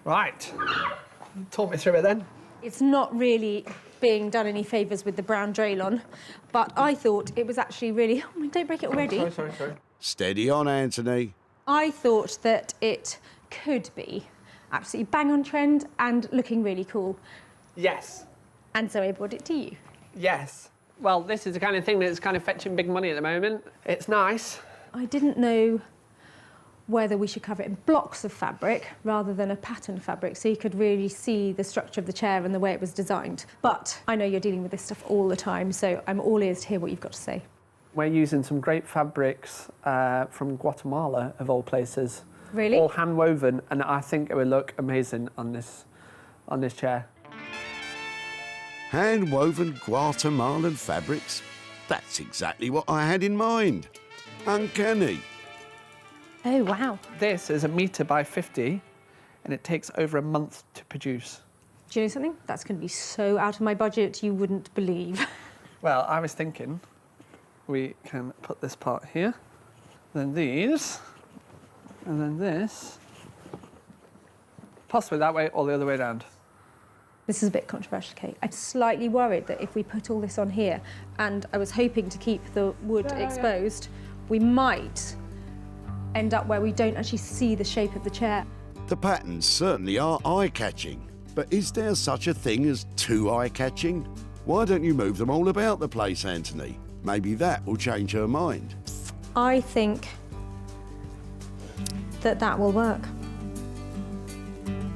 Right. Talk me through it then. It's not really being done any favours with the brown draylon, but I thought it was actually really... Oh, don't break it already. Sorry. Steady on, Anthony. I thought that it could be absolutely bang on trend and looking really cool. Yes. And so I brought it to you. Yes. Well, this is the kind of thing that's kind of fetching big money at the moment. It's nice. I didn't know whether we should cover it in blocks of fabric rather than a pattern fabric, so you could really see the structure of the chair and the way it was designed. But I know you're dealing with this stuff all the time, so I'm all ears to hear what you've got to say. We're using some great fabrics from Guatemala, of all places. Really? All hand woven, and I think it would look amazing on this chair. Hand woven Guatemalan fabrics? That's exactly what I had in mind. Uncanny. Oh, wow. This is 1 metre by 50, and it takes over a month to produce. Do you know something? That's going to be so out of my budget you wouldn't believe. Well, I was thinking we can put this part here, then these, and then this. Possibly that way or the other way around. This is a bit controversial, Kate. I'm slightly worried that if we put all this on here, and I was hoping to keep the wood exposed, we might end up where we don't actually see the shape of the chair. The patterns certainly are eye-catching, but is there such a thing as too eye-catching? Why don't you move them all about the place, Anthony? Maybe that will change her mind. I think that will work.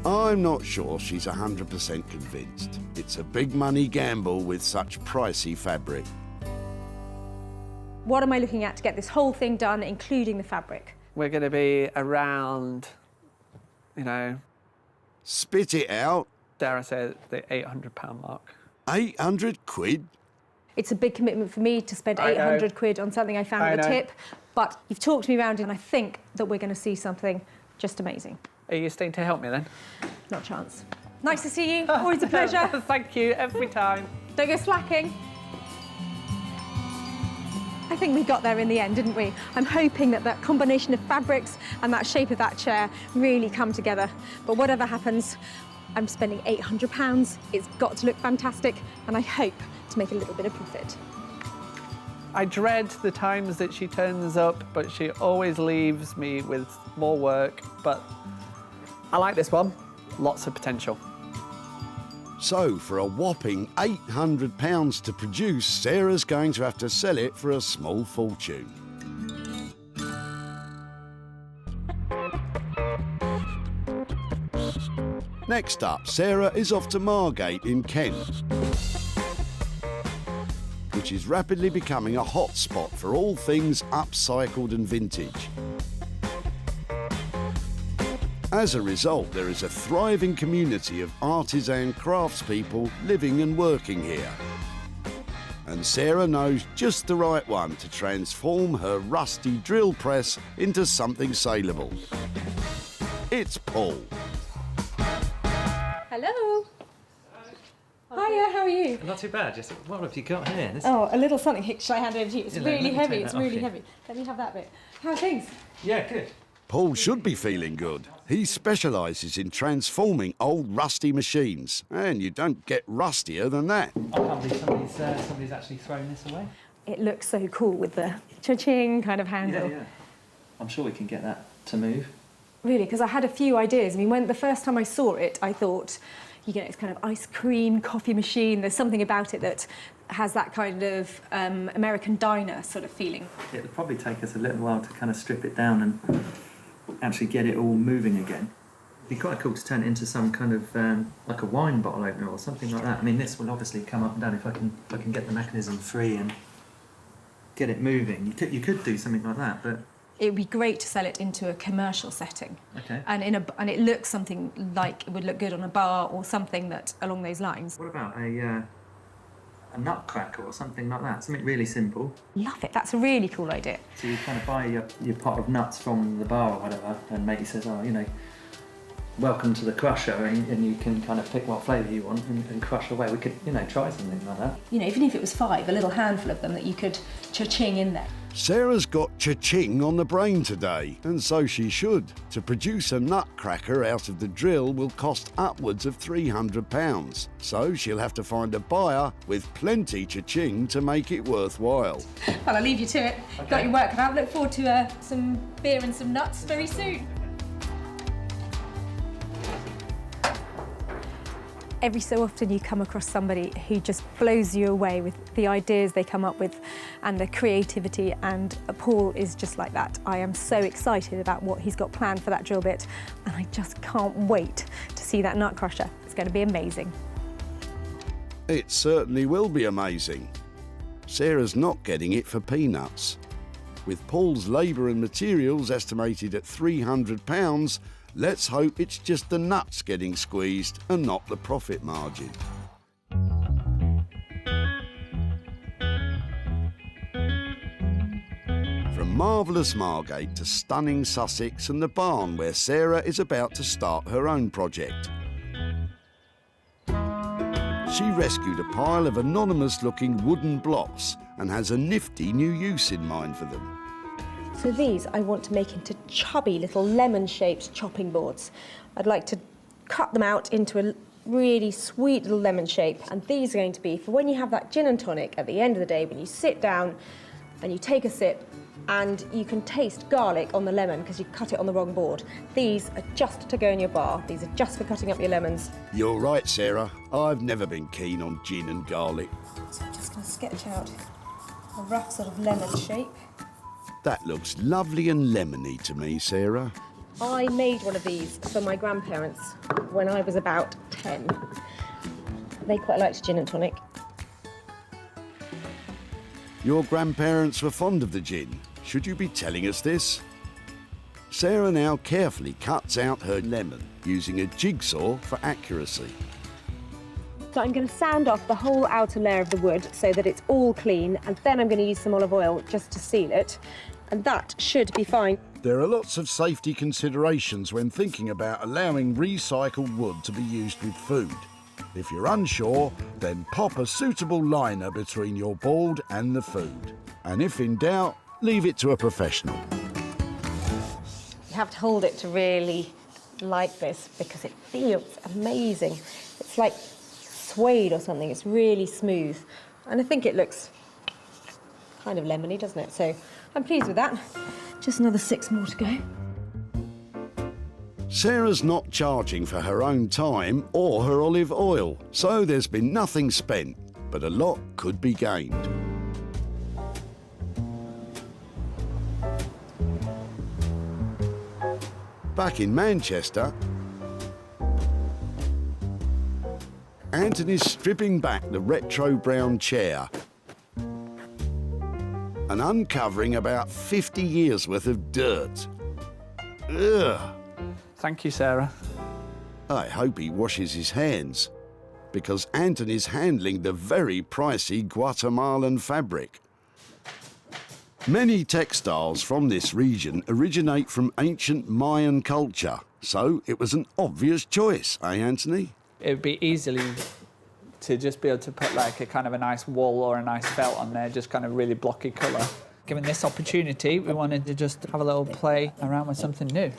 I'm not sure she's 100% convinced. It's a big money gamble with such pricey fabric. What am I looking at to get this whole thing done, including the fabric? We're going to be around, you know... Spit it out. Dare I say the £800 mark. 800 quid? It's a big commitment for me to spend I know. 800 quid on something I found at a tip, but you've talked me around and I think that we're going to see something just amazing. Are you staying to help me then? Not a chance. Nice to see you. Always a pleasure. Thank you, every time. Don't go slacking. I think we got there in the end, didn't we? I'm hoping that that combination of fabrics and that shape of that chair really come together. But whatever happens, I'm spending £800. It's got to look fantastic, and I hope to make a little bit of profit. I dread the times that she turns up, but she always leaves me with more work. But I like this one. Lots of potential. So, for a whopping £800 to produce, Sarah's going to have to sell it for a small fortune. Next up, Sarah is off to Margate in Kent, which is rapidly becoming a hotspot for all things upcycled and vintage. As a result, there is a thriving community of artisan craftspeople living and working here. And Sarah knows just the right one to transform her rusty drill press into something saleable. It's Paul. Hello. Hiya, how are you? Not too bad. Just what have you got here? This... Oh, a little something. Shall I hand over to you? It's Yeah, really let me heavy. take It's that off really you. heavy. Let me have that bit. How are things? Yeah, good. Paul should be feeling good. He specialises in transforming old rusty machines, and you don't get rustier than that. I can't believe somebody's actually thrown this away. It looks so cool with the cha-ching kind of handle. Yeah. I'm sure we can get that to move. Really, because I had a few ideas. I mean, when the first time I saw it, I thought, you know, it's kind of ice cream, coffee machine. There's something about it that has that kind of American diner sort of feeling. It would probably take us a little while to kind of strip it down and actually get it all moving again. It'd be quite cool to turn it into some kind of like a wine bottle opener or something like that. I mean, this will obviously come up and down if I can get the mechanism free and get it moving. You could do something like that, but It would be great to sell it into a commercial setting. okay. And it looks something like it would look good on a bar or something that along those lines. What about a nutcracker or something like that? Something really simple. Love it. That's a really cool idea. So you kind of buy your pot of nuts from the bar or whatever, and matey says, oh, you know, welcome to the crusher, and you can kind of pick what flavour you want and crush away. We could, you know, try something like that. You know, even if it was 5, a little handful of them that you could cha-ching in there. Sarah's got cha-ching on the brain today, and so she should. To produce a nutcracker out of the drill will cost upwards of £300, so she'll have to find a buyer with plenty cha-ching to make it worthwhile. Well, I'll leave you to it. Okay. Got your work cut out. Look forward to some beer and some nuts very soon. Every so often you come across somebody who just blows you away with the ideas they come up with and the creativity, and Paul is just like that. I am so excited about what he's got planned for that drill bit, and I just can't wait to see that nut crusher. It's going to be amazing. It certainly will be amazing. Sarah's not getting it for peanuts. With Paul's labour and materials estimated at £300, let's hope it's just the nuts getting squeezed and not the profit margin. From marvellous Margate to stunning Sussex and the barn where Sarah is about to start her own project. She rescued a pile of anonymous-looking wooden blocks and has a nifty new use in mind for them. So these I want to make into chubby little lemon-shaped chopping boards. I'd like to cut them out into a really sweet little lemon shape, and these are going to be for when you have that gin and tonic at the end of the day, when you sit down and you take a sip and you can taste garlic on the lemon because you cut it on the wrong board. These are just to go in your bar. These are just for cutting up your lemons. You're right, Sarah. I've never been keen on gin and garlic. So I'm just going to sketch out a rough sort of lemon shape. That looks lovely and lemony to me, Sarah. I made one of these for my grandparents when I was about 10. They quite liked gin and tonic. Your grandparents were fond of the gin. Should you be telling us this? Sarah now carefully cuts out her lemon, using a jigsaw for accuracy. So I'm going to sand off the whole outer layer of the wood so that it's all clean, and then I'm going to use some olive oil just to seal it, and that should be fine. There are lots of safety considerations when thinking about allowing recycled wood to be used with food. If you're unsure, then pop a suitable liner between your board and the food. And if in doubt, leave it to a professional. You have to hold it to really like this because it feels amazing. It's like suede or something. It's really smooth. And I think it looks kind of lemony, doesn't it? So I'm pleased with that. Just another 6 more to go. Sarah's not charging for her own time or her olive oil, so there's been nothing spent, but a lot could be gained. Back in Manchester, Anthony's stripping back the retro brown chair and uncovering about 50 years worth of dirt. Ugh. Thank you, Sarah. I hope he washes his hands, because Anthony's handling the very pricey Guatemalan fabric. Many textiles from this region originate from ancient Mayan culture, so it was an obvious choice, eh, Anthony? It would be easily to just be able to put like a kind of a nice wool or a nice felt on there, just kind of really blocky colour. Given this opportunity, we wanted to just have a little play around with something new.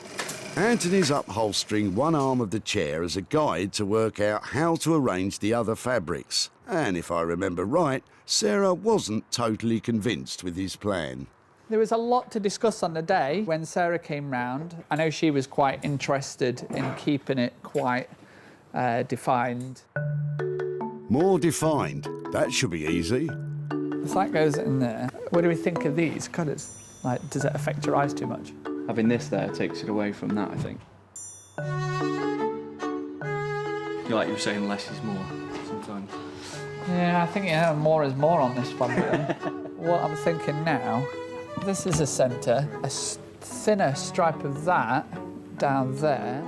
Anthony's upholstering one arm of the chair as a guide to work out how to arrange the other fabrics. And if I remember right, Sarah wasn't totally convinced with his plan. There was a lot to discuss on the day when Sarah came round. I know she was quite interested in keeping it quite defined. More defined? That should be easy. If that goes in there, what do we think of these colours? Like, does it affect your eyes too much? Having this there takes it away from that, I think. Like you were saying, less is more sometimes. Yeah, I think more is more on this one. What I'm thinking now, this is a centre, a thinner stripe of that down there.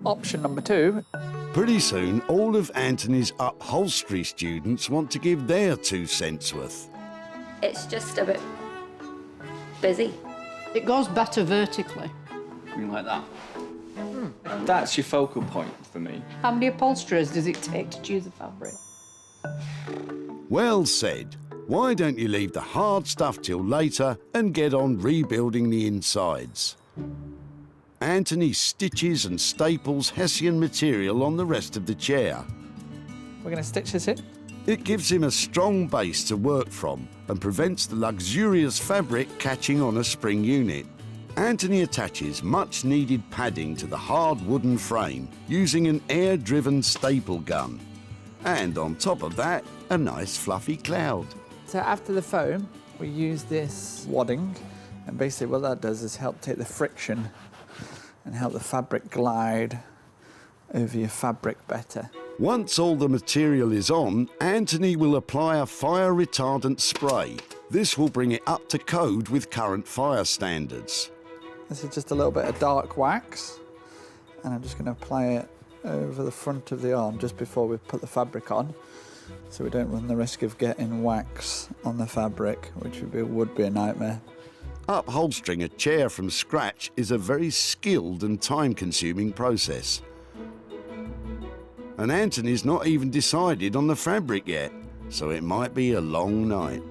Option number 2. Pretty soon, all of Anthony's upholstery students want to give their 2 cents worth. It's just a bit busy. It goes better vertically. Something like that. That's your focal point for me. How many upholsterers does it take to choose a fabric? Well said. Why don't you leave the hard stuff till later and get on rebuilding the insides? Anthony stitches and staples Hessian material on the rest of the chair. We're going to stitch this in. It gives him a strong base to work from and prevents the luxurious fabric catching on a spring unit. Anthony attaches much needed padding to the hard wooden frame using an air-driven staple gun. And on top of that, a nice fluffy cloud. So after the foam, we use this wadding, and basically what that does is help take the friction and help the fabric glide over your fabric better. Once all the material is on, Anthony will apply a fire retardant spray. This will bring it up to code with current fire standards. This is just a little bit of dark wax, and I'm just going to apply it over the front of the arm just before we put the fabric on, so we don't run the risk of getting wax on the fabric, which would be a nightmare. Upholstering a chair from scratch is a very skilled and time-consuming process. And Anthony's not even decided on the fabric yet, so it might be a long night.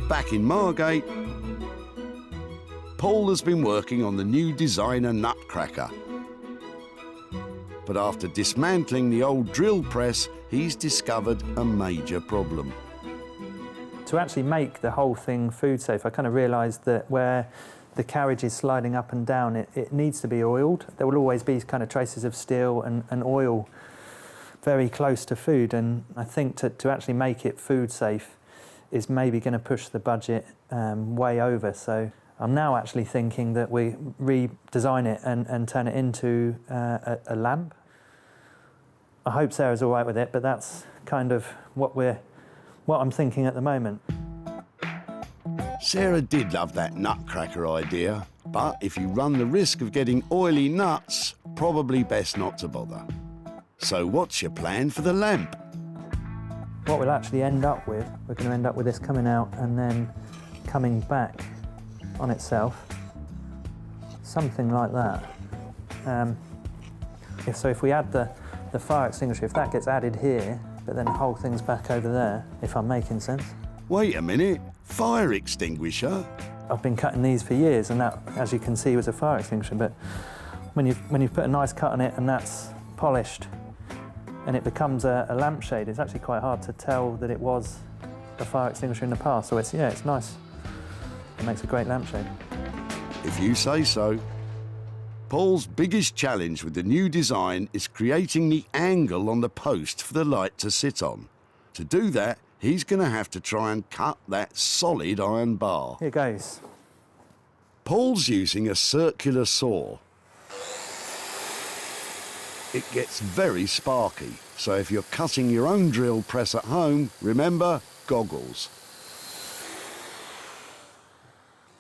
Back in Margate, Paul has been working on the new designer nutcracker. But after dismantling the old drill press, he's discovered a major problem. To actually make the whole thing food safe, I kind of realised that where the carriage is sliding up and down, it needs to be oiled. There will always be kind of traces of steel and oil very close to food, and I think to actually make it food safe is maybe going to push the budget way over. So I'm now actually thinking that we redesign it and turn it into a lamp. I hope Sarah's all right with it, but that's kind of what I'm thinking at the moment. Sarah did love that nutcracker idea, but if you run the risk of getting oily nuts, probably best not to bother. So what's your plan for the lamp? What we'll actually end up with, we're going to end up with this coming out and then coming back on itself, something like that. If we add the fire extinguisher, if that gets added here, but then the whole thing's back over there, if I'm making sense. Wait a minute, fire extinguisher? I've been cutting these for years, and that, as you can see, was a fire extinguisher, but when you've put a nice cut on it and that's polished, and it becomes a lampshade, it's actually quite hard to tell that it was a fire extinguisher in the past. So it's nice. It makes a great lampshade. If you say so. Paul's biggest challenge with the new design is creating the angle on the post for the light to sit on. To do that, he's going to have to try and cut that solid iron bar. Here goes. Paul's using a circular saw. It gets very sparky, so if you're cutting your own drill press at home, remember, goggles.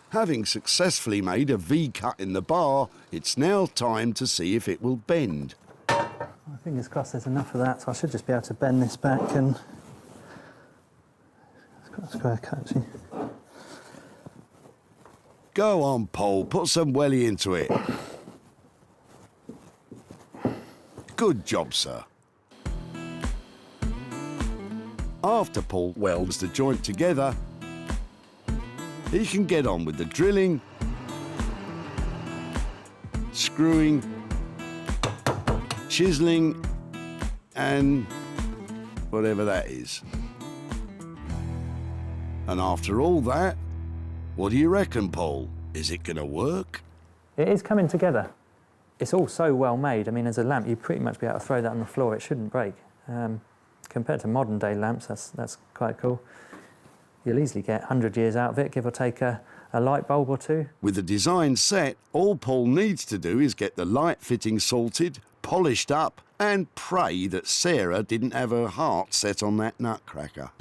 Having successfully made a V-cut in the bar, it's now time to see if it will bend. Fingers crossed there's enough of that, so I should just be able to bend this back and... It's got a square cut, actually. Go on, Paul, put some welly into it. Good job, sir. After Paul welds the joint together, he can get on with the drilling, screwing, chiseling, and whatever that is. And after all that, what do you reckon, Paul? Is it going to work? It is coming together. It's all so well made. I mean, as a lamp, you'd pretty much be able to throw that on the floor. It shouldn't break. Compared to modern day lamps, that's quite cool. You'll easily get 100 years out of it, give or take a light bulb or two. With the design set, all Paul needs to do is get the light fitting sorted, polished up, and pray that Sarah didn't have her heart set on that nutcracker.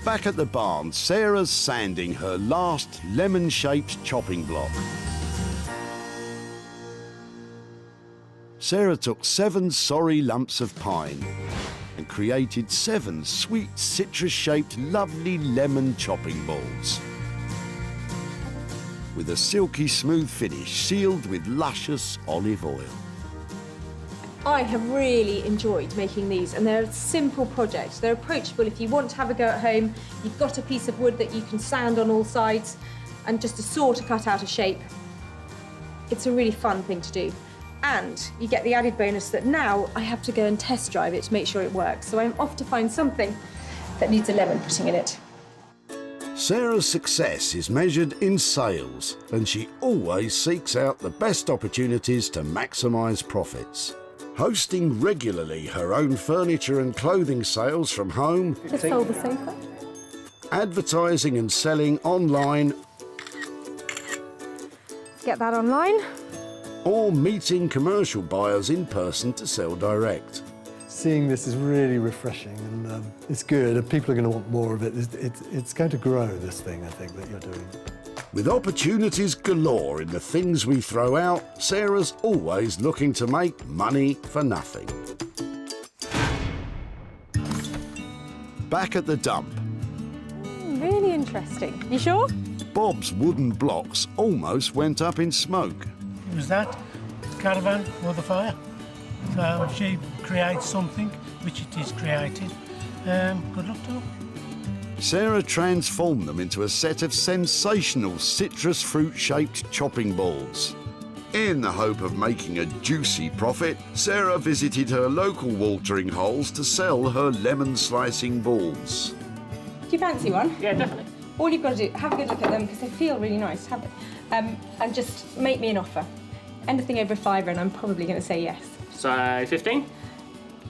Back at the barn, Sarah's sanding her last lemon-shaped chopping block. Sarah took 7 sorry lumps of pine and created 7 sweet citrus-shaped lovely lemon chopping balls, with a silky smooth finish sealed with luscious olive oil. I have really enjoyed making these, and they're a simple project. They're approachable if you want to have a go at home. You've got a piece of wood that you can sand on all sides and just a saw to cut out a shape. It's a really fun thing to do. And you get the added bonus that now I have to go and test drive it to make sure it works. So I'm off to find something that needs a lemon putting in it. Sarah's success is measured in sales, and she always seeks out the best opportunities to maximise profits. Hosting regularly her own furniture and clothing sales from home, Just sold the sofa. advertising and selling online, Get that online. or meeting commercial buyers in person to sell direct. Seeing this is really refreshing, and it's good, and people are going to want more of it. It's going to grow, this thing, I think, that you're doing. With opportunities galore in the things we throw out, Sarah's always looking to make money for nothing. Back at the dump, Really interesting. You sure? Bob's wooden blocks almost went up in smoke. It was that caravan or the fire. So she creates something, which it is created. Good luck to her. Sarah transformed them into a set of sensational citrus fruit-shaped chopping balls. In the hope of making a juicy profit, Sarah visited her local watering holes to sell her lemon slicing balls. Do you fancy one? Yeah, definitely. All you've got to do, have a good look at them because they feel really nice. Have it, and just make me an offer. Anything over £5, and I'm probably going to say yes. So 15?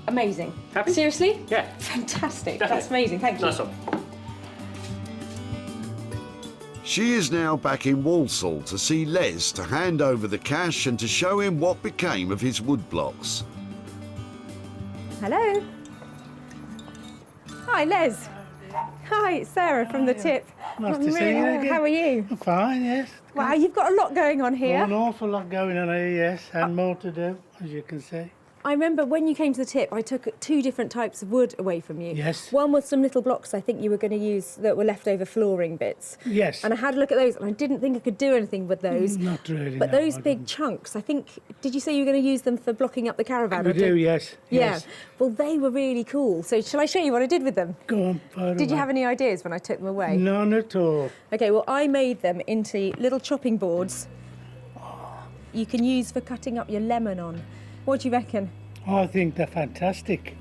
Amazing. Happy? Seriously? Yeah. Fantastic. Definitely. That's amazing. Thank you. Nice one. She is now back in Walsall to see Les to hand over the cash and to show him what became of his wood blocks. Hello. Hi, Les. Hi, it's Sarah from the Tip. Nice to see you again. How are you? I'm fine, yes. Wow, you've got a lot going on here. An awful lot going on here, yes, and more to do, as you can see. I remember when you came to the Tip, I took 2 different types of wood away from you. Yes. One was some little blocks I think you were going to use that were leftover flooring bits. Yes. And I had a look at those, and I didn't think I could do anything with those. Not really, But no, those big chunks, I think, did you say you were going to use them for blocking up the caravan? We or do, yes. Yeah. Yes. Well, they were really cool. So shall I show you what I did with them? Go on, fire Did you away. have any ideas when I took them away? None at all. Okay, well, I made them into little chopping boards you can use for cutting up your lemon on. What do you reckon? I think they're fantastic.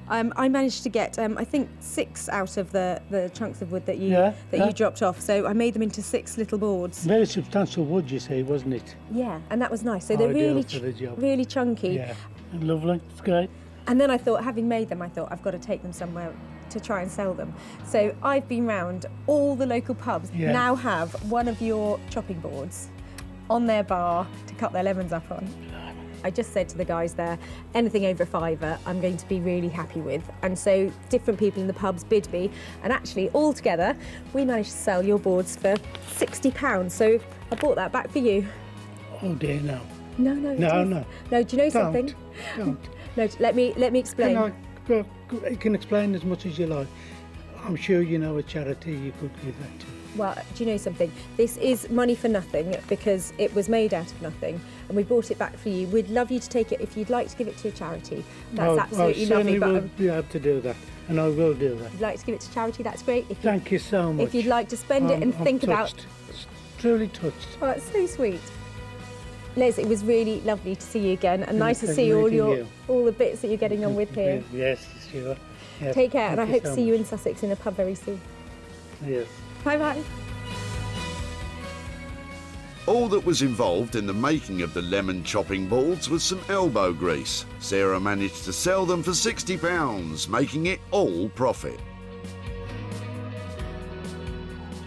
I managed to get, I think, 6 out of the chunks of wood that you Yeah, yeah. you dropped off. So I made them into 6 little boards. Very substantial wood, you see, wasn't it? Yeah, and that was nice. So they're Ideal really, for the job. really chunky. Yeah, lovely. It's great. And then I thought, having made them, I thought I've got to take them somewhere to try and sell them. So I've been round all the local pubs. Yeah. Now have one of your chopping boards on their bar to cut their lemons up on. I just said to the guys there, anything over £5 I'm going to be really happy with. And so different people in the pubs bid me, and actually all together we managed to sell your boards for £60. So I bought that back for you. Oh dear, no. No, no, it No, is. no. No, do you know something? Don't. No, let me explain. You can explain as much as you like. I'm sure you know a charity you could give that to. Well, do you know something? This is money for nothing because it was made out of nothing, and we bought it back for you. We'd love you to take it if you'd like to give it to a charity. That's absolutely I certainly lovely. will be able to do that, and I will do that. If you'd like to give it to charity, that's great. If Thank you so much. If you'd like to spend it and I'm think about... touched. Truly touched. Oh, that's so sweet. Les, it was really lovely to see you again, and Yeah, nice to thank see you, all meeting you. the bits that you're getting on with here. Yes, sure. Yes, Take care, and I thank hope to so see you much. in Sussex in a pub very soon. Yes. Bye-bye. All that was involved in the making of the lemon chopping balls was some elbow grease. Sarah managed to sell them for £60, making it all profit.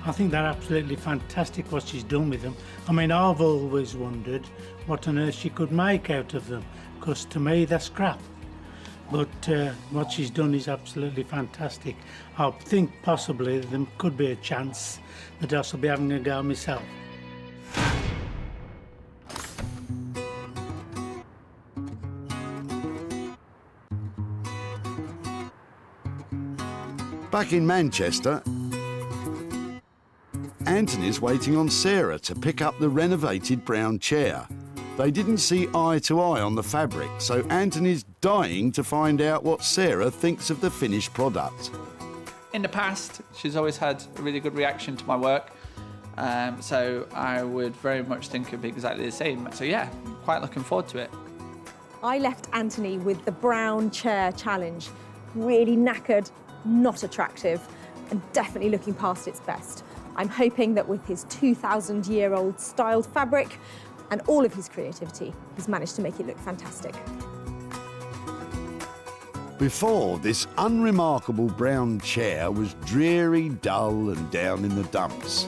I think they're absolutely fantastic what she's done with them. I mean, I've always wondered what on earth she could make out of them, because to me they're scrap. but what she's done is absolutely fantastic. I think possibly there could be a chance that I shall be having a go myself. Back in Manchester, Anthony's waiting on Sarah to pick up the renovated brown chair. They didn't see eye to eye on the fabric, so Anthony's dying to find out what Sarah thinks of the finished product. In the past, she's always had a really good reaction to my work, so I would very much think it'd be exactly the same. So yeah, quite looking forward to it. I left Anthony with the brown chair challenge. Really knackered, not attractive, and definitely looking past its best. I'm hoping that with his 2,000-year-old styled fabric and all of his creativity, he's managed to make it look fantastic. Before, this unremarkable brown chair was dreary, dull and down in the dumps.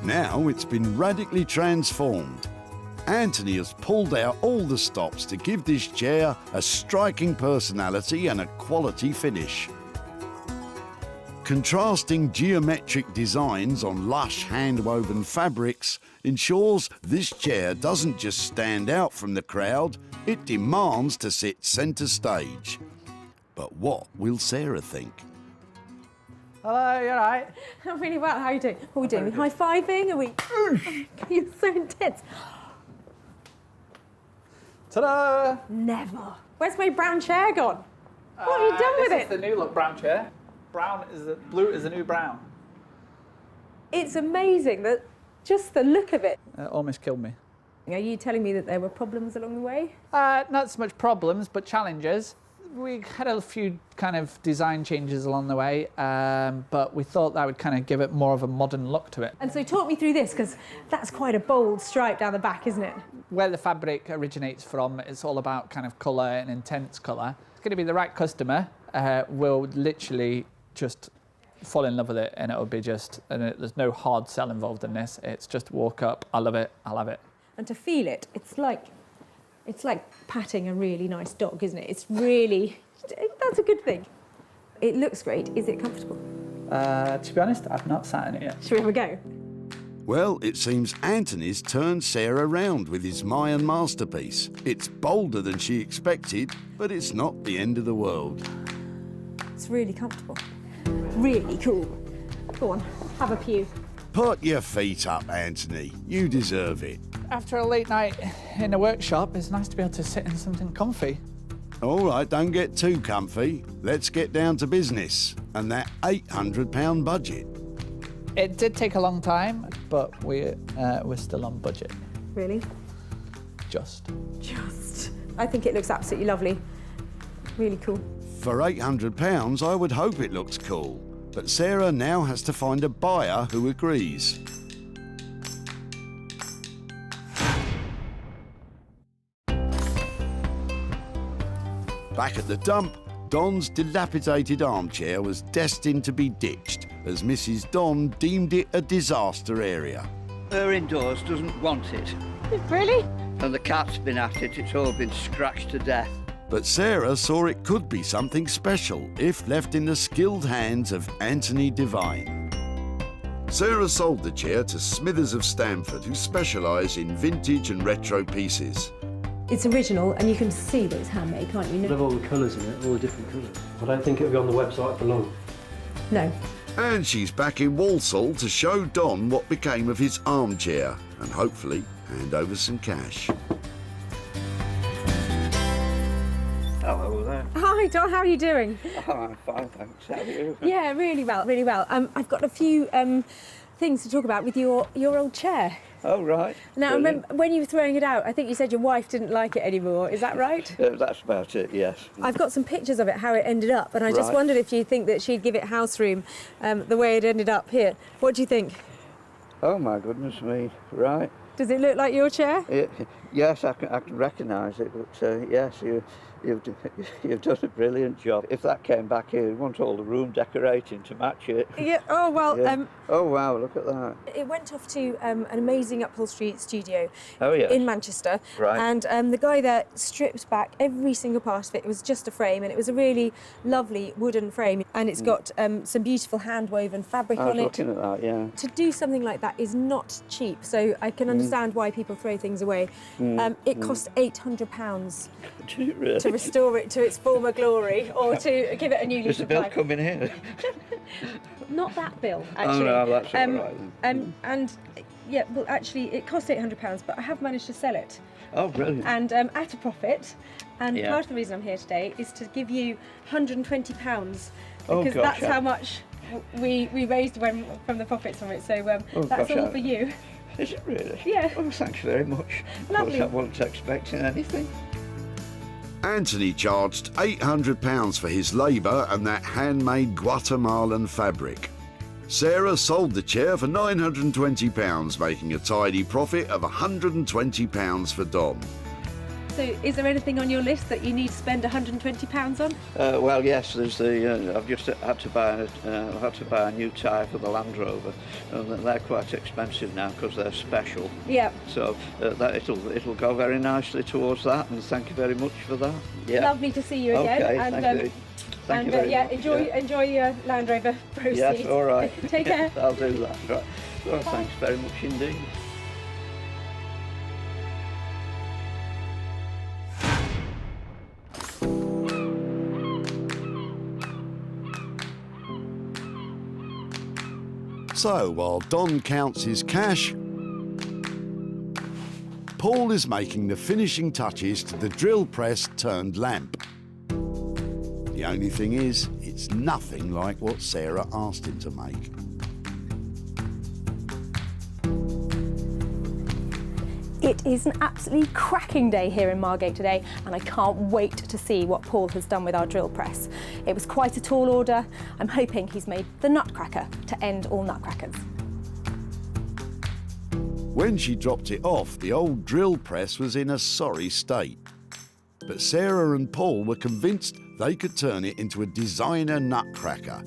Now it's been radically transformed. Anthony has pulled out all the stops to give this chair a striking personality and a quality finish. Contrasting geometric designs on lush hand-woven fabrics ensures this chair doesn't just stand out from the crowd, it demands to sit centre stage. But what will Sarah think? Hello, you all right? I'm really well. How are you doing? What are we doing? High-fiving? Are we... You're so intense. Ta-da! Never. Where's my brown chair gone? What have you done with it? This is the new look brown chair. Blue is the new brown. It's amazing that just the look of it. Almost killed me. Are you telling me that there were problems along the way? Not so much problems, but challenges. We had a few kind of design changes along the way, but we thought that would kind of give it more of a modern look to it. And so talk me through this, because that's quite a bold stripe down the back, isn't it? Where the fabric originates from, it's all about kind of colour and intense colour. It's going to be the right customer will literally just fall in love with it, and it'll be just, there's no hard sell involved in this. It's just walk up, I love it, I'll have it. And to feel it, it's like patting a really nice dog, isn't it? It's really, that's a good thing. It looks great. Is it comfortable? To be honest, I've not sat in it yet. Should we have a go? Well, it seems Anthony's turned Sarah round with his Mayan masterpiece. It's bolder than she expected, but it's not the end of the world. It's really comfortable. Really cool. Go on, have a pew. Put your feet up, Anthony. You deserve it. After a late night in the workshop, it's nice to be able to sit in something comfy. All right, don't get too comfy. Let's get down to business and that £800 budget. It did take a long time, but we're still on budget. Really? Just. I think it looks absolutely lovely. Really cool. For £800, I would hope it looks cool. But Sarah now has to find a buyer who agrees. Back at the dump, Don's dilapidated armchair was destined to be ditched, as Mrs. Don deemed it a disaster area. Her indoors doesn't want it. Really? And the cat's been at it, it's all been scratched to death. But Sarah saw it could be something special if left in the skilled hands of Anthony Devine. Sarah sold the chair to Smithers of Stamford, who specialise in vintage and retro pieces. It's original, and you can see that it's handmade, can't you? Love all the colours in it, all the different colours. I don't think it'll be on the website for long. No. And she's back in Walsall to show Don what became of his armchair and hopefully hand over some cash. Hello there. Hi, Don, how are you doing? Oh, I'm fine, thanks. How are you? Yeah, really well, really well. I've got a few things to talk about with your old chair. Oh, right. Now, I remember when you were throwing it out, I think you said your wife didn't like it anymore. Is that right? That's about it, yes. I've got some pictures of it, how it ended up, and I just Right. wondered if you think that she'd give it house room the way it ended up here. What do you think? Oh, my goodness me. Right. Does it look like your chair? Yes, I can recognise it, but yes, you've done a brilliant job. If that came back here, you'd want all the room decorating to match it. Yeah, oh, well... Yeah. Oh, wow, look at that. It went off to an amazing upholstery studio in Manchester. Right. And the guy there stripped back every single part of it. It was just a frame, and it was a really lovely wooden frame. And it's got some beautiful hand-woven fabric on it. I was looking at that, yeah. To do something like that is not cheap, so I can understand why people throw things away. It cost £800 Did it really? to restore it to its former glory, or to give it a new lease Is the of bill life. coming here? Not that bill, actually. Oh, no, that's all right then. And yeah, well, actually, it cost £800, but I have managed to sell it. Oh, brilliant. And at a profit. And Yeah. part of the reason I'm here today is to give you £120, Oh, because gosh, that's how much we raised from the profits from it. So that's all for you. Is it really? Yeah. Oh, thanks very much. Lovely. I wasn't expecting anything. Anthony charged £800 for his labour and that handmade Guatemalan fabric. Sarah sold the chair for £920, making a tidy profit of £120 for Dom. So is there anything on your list that you need to spend £120 on? Well, yes. There's the. I've just had to buy. A new tyre for the Land Rover, and they're quite expensive now because they're special. Yeah. So that it'll go very nicely towards that. And thank you very much for that. Yeah. Lovely to see you again. Okay. And, Thank you. Thank you very much. Enjoy your Land Rover proceeds. Yes. All right. Take care. I'll do that. Right. Well, thanks very much indeed. So, while Don counts his cash, Paul is making the finishing touches to the drill press turned lamp. The only thing is, it's nothing like what Sarah asked him to make. It is an absolutely cracking day here in Margate today, and I can't wait to see what Paul has done with our drill press. It was quite a tall order. I'm hoping he's made the nutcracker to end all nutcrackers. When she dropped it off, the old drill press was in a sorry state. But Sarah and Paul were convinced they could turn it into a designer nutcracker.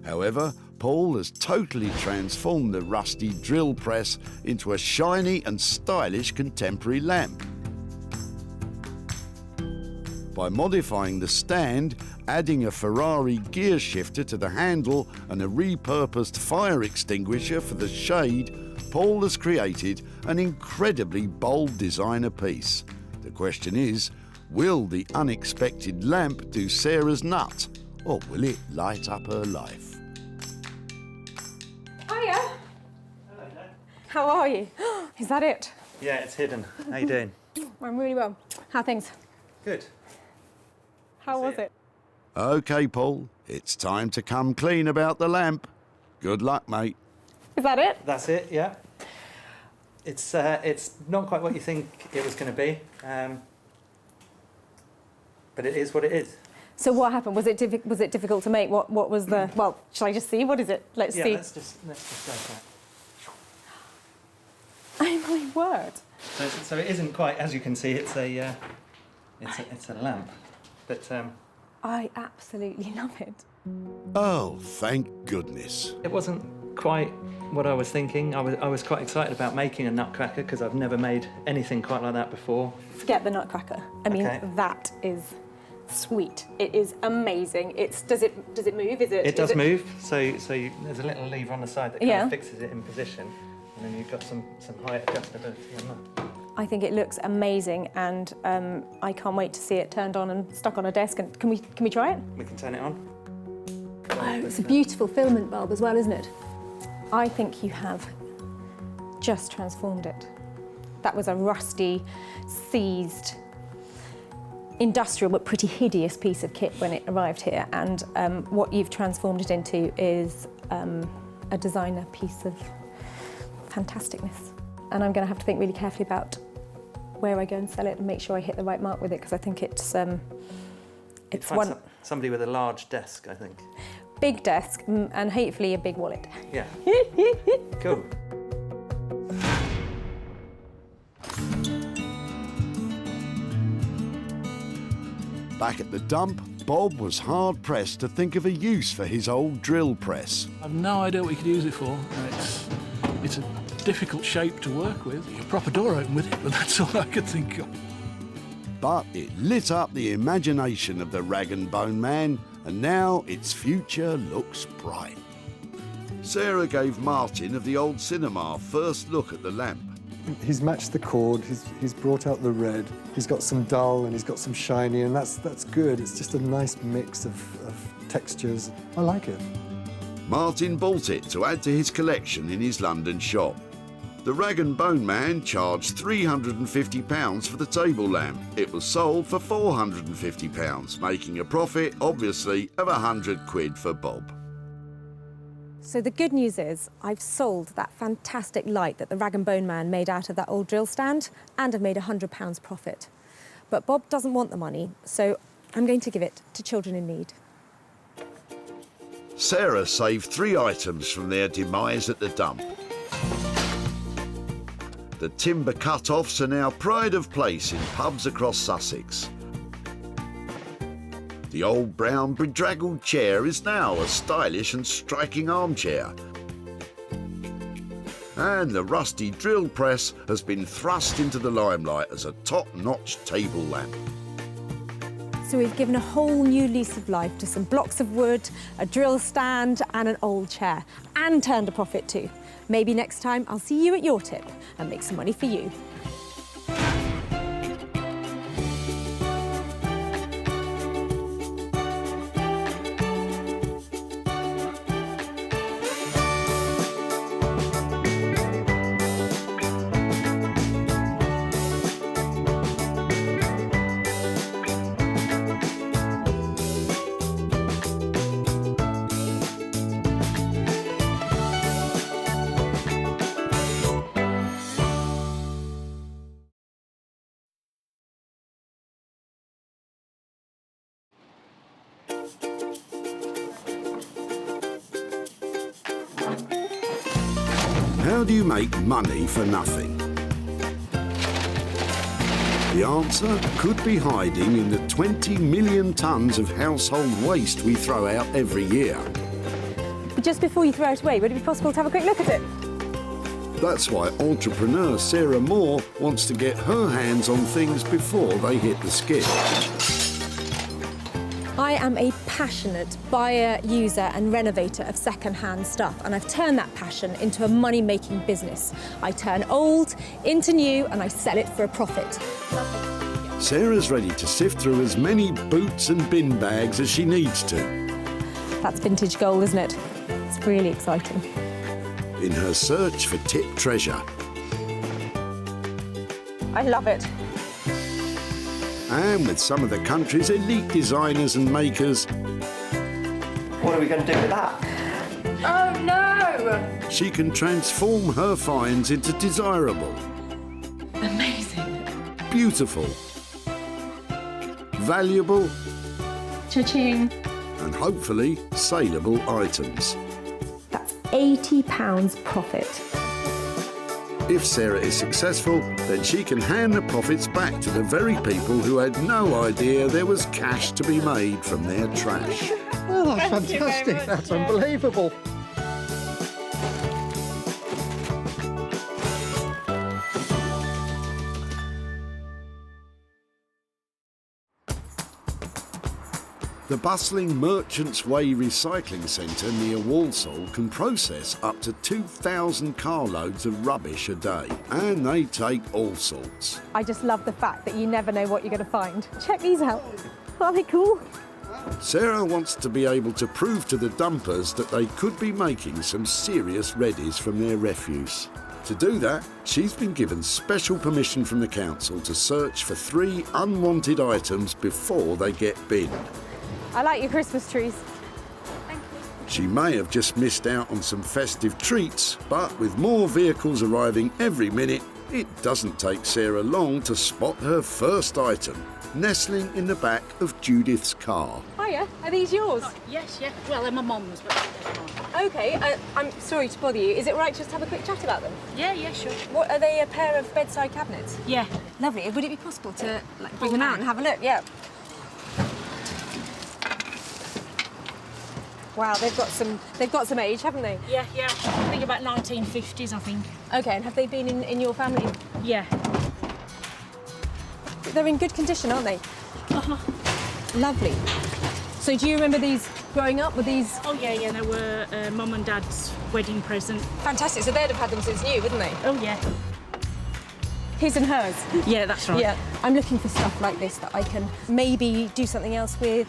However, Paul has totally transformed the rusty drill press into a shiny and stylish contemporary lamp. By modifying the stand, adding a Ferrari gear shifter to the handle and a repurposed fire extinguisher for the shade, Paul has created an incredibly bold designer piece. The question is, will the unexpected lamp do Sarah's nut, or will it light up her life? Hiya. How are you? Is that it? Yeah, it's hidden. How you doing? I'm really well. How are things? Good. How was it? OK, Paul, it's time to come clean about the lamp. Good luck, mate. Is that it? That's it, yeah. It's not quite what you think it was going to be, but it is what it is. So what happened? Was it difficult to make? What was the? Well, shall I just see? What is it? Let's see. Let's just go for it. Oh my word! So it isn't quite, as you can see, it's a lamp, but I absolutely love it. Oh, thank goodness. it wasn't quite what I was thinking. I was quite excited about making a nutcracker because I've never made anything quite like that before. Forget the nutcracker. I mean, Okay. that is sweet. It is amazing. Does it move? It does move. So there's a little lever on the side that kind Yeah. of fixes it in position, and then you've got some height adjustability on that. I think it looks amazing, and I can't wait to see it turned on and stuck on a desk. And can we try it? We can turn it on. Oh, it's a beautiful filament bulb as well, isn't it? I think you have just transformed it. That was a rusty, seized, industrial but pretty hideous piece of kit when it arrived here, and what you've transformed it into is a designer piece of fantasticness. And I'm going to have to think really carefully about where I go and sell it and make sure I hit the right mark with it, because I think it's one somebody with a large desk, I think. big desk and hopefully a big wallet. Yeah. Cool. Back at the dump, Bob was hard-pressed to think of a use for his old drill press. I've no idea what we could use it for. It's a difficult shape to work with. You can prop a door open with it, but that's all I could think of. But it lit up the imagination of the rag and bone man, and now its future looks bright. Sarah gave Martin of the old cinema first look at the lamp. He's matched the cord, he's brought out the red, he's got some dull and he's got some shiny, and that's good. It's just a nice mix of textures. I like it. Martin bought it to add to his collection in his London shop. The rag and bone man charged £350 for the table lamp. It was sold for £450, making a profit, obviously, of £100 for Bob. So the good news is I've sold that fantastic light that the rag and bone man made out of that old drill stand, and I've made £100 profit. But Bob doesn't want the money, so I'm going to give it to children in need. Sarah saved 3 items from their demise at the dump. The timber cut-offs are now pride of place in pubs across Sussex. The old brown bedraggled chair is now a stylish and striking armchair. And the rusty drill press has been thrust into the limelight as a top-notch table lamp. So we've given a whole new lease of life to some blocks of wood, a drill stand and an old chair, and turned a profit too. Maybe next time I'll see you at your tip and make some money for you. How do you make money for nothing? The answer could be hiding in the 20 million tonnes of household waste we throw out every year. But just before you throw it away, would it be possible to have a quick look at it? That's why entrepreneur Sarah Moore wants to get her hands on things before they hit the skid. I am a passionate buyer, user and renovator of second-hand stuff, and I've turned that passion into a money-making business. I turn old into new and I sell it for a profit. Sarah's ready to sift through as many boots and bin bags as she needs to. That's vintage gold, isn't it? It's really exciting. In her search for tip treasure. I love it. And with some of the country's elite designers and makers. What are we going to do with that? Oh no! She can transform her finds into desirable, Amazing. beautiful, valuable, Cha-ching. and hopefully saleable items. That's £80 profit. If Sarah is successful, then she can hand the profits back to the very people who had no idea there was cash to be made from their trash. Oh, that's fantastic. That's unbelievable. The bustling Merchants Way recycling centre near Walsall can process up to 2,000 carloads of rubbish a day, and they take all sorts. I just love the fact that you never know what you're going to find. Check these out. Aren't they cool? Sarah wants to be able to prove to the dumpers that they could be making some serious reddies from their refuse. To do that, she's been given special permission from the council to search for 3 unwanted items before they get binned. I like your Christmas trees. She may have just missed out on some festive treats, but with more vehicles arriving every minute, it doesn't take Sarah long to spot her first item, nestling in the back of Judith's car. Hiya, are these yours? Yes, yeah. Well, they're my mum's, but OK, I'm sorry to bother you. Is it right just to have a quick chat about them? yeah, sure. What, are they a pair of bedside cabinets? Yeah. Lovely. Would it be possible to bring them out and have a look? Yeah. Wow, they've got some age, haven't they? Yeah. I think about 1950s, I think. Okay, and have they been in your family? Yeah. They're in good condition, aren't they? Uh-huh. Lovely. So do you remember these growing up? Were these? Oh, yeah, they were Mum and Dad's wedding present. Fantastic. So they'd have had them since new, wouldn't they? Oh, yeah. His and hers? Yeah, that's right. Yeah. I'm looking for stuff like this that I can maybe do something else with.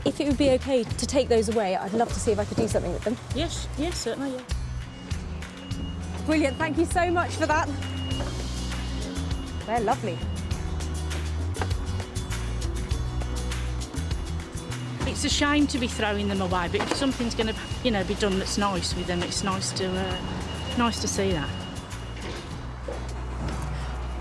If it would be okay to take those away, I'd love to see if I could do something with them. Yes, certainly, yeah. Brilliant. Thank you so much for that. They're lovely. It's a shame to be throwing them away, but if something's going to, be done that's nice with them, it's nice to see that.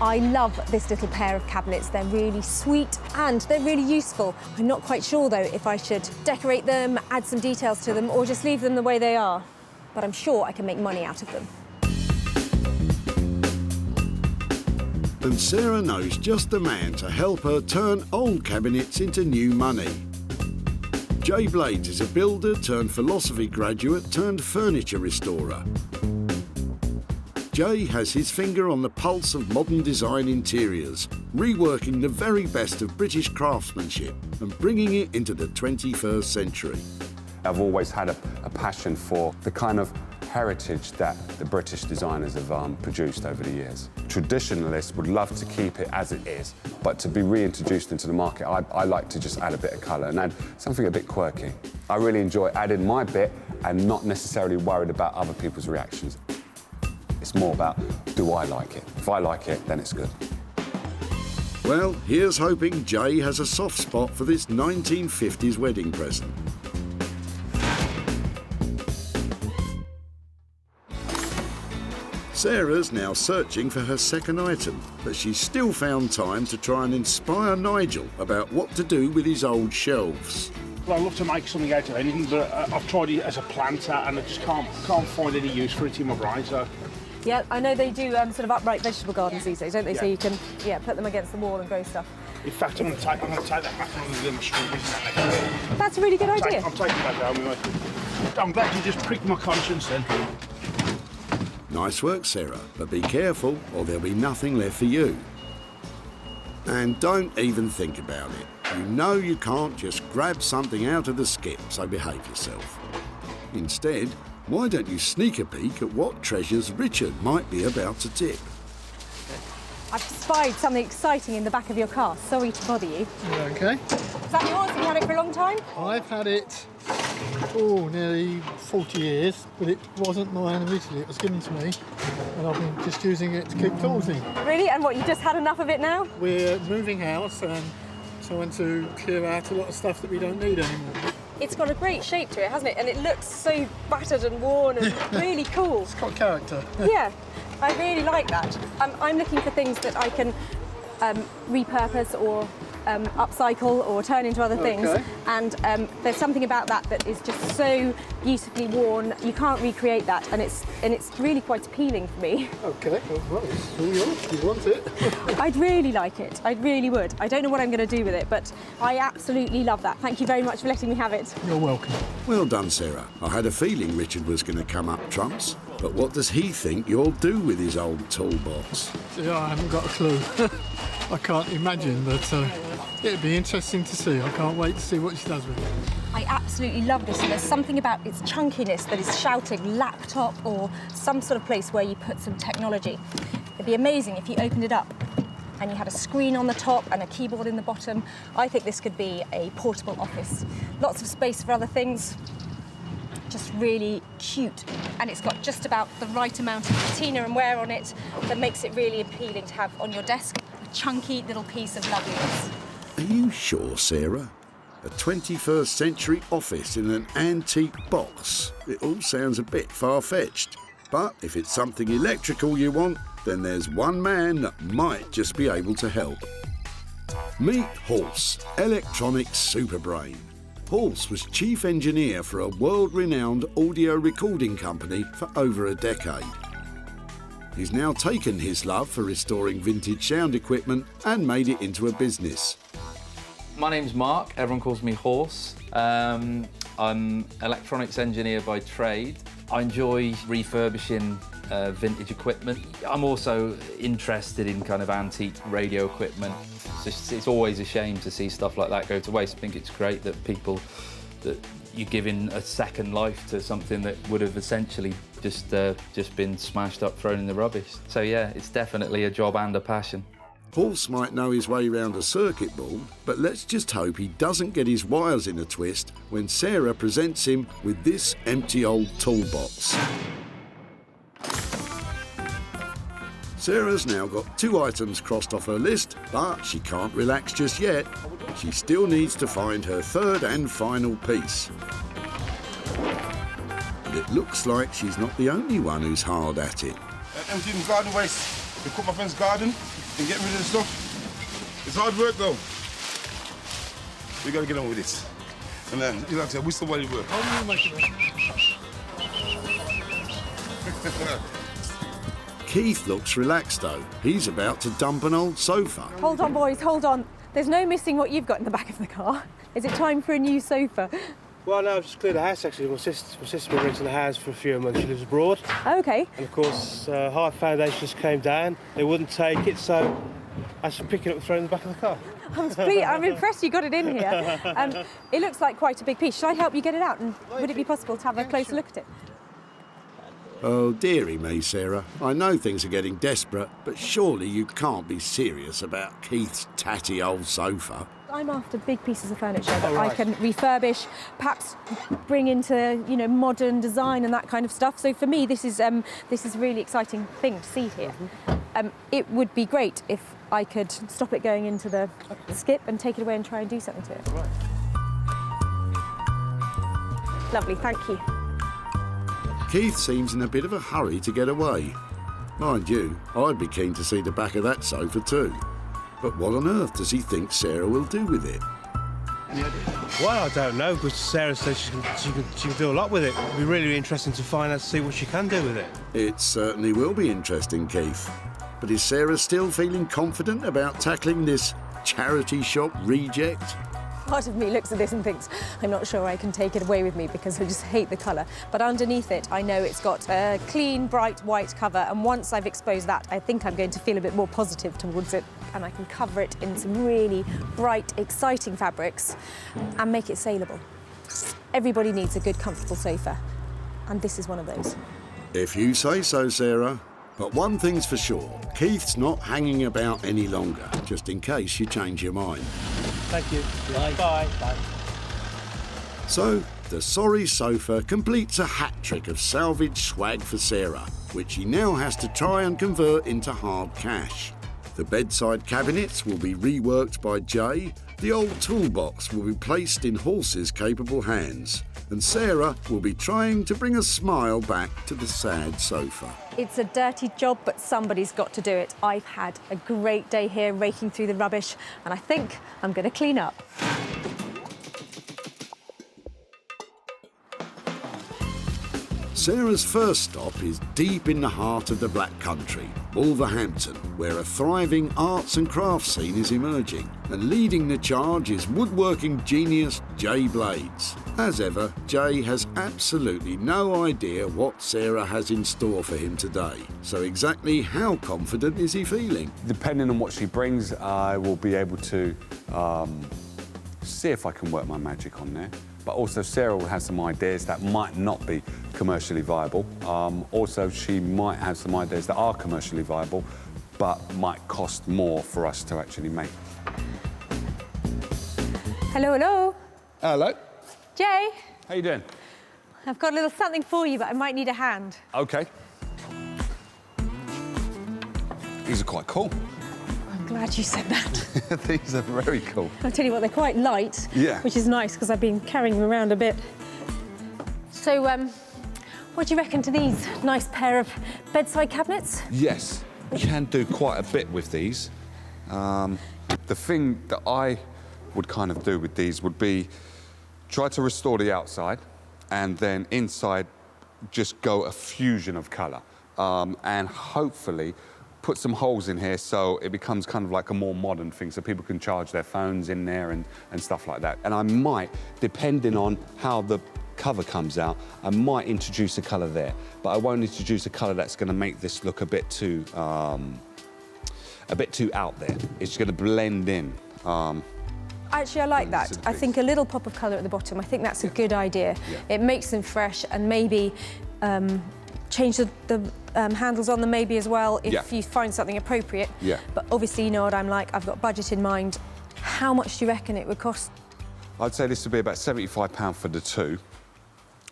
I love this little pair of cabinets. They're really sweet and they're really useful. I'm not quite sure, though, if I should decorate them, add some details to them, or just leave them the way they are. But I'm sure I can make money out of them. And Sarah knows just the man to help her turn old cabinets into new money. Jay Blades is a builder turned philosophy graduate turned furniture restorer. Jay has his finger on the pulse of modern design interiors, reworking the very best of British craftsmanship and bringing it into the 21st century. I've always had a passion for the kind of heritage that the British designers have produced over the years. Traditionalists would love to keep it as it is, but to be reintroduced into the market, I like to just add a bit of colour and add something a bit quirky. I really enjoy adding my bit and not necessarily worried about other people's reactions. It's more about, do I like it? If I like it, then it's good. Well, here's hoping Jay has a soft spot for this 1950s wedding present. Sarah's now searching for her second item, but she's still found time to try and inspire Nigel about what to do with his old shelves. Well, I'd love to make something out of anything, but I've tried it as a planter and I just can't find any use for it in my brain, so... Yeah, I know they do sort of upright vegetable gardens these days, don't they? Yeah. So you can, put them against the wall and grow stuff. In fact, I'm going to take that back on the little strawberries. That's a really good idea. I'm taking that home with me. I'm glad you just pricked my conscience then. Nice work, Sarah, but be careful or there'll be nothing left for you. And don't even think about it. You know you can't just grab something out of the skip, so behave yourself. Instead, why don't you sneak a peek at what treasures Richard might be about to tip? I've spied something exciting in the back of your car. Sorry to bother you. Okay. Is that yours? Have you had it for a long time? I've had it, nearly 40 years, but it wasn't mine originally. It was given to me, and I've been just using it to keep tools in. Really? And what, you just had enough of it now? We're moving house and trying to clear out a lot of stuff that we don't need anymore. It's got a great shape to it, hasn't it? And it looks so battered and worn and really cool. It's got character. Yeah, I really like that. I'm looking for things that I can repurpose or upcycle or turn into other things. And there's something about that is just so beautifully worn. You can't recreate that, and it's really quite appealing for me. Okay, well, it's all yours. You want it? I'd really like it. I really would. I don't know what I'm going to do with it, but I absolutely love that. Thank you very much for letting me have it. You're welcome. Well done, Sarah. I had a feeling Richard was going to come up trumps. But what does he think you'll do with his old toolbox? Yeah, I haven't got a clue. I can't imagine, but it'd be interesting to see. I can't wait to see what she does with it. I absolutely love this, and there's something about its chunkiness that is shouting laptop or some sort of place where you put some technology. It'd be amazing if you opened it up and you had a screen on the top and a keyboard in the bottom. I think this could be a portable office. Lots of space for other things. Just really cute, and it's got just about the right amount of patina and wear on it that makes it really appealing to have on your desk. A chunky little piece of loveliness. Are you sure, Sarah? A 21st century office in an antique box? It all sounds a bit far-fetched. But if it's something electrical you want, then there's one man that might just be able to help. Meet Horse, electronic superbrain. Horse was chief engineer for a world-renowned audio recording company for over a decade. He's now taken his love for restoring vintage sound equipment and made it into a business. My name's Mark, everyone calls me Horse. I'm electronics engineer by trade. I enjoy refurbishing vintage equipment. I'm also interested in kind of antique radio equipment. It's always a shame to see stuff like that go to waste. I think it's great that you're giving a second life to something that would have essentially just been smashed up, thrown in the rubbish. So yeah, it's definitely a job and a passion. Horse might know his way round a circuit board, but let's just hope he doesn't get his wires in a twist when Sarah presents him with this empty old toolbox. Sarah's now got 2 items crossed off her list, but she can't relax just yet. She still needs to find her 3rd and final piece. And it looks like she's not the only one who's hard at it. Emptying garden waste. We cut my friend's garden and get rid of the stuff. It's hard work though. We gotta get on with this. And then, like I said, we still want to work. Keith looks relaxed though. He's about to dump an old sofa. Hold on, boys, hold on. There's no missing what you've got in the back of the car. Is it time for a new sofa? Well, no, I've just cleared the house actually. My sister's been renting the house for a few months. She lives abroad. Okay. And of course, hard foundations came down. They wouldn't take it, so I just pick it up and throw it in the back of the car. I'm impressed you got it in here. It looks like quite a big piece. Should I help you get it out? And would it be possible to have a closer look at it? Oh, dearie me, Sarah. I know things are getting desperate, but surely you can't be serious about Keith's tatty old sofa. I'm after big pieces of furniture that I can refurbish, perhaps bring into, modern design and that kind of stuff. So for me, this is a really exciting thing to see here. It would be great if I could stop it going into the skip and take it away and try and do something to it. Lovely, thank you. Keith seems in a bit of a hurry to get away. Mind you, I'd be keen to see the back of that sofa too. But what on earth does he think Sarah will do with it? Well, I don't know, because Sarah says she can do a lot with it. It'll be really interesting to find out, to see what she can do with it. It certainly will be interesting, Keith. But is Sarah still feeling confident about tackling this charity shop reject? Part of me looks at this and thinks, I'm not sure I can take it away with me because I just hate the colour. But underneath it, I know it's got a clean, bright white cover. And once I've exposed that, I think I'm going to feel a bit more positive towards it. And I can cover it in some really bright, exciting fabrics and make it saleable. Everybody needs a good, comfortable sofa. And this is one of those. If you say so, Sarah. But one thing's for sure, Keith's not hanging about any longer, just in case you change your mind. Thank you. Bye. Bye. Bye. So, the sorry sofa completes a hat-trick of salvage swag for Sarah, which she now has to try and convert into hard cash. The bedside cabinets will be reworked by Jay, the old toolbox will be placed in Horse's capable hands, and Sarah will be trying to bring a smile back to the sad sofa. It's a dirty job, but somebody's got to do it. I've had a great day here raking through the rubbish, and I think I'm going to clean up. Sarah's first stop is deep in the heart of the Black Country, Wolverhampton, where a thriving arts and crafts scene is emerging. And leading the charge is woodworking genius Jay Blades. As ever, Jay has absolutely no idea what Sarah has in store for him today. So exactly how confident is he feeling? Depending on what she brings, I will be able to see if I can work my magic on there. But also Sarah will have some ideas that might not be commercially viable. Also, she might have some ideas that are commercially viable, but might cost more for us to actually make. Hello, hello. Hello. Jay. How you doing? I've got a little something for you, but I might need a hand. Okay. These are quite cool. I'm glad you said that. These are very cool. I'll tell you what, they're quite light, Yeah. which is nice because I've been carrying them around a bit. So, what do you reckon to these nice pair of bedside cabinets? Yes, you can do quite a bit with these. The thing that I would kind of do with these would be try to restore the outside and then inside just go a fusion of colour. And hopefully put some holes in here so it becomes kind of like a more modern thing, so people can charge their phones in there and stuff like that. And I might, depending on how the cover comes out, I might introduce a colour there, but I won't introduce a colour that's going to make this look a bit too out there. It's going to blend in. Actually, I like that. I think a little pop of colour at the bottom, I think that's a good idea. Yeah. It makes them fresh, and maybe change the handles on them maybe as well if you find something appropriate. Yeah. But obviously, you know what I'm like, I've got budget in mind. How much do you reckon it would cost? I'd say this would be about £75 for the two,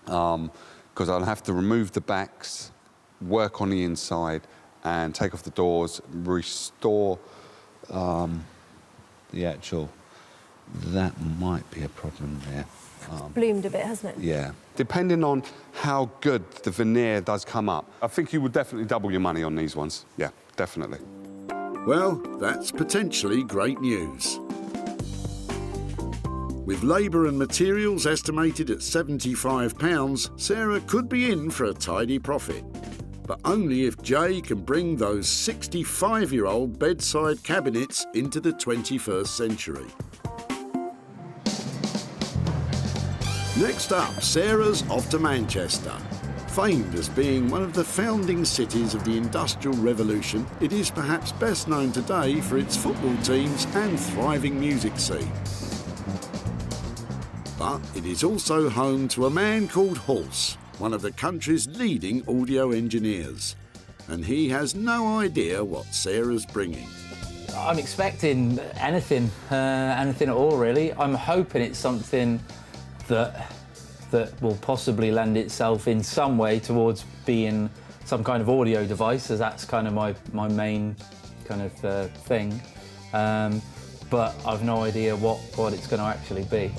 because I'll have to remove the backs, work on the inside, and take off the doors, restore the actual... That might be a problem there. Bloomed a bit, hasn't it? Yeah. Depending on how good the veneer does come up, I think you would definitely double your money on these ones. Yeah, definitely. Well, that's potentially great news. With labour and materials estimated at £75, Sarah could be in for a tidy profit. But only if Jay can bring those 65-year-old bedside cabinets into the 21st century. Next up, Sarah's off to Manchester. Famed as being one of the founding cities of the Industrial Revolution, it is perhaps best known today for its football teams and thriving music scene. But it is also home to a man called Horse, one of the country's leading audio engineers. And he has no idea what Sarah's bringing. I'm expecting anything at all, really. I'm hoping it's something that will possibly lend itself in some way towards being some kind of audio device, as that's kind of my main kind of thing. But I've no idea what it's going to actually be.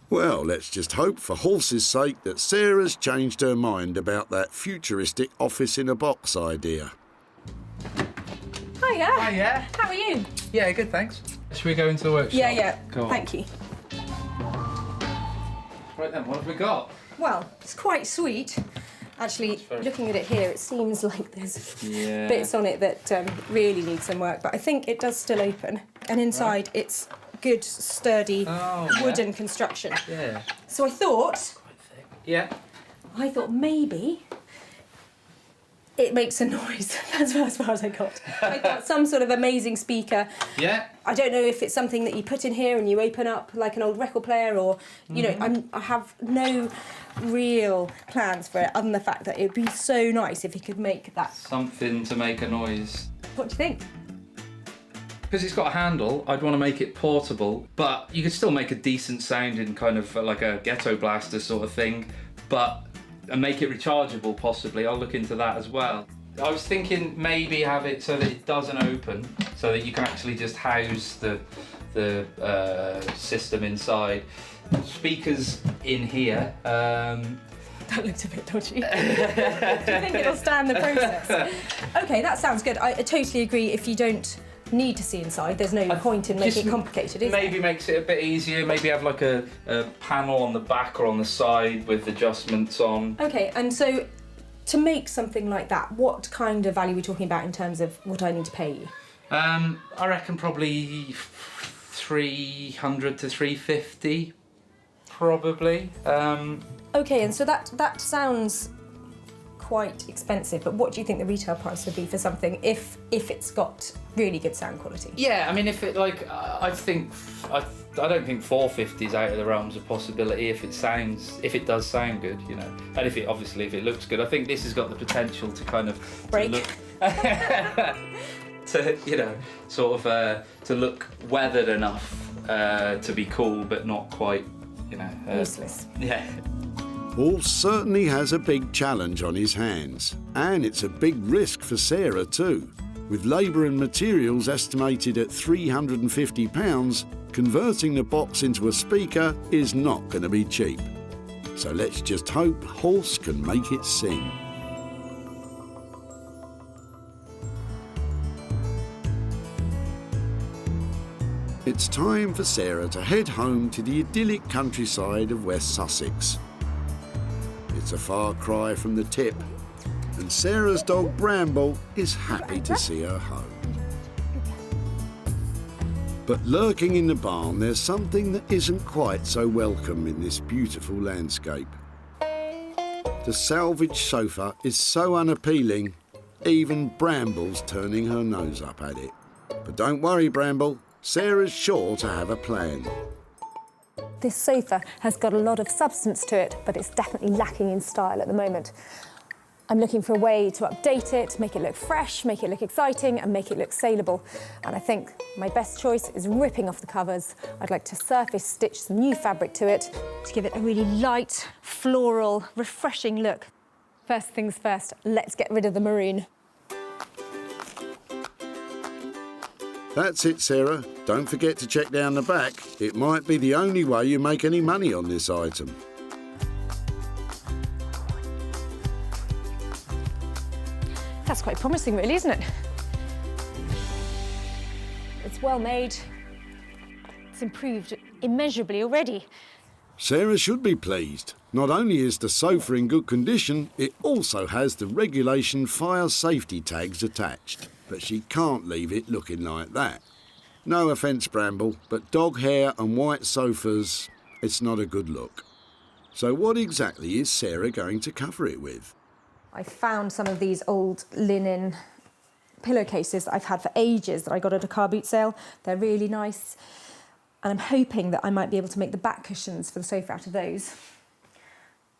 Well, let's just hope for Horse's sake that Sarah's changed her mind about that futuristic office-in-a-box idea. Hiya. Hiya. How are you? Yeah, good, thanks. Should we go into the workshop? Yeah. Go on. Thank you. Right then, what have we got? Well, it's quite sweet. Actually, looking at it here, it seems like there's bits on it that really need some work, but I think it does still open. And inside, it's good, sturdy, wooden construction. Yeah. So I thought... Yeah. I thought maybe it makes a noise. That's as far as I got. I got some sort of amazing speaker. Yeah. I don't know if it's something that you put in here and you open up like an old record player, or, you know, I have no real plans for it other than the fact that it would be so nice if you could make that. Something to make a noise. What do you think? Because it's got a handle, I'd want to make it portable, but you could still make a decent sounding kind of like a ghetto blaster sort of thing, and make it rechargeable possibly. I'll look into that as well. I was thinking maybe have it so that it doesn't open, so that you can actually just house the system inside. Speakers in here. That looked a bit dodgy. Do you think it'll stand the process? Okay, that sounds good. I totally agree. If you don't need to see inside, there's no point in making it complicated, is there? Maybe makes it a bit easier. Maybe have like a panel on the back or on the side with adjustments on. Okay, and so to make something like that, what kind of value are we talking about in terms of what I need to pay you? I reckon probably 300 to 350, probably. Okay, and so that sounds quite expensive, but what do you think the retail price would be for something if it's got really good sound quality? Yeah, I mean, if it like, I don't think 450 is out of the realms of possibility if it does sound good, you know, and if it looks good. I think this has got the potential to kind of break. To you know, sort of to look weathered enough to be cool, but not quite, you know, useless. Yeah. Paul certainly has a big challenge on his hands, and it's a big risk for Sarah too. With labour and materials estimated at £350, converting the box into a speaker is not going to be cheap. So let's just hope Horse can make it sing. It's time for Sarah to head home to the idyllic countryside of West Sussex. It's a far cry from the tip, and Sarah's dog Bramble is happy to see her home. But lurking in the barn, there's something that isn't quite so welcome in this beautiful landscape. The salvage sofa is so unappealing, even Bramble's turning her nose up at it. But don't worry, Bramble, Sarah's sure to have a plan. This sofa has got a lot of substance to it, but it's definitely lacking in style at the moment. I'm looking for a way to update it, make it look fresh, make it look exciting, and make it look saleable. And I think my best choice is ripping off the covers. I'd like to surface stitch some new fabric to it to give it a really light, floral, refreshing look. First things first, let's get rid of the maroon. That's it, Sarah. Don't forget to check down the back. It might be the only way you make any money on this item. That's quite promising, really, isn't it? It's well made. It's improved immeasurably already. Sarah should be pleased. Not only is the sofa in good condition, it also has the regulation fire safety tags attached. But she can't leave it looking like that. No offence, Bramble, but dog hair and white sofas, it's not a good look. So what exactly is Sarah going to cover it with? I found some of these old linen pillowcases that I've had for ages that I got at a car boot sale. They're really nice. And I'm hoping that I might be able to make the back cushions for the sofa out of those.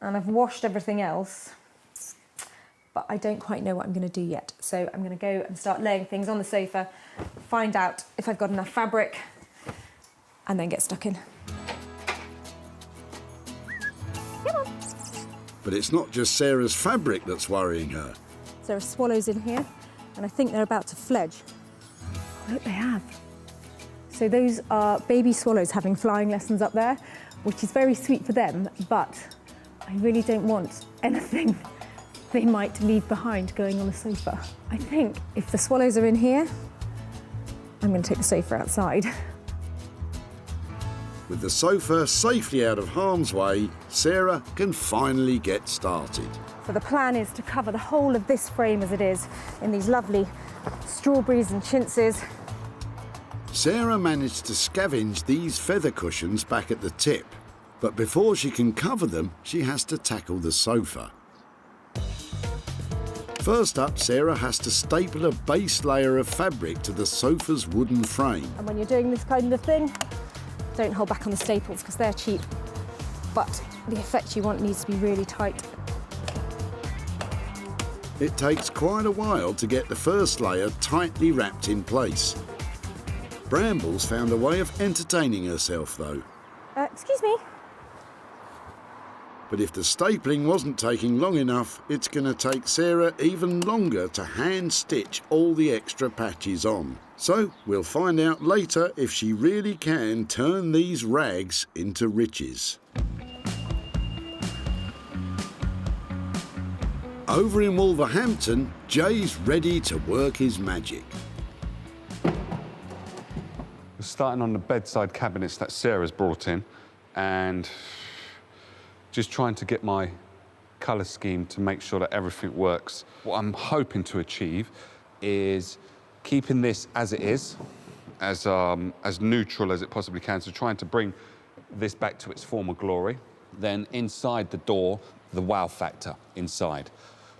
And I've washed everything else, but I don't quite know what I'm going to do yet. So I'm going to go and start laying things on the sofa, find out if I've got enough fabric, and then get stuck in. Come on. But it's not just Sarah's fabric that's worrying her. There are swallows in here, and I think they're about to fledge. I hope they have. So those are baby swallows having flying lessons up there, which is very sweet for them, but I really don't want anything they might leave behind going on the sofa. I think if the swallows are in here, I'm going to take the sofa outside. With the sofa safely out of harm's way, Sarah can finally get started. So the plan is to cover the whole of this frame as it is in these lovely strawberries and chintzes. Sarah managed to scavenge these feather cushions back at the tip, but before she can cover them, she has to tackle the sofa. First up, Sarah has to staple a base layer of fabric to the sofa's wooden frame. And when you're doing this kind of thing, don't hold back on the staples because they're cheap, but the effect you want needs to be really tight. It takes quite a while to get the first layer tightly wrapped in place. Bramble's found a way of entertaining herself, though. Excuse me. But if the stapling wasn't taking long enough, it's going to take Sarah even longer to hand-stitch all the extra patches on. So we'll find out later if she really can turn these rags into riches. Over in Wolverhampton, Jay's ready to work his magic. We're starting on the bedside cabinets that Sarah's brought in, and just trying to get my colour scheme to make sure that everything works. What I'm hoping to achieve is keeping this as it is, as neutral as it possibly can, so trying to bring this back to its former glory. Then inside the door, the wow factor inside.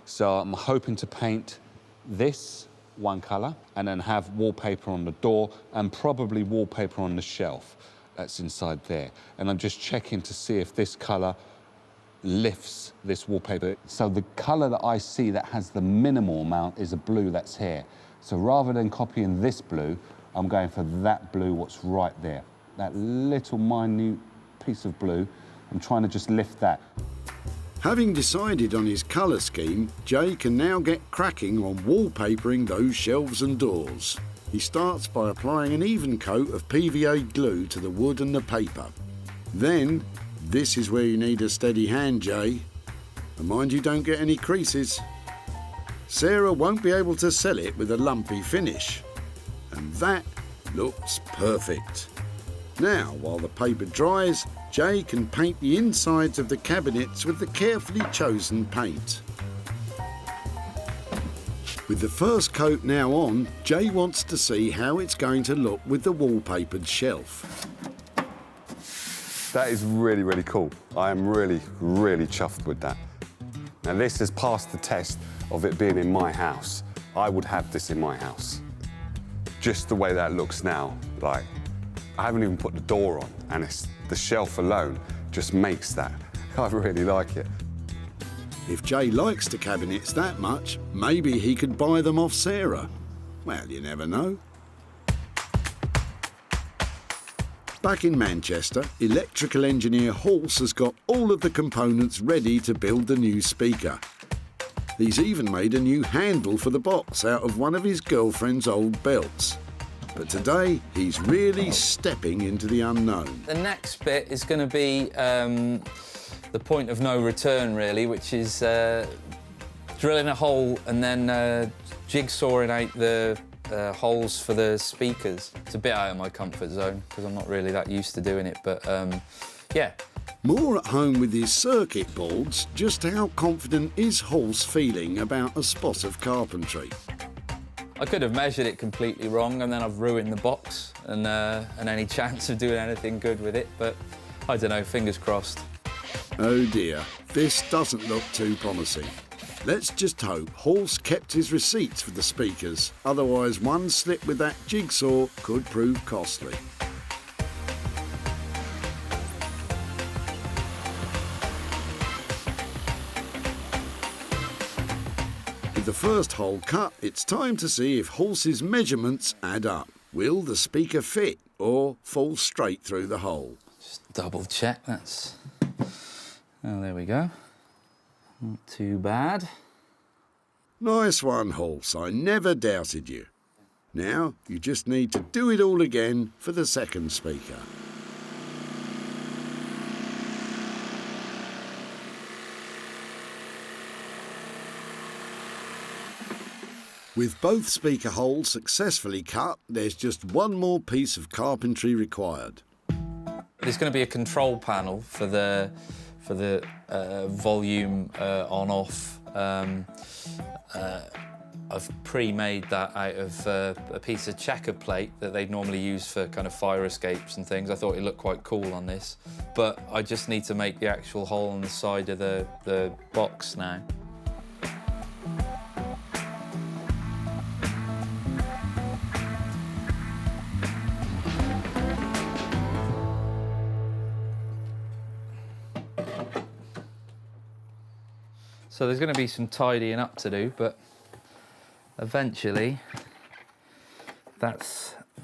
So I'm hoping to paint this one colour and then have wallpaper on the door and probably wallpaper on the shelf that's inside there. And I'm just checking to see if this colour lifts this wallpaper. So the colour that I see that has the minimal amount is a blue that's here. So rather than copying this blue, I'm going for that blue what's right there. That little minute piece of blue, I'm trying to just lift that. Having decided on his colour scheme, Jay can now get cracking on wallpapering those shelves and doors. He starts by applying an even coat of PVA glue to the wood and the paper. Then, this is where you need a steady hand, Jay. And mind you don't get any creases. Sarah won't be able to sell it with a lumpy finish. And that looks perfect. Now, while the paper dries, Jay can paint the insides of the cabinets with the carefully chosen paint. With the first coat now on, Jay wants to see how it's going to look with the wallpapered shelf. That is really, really cool. I am really, really chuffed with that. Now, this has passed the test of it being in my house. I would have this in my house. Just the way that looks now, like, I haven't even put the door on, and it's the shelf alone just makes that. I really like it. If Jay likes the cabinets that much, maybe he could buy them off Sarah. Well, you never know. Back in Manchester, electrical engineer Halse has got all of the components ready to build the new speaker. He's even made a new handle for the box out of one of his girlfriend's old belts. But today, he's really stepping into the unknown. The next bit is going to be the point of no return, really, which is drilling a hole and then jigsawing out the holes for the speakers. It's a bit out of my comfort zone because I'm not really that used to doing it, but yeah. More at home with his circuit boards, just how confident is Halse feeling about a spot of carpentry? I could have measured it completely wrong and then I've ruined the box and any chance of doing anything good with it, but I don't know, fingers crossed. Oh dear, this doesn't look too promising. Let's just hope Halse kept his receipts for the speakers, otherwise one slip with that jigsaw could prove costly. With the first hole cut, it's time to see if Halse's measurements add up. Will the speaker fit or fall straight through the hole? Just double check, that's... Oh, there we go. Not too bad. Nice one, Halse. I never doubted you. Now, you just need to do it all again for the second speaker. With both speaker holes successfully cut, there's just one more piece of carpentry required. There's going to be a control panel for the volume on-off. I've pre-made that out of a piece of checker plate that they'd normally use for kind of fire escapes and things. I thought it looked quite cool on this, but I just need to make the actual hole on the side of the box now. So there's going to be some tidying up to do, but eventually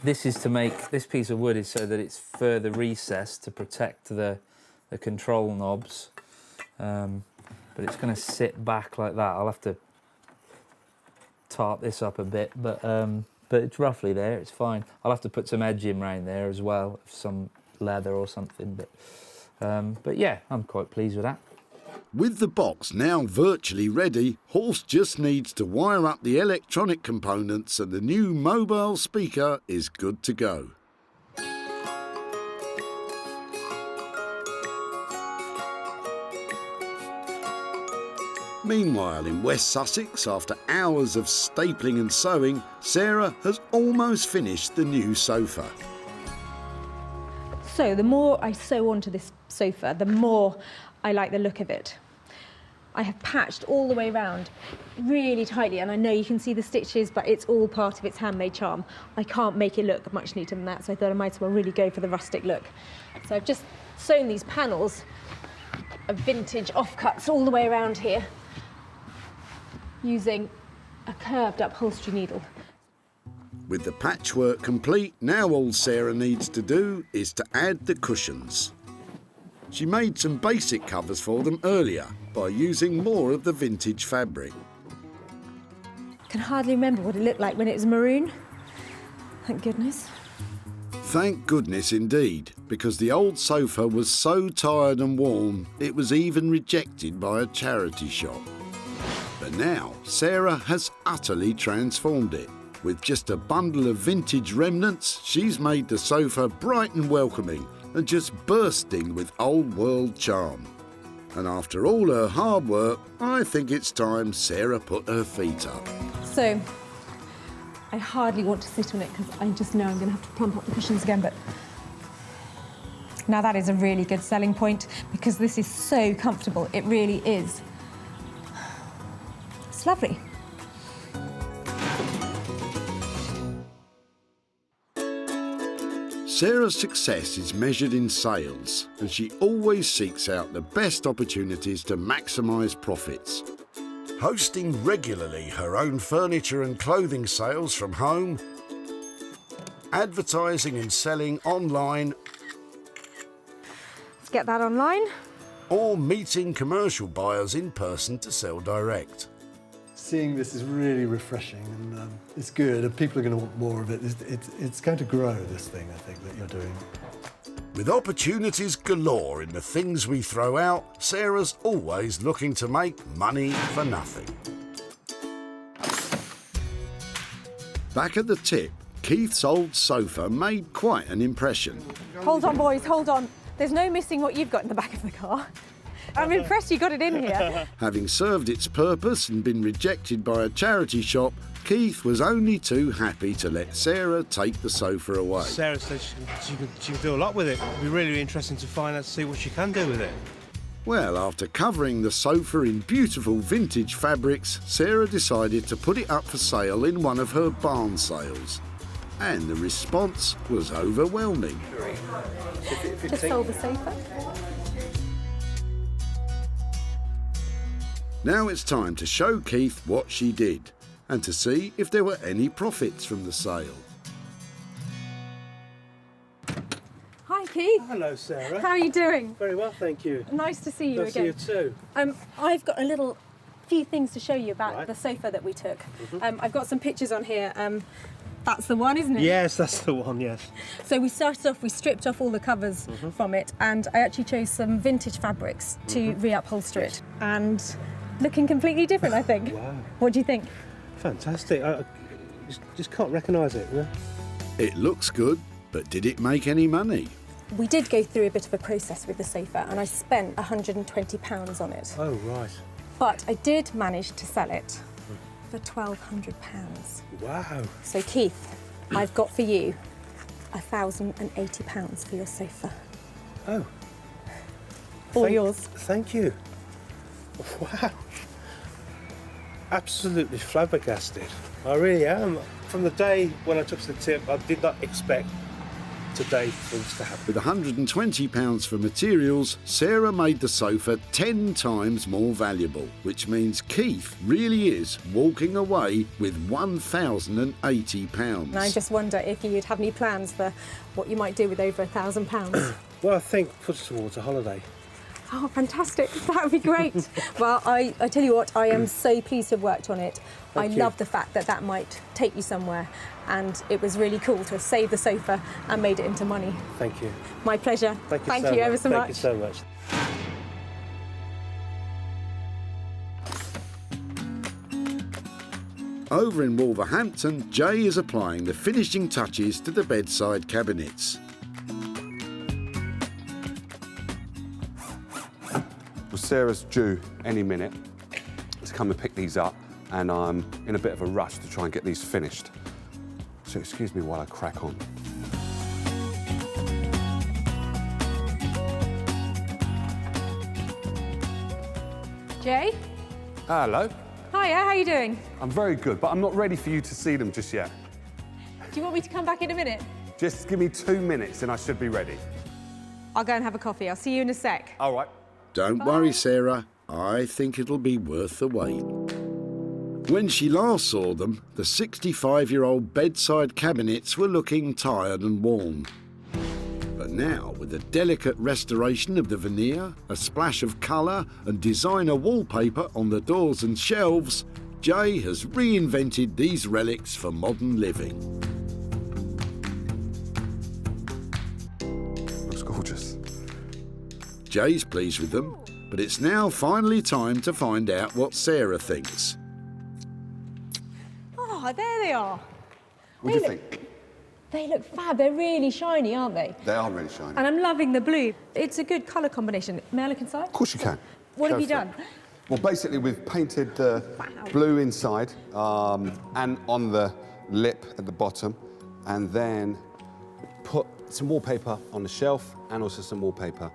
this is to make, this piece of wood is so that it's further recessed to protect the control knobs, but it's going to sit back like that. I'll have to tart this up a bit, but it's roughly there, it's fine. I'll have to put some edging around there as well, some leather or something, but yeah, I'm quite pleased with that. With the box now virtually ready, Halse just needs to wire up the electronic components and the new mobile speaker is good to go. Meanwhile, in West Sussex, after hours of stapling and sewing, Sarah has almost finished the new sofa. So the more I sew onto this sofa, the more I like the look of it. I have patched all the way around really tightly, and I know you can see the stitches, but it's all part of its handmade charm. I can't make it look much neater than that, so I thought I might as well really go for the rustic look. So I've just sewn these panels of vintage offcuts all the way around here using a curved upholstery needle. With the patchwork complete, now all Sarah needs to do is to add the cushions. She made some basic covers for them earlier by using more of the vintage fabric. I can hardly remember what it looked like when it was maroon. Thank goodness. Thank goodness indeed, because the old sofa was so tired and worn, it was even rejected by a charity shop. But now, Sarah has utterly transformed it. With just a bundle of vintage remnants, she's made the sofa bright and welcoming and just bursting with old-world charm. And after all her hard work, I think it's time Sarah put her feet up. So, I hardly want to sit on it because I just know I'm going to have to plump up the cushions again, but now that is a really good selling point because this is so comfortable. It really is. It's lovely. Sarah's success is measured in sales, and she always seeks out the best opportunities to maximise profits. Hosting regularly her own furniture and clothing sales from home, advertising and selling online, Let's get that online. or meeting commercial buyers in person to sell direct. Seeing this is really refreshing, and it's good, and people are going to want more of it. It's going to grow, this thing, I think, that you're doing. With opportunities galore in the things we throw out, Sarah's always looking to make money for nothing. Back at the tip, Keith's old sofa made quite an impression. Hold on, boys, hold on. There's no missing what you've got in the back of the car. I'm impressed you got it in here. Having served its purpose and been rejected by a charity shop, Keith was only too happy to let Sarah take the sofa away. Sarah says she can do a lot with it. It'd be really interesting to find out, see what she can do with it. Well, after covering the sofa in beautiful vintage fabrics, Sarah decided to put it up for sale in one of her barn sales. And the response was overwhelming. Just sold the sofa. Now it's time to show Keith what she did and to see if there were any profits from the sale. Hi, Keith. Hello, Sarah. How are you doing? Very well, thank you. Nice to see you Nice again. to see you too. I've got a few things to show you about the sofa that we took. I've got some pictures on here. That's the one, isn't it? Yes, that's the one, yes. So we started off, we stripped off all the covers from it, and I actually chose some vintage fabrics to reupholster it. And looking completely different, I think. Wow. What do you think? Fantastic. I just can't recognise it. Yeah? It looks good, but did it make any money? We did go through a bit of a process with the sofa, and I spent £120 on it. Oh, right. But I did manage to sell it for £1,200. Wow. So Keith, I've got for you £1,080 for your sofa. Oh. All yours. Thank you. Wow. Absolutely flabbergasted. I really am. From the day when I took the tip, I did not expect today things to happen. With £120 for materials, Sarah made the sofa 10 times more valuable, which means Keith really is walking away with £1,080. And I just wonder if you'd have any plans for what you might do with over £1,000. Well, I think put it towards a holiday. Oh, fantastic. That would be great. Well, I tell you what, I am so pleased to have worked on it. I love the fact that that might take you somewhere, and it was really cool to have saved the sofa and made it into money. Thank you. My pleasure. Thank you ever so much. Thank you so much. Over in Wolverhampton, Jay is applying the finishing touches to the bedside cabinets. Well, Sarah's due any minute to come and pick these up, and I'm in a bit of a rush to try and get these finished. So excuse me while I crack on. Jay? Hello. Hiya, how are you doing? I'm very good, but I'm not ready for you to see them just yet. Do you want me to come back in a minute? Just give me 2 minutes and I should be ready. I'll go and have a coffee. I'll see you in a sec. All right. Don't worry, Sarah. I think it'll be worth the wait. When she last saw them, the 65-year-old bedside cabinets were looking tired and worn. But now, with a delicate restoration of the veneer, a splash of colour and designer wallpaper on the doors and shelves, Jay has reinvented these relics for modern living. Looks gorgeous. Jay's pleased with them, but it's now finally time to find out what Sarah thinks. Oh, there they are. What do you think? They look fab. They're really shiny, aren't they? They are really shiny. And I'm loving the blue. It's a good colour combination. May I look inside? Of course you can. What have you Go for done? Well, basically, we've painted the blue inside and on the lip at the bottom, and then put some wallpaper on the shelf and also some wallpaper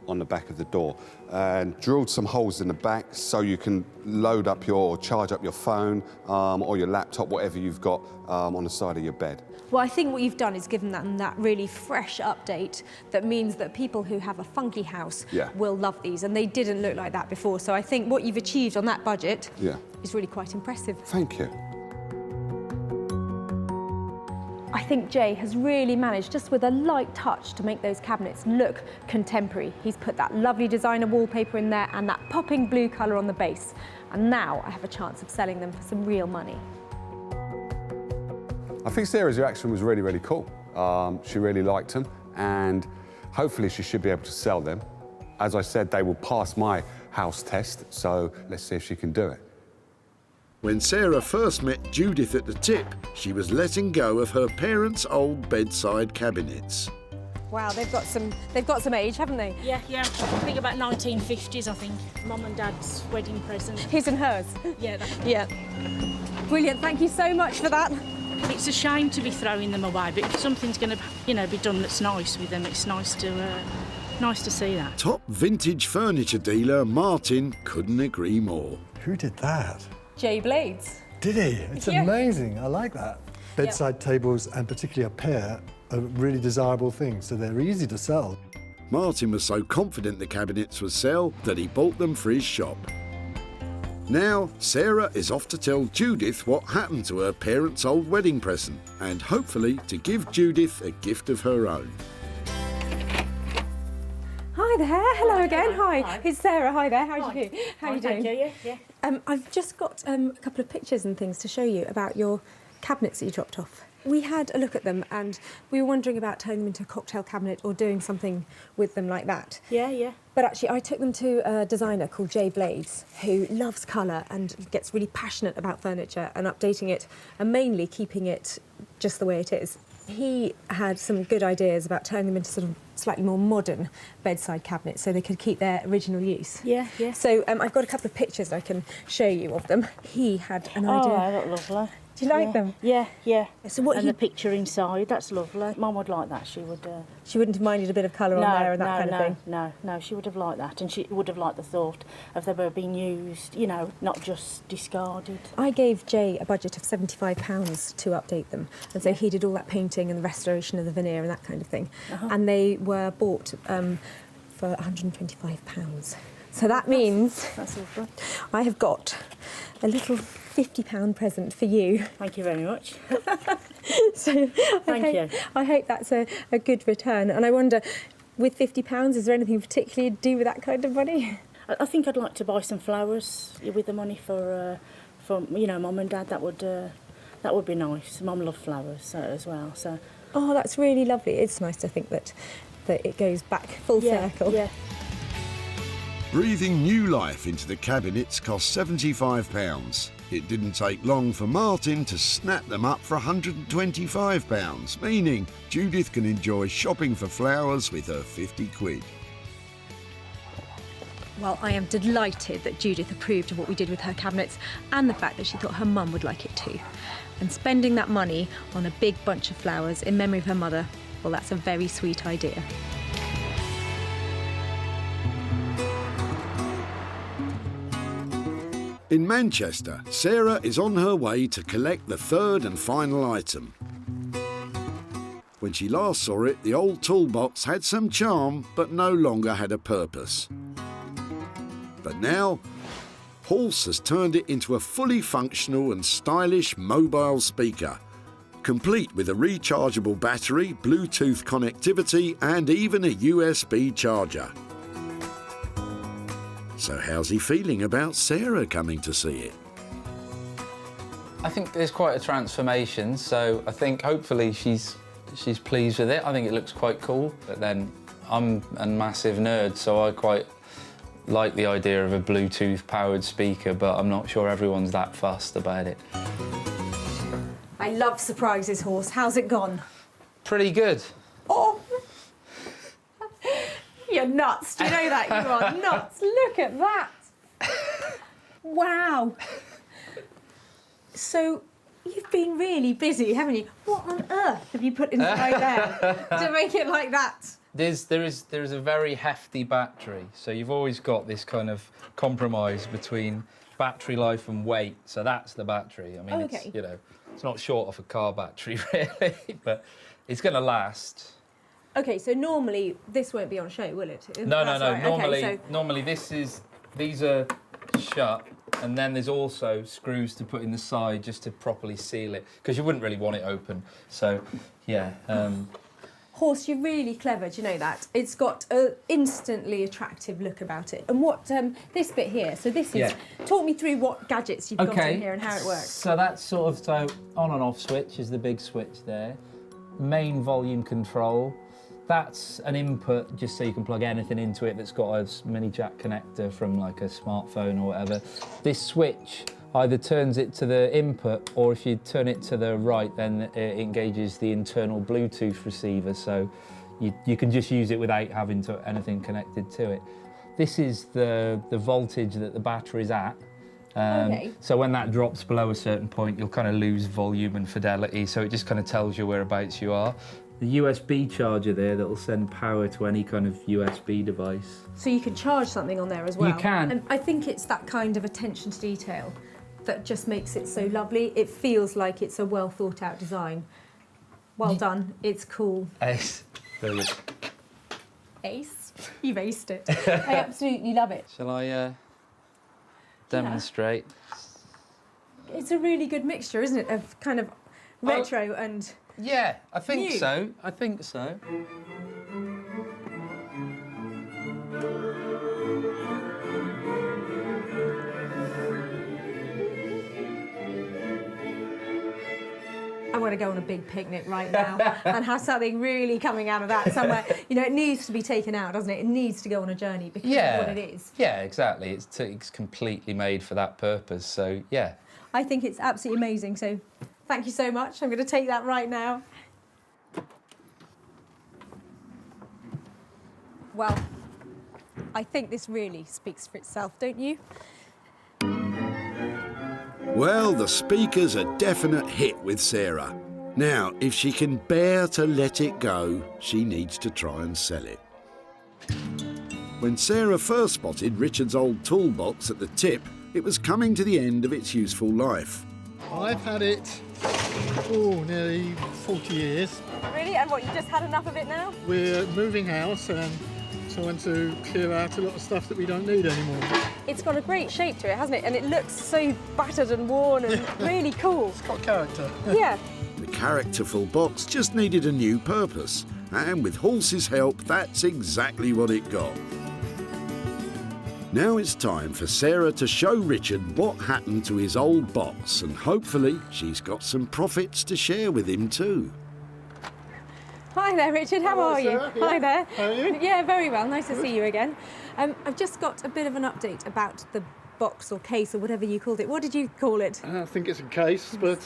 on the back of the door, and drilled some holes in the back so you can load up or charge up your phone or your laptop, whatever you've got on the side of your bed. Well, I think what you've done is given them that really fresh update that means that people who have a funky house will love these, and they didn't look like that before. So I think what you've achieved on that budget is really quite impressive. Thank you. I think Jay has really managed, just with a light touch, to make those cabinets look contemporary. He's put that lovely designer wallpaper in there and that popping blue colour on the base. And now I have a chance of selling them for some real money. I think Sarah's reaction was really, really cool. She really liked them, and hopefully she should be able to sell them. As I said, they will pass my house test, so let's see if she can do it. When Sarah first met Judith at the tip, she was letting go of her parents' old bedside cabinets. Wow, they've got some age, haven't they? Yeah. I think about 1950s, I think. Mum and Dad's wedding present. His and hers? Yeah. Yeah. Brilliant, thank you so much for that. It's a shame to be throwing them away, but if something's going to, be done that's nice with them, it's nice to see that. Top vintage furniture dealer Martin couldn't agree more. Who did that? Jay Blades. Did he? It's amazing. I like that. Bedside tables, and particularly a pair, are really desirable things, so they're easy to sell. Martin was so confident the cabinets would sell that he bought them for his shop. Now, Sarah is off to tell Judith what happened to her parents' old wedding present, and hopefully to give Judith a gift of her own. Hi there, hello again. Hi, it's Sarah. Hi there. How are you? How are you doing? Thank you. Yeah. I've just got a couple of pictures and things to show you about your cabinets that you dropped off. We had a look at them and we were wondering about turning them into a cocktail cabinet or doing something with them like that. Yeah. But actually, I took them to a designer called Jay Blades, who loves colour and gets really passionate about furniture and updating it, and mainly keeping it just the way it is. He had some good ideas about turning them into sort of slightly more modern bedside cabinets so they could keep their original use. Yeah. So I've got a couple of pictures I can show you of them. He had an idea. Oh, they look lovely. Do you like them? Yeah. So what and the picture inside, that's lovely. Mum would like that, she would. She wouldn't have minded a bit of colour on there and that kind of thing? No, she would have liked that, and she would have liked the thought of they were being used, not just discarded. I gave Jay a budget of £75 to update them, and so he did all that painting and the restoration of the veneer and that kind of thing. And they were bought for £125. So that means that's awful. I have got a little £50 present for you. Thank you very much. So I hope that's a good return. And I wonder, with £50, is there anything particularly to do with that kind of money? I think I'd like to buy some flowers with the money for Mum and Dad. That would be nice. Mum loved flowers as well. So. Oh, that's really lovely. It's nice to think that it goes back full circle. Yeah. Breathing new life into the cabinets cost £75. It didn't take long for Martin to snap them up for £125, meaning Judith can enjoy shopping for flowers with her 50 quid. Well, I am delighted that Judith approved of what we did with her cabinets and the fact that she thought her mum would like it too. And spending that money on a big bunch of flowers in memory of her mother, well, that's a very sweet idea. In Manchester, Sarah is on her way to collect the third and final item. When she last saw it, the old toolbox had some charm, but no longer had a purpose. But now, Horse has turned it into a fully functional and stylish mobile speaker, complete with a rechargeable battery, Bluetooth connectivity, and even a USB charger. So how's he feeling about Sarah coming to see it? I think there's quite a transformation, so I think hopefully she's pleased with it. I think it looks quite cool, but then I'm a massive nerd, so I quite like the idea of a Bluetooth-powered speaker, but I'm not sure everyone's that fussed about it. I love surprises, Horse. How's it gone? Pretty good. Oh! You're nuts. Do you know that? You are nuts. Look at that. Wow. So you've been really busy, haven't you? What on earth have you put inside there to make it like that? There is a very hefty battery, so you've always got this kind of compromise between battery life and weight. So that's the battery. I mean, Okay. it's, you know, it's not short of a car battery really, but it's going to last. Okay, so normally this won't be on show, will it? No. That's right. Normally, Okay, normally these are shut, and then there's also screws to put in the side just to properly seal it, because you wouldn't really want it open. So, yeah. Horse, you're really clever, do you know that? It's got an instantly attractive look about it. And what, this bit here, so this is, Yeah. talk me through what gadgets you've got in here and how it works. So that's sort of, so on and off switch is the big switch there. Main volume control. That's an input just so you can plug anything into it that's got a mini jack connector from like a smartphone or whatever. This switch either turns it to the input, or if you turn it to the right, then it engages the internal Bluetooth receiver, so you can just use it without having anything connected to it. This is the voltage that the battery's at. Okay. So when that drops below a certain point, you'll kind of lose volume and fidelity, so it just kind of tells you whereabouts you are. The USB charger there that will send power to any kind of USB device. So you can charge something on there as well. You can. And I think it's that kind of attention to detail that just makes it so lovely. It feels like it's a well thought out design. Well done, it's cool. Ace. Brilliant. Ace? You've aced it. I absolutely love it. Shall I demonstrate? It's a really good mixture, isn't it, of kind of retro and yeah, I think new. so. I think so. I want to go on a big picnic right now and have something really coming out of that somewhere. You know, it needs to be taken out, doesn't it? It needs to go on a journey because of what it is. Yeah, exactly. It's completely made for that purpose, so yeah. I think it's absolutely amazing, so thank you so much. I'm going to take that right now. Well, I think this really speaks for itself, don't you? Well, the speaker's a definite hit with Sarah. Now, if she can bear to let it go, she needs to try and sell it. When Sarah first spotted Richard's old toolbox at the tip, it was coming to the end of its useful life. I've had it, nearly 40 years. Really? And what, you just had enough of it now? We're moving house and trying to clear out a lot of stuff that we don't need anymore. It's got a great shape to it, hasn't it? And it looks so battered and worn and really cool. It's got character. Yeah. The characterful box just needed a new purpose, and with Halsey's help, that's exactly what it got. Now it's time for Sarah to show Richard what happened to his old box, and hopefully she's got some profits to share with him too. Hi there, Richard. How are you? Sarah. Yeah. Hi there. How are you? Yeah, very well. Nice to see you again. I've just got a bit of an update about the box or case or whatever you called it. What did you call it? I think it's a case, but...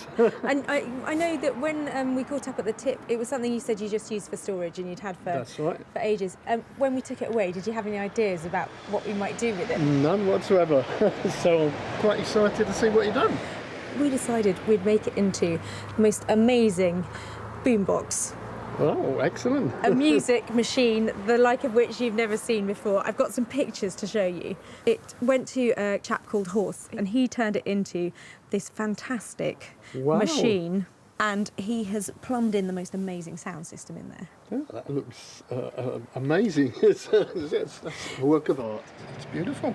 And I know that when we caught up at the tip, it was something you said you just used for storage and you'd had for, That's right. for ages. When we took it away, did you have any ideas about what we might do with it? None whatsoever. So I'm quite excited to see what you've done. We decided we'd make it into the most amazing boombox. Oh, excellent. A music machine, the like of which you've never seen before. I've got some pictures to show you. It went to a chap called Horse, and he turned it into this fantastic machine, and he has plumbed in the most amazing sound system in there. Oh, that looks amazing. It's a work of art. It's beautiful.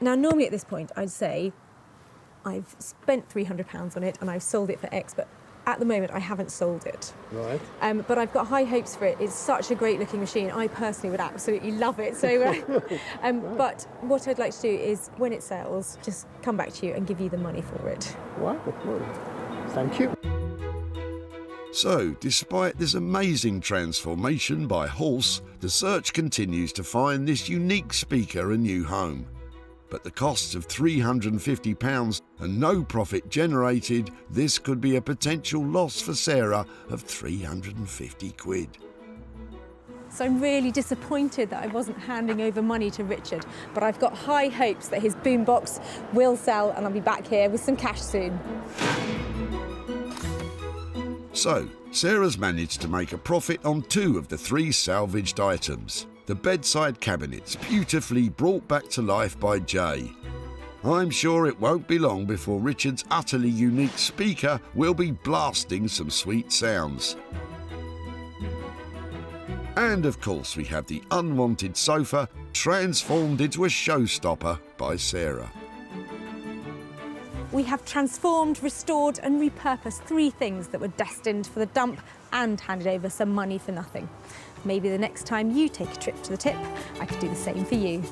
Now, normally at this point, I'd say I've spent £300 on it and I've sold it for X, but at the moment, I haven't sold it. Right. But I've got high hopes for it. It's such a great looking machine. I personally would absolutely love it. So, but what I'd like to do is, when it sells, just come back to you and give you the money for it. Wow. Well, thank you. So, despite this amazing transformation by Horse, the search continues to find this unique speaker a new home. But the costs of £350 and no profit generated, this could be a potential loss for Sarah of 350 quid. So I'm really disappointed that I wasn't handing over money to Richard, but I've got high hopes that his boombox will sell and I'll be back here with some cash soon. So, Sarah's managed to make a profit on 2 of the 3 salvaged items. The bedside cabinets, beautifully brought back to life by Jay. I'm sure it won't be long before Richard's utterly unique speaker will be blasting some sweet sounds. And of course we have the unwanted sofa transformed into a showstopper by Sarah. We have transformed, restored and repurposed 3 things that were destined for the dump and handed over some money for nothing. Maybe the next time you take a trip to the tip, I could do the same for you.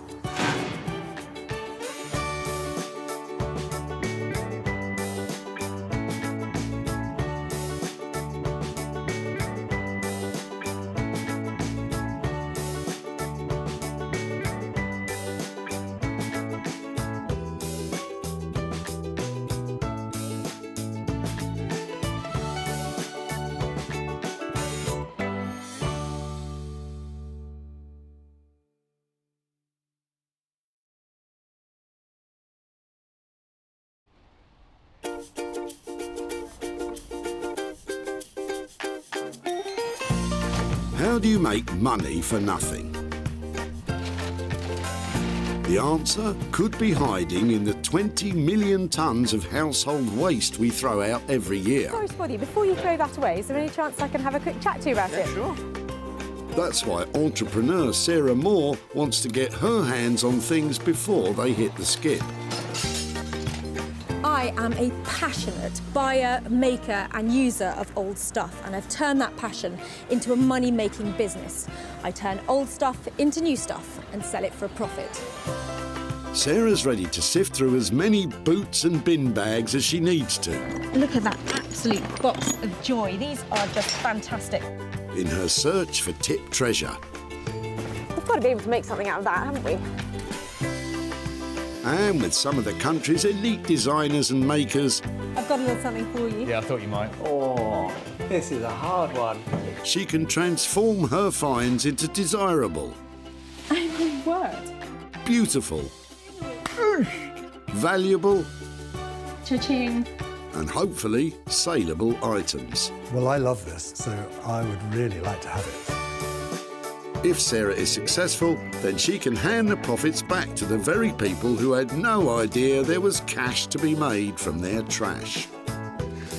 How do you make money for nothing? The answer could be hiding in the 20 million tonnes of household waste we throw out every year. Sorry to bother you, before you throw that away, is there any chance I can have a quick chat to you about it? Sure. That's why entrepreneur Sarah Moore wants to get her hands on things before they hit the skip. I am a passionate buyer, maker and user of old stuff, and I've turned that passion into a money-making business. I turn old stuff into new stuff and sell it for a profit. Sarah's ready to sift through as many boots and bin bags as she needs to. Look at that absolute box of joy. These are just fantastic. In her search for tip treasure. We've got to be able to make something out of that, haven't we? And with some of the country's elite designers and makers, I've got a little something for you. Yeah, I thought you might. Oh, this is a hard one. she can transform her finds into desirable, Oh my word. beautiful, valuable, Cha-ching. and hopefully saleable items. Well, I love this, so I would really like to have it. If Sarah is successful, then she can hand the profits back to the very people who had no idea there was cash to be made from their trash.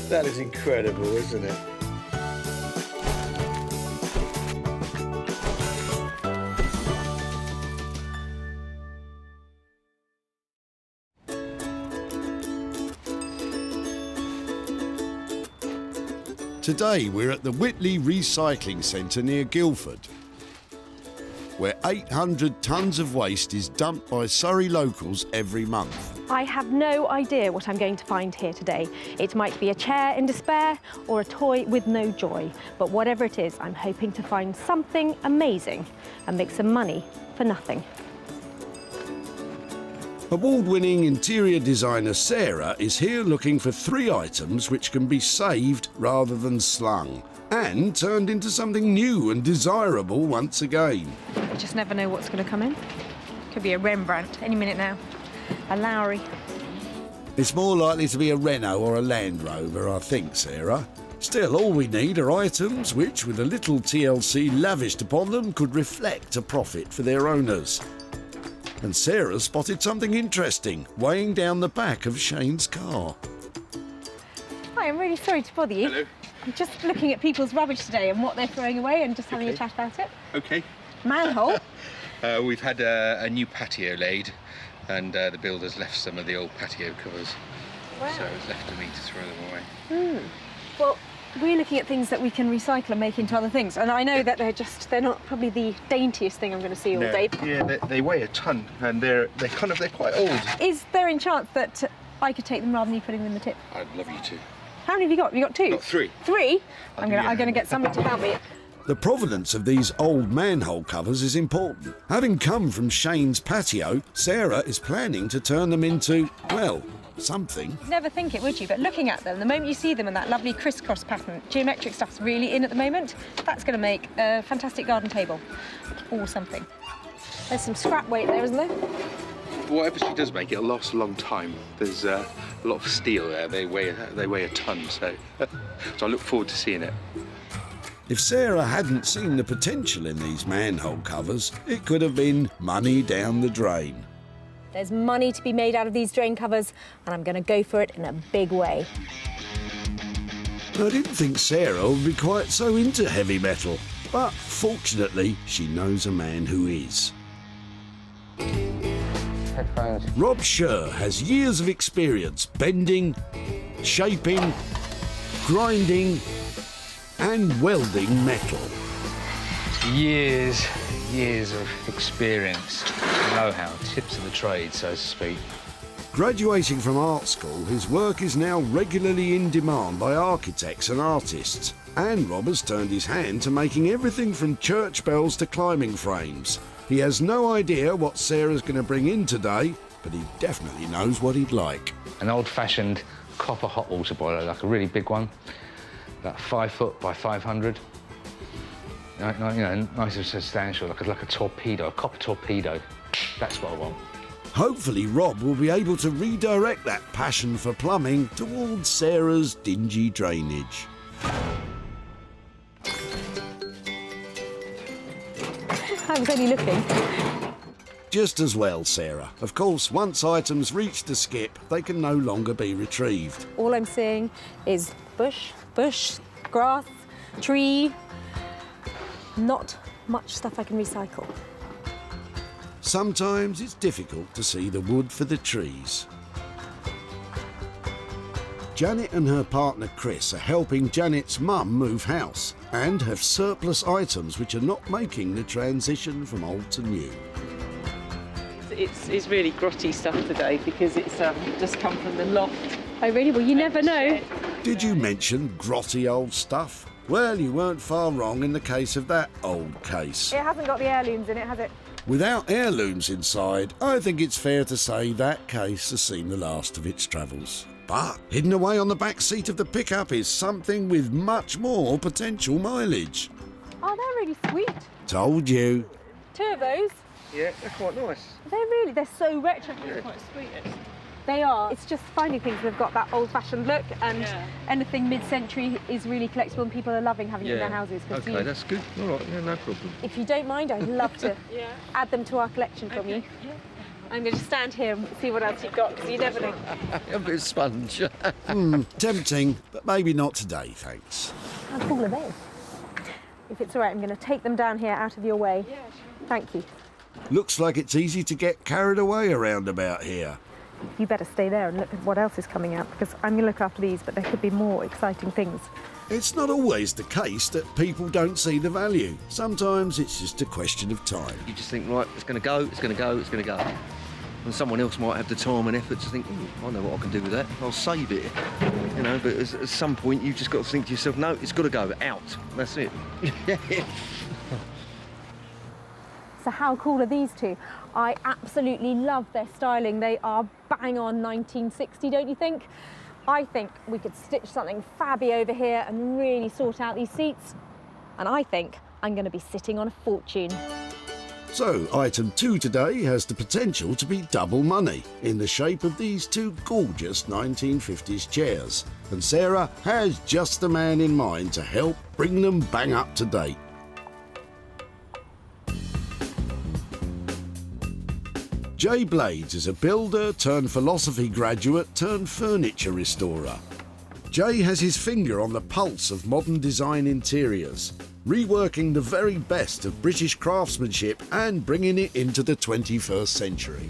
That is incredible, isn't it? Today we're at the Whitley Recycling Centre near Guildford, where 800 tonnes of waste is dumped by Surrey locals every month. I have no idea what I'm going to find here today. It might be a chair in despair or a toy with no joy. But whatever it is, I'm hoping to find something amazing and make some money for nothing. Award-winning interior designer Sarah is here looking for 3 items which can be saved rather than slung and turned into something new and desirable once again. You just never know what's going to come in. Could be a Rembrandt any minute now. A Lowry. It's more likely to be a Renault or a Land Rover, I think, Sarah. Still, all we need are items which, with a little TLC lavished upon them, could reflect a profit for their owners. And Sarah spotted something interesting weighing down the back of Shane's car. Hi, I'm really sorry to bother you. Hello. I'm just looking at people's rubbish today and what they're throwing away and just having a chat about it. Okay. Manhole. We've had a new patio laid, and the builder's left some of the old patio covers. Wow. So it's left to me to throw them away. Well, we're looking at things that we can recycle and make into other things. And I know that they're not probably the daintiest thing I'm going to see all day. Yeah, they weigh a ton, and they're quite old. Is there a chance that I could take them rather than you putting them in the tip? I'd love you to. How many have you got? Have you got 2? Got 3. 3? I'm going to get somebody to help me. The provenance of these old manhole covers is important. Having come from Shane's patio, Sarah is planning to turn them into, well, something. Never think it, would you? But looking at them, the moment you see them in that lovely crisscross pattern, geometric stuff's really in at the moment. That's going to make a fantastic garden table or something. There's some scrap weight there, isn't there? Whatever she does make, it'll last a long time. There's a lot of steel there. They weigh a ton, so I look forward to seeing it. If Sarah hadn't seen the potential in these manhole covers, it could have been money down the drain. There's money to be made out of these drain covers, and I'm going to go for it in a big way. I didn't think Sarah would be quite so into heavy metal, but fortunately, she knows a man who is. Headphones. Rob Scher has years of experience bending, shaping, grinding and welding metal. Years of experience, know-how, tips of the trade, so to speak. Graduating from art school, his work is now regularly in demand by architects and artists. And Rob has turned his hand to making everything from church bells to climbing frames. He has no idea what Sarah's going to bring in today, but he definitely knows what he'd like. An old-fashioned copper hot water boiler, like a really big one, about 5 foot by 500. You know, nice and substantial, like a torpedo, a copper torpedo. That's what I want. Hopefully Rob will be able to redirect that passion for plumbing towards Sarah's dingy drainage. I was only looking. Just as well, Sarah. Of course, once items reach the skip, they can no longer be retrieved. All I'm seeing is bush, grass, tree. Not much stuff I can recycle. Sometimes it's difficult to see the wood for the trees. Janet and her partner Chris are helping Janet's mum move house and have surplus items which are not making the transition from old to new. It's really grotty stuff today because it's just come from the loft. Oh really? Well, you never know. Did you mention grotty old stuff? Well, you weren't far wrong in the case of that old case. It hasn't got the heirlooms in it, has it? Without heirlooms inside, I think it's fair to say that case has seen the last of its travels. But hidden away on the back seat of the pickup is something with much more potential mileage. Oh, they're really sweet. Told you. 2 of those. Yeah, they're quite nice. They're so retro. They're quite sweet. They are. It's just finding things that have got that old-fashioned look, and anything mid-century is really collectible, and people are loving having it in their houses. Okay, that's good. All right, yeah, no problem. If you don't mind, I'd love to add them to our collection from you. I'm going to stand here and see what else you've got, because you never know. A bit of sponge. Tempting, but maybe not today, thanks. How cool are they? If it's all right, I'm going to take them down here out of your way. Yeah, sure. Thank you. Looks like it's easy to get carried away around about here. You better stay there and look at what else is coming out, because I'm going to look after these, but there could be more exciting things. It's not always the case that people don't see the value. Sometimes it's just a question of time. You just think, right, it's going to go, it's going to go, it's going to go. And someone else might have the time and effort to think, I know what I can do with that, I'll save it. You know, but at some point you've just got to think to yourself, no, it's got to go, out. That's it. So how cool are these two? I absolutely love their styling. They are bang on 1960, don't you think? I think we could stitch something fabby over here and really sort out these seats. And I think I'm going to be sitting on a fortune. So, item 2 today has the potential to be double money in the shape of these 2 gorgeous 1950s chairs. And Sarah has just the man in mind to help bring them bang up to date. Jay Blades is a builder turned philosophy graduate turned furniture restorer. Jay has his finger on the pulse of modern design interiors, reworking the very best of British craftsmanship and bringing it into the 21st century.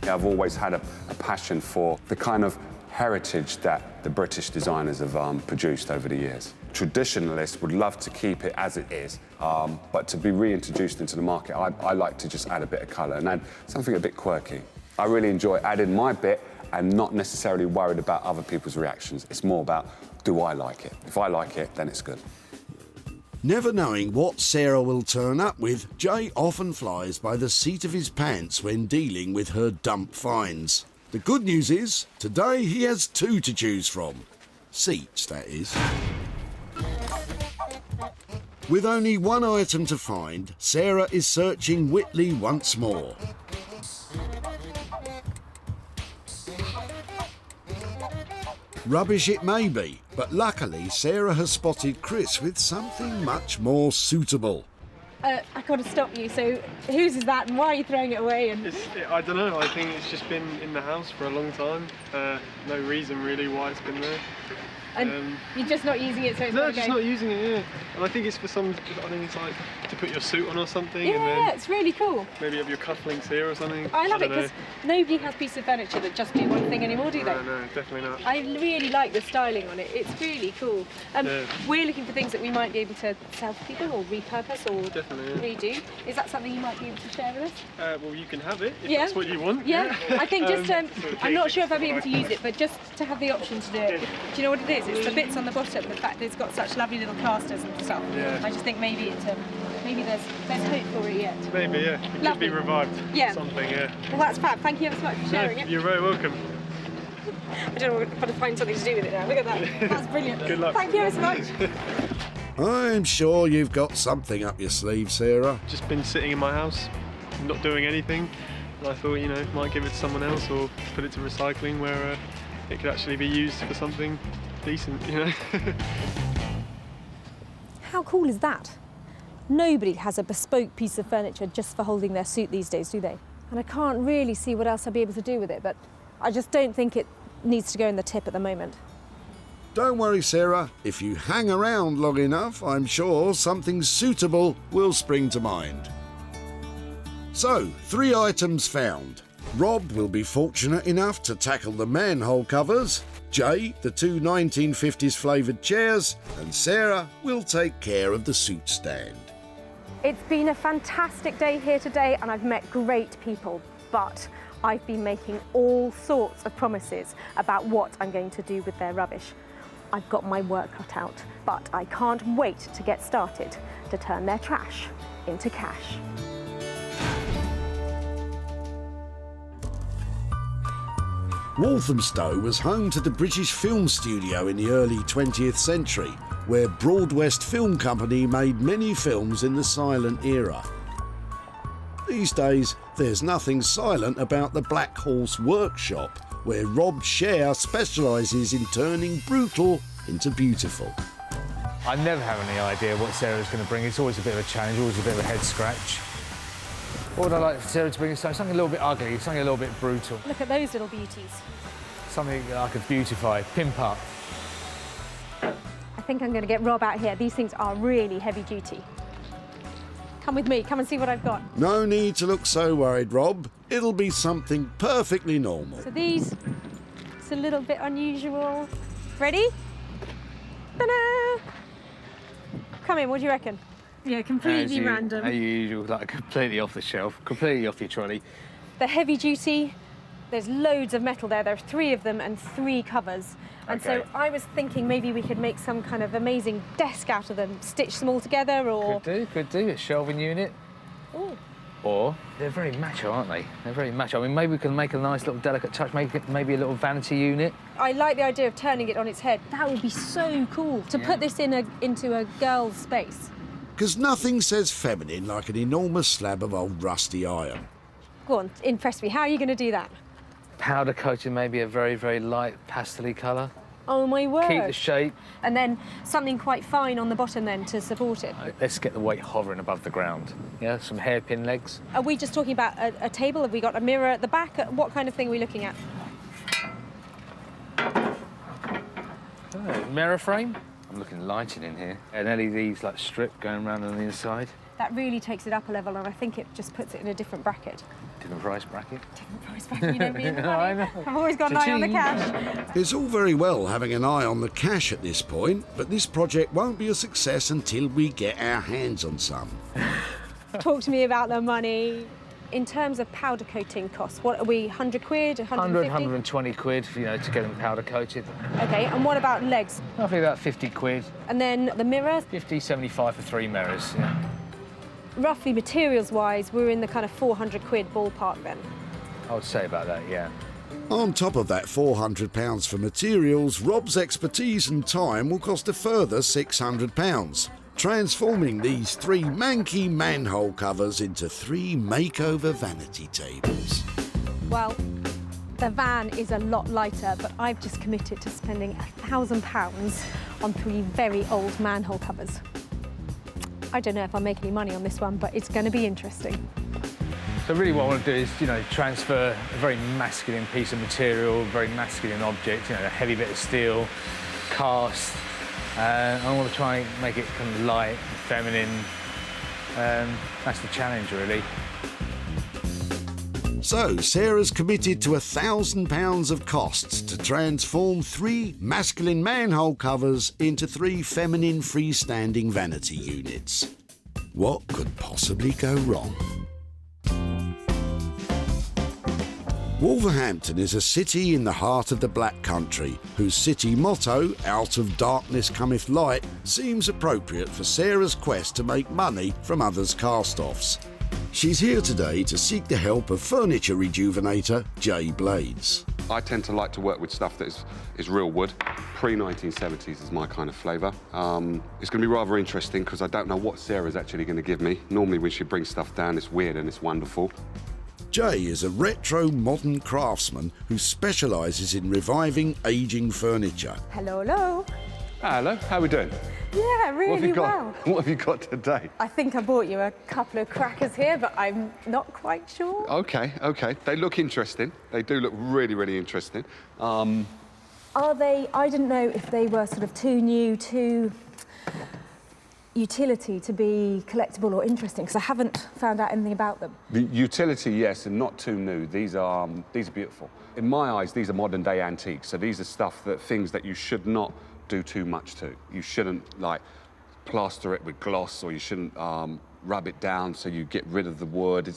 I've always had a passion for the kind of heritage that the British designers have produced over the years. Traditionalists would love to keep it as it is, but to be reintroduced into the market, I like to just add a bit of colour and add something a bit quirky. I really enjoy adding my bit and not necessarily worried about other people's reactions. It's more about, do I like it? If I like it, then it's good. Never knowing what Sarah will turn up with, Jay often flies by the seat of his pants when dealing with her dump finds. The good news is, today he has 2 to choose from. Seats, that is. With only 1 item to find, Sarah is searching Whitley once more. Rubbish it may be, but luckily Sarah has spotted Chris with something much more suitable. I've got to stop you. So, whose is that and why are you throwing it away? And I don't know, I think it's just been in the house for a long time. No reason really why it's been there. And you're just not using it, so it's No, just not using it, yeah. And I think it's for some, I think it's like to put your suit on or something. Yeah, and then it's really cool. maybe have your cufflinks here or something. I love it don't know. because nobody has pieces of furniture that just do one thing anymore, do they? No, definitely not. I really like the styling on it. It's really cool. Yeah. We're looking for things that we might be able to sell for people or repurpose or Definitely, redo. Is that something you might be able to share with us? Well, you can have it if Yeah. that's what you want. Yeah, I think just, So I'm not sure if I'll be able right. to use it, but just to have the option to do it. Do you know what it is? It's the bits on the bottom, the fact that it's got such lovely little casters and stuff. Yeah. I just think maybe it's, maybe there's hope for it yet. Maybe, yeah. It could Lovely. be revived. Yeah. Something, yeah. Well, that's fab. Thank you ever so much for sharing it. You're very welcome. I don't know how to find something to do with it now. Look at that. That's brilliant. Good luck. Thank you ever so much. I'm sure you've got something up your sleeve, Sarah. Just been sitting in my house, not doing anything. And I thought, might give it to someone else or put it to recycling where it could actually be used for something decent, How cool is that? Nobody has a bespoke piece of furniture just for holding their suit these days, do they? And I can't really see what else I'll be able to do with it, but I just don't think it needs to go in the tip at the moment. Don't worry, Sarah. If you hang around long enough, I'm sure something suitable will spring to mind. So, 3 items found. Rob will be fortunate enough to tackle the manhole covers, Jay the 2 1950s flavoured chairs, and Sarah will take care of the suit stand. It's been a fantastic day here today and I've met great people, but I've been making all sorts of promises about what I'm going to do with their rubbish. I've got my work cut out, but I can't wait to get started to turn their trash into cash. Walthamstow was home to the British Film Studio in the early 20th century, where Broadwest Film Company made many films in the silent era. These days, there's nothing silent about the Black Horse Workshop, where Rob Scher specialises in turning brutal into beautiful. I never have any idea what Sarah's going to bring. It's always a bit of a challenge, always a bit of a head scratch. What would I like Sarah to bring? Something a little bit ugly, something a little bit brutal. Look at those little beauties. Something that I could beautify, pimp up. I think I'm going to get Rob out here. These things are really heavy duty. Come with me, come and see what I've got. No need to look so worried, Rob. It'll be something perfectly normal. So these, it's a little bit unusual. Ready? Ta-da! Come in, what do you reckon? Yeah, completely random. As usual, like completely off the shelf, completely off your trolley. They're heavy duty. There's loads of metal there. There are 3 of them and 3 covers. And so I was thinking maybe we could make some kind of amazing desk out of them, stitch them all together, or... Could do, a shelving unit. Ooh. Or, they're very macho, aren't they? They're very macho. I mean, maybe we can make a nice little delicate touch, make it maybe a little vanity unit. I like the idea of turning it on its head. That would be so cool, to put this into a girl's space. Because nothing says feminine like an enormous slab of old rusty iron. Go on, impress me. How are you going to do that? Powder coated, maybe a very, very light pastel-y colour. Oh, my word. Keep the shape. And then something quite fine on the bottom then to support it. Let's get the weight hovering above the ground. Yeah, some hairpin legs. Are we just talking about a table? Have we got a mirror at the back? What kind of thing are we looking at? Mirror frame. I'm looking lighting in here. An LED like strip going around on the inside. That really takes it up a level, and I think it just puts it in a different bracket. Different price bracket. Different price bracket, you know me and the money. I know. I've always got an eye on the cash. It's all very well having an eye on the cash at this point, but this project won't be a success until we get our hands on some. Talk to me about the money. In terms of powder coating costs, what are we, 100 quid, 150? 120 quid, to get them powder coated. OK, and what about legs? Roughly about 50 quid. And then the mirror? 50, 75 for 3 mirrors, yeah. Roughly, materials-wise, we're in the kind of 400 quid ballpark then. I would say about that, yeah. On top of that £400 for materials, Rob's expertise and time will cost a further £600, transforming these 3 manky manhole covers into 3 makeover vanity tables. Well, the van is a lot lighter, but I've just committed to spending £1,000 on 3 very old manhole covers. I don't know if I'll make any money on this one, but it's going to be interesting. So really what I want to do is, transfer a very masculine piece of material, a very masculine object, a heavy bit of steel, cast. I want to try and make it kind of light, feminine. That's the challenge, really. So, Sarah's committed to £1,000 of costs to transform 3 masculine manhole covers into 3 feminine freestanding vanity units. What could possibly go wrong? Wolverhampton is a city in the heart of the Black Country, whose city motto, "Out of darkness cometh light," seems appropriate for Sarah's quest to make money from others' cast-offs. She's here today to seek the help of furniture rejuvenator Jay Blades. I tend to like to work with stuff that is real wood. Pre-1970s is my kind of flavour. It's going to be rather interesting because I don't know what Sarah's actually going to give me. Normally when she brings stuff down, it's weird and it's wonderful. Jay is a retro modern craftsman who specialises in reviving ageing furniture. Hello, hello. Hello, how are we doing? Yeah, really well. What have you got today? I think I bought you a couple of crackers here, but I'm not quite sure. OK. They look interesting. They do look really, really interesting. Are they... I didn't know if they were sort of too new, too utility to be collectible or interesting, because I haven't found out anything about them. The utility, yes, and not too new. These are beautiful. In my eyes, these are modern-day antiques. So these are things that you should not do too much to. You shouldn't, like, plaster it with gloss, or you shouldn't rub it down so you get rid of the wood.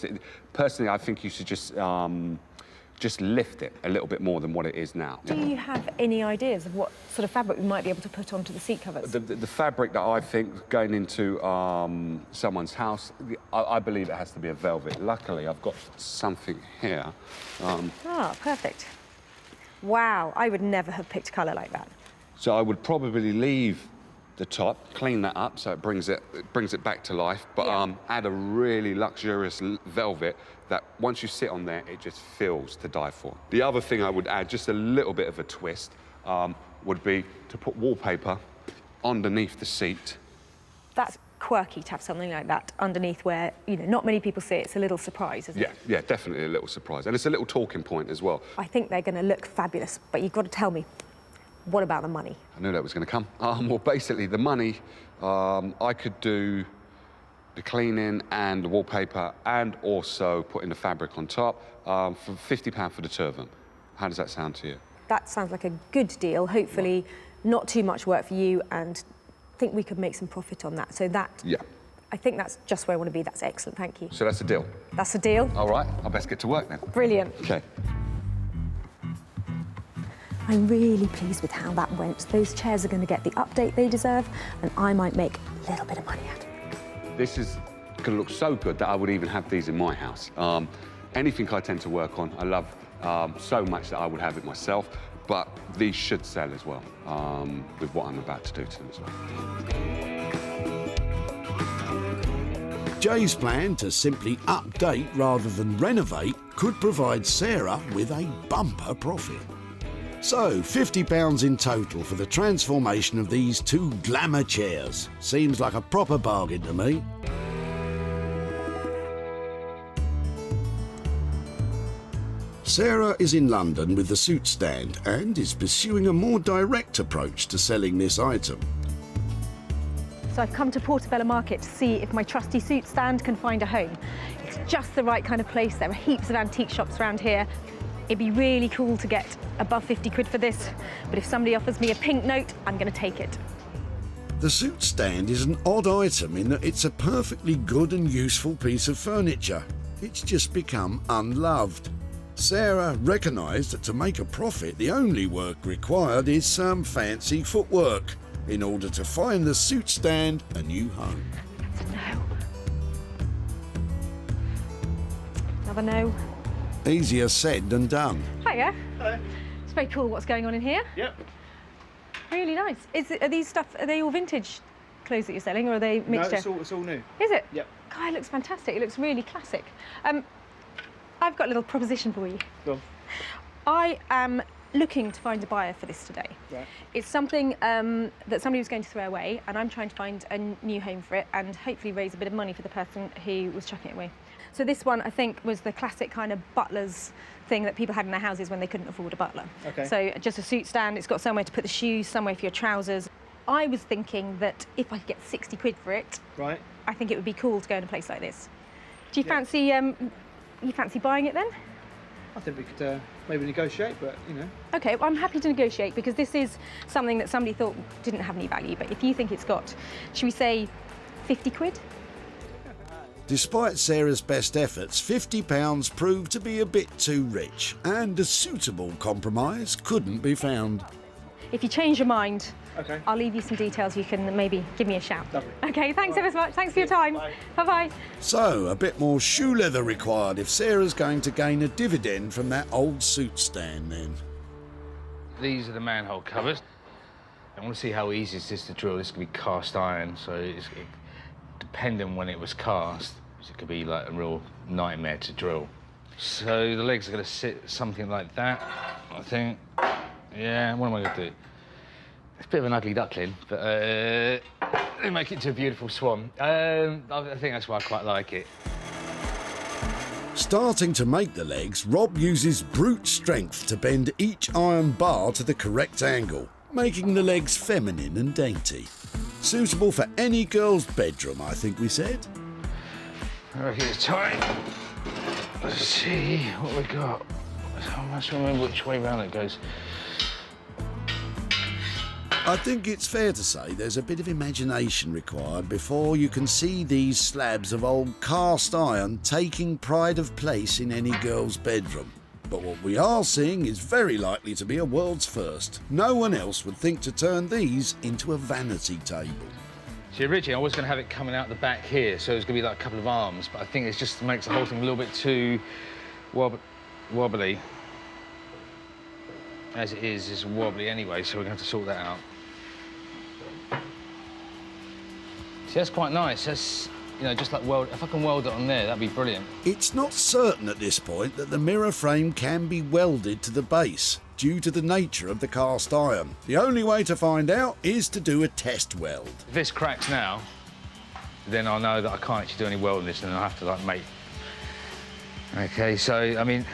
Personally, I think you should just lift it a little bit more than what it is now. Do you have any ideas of what sort of fabric we might be able to put onto the seat covers? The fabric that I think going into someone's house, I believe it has to be a velvet. Luckily, I've got something here. Perfect. Wow, I would never have picked colour like that. So I would probably leave the top, clean that up so it brings it back to life, but add a really luxurious velvet that once you sit on there, it just feels to die for. The other thing I would add, just a little bit of a twist, would be to put wallpaper underneath the seat. That's quirky to have something like that underneath where, not many people see it. It's a little surprise, isn't it? Yeah, definitely a little surprise. And it's a little talking point as well. I think they're going to look fabulous, but you've got to tell me, what about the money? I knew that was going to come. Well, basically, the money, I could do the cleaning and the wallpaper and also putting the fabric on top for £50 for the two of them. How does that sound to you? That sounds like a good deal. Hopefully, not too much work for you, and I think we could make some profit on that. So I think that's just where I want to be. That's excellent, thank you. So that's a deal? That's a deal. All right, I'll best get to work then. Brilliant. OK. I'm really pleased with how that went. Those chairs are going to get the update they deserve, and I might make a little bit of money out of it. This is going to look so good that I would even have these in my house. Anything I tend to work on, I love so much that I would have it myself, but these should sell as well, with what I'm about to do to them as well. Jay's plan to simply update rather than renovate could provide Sarah with a bumper profit. So, £50 in total for the transformation of these 2 glamour chairs. Seems like a proper bargain to me. Sarah is in London with the suit stand and is pursuing a more direct approach to selling this item. So I've come to Portobello Market to see if my trusty suit stand can find a home. It's just the right kind of place. There are heaps of antique shops around here. It'd be really cool to get above 50 quid for this, but if somebody offers me a pink note, I'm going to take it. The suit stand is an odd item in that it's a perfectly good and useful piece of furniture. It's just become unloved. Sarah recognised that to make a profit, the only work required is some fancy footwork in order to find the suit stand a new home. That's a no. Another no. Easier said than done. Hiya. Hello. It's very cool what's going on in here. Yep. Really nice. Are they all vintage clothes that you're selling, or are they mixture? No, it's all new. Is it? Yep. God, it looks fantastic. It looks really classic. I've got a little proposition for you. Go on. I am looking to find a buyer for this today. Right. It's something that somebody was going to throw away, and I'm trying to find a new home for it and hopefully raise a bit of money for the person who was chucking it away. So this one, I think, was the classic kind of butler's thing that people had in their houses when they couldn't afford a butler. Okay. So just a suit stand, it's got somewhere to put the shoes, somewhere for your trousers. I was thinking that if I could get 60 quid for it, right, I think it would be cool to go in a place like this. Do you fancy buying it then? I think we could maybe negotiate, but you know. Okay, well, I'm happy to negotiate because this is something that somebody thought didn't have any value. But if you think it's got, should we say 50 quid? Despite Sarah's best efforts, £50 proved to be a bit too rich, and a suitable compromise couldn't be found. If you change your mind, okay, I'll leave you some details. You can maybe give me a shout. Lovely. Okay, thanks ever so much. Thanks for your time. Bye-bye. So, a bit more shoe leather required if Sarah's going to gain a dividend from that old suit stand then. These are the manhole covers. I want to see how easy it is to drill. This could be cast iron, so depending on when it was cast, it could be like a real nightmare to drill. So the legs are going to sit something like that, I think. Yeah, what am I going to do? It's a bit of an ugly duckling, but they make it to a beautiful swan. I think that's why I quite like it. Starting to make the legs, Rob uses brute strength to bend each iron bar to the correct angle, making the legs feminine and dainty. Suitable for any girl's bedroom, I think we said. I reckon it's time. Let's see what we got. I must remember which way round it goes. I think it's fair to say there's a bit of imagination required before you can see these slabs of old cast iron taking pride of place in any girl's bedroom. But what we are seeing is very likely to be a world's first. No one else would think to turn these into a vanity table. See, originally I was going to have it coming out the back here, so it's going to be like a couple of arms, but I think it just makes the whole thing a little bit too wobbly. As it is, it's wobbly anyway, so we're going to have to sort that out. See, that's quite nice. That's, you know, just like if I can weld it on there, that'd be brilliant. It's not certain at this point that the mirror frame can be welded to the base due to the nature of the cast iron. The only way to find out is to do a test weld. If this cracks now, then I'll know that I can't actually do any welding this, and I'll have to, like, make... OK, so, I mean...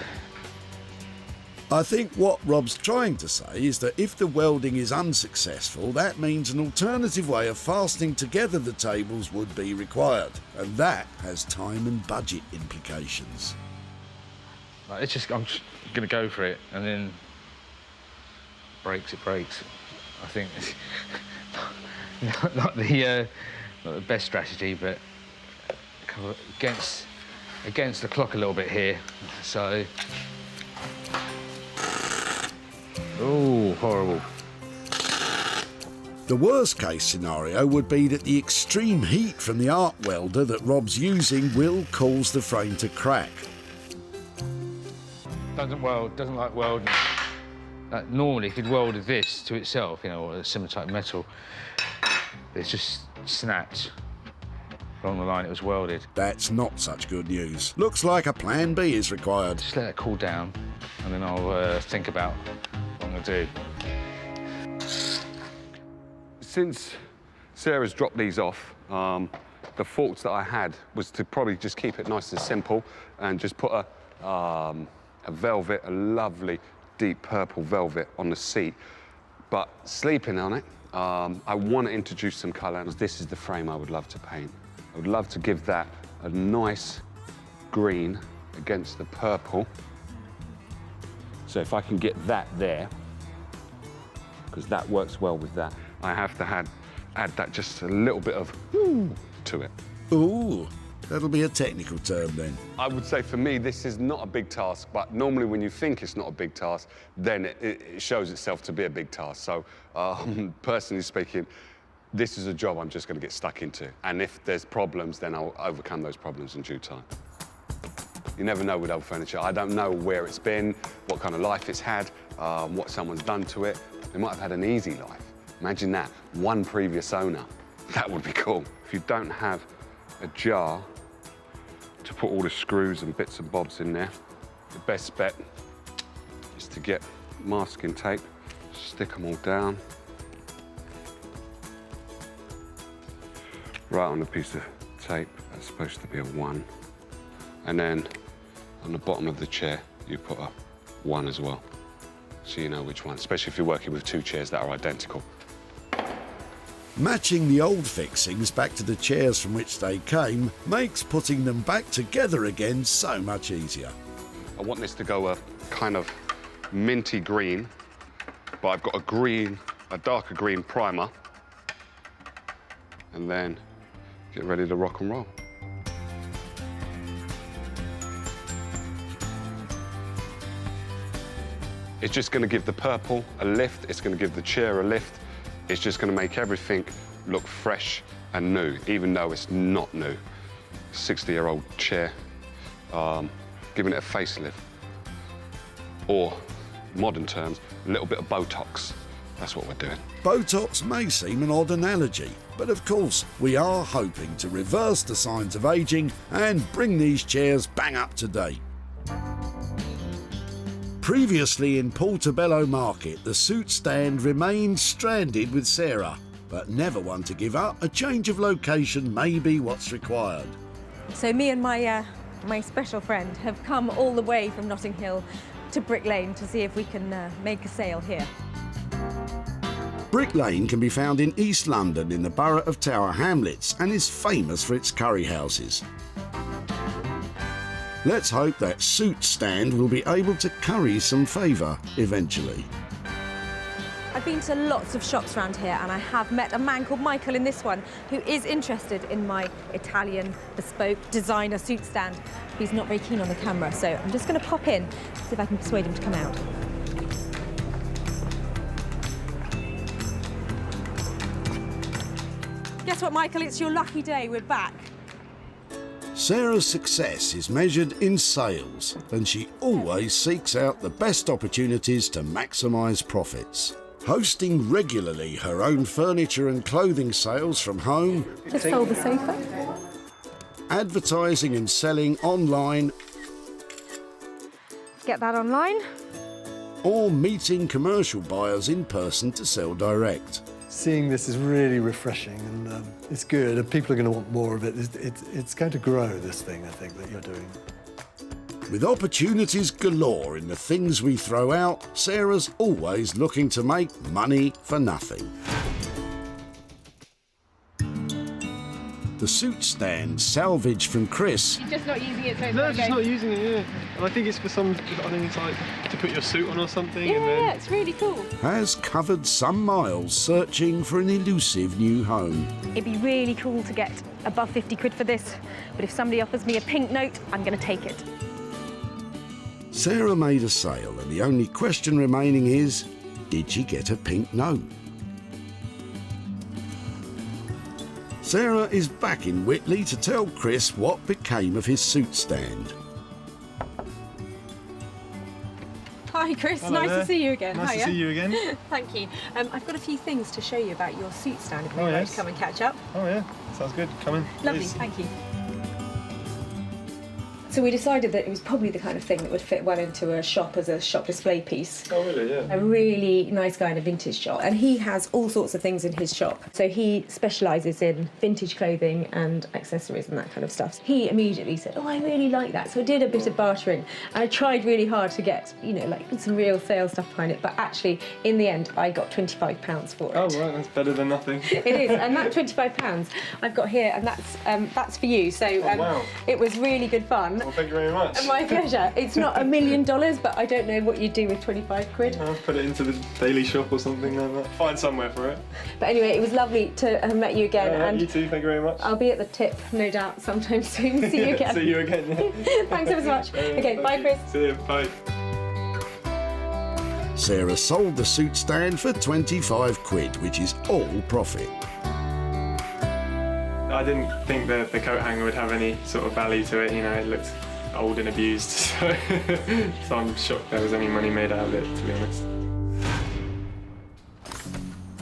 I think what Rob's trying to say is that if the welding is unsuccessful, that means an alternative way of fastening together the tables would be required, and that has time and budget implications. Like, I'm just going to go for it, and then it breaks. I think it's not the best strategy, but kind of against the clock a little bit here. So, oh, horrible. The worst case scenario would be that the extreme heat from the arc welder that Rob's using will cause the frame to crack. Doesn't like welding. Normally, if you'd welded this to itself, you know, or a similar type of metal, it's just snapped along the line it was welded. That's not such good news. Looks like a plan B is required. Just let it cool down, and then I'll think about what I'm going to do. Since Sarah's dropped these off, the thoughts that I had was to probably just keep it nice and simple and just put a velvet, a lovely deep purple velvet on the seat. But sleeping on it, I want to introduce some colour, and this is the frame I would love to paint. I would love to give that a nice green against the purple. So if I can get that there, because that works well with that, I have to add that just a little bit of ooh to it. Ooh, that'll be a technical term then. I would say for me, this is not a big task, but normally when you think it's not a big task, then it shows itself to be a big task. So personally speaking, this is a job I'm just going to get stuck into. And if there's problems, then I'll overcome those problems in due time. You never know with old furniture. I don't know where it's been, what kind of life it's had, what someone's done to it. They might have had an easy life. Imagine that, one previous owner. That would be cool. If you don't have a jar to put all the screws and bits and bobs in there, the best bet is to get masking tape, stick them all down, right on a piece of tape. That's supposed to be a 1. And then on the bottom of the chair, you put a 1 as well, so you know which one, especially if you're working with 2 chairs that are identical. Matching the old fixings back to the chairs from which they came makes putting them back together again so much easier. I want this to go a kind of minty green, but I've got a darker green primer, and then get ready to rock and roll. It's just going to give the purple a lift, it's going to give the chair a lift, it's just going to make everything look fresh and new, even though it's not new. 60-year-old chair, giving it a facelift. Or, modern terms, a little bit of Botox. That's what we're doing. Botox may seem an odd analogy, but of course we are hoping to reverse the signs of ageing and bring these chairs bang up to date. Previously in Portobello Market, the suit stand remained stranded with Sarah, but never one to give up. A change of location may be what's required. So me and my special friend have come all the way from Notting Hill to Brick Lane to see if we can make a sale here. Brick Lane can be found in East London in the borough of Tower Hamlets and is famous for its curry houses. Let's hope that suit stand will be able to curry some favour eventually. I've been to lots of shops around here and I have met a man called Michael in this one who is interested in my Italian bespoke designer suit stand. He's not very keen on the camera, so I'm just going to pop in, see if I can persuade him to come out. Guess what, Michael? It's your lucky day. We're back. Sarah's success is measured in sales, and she always seeks out the best opportunities to maximise profits. Hosting regularly her own furniture and clothing sales from home, Just fold the sofa. advertising and selling online, Get that online. or meeting commercial buyers in person to sell direct. Seeing this is really refreshing, and it's good, and people are going to want more of it. It's going to grow, this thing, I think, that you're doing. With opportunities galore in the things we throw out, Sarah's always looking to make money for nothing. The suit stand, salvage from Chris, You're just not using it, so it's No, just not using it, yeah. And I think it's for some, I think it's like to put your suit on or something. Yeah, and then... yeah, it's really cool. has covered some miles searching for an elusive new home. It'd be really cool to get above 50 quid for this, but if somebody offers me a pink note, I'm going to take it. Sarah made a sale, and the only question remaining is, did she get a pink note? Sarah is back in Whitley to tell Chris what became of his suit stand. Hi, Chris. Hello nice there. to see you again. Nice to Hiya. see you again. Thank you. I've got a few things to show you about your suit stand if you'd like yes. to come and catch up. Oh yeah, sounds good. Come in. Lovely, please. thank you. So we decided that it was probably the kind of thing that would fit well into a shop as a shop display piece. Oh really? Yeah. A really nice guy in a vintage shop, and he has all sorts of things in his shop. So he specialises in vintage clothing and accessories and that kind of stuff. He immediately said, "Oh, I really like that." So I did a bit of bartering, and I tried really hard to get, you know, like some real sales stuff behind it. But actually, in the end, I got £25 for it. Oh right, that's better than nothing. It is, and that £25 I've got here, and that's for you. So wow. It was really good fun. Well, thank you very much. My pleasure. It's not $1 million, but I don't know what you'd do with 25 quid. I'll put it into the daily shop or something like that. Find somewhere for it. But anyway, it was lovely to have met you again. And you too, thank you very much. I'll be at the tip, no doubt, sometime soon. See you again. See you again. Yeah. Thanks ever so much. Okay, bye, Chris. See you, bye. Sarah sold the suit stand for 25 quid, which is all profit. I didn't think the coat hanger would have any sort of value to it, you know, it looked old and abused, so, so I'm shocked there was any money made out of it, to be honest.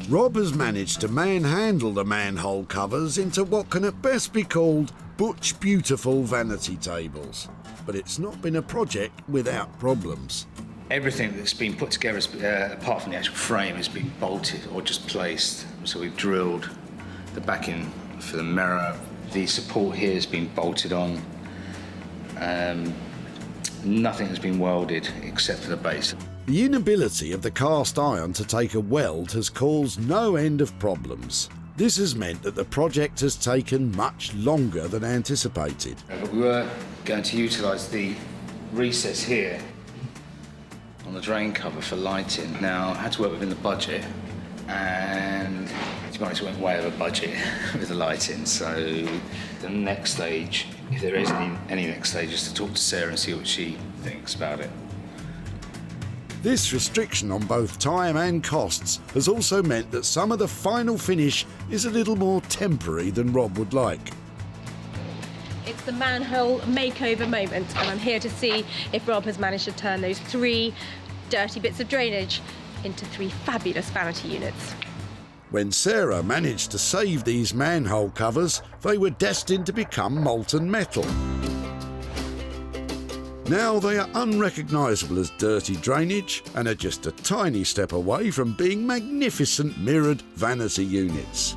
Rob has managed to manhandle the manhole covers into what can at best be called butch beautiful vanity tables. But it's not been a project without problems. Everything that's been put together, apart from the actual frame, has been bolted or just placed. So we've drilled the backing for the mirror. The support here has been bolted on. Nothing has been welded except for the base. The inability of the cast iron to take a weld has caused no end of problems. This has meant that the project has taken much longer than anticipated. But we were going to utilise the recess here on the drain cover for lighting. Now, I had to work within the budget, and to be honest, went way over budget with the lighting. So the next stage, if there is any next stage, is to talk to Sarah and see what she thinks about it. This restriction on both time and costs has also meant that some of the final finish is a little more temporary than Rob would like. It's the manhole makeover moment, and I'm here to see if Rob has managed to turn those 3 dirty bits of drainage into 3 fabulous vanity units. When Sarah managed to save these manhole covers, they were destined to become molten metal. Now they are unrecognisable as dirty drainage and are just a tiny step away from being magnificent mirrored vanity units.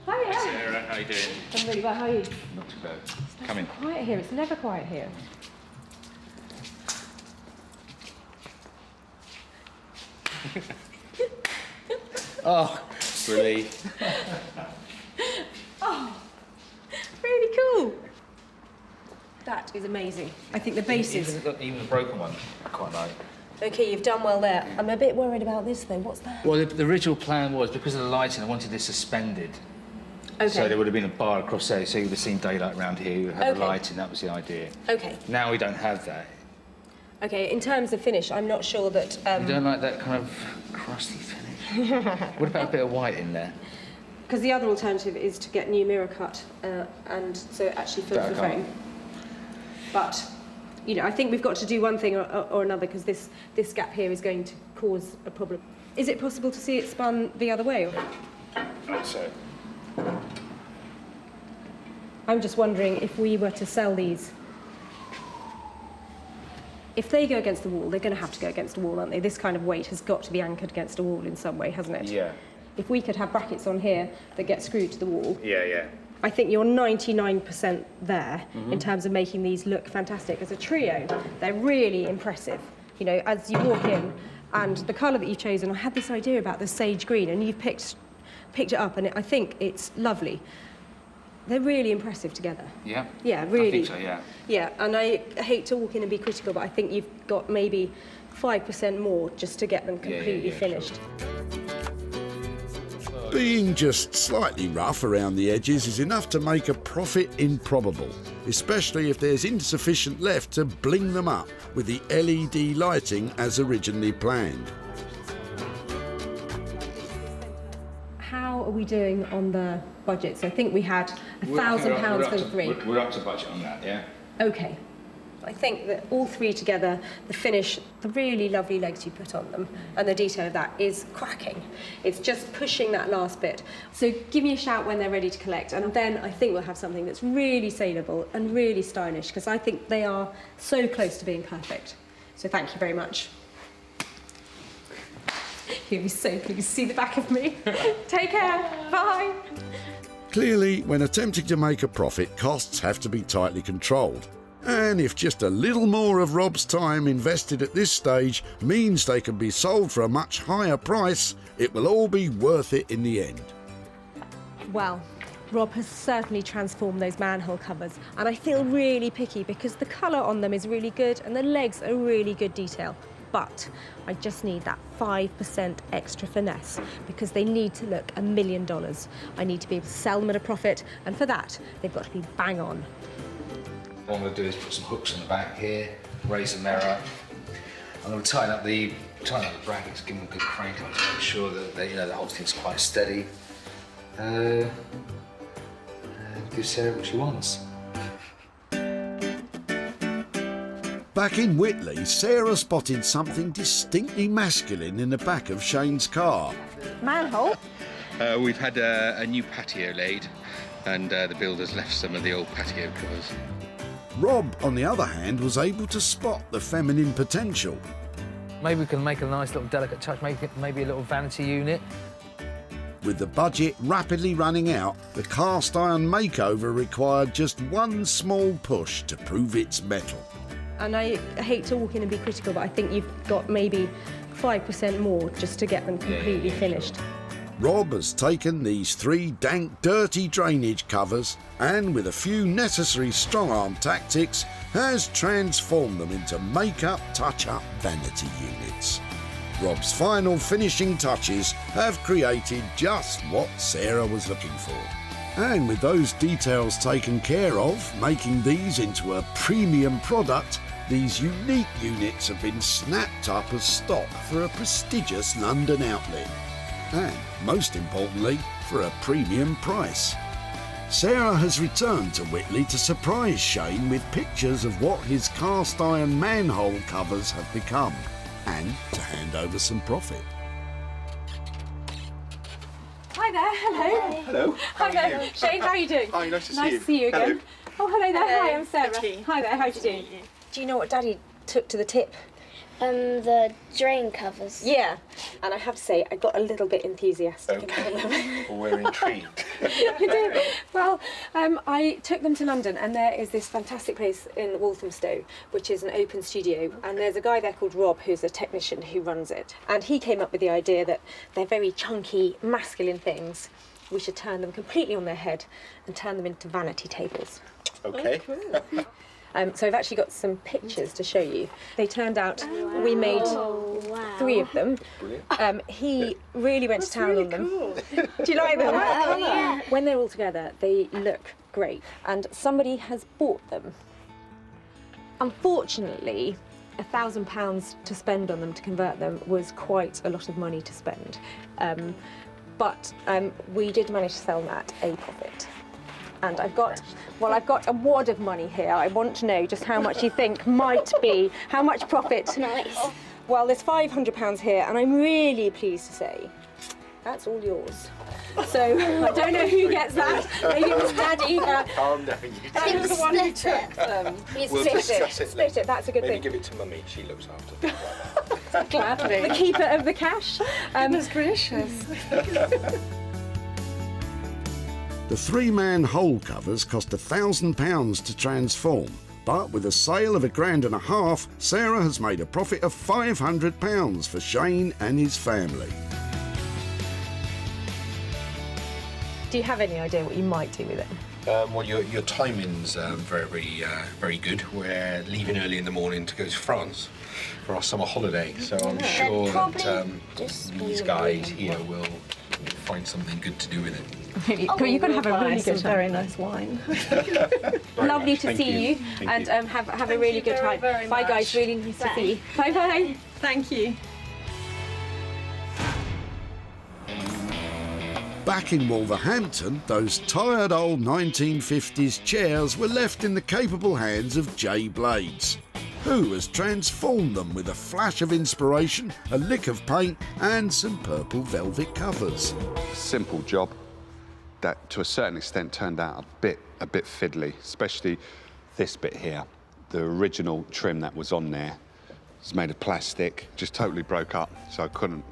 Hiya. Sarah, how you doing? I'm really well, how are you? Not too bad. Come in. It's quiet here, it's never quiet here. Oh, relief. Oh, really cool. That is amazing. I think the bases... Even the broken one, I quite like. OK, you've done well there. I'm a bit worried about this, though. What's that? Well, the original plan was, because of the lighting, I wanted this suspended. OK. So there would have been a bar across there, so you would have seen daylight around here, you had OK. the lighting, that was the idea. OK. Now we don't have that. OK, in terms of finish, I'm not sure that... You don't like that kind of crusty finish? What about a bit of white in there? Because the other alternative is to get new mirror cut, and so it actually fills the frame. But, you know, I think we've got to do one thing or another, because this gap here is going to cause a problem. Is it possible to see it spun the other way? Or? Right, so. I'm just wondering if we were to sell these. If they go against the wall, they're going to have to go against the wall, aren't they? This kind of weight has got to be anchored against a wall in some way, hasn't it? Yeah. If we could have brackets on here that get screwed to the wall. Yeah, yeah. I think you're 99% there in terms of making these look fantastic. As a trio, they're really impressive. You know, as you walk in, and the colour that you've chosen, I had this idea about the sage green, and you've picked it up, and I think it's lovely. They're really impressive together. Yeah? Yeah, really. I think so, yeah. Yeah, and I hate to walk in and be critical, but I think you've got maybe 5% more just to get them completely finished. Being just slightly rough around the edges is enough to make a profit improbable, especially if there's insufficient left to bling them up with the LED lighting as originally planned. How are we doing on the budget? So I think we had £1,000 for the 3. We're up to budget on that, yeah? OK. I think that all 3 together, the finish, the really lovely legs you put on them, and the detail of that is cracking. It's just pushing that last bit. So give me a shout when they're ready to collect, and then I think we'll have something that's really saleable and really stylish, because I think they are so close to being perfect. So thank you very much. You'll be so pleased to see the back of me. Take care. Bye. Clearly, when attempting to make a profit, costs have to be tightly controlled. And if just a little more of Rob's time invested at this stage means they can be sold for a much higher price, it will all be worth it in the end. Well, Rob has certainly transformed those manhole covers, and I feel really picky because the colour on them is really good and the legs are really good detail. But I just need that 5% extra finesse because they need to look $1 million. I need to be able to sell them at a profit, and for that, they've got to be bang on. What I'm going to do is put some hooks in the back here, raise the mirror. I'm going to tighten up the brackets, give them a good crank on to make sure that the whole thing's quite steady. Give Sarah what she wants. Back in Whitley, Sarah spotted something distinctly masculine in the back of Shane's car. Manhole? We've had a new patio laid, and the builder's left some of the old patio covers. Rob, on the other hand, was able to spot the feminine potential. Maybe we can make a nice little delicate touch, make it maybe a little vanity unit. With the budget rapidly running out, the cast iron makeover required just one small push to prove its mettle. And I hate to walk in and be critical, but I think you've got maybe 5% more just to get them completely finished. Rob has taken these 3 dank, dirty drainage covers and, with a few necessary strong-arm tactics, has transformed them into make-up, touch-up vanity units. Rob's final finishing touches have created just what Sarah was looking for. And with those details taken care of, making these into a premium product, these unique units have been snapped up as stock for a prestigious London outlet. And, most importantly, for a premium price. Sarah has returned to Whitley to surprise Shane with pictures of what his cast iron manhole covers have become, and to hand over some profit. Hi there, hello. Hello. Hi there. Shane, how are you doing? Hi, nice to see Nice you. to see you again. Hello. Oh, hello there. Hello. Hi, I'm Sarah. Vicky. Hi there, how are you doing? Do you know what Daddy took to the tip? The drain covers. Yeah, and I have to say, I got a little bit enthusiastic about them. Well, we're intrigued. I do. Well, I took them to London, and there is this fantastic place in Walthamstow, which is an open studio, and there's a guy there called Rob, who's a technician who runs it, and he came up with the idea that they're very chunky, masculine things. We should turn them completely on their head and turn them into vanity tables. Okay. Oh, cool. So I've actually got some pictures to show you. They turned out, we made 3 of them. He really went to town on them. Cool. Do you like them? Oh, yeah. When they're all together, they look great. And somebody has bought them. Unfortunately, £1,000 to spend on them to convert them was quite a lot of money to spend. But we did manage to sell them at a profit. And I've got a wad of money here. I want to know just how much you think might be, how much profit. Nice. Well, there's £500 here, and I'm really pleased to say that's all yours. So I don't know who gets that. Maybe it was Daddy. Calm down. Daddy was the one who took them. We'll discuss it Split it. That's a good Maybe thing. give it to Mummy. She looks after it. Gladly. The keeper of the cash. Goodness gracious. The 3-man hole covers cost £1,000 to transform, but with a sale of £1,500, Sarah has made a profit of £500 for Shane and his family. Do you have any idea what you might do with it? Well, your timing's very good. We're leaving early in the morning to go to France for our summer holiday, so I'm sure that these guys here will find something good to do with it. Really? Oh, you're going to have a really good time. Very nice wine. Lovely to Thank see you, Thank and you. have a really good time. very Bye, much. guys. Really nice to see you. Bye bye. Thank you. Back in Wolverhampton, those tired old 1950s chairs were left in the capable hands of Jay Blades, who has transformed them with a flash of inspiration, a lick of paint and some purple velvet covers. Simple job that to a certain extent turned out a bit fiddly, especially this bit here. The original trim that was on there was made of plastic, just totally broke up, so I couldn't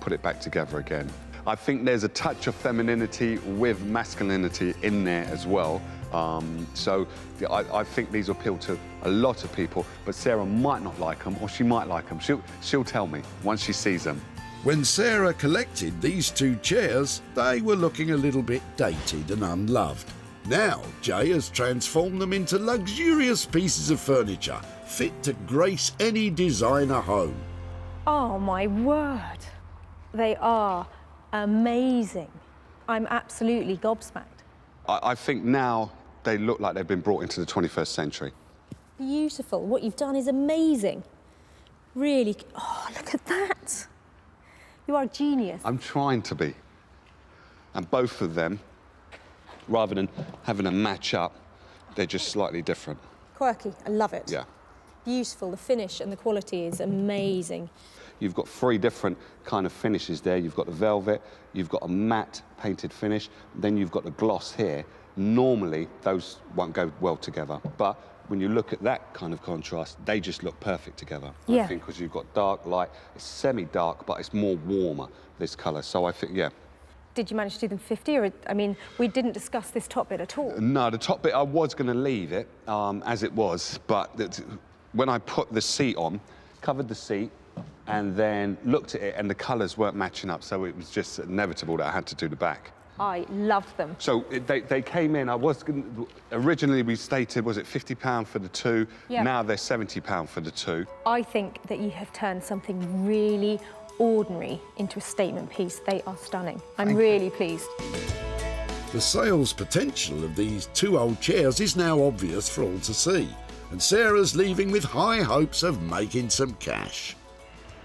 put it back together again. I think there's a touch of femininity with masculinity in there as well. I think these appeal to a lot of people, but Sarah might not like them, or she might like them. She'll tell me once she sees them. When Sarah collected these 2 chairs, they were looking a little bit dated and unloved. Now, Jay has transformed them into luxurious pieces of furniture, fit to grace any designer home. Oh my word. They are amazing. I'm absolutely gobsmacked. I think now they look like they've been brought into the 21st century. Beautiful. What you've done is amazing. Really. Oh, look at that. You are a genius. I'm trying to be. And both of them, rather than having a match up, they're just slightly different. Quirky. I love it. Yeah. beautiful. The finish and the quality is amazing. You've got 3 different kind of finishes there. You've got the velvet, you've got a matte painted finish, then you've got the gloss here. Normally, those won't go well together, but when you look at that kind of contrast, they just look perfect together. Yeah. I think because you've got dark, light, it's semi-dark, but it's more warmer, this colour. So I think, yeah. Did you manage to do them 50? Or, I mean, we didn't discuss this top bit at all. No, the top bit, I was going to leave it as it was, but when I put the seat on, covered the seat, and then looked at it, and the colours weren't matching up, so it was just inevitable that I had to do the back. I loved them. So they came in, originally we stated, was it £50 for the 2? Yeah. Now they're £70 for the 2. I think that you have turned something really ordinary into a statement piece. They are stunning. I'm really pleased. The sales potential of these 2 old chairs is now obvious for all to see, and Sarah's leaving with high hopes of making some cash.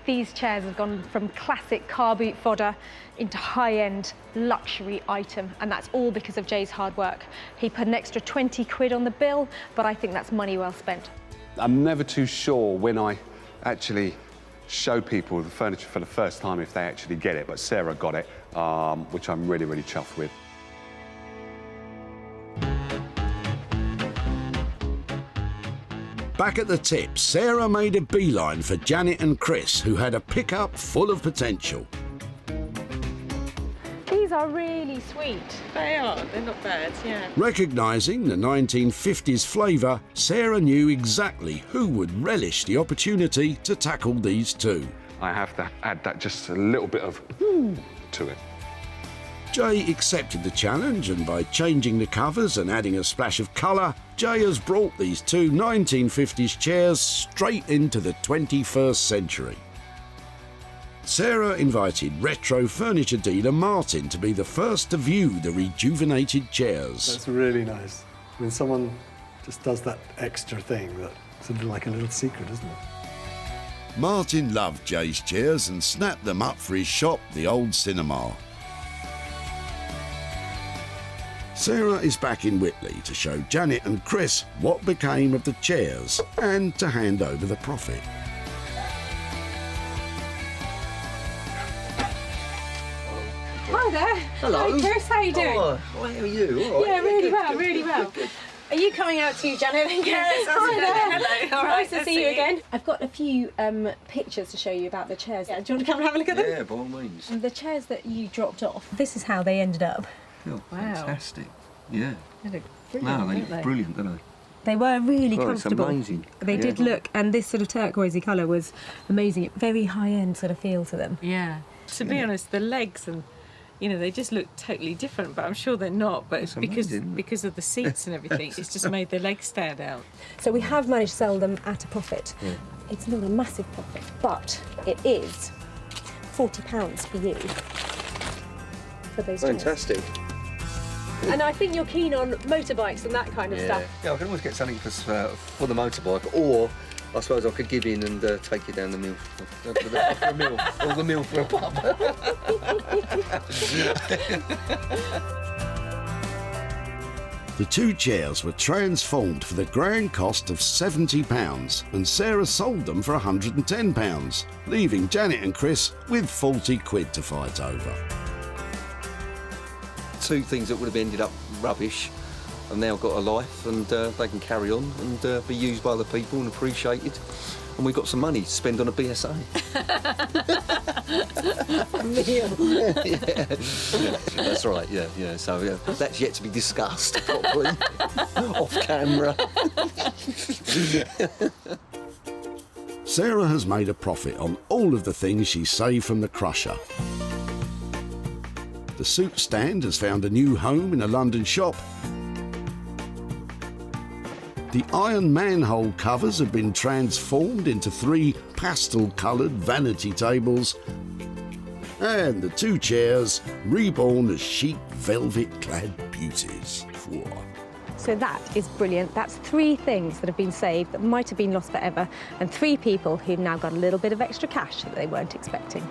These chairs have gone from classic car boot fodder into high-end luxury item, and that's all because of Jay's hard work. He put an extra 20 quid on the bill, but I think that's money well spent. I'm never too sure when I actually show people the furniture for the first time if they actually get it, but Sarah got it, which I'm really, really chuffed with. Back at the tip, Sarah made a beeline for Janet and Chris, who had a pickup full of potential. These are really sweet. They are, they're not bad, yeah. Recognising the 1950s flavour, Sarah knew exactly who would relish the opportunity to tackle these 2. I have to add that just a little bit of woo to it. Jay accepted the challenge, and by changing the covers and adding a splash of colour, Jay has brought these 2 1950s chairs straight into the 21st century. Sarah invited retro furniture dealer Martin to be the first to view the rejuvenated chairs. That's really nice. When someone just does that extra thing, that's like a little secret, isn't it? Martin loved Jay's chairs and snapped them up for his shop, the Old Cinema. Sarah is back in Whitley to show Janet and Chris what became of the chairs and to hand over the profit. Hi there. Hello. Hi, Chris. How are you doing? Oh, how are you? All right. Yeah, really Good, well, good, really good, well. good, good. Are you coming out too, Janet? Yes, Hi there. hello. All Nice right, to see you again. I've got a few pictures to show you about the chairs. Yeah, do you want to come and have a look at them? Yeah, by all means. The chairs that you dropped off, this is how they ended up. Oh, fantastic. Yeah. They look No, brilliant, they don't look brilliant, don't they? They were really Oh, it's comfortable. amazing. They did Yeah. look, and this sort of turquoisey colour was amazing. Very high-end sort of feel to them. Yeah. To be honest, the legs and, you know, they just look totally different, but I'm sure they're not. But it's because of the seats and everything, it's just made the legs stand out. So we have managed to sell them at a profit. Yeah. It's not a massive profit, but it is £40 for you for those chairs. Fantastic. And I think you're keen on motorbikes and that kind of stuff. Yeah, I can always get something for the motorbike, or I suppose I could give in and take you down the mill for a meal, or the mill for a pub. The 2 chairs were transformed for the grand cost of £70, and Sarah sold them for £110, leaving Janet and Chris with 40 quid to fight over. 2 things that would have ended up rubbish have now got a life, and they can carry on and be used by other people and appreciated. And we've got some money to spend on a BSA. Yeah. That's right, yeah. So that's yet to be discussed properly off camera. Sarah has made a profit on all of the things she saved from the crusher. The suit stand has found a new home in a London shop. The iron manhole covers have been transformed into 3 pastel-coloured vanity tables. And the 2 chairs reborn as chic velvet-clad beauties. Whoa. So that is brilliant. That's 3 things that have been saved that might have been lost forever, and 3 people who've now got a little bit of extra cash that they weren't expecting.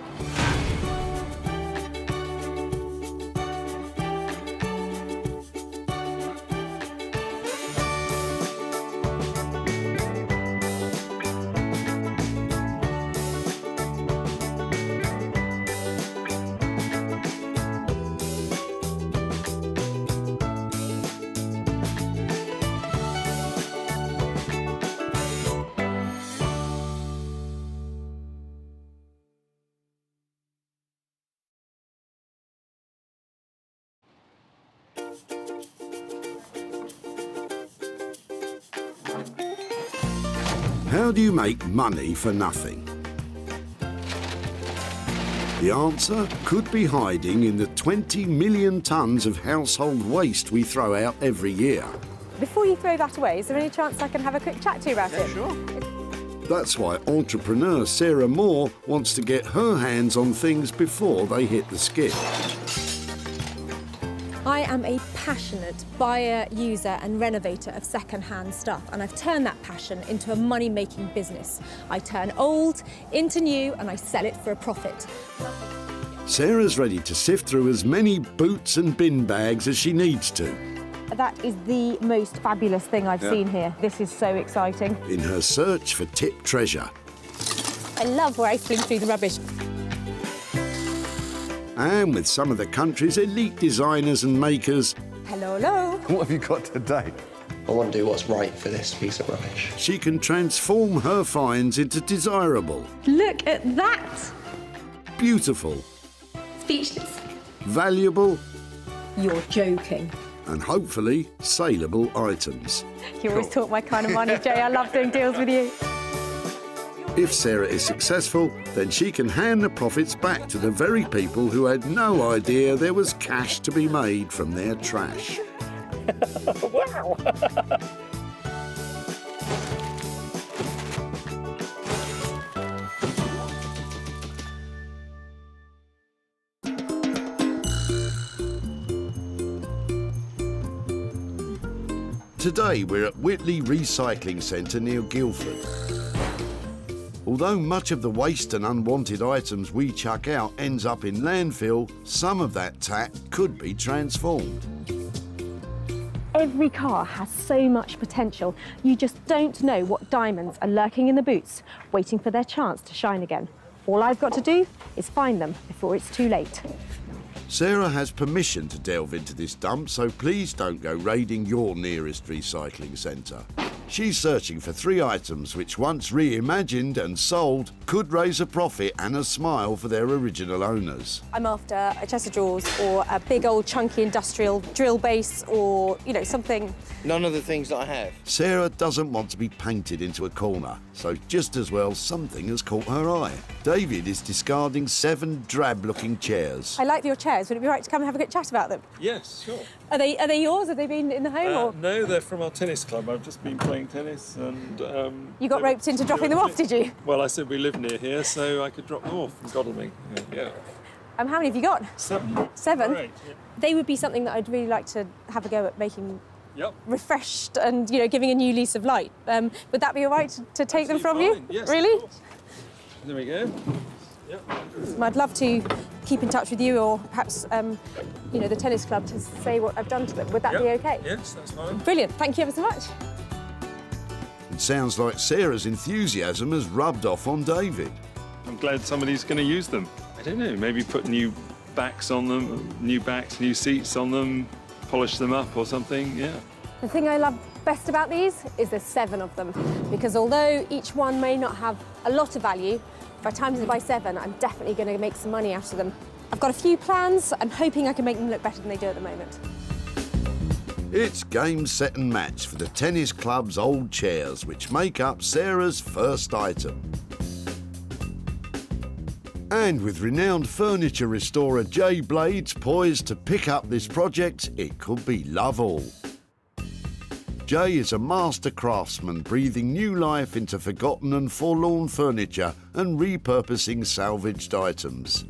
How do you make money for nothing? The answer could be hiding in the 20 million tonnes of household waste we throw out every year. Before you throw that away, is there any chance I can have a quick chat to you about it? Sure. That's why entrepreneur Sarah Moore wants to get her hands on things before they hit the skip. I am a passionate buyer, user and renovator of second-hand stuff, and I've turned that passion into a money-making business. I turn old into new and I sell it for a profit. Sarah's ready to sift through as many boots and bin bags as she needs to. That is the most fabulous thing I've seen here. This is so exciting. In her search for tip treasure. I love rifling through the rubbish. And with some of the country's elite designers and makers. Hello, hello. What have you got today? I want to do what's right for this piece of rubbish. She can transform her finds into desirable. Look at that. Beautiful. Speechless. Valuable. You're joking. And hopefully saleable items. You always talk my kind of money, Jay. I love doing deals with you. If Sarah is successful, then she can hand the profits back to the very people who had no idea there was cash to be made from their trash. Wow! Today we're at Whitley Recycling Centre near Guildford. Although much of the waste and unwanted items we chuck out ends up in landfill, some of that tat could be transformed. Every car has so much potential. You just don't know what diamonds are lurking in the boots, waiting for their chance to shine again. All I've got to do is find them before it's too late. Sarah has permission to delve into this dump, so please don't go raiding your nearest recycling centre. She's searching for 3 items which, once reimagined and sold, could raise a profit and a smile for their original owners. I'm after a chest of drawers or a big old chunky industrial drill base or, you know, something. None of the things that I have. Sarah doesn't want to be painted into a corner, so just as well something has caught her eye. David is discarding 7 drab-looking chairs. I like your chairs. Would it be right to come and have a quick chat about them? Yes, sure. Are they yours? Have they been in the home? Or? No, they're from our tennis club. I've just been playing tennis and... You got roped into dropping them off, did you? Well, I said we live near here, so I could drop them off from Godalming. Yeah. How many have you got? 7. 7? Great, yeah. They would be something that I'd really like to have a go at making Yep. refreshed and, you know, giving a new lease of light. Would that be all right to take them from you? Yes, really? There we go. Yep. I'd love to keep in touch with you or perhaps, you know, the tennis club to say what I've done to them. Would that be okay? Yes, that's fine. Brilliant. Thank you ever so much. It sounds like Sarah's enthusiasm has rubbed off on David. I'm glad somebody's going to use them. I don't know, maybe put new backs on them, new backs, new seats on them, polish them up or something, yeah. The thing I love best about these is there's 7 of them, because although each one may not have a lot of value, if I times it by 7, I'm definitely going to make some money out of them. I've got a few plans. I'm hoping I can make them look better than they do at the moment. It's game, set and match for the tennis club's old chairs, which make up Sarah's first item. And with renowned furniture restorer Jay Blades poised to pick up this project, it could be love all. Jay is a master craftsman, breathing new life into forgotten and forlorn furniture and repurposing salvaged items.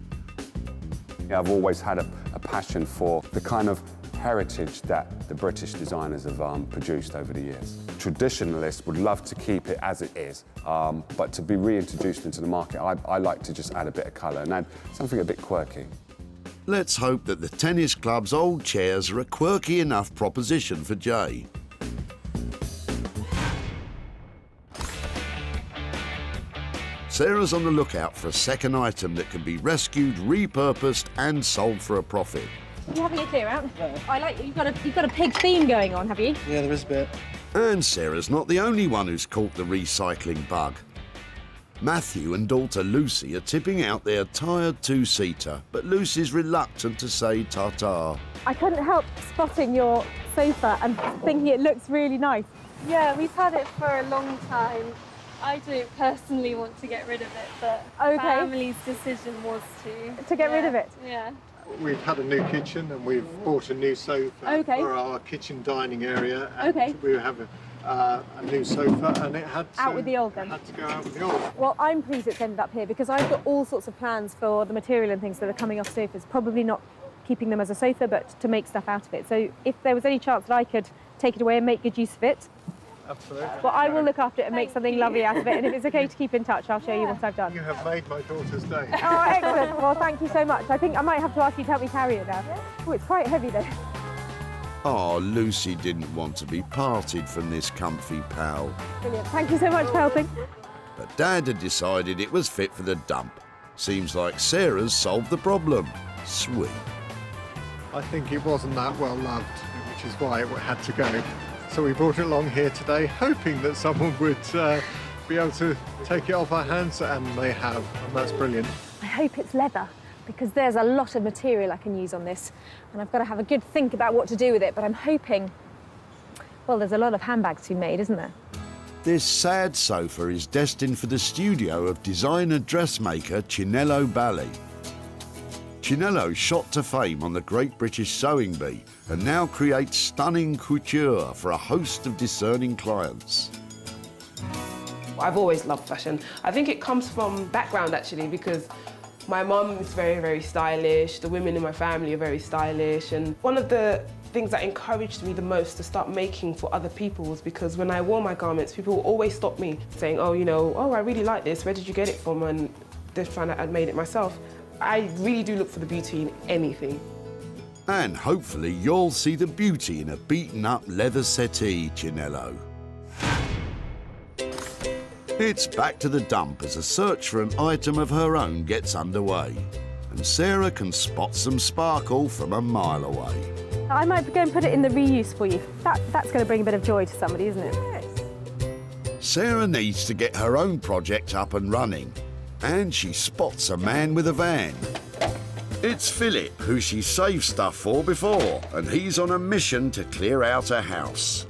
I've always had a passion for the kind of heritage that the British designers have produced over the years. Traditionalists would love to keep it as it is, but to be reintroduced into the market, I like to just add a bit of colour and add something a bit quirky. Let's hope that the tennis club's old chairs are a quirky enough proposition for Jay. Sarah's on the lookout for a second item that can be rescued, repurposed and sold for a profit. Are you having a clear out? No. I like you've got a pig theme going on, have you? Yeah, there is a bit. And Sarah's not the only one who's caught the recycling bug. Matthew and daughter Lucy are tipping out their tired 2-seater, but Lucy's reluctant to say ta-ta. I couldn't help spotting your sofa and thinking it looks really nice. Yeah, we've had it for a long time. I don't personally want to get rid of it, but Okay. family's decision was To get rid of it? Yeah. We've had a new kitchen and we've bought a new sofa Okay. for our kitchen dining area. And Okay. we have a new sofa and it had to, Out with the old then? had to go out with the old. Well, I'm pleased it's ended up here because I've got all sorts of plans for the material and things that are coming off sofas. Probably not keeping them as a sofa, but to make stuff out of it. So if there was any chance that I could take it away and make good use of it, Absolutely. well, I will look after it and make something lovely out of it. And if it's okay to keep in touch, I'll show you what I've done. You have made my daughter's day. Oh, excellent. Well, thank you so much. I think I might have to ask you to help me carry it now. Oh, it's quite heavy though. Oh, Lucy didn't want to be parted from this comfy pal. Brilliant. Thank you so much for helping. But Dad had decided it was fit for the dump. Seems like Sarah's solved the problem. Sweet. I think it wasn't that well loved, which is why it had to go. So we brought it along here today, hoping that someone would be able to take it off our hands, and they have, and that's brilliant. I hope it's leather, because there's a lot of material I can use on this, and I've got to have a good think about what to do with it, but I'm hoping... Well, there's a lot of handbags to be made, isn't there? This sad sofa is destined for the studio of designer dressmaker Chinello Bally. Chinello shot to fame on the Great British Sewing Bee and now creates stunning couture for a host of discerning clients. I've always loved fashion. I think it comes from background actually, because my mum is very, very stylish. The women in my family are very stylish. And one of the things that encouraged me the most to start making for other people was because when I wore my garments, people would always stop me saying, oh, you know, oh, I really like this. Where did you get it from? And they're trying to, I'd made it myself. I really do look for the beauty in anything. And hopefully you'll see the beauty in a beaten-up leather settee, Chinello. It's back to the dump as a search for an item of her own gets underway. And Sarah can spot some sparkle from a mile away. I might go and put it in the reuse for you. That's going to bring a bit of joy to somebody, isn't it? Sarah needs to get her own project up and running. And she spots a man with a van. It's Philip, who she's saved stuff for before, and he's on a mission to clear out a house.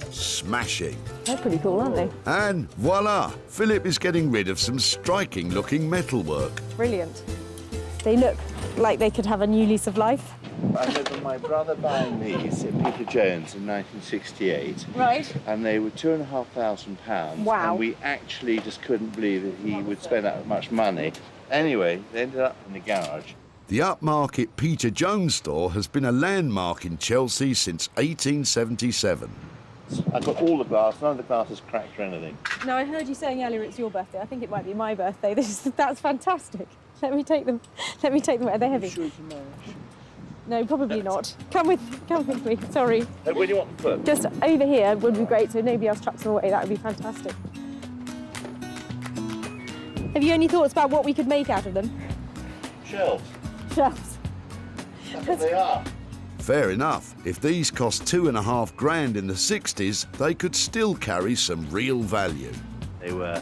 Smashing. They're pretty cool, aren't they? And voila, Philip is getting rid of some striking-looking metalwork. Brilliant. They look like they could have a new lease of life. I remember my brother buying these at Peter Jones in 1968. Right. And they were £2,500. Wow. And we actually just couldn't believe that he would spend that much money. Anyway, they ended up in the garage. The upmarket Peter Jones store has been a landmark in Chelsea since 1877. I've got all the glass, none of the glass is cracked or anything. No, I heard you saying earlier it's your birthday. I think it might be my birthday. That's fantastic. Let me take them. Are they heavy? Sure you can manage? No, probably not. Come with me. Sorry. Where do you want them put? Just over here would be great, so nobody else chucks them away. That would be fantastic. Have you any thoughts about what we could make out of them? Shelves. Shelves. That's what they are. Fair enough. If these cost $2,500 in the 60s, they could still carry some real value. They were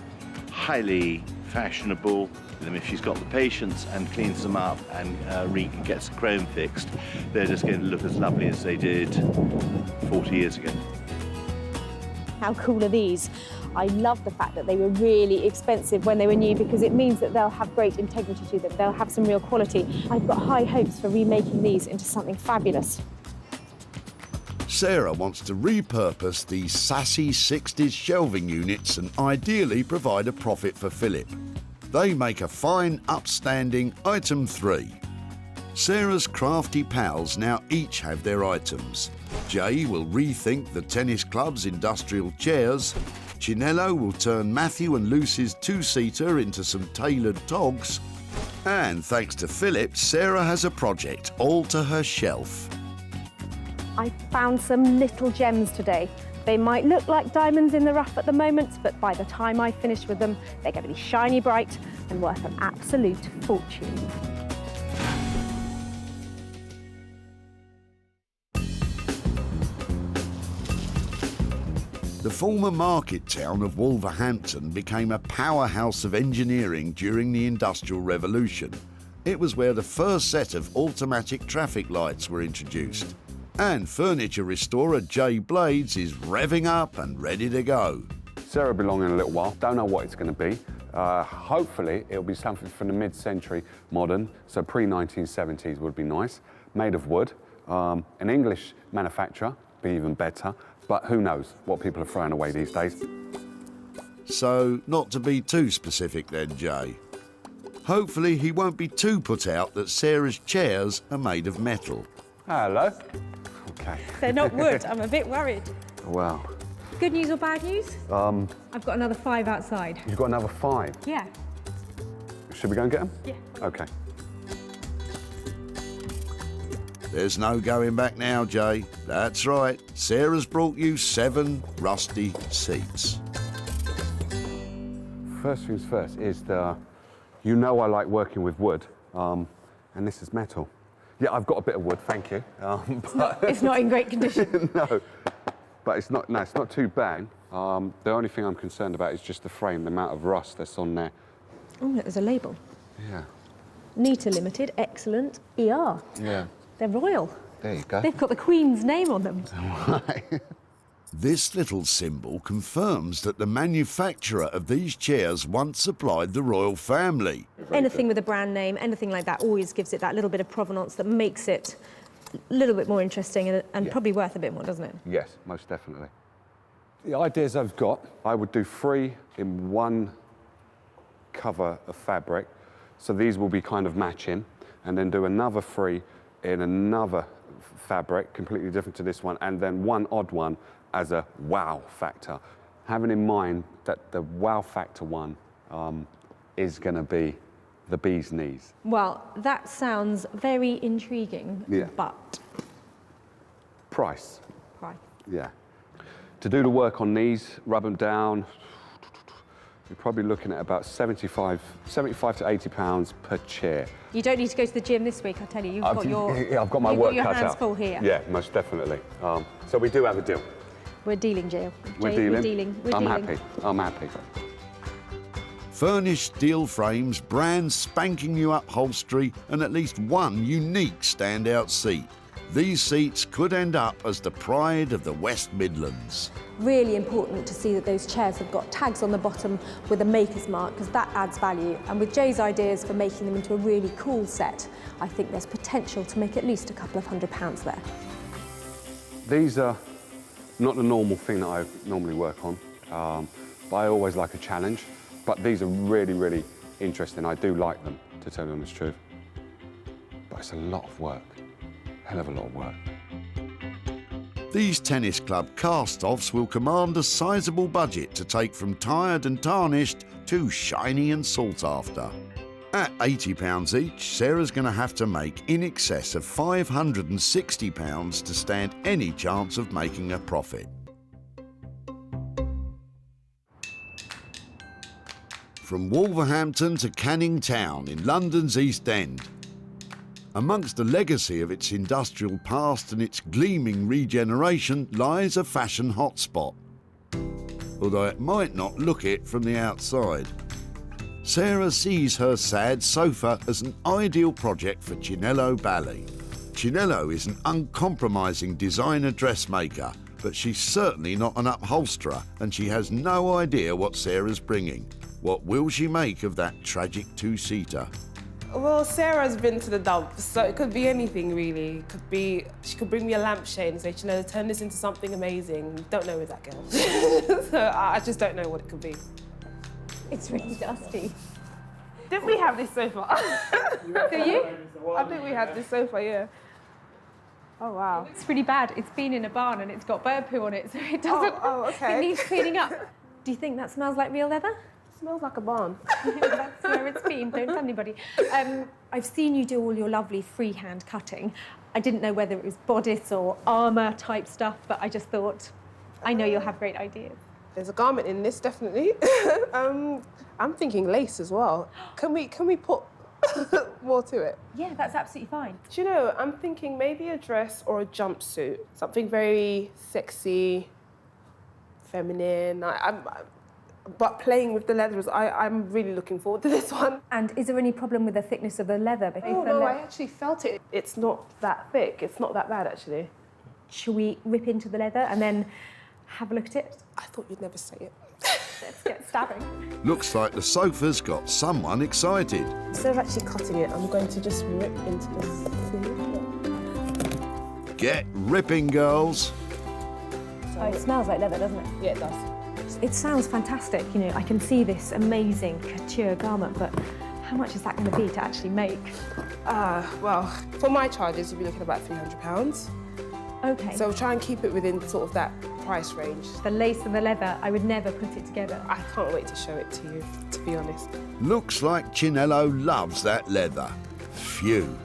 highly fashionable. If she's got the patience and cleans them up and gets the chrome fixed, they're just going to look as lovely as they did 40 years ago. How cool are these? I love the fact that they were really expensive when they were new because it means that they'll have great integrity to them. They'll have some real quality. I've got high hopes for remaking these into something fabulous. Sarah wants to repurpose these sassy 60s shelving units and ideally provide a profit for Philip. They make a fine, upstanding item 3. Sarah's crafty pals now each have their items. Jay will rethink the tennis club's industrial chairs. Chinello will turn Matthew and Lucy's two-seater into some tailored togs. And thanks to Philip, Sarah has a project all to her shelf. I found some little gems today. They might look like diamonds in the rough at the moment, but by the time I finish with them, they're going to be shiny bright and worth an absolute fortune. The former market town of Wolverhampton became a powerhouse of engineering during the Industrial Revolution. It was where the first set of automatic traffic lights were introduced. And furniture restorer Jay Blades is revving up and ready to go. Sarah will be along in a little while. Don't know what it's going to be. Hopefully, it'll be something from the mid-century modern, so pre-1970s would be nice. Made of wood. An English manufacturer, be even better. But who knows what people are throwing away these days. So, not to be too specific then, Jay. Hopefully he won't be too put out that Sarah's chairs are made of metal. Hello. Okay. They're not wood. I'm a bit worried. Wow. Good news or bad news? I've got another 5 outside. You've got another 5? Yeah. Should we go and get them? Yeah. Okay. There's no going back now, Jay. That's right. Sarah's brought you 7 rusty seats. First things first is you know I like working with wood, and this is metal. Yeah, I've got a bit of wood, thank you. It's not in great condition. No, but it's not too bad. The only thing I'm concerned about is just the frame, the amount of rust that's on there. Oh, look, there's a label. Yeah. Nita Limited, excellent, ER. Yeah. They're royal. There you go. They've got the Queen's name on them. This little symbol confirms that the manufacturer of these chairs once supplied the royal family. Anything with a brand name, anything like that, always gives it that little bit of provenance that makes it a little bit more interesting and probably worth a bit more, doesn't it? Yes, most definitely. The ideas I've got, I would do 3 in one cover of fabric, so these will be kind of matching, and then do another 3 in another fabric, completely different to this one, and then one odd one as a wow factor. Having in mind that the wow factor one is going to be the bee's knees. Well, that sounds very intriguing, Yeah. but... Price. Price. Yeah. To do the work on these, rub them down, you're probably looking at about 75 to £80 per chair. You don't need to go to the gym this week, I tell you. I've got my work cut out. You've got your hands full here. Yeah, most definitely. So we do have a deal. We're dealing, Jay. We're dealing. I'm happy. Furnished steel frames, brand spanking new upholstery, and at least one unique standout seat. These seats could end up as the pride of the West Midlands. Really important to see that those chairs have got tags on the bottom with a maker's mark, because that adds value. And with Jay's ideas for making them into a really cool set, I think there's potential to make at least a couple of £100 there. These are not the normal thing that I normally work on, but I always like a challenge. But these are really, really interesting. I do like them, to tell you the honest truth. But it's a lot of work, hell of a lot of work. These tennis club cast-offs will command a sizable budget to take from tired and tarnished to shiny and sought after. At £80 each, Sarah's going to have to make in excess of £560 to stand any chance of making a profit. From Wolverhampton to Canning Town in London's East End, amongst the legacy of its industrial past and its gleaming regeneration lies a fashion hotspot, although it might not look it from the outside. Sarah sees her sad sofa as an ideal project for Chinello Bally. Chinello is an uncompromising designer dressmaker, but she's certainly not an upholsterer, and she has no idea what Sarah's bringing. What will she make of that tragic two-seater? Well, Sarah's been to the dumps, so it could be anything really. It could be, she could bring me a lampshade and say, you know, turn this into something amazing. Don't know with that girl. So I just don't know what it could be. It's really dusty. Didn't we have this sofa? Do you? I think we had this sofa, yeah. Oh, wow. It's really bad. It's been in a barn and it's got bird poo on it, so it doesn't... Oh, okay. It needs cleaning up. Do you think that smells like real leather? It smells like a barn. That's where it's been. Don't tell anybody. I've seen you do all your lovely freehand cutting. I didn't know whether it was bodice or armour type stuff, but I just thought, I know you'll have great ideas. There's a garment in this, definitely. I'm thinking lace as well. Can we put more to it? Yeah, that's absolutely fine. Do you know, I'm thinking maybe a dress or a jumpsuit. Something very sexy, feminine. But playing with the leathers, I'm really looking forward to this one. And is there any problem with the thickness of the leather? Oh, no, I actually felt it. It's not that thick. It's not that bad, actually. Shall we rip into the leather and then have a look at it. I thought you'd never say it. Let's get stabbing. Looks like the sofa's got someone excited. Instead of actually cutting it, I'm going to just rip into this. Get ripping, girls. Oh, it smells like leather, doesn't it? Yeah, it does. It sounds fantastic, you know, I can see this amazing couture garment, but how much is that going to be to actually make? Well, for my charges, you'll be looking at about £300. Okay. So try and keep it within sort of that price range. The lace and the leather, I would never put it together. I can't wait to show it to you, to be honest. Looks like Chinello loves that leather. Phew.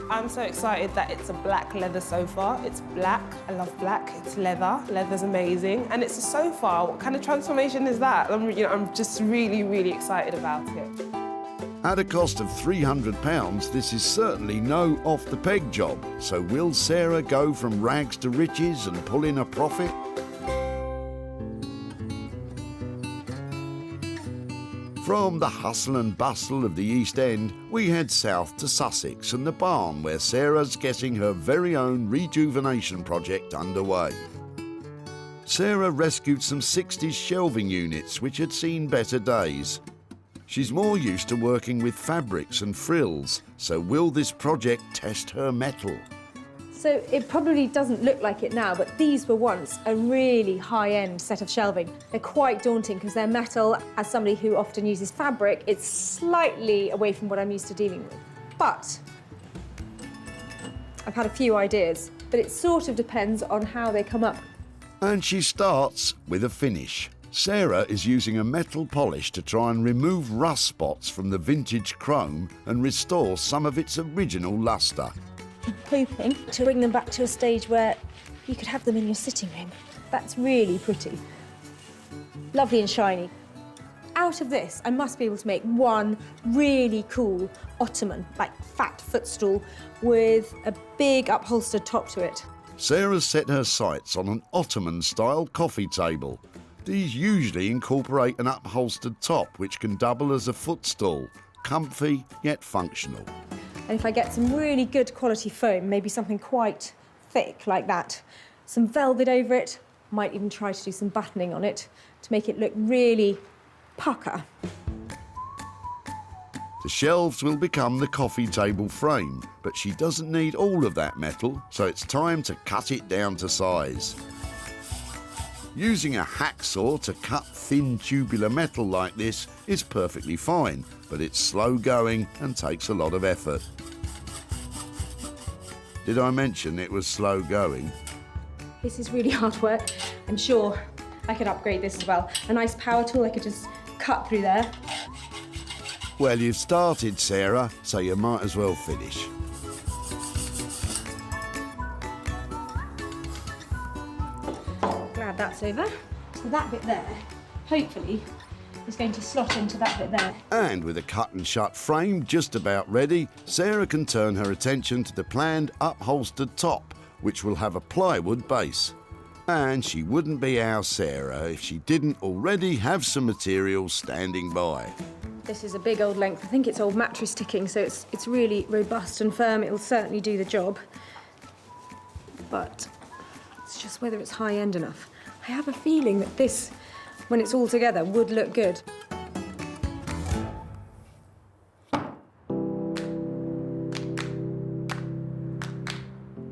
I'm so excited that it's a black leather sofa. It's black, I love black, it's leather, leather's amazing. And it's a sofa, what kind of transformation is that? I'm just really, really excited about it. At a cost of £300, this is certainly no off-the-peg job. So will Sarah go from rags to riches and pull in a profit? From the hustle and bustle of the East End, we head south to Sussex and the barn where Sarah's getting her very own rejuvenation project underway. Sarah rescued some 60s shelving units which had seen better days. She's more used to working with fabrics and frills, so will this project test her mettle? So it probably doesn't look like it now, but these were once a really high-end set of shelving. They're quite daunting because they're metal. As somebody who often uses fabric, it's slightly away from what I'm used to dealing with. But I've had a few ideas, but it sort of depends on how they come up. And she starts with a finish. Sarah is using a metal polish to try and remove rust spots from the vintage chrome and restore some of its original lustre. Hoping to bring them back to a stage where you could have them in your sitting room. That's really pretty. Lovely and shiny. Out of this, I must be able to make one really cool ottoman, like fat footstool, with a big upholstered top to it. Sarah's set her sights on an Ottoman-style coffee table. These usually incorporate an upholstered top, which can double as a footstool. Comfy, yet functional. And if I get some really good quality foam, maybe something quite thick like that, some velvet over it, might even try to do some buttoning on it to make it look really pucker. The shelves will become the coffee table frame, but she doesn't need all of that metal, so it's time to cut it down to size. Using a hacksaw to cut thin tubular metal like this is perfectly fine, but it's slow going and takes a lot of effort. Did I mention it was slow going? This is really hard work. I'm sure I could upgrade this as well. A nice power tool, I could just cut through there. Well, you've started, Sarah, so you might as well finish. Glad that's over. So that bit there, hopefully, is going to slot into that bit there. And with a cut and shut frame just about ready, Sarah can turn her attention to the planned upholstered top, which will have a plywood base. And she wouldn't be our Sarah if she didn't already have some materials standing by. This is a big old length. I think it's old mattress ticking, so it's really robust and firm. It'll certainly do the job. But it's just whether it's high-end enough. I have a feeling that this, when it's all together, would look good.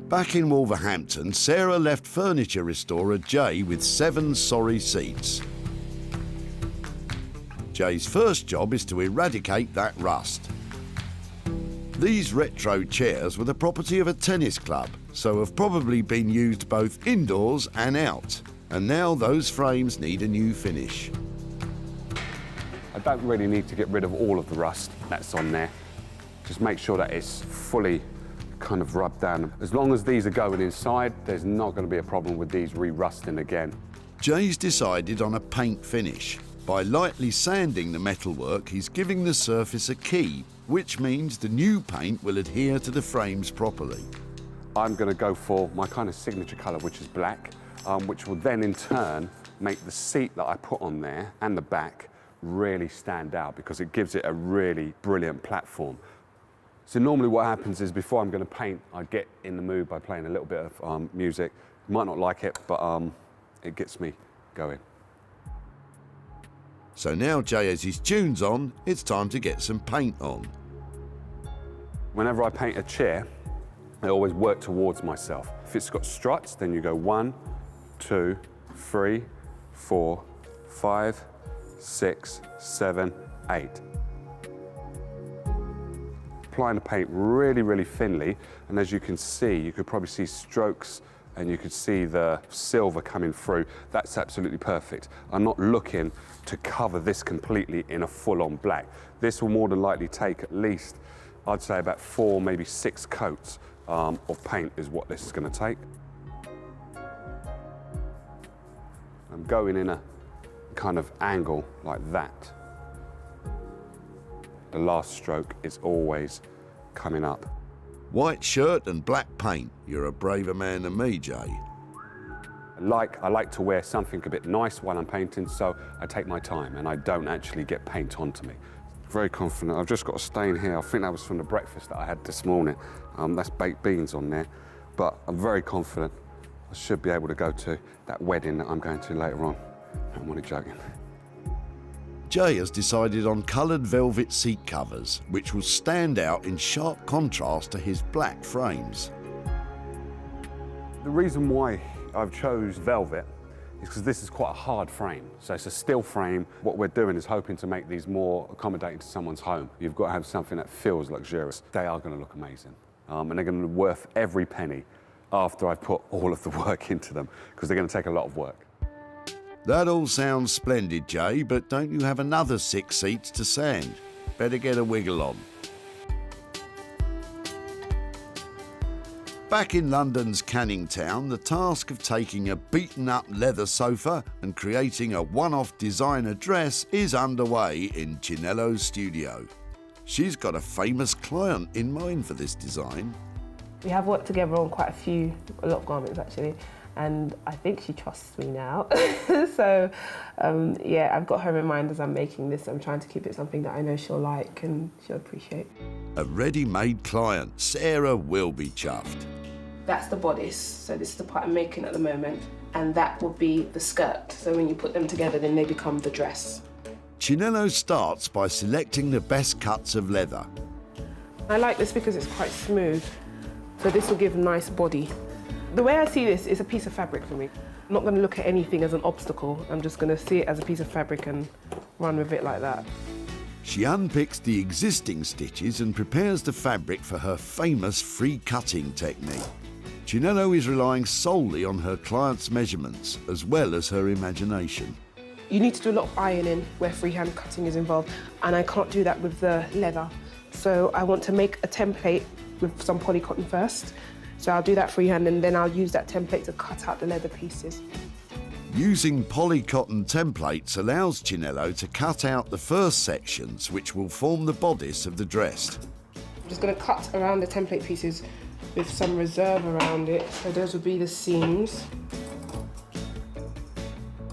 Back in Wolverhampton, Sarah left furniture restorer Jay with 7 sorry seats. Jay's first job is to eradicate that rust. These retro chairs were the property of a tennis club, so have probably been used both indoors and out. And now those frames need a new finish. I don't really need to get rid of all of the rust that's on there. Just make sure that it's fully kind of rubbed down. As long as these are going inside, there's not going to be a problem with these re-rusting again. Jay's decided on a paint finish. By lightly sanding the metalwork, he's giving the surface a key, which means the new paint will adhere to the frames properly. I'm going to go for my kind of signature colour, which is black, which will then in turn make the seat that I put on there and the back really stand out because it gives it a really brilliant platform. So normally what happens is before I'm going to paint, I get in the mood by playing a little bit of music. You might not like it, but it gets me going. So now Jay has his tunes on, it's time to get some paint on. Whenever I paint a chair, I always work towards myself. If it's got struts, then you go 1, 2, 3, 4, 5, 6, 7, 8. Applying the paint really, really thinly, and as you can see, you could probably see strokes and you could see the silver coming through. That's absolutely perfect. I'm not looking to cover this completely in a full-on black. This will more than likely take at least, I'd say about 4, maybe 6 coats of paint is what this is going to take. I'm going in a kind of angle like that. The last stroke is always coming up. White shirt and black paint. You're a braver man than me, Jay. I like to wear something a bit nice while I'm painting, so I take my time and I don't actually get paint onto me. Very confident. I've just got a stain here. I think that was from the breakfast that I had this morning. That's baked beans on there, but I'm very confident I should be able to go to that wedding that I'm going to later on. I'm only joking. Jay has decided on coloured velvet seat covers, which will stand out in sharp contrast to his black frames. The reason why I've chose velvet is because this is quite a hard frame. So it's a steel frame. What we're doing is hoping to make these more accommodating to someone's home. You've got to have something that feels luxurious. They are going to look amazing. And they're going to be worth every penny after I've put all of the work into them, because they're going to take a lot of work. That all sounds splendid, Jay, but don't you have another 6 seats to sand? Better get a wiggle on. Back in London's Canning Town, the task of taking a beaten-up leather sofa and creating a one-off designer dress is underway in Chinello's studio. She's got a famous client in mind for this design. We have worked together on a lot of garments actually, and I think she trusts me now. So yeah, I've got her in mind as I'm making this. I'm trying to keep it something that I know she'll like and she'll appreciate. A ready-made client, Sarah will be chuffed. That's the bodice, so this is the part I'm making at the moment, and that will be the skirt. So when you put them together, then they become the dress. Chinello starts by selecting the best cuts of leather. I like this because it's quite smooth, so this will give a nice body. The way I see this is a piece of fabric for me. I'm not going to look at anything as an obstacle. I'm just going to see it as a piece of fabric and run with it like that. She unpicks the existing stitches and prepares the fabric for her famous free cutting technique. Chinello is relying solely on her client's measurements as well as her imagination. You need to do a lot of ironing where freehand cutting is involved, and I can't do that with the leather. So I want to make a template with some polycotton first. So I'll do that freehand and then I'll use that template to cut out the leather pieces. Using polycotton templates allows Chinello to cut out the first sections which will form the bodice of the dress. I'm just going to cut around the template pieces with some reserve around it. So those will be the seams.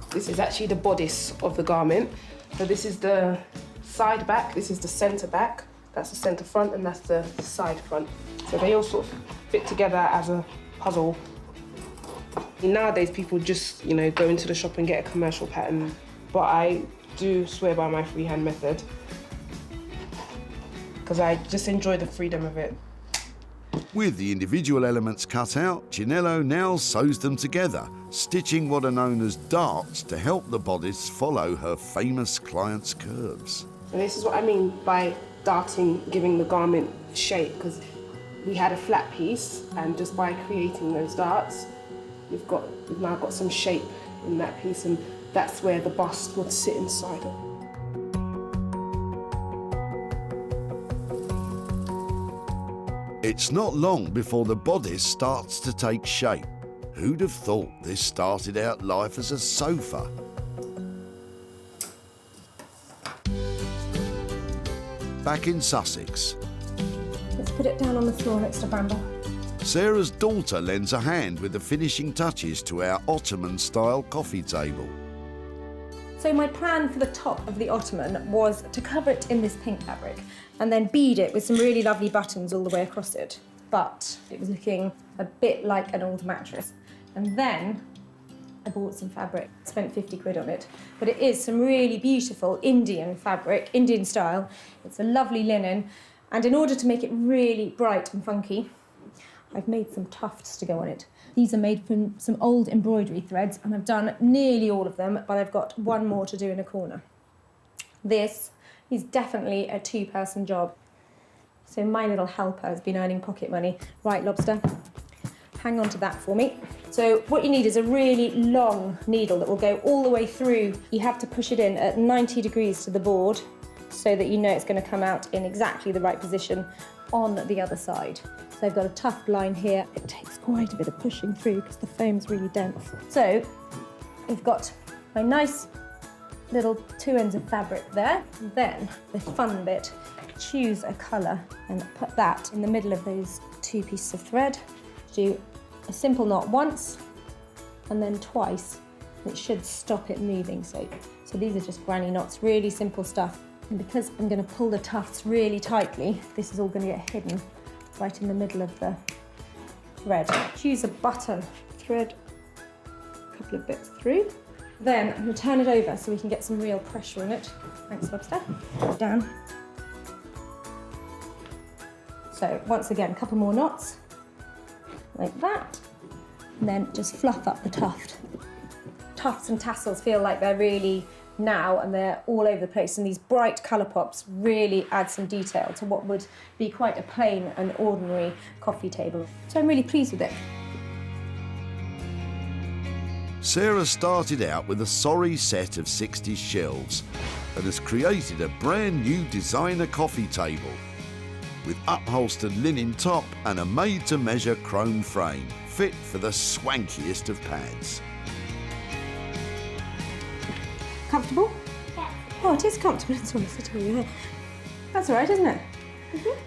This is actually the bodice of the garment. So this is the side back, this is the centre back, that's the centre front, and that's the side front. So they all sort of fit together as a puzzle. Nowadays people just, go into the shop and get a commercial pattern, but I do swear by my freehand method because I just enjoy the freedom of it. With the individual elements cut out, Chinello now sews them together, stitching what are known as darts to help the bodice follow her famous client's curves. And this is what I mean by darting, giving the garment shape, because we had a flat piece, and just by creating those darts, we've now got some shape in that piece, and that's where the bust would sit inside of. It's not long before the bodice starts to take shape. Who'd have thought this started out life as a sofa? Back in Sussex, Let's put it down on the floor next to Bramble. Sarah's daughter lends a hand with the finishing touches to our Ottoman-style coffee table. So my plan for the top of the ottoman was to cover it in this pink fabric and then bead it with some really lovely buttons all the way across it. But it was looking a bit like an old mattress. And then I bought some fabric, spent 50 quid on it, but it is some really beautiful Indian fabric, Indian style. It's a lovely linen, and in order to make it really bright and funky, I've made some tufts to go on it. These are made from some old embroidery threads, and I've done nearly all of them, but I've got one more to do in a corner. This is definitely a two-person job. So my little helper has been earning pocket money. Right, Lobster, hang on to that for me. So what you need is a really long needle that will go all the way through. You have to push it in at 90 degrees to the board so that you know it's going to come out in exactly the right position on the other side. So I've got a tuft line here. It takes quite a bit of pushing through because the foam's really dense. So we've got my nice little two ends of fabric there. Then the fun bit, choose a colour and put that in the middle of those two pieces of thread. Do a simple knot once and then twice. It should stop it moving. So these are just granny knots, really simple stuff. And because I'm going to pull the tufts really tightly, this is all going to get hidden right in the middle of the thread. Choose a button, thread a couple of bits through. Then I'm going to turn it over so we can get some real pressure on it. Thanks, Lobster. Down. So once again, a couple more knots, like that, and then just fluff up the tuft. Tufts and tassels feel like they're really now and they're all over the place, and these bright colour pops really add some detail to what would be quite a plain and ordinary coffee table. So I'm really pleased with it. Sarah started out with a sorry set of 60s shelves and has created a brand new designer coffee table with upholstered linen top and a made-to-measure chrome frame, fit for the swankiest of pads. Comfortable? Yeah. Oh, it is comfortable. It's almost sitting on your head. That's all right, isn't it?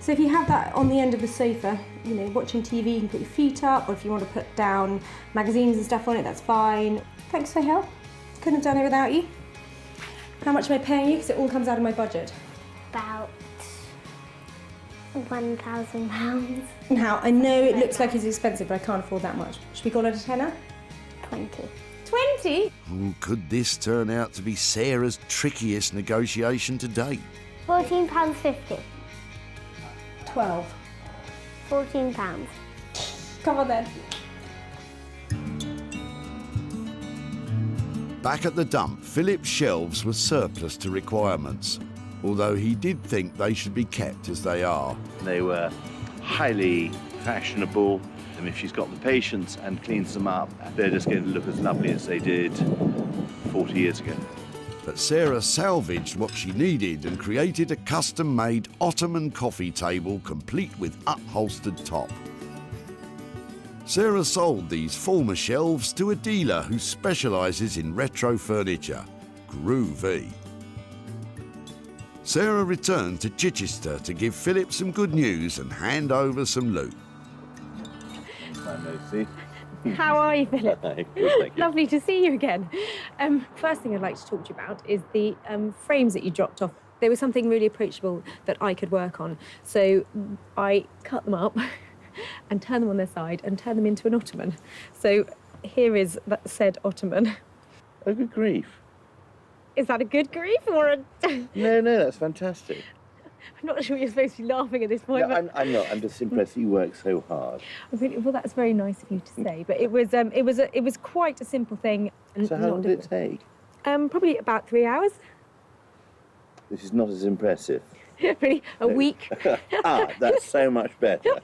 So if you have that on the end of the sofa, you know, watching TV, you can put your feet up, or if you want to put down magazines and stuff on it, that's fine. Thanks for your help. Couldn't have done it without you. How much am I paying you? Because it all comes out of my budget. About £1,000. Now, I know it looks like it's expensive, but I can't afford that much. Should we call it a tenner? 20. 20? Could this turn out to be Sarah's trickiest negotiation to date? £14.50. 12. £14. Come on then. Back at the dump, Philip's shelves were surplus to requirements, although he did think they should be kept as they are. They were highly fashionable, and if she's got the patience and cleans them up, they're just going to look as lovely as they did 40 years ago. But Sarah salvaged what she needed and created a custom-made Ottoman coffee table complete with upholstered top. Sarah sold these former shelves to a dealer who specialises in retro furniture, Groovy. Sarah returned to Chichester to give Philip some good news and hand over some loot. Hi, Lucy. How are you, Philip? Good, thank you. Lovely to see you again. First thing I'd like to talk to you about is the frames that you dropped off. They were something really approachable that I could work on. So I cut them up and turn them on their side and turn them into an ottoman. So here is that said ottoman. Oh, good grief. Is that a good grief or a... No, that's fantastic. I'm not sure you're supposed to be laughing at this point. No, but... I'm not. I'm just impressed you work so hard. Really, well, that's very nice of you to say. But it was quite a simple thing. And So how long did it take? Probably about 3 hours. This is not as impressive. Really, a week. That's so much better.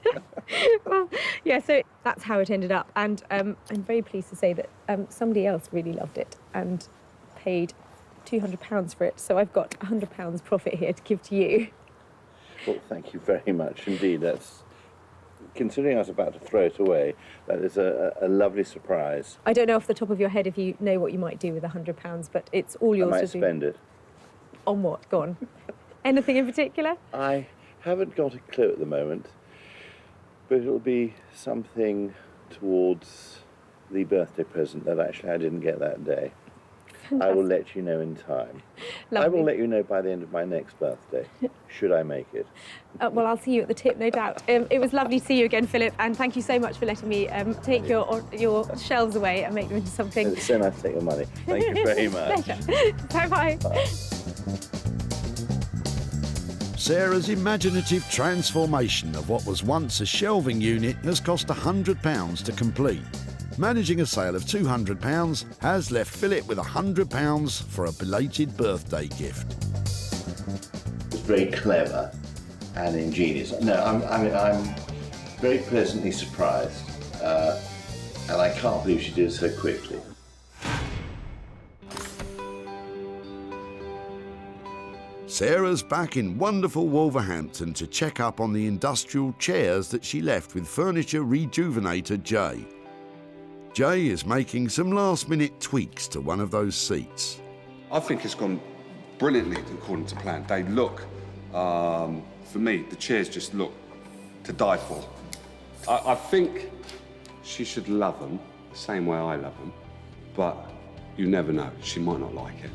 Well, yeah, so that's how it ended up. And I'm very pleased to say that somebody else really loved it and paid £200 for it. So I've got £100 profit here to give to you. Well, thank you very much indeed. That's, considering I was about to throw it away, that is a lovely surprise. I don't know off the top of your head if you know what you might do with £100, but it's all yours I might to do. spend it. On what? Go on. Anything in particular? I haven't got a clue at the moment, but it'll be something towards the birthday present that actually I didn't get that day. I will let you know in time. I will let you know by the end of my next birthday, should I make it. Well, I'll see you at the tip, no doubt. It was lovely to see you again, Philip, and thank you so much for letting me take your shelves away and make them into something. It's so nice to take your money. Thank you very much. Bye-bye. Sarah's imaginative transformation of what was once a shelving unit has cost £100 to complete. Managing a sale of £200 has left Philip with £100 for a belated birthday gift. It's very clever and ingenious. No, I'm very pleasantly surprised, and I can't believe she did it so quickly. Sarah's back in wonderful Wolverhampton to check up on the industrial chairs that she left with furniture rejuvenator Jay. Jay is making some last-minute tweaks to one of those seats. I think it's gone brilliantly according to plan. They look, for me, the chairs just look to die for. I think she should love them the same way I love them, but you never know, she might not like it.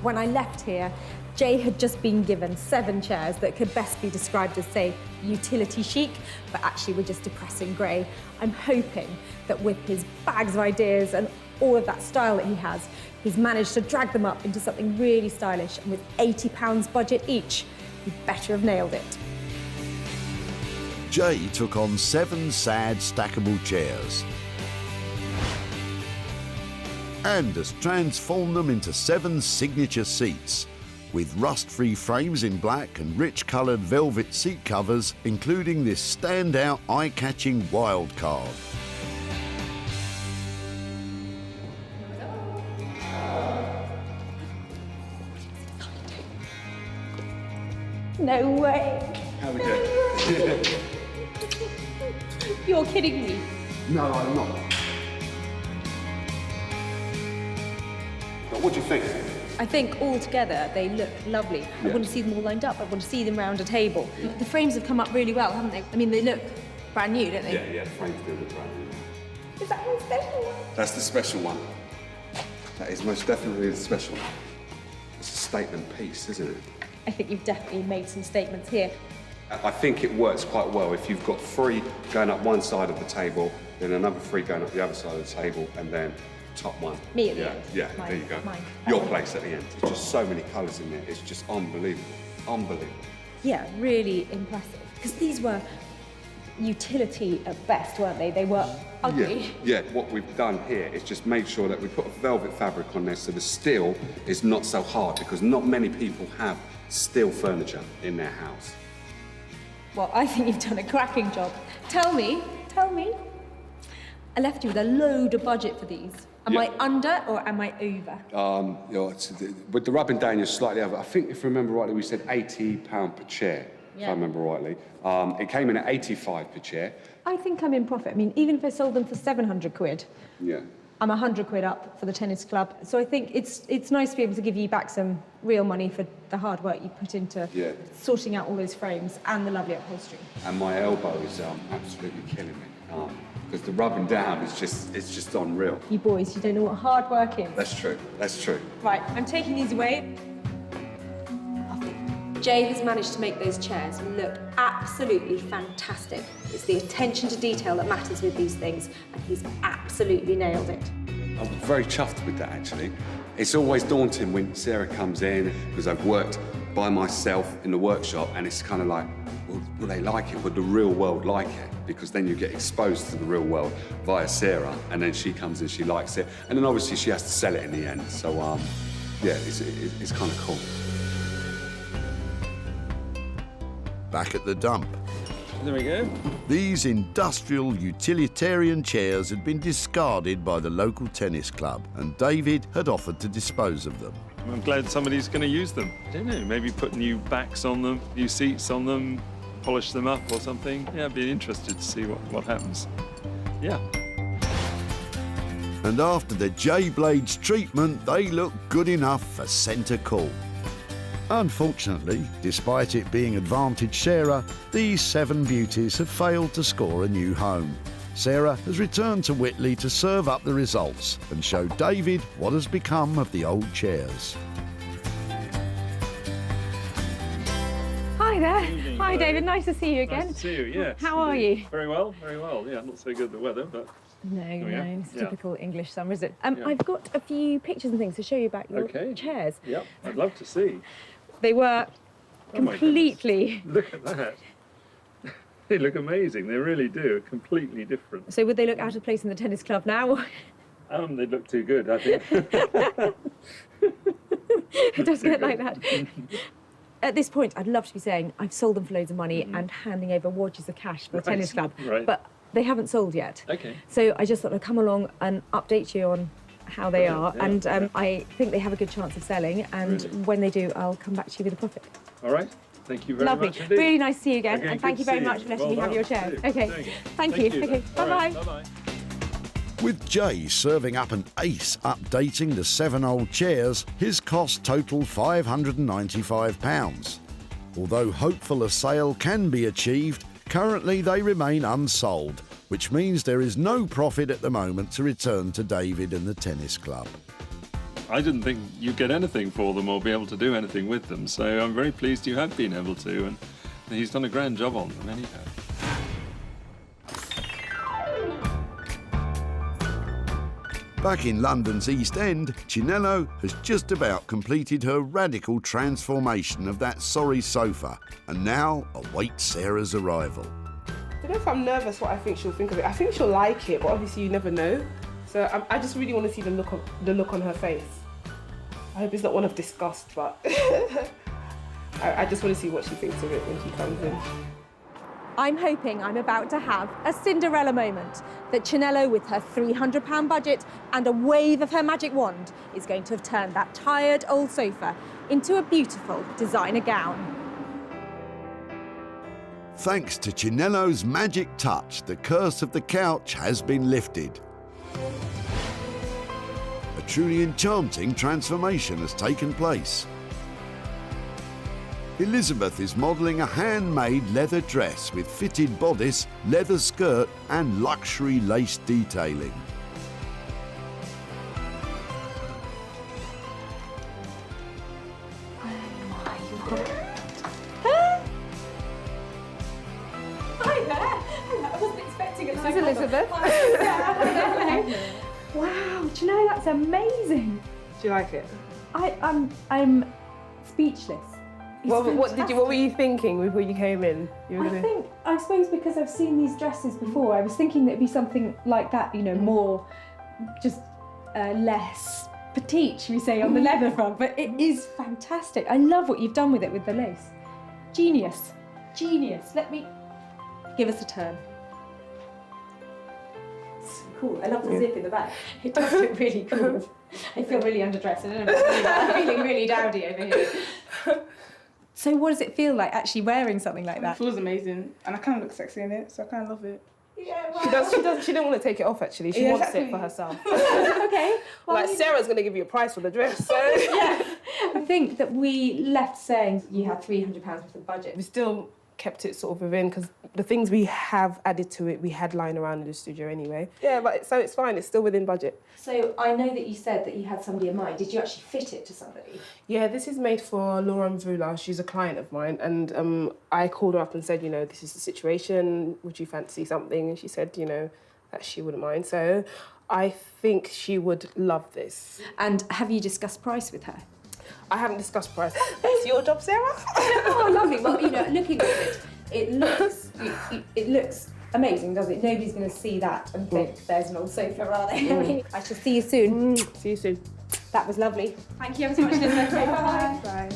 When I left here, Jay had just been given 7 chairs that could best be described as, say, utility chic, but actually were just depressing grey. I'm hoping that with his bags of ideas and all of that style that he has, he's managed to drag them up into something really stylish, and with £80 budget each, he better have nailed it. Jay took on 7 sad stackable chairs and has transformed them into 7 signature seats, with rust-free frames in black and rich-coloured velvet seat covers, including this standout eye-catching wild card. No way. How we doing? You're kidding me. No, I'm not. But what do you think? I think all together they look lovely. I want to see them all lined up. I want to see them round a table. The frames have come up really well, haven't they? I mean, they look brand new, don't they? Yeah, the frames do look brand new. Is that one special? That's the special one. That is most definitely the special one. It's a statement piece, isn't it? I think you've definitely made some statements here. I think it works quite well if you've got 3 going up one side of the table, then another 3 going up the other side of the table, and then top one. Me at the end. Yeah, Mine, there you go. mine. Your place at the end. There's just so many colours in there. It's just unbelievable. Unbelievable. Yeah, really impressive. Because these were utility at best, weren't they? They were ugly. Yeah, what we've done here is just made sure that we put a velvet fabric on there so the steel is not so hard, because not many people have steel furniture in their house. Well, I think you've done a cracking job. Tell me. I left you with a load of budget for these. Am I under or am I over? With the rubbing down, you're slightly over. I think, if I remember rightly, we said £80 per chair, if I remember rightly. It came in at 85 per chair. I think I'm in profit. I mean, even if I sold them for 700 quid, Yeah. I'm 100 quid up for the tennis club. So I think it's nice to be able to give you back some real money for the hard work you put into sorting out all those frames and the lovely upholstery. And my elbow is absolutely killing me. Because the rubbing down is just unreal. You boys, you don't know what hard work is. That's true. That's true. Right, I'm taking these away. Lovely. Jay has managed to make those chairs look absolutely fantastic. It's the attention to detail that matters with these things, and he's absolutely nailed it. I'm very chuffed with that, actually. It's always daunting when Sarah comes in, because I've worked by myself in the workshop, and it's kind of like, well, will they like it? Would the real world like it? Because then you get exposed to the real world via Sarah, and then she comes and she likes it, and then obviously she has to sell it in the end. So, yeah, it's kind of cool. Back at the dump. There we go. These industrial utilitarian chairs had been discarded by the local tennis club, and David had offered to dispose of them. I'm glad somebody's going to use them. I don't know, maybe put new backs on them, new seats on them, polish them up or something. Yeah, I'd be interested to see what happens. Yeah. And after the J-Blades treatment, they look good enough for centre court. Unfortunately, despite it being advantage Sarah, these 7 beauties have failed to score a new home. Sarah has returned to Whitley to serve up the results and show David what has become of the old chairs. Hi there. Hi, David. Nice to see you again. Nice to see you, yes. How are you? Very well, very well. Yeah, not so good the weather, but... No, we are. it's Yeah. typical English summer, is it? Yeah. I've got a few pictures and things to show you about your chairs. Yep, I'd love to see. They were Oh my completely... Look at that. They look amazing. They really do. Completely different. So would they look out of place in the tennis club now? They look too good, I think. It does get like that. At this point, I'd love to be saying I've sold them for loads of money and handing over watches of cash for the tennis club. Right. But they haven't sold yet. Okay. So I just thought I'd come along and update you on how they are. Yeah, and yeah. I think they have a good chance of selling. And Really? when they do, I'll come back to you with a profit. All right. Thank you very Lovely. much indeed. Really nice to see you again. Okay, and thank good you very to see much you. for letting Well me have done. your chair. Thank Okay. you. Thank you. then. Okay. All right, Bye-bye. Bye-bye. With Jay serving up an ace updating the 7 old chairs, his cost totaled £595. Although hopeful a sale can be achieved, currently they remain unsold, which means there is no profit at the moment to return to David and the tennis club. I didn't think you'd get anything for them or be able to do anything with them, so I'm very pleased you have been able to, and he's done a grand job on them anyhow. Back in London's East End, Chinello has just about completed her radical transformation of that sorry sofa and now awaits Sarah's arrival. I don't know if I'm nervous what I think she'll think of it. I think she'll like it, but obviously you never know. So I just really want to see the look on her face. I hope it's not one of disgust, but I just want to see what she thinks of it when she comes in. I'm hoping I'm about to have a Cinderella moment, that Chinello, with her £300 budget and a wave of her magic wand, is going to have turned that tired old sofa into a beautiful designer gown. Thanks to Chinello's magic touch, the curse of the couch has been lifted. A truly enchanting transformation has taken place. Elizabeth is modelling a handmade leather dress with fitted bodice, leather skirt and luxury lace detailing. Hi there! I wasn't expecting it. This is Elizabeth. Wow, do you know, that's amazing. Do you like it? I'm speechless. It's What fantastic. were you thinking before you came in? You were I suppose because I've seen these dresses before, I was thinking that it'd be something like that, you know, more just less petite, should we say, on the leather front, but it is fantastic. I love what you've done with it with the lace. Genius, genius. Let me give us a turn. So cool. I love the zip in the back. It does look really cool. I feel really underdressed. I don't know about you, but I'm feeling really dowdy over here. So what does it feel like actually wearing something like that? It feels amazing, and I kind of look sexy in it, so I kind of love it. Yeah, she didn't want to take it off actually. She wants it for herself. Okay. Well, like Sarah's going to give you a price for the dress. So yeah. I think that we left saying you had £300 worth of budget. we still kept it sort of within because the things we have added to it we had lying around in the studio anyway. Yeah, but so it's fine. It's still within budget. So I know that you said that you had somebody in mind. Did you actually fit it to somebody? Yeah, this is made for Lauren Vula. She's a client of mine, and I called her up and said, you know, this is the situation. Would you fancy something? And she said, you know, that she wouldn't mind. So I think she would love this. And have you discussed price with her? I haven't discussed price. That's your job, Sarah. Oh, lovely. Well, you know, looking at it looks amazing, doesn't it? Nobody's going to see that and think there's an old sofa, are they? I mean, I shall see you soon. See you soon. That was lovely. Thank you ever so much, Elizabeth. Okay, bye-bye. Bye.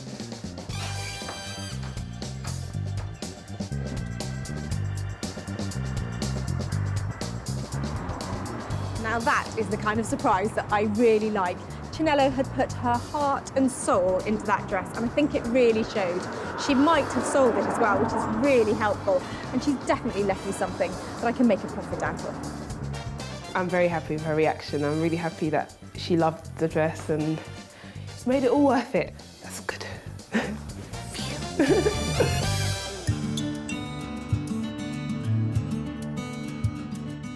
Now that is the kind of surprise that I really like. Chinello had put her heart and soul into that dress, and I think it really showed. She might have sold it as well, which is really helpful, and she's definitely left me something that I can make a profit out of. I'm very happy with her reaction. I'm really happy that she loved the dress and it's made it all worth it. That's good.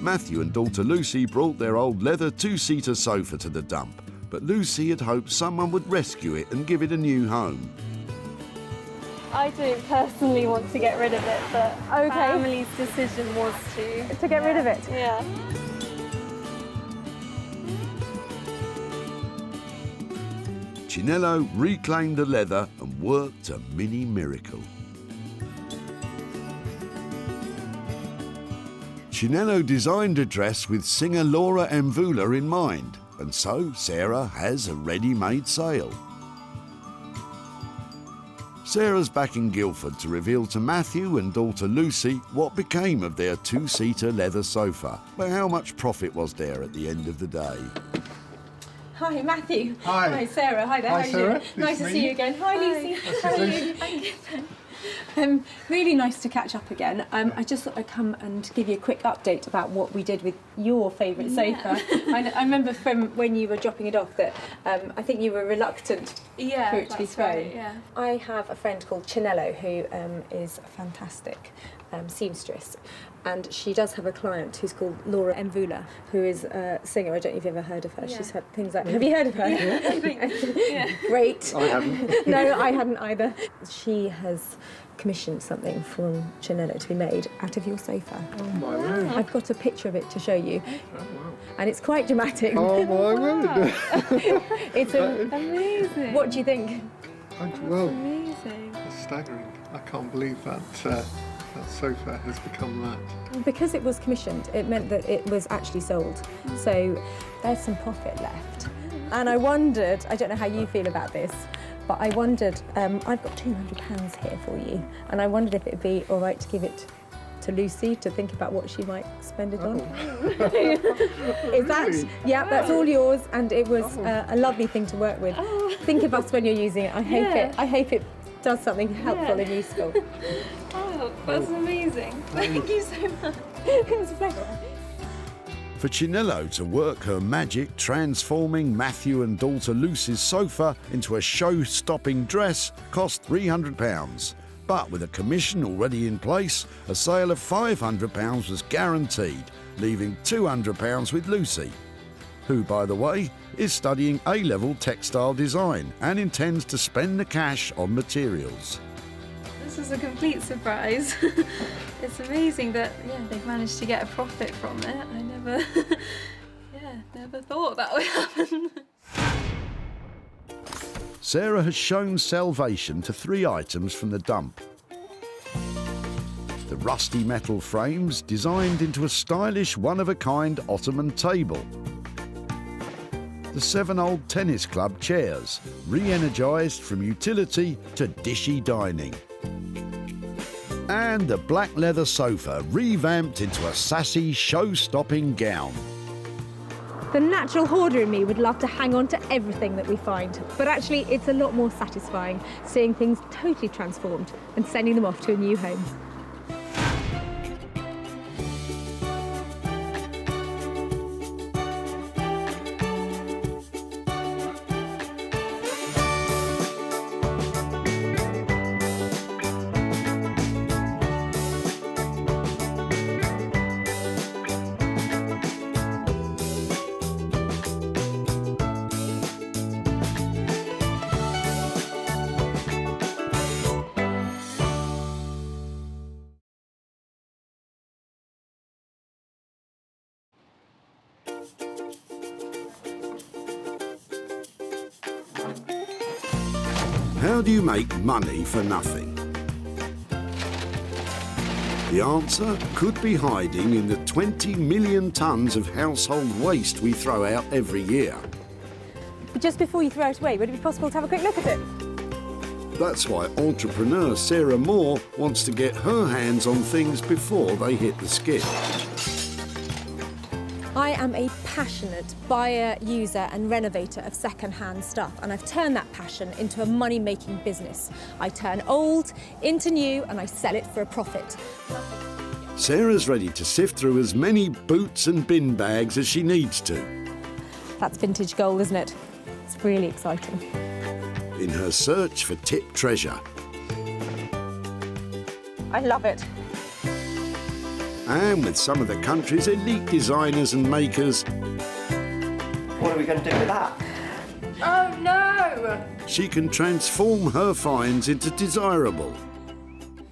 Matthew and daughter Lucy brought their old leather two-seater sofa to the dump, but Lucy had hoped someone would rescue it and give it a new home. I don't personally want to get rid of it, but Okay. family's decision was to get rid of it. Yeah. Chinello reclaimed the leather and worked a mini miracle. Chinello designed a dress with singer Laura Mvula in mind, and so Sarah has a ready-made sale. Sarah's back in Guildford to reveal to Matthew and daughter Lucy what became of their two-seater leather sofa, but how much profit was there at the end of the day. Hi, Matthew. Hi. Hi, Sarah. Hi there. Hi, How are you Sarah. doing? Nice to see you again. Hi, Lucy. Nice How to are see you? I'm good. Really nice to catch up again. I just thought I'd come and give you a quick update about what we did with your favourite sofa. I remember from when you were dropping it off that I think you were reluctant for it to be thrown. Right, yeah. I have a friend called Chinello who is a fantastic seamstress, and she does have a client who's called Laura Mvula, who is a singer. I don't know if you've ever heard of her. Yeah. She's had things like... Have you heard of her? Yeah, I think, yeah. Great. I haven't. No, I hadn't either. She has commissioned something from Chinello to be made out of your sofa. Oh my word. I've got a picture of it to show you, and it's quite dramatic. Oh my word. It's amazing. What do you think? Well, Amazing. it's staggering. I can't believe that that sofa has become that. Because it was commissioned, it meant that it was actually sold. So there's some profit left. And I wondered, I don't know how you feel about this, but I wondered, I've got £200 here for you, and I wondered if it'd be all right to give it to Lucy to think about what she might spend it on. Is that? Yeah, that's all yours, and it was a lovely thing to work with. Think of us when you're using it. I hope it does something helpful and useful. Oh, that's amazing. Thank you so much. It was a pleasure. For Chinello to work her magic transforming Matthew and daughter Lucy's sofa into a show-stopping dress cost £300. But with a commission already in place, a sale of £500 was guaranteed, leaving £200 with Lucy, who, by the way, is studying A-level textile design and intends to spend the cash on materials. This is a complete surprise. It's amazing that they've managed to get a profit from it. I never never thought that would happen. Sarah has shown Salvaging to 3 items from the dump. The rusty metal frames designed into a stylish one-of-a-kind ottoman table. The 7 old tennis club chairs, re-energised from utility to dishy dining. And the black leather sofa revamped into a sassy, show-stopping gown. The natural hoarder in me would love to hang on to everything that we find, but actually it's a lot more satisfying seeing things totally transformed and sending them off to a new home. How do you make money for nothing? The answer could be hiding in the 20 million tonnes of household waste we throw out every year. But just before you throw it away, would it be possible to have a quick look at it? That's why entrepreneur Sarah Moore wants to get her hands on things before they hit the skip. I am a passionate buyer, user and renovator of second-hand stuff, and I've turned that passion into a money-making business. I turn old into new and I sell it for a profit. Sarah's ready to sift through as many boots and bin bags as she needs to. That's vintage gold, isn't it? It's really exciting. In her search for tip treasure. I love it. And with some of the country's elite designers and makers, What are we going to do with that? Oh no! she can transform her finds into desirable,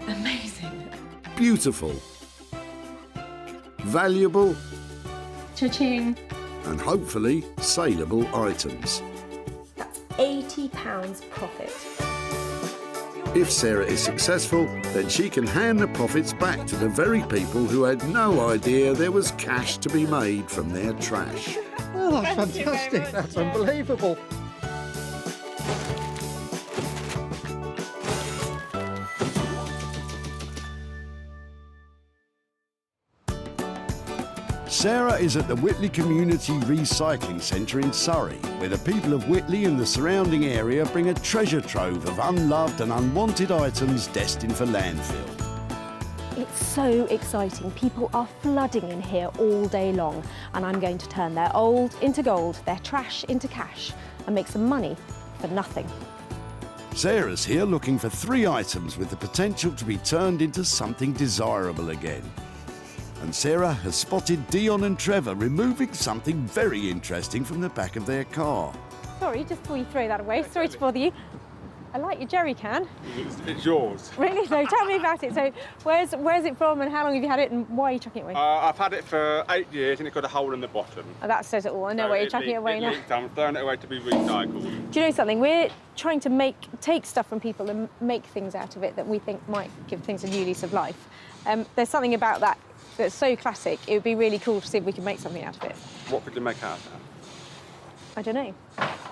Amazing. beautiful, valuable, Cha-ching. and hopefully saleable items. £80 profit. If Sarah is successful, then she can hand the profits back to the very people who had no idea there was cash to be made from their trash. Oh, that's fantastic. That's unbelievable. Sarah is at the Whitley Community Recycling Centre in Surrey, where the people of Whitley and the surrounding area bring a treasure trove of unloved and unwanted items destined for landfill. It's so exciting. People are flooding in here all day long, and I'm going to turn their old into gold, their trash into cash, and make some money for nothing. Sarah's here looking for 3 items with the potential to be turned into something desirable again. And Sarah has spotted Dion and Trevor removing something very interesting from the back of their car. Sorry, just before you throw that away, sorry to bother you. I like your jerry can. It's yours. Really? No, tell me about it. So where's it from and how long have you had it and why are you chucking it away? I've had it for 8 years and it's got a hole in the bottom. Oh, that says it all. I know why you're chucking it away now. I'm throwing it away to be recycled. Do you know something? We're trying to take stuff from people and make things out of it that we think might give things a new lease of life. There's something about that that's so classic. It would be really cool to see if we can make something out of it. What could you make out of that? I don't know,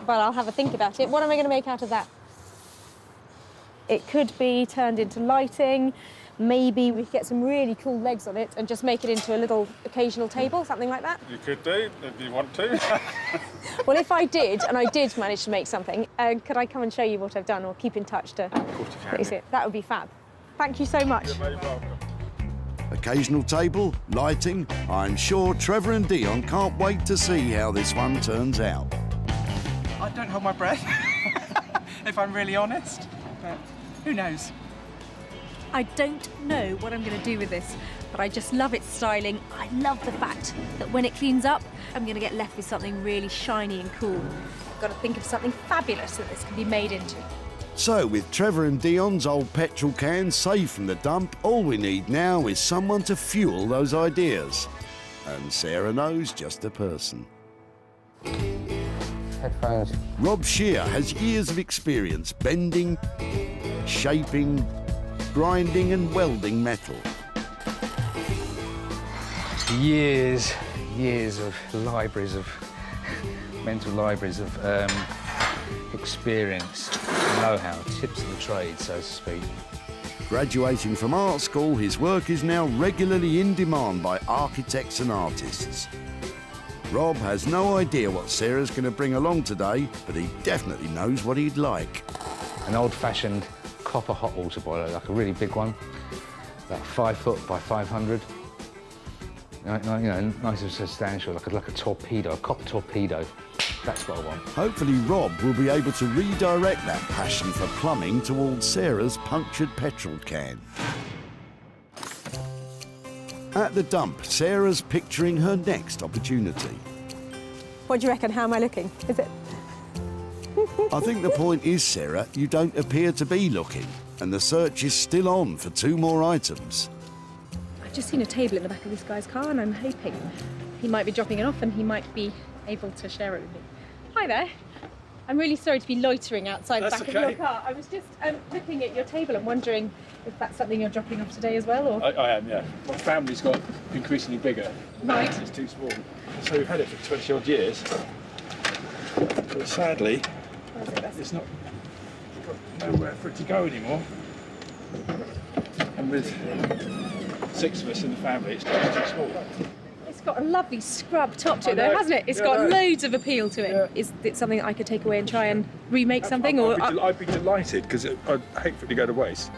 but I'll have a think about it. What am I going to make out of that? It could be turned into lighting. Maybe we could get some really cool legs on it and just make it into a little occasional table, something like that. You could do, if you want to. Well, if I did, and I did manage to make something, could I come and show you what I've done or keep in touch to let you see it? That would be fab. Thank you so much. You're very welcome. Occasional table, lighting. I'm sure Trevor and Dion can't wait to see how this one turns out. I don't hold my breath, if I'm really honest, but who knows? I don't know what I'm going to do with this, but I just love its styling. I love the fact that when it cleans up, I'm going to get left with something really shiny and cool. I've got to think of something fabulous that this can be made into. So, with Trevor and Dion's old petrol can safe from the dump, all we need now is someone to fuel those ideas. And Sarah knows just the person. Headphones. Rob Shear has years of experience bending, shaping, grinding and welding metal. Years of mental libraries of experience, know-how, tips of the trade, so to speak. Graduating from art school, his work is now regularly in demand by architects and artists. Rob has no idea what Sarah's going to bring along today, but he definitely knows what he'd like. An old-fashioned copper hot water boiler, like a really big one, about 5 foot by 500. You know, nice and substantial, like a torpedo, a copper torpedo. That's what I want. Hopefully Rob will be able to redirect that passion for plumbing towards Sarah's punctured petrol can. At the dump, Sarah's picturing her next opportunity. What do you reckon? How am I looking? Is it? I think the point is, Sarah, you don't appear to be looking, and the search is still on for 2 more items. I've just seen a table in the back of this guy's car and I'm hoping he might be dropping it off and he might be able to share it with me. Hi there. I'm really sorry to be loitering outside the back of your car. I was just looking at your table and wondering if that's something you're dropping off today as well, or? I am, yeah. My family's got increasingly bigger. Right. It's too small. So we've had it for 20 odd years. But sadly, it's not got nowhere for it to go anymore. And with 6 of us in the family, it's too small. It's got a lovely scrub top to it, I though, know. hasn't it? It's Yeah, got I know. loads of appeal to it. Yeah. Is it something that I could take away and try and remake something? I'd be delighted, because I'd hate for it to go to waste.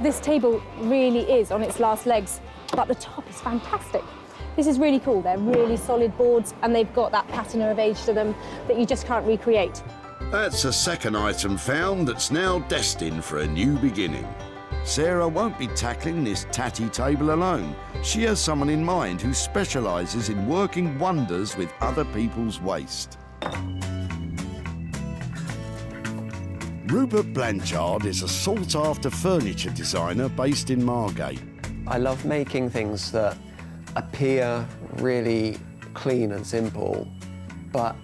This table really is on its last legs, but the top is fantastic. This is really cool. They're really solid boards and they've got that patina of age to them that you just can't recreate. That's a second item found that's now destined for a new beginning. Sarah won't be tackling this tatty table alone. She has someone in mind who specialises in working wonders with other people's waste. Rupert Blanchard is a sought-after furniture designer based in Margate. I love making things that appear really clean and simple, but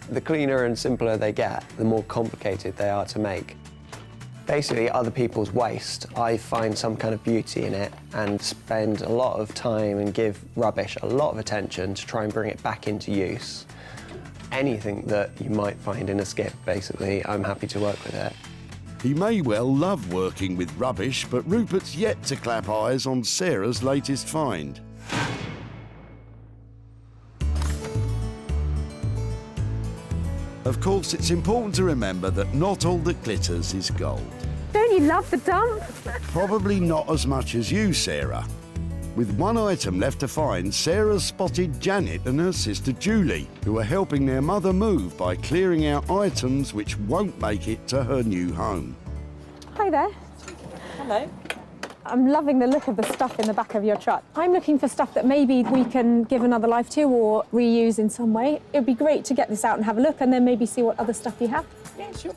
the cleaner and simpler they get, the more complicated they are to make. Basically, other people's waste, I find some kind of beauty in it and spend a lot of time and give rubbish a lot of attention to try and bring it back into use. Anything that you might find in a skip, basically, I'm happy to work with it. He may well love working with rubbish, but Rupert's yet to clap eyes on Sarah's latest find. Of course, it's important to remember that not all that glitters is gold. Don't you love the dump? Probably not as much as you, Sarah. With one item left to find, Sarah spotted Janet and her sister Julie, who are helping their mother move by clearing out items which won't make it to her new home. Hi there. Hello. I'm loving the look of the stuff in the back of your truck. I'm looking for stuff that maybe we can give another life to or reuse in some way. It would be great to get this out and have a look and then maybe see what other stuff you have. Yeah, sure.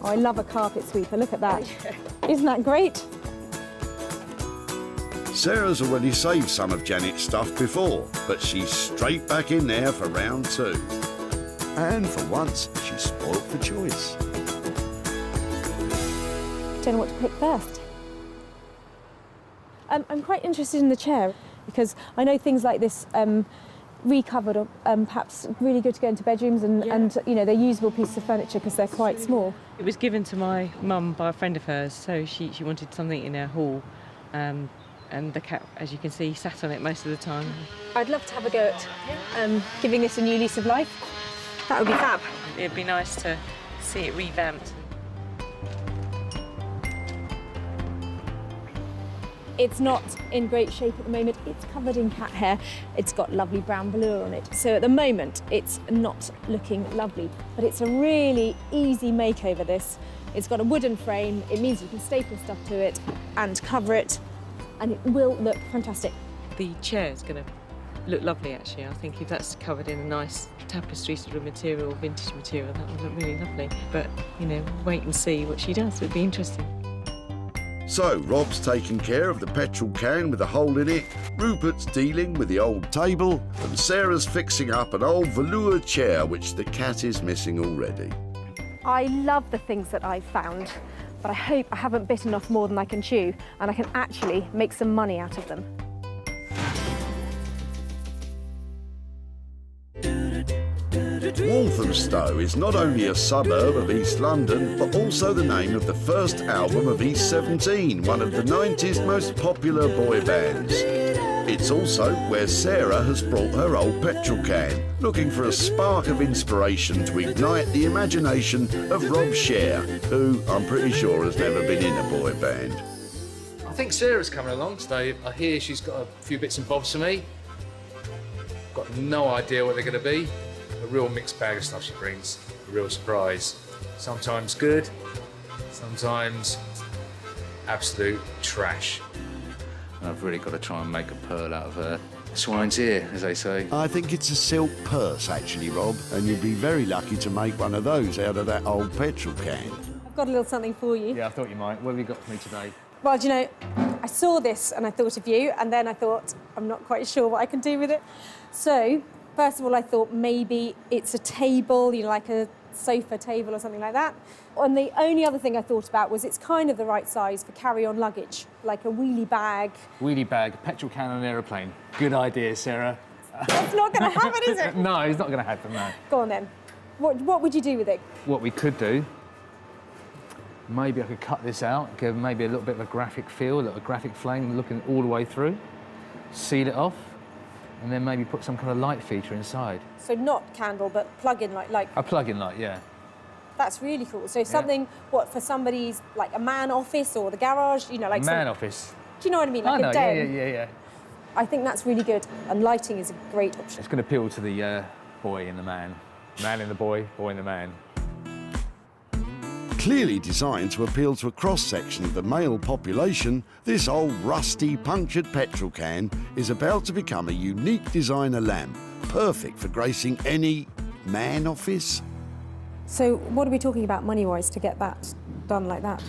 Oh, I love a carpet sweeper. Look at that. Isn't that great? Sarah's already saved some of Janet's stuff before, but she's straight back in there for round 2. And for once, she's spoilt for choice. Don't know what to pick first. I'm quite interested in the chair because I know things like this recovered or perhaps really good to go into bedrooms and you know, they're usable pieces of furniture because they're quite small. It was given to my mum by a friend of hers, so she wanted something in her hall. And the cat, as you can see, sat on it most of the time. I'd love to have a go at giving this a new lease of life. That would be fab. It'd be nice to see it revamped. It's not in great shape at the moment. It's covered in cat hair. It's got lovely brown velour on it. So at the moment, it's not looking lovely, but it's a really easy makeover, this. It's got a wooden frame. It means you can staple stuff to it and cover it, and it will look fantastic. The chair's going to look lovely, actually. I think if that's covered in a nice tapestry sort of material, vintage material, that would look really lovely. But, you know, wait and see what she does. It'd be interesting. So, Rob's taking care of the petrol can with a hole in it, Rupert's dealing with the old table, and Sarah's fixing up an old velour chair which the cat is missing already. I love the things that I've found, but I hope I haven't bitten off more than I can chew and I can actually make some money out of them. Walthamstow is not only a suburb of East London, but also the name of the first album of East 17, one of the 90s most popular boy bands. It's also where Sarah has brought her old petrol can, looking for a spark of inspiration to ignite the imagination of Rob Sher, who I'm pretty sure has never been in a boy band. I think Sarah's coming along today. I hear she's got a few bits and bobs for me. Got no idea what they're going to be. A real mixed bag of stuff she brings, a real surprise. Sometimes good, sometimes absolute trash. And I've really got to try and make a pearl out of her swine's ear, as they say. I think it's a silk purse, actually, Rob, and you'd be very lucky to make one of those out of that old petrol can. I've got a little something for you. Yeah, I thought you might. What have you got for me today? Well, do you know, I saw this and I thought of you, and then I thought, I'm not quite sure what I can do with it. So, first of all, I thought maybe it's a table, you know, like a sofa table or something like that. And the only other thing I thought about was it's kind of the right size for carry-on luggage, like a wheelie bag. Wheelie bag, petrol can on an aeroplane. Good idea, Sarah. That's not going to happen, is it? No, it's not going to happen, no. Go on then. What would you do with it? What we could do, maybe I could cut this out, give maybe a little bit of a graphic feel, a little graphic flame looking all the way through, seal it off, and then maybe put some kind of light feature inside. So not candle, but plug-in light, like... A plug-in light, yeah. That's really cool. So something, what, for somebody's, like a man office or the garage, you know, like... Man office. Do you know what I mean? Like I know, a den. yeah. I think that's really good, and lighting is a great option. It's going to appeal to the boy and the man. Man and the boy, boy and the man. Clearly designed to appeal to a cross-section of the male population, this old rusty punctured petrol can is about to become a unique designer lamp, perfect for gracing any man office. So what are we talking about money-wise to get that done like that?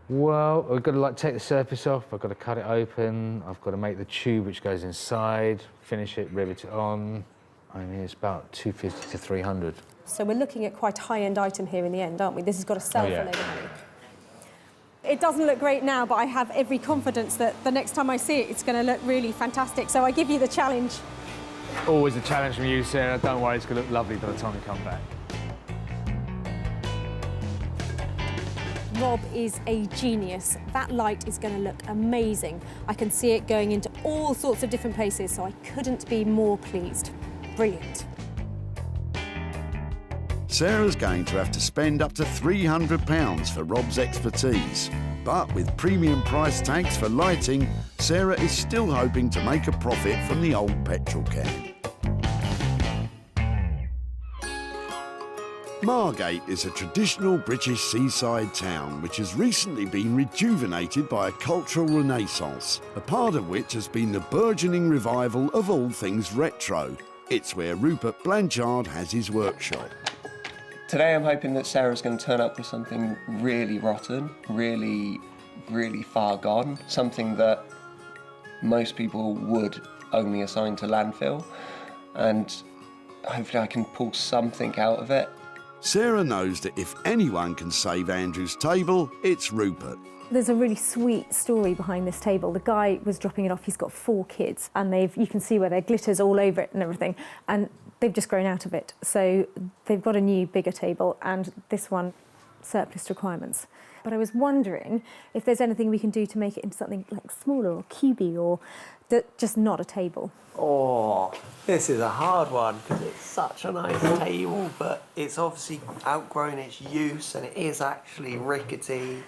Well, we've got to take the surface off, I've got to cut it open, I've got to make the tube which goes inside, finish it, rivet it on. I mean, it's about 250 to 300. So we're looking at quite a high-end item here in the end, aren't we? This has got to sell for a load of money. It doesn't look great now, but I have every confidence that the next time I see it, it's going to look really fantastic. So I give you the challenge. Always a challenge from you, Sarah. Don't worry, it's going to look lovely by the time we come back. Rob is a genius. That light is going to look amazing. I can see it going into all sorts of different places, so I couldn't be more pleased. Brilliant. Sarah's going to have to spend up to £300 for Rob's expertise. But with premium price tags for lighting, Sarah is still hoping to make a profit from the old petrol can. Margate is a traditional British seaside town which has recently been rejuvenated by a cultural renaissance, a part of which has been the burgeoning revival of all things retro. It's where Rupert Blanchard has his workshop. Today I'm hoping that Sarah's going to turn up with something really rotten, really far gone, something that most people would only assign to landfill, and hopefully I can pull something out of it. Sarah knows that if anyone can save Andrew's table, it's Rupert. There's a really sweet story behind this table. The guy was dropping it off, he's got 4 kids, and you can see where there glitters all over it and everything, and they've just grown out of it. So they've got a new, bigger table, and this one, surplus requirements. But I was wondering if there's anything we can do to make it into something like smaller or cubey, or just not a table. Oh, this is a hard one because it's such a nice table, but it's obviously outgrown its use and it is actually rickety.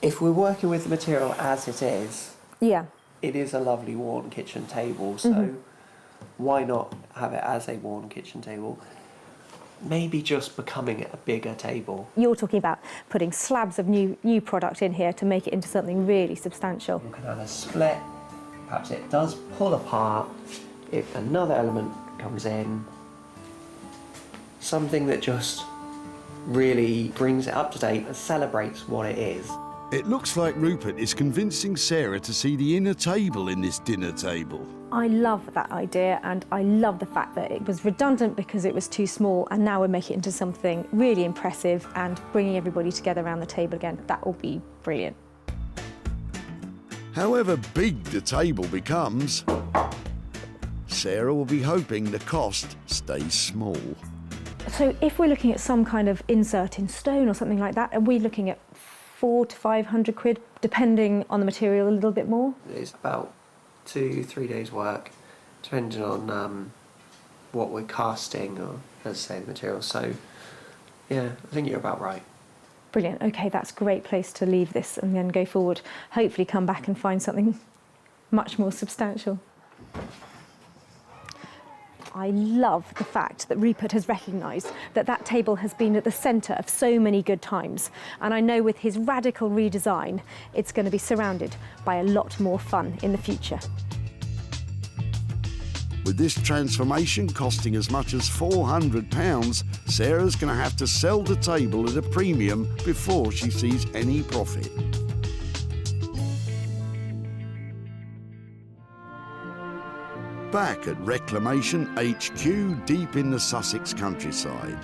If we're working with the material as it is, yeah, it is a lovely worn kitchen table, so why not have it as a worn kitchen table? Maybe just becoming a bigger table. You're talking about putting slabs of new product in here to make it into something really substantial. You can have a split, perhaps it does pull apart, if another element comes in, something that just really brings it up to date and celebrates what it is. It looks like Rupert is convincing Sarah to see the inner table in this dinner table. I love that idea, and I love the fact that it was redundant because it was too small, and now we're making it into something really impressive and bringing everybody together around the table again. That will be brilliant. However big the table becomes, Sarah will be hoping the cost stays small. So if we're looking at some kind of insert in stone or something like that, are we looking at 400 to 500 quid, depending on the material a little bit more? It's about 2-3 days work, depending on what we're casting or, as I say, the material. So, yeah, I think you're about right. Brilliant. OK, that's a great place to leave this and then go forward. Hopefully come back and find something much more substantial. I love the fact that Rupert has recognised that that table has been at the centre of so many good times. And I know with his radical redesign, it's going to be surrounded by a lot more fun in the future. With this transformation costing as much as £400, Sarah's going to have to sell the table at a premium before she sees any profit. Back at Reclamation HQ deep in the Sussex countryside,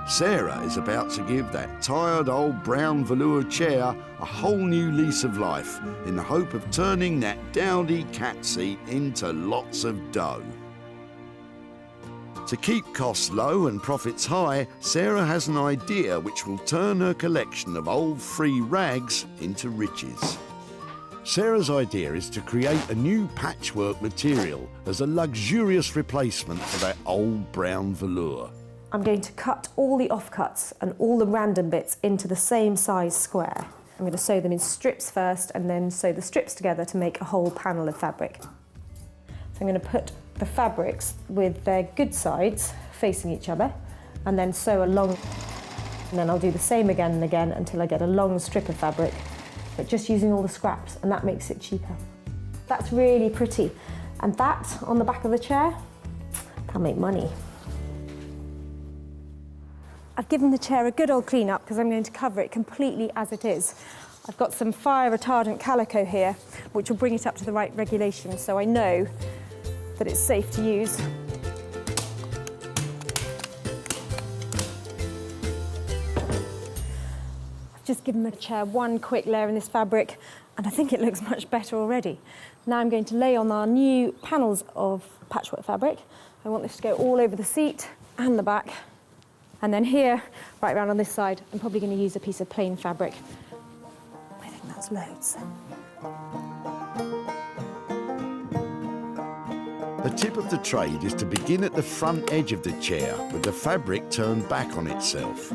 Sarah is about to give that tired old brown velour chair a whole new lease of life in the hope of turning that dowdy cat seat into lots of dough. To keep costs low and profits high, Sarah has an idea which will turn her collection of old free rags into riches. Sarah's idea is to create a new patchwork material as a luxurious replacement for that old brown velour. I'm going to cut all the offcuts and all the random bits into the same size square. I'm going to sew them in strips first and then sew the strips together to make a whole panel of fabric. So I'm going to put the fabrics with their good sides facing each other and then sew along And then I'll do the same again and again until I get a long strip of fabric, but just using all the scraps, and that makes it cheaper. That's really pretty. And that, on the back of the chair, can make money. I've given the chair a good old clean up because I'm going to cover it completely as it is. I've got some fire retardant calico here, which will bring it up to the right regulation, so I know that it's safe to use. I've just given the chair one quick layer in this fabric, and I think it looks much better already. Now I'm going to lay on our new panels of patchwork fabric. I want this to go all over the seat and the back. And then here, right around on this side, I'm probably going to use a piece of plain fabric. I think that's loads. A tip of the trade is to begin at the front edge of the chair with the fabric turned back on itself.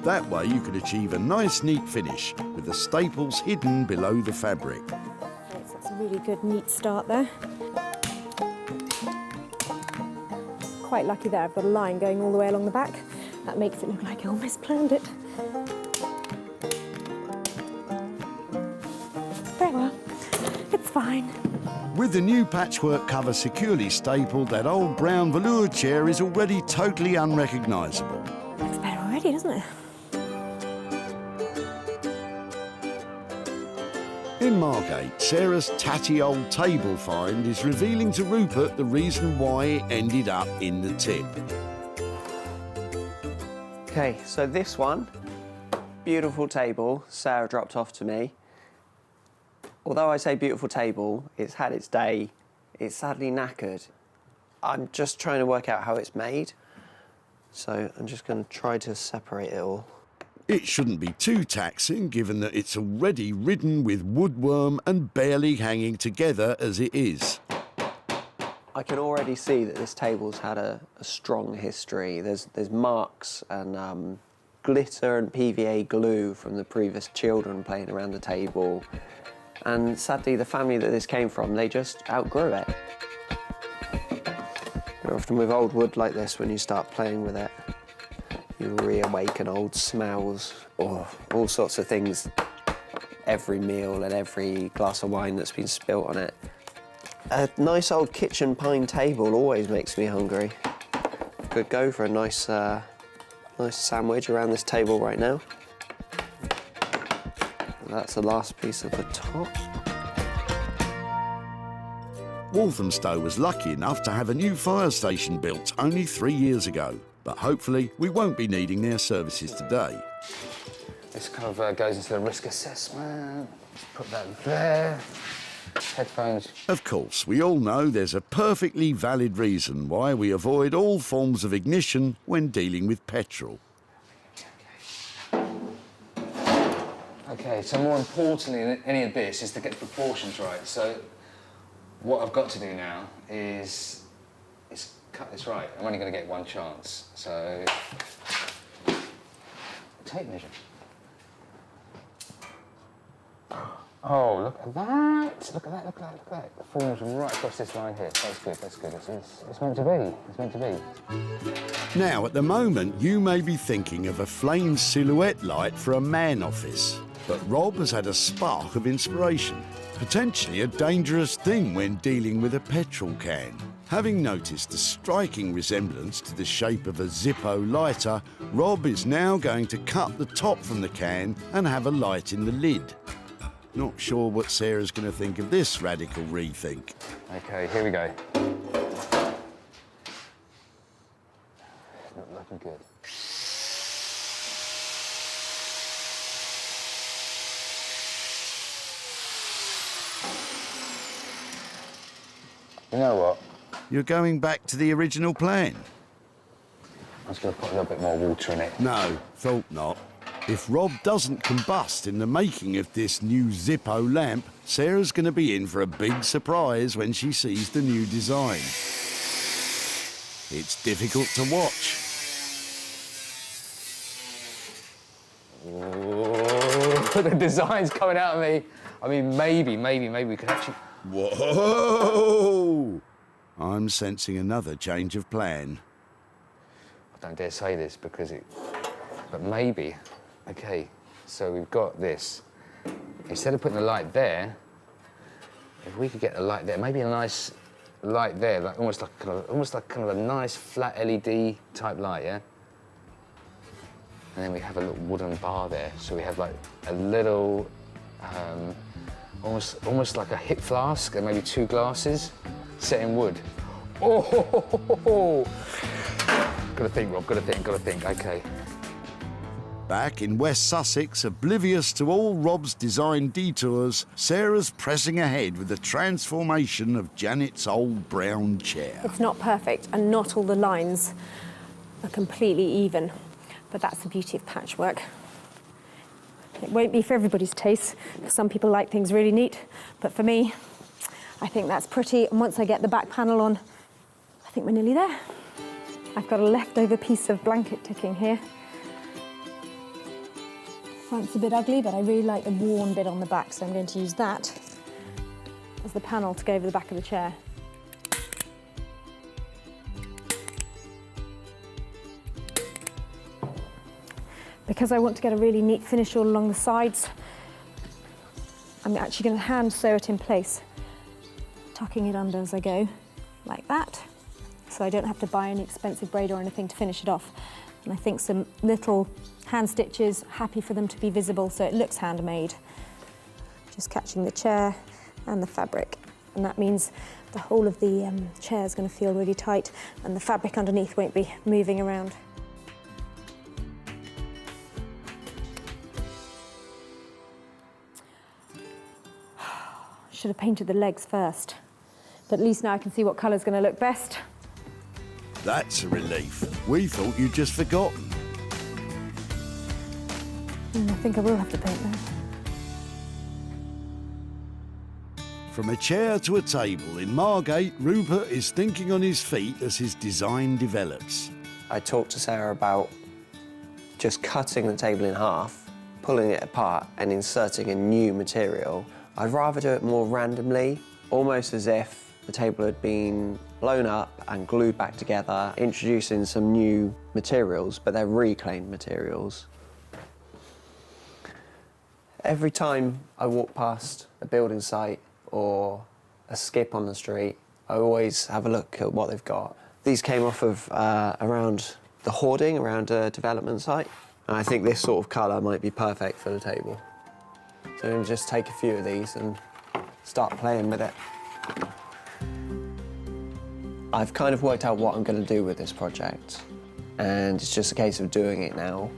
That way you can achieve a nice neat finish with the staples hidden below the fabric. That's a really good neat start there. Quite lucky there, I've got a line going all the way along the back. That makes it look like I almost planned it. Very well, it's fine. With the new patchwork cover securely stapled, that old brown velour chair is already totally unrecognisable. Looks better already, doesn't it? In Margate, Sarah's tatty old table find is revealing to Rupert the reason why it ended up in the tip. Okay, so this one, beautiful table, Sarah dropped off to me. Although I say beautiful table, it's had its day, it's sadly knackered. I'm just trying to work out how it's made, so I'm just going to try to separate it all. It shouldn't be too taxing, given that it's already ridden with woodworm and barely hanging together as it is. I can already see that this table's had a strong history. There's marks and glitter and PVA glue from the previous children playing around the table. And sadly, the family that this came from, they just outgrew it. You're often with old wood like this, when you start playing with it, you reawaken old smells, or all sorts of things. Every meal and every glass of wine that's been spilt on it. A nice old kitchen pine table always makes me hungry. Could go for a nice sandwich around this table right now. That's the last piece of the top. Walthamstow was lucky enough to have a new fire station built only 3 years ago, but hopefully we won't be needing their services today. This kind of goes into the risk assessment. Put that there. Headphones. Of course, we all know there's a perfectly valid reason why we avoid all forms of ignition when dealing with petrol. Okay, so more importantly than any of this is to get the proportions right. So what I've got to do now is cut this right. I'm only going to get one chance. So tape measure. Oh, look at that! Look at that! Look at that! Look at that! The form's right across this line here. That's good. That's good. It's meant to be. It's meant to be. Now, at the moment, you may be thinking of a flame silhouette light for a man office. But Rob has had a spark of inspiration, potentially a dangerous thing when dealing with a petrol can. Having noticed the striking resemblance to the shape of a Zippo lighter, Rob is now going to cut the top from the can and have a light in the lid. Not sure what Sarah's going to think of this radical rethink. Okay, here we go. Not looking good. You know what? You're going back to the original plan? I'm just going to put a little bit more water in it. No, thought not. If Rob doesn't combust in the making of this new Zippo lamp, Sarah's going to be in for a big surprise when she sees the new design. It's difficult to watch. Ooh, the design's coming out of me. I mean, maybe we could actually... Whoa! I'm sensing another change of plan. I don't dare say this because but maybe, okay, so we've got this. Instead of putting the light there, if we could get the light there, maybe a nice light there, like almost like kind of a nice flat LED type light, yeah? And then we have a little wooden bar there, so we have like a little, almost like a hip flask and maybe 2 glasses set in wood. Oh! Gotta think, Rob, gotta think, okay. Back in West Sussex, oblivious to all Rob's design detours, Sarah's pressing ahead with the transformation of Janet's old brown chair. It's not perfect, and not all the lines are completely even, but that's the beauty of patchwork. It won't be for everybody's taste, because some people like things really neat, but for me, I think that's pretty, and once I get the back panel on, I think we're nearly there. I've got a leftover piece of blanket ticking here. Front's a bit ugly, but I really like the worn bit on the back, so I'm going to use that as the panel to go over the back of the chair. Because I want to get a really neat finish all along the sides, I'm actually going to hand sew it in place, tucking it under as I go, like that, so I don't have to buy any expensive braid or anything to finish it off. And I think some little hand stitches, happy for them to be visible so it looks handmade. Just catching the chair and the fabric. And that means the whole of the chair is going to feel really tight and the fabric underneath won't be moving around. Should have painted the legs first, but at least now I can see what colour's going to look best. That's a relief. We thought you'd just forgotten. I think I will have to paint that. From a chair to a table, in Margate, Rupert is thinking on his feet as his design develops. I talked to Sarah about just cutting the table in half, pulling it apart and inserting a new material. I'd rather do it more randomly, almost as if the table had been blown up and glued back together, introducing some new materials, but they're reclaimed materials. Every time I walk past a building site or a skip on the street, I always have a look at what they've got. These came off of around the hoarding, around a development site, and I think this sort of colour might be perfect for the table. So I'm going to just take a few of these and start playing with it. I've kind of worked out what I'm going to do with this project, and it's just a case of doing it now.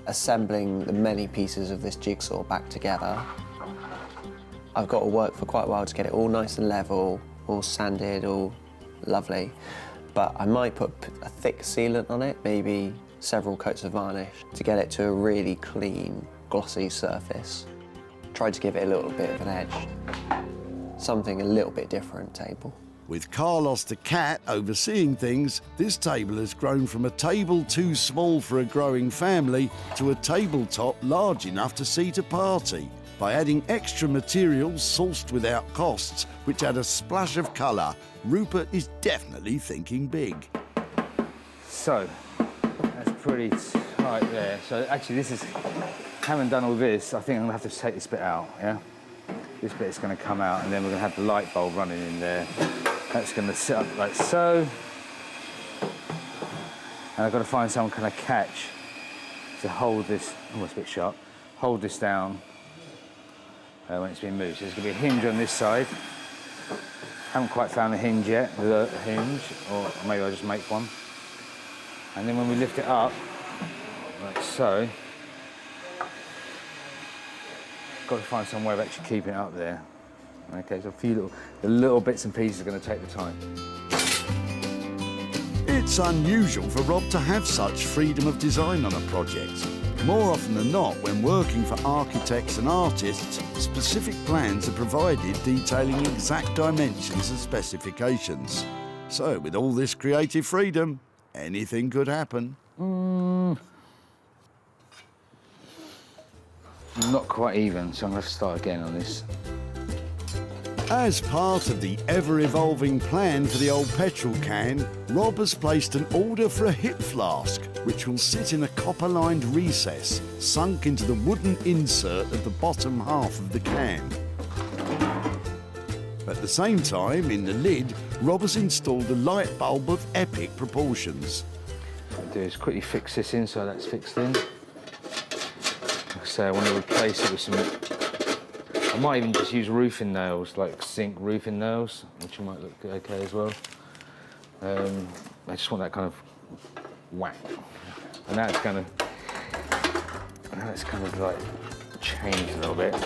Assembling the many pieces of this jigsaw back together. I've got to work for quite a while to get it all nice and level, all sanded, all lovely. But I might put a thick sealant on it, maybe several coats of varnish, to get it to a really clean, glossy surface. Try to give it a little bit of an edge. Something a little bit different table. With Carlos the cat overseeing things, this table has grown from a table too small for a growing family to a tabletop large enough to seat a party. By adding extra materials sourced without costs, which add a splash of colour, Rupert is definitely thinking big. So, that's pretty tight there. So actually this is, having done all this, I think I'm gonna have to take this bit out, yeah? This bit is gonna come out and then we're gonna have the light bulb running in there. That's going to sit up like so. And I've got to find some kind of catch to hold this, almost a bit sharp, hold this down when it's been moved. So there's going to be a hinge on this side. Haven't quite found the hinge yet, the hinge, or maybe I'll just make one. And then when we lift it up, like so, got to find some way of actually keeping it up there. Okay, so a few little bits and pieces are going to take the time. It's unusual for Rob to have such freedom of design on a project. More often than not, when working for architects and artists, specific plans are provided detailing exact dimensions and specifications. So, with all this creative freedom, anything could happen. Not quite even, so I'm going to have to start again on this. As part of the ever-evolving plan for the old petrol can, Rob has placed an order for a hip flask, which will sit in a copper-lined recess, sunk into the wooden insert at the bottom half of the can. At the same time, in the lid, Rob has installed a light bulb of epic proportions. What I'll do is quickly fix this in so that's fixed in. Like I say, I want to replace it with some... I might even just use roofing nails, like zinc roofing nails, which might look okay as well. I just want that kind of whack. And now it's kind of like changed a little bit.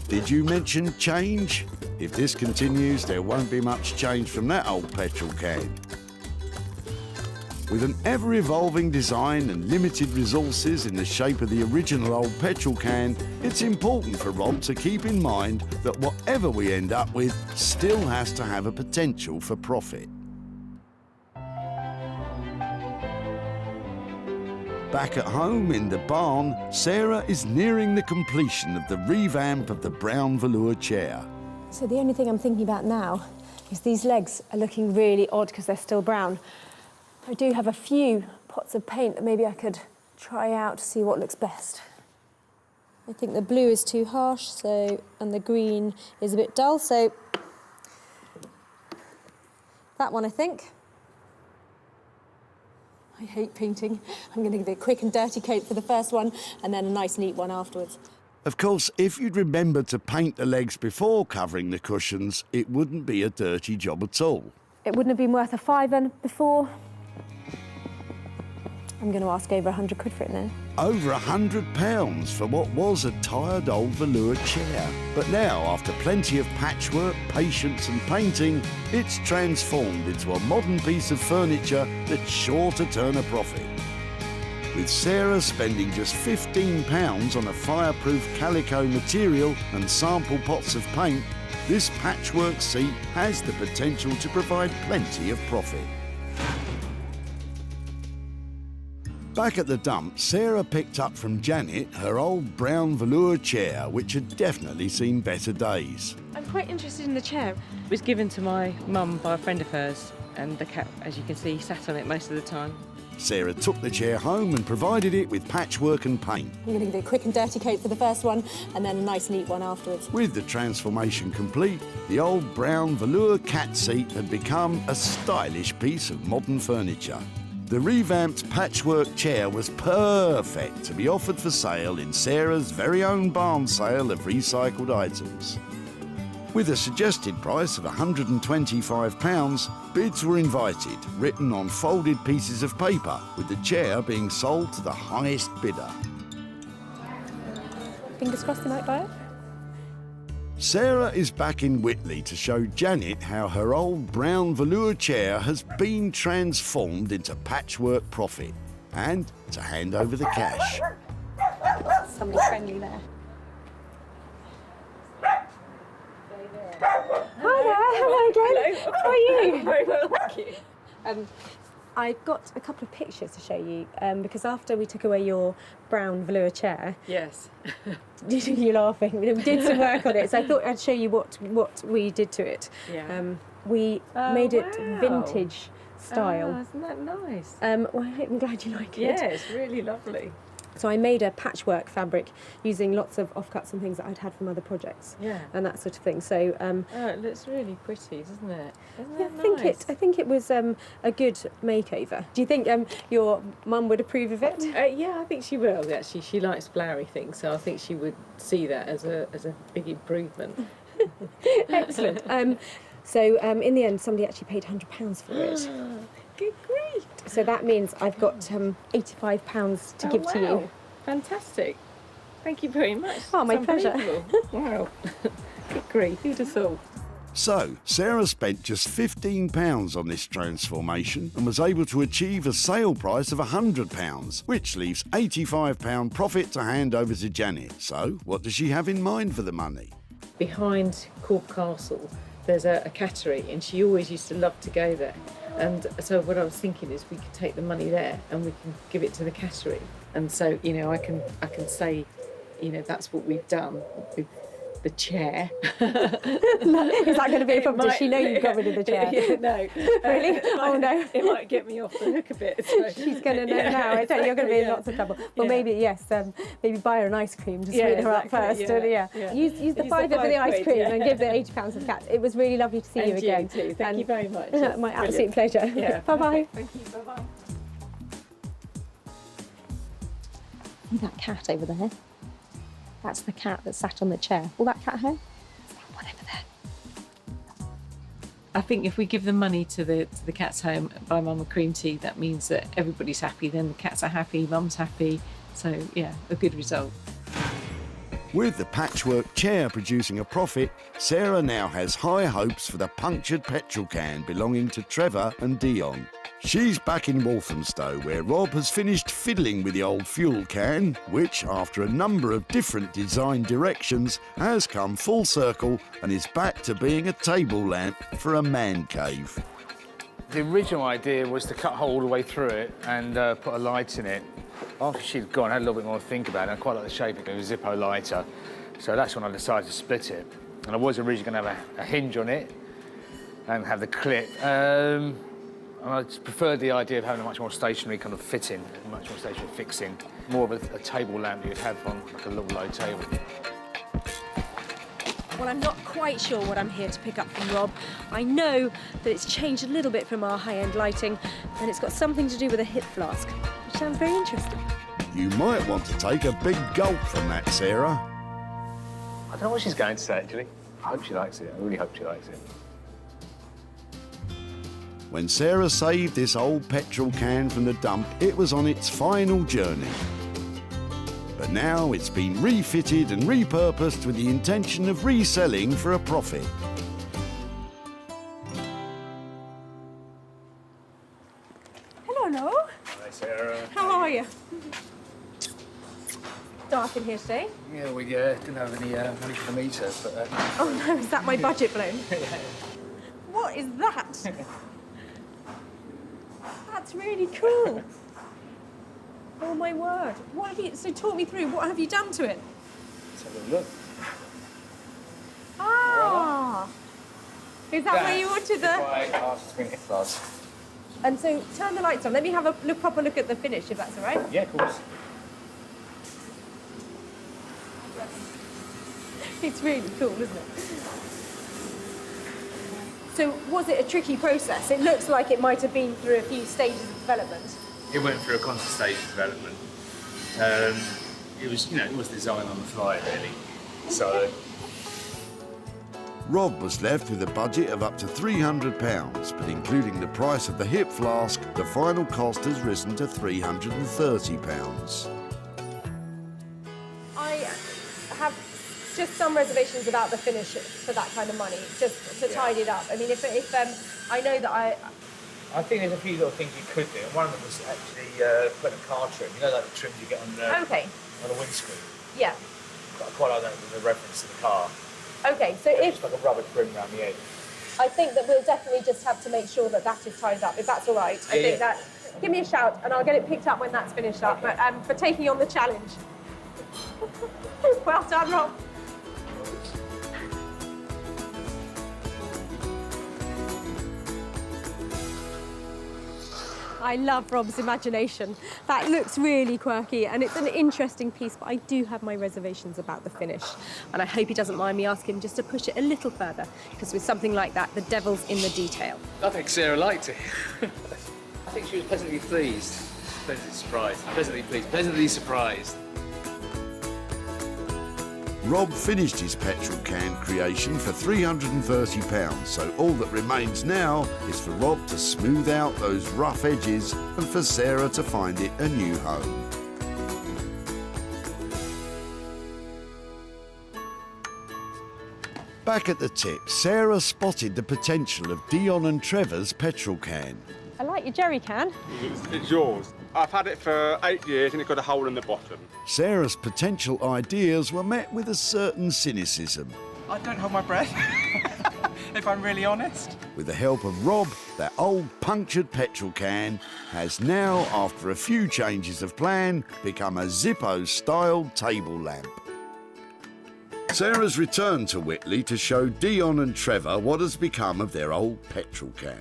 Did you mention change? If this continues, there won't be much change from that old petrol can. With an ever-evolving design and limited resources in the shape of the original old petrol can, it's important for Rob to keep in mind that whatever we end up with still has to have a potential for profit. Back at home in the barn, Sarah is nearing the completion of the revamp of the brown velour chair. So the only thing I'm thinking about now is these legs are looking really odd because they're still brown. I do have a few pots of paint that maybe I could try out to see what looks best. I think the blue is too harsh, and the green is a bit dull, so that one I think. I hate painting. I'm going to give it a quick and dirty coat for the first one and then a nice neat one afterwards. Of course, if you'd remember to paint the legs before covering the cushions, it wouldn't be a dirty job at all. It wouldn't have been worth a £5 before. I'm going to ask over 100 quid for it now. Over £100 for what was a tired old velour chair. But now, after plenty of patchwork, patience and painting, it's transformed into a modern piece of furniture that's sure to turn a profit. With Sarah spending just £15 on a fireproof calico material and sample pots of paint, this patchwork seat has the potential to provide plenty of profit. Back at the dump, Sarah picked up from Janet her old brown velour chair, which had definitely seen better days. I'm quite interested in the chair. It was given to my mum by a friend of hers, and the cat, as you can see, sat on it most of the time. Sarah took the chair home and provided it with patchwork and paint. I'm going to give it a quick and dirty coat for the first one and then a nice neat one afterwards. With the transformation complete, the old brown velour cat seat had become a stylish piece of modern furniture. The revamped patchwork chair was perfect to be offered for sale in Sarah's very own barn sale of recycled items. With a suggested price of £125, bids were invited, written on folded pieces of paper, with the chair being sold to the highest bidder. Fingers crossed they might buy it. Sarah is back in Whitley to show Janet how her old brown velour chair has been transformed into patchwork profit, and to hand over the cash. Somebody friendly there. Hi there, hello again. Hello. How are you? Very well, thank you. I've got a couple of pictures to show you because after we took away your brown velour chair, Yes. you're laughing. We did some work on it, so I thought I'd show you what we did to it. Yeah. We made it vintage style. Oh, isn't that nice? Well, I'm glad you like it. Yeah, it's really lovely. So I made a patchwork fabric using lots of offcuts and things that I'd had from other projects. Yeah. And that sort of thing. So Oh, it looks really pretty, doesn't it? Isn't yeah, that nice? I think it was a good makeover. Do you think your mum would approve of it? Yeah, I think she will. Actually, she likes flowery things, so I think she would see that as a big improvement. Excellent. So in the end, somebody actually paid £100 for it. Good grief! So that means I've got £85 to give to you. Fantastic. Thank you very much. Oh, my It's pleasure. unbelievable. Wow. Good grief, who'd have thought? So, Sarah spent just £15 on this transformation and was able to achieve a sale price of £100, which leaves £85 profit to hand over to Janet. So, what does she have in mind for the money? Behind Cork Castle, there's a cattery, and she always used to love to go there. And so what I was thinking is we could take the money there and we can give it to the cattery. And so, I can say, that's what we've done. We've the chair. Is that going to be a problem? Does she know you've got rid of the chair? Yeah, no. Really? Oh no. It might get me off the hook a bit. So. She's going to know now. I tell you, you're going to be in lots of trouble. Well, maybe, yes, maybe buy her an ice cream to sweeten her up first. Use the £5 for the ice cream and give the £80 for the cat. It was really lovely to see you again. Too. Thank you very much. My absolute pleasure. Yeah. Bye-bye. Thank you. Bye-bye. See that cat over there? That's the cat that sat on the chair. All that cat hair? Is that one over there? I think if we give the money to the cat's home, buy Mum a cream tea, that means that everybody's happy. Then the cats are happy, Mum's happy. So yeah, a good result. With the patchwork chair producing a profit, Sarah now has high hopes for the punctured petrol can belonging to Trevor and Dion. She's back in Walthamstow, where Rob has finished fiddling with the old fuel can, which, after a number of different design directions, has come full circle and is back to being a table lamp for a man cave. The original idea was to cut a hole all the way through it and put a light in it. After she'd gone, I had a little bit more to think about it. I quite like the shape of it, a Zippo lighter. So that's when I decided to split it. And I was originally going to have a hinge on it and have the clip. And I preferred the idea of having a much more stationary kind of fitting, a much more stationary fixing. More of a table lamp you'd have on like a little low table. Well, I'm not quite sure what I'm here to pick up from Rob. I know that it's changed a little bit from our high-end lighting, and it's got something to do with a hip flask, which sounds very interesting. You might want to take a big gulp from that, Sarah. I don't know what she's going to say, actually. I hope she likes it. I really hope she likes it. When Sarah saved this old petrol can from the dump, it was on its final journey. But now it's been refitted and repurposed with the intention of reselling for a profit. Hello. Hi, Sarah. How are you? Dark in here today. Yeah, we didn't have any money for the meter, but... Oh no, is that my budget blown? What is that? That's really cool. Oh my word. What have you, so talk me through, what have you done to it? Let's have a look. Ah! Is that where you wanted the... And so turn the lights on. Let me have a proper look at the finish, if that's all right. Yeah, of course. It's really cool, isn't it? So was it a tricky process? It looks like it might have been through a few stages of development. It went through a constant stage of development. It was, it was designed on the fly, really. So. Rob was left with a budget of up to £300, but including the price of the hip flask, the final cost has risen to £330. I have just some reservations about the finish for that kind of money, just to tidy it up. I mean, if I know that I think there's a few little things you could do. One of them was actually putting a car trim. You know, like the trims you get on the windscreen. Yeah. I quite like that as a reference to the car. Okay, so if... Just like a rubber trim around the edge. I think that we'll definitely just have to make sure that that is tied up, if that's all right. I think that... Give me a shout and I'll get it picked up when that's finished up, but for taking on the challenge. Well done, Rob. I love Rob's imagination. That looks really quirky and it's an interesting piece, but I do have my reservations about the finish. And I hope he doesn't mind me asking him just to push it a little further, because with something like that, the devil's in the detail. I think Sarah liked it. I think she was pleasantly pleased. Pleasantly surprised. Pleasantly pleased. Pleasantly surprised. Rob finished his petrol can creation for £330, so all that remains now is for Rob to smooth out those rough edges and for Sarah to find it a new home. Back at the tip, Sarah spotted the potential of Dion and Trevor's petrol can. I like your jerry can. It's yours. I've had it for 8 years and it's got a hole in the bottom. Sarah's potential ideas were met with a certain cynicism. I don't hold my breath, if I'm really honest. With the help of Rob, that old punctured petrol can has now, after a few changes of plan, become a Zippo-style table lamp. Sarah's returned to Whitley to show Dion and Trevor what has become of their old petrol can.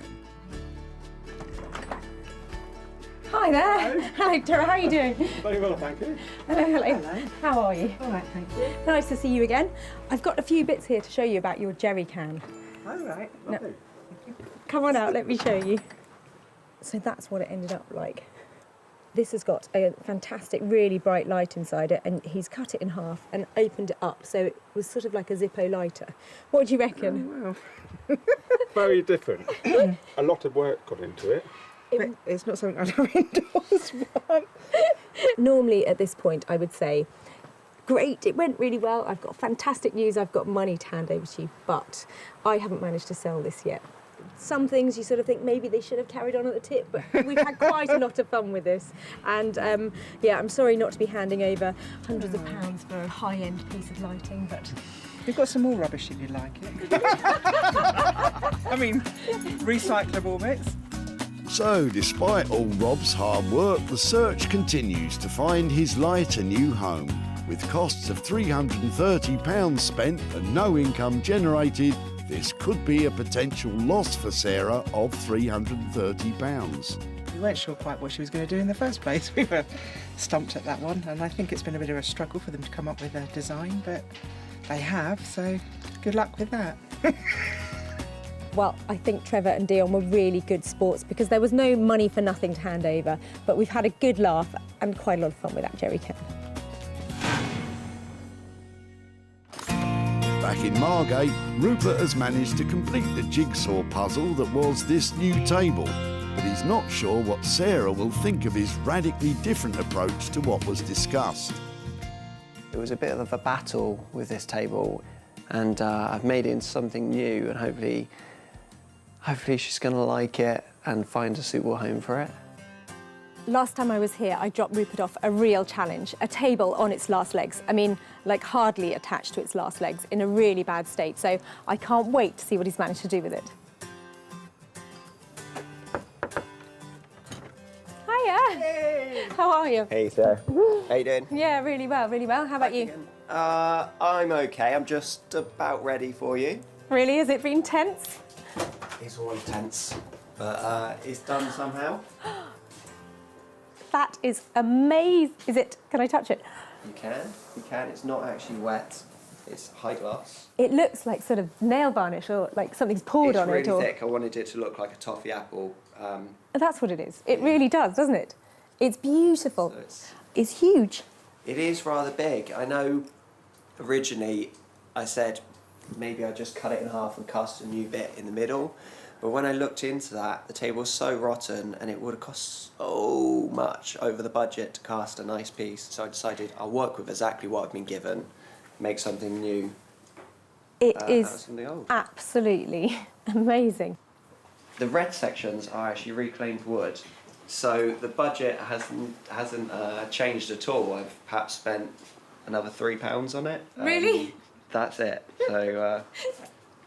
Hi there. Hello, Tara. How are you doing? Very well, thank you. Hello. How are you? All right, thank you. Nice to see you again. I've got a few bits here to show you about your jerry can. All right. No. Come on out, let me show you. So that's what it ended up like. This has got a fantastic, really bright light inside it, and he's cut it in half and opened it up, so it was sort of like a Zippo lighter. What do you reckon? Oh, wow. Very different. A lot of work got into it. It's not something I'd have indoors. Normally at this point I would say, great, it went really well, I've got fantastic news, I've got money to hand over to you, but I haven't managed to sell this yet. Some things you sort of think maybe they should have carried on at the tip, but we've had quite a lot of fun with this. And yeah, I'm sorry not to be handing over hundreds of pounds for a high-end piece of lighting, but... We've got some more rubbish if you like it. I mean, recyclable bits. So, despite all Rob's hard work, the search continues to find his light a new home. With costs of £330 spent and no income generated, this could be a potential loss for Sarah of £330. We weren't sure quite what she was going to do in the first place. We were stumped at that one, and I think it's been a bit of a struggle for them to come up with a design, but they have, so good luck with that. Well, I think Trevor and Dion were really good sports because there was no money for nothing to hand over, but we've had a good laugh and quite a lot of fun with that jerry can. Back in Margate, Rupert has managed to complete the jigsaw puzzle that was this new table, but he's not sure what Sarah will think of his radically different approach to what was discussed. It was a bit of a battle with this table, and I've made it into something new, and hopefully she's going to like it and find a suitable home for it. Last time I was here, I dropped Rupert off a real challenge, a table on its last legs. I mean, like hardly attached to its last legs, in a really bad state. So I can't wait to see what he's managed to do with it. Hiya! Hey. How are you? Hey, Sarah. How you doing? Yeah, really well, really well. How about you? I'm okay. I'm just about ready for you. Really? Has it been tense? It's always tense, but it's done somehow. That is amazing. Is it? Can I touch it? You can. It's not actually wet. It's high gloss. It looks like sort of nail varnish or like something's poured on it. It's really thick. I wanted it to look like a toffee apple. That's what it is. It really does, doesn't it? It's beautiful. So it's huge. It is rather big. I know originally I said maybe I'd just cut it in half and cast a new bit in the middle. But when I looked into that, the table was so rotten and it would have cost so much over the budget to cast a nice piece. So I decided I'll work with exactly what I've been given, make something new. It out of is something old. absolutely amazing. The red sections are actually reclaimed wood. So the budget hasn't changed at all. I've perhaps spent another £3 on it. Really? That's it. So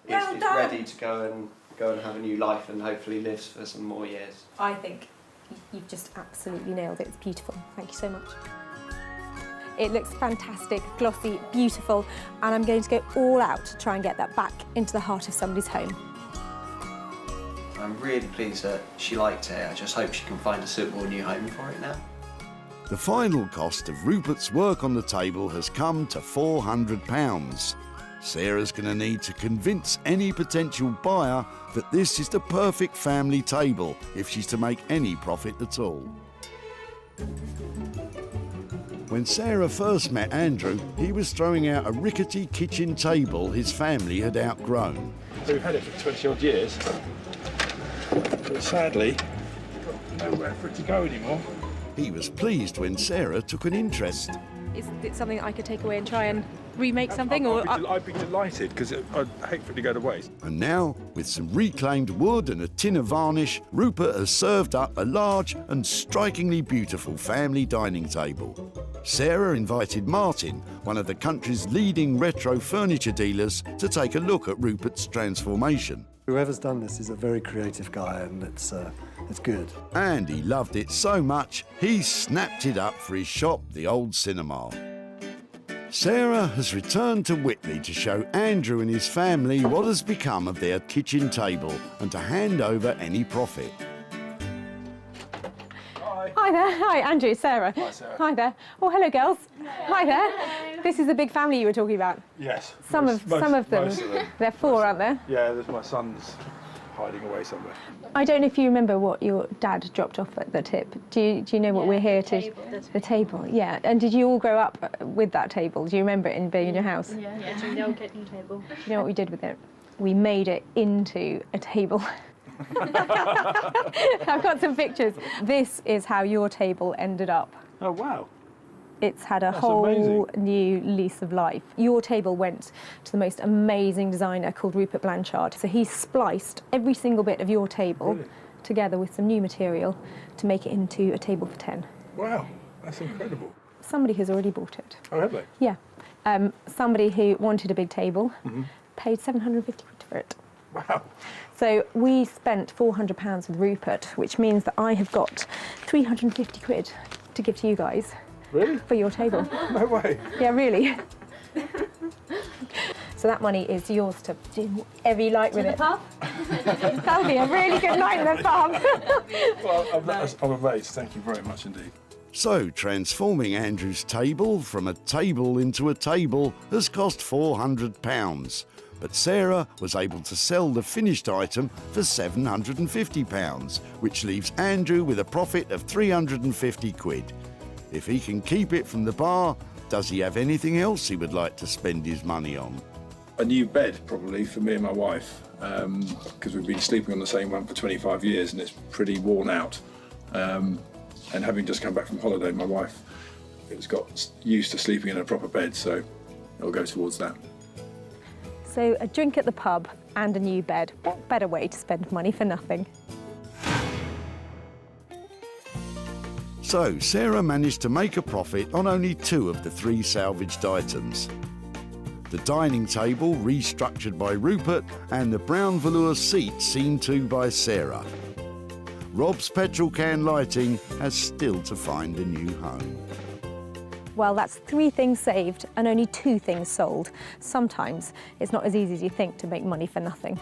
it's ready to go and have a new life and hopefully lives for some more years. I think you've just absolutely nailed it. It's beautiful. Thank you so much. It looks fantastic, glossy, beautiful, and I'm going to go all out to try and get that back into the heart of somebody's home. I'm really pleased that she liked it. I just hope she can find a suitable new home for it now. The final cost of Rupert's work on the table has come to £400. Sarah's going to need to convince any potential buyer that this is the perfect family table if she's to make any profit at all. When Sarah first met Andrew, he was throwing out a rickety kitchen table his family had outgrown. So we've had it for 20 odd years, but sadly, we've got nowhere for it to go anymore. He was pleased when Sarah took an interest. Is it something I could take away and try and remake something? I'd be delighted, because I'd hate for it to go to waste. And now, with some reclaimed wood and a tin of varnish, Rupert has served up a large and strikingly beautiful family dining table. Sarah invited Martin, one of the country's leading retro furniture dealers, to take a look at Rupert's transformation. Whoever's done this is a very creative guy, and it's good. And he loved it so much, he snapped it up for his shop, the Old Cinema. Sarah has returned to Whitley to show Andrew and his family what has become of their kitchen table and to hand over any profit. Hi there. Hi, Andrew, Sarah. Hi, Sarah. Hi there. Oh, hello, girls. Hi there. This is the big family you were talking about. Yes. Some of them. Most of them. They're four, aren't there? Yeah, there's my son's hiding away somewhere. I don't know if you remember what your dad dropped off at the tip. Do you know what we're here to? The table. Yeah. And did you all grow up with that table? Do you remember it being in your house? Yeah, it's a little kitchen table. Do you know what we did with it? We made it into a table. I've got some pictures. This is how your table ended up. Oh, wow. It's had a That's whole amazing. new lease of life. Your table went to the most amazing designer called Rupert Blanchard. So he spliced every single bit of your table Brilliant. together with some new material to make it into a table for 10. Wow, that's incredible. Somebody has already bought it. Oh, have they? Yeah. Somebody who wanted a big table Mhm. paid 750 quid for it. Wow. So we spent £400 with Rupert, which means that I have got 350 quid to give to you guys. Really? For your table. No way. Yeah, really. So that money is yours to do whatever you like with it. That'll be a really good night in the pub. Well, I'm amazed. Thank you very much indeed. So, transforming Andrew's table from a table into a table has cost £400. But Sarah was able to sell the finished item for £750, which leaves Andrew with a profit of 350 quid. If he can keep it from the bar, does he have anything else he would like to spend his money on? A new bed, probably, for me and my wife, because we've been sleeping on the same one for 25 years and it's pretty worn out. And having just come back from holiday, my wife has got used to sleeping in a proper bed, so it'll go towards that. So a drink at the pub and a new bed. What better way to spend money for nothing? So, Sarah managed to make a profit on only 2 of the 3 salvaged items. The dining table restructured by Rupert and the brown velour seat seen to by Sarah. Rob's petrol can lighting has still to find a new home. Well, that's 3 things saved and only 2 things sold. Sometimes it's not as easy as you think to make money for nothing.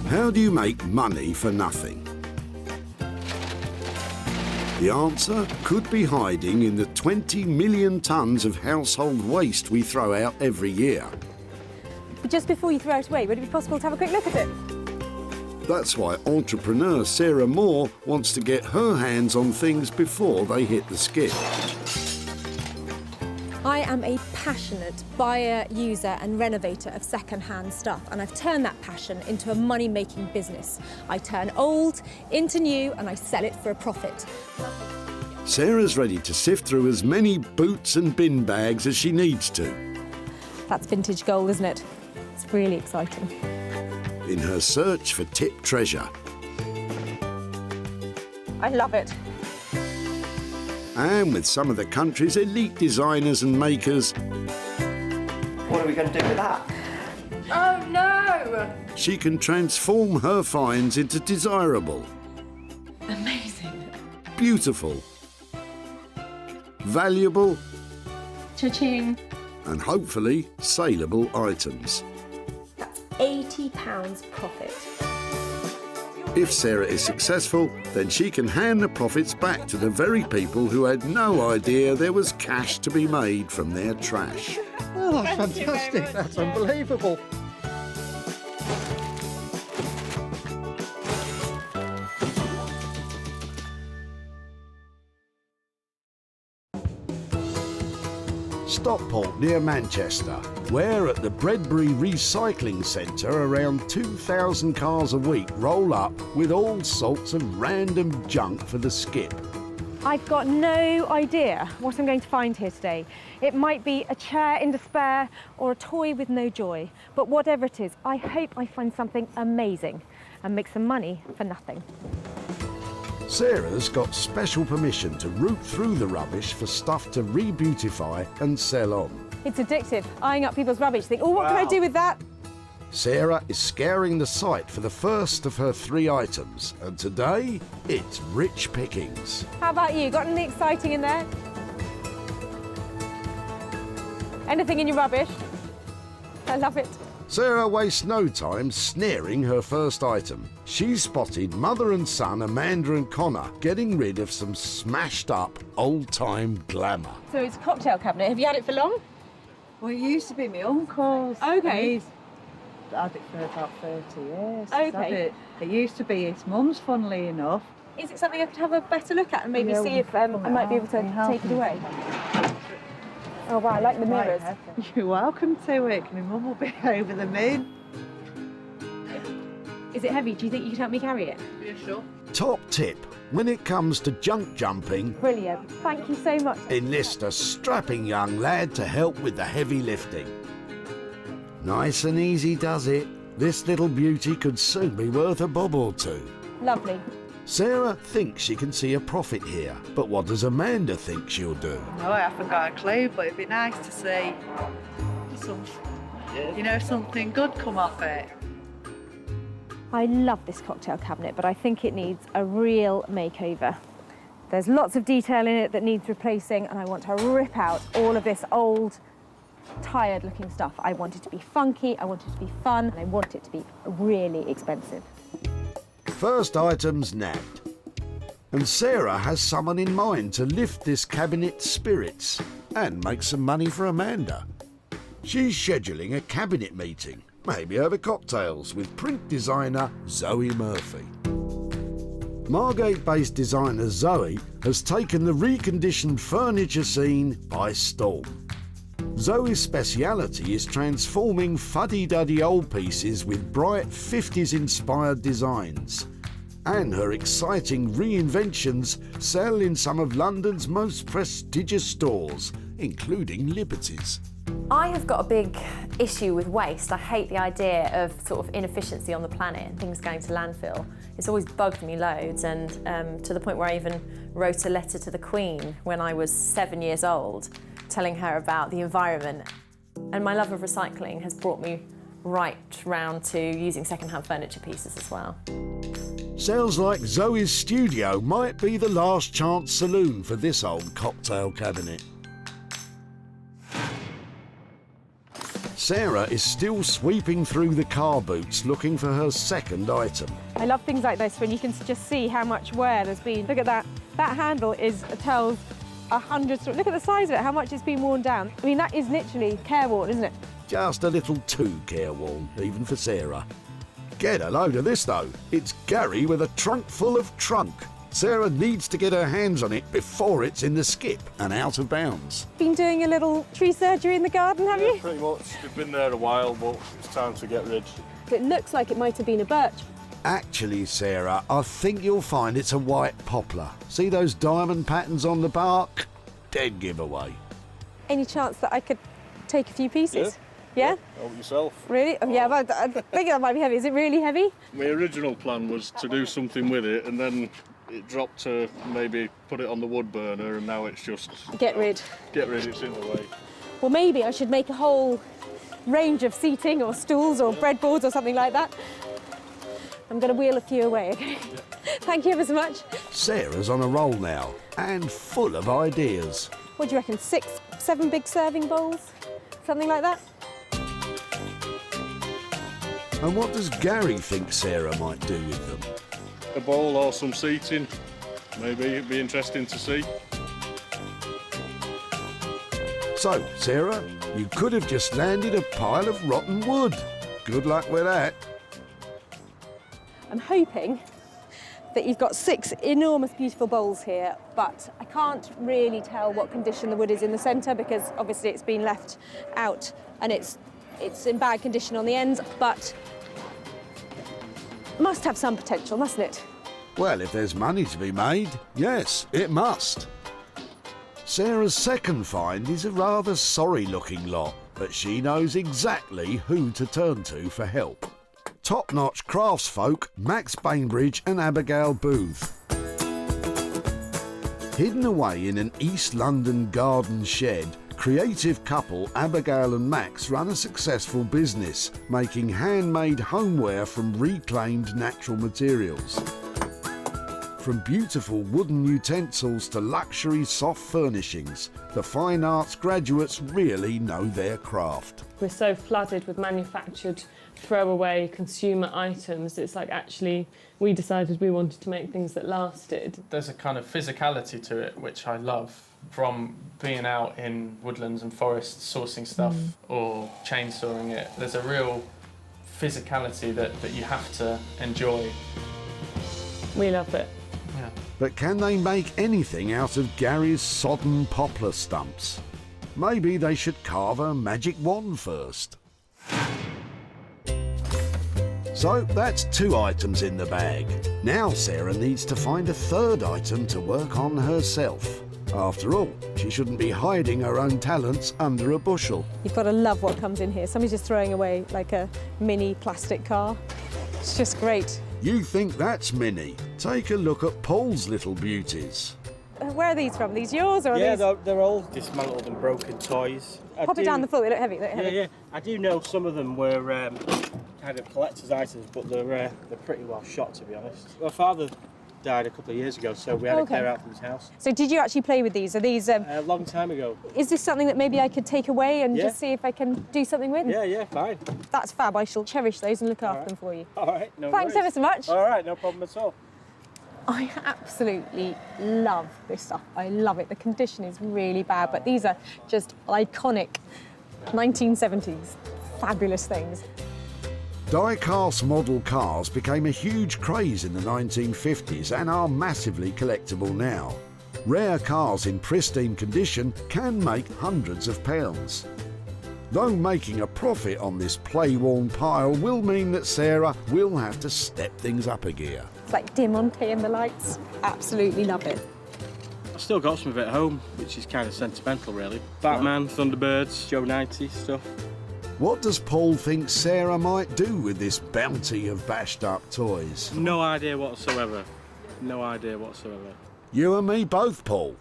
How do you make money for nothing? The answer could be hiding in the 20 million tonnes of household waste we throw out every year. But just before you throw it away, would it be possible to have a quick look at it? That's why entrepreneur Sarah Moore wants to get her hands on things before they hit the skip. I am a passionate buyer, user and renovator of second-hand stuff, and I've turned that passion into a money-making business. I turn old into new and I sell it for a profit. Sarah's ready to sift through as many boots and bin bags as she needs to. That's vintage gold, isn't it? It's really exciting. In her search for tip treasure. I love it. And with some of the country's elite designers and makers, What are we going to do with that? Oh no! she can transform her finds into desirable, Amazing. beautiful, valuable, Cha-ching. and hopefully saleable items. That's £80 profit. If Sarah is successful, then she can hand the profits back to the very people who had no idea there was cash to be made from their trash. Oh, that's fantastic. That's unbelievable. Stockport near Manchester, where at the Breadbury Recycling Centre around 2,000 cars a week roll up with all sorts of random junk for the skip. I've got no idea what I'm going to find here today. It might be a chair in despair or a toy with no joy, but whatever it is, I hope I find something amazing and make some money for nothing. Sarah's got special permission to root through the rubbish for stuff to re-beautify and sell on. It's addictive, eyeing up people's rubbish, think, oh, what can I do with that? Sarah is scouring the site for the first of her 3 items, and today it's rich pickings. How about you? Got anything exciting in there? Anything in your rubbish? I love it. Sarah wastes no time snaring her first item. She's spotted mother and son Amanda and Connor getting rid of some smashed up old-time glamour. So it's a cocktail cabinet. Have you had it for long? Well, it used to be my uncle's. Okay. He's had it for about 30 years. Okay. He's had it. It used to be his mum's, funnily enough. Is it something I could have a better look at and maybe Yeah, see if I might be able to take it away? Oh wow, I like the mirrors. You're welcome to it. My mum will be over the moon. Is it heavy? Do you think you could help me carry it? Yeah, sure. Top tip, when it comes to junk jumping, Brilliant. Thank you so much. enlist a strapping young lad to help with the heavy lifting. Nice and easy does it. This little beauty could soon be worth a bob or two. Lovely. Sarah thinks she can see a profit here, but what does Amanda think she'll do? No, I haven't got a clue, but it'd be nice to see something good come off it. I love this cocktail cabinet, but I think it needs a real makeover. There's lots of detail in it that needs replacing, and I want to rip out all of this old, tired-looking stuff. I want it to be funky, I want it to be fun, and I want it to be really expensive. First item's nabbed. And Sarah has someone in mind to lift this cabinet's spirits and make some money for Amanda. She's scheduling a cabinet meeting, maybe over cocktails, with print designer Zoe Murphy. Margate-based designer Zoe has taken the reconditioned furniture scene by storm. Zoe's speciality is transforming fuddy-duddy old pieces with bright 50s-inspired designs. And her exciting reinventions sell in some of London's most prestigious stores, including Liberty's. I have got a big issue with waste. I hate the idea of sort of inefficiency on the planet and things going to landfill. It's always bugged me loads, and to the point where I even wrote a letter to the Queen when I was 7 years old, telling her about the environment. And my love of recycling has brought me right round to using second-hand furniture pieces as well. Sounds like Zoe's studio might be the last chance saloon for this old cocktail cabinet. Sarah is still sweeping through the car boots looking for her second item. I love things like this when you can just see how much wear there's been. Look at that. That handle tells 100 stories. Look at the size of it, how much it's been worn down. I mean, that is literally careworn, isn't it? Just a little too careworn, even for Sarah. Get a load of this though. It's Gary with a trunk full of trunk. Sarah needs to get her hands on it before it's in the skip and out of bounds. Been doing a little tree surgery in the garden, have you? Pretty much. We've been there a while, but it's time to get rid. It looks like it might have been a birch. Actually, Sarah, I think you'll find it's a white poplar. See those diamond patterns on the bark? Dead giveaway. Any chance that I could take a few pieces? Yeah? Help yourself. Really? Oh, yeah, but I think that might be heavy. Is it really heavy? My original plan was to do something with it, and then it dropped to maybe put it on the wood burner, and now it's just... Get rid. Get rid, it's in the way. Well, maybe I should make a whole range of seating or stools or breadboards or something like that. I'm going to wheel a few away, OK? Yeah. Thank you ever so much. Sarah's on a roll now, and full of ideas. What do you reckon, 6, 7 big serving bowls? Something like that? And what does Gary think Sarah might do with them? A bowl or some seating, maybe it'd be interesting to see. So, Sarah, you could have just landed a pile of rotten wood. Good luck with that. I'm hoping that you've got 6 enormous, beautiful bowls here, but I can't really tell what condition the wood is in the centre because obviously it's been left out and it's in bad condition on the ends, but must have some potential, mustn't it? Well, if there's money to be made, yes, it must. Sarah's second find is a rather sorry-looking lot, but she knows exactly who to turn to for help. Top-notch craftsfolk Max Bainbridge and Abigail Booth. Hidden away in an East London garden shed, creative couple Abigail and Max run a successful business, making handmade homeware from reclaimed natural materials. From beautiful wooden utensils to luxury soft furnishings, the fine arts graduates really know their craft. We're so flooded with manufactured throwaway consumer items. It's like actually we decided we wanted to make things that lasted. There's a kind of physicality to it which I love, from being out in woodlands and forests sourcing stuff or chainsawing it. There's a real physicality that you have to enjoy. We love it. Yeah. But can they make anything out of Gary's sodden poplar stumps? Maybe they should carve a magic wand first. So that's 2 items in the bag. Now Sarah needs to find a third item to work on herself. After all, she shouldn't be hiding her own talents under a bushel. You've got to love what comes in here. Somebody's just throwing away like a mini plastic car. It's just great. You think that's mini? Take a look at Paul's little beauties. Where are these from? Are these yours or are these... they're all dismantled and broken toys. Pop it down the floor, they look heavy. Yeah. I do know some of them were kind of collector's items, but they're pretty well shot, to be honest. My father died a couple of years ago, so we had to clear out from his house. So did you actually play with these? Are these... A long time ago. Is this something that maybe I could take away and just see if I can do something with? Yeah, fine. That's fab. I shall cherish those and look after them for you. All right, no Thanks worries. ever so much. All right, no problem at all. I absolutely love this stuff. I love it. The condition is really bad, but these are just iconic 1970s fabulous things. Die-cast model cars became a huge craze in the 1950s and are massively collectible now. Rare cars in pristine condition can make hundreds of pounds. Though making a profit on this play-worn pile will mean that Sarah will have to step things up a gear. It's like Diamante and the lights. Absolutely love it. I've still got some of it at home, which is kind of sentimental, really. Batman, Thunderbirds, Joe 90 stuff. What does Paul think Sarah might do with this bounty of bashed-up toys? No idea whatsoever. No idea whatsoever. You and me both, Paul.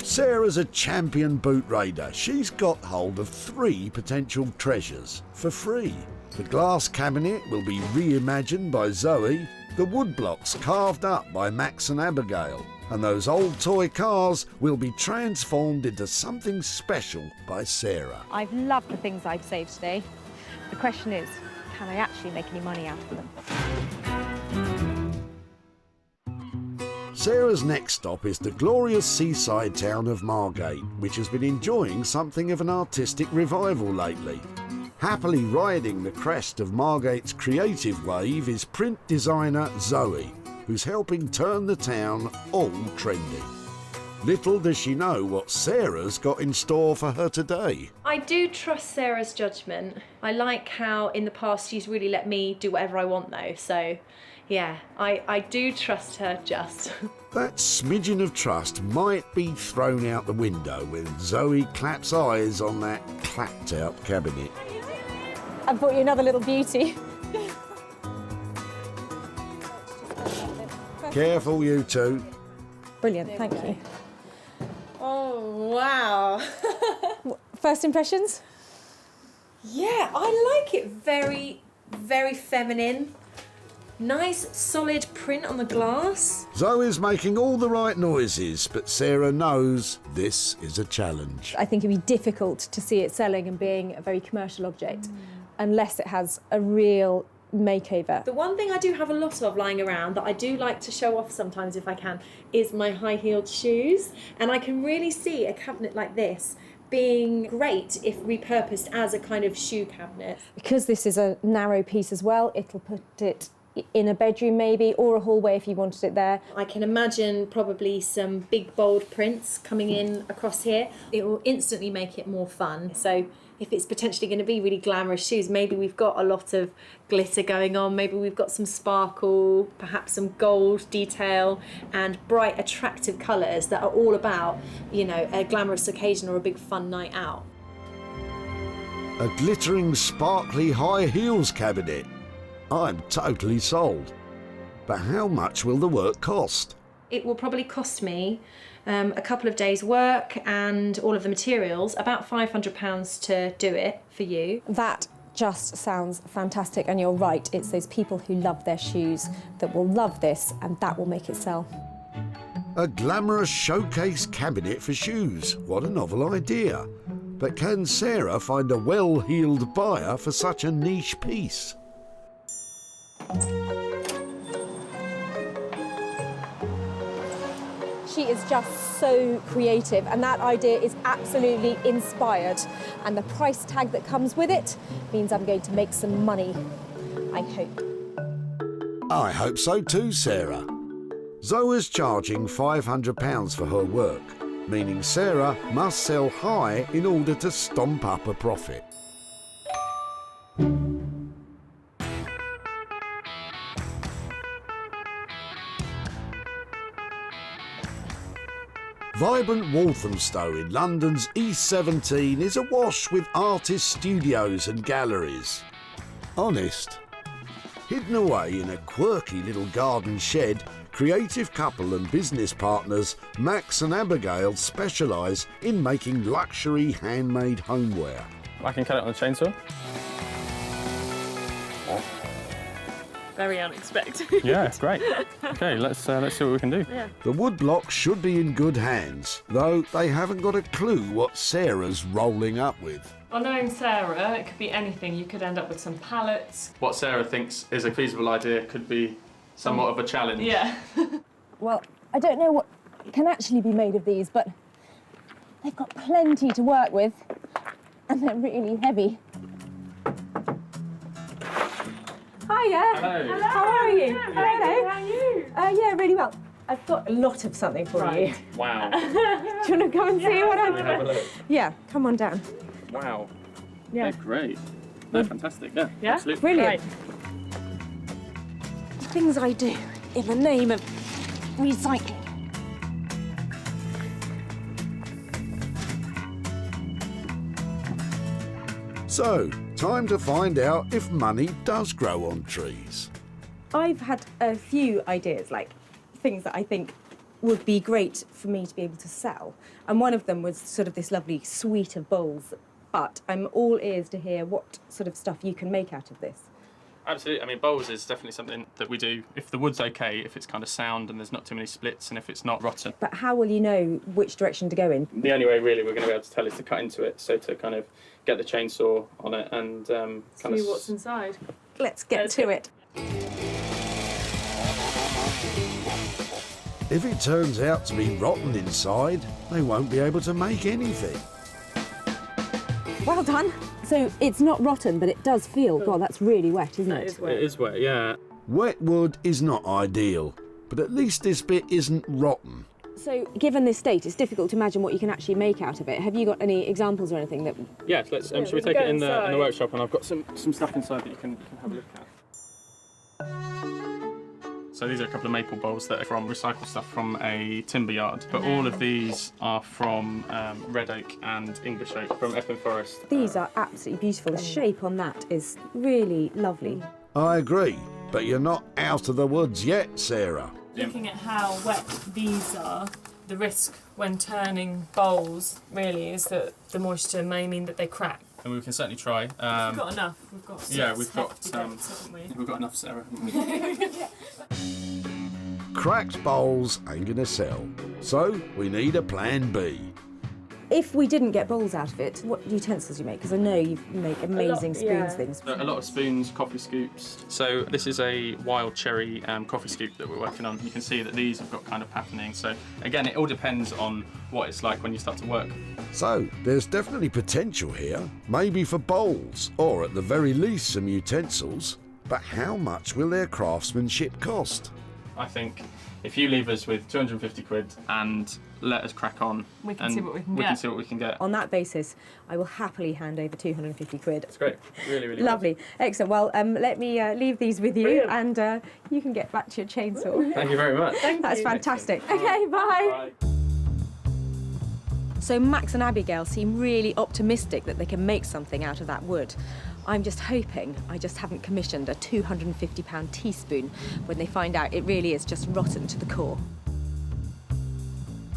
Sarah's a champion boot raider. She's got hold of 3 potential treasures for free. The glass cabinet will be reimagined by Zoe, the wood blocks carved up by Max and Abigail, and those old toy cars will be transformed into something special by Sarah. I've loved the things I've saved today. The question is, can I actually make any money out of them? Sarah's next stop is the glorious seaside town of Margate, which has been enjoying something of an artistic revival lately. Happily riding the crest of Margate's creative wave is print designer Zoe, who's helping turn the town all trendy. Little does she know what Sarah's got in store for her today. I do trust Sarah's judgment. I like how in the past she's really let me do whatever I want though, so yeah, I do trust her just. That smidgen of trust might be thrown out the window when Zoe claps eyes on that clapped-out cabinet. I've brought you another little beauty. Careful, you two. Brilliant, thank you. Oh, wow. First impressions? Yeah, I like it. Very, very feminine. Nice, solid print on the glass. Zoe's making all the right noises, but Sarah knows this is a challenge. I think it'd be difficult to see it selling and being a very commercial object unless it has a real makeover. The one thing I do have a lot of lying around that I do like to show off sometimes if I can is my high-heeled shoes. And I can really see a cabinet like this being great if repurposed as a kind of shoe cabinet. Because this is a narrow piece as well, it'll put it in a bedroom maybe, or a hallway if you wanted it there. I can imagine probably some big bold prints coming in across here. It will instantly make it more fun. So if it's potentially going to be really glamorous shoes, maybe we've got a lot of glitter going on, maybe we've got some sparkle, perhaps some gold detail and bright attractive colours that are all about, you know, a glamorous occasion or a big fun night out. A glittering, sparkly high heels cabinet. I'm totally sold. But how much will the work cost? It will probably cost me a couple of days' work and all of the materials, about £500 to do it for you. That just sounds fantastic, and you're right, it's those people who love their shoes that will love this, and that will make it sell. A glamorous showcase cabinet for shoes. What a novel idea. But can Sarah find a well-heeled buyer for such a niche piece? She is just so creative, and that idea is absolutely inspired. And the price tag that comes with it means I'm going to make some money, I hope. I hope so too, Sarah. Zoa's charging £500 for her work, meaning Sarah must sell high in order to stomp up a profit. Vibrant Walthamstow in London's E17 is awash with artist studios and galleries. Honest. Hidden away in a quirky little garden shed, creative couple and business partners Max and Abigail specialise in making luxury handmade homeware. I can cut it on a chainsaw. Very unexpected. Yeah, great. Okay, let's see what we can do. Yeah. The woodblock should be in good hands, though they haven't got a clue what Sarah's rolling up with. Well, knowing Sarah, it could be anything. You could end up with some pallets. What Sarah thinks is a feasible idea could be somewhat of a challenge. Yeah. Well, I don't know what can actually be made of these, but they've got plenty to work with, and they're really heavy. Hiya. Hello. How are you? Yeah, Hello. how are you? Yeah, really well. I've got a lot of something for you. Wow. Do you want to come and see what Let me have a I've... look. Yeah, come on down. Wow. Yeah. They're great. They're fantastic. Yeah. Yeah? Absolutely. Brilliant. Things I do in the name of recycling. So, time to find out if money does grow on trees. I've had a few ideas, like things that I think would be great for me to be able to sell. And one of them was sort of this lovely suite of bowls. But I'm all ears to hear what sort of stuff you can make out of this. Absolutely. I mean, bowls is definitely something that we do if the wood's okay, if it's kind of sound and there's not too many splits, and if it's not rotten. But how will you know which direction to go in? The only way really we're going to be able to tell is to cut into it, so to kind of get the chainsaw on it and kind of... See what's inside. Let's get to it. If it turns out to be rotten inside, they won't be able to make anything. Well done. So it's not rotten, but it does feel, God, that's really wet, isn't it? It is wet, yeah. Wet wood is not ideal, but at least this bit isn't rotten. So given this state, it's difficult to imagine what you can actually make out of it. Have you got any examples or anything that... Yeah, let's, shall we take it in the workshop, and I've got some stuff inside that you can have a look at. So these are a couple of maple bowls that are from recycled stuff from a timber yard, but all of these are from red oak and English oak from Epping Forest. These are absolutely beautiful. The shape on that is really lovely. I agree, but you're not out of the woods yet, Sarah. Looking at how wet these are, the risk when turning bowls really is that the moisture may mean that they crack. And we can certainly try. We've got enough. We've got we've got enough, Sarah. Cracked bowls ain't gonna sell, so we need a plan B. If we didn't get bowls out of it, what utensils do you make? Because I know you make amazing spoons things. A lot of spoons, coffee scoops. So this is a wild cherry coffee scoop that we're working on. You can see that these have got kind of patterning. So again, it all depends on what it's like when you start to work. So there's definitely potential here, maybe for bowls, or at the very least some utensils. But how much will their craftsmanship cost? I think if you leave us with 250 quid and let us crack on, We can and see what we can we get. can see what we can get. On that basis, I will happily hand over 250 quid. It's great. Really, really Lovely. Excellent. Well, let me leave these with you, and you can get back to your chainsaw. Thank you very much. That's fantastic. Okay, bye. So Max and Abigail seem really optimistic that they can make something out of that wood. I'm just hoping I just haven't commissioned a £250 teaspoon when they find out it really is just rotten to the core.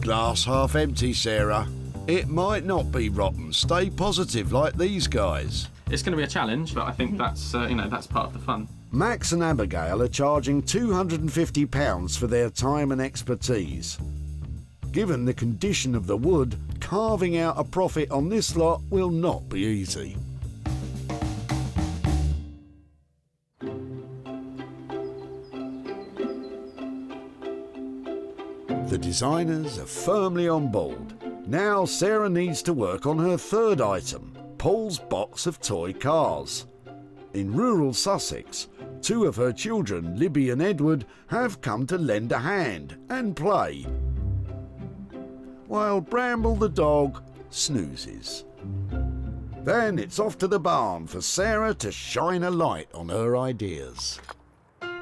Glass half empty, Sarah. It might not be rotten. Stay positive like these guys. It's going to be a challenge, but I think that's that's part of the fun. Max and Abigail are charging £250 for their time and expertise. Given the condition of the wood, carving out a profit on this lot will not be easy. The designers are firmly on board. Now Sarah needs to work on her third item, Paul's box of toy cars. In rural Sussex, two of her children, Libby and Edward, have come to lend a hand and play, while Bramble the dog snoozes. Then it's off to the barn for Sarah to shine a light on her ideas.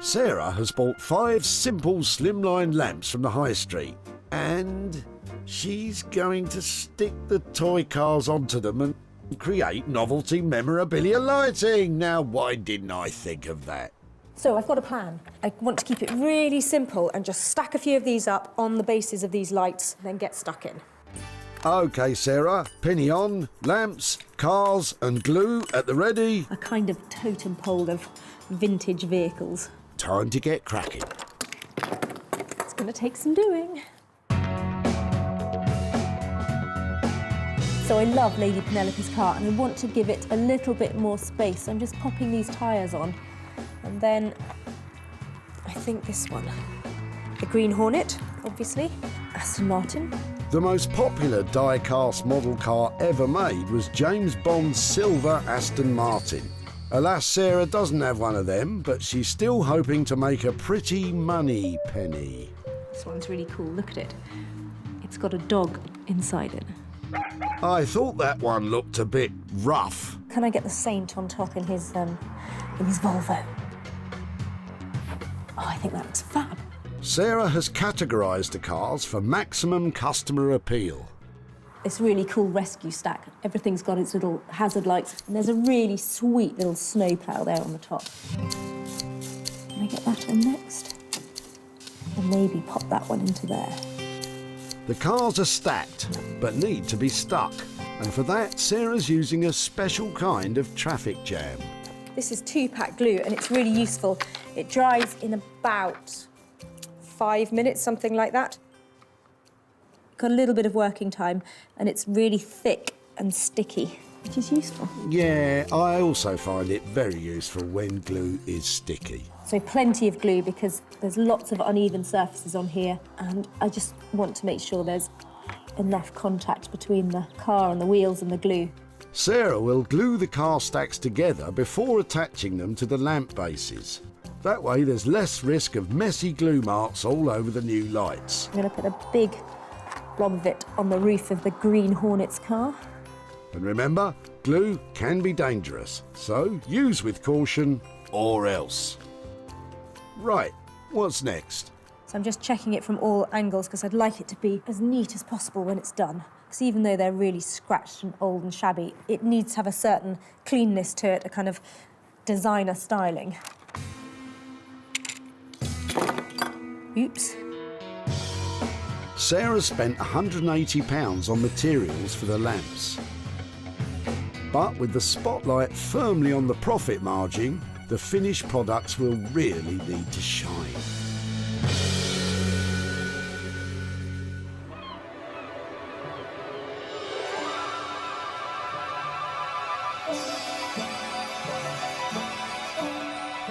Sarah has bought 5 simple slimline lamps from the high street, and she's going to stick the toy cars onto them and create novelty memorabilia lighting. Now, why didn't I think of that? So I've got a plan. I want to keep it really simple and just stack a few of these up on the bases of these lights, then get stuck in. OK, Sarah, penny on, lamps, cars and glue at the ready. A kind of totem pole of vintage vehicles. Time to get cracking. It's going to take some doing. So I love Lady Penelope's car and I want to give it a little bit more space. I'm just popping these tyres on. And then I think this one. The Green Hornet, obviously. Aston Martin. The most popular die-cast model car ever made was James Bond's silver Aston Martin. Alas, Sarah doesn't have one of them, but she's still hoping to make a pretty money penny. This one's really cool, look at it. It's got a dog inside it. I thought that one looked a bit rough. Can I get the Saint on top in his Volvo? Oh, I think that looks fab. Sarah has categorised the cars for maximum customer appeal. This really cool rescue stack. Everything's got its little hazard lights, and there's a really sweet little snow plough there on the top. Can I get that on next? And maybe pop that one into there. The cars are stacked, but need to be stuck. And for that, Sarah's using a special kind of traffic jam. This is 2-pack glue, and it's really useful. It dries in about 5 minutes, something like that. Got a little bit of working time, and it's really thick and sticky, which is useful. Yeah, I also find it very useful when glue is sticky. So plenty of glue because there's lots of uneven surfaces on here, and I just want to make sure there's enough contact between the car and the wheels and the glue. Sarah will glue the car stacks together before attaching them to the lamp bases. That way there's less risk of messy glue marks all over the new lights. I'm going to put a big blob of it on the roof of the Green Hornet's car. And remember, glue can be dangerous, so use with caution or else. Right, what's next? So I'm just checking it from all angles because I'd like it to be as neat as possible when it's done. Because even though they're really scratched and old and shabby, it needs to have a certain cleanness to it, a kind of designer styling. Oops. Sarah spent £180 on materials for the lamps. But with the spotlight firmly on the profit margin, the finished products will really need to shine.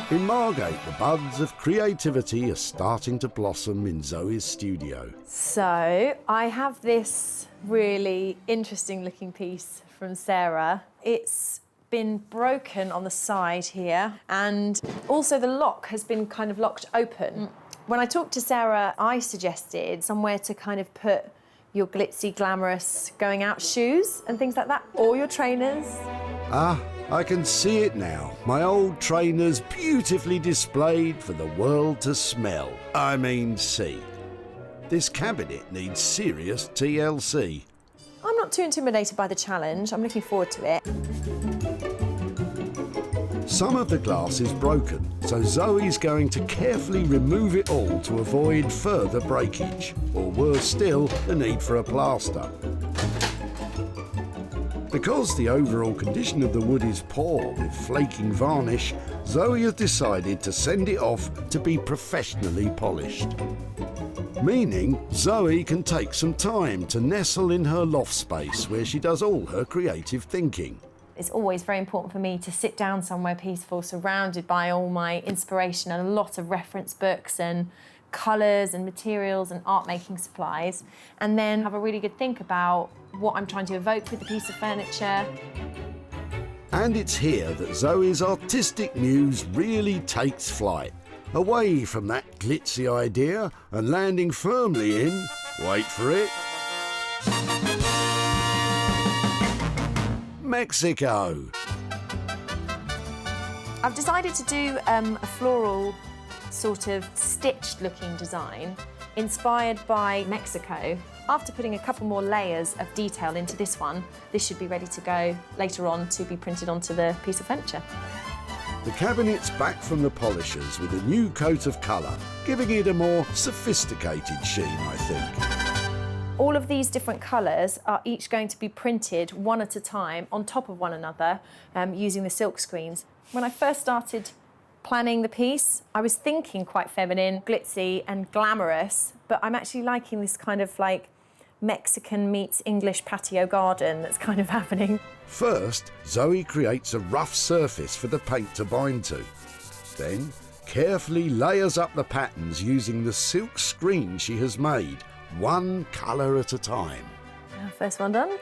In Margate, the buds of creativity are starting to blossom in Zoe's studio. So I have this really interesting looking piece from Sarah. It's been broken on the side here, and also the lock has been kind of locked open. When I talked to Sarah, I suggested somewhere to kind of put your glitzy, glamorous going out shoes and things like that, or your trainers. Ah, I can see it now. My old trainers beautifully displayed for the world to smell. I mean, see. This cabinet needs serious TLC. I'm not too intimidated by the challenge. I'm looking forward to it. Some of the glass is broken, so Zoe's going to carefully remove it all to avoid further breakage, or worse still, the need for a plaster. Because the overall condition of the wood is poor with flaking varnish, Zoe has decided to send it off to be professionally polished. Meaning Zoe can take some time to nestle in her loft space where she does all her creative thinking. It's always very important for me to sit down somewhere peaceful, surrounded by all my inspiration and a lot of reference books and colours and materials and art-making supplies, and then have a really good think about what I'm trying to evoke with the piece of furniture. And it's here that Zoe's artistic muse really takes flight, away from that glitzy idea and landing firmly in, wait for it, Mexico. I've decided to do a floral sort of stitched looking design inspired by Mexico. After putting a couple more layers of detail into this one, this should be ready to go later on to be printed onto the piece of furniture. The cabinet's back from the polishers with a new coat of colour, giving it a more sophisticated sheen, I think. All of these different colours are each going to be printed one at a time on top of one another using the silk screens. When I first started planning the piece, I was thinking quite feminine, glitzy and glamorous, but I'm actually liking this kind of like Mexican meets English patio garden that's kind of happening. First, Zoe creates a rough surface for the paint to bind to. Then, carefully layers up the patterns using the silk screen she has made, one colour at a time. First one done.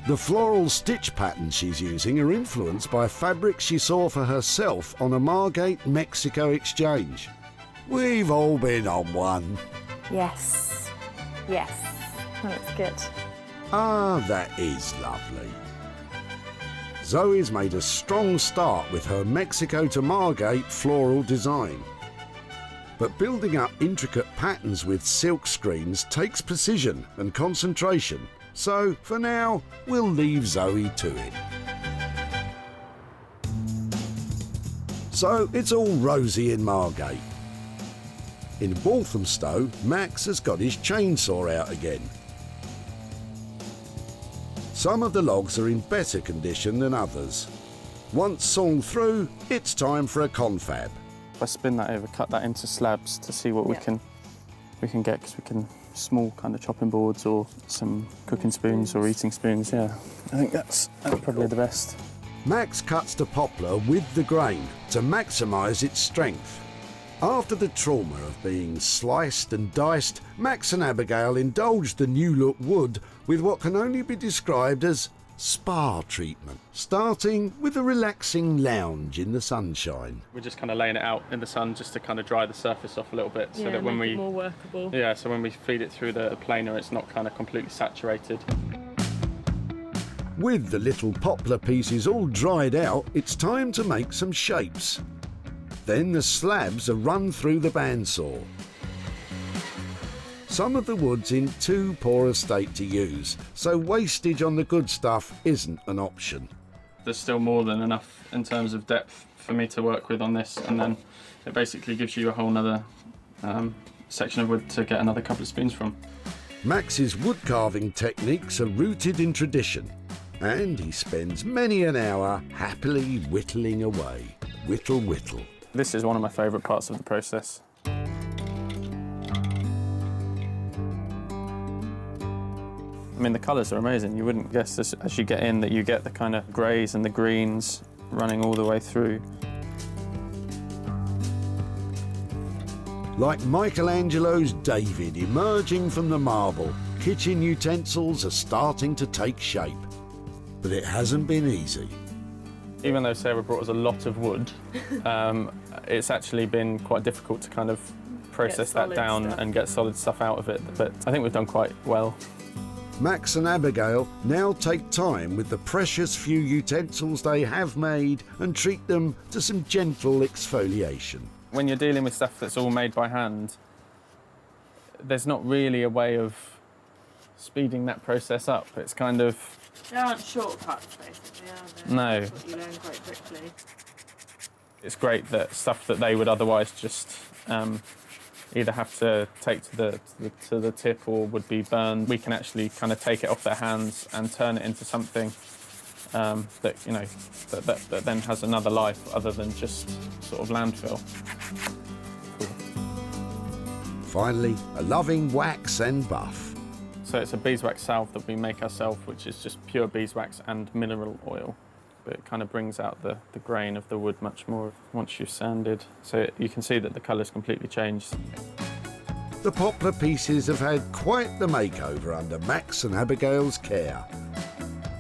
The floral stitch patterns she's using are influenced by fabrics she saw for herself on a Margate, Mexico exchange. We've all been on one. Yes, yes, that looks good. Ah, that is lovely. Zoe's made a strong start with her Mexico to Margate floral design. But building up intricate patterns with silk screens takes precision and concentration, so for now, we'll leave Zoe to it. So it's all rosy in Margate. In Walthamstow, Max has got his chainsaw out again. Some of the logs are in better condition than others. Once sawn through, it's time for a confab. If I spin that over, cut that into slabs to see what we can get, because we can small kind of chopping boards or some cooking spoons or eating spoons. Yeah, I think that's probably the best. Max cuts the poplar with the grain to maximise its strength. After the trauma of being sliced and diced, Max and Abigail indulged the new look wood with what can only be described as spa treatment, starting with a relaxing lounge in the sunshine. We're just kind of laying it out in the sun just to kind of dry the surface off a little bit, so that when make it more workable. Yeah, so when we feed it through the planer, it's not kind of completely saturated. With the little poplar pieces all dried out, it's time to make some shapes. Then the slabs are run through the bandsaw. Some of the wood's in too poor a state to use, so wastage on the good stuff isn't an option. There's still more than enough in terms of depth for me to work with on this, and then it basically gives you a whole nother section of wood to get another couple of spoons from. Max's wood carving techniques are rooted in tradition, and he spends many an hour happily whittling away. Whittle, whittle. This is one of my favourite parts of the process. I mean, the colours are amazing. You wouldn't guess as you get in that you get the kind of greys and the greens running all the way through. Like Michelangelo's David emerging from the marble, kitchen utensils are starting to take shape. but it hasn't been easy. Even though Sarah brought us a lot of wood, it's actually been quite difficult to kind of process that down and get solid stuff out of it, but I think we've done quite well. Max and Abigail now take time with the precious few utensils they have made and treat them to some gentle exfoliation. When you're dealing with stuff that's all made by hand, there's not really a way of speeding that process up. It's kind of... There aren't shortcuts, basically, are there? No. That's what you learn quite quickly. It's great that stuff that they would otherwise just either have to take to the tip or would be burned, we can actually kind of take it off their hands and turn it into something that, you know, that then has another life other than just sort of landfill. Finally, a loving wax and buff. So it's a beeswax salve that we make ourselves, which is just pure beeswax and mineral oil. But it kind of brings out the grain of the wood much more once you've sanded. So you can see that the colour's completely changed. The poplar pieces have had quite the makeover under Max and Abigail's care.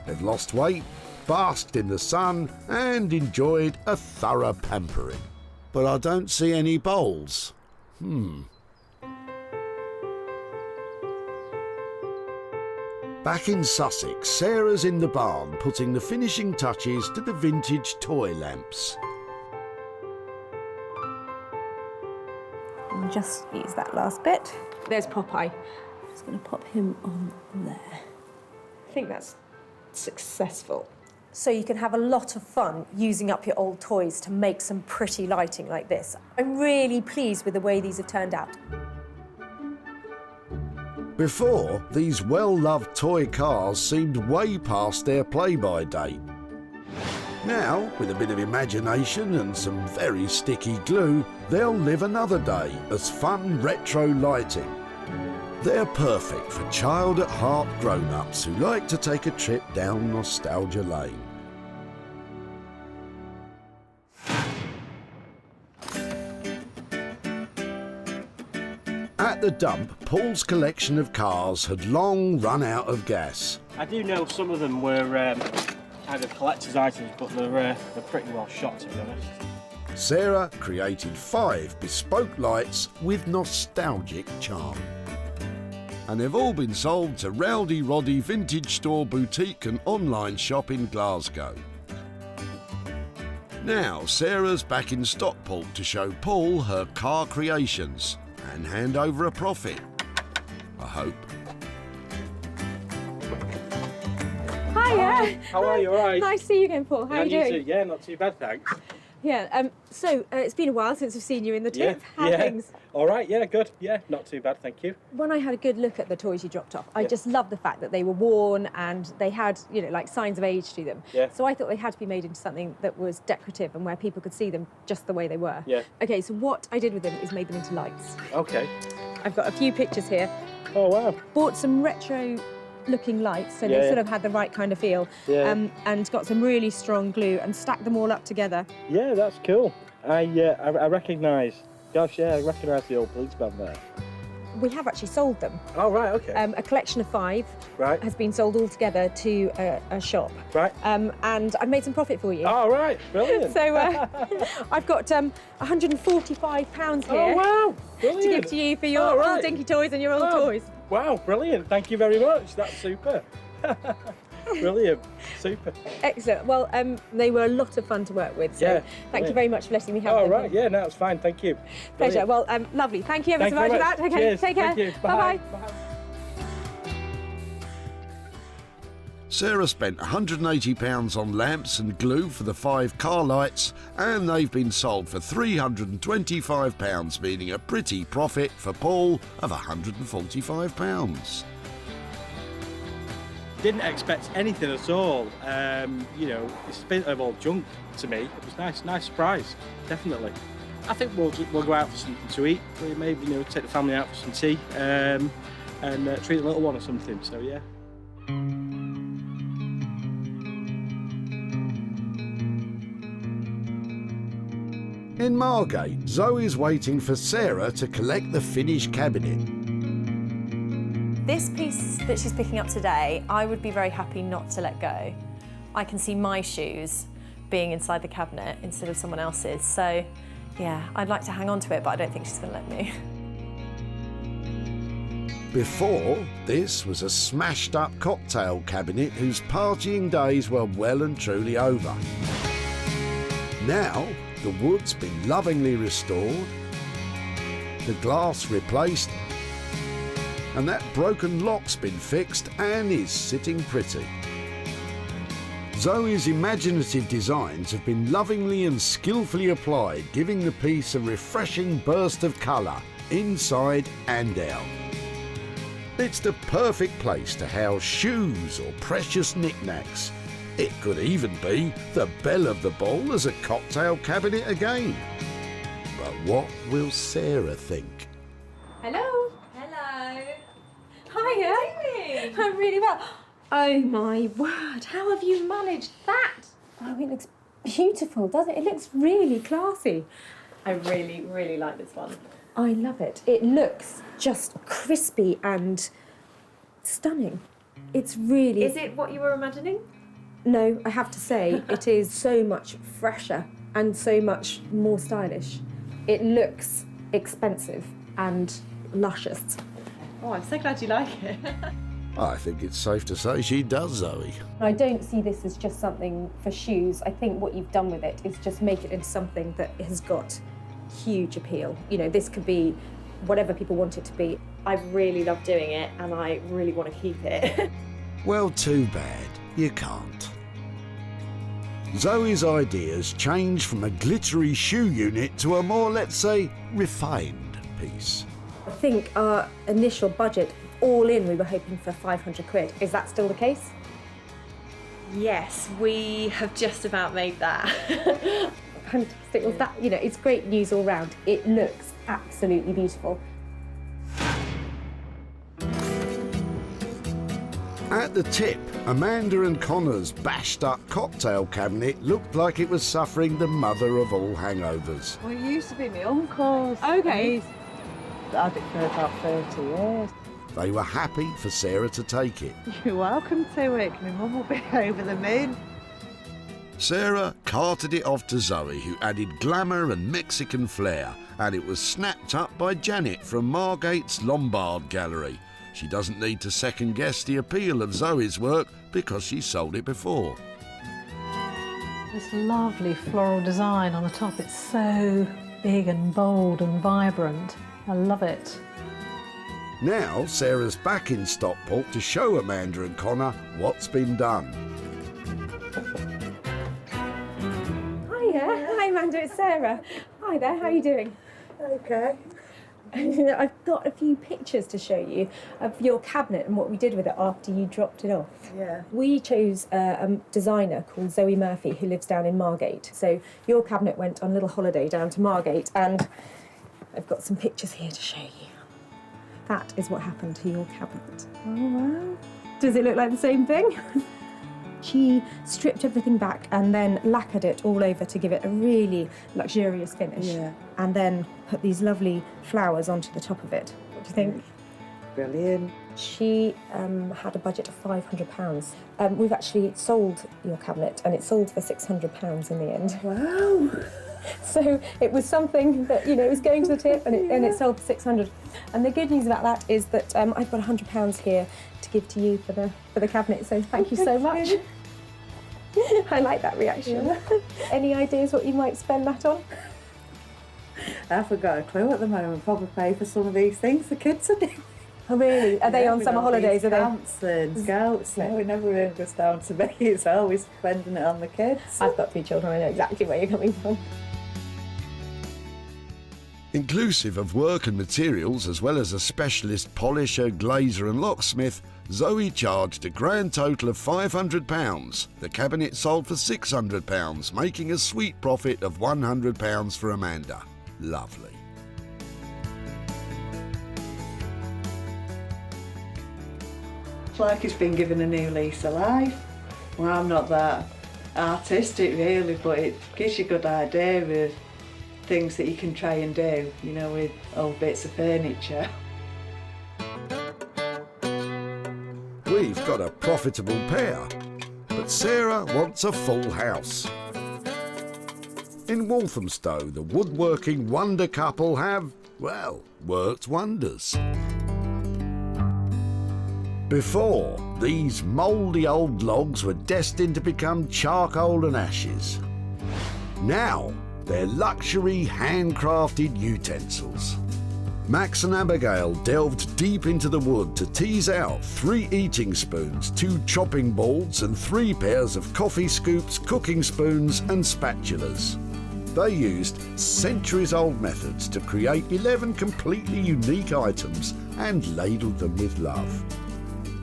They've lost weight, basked in the sun and enjoyed a thorough pampering. But I don't see any bowls. Back in Sussex, Sarah's in the barn putting the finishing touches to the vintage toy lamps. And just use that last bit. There's Popeye. Just going to pop him on there. I think that's successful. So you can have a lot of fun using up your old toys to make some pretty lighting like this. I'm really pleased with the way these have turned out. Before, these well-loved toy cars seemed way past their play-by date. Now, with a bit of imagination and some very sticky glue, they'll live another day as fun retro lighting. They're perfect for child-at-heart grown-ups who like to take a trip down nostalgia lane. At the dump, Paul's collection of cars had long run out of gas. I do know some of them were kind of collector's items, but they're pretty well shot, to be honest. Sarah created 5 bespoke lights with nostalgic charm. And they've all been sold to Rowdy Roddy Vintage Store Boutique and online shop in Glasgow. Now Sarah's back in Stockport to show Paul her car creations and hand over a profit, I hope. Hiya. How are you? All right? Nice to see you again, Paul. How are you doing? Yeah, not too bad, thanks. Yeah, so it's been a while since we've seen you in the tip. How are things? All right, yeah, good. Yeah, not too bad, thank you. When I had a good look at the toys you dropped off, I just loved the fact that they were worn and they had, you know, like signs of age to them. Yeah. So I thought they had to be made into something that was decorative and where people could see them just the way they were. Yeah. Okay, so what I did with them is made them into lights. Okay. I've got a few pictures here. Oh, wow. Bought some retro looking lights, so they sort of had the right kind of feel. Yeah. And got some really strong glue and stacked them all up together. Yeah, that's cool. I recognise, I recognise the old police band there. We have actually sold them. Oh, right, okay. A collection of 5 has been sold all together to a shop. Right. And I've made some profit for you. Oh, right, brilliant. So I've got £145 here. Oh, wow, brilliant. To give to you for your old dinky toys and your old toys. Wow, brilliant. Thank you very much. That's super. Brilliant. Super. Excellent. Well, they were a lot of fun to work with. So thank you very much for letting me have them. Oh, right. Yeah, no, it's fine. Thank you. Pleasure. Well, lovely. Thank you ever so much for that. Okay, cheers. take care. Thank you. Bye-bye. Bye. Sarah spent £180 on lamps and glue for the 5 car lights, and they've been sold for £325, meaning a pretty profit for Paul of £145. Didn't expect anything at all. You know, it's a bit of all junk to me. It was nice surprise, definitely. I think we'll go out for something to eat. We maybe, you know, take the family out for some tea and treat the little one or something. So yeah. In Margate, Zoe's waiting for Sarah to collect the finished cabinet. This piece that she's picking up today, I would be very happy not to let go. I can see my shoes being inside the cabinet instead of someone else's. So yeah, I'd like to hang on to it, but I don't think she's going to let me. Before, this was a smashed up cocktail cabinet whose partying days were well and truly over. Now, the wood's been lovingly restored, the glass replaced, and that broken lock's been fixed and is sitting pretty. Zoe's imaginative designs have been lovingly and skillfully applied, giving the piece a refreshing burst of colour, inside and out. It's the perfect place to house shoes or precious knickknacks. It could even be the belle of the ball as a cocktail cabinet again. But what will Sarah think? Hello. Hello. Hiya. I'm really well. Oh my word, how have you managed that? Oh, it looks beautiful, doesn't it? It looks really classy. I really, really like this one. I love it. It looks just crispy and stunning. It's really... Is it what you were imagining? No, I have to say, it is so much fresher and so much more stylish. It looks expensive and luscious. Oh, I'm so glad you like it. I think it's safe to say she does, Zoe. I don't see this as just something for shoes. I think what you've done with it is just make it into something that has got huge appeal. You know, this could be whatever people want it to be. I really love doing it and I really want to keep it. Well, too bad. You can't. Zoe's ideas change from a glittery shoe unit to a more, let's say, refined piece. I think our initial budget, all in, we were hoping for 500 quid. Is that still the case? Yes, we have just about made that. Fantastic. Well, that, you know, it's great news all round. It looks absolutely beautiful. At the tip, Amanda and Connor's bashed up cocktail cabinet looked like it was suffering the mother of all hangovers. Well, it used to be my uncle's. Okay. I've had it for about 30 years. They were happy for Sarah to take it. You're welcome to it. My mum will be over the moon. Sarah carted it off to Zoe, who added glamour and Mexican flair, and it was snapped up by Janet from Margate's Lombard Gallery. She doesn't need to second-guess the appeal of Zoe's work because she sold it before. This lovely floral design on the top, it's so big and bold and vibrant. I love it. Now Sarah's back in Stockport to show Amanda and Connor what's been done. Hiya. Hi, Amanda, it's Sarah. Hi there, how are you doing? Okay. I've got a few pictures to show you of your cabinet and what we did with it after you dropped it off. Yeah. We chose a designer called Zoe Murphy who lives down in Margate. So your cabinet went on a little holiday down to Margate and I've got some pictures here to show you. That is what happened to your cabinet. Oh, wow. Does it look like the same thing? She stripped everything back and then lacquered it all over to give it a really luxurious finish. Yeah. And then put these lovely flowers onto the top of it. What do you think? Brilliant. She had a budget of £500. We've actually sold your cabinet and it sold for £600 in the end. Wow. So it was something that, you know, it was going to the tip and it sold for £600. And the good news about that is that I've got £100 here to give to you for the cabinet, so thank you so much. I like that reaction. Yeah. Any ideas what you might spend that on? I haven't got a clue at the moment. Probably pay for some of these things the kids are doing. Oh really? Are they on summer holidays? Are they? Camps and scouts. No, it never really goes down to me. It's always spending it on the kids. I've got 2 children. I know exactly where you're coming from. Inclusive of work and materials, as well as a specialist polisher, glazer and locksmith, Zoe charged a grand total of £500. The cabinet sold for £600, making a sweet profit of £100 for Amanda. Lovely. It's like it's been given a new lease of life. Well, I'm not that artistic really, but it gives you a good idea of things that you can try and do, you know, with old bits of furniture. We've got a profitable pair. But But Sarah wants a full house. In Walthamstow, the woodworking wonder couple have, well, worked wonders. Before, these mouldy old logs were destined to become charcoal and ashes. Now, they're luxury handcrafted utensils. Max and Abigail delved deep into the wood to tease out 3 eating spoons, 2 chopping boards and 3 pairs of coffee scoops, cooking spoons and spatulas. They used centuries-old methods to create 11 completely unique items and ladled them with love.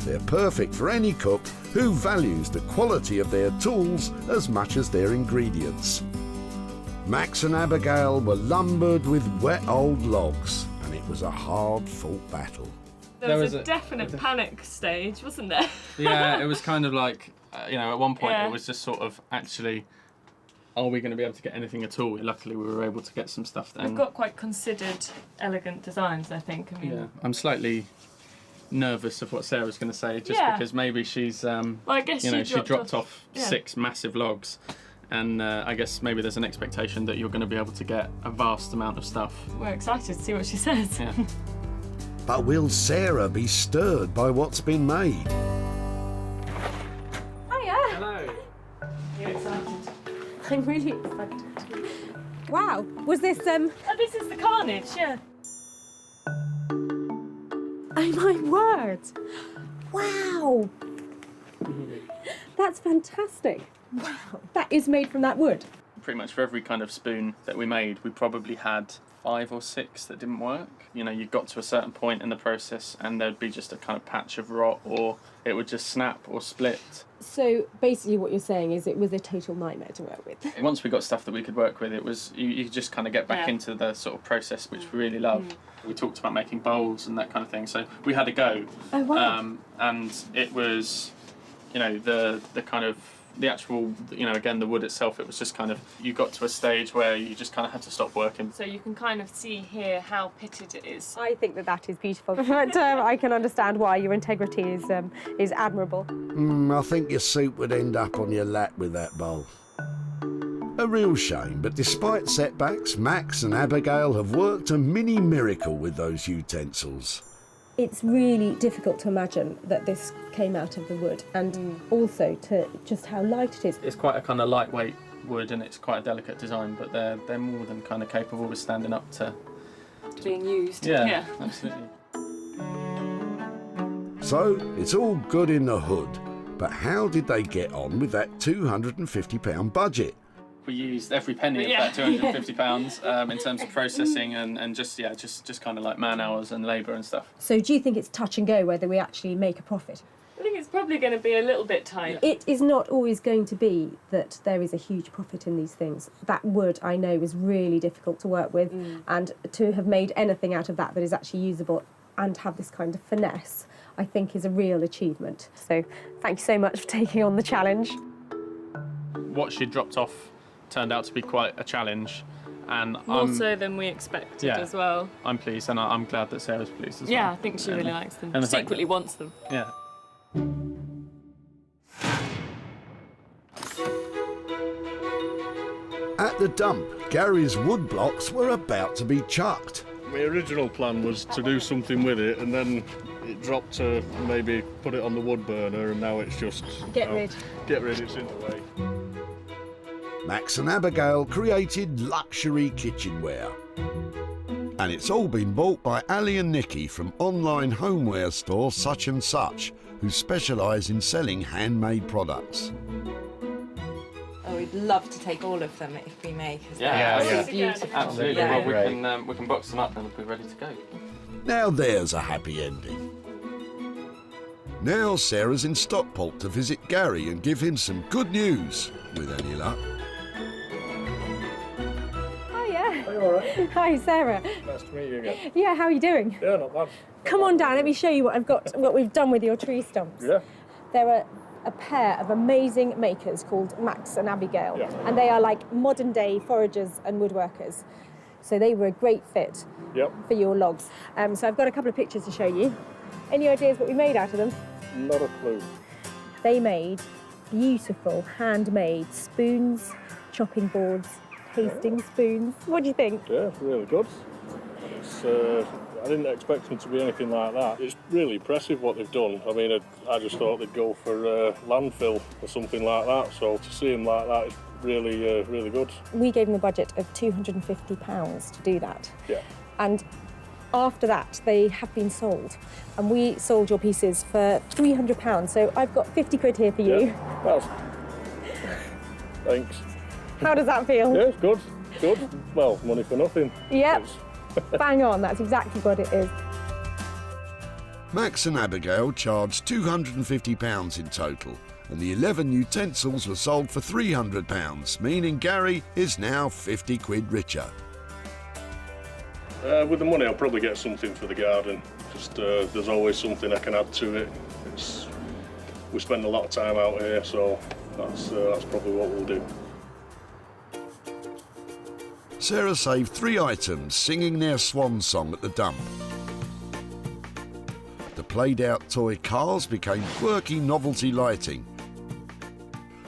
They're perfect for any cook who values the quality of their tools as much as their ingredients. Max and Abigail were lumbered with wet old logs, and it was a hard-fought battle. There was a definite panic stage, wasn't there? Yeah, it was kind of like, at one point Yeah. it was just sort of actually, are we going to be able to get anything at all? Luckily, we were able to get some stuff then. We've got quite considered, elegant designs, I think. I mean, Yeah, I'm slightly nervous of what Sarah's going to say, just Yeah. because maybe she's, I guess she dropped off yeah. 6 massive logs, and I guess maybe there's an expectation that you're going to be able to get a vast amount of stuff. We're excited to see what she says. Yeah. But will Sarah be stirred by what's been made? Hiya. Hello. You're excited. I'm really excited. Wow, was this Oh, this is the carnage, yeah. Oh my word! Wow! That's fantastic. Wow, that is made from that wood. Pretty much for every kind of spoon that we made, we probably had 5 or 6 that didn't work. You got to a certain point in the process and there'd be just a kind of patch of rot, or it would just snap or split. So basically what you're saying is it was a total nightmare to work with. Once we got stuff that we could work with, it was you could just kind of get back Yeah. into the sort of process which we really love. We talked about making bowls and that kind of thing, so we had a go. Oh wow. And it was, the kind of the actual, again, the wood itself, it was just kind of, you got to a stage where you just kind of had to stop working. So you can kind of see here how pitted it is. I think that is beautiful. But I can understand why your integrity is admirable. I think your soup would end up on your lap with that bowl. A real shame, but despite setbacks, Max and Abigail have worked a mini miracle with those utensils. It's really difficult to imagine that this came out of the wood, and also to just how light it is. It's quite a kind of lightweight wood and it's quite a delicate design, but they're more than kind of capable of standing up to being used. Yeah, absolutely. So, it's all good in the hood, but how did they get on with that £250 budget? We used every penny of Yeah. that £250 in terms of processing and just kind of like man hours and labour and stuff. So do you think it's touch and go whether we actually make a profit? I think it's probably going to be a little bit tight. It is not always going to be that there is a huge profit in these things. That wood, I know, is really difficult to work with, and to have made anything out of that is actually usable and have this kind of finesse, I think is a real achievement. So thank you so much for taking on the challenge. What she dropped off turned out to be quite a challenge, and More so than we expected as well. I'm pleased, and I'm glad that Sarah's pleased as well. Yeah, I think she really likes them. and the fact Secretly wants them. Yeah. At the dump, Gary's wood blocks were about to be chucked. My original plan was to do something with it, and then it dropped to maybe put it on the wood burner, and now it's just... Get rid. Get rid, it's in the way. Max and Abigail created luxury kitchenware. And it's all been bought by Ali and Nikki from online homeware store Such and Such, who specialise in selling handmade products. Oh, we'd love to take all of them if we may, because Yeah, they're yeah. so beautiful. Absolutely. Yeah. Well, we can box them up and we'll be ready to go. Now there's a happy ending. Now Sarah's in Stockport to visit Gary and give him some good news, with any luck. Hiya. Are you all right? Hi, Sarah. Nice to meet you again. Yeah, how are you doing? Yeah, not bad. Come on down, let me show you what we've done with your tree stumps. Yeah. There are a pair of amazing makers called Max and Abigail, and they are like modern day foragers and woodworkers. So they were a great fit for your logs. So I've got a couple of pictures to show you. Any ideas what we made out of them? Not a clue. They made beautiful handmade spoons, chopping boards, tasting spoons. What do you think? Yeah, really good. It's, I didn't expect them to be anything like that. It's really impressive what they've done. I mean, I just thought they'd go for landfill or something like that. So to see them like that is really, really good. We gave them a budget of £250 to do that. Yeah. And after that, they have been sold. And we sold your pieces for £300. So I've got 50 quid here for you. Yeah, well, thanks. How does that feel? Yeah, it's good. Good. Well, money for nothing. Yep. Bang on, that's exactly what it is. Max and Abigail charged £250 in total, and the 11 utensils were sold for £300, meaning Gary is now 50 quid richer. With the money, I'll probably get something for the garden. Just there's always something I can add to it. We spend a lot of time out here, so that's probably what we'll do. Sarah saved 3 items singing their swan song at the dump. The played-out toy cars became quirky novelty lighting.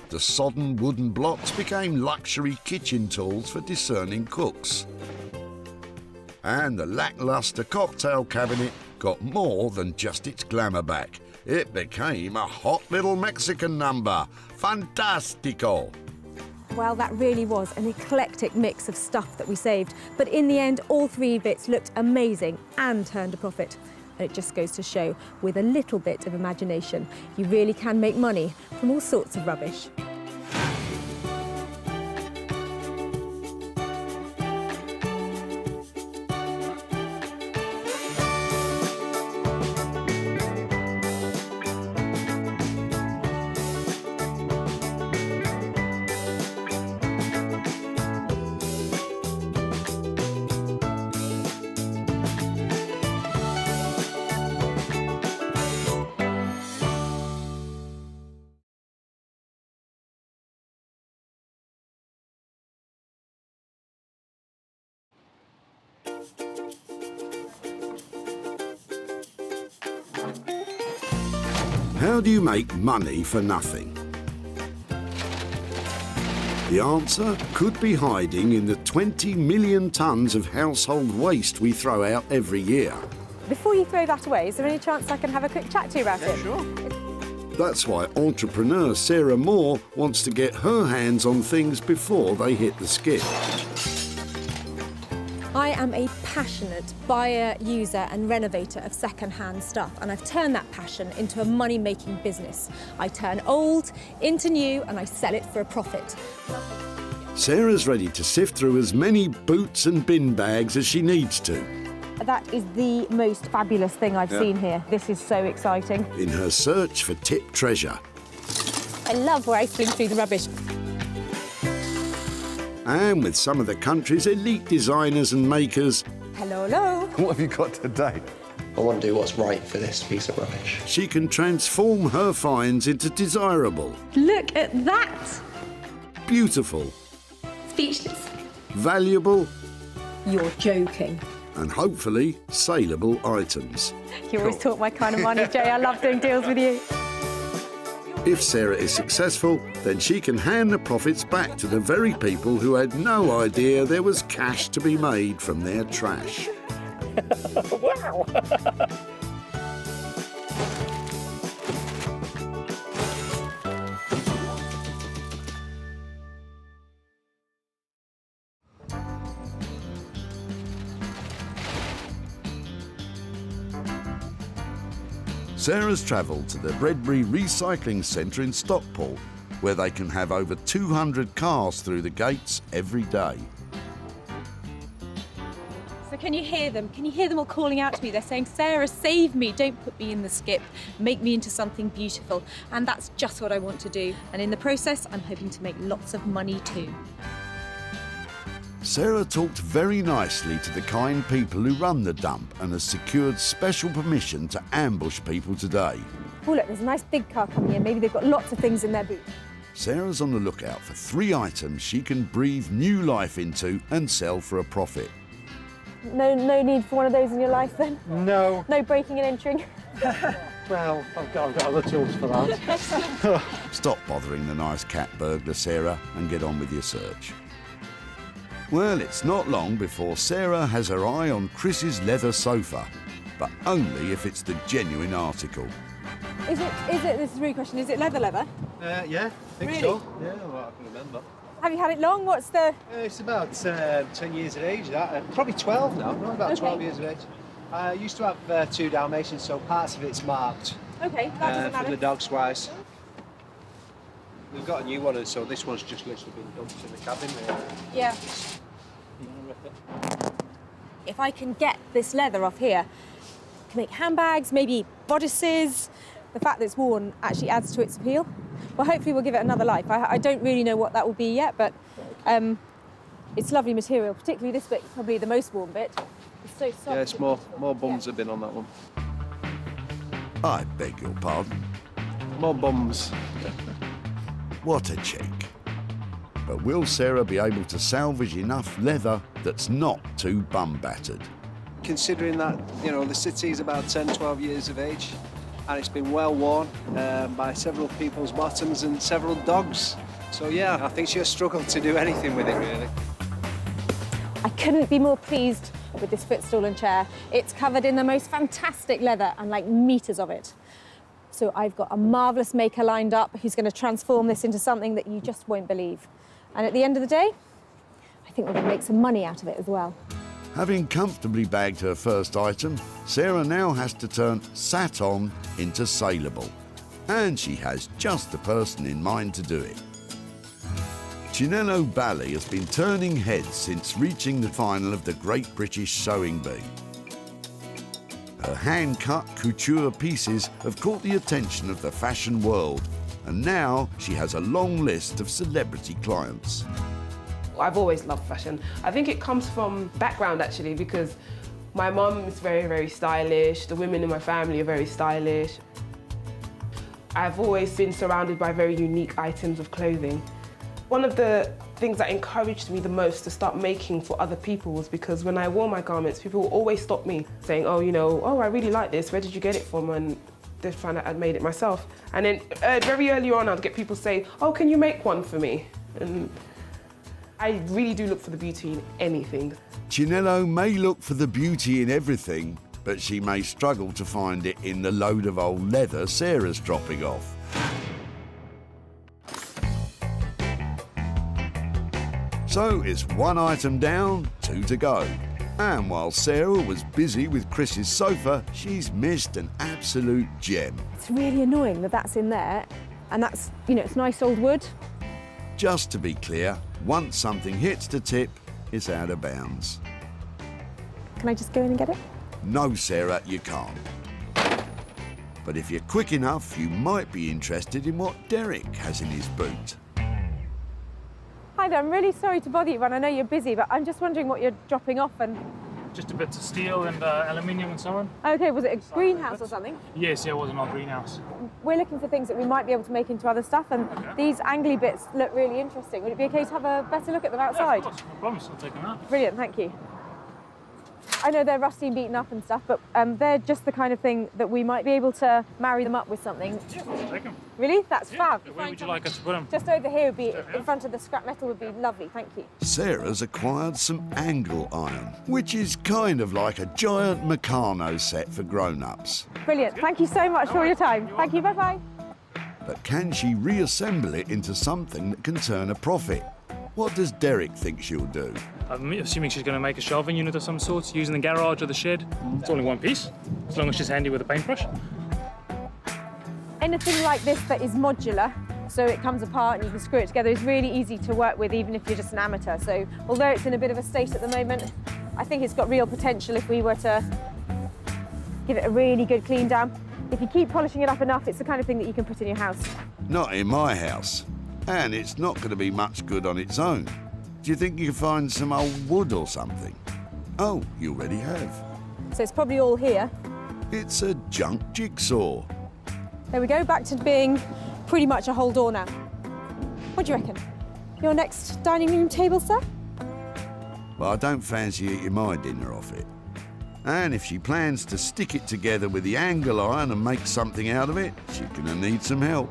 The sodden wooden blocks became luxury kitchen tools for discerning cooks. And the lacklustre cocktail cabinet got more than just its glamour back. It became a hot little Mexican number. Fantastico! Well, that really was an eclectic mix of stuff that we saved. But in the end, all 3 bits looked amazing and turned a profit. And it just goes to show, with a little bit of imagination, you really can make money from all sorts of rubbish. How do you make money for nothing? The answer could be hiding in the 20 million tonnes of household waste we throw out every year. Before you throw that away, is there any chance I can have a quick chat to you about it? Sure. That's why entrepreneur Sarah Moore wants to get her hands on things before they hit the skip. I am a passionate buyer, user and renovator of second-hand stuff, and I've turned that passion into a money-making business. I turn old into new and I sell it for a profit. Sarah's ready to sift through as many boots and bin bags as she needs to. That is the most fabulous thing I've seen here. This is so exciting. In her search for tip treasure. I love rifling through the rubbish. And with some of the country's elite designers and makers. Hello, hello. What have you got today? I want to do what's right for this piece of rubbish. She can transform her finds into desirable, Look at that. beautiful, Speechless. valuable, You're joking. and hopefully saleable items. You always talk my kind of money, Jay. I love doing deals with you. If Sarah is successful, then she can hand the profits back to the very people who had no idea there was cash to be made from their trash. Wow! Sarah's travelled to the Breadbury Recycling Centre in Stockport, where they can have over 200 cars through the gates every day. So can you hear them? Can you hear them all calling out to me? They're saying, Sarah, save me, don't put me in the skip, make me into something beautiful. And that's just what I want to do. And in the process, I'm hoping to make lots of money too. Sarah talked very nicely to the kind people who run the dump and has secured special permission to ambush people today. Oh look, there's a nice big car coming in. Maybe they've got lots of things in their boot. Sarah's on the lookout for 3 items she can breathe new life into and sell for a profit. No need for one of those in your life then? No. No breaking and entering? Well, I've got other tools for that. Stop bothering the nice cat burglar, Sarah, and get on with your search. Well, it's not long before Sarah has her eye on Chris's leather sofa, but only if it's the genuine article. Is it, this is a really question, is it leather? Yeah, I think Really? so. Yeah, well, I can remember. Have you had it long? What's the... It's about 10 years of age, that. Probably 12 now, not about 12 years of age. I used to have 2 Dalmatians, so parts of it's marked. Okay, that doesn't For matter. the dogs wise. We've got a new one, and so this one's just literally been dumped in the cabin there. Yeah. If I can get this leather off here, I can make handbags, maybe bodices. The fact that it's worn actually adds to its appeal. Well, hopefully we'll give it another life. I don't really know what that will be yet, but it's lovely material, particularly this bit, probably the most worn bit. It's so soft. Yeah, it's more bums have been on that one. I beg your pardon? More bums. What a cheek. But will Sarah be able to salvage enough leather that's not too bum-battered? Considering that, you know, the city's about 10, 12 years of age, and it's been well worn by several people's bottoms and several dogs. So yeah, I think she'll struggle to do anything with it, really. I couldn't be more pleased with this footstool and chair. It's covered in the most fantastic leather and like meters of it. So I've got a marvellous maker lined up who's going to transform this into something that you just won't believe. And at the end of the day, I think we're going to make some money out of it as well. Having comfortably bagged her first item, Sarah now has to turn sat on into saleable. And she has just the person in mind to do it. Chinello Bally has been turning heads since reaching the final of the Great British Sewing Bee. Her hand-cut couture pieces have caught the attention of the fashion world, and now she has a long list of celebrity clients. I've always loved fashion. I think it comes from background actually, because my mum is very, very stylish. The women in my family are very stylish. I've always been surrounded by very unique items of clothing. One of the things that encouraged me the most to start making for other people was because when I wore my garments, people would always stop me saying, oh, you know, oh, I really like this. Where did you get it from? And they'd find out I'd made it myself. And then very early on, I'd get people say, oh, can you make one for me? And I really do look for the beauty in anything. Chinello may look for the beauty in everything, but she may struggle to find it in the load of old leather Sarah's dropping off. So it's 1 item down, 2 to go. And while Sarah was busy with Chris's sofa, she's missed an absolute gem. It's really annoying that that's in there, and that's, you know, it's nice old wood. Just to be clear, once something hits the tip, it's out of bounds. Can I just go in and get it? No, Sarah, you can't. But if you're quick enough, you might be interested in what Derek has in his boot. Hi there, I'm really sorry to bother you, and I know you're busy, but I'm just wondering what you're dropping off and... Just a bit of steel and aluminium and so on. Okay, was it a greenhouse or something? Yes, yeah, it was an old greenhouse. We're looking for things that we might be able to make into other stuff, and these angly bits look really interesting. Would it be okay to have a better look at them outside? Yeah, of course, no promise, I'll take them out. Brilliant, thank you. I know they're rusty and beaten up and stuff, but they're just the kind of thing that we might be able to marry them up with something. Yeah, I'll take them. Really? That's fab. Where would you like us to put them? Just over here would be, in front of the scrap metal would be lovely, thank you. Sarah's acquired some angle iron, which is kind of like a giant Meccano set for grown-ups. Brilliant, thank you so much for your time. Thank you, bye-bye. But can she reassemble it into something that can turn a profit? What does Derek think she'll do? I'm assuming she's going to make a shelving unit of some sort, using the garage or the shed. It's all in one piece, as long as she's handy with a paintbrush. Anything like this that is modular, so it comes apart and you can screw it together, is really easy to work with, even if you're just an amateur. So although it's in a bit of a state at the moment, I think it's got real potential if we were to give it a really good clean down. If you keep polishing it up enough, it's the kind of thing that you can put in your house. Not in my house. And it's not going to be much good on its own. Do you think you can find some old wood or something? Oh, you already have. So it's probably all here. It's a junk jigsaw. There we go, back to being pretty much a whole door now. What do you reckon? Your next dining room table, sir? Well, I don't fancy eating my dinner off it. And if she plans to stick it together with the angle iron and make something out of it, she's going to need some help.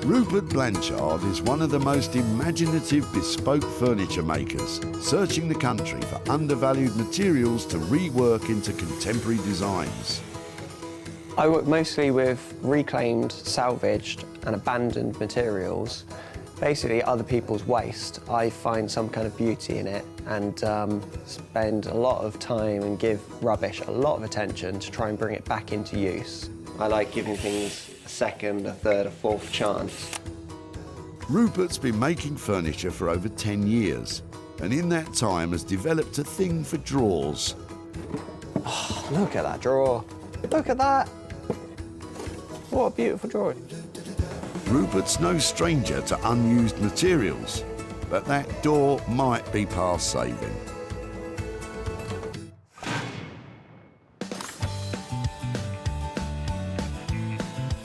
Rupert Blanchard is one of the most imaginative bespoke furniture makers, searching the country for undervalued materials to rework into contemporary designs. I work mostly with reclaimed, salvaged and abandoned materials. Basically other people's waste. I find some kind of beauty in it and spend a lot of time and give rubbish a lot of attention to try and bring it back into use. I like giving things a second, a third, a fourth chance. Rupert's been making furniture for over 10 years, and in that time has developed a thing for drawers. Oh, look at that drawer. Look at that. What a beautiful drawer. Rupert's no stranger to unused materials, but that door might be past saving.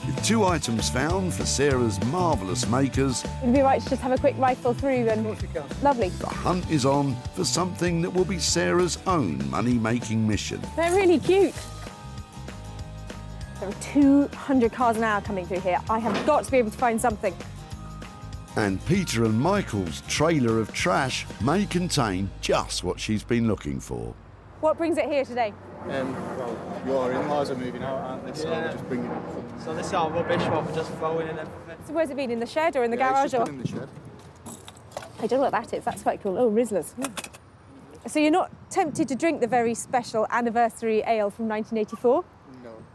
With 2 items found for Sarah's marvellous makers, It'd be right to just have a quick rifle through and... Lovely. the hunt is on for something that will be Sarah's own money-making mission. They're really cute. There are 200 cars an hour coming through here. I have got to be able to find something. And Peter and Michael's trailer of trash may contain just what she's been looking for. What brings it here today? Well, your in-laws are moving out, aren't they? So we're just bringing it from... So this is our rubbish, what we're just throwing in everything. So where's it been, in the shed or in the It's garage? just Or? been in the shed. I don't know what that is. That's quite cool. Oh, Rizzlers. So you're not tempted to drink the very special anniversary ale from 1984?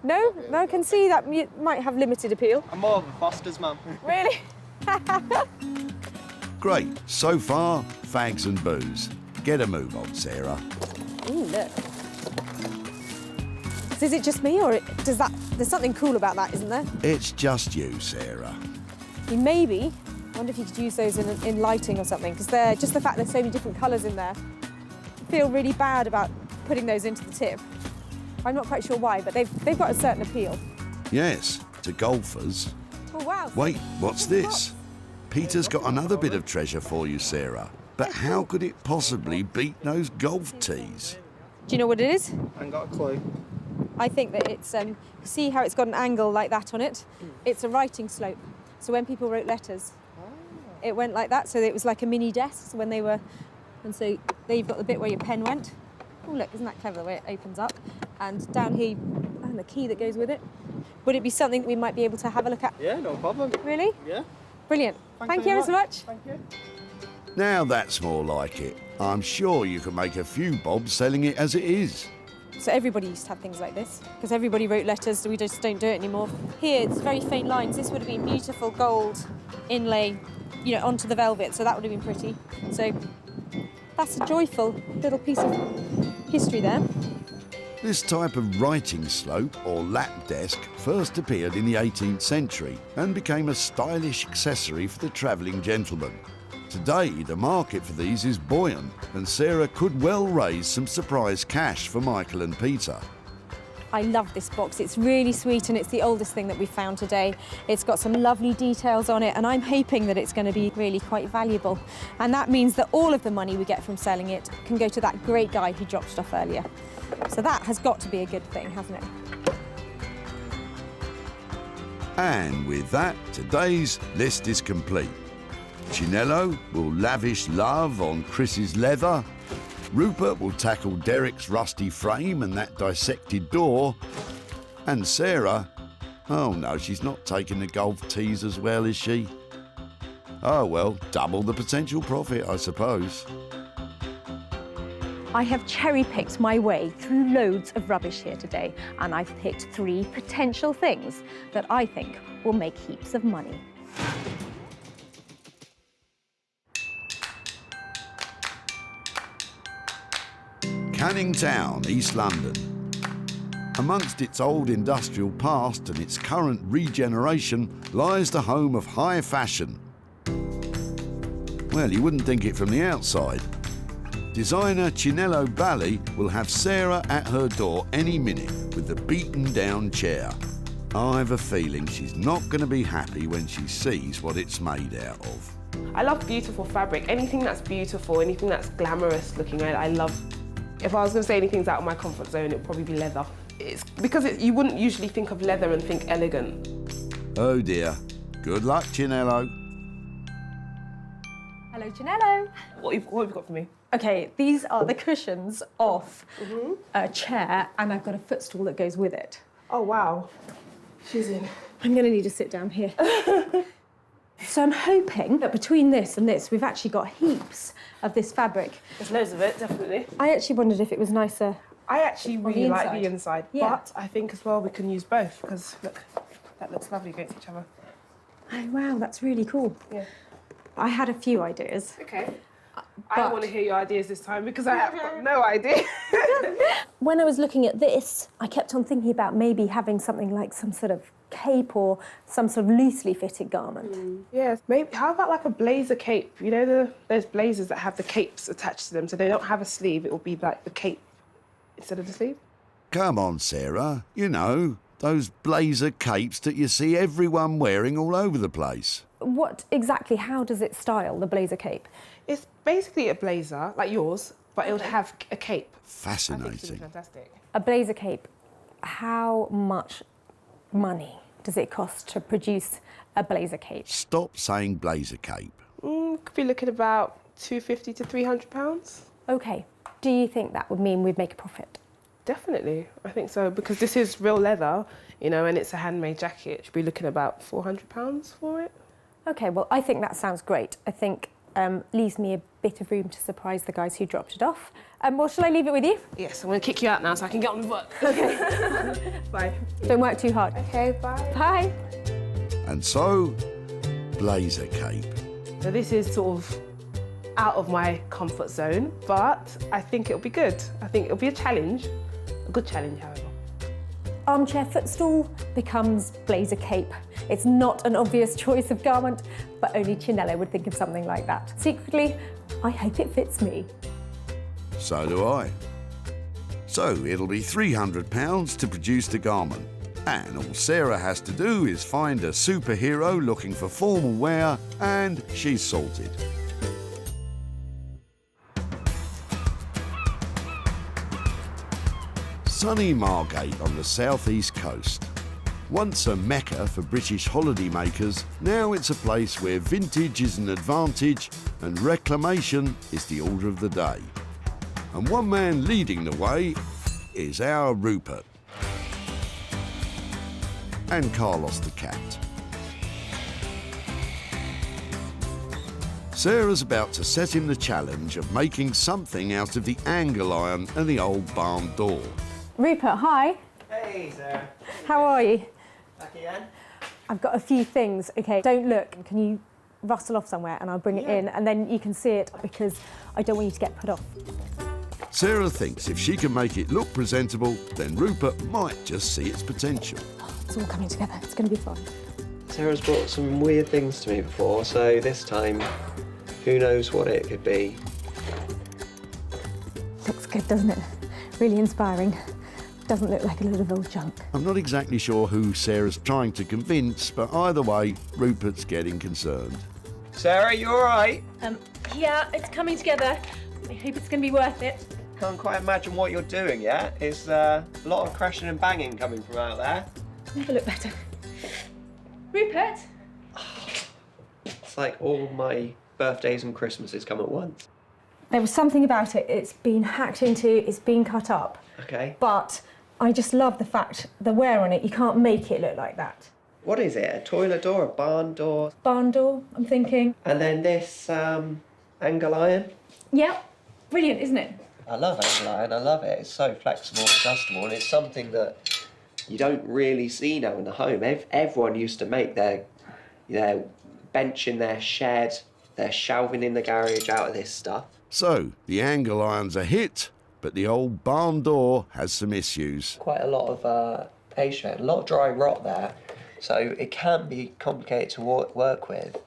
No? No, I can see that might have limited appeal. I'm more of a Foster's man. Really? Great. So far, fags and booze. Get a move on, Sarah. Ooh, look. So is it just me, or does that? There's something cool about that, isn't there? It's just you, Sarah. Maybe. I wonder if you could use those in lighting or something, because they're just the fact there's so many different colours in there. I feel really bad about putting those into the tip. I'm not quite sure why, but they've got a certain appeal. Yes, to golfers. Oh, wow. Wait, what's this? Peter's got another bit of treasure for you, Sarah. But how could it possibly beat those golf tees? Do you know what it is? I ain't got a clue. I think that it's, see how it's got an angle like that on it? It's a writing slope. So when people wrote letters, it went like that. So it was like a mini desk when they were, and so there you've got the bit where your pen went. Oh, look, isn't that clever the way it opens up? And down here, and the key that goes with it. Would it be something we might be able to have a look at? Yeah, no problem. Really? Yeah. Brilliant. Thank you ever so much. Thank you. Now that's more like it. I'm sure you can make a few bob selling it as it is. So everybody used to have things like this, because everybody wrote letters, so we just don't do it anymore. Here, it's very faint lines. This would have been beautiful gold inlay, you know, onto the velvet, so that would have been pretty. So that's a joyful little piece of history there. This type of writing slope, or lap desk, first appeared in the 18th century and became a stylish accessory for the travelling gentleman. Today, the market for these is buoyant, and Sarah could well raise some surprise cash for Michael and Peter. I love this box. It's really sweet, and it's the oldest thing that we've found today. It's got some lovely details on it, and I'm hoping that it's going to be really quite valuable. And that means that all of the money we get from selling it can go to that great guy who dropped stuff earlier. So that has got to be a good thing, hasn't it? And with that, today's list is complete. Chinello will lavish love on Chris's leather. Rupert will tackle Derek's rusty frame and that dissected door. And Sarah, oh no, she's not taking the golf tees as well, is she? Oh well, double the potential profit, I suppose. I have cherry-picked my way through loads of rubbish here today, and I've picked 3 potential things that I think will make heaps of money. Canning Town, East London. Amongst its old industrial past and its current regeneration lies the home of high fashion. Well, you wouldn't think it from the outside. Designer Chinello Bally will have Sarah at her door any minute with the beaten down chair. I have a feeling she's not going to be happy when she sees what it's made out of. I love beautiful fabric. Anything that's beautiful, anything that's glamorous looking, I love. If I was going to say anything's out of my comfort zone, it would probably be leather. It's because you wouldn't usually think of leather and think elegant. Oh dear. Good luck, Chinello. Hello, Janello. What have you got for me? Okay, these are the cushions off a chair, and I've got a footstool that goes with it. Oh, wow. She's in. I'm going to need to sit down here. So I'm hoping that between this and this, we've actually got heaps of this fabric. There's loads of it, definitely. I actually wondered if it was nicer. I actually really like the inside, Yeah. but I think as well we can use both because look, that looks lovely against each other. Oh, wow, that's really cool. Yeah. I had a few ideas. Okay. I want to hear your ideas this time because I have got no idea. When I was looking at this, I kept on thinking about maybe having something like some sort of cape or some sort of loosely fitted garment. Yes, maybe. How about like a blazer cape? You know, those blazers that have the capes attached to them, so they don't have a sleeve. It will be like the cape instead of the sleeve. Come on, Sarah. You know, those blazer capes that you see everyone wearing all over the place. What exactly, how does it style, the blazer cape? It's basically a blazer, like yours, but it would have a cape. Fascinating. Fantastic. A blazer cape, how much money does it cost to produce a blazer cape? Stop saying blazer cape. Could be looking about £250 to £300. Okay. Do you think that would mean we'd make a profit? Definitely, I think so, because this is real leather, you know, and it's a handmade jacket. Should be looking about £400 for it. Okay, well, I think that sounds great. I think leaves me a bit of room to surprise the guys who dropped it off. Well, shall I leave it with you? Yes, I'm going to kick you out now so I can get on with work. Okay. Bye. Don't work too hard. Okay, bye. Bye. And so, blazer cape. So this is sort of out of my comfort zone, but I think it'll be good. I think it'll be a challenge, a good challenge, however. Armchair footstool becomes blazer cape. It's not an obvious choice of garment, but only Chinello would think of something like that. Secretly, I hope it fits me. So do I. So it'll be £300 to produce the garment. And all Sarah has to do is find a superhero looking for formal wear, and she's sorted. Sunny Margate on the southeast coast. Once a mecca for British holiday makers, now it's a place where vintage is an advantage and reclamation is the order of the day. And one man leading the way is our Rupert. And Carlos the cat. Sarah's about to set him the challenge of making something out of the angle iron and the old barn door. Rupert, hi. Hey, Sarah. How are you? Back again? I've got a few things. Okay, don't look. Can you rustle off somewhere and I'll bring it in and then you can see it because I don't want you to get put off. Sarah thinks if she can make it look presentable, then Rupert might just see its potential. It's all coming together. It's going to be fun. Sarah's brought some weird things to me before, so this time, who knows what it could be. Looks good, doesn't it? Really inspiring. Doesn't look like a load of old junk. I'm not exactly sure who Sarah's trying to convince, but either way, Rupert's getting concerned. Sarah, you all right? Yeah, it's coming together. I hope it's going to be worth it. Can't quite imagine what you're doing yet. It's a lot of crashing and banging coming from out there. Never look better. Rupert? It's like all my birthdays and Christmases come at once. There was something about it. It's been hacked into, it's been cut up. Okay. But I just love the fact, the wear on it, you can't make it look like that. What is it? A toilet door, a barn door? Barn door, I'm thinking. And then this angle iron? Yep. Brilliant, isn't it? I love angle iron, I love it. It's so flexible and adjustable, and it's something that you don't really see now in the home. Everyone used to make their bench in their shed, their shelving in the garage out of this stuff. So, the angle iron's a hit, but the old barn door has some issues. Quite a lot of age, a lot of dry rot there, so it can be complicated to work with.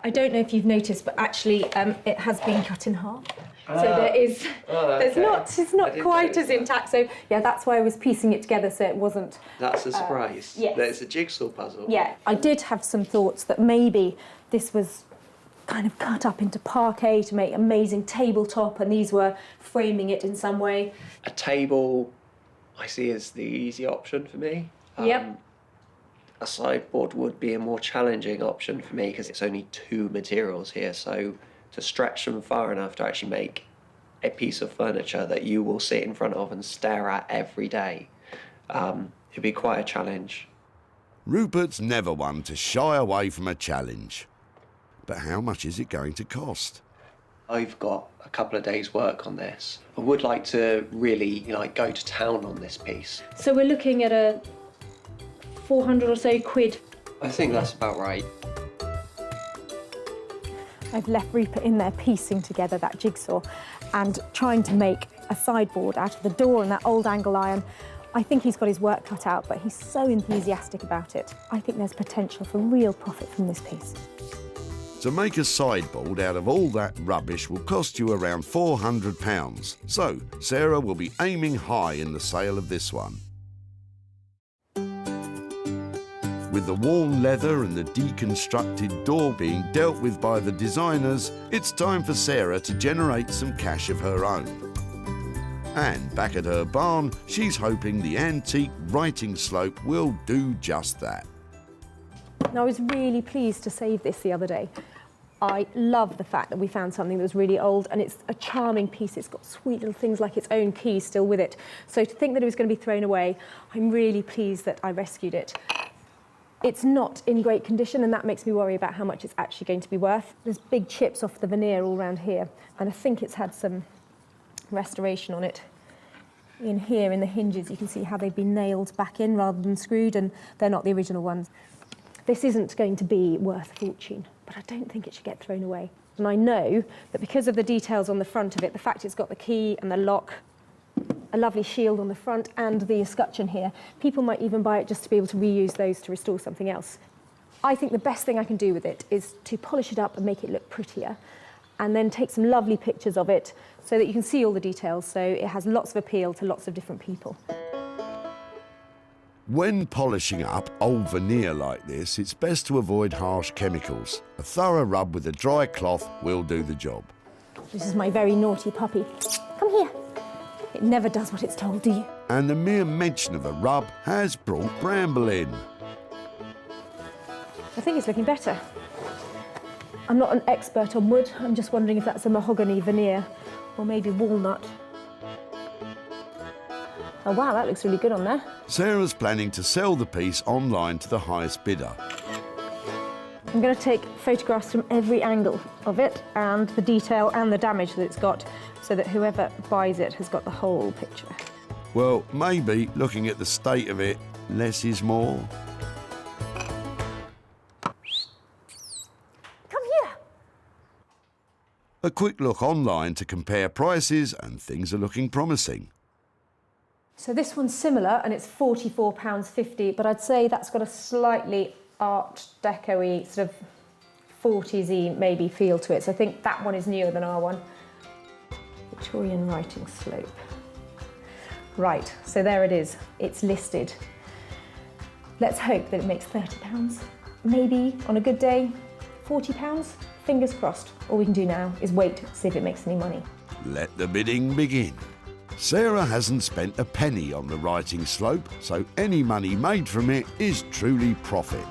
I don't know if you've noticed, but actually it has been cut in half. So there is, it's not quite as intact. So yeah, that's why I was piecing it together so it wasn't. That's a surprise. Yes. There's a jigsaw puzzle. Yeah, I did have some thoughts that maybe this was kind of cut up into parquet to make amazing tabletop, and these were framing it in some way. A table, I see as the easy option for me. Yep. A sideboard would be a more challenging option for me because it's only 2 materials here, so to stretch them far enough to actually make a piece of furniture that you will sit in front of and stare at every day, it'd be quite a challenge. Rupert's never one to shy away from a challenge. But how much is it going to cost? I've got a couple of days' work on this. I would like to really, go to town on this piece. So we're looking at a 400 or so quid. I think that's about right. I've left Rupert in there piecing together that jigsaw and trying to make a sideboard out of the door and that old angle iron. I think he's got his work cut out, but he's so enthusiastic about it. I think there's potential for real profit from this piece. To make a sideboard out of all that rubbish will cost you around £400. So Sarah will be aiming high in the sale of this one. With the worn leather and the deconstructed door being dealt with by the designers, it's time for Sarah to generate some cash of her own. And back at her barn, she's hoping the antique writing slope will do just that. Now, I was really pleased to save this the other day. I love the fact that we found something that was really old, and it's a charming piece. It's got sweet little things like its own key still with it. So to think that it was going to be thrown away, I'm really pleased that I rescued it. It's not in great condition, and that makes me worry about how much it's actually going to be worth. There's big chips off the veneer all around here, and I think it's had some restoration on it. In here, in the hinges, you can see how they've been nailed back in rather than screwed, and they're not the original ones. This isn't going to be worth a fortune, but I don't think it should get thrown away. And I know that because of the details on the front of it, the fact it's got the key and the lock, a lovely shield on the front and the escutcheon here, people might even buy it just to be able to reuse those to restore something else. I think the best thing I can do with it is to polish it up and make it look prettier, and then take some lovely pictures of it so that you can see all the details, so it has lots of appeal to lots of different people. When polishing up old veneer like this, it's best to avoid harsh chemicals. A thorough rub with a dry cloth will do the job. This is my very naughty puppy. Come here. It never does what it's told, do you? And the mere mention of a rub has brought Bramble in. I think it's looking better. I'm not an expert on wood. I'm just wondering if that's a mahogany veneer or maybe walnut. Oh wow, that looks really good on there. Sarah's planning to sell the piece online to the highest bidder. I'm going to take photographs from every angle of it and the detail and the damage that it's got, so that whoever buys it has got the whole picture. Well, maybe, looking at the state of it, less is more. Come here. A quick look online to compare prices, and things are looking promising. So this one's similar, and it's £44.50, but I'd say that's got a slightly Art Deco-y, sort of 40s-y maybe feel to it. So I think that one is newer than our one. Victorian writing slope. Right, so there it is. It's listed. Let's hope that it makes £30. Maybe, on a good day, £40. Fingers crossed. All we can do now is wait to see if it makes any money. Let the bidding begin. Sarah hasn't spent a penny on the writing slope, so any money made from it is truly profit.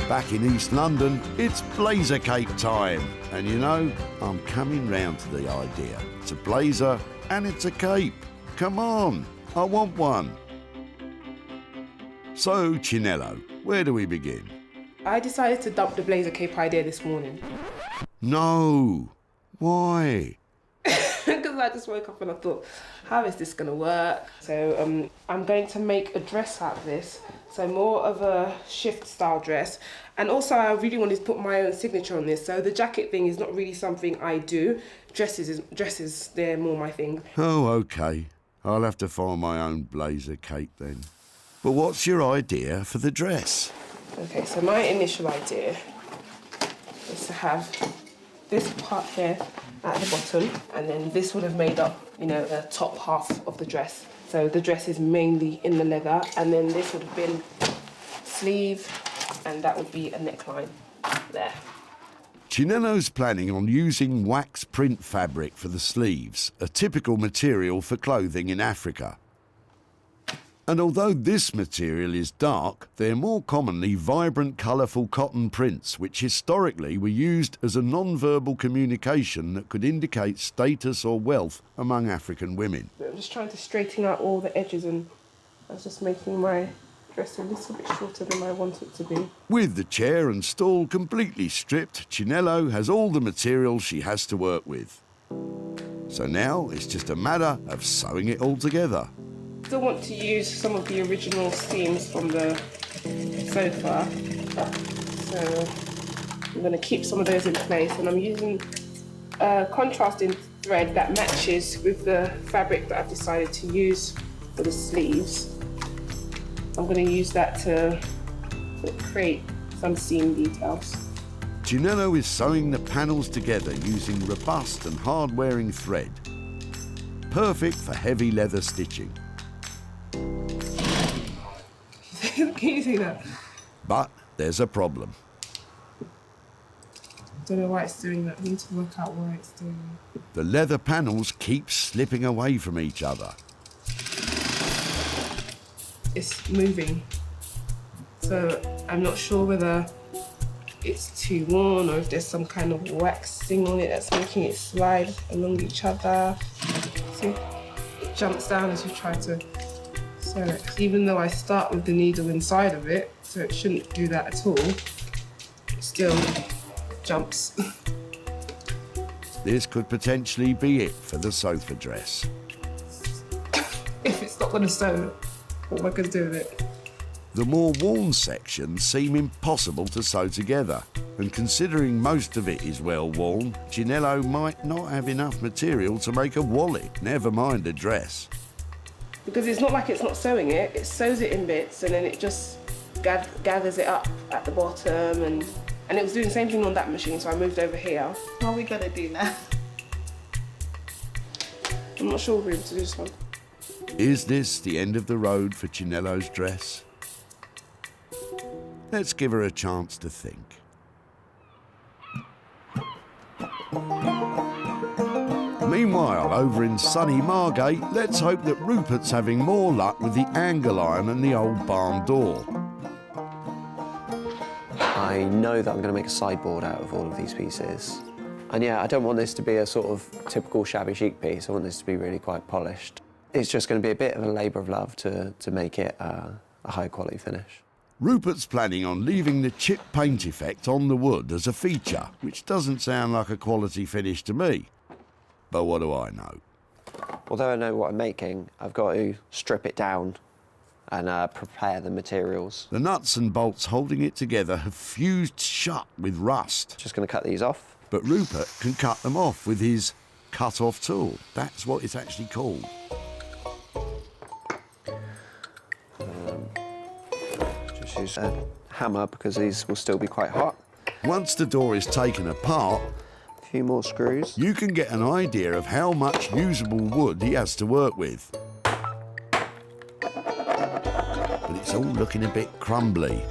Back in East London, it's blazer cape time. And you know, I'm coming round to the idea. It's a blazer and it's a cape. Come on, I want one. So, Chinello, where do we begin? I decided to dump the blazer cape idea this morning. No. Why? Because I just woke up and I thought, how is this going to work? So I'm going to make a dress out of this. So more of a shift style dress. And also I really wanted to put my own signature on this. So the jacket thing is not really something I do. Dresses, they're more my thing. Oh, OK. I'll have to find my own blazer cape then. But what's your idea for the dress? Okay, so my initial idea is to have this part here at the bottom, and then this would have made up, you know, the top half of the dress. So the dress is mainly in the leather, and then this would have been sleeve, and that would be a neckline there. Chinello's planning on using wax print fabric for the sleeves, a typical material for clothing in Africa. And although this material is dark, they're more commonly vibrant, colourful cotton prints, which historically were used as a non-verbal communication that could indicate status or wealth among African women. I'm just trying to straighten out all the edges, and I was just making my dress a little bit shorter than I want it to be. With the chair and stool completely stripped, Chinello has all the material she has to work with. So now it's just a matter of sewing it all together. Still want to use some of the original seams from the sofa, so I'm going to keep some of those in place, and I'm using contrasting thread that matches with the fabric that I've decided to use for the sleeves. I'm going to use that to create some seam details. Chinello is sewing the panels together using robust and hard-wearing thread. Perfect for heavy leather stitching. Can you see that? But there's a problem. Don't know why it's doing that. I need to work out why it's doing that. The leather panels keep slipping away from each other. It's moving. So I'm not sure whether it's too worn or if there's some kind of waxing on it that's making it slide along each other. See, it jumps down as you try to sew it. Even though I start with the needle inside of it, so it shouldn't do that at all, it still jumps. This could potentially be it for the sofa dress. If it's not going to sew, what am I going to do with it? The more worn sections seem impossible to sew together, and considering most of it is well worn, Chinello might not have enough material to make a wallet, never mind a dress. Because it's not like it's not sewing it, it sews it in bits and then it just gathers it up at the bottom, and it was doing the same thing on that machine, so I moved over here. What are we going to do now? I'm not sure we'll be able to do this one. Is this the end of the road for Chinello's dress? Let's give her a chance to think. Meanwhile, over in sunny Margate, let's hope that Rupert's having more luck with the angle iron and the old barn door. I know that I'm going to make a sideboard out of all of these pieces. And yeah, I don't want this to be a sort of typical shabby chic piece. I want this to be really quite polished. It's just going to be a bit of a labour of love to make it a high quality finish. Rupert's planning on leaving the chip paint effect on the wood as a feature, which doesn't sound like a quality finish to me. But what do I know? Although I know what I'm making, I've got to strip it down and prepare the materials. The nuts and bolts holding it together have fused shut with rust. Just going to cut these off. But Rupert can cut them off with his cut-off tool. That's what it's actually called. Just use a hammer because these will still be quite hot. Once the door is taken apart, a few more screws. You can get an idea of how much usable wood he has to work with. But it's all looking a bit crumbly.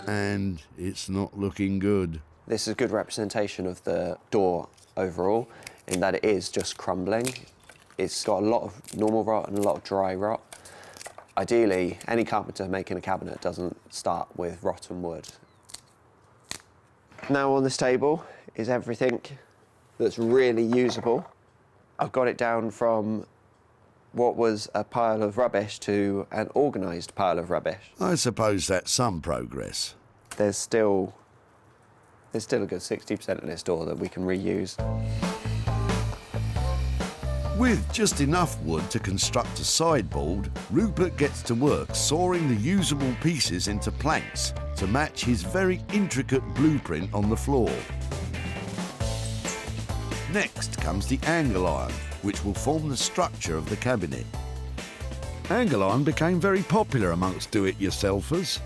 And it's not looking good. This is a good representation of the door overall, in that it is just crumbling. It's got a lot of normal rot and a lot of dry rot. Ideally, any carpenter making a cabinet doesn't start with rotten wood. Now on this table is everything that's really usable. I've got it down from what was a pile of rubbish to an organised pile of rubbish. I suppose that's some progress. There's still a good 60% of this door that we can reuse. With just enough wood to construct a sideboard, Rupert gets to work sawing the usable pieces into planks to match his very intricate blueprint on the floor. Next comes the angle iron, which will form the structure of the cabinet. Angle iron became very popular amongst do-it-yourselfers.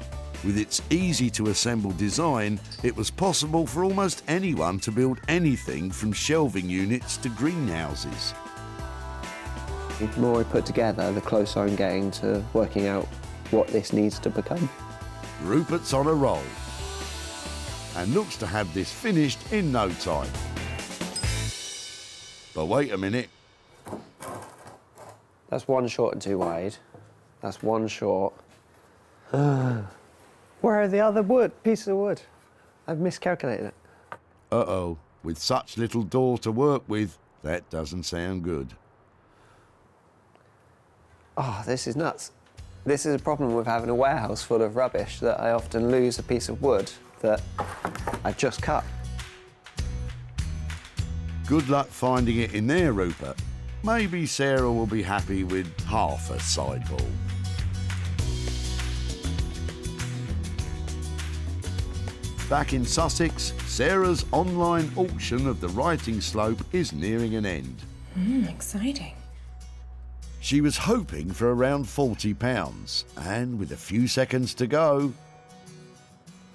With its easy-to-assemble design, it was possible for almost anyone to build anything from shelving units to greenhouses. The more I put together, the closer I'm getting to working out what this needs to become. Rupert's on a roll and looks to have this finished in no time. But wait a minute. That's one short and two wide. That's one short. Where are the other pieces of wood? I've miscalculated it. Uh-oh, with such little door to work with, that doesn't sound good. Oh, this is nuts. This is a problem with having a warehouse full of rubbish, that I often lose a piece of wood that I've just cut. Good luck finding it in there, Rupert. Maybe Sarah will be happy with half a sideboard. Back in Sussex, Sarah's online auction of the writing slope is nearing an end. Exciting. She was hoping for around £40, and with a few seconds to go,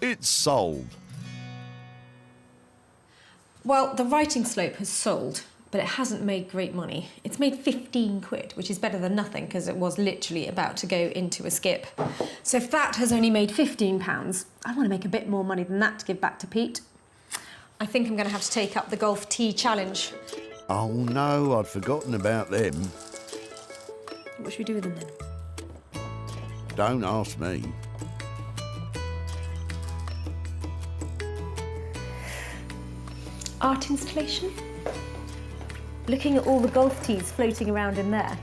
it's sold. Well, the writing slope has sold, but it hasn't made great money. It's made 15 quid, which is better than nothing because it was literally about to go into a skip. So if that has only made £15, I want to make a bit more money than that to give back to Pete. I think I'm going to have to take up the golf tee challenge. Oh no, I'd forgotten about them. What should we do with them then? Don't ask me. Art installation? Looking at all the golf tees floating around in there,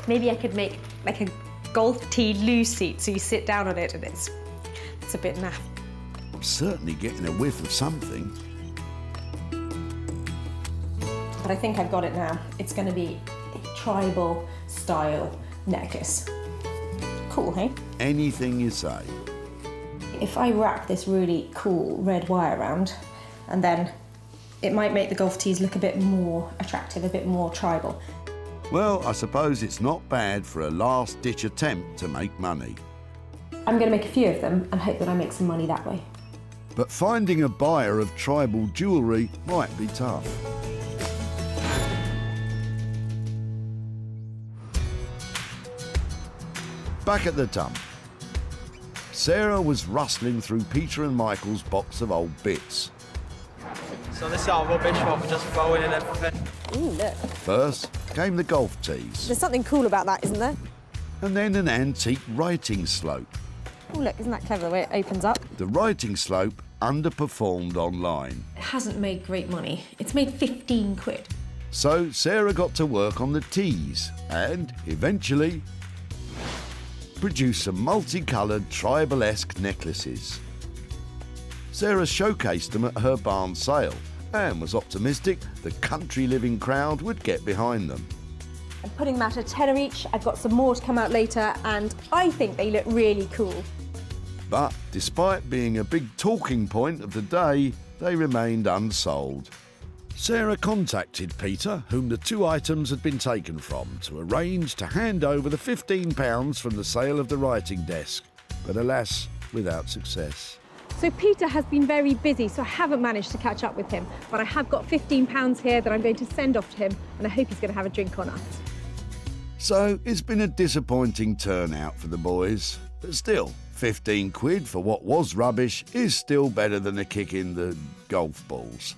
maybe I could make like a golf tee loo seat so you sit down on it and it's a bit naff. I'm certainly getting a whiff of something. But I think I've got it now. It's going to be a tribal style necklace. Cool, hey? Anything you say. If I wrap this really cool red wire around, and then it might make the golf tees look a bit more attractive, a bit more tribal. Well, I suppose it's not bad for a last-ditch attempt to make money. I'm going to make a few of them and hope that I make some money that way. But finding a buyer of tribal jewellery might be tough. Back at the dump, Sarah was rustling through Peter and Michael's box of old bits. So this is our rubbish, what we're just throwing in everything. Ooh, look. First came the golf tees. There's something cool about that, isn't there? And then an antique writing slope. Oh, look, isn't that clever the way it opens up? The writing slope underperformed online. It hasn't made great money. It's made 15 quid. So Sarah got to work on the tees and eventually produced some multicoloured tribal-esque necklaces. Sarah showcased them at her barn sale and was optimistic the country living crowd would get behind them. I'm putting them out at £10 each. I've got some more to come out later and I think they look really cool. But despite being a big talking point of the day, they remained unsold. Sarah contacted Peter, whom the two items had been taken from, to arrange to hand over the £15 from the sale of the writing desk, but alas, without success. So Peter has been very busy, so I haven't managed to catch up with him, but I have got £15 here that I'm going to send off to him, and I hope he's going to have a drink on us. So it's been a disappointing turnout for the boys, but still, 15 quid for what was rubbish is still better than a kick in the golf balls.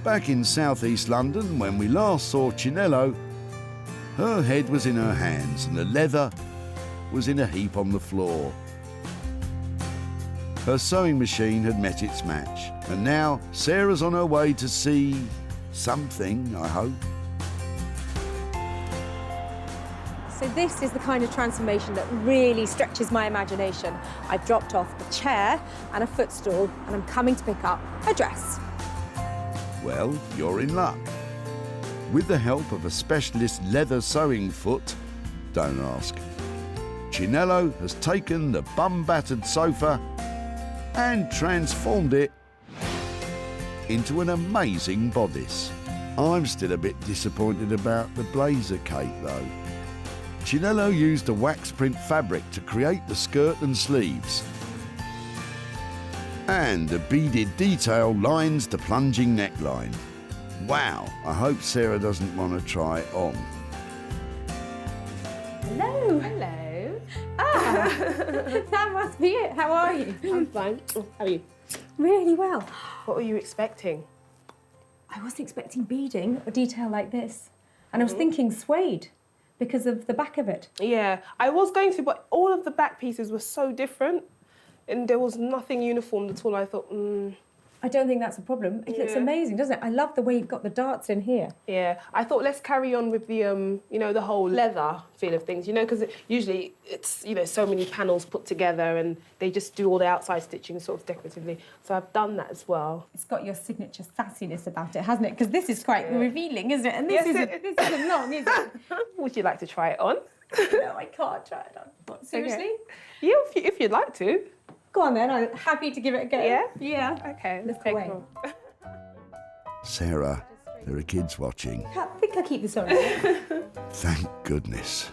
Back in southeast London, when we last saw Chinello, her head was in her hands and the leather was in a heap on the floor. Her sewing machine had met its match, and now Sarah's on her way to see something, I hope. So this is the kind of transformation that really stretches my imagination. I've dropped off a chair and a footstool, and I'm coming to pick up a dress. Well, you're in luck. With the help of a specialist leather sewing foot, don't ask, Chinello has taken the bum-battered sofa and transformed it into an amazing bodice. I'm still a bit disappointed about the blazer cape though. Chinello used a wax print fabric to create the skirt and sleeves. And a beaded detail lines the plunging neckline. Wow, I hope Sarah doesn't want to try it on. Hello. Hello. Ah, that must be it. How are you? I'm fine. How are you? Really well. What were you expecting? I wasn't expecting beading or detail like this. And I was thinking suede because of the back of it. Yeah, I was going to, but all of the back pieces were so different and there was nothing uniform at all. I thought, I don't think that's a problem. It looks amazing, doesn't it? I love the way you've got the darts in here. Yeah, I thought let's carry on with the, you know, the whole leather feel of things, you know, because usually it's, you know, so many panels put together and they just do all the outside stitching sort of decoratively. So I've done that as well. It's got your signature sassiness about it, hasn't it? Because this is quite revealing, isn't it? And this isn't long, is it? Would you like to try it on? No, I can't try it on. Seriously? Okay. Yeah, if you'd like to. Go on then, I'm happy to give it a go. Yeah? Yeah. Okay, let's Look take away. it on. Sarah, there are kids watching. I think I'll keep this on. Thank goodness.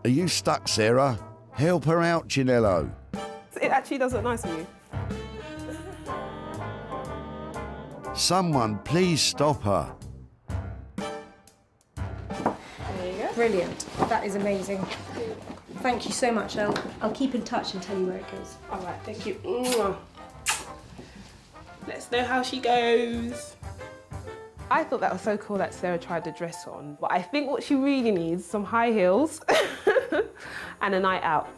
Are you stuck, Sarah? Help her out, Chinello. It actually does look nice on you. Someone please stop her. There you go. Brilliant. That is amazing. Thank you so much. I'll keep in touch and tell you where it goes. All right, thank you. Mwah. Let's know how she goes. I thought that was so cool that Sarah tried the dress on, but I think what she really needs is some high heels and a night out.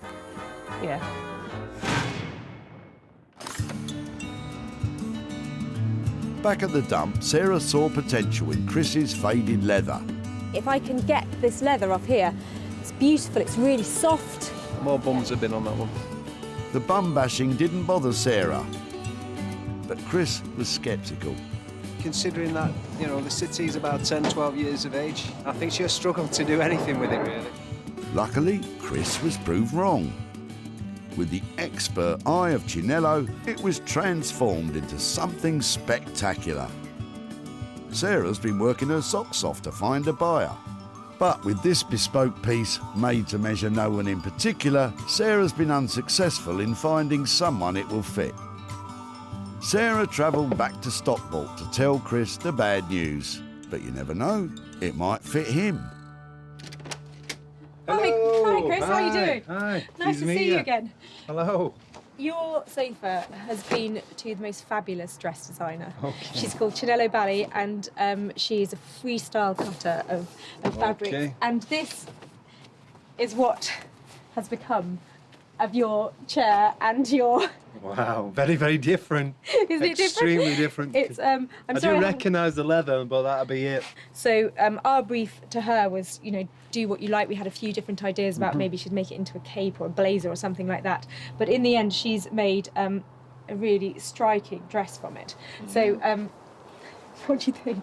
Yeah. Back at the dump, Sarah saw potential in Chris's faded leather. If I can get this leather off here, it's beautiful, it's really soft. More bums have been on that one. The bum bashing didn't bother Sarah, but Chris was sceptical. Considering that, you know, the city's about 10, 12 years of age, I think she'll struggle to do anything with it, really. Luckily, Chris was proved wrong. With the expert eye of Chinello, it was transformed into something spectacular. Sarah's been working her socks off to find a buyer. But with this bespoke piece, made to measure no one in particular, Sarah's been unsuccessful in finding someone it will fit. Sarah travelled back to Stockport to tell Chris the bad news. But you never know, it might fit him. Hello. Hi Chris, how are you doing? Hi. Nice to see you again. Hello. Your sofa has been to the most fabulous dress designer. Okay. She's called Chinello Bally, and she's a freestyle cutter of fabrics. Okay. And this is what has become of your chair and your... Wow, very, very different. Isn't it different? Extremely different. It's I do recognise the leather, but that'll be it. So our brief to her was, you know, do what you like. We had a few different ideas about maybe she'd make it into a cape or a blazer or something like that. But in the end, she's made a really striking dress from it. So what do you think?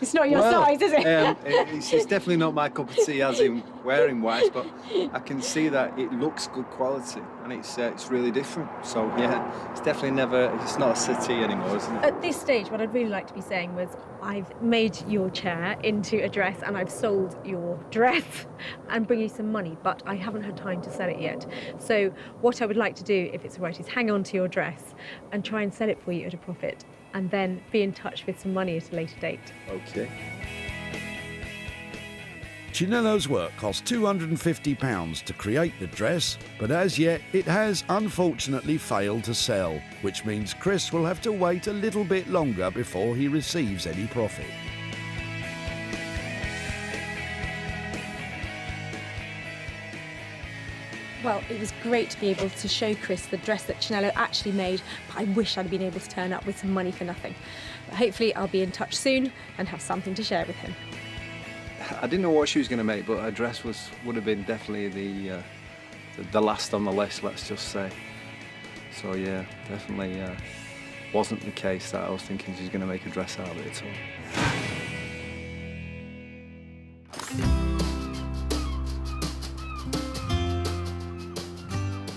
It's not your size, is it? It's definitely not my cup of tea, as in wearing wise, but I can see that it looks good quality and it's really different. So yeah, it's definitely it's not a settee anymore, isn't it? At this stage, what I'd really like to be saying was I've made your chair into a dress and I've sold your dress and bring you some money, but I haven't had time to sell it yet. So what I would like to do, if it's all right, is hang on to your dress and try and sell it for you at a profit, and then be in touch with some money at a later date. Okay. Chinello's work cost £250 to create the dress, but as yet it has unfortunately failed to sell, which means Chris will have to wait a little bit longer before he receives any profit. Well, it was great to be able to show Chris the dress that Chinello actually made, but I wish I'd been able to turn up with some money for nothing. But hopefully I'll be in touch soon and have something to share with him. I didn't know what she was going to make, but her dress would have been definitely the last on the list, let's just say. So yeah, definitely wasn't the case that I was thinking she's going to make a dress out of it at all.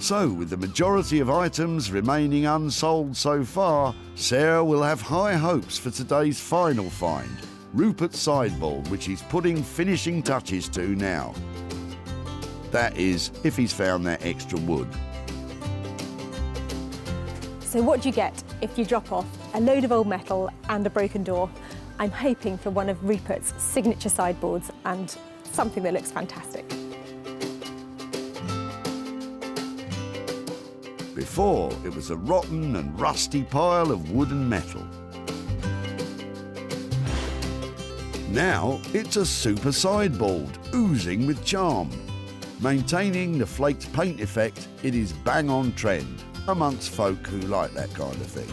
So, with the majority of items remaining unsold so far, Sarah will have high hopes for today's final find, Rupert's sideboard, which he's putting finishing touches to now. That is, if he's found that extra wood. So what do you get if you drop off a load of old metal and a broken door? I'm hoping for one of Rupert's signature sideboards and something that looks fantastic. Before, it was a rotten and rusty pile of wood and metal. Now, it's a super sideboard, oozing with charm. Maintaining the flaked paint effect, it is bang on trend amongst folk who like that kind of thing.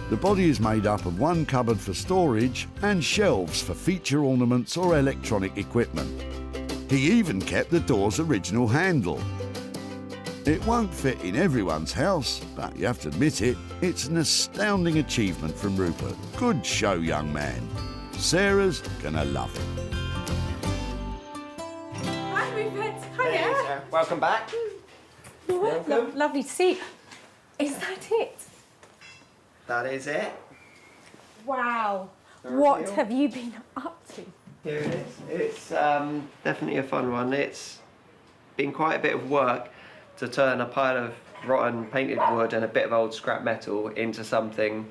The body is made up of one cupboard for storage and shelves for feature ornaments or electronic equipment. He even kept the door's original handle. It won't fit in everyone's house, but you have to admit it, it's an astounding achievement from Rupert. Good show, young man. Sarah's gonna love it. Hi, Rupert. Hiya. Welcome back. Welcome. Lovely to see you. Is that it? That is it. Wow. The What reveal. have you been up to? Here it is. It's definitely a fun one. It's been quite a bit of work to turn a pile of rotten painted wood and a bit of old scrap metal into something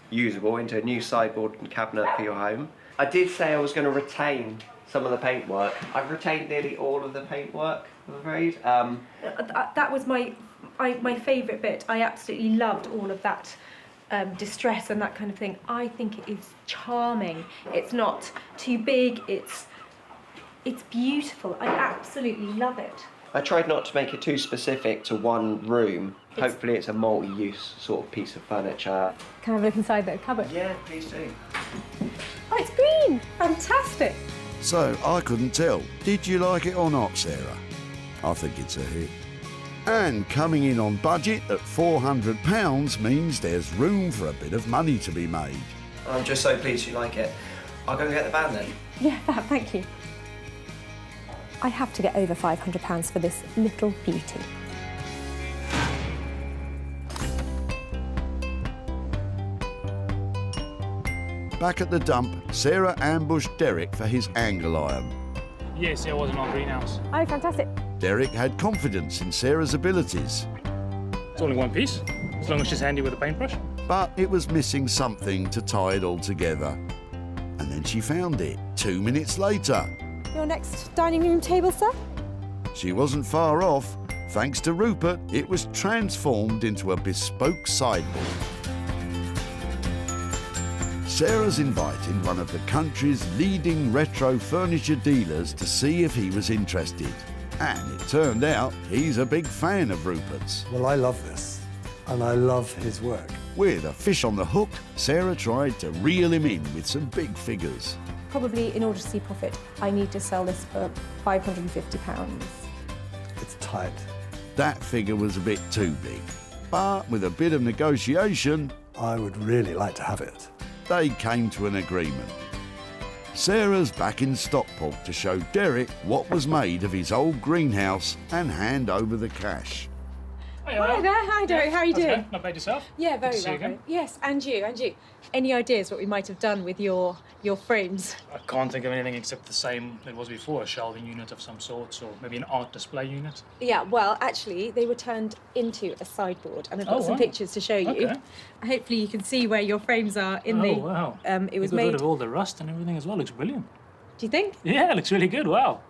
usable, into a new sideboard and cabinet for your home. I did say I was going to retain some of the paintwork. I've retained nearly all of the paintwork, I'm afraid. That was my favourite bit. I absolutely loved all of that distress and that kind of thing. I think it is charming. It's not too big. It's beautiful. I absolutely love it. I tried not to make it too specific to one room. Hopefully it's a multi-use sort of piece of furniture. Can I have a look inside that cupboard? Yeah, please do. Oh, it's green. Fantastic. So, I couldn't tell. Did you like it or not, Sarah? I think it's a hit. And coming in on budget at £400 means there's room for a bit of money to be made. I'm just so pleased you like it. I'll go and get the van then. Yeah, Fab, thank you. I have to get over £500 for this little beauty. Back at the dump, Sarah ambushed Derek for his angle iron. Yes, it was in our greenhouse. Oh, fantastic. Derek had confidence in Sarah's abilities, It's only one piece, as long as she's handy with a paintbrush. but it was missing something to tie it all together. And then she found it 2 minutes later. Your next dining room table, sir? She wasn't far off. Thanks to Rupert, it was transformed into a bespoke sideboard. Sarah's invited one of the country's leading retro furniture dealers to see if he was interested. And it turned out he's a big fan of Rupert's. Well, I love this, and I love his work. With a fish on the hook, Sarah tried to reel him in with some big figures. Probably in order to see profit, I need to sell this for £550. It's tight. That figure was a bit too big. But with a bit of negotiation, I would really like to have it. They came to an agreement. Sarah's back in Stockport to show Derek what was made of his old greenhouse and hand over the cash. Hi there, hi Derek, how are you doing? Okay. Not bad yourself? Yeah, very Good to see you well. again. Yes, and you, and you. Any ideas what we might have done with your frames? I can't think of anything except the same it was before, a shelving unit of some sort, or maybe an art display unit. Yeah, well, actually, they were turned into a sideboard, and I've got some wow. pictures to show you. Okay. Hopefully, you can see where your frames are in the. Wow. It was You got rid made. of all the rust and everything as well. Looks brilliant. Do you think? Yeah, it looks really good. Wow.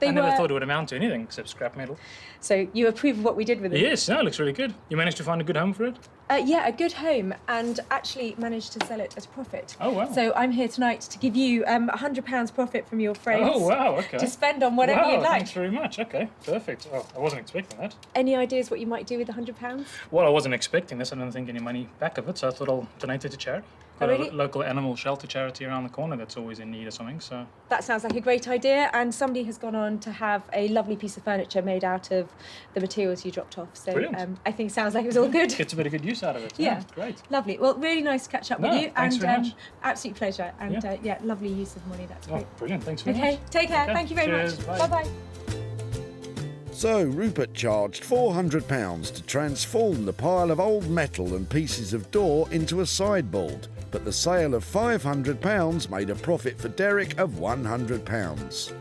They I never were- thought it would amount to anything except scrap metal. So you approve of what we did with it? Yes, no, it looks really good. You managed to find a good home for it? Yeah, a good home, and actually managed to sell it at a profit. Oh, wow. So I'm here tonight to give you £100 profit from your frames. Oh, wow, okay. To spend on whatever wow, you'd like. Thanks very much. Okay, perfect. Oh, I wasn't expecting that. Any ideas what you might do with £100? Well, I wasn't expecting this. I didn't think any money back of it, so I thought I'll donate it to charity. Oh, Got really? a local animal shelter charity around the corner that's always in need of something, so... That sounds like a great idea, and somebody has gone on to have a lovely piece of furniture made out of the materials you dropped off. So Brilliant. I think it sounds like it was all good. Gets a bit of good use out of it. Yeah. Great. Lovely. Well, really nice to catch up with No, you. thanks and very much. absolute pleasure. And Yeah. lovely use of money. That's great. Oh, brilliant. Thanks very Okay, much. take care. Okay, Thank you very cheers, much. bye. Bye-bye. So Rupert charged £400 to transform the pile of old metal and pieces of door into a sideboard, but the sale of £500 made a profit for Derek of £100.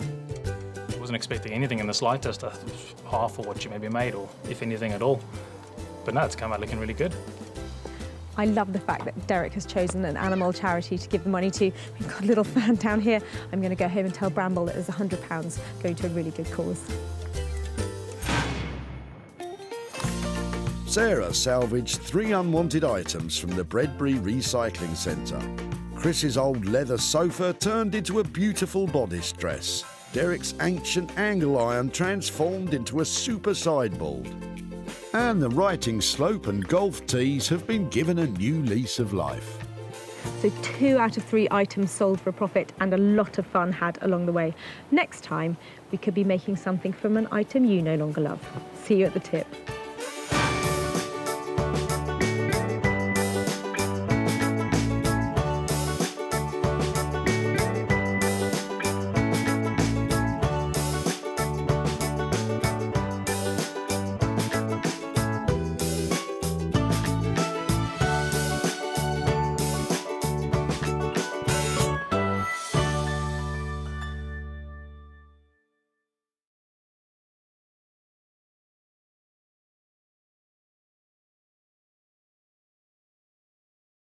I wasn't expecting anything in the slightest, half of what you maybe made, or if anything at all. But no, it's come out looking really good. I love the fact that Derek has chosen an animal charity to give the money to. We've got a little fan down here. I'm going to go home and tell Bramble that there's £100 going to a really good cause. Sarah salvaged 3 unwanted items from the Breadbury recycling centre. Chris's old leather sofa turned into a beautiful bodice dress. Derek's ancient angle iron transformed into a super sideboard. And the writing slope and golf tees have been given a new lease of life. So 2 out of 3 items sold for a profit and a lot of fun had along the way. Next time, we could be making something from an item you no longer love. See you at the tip.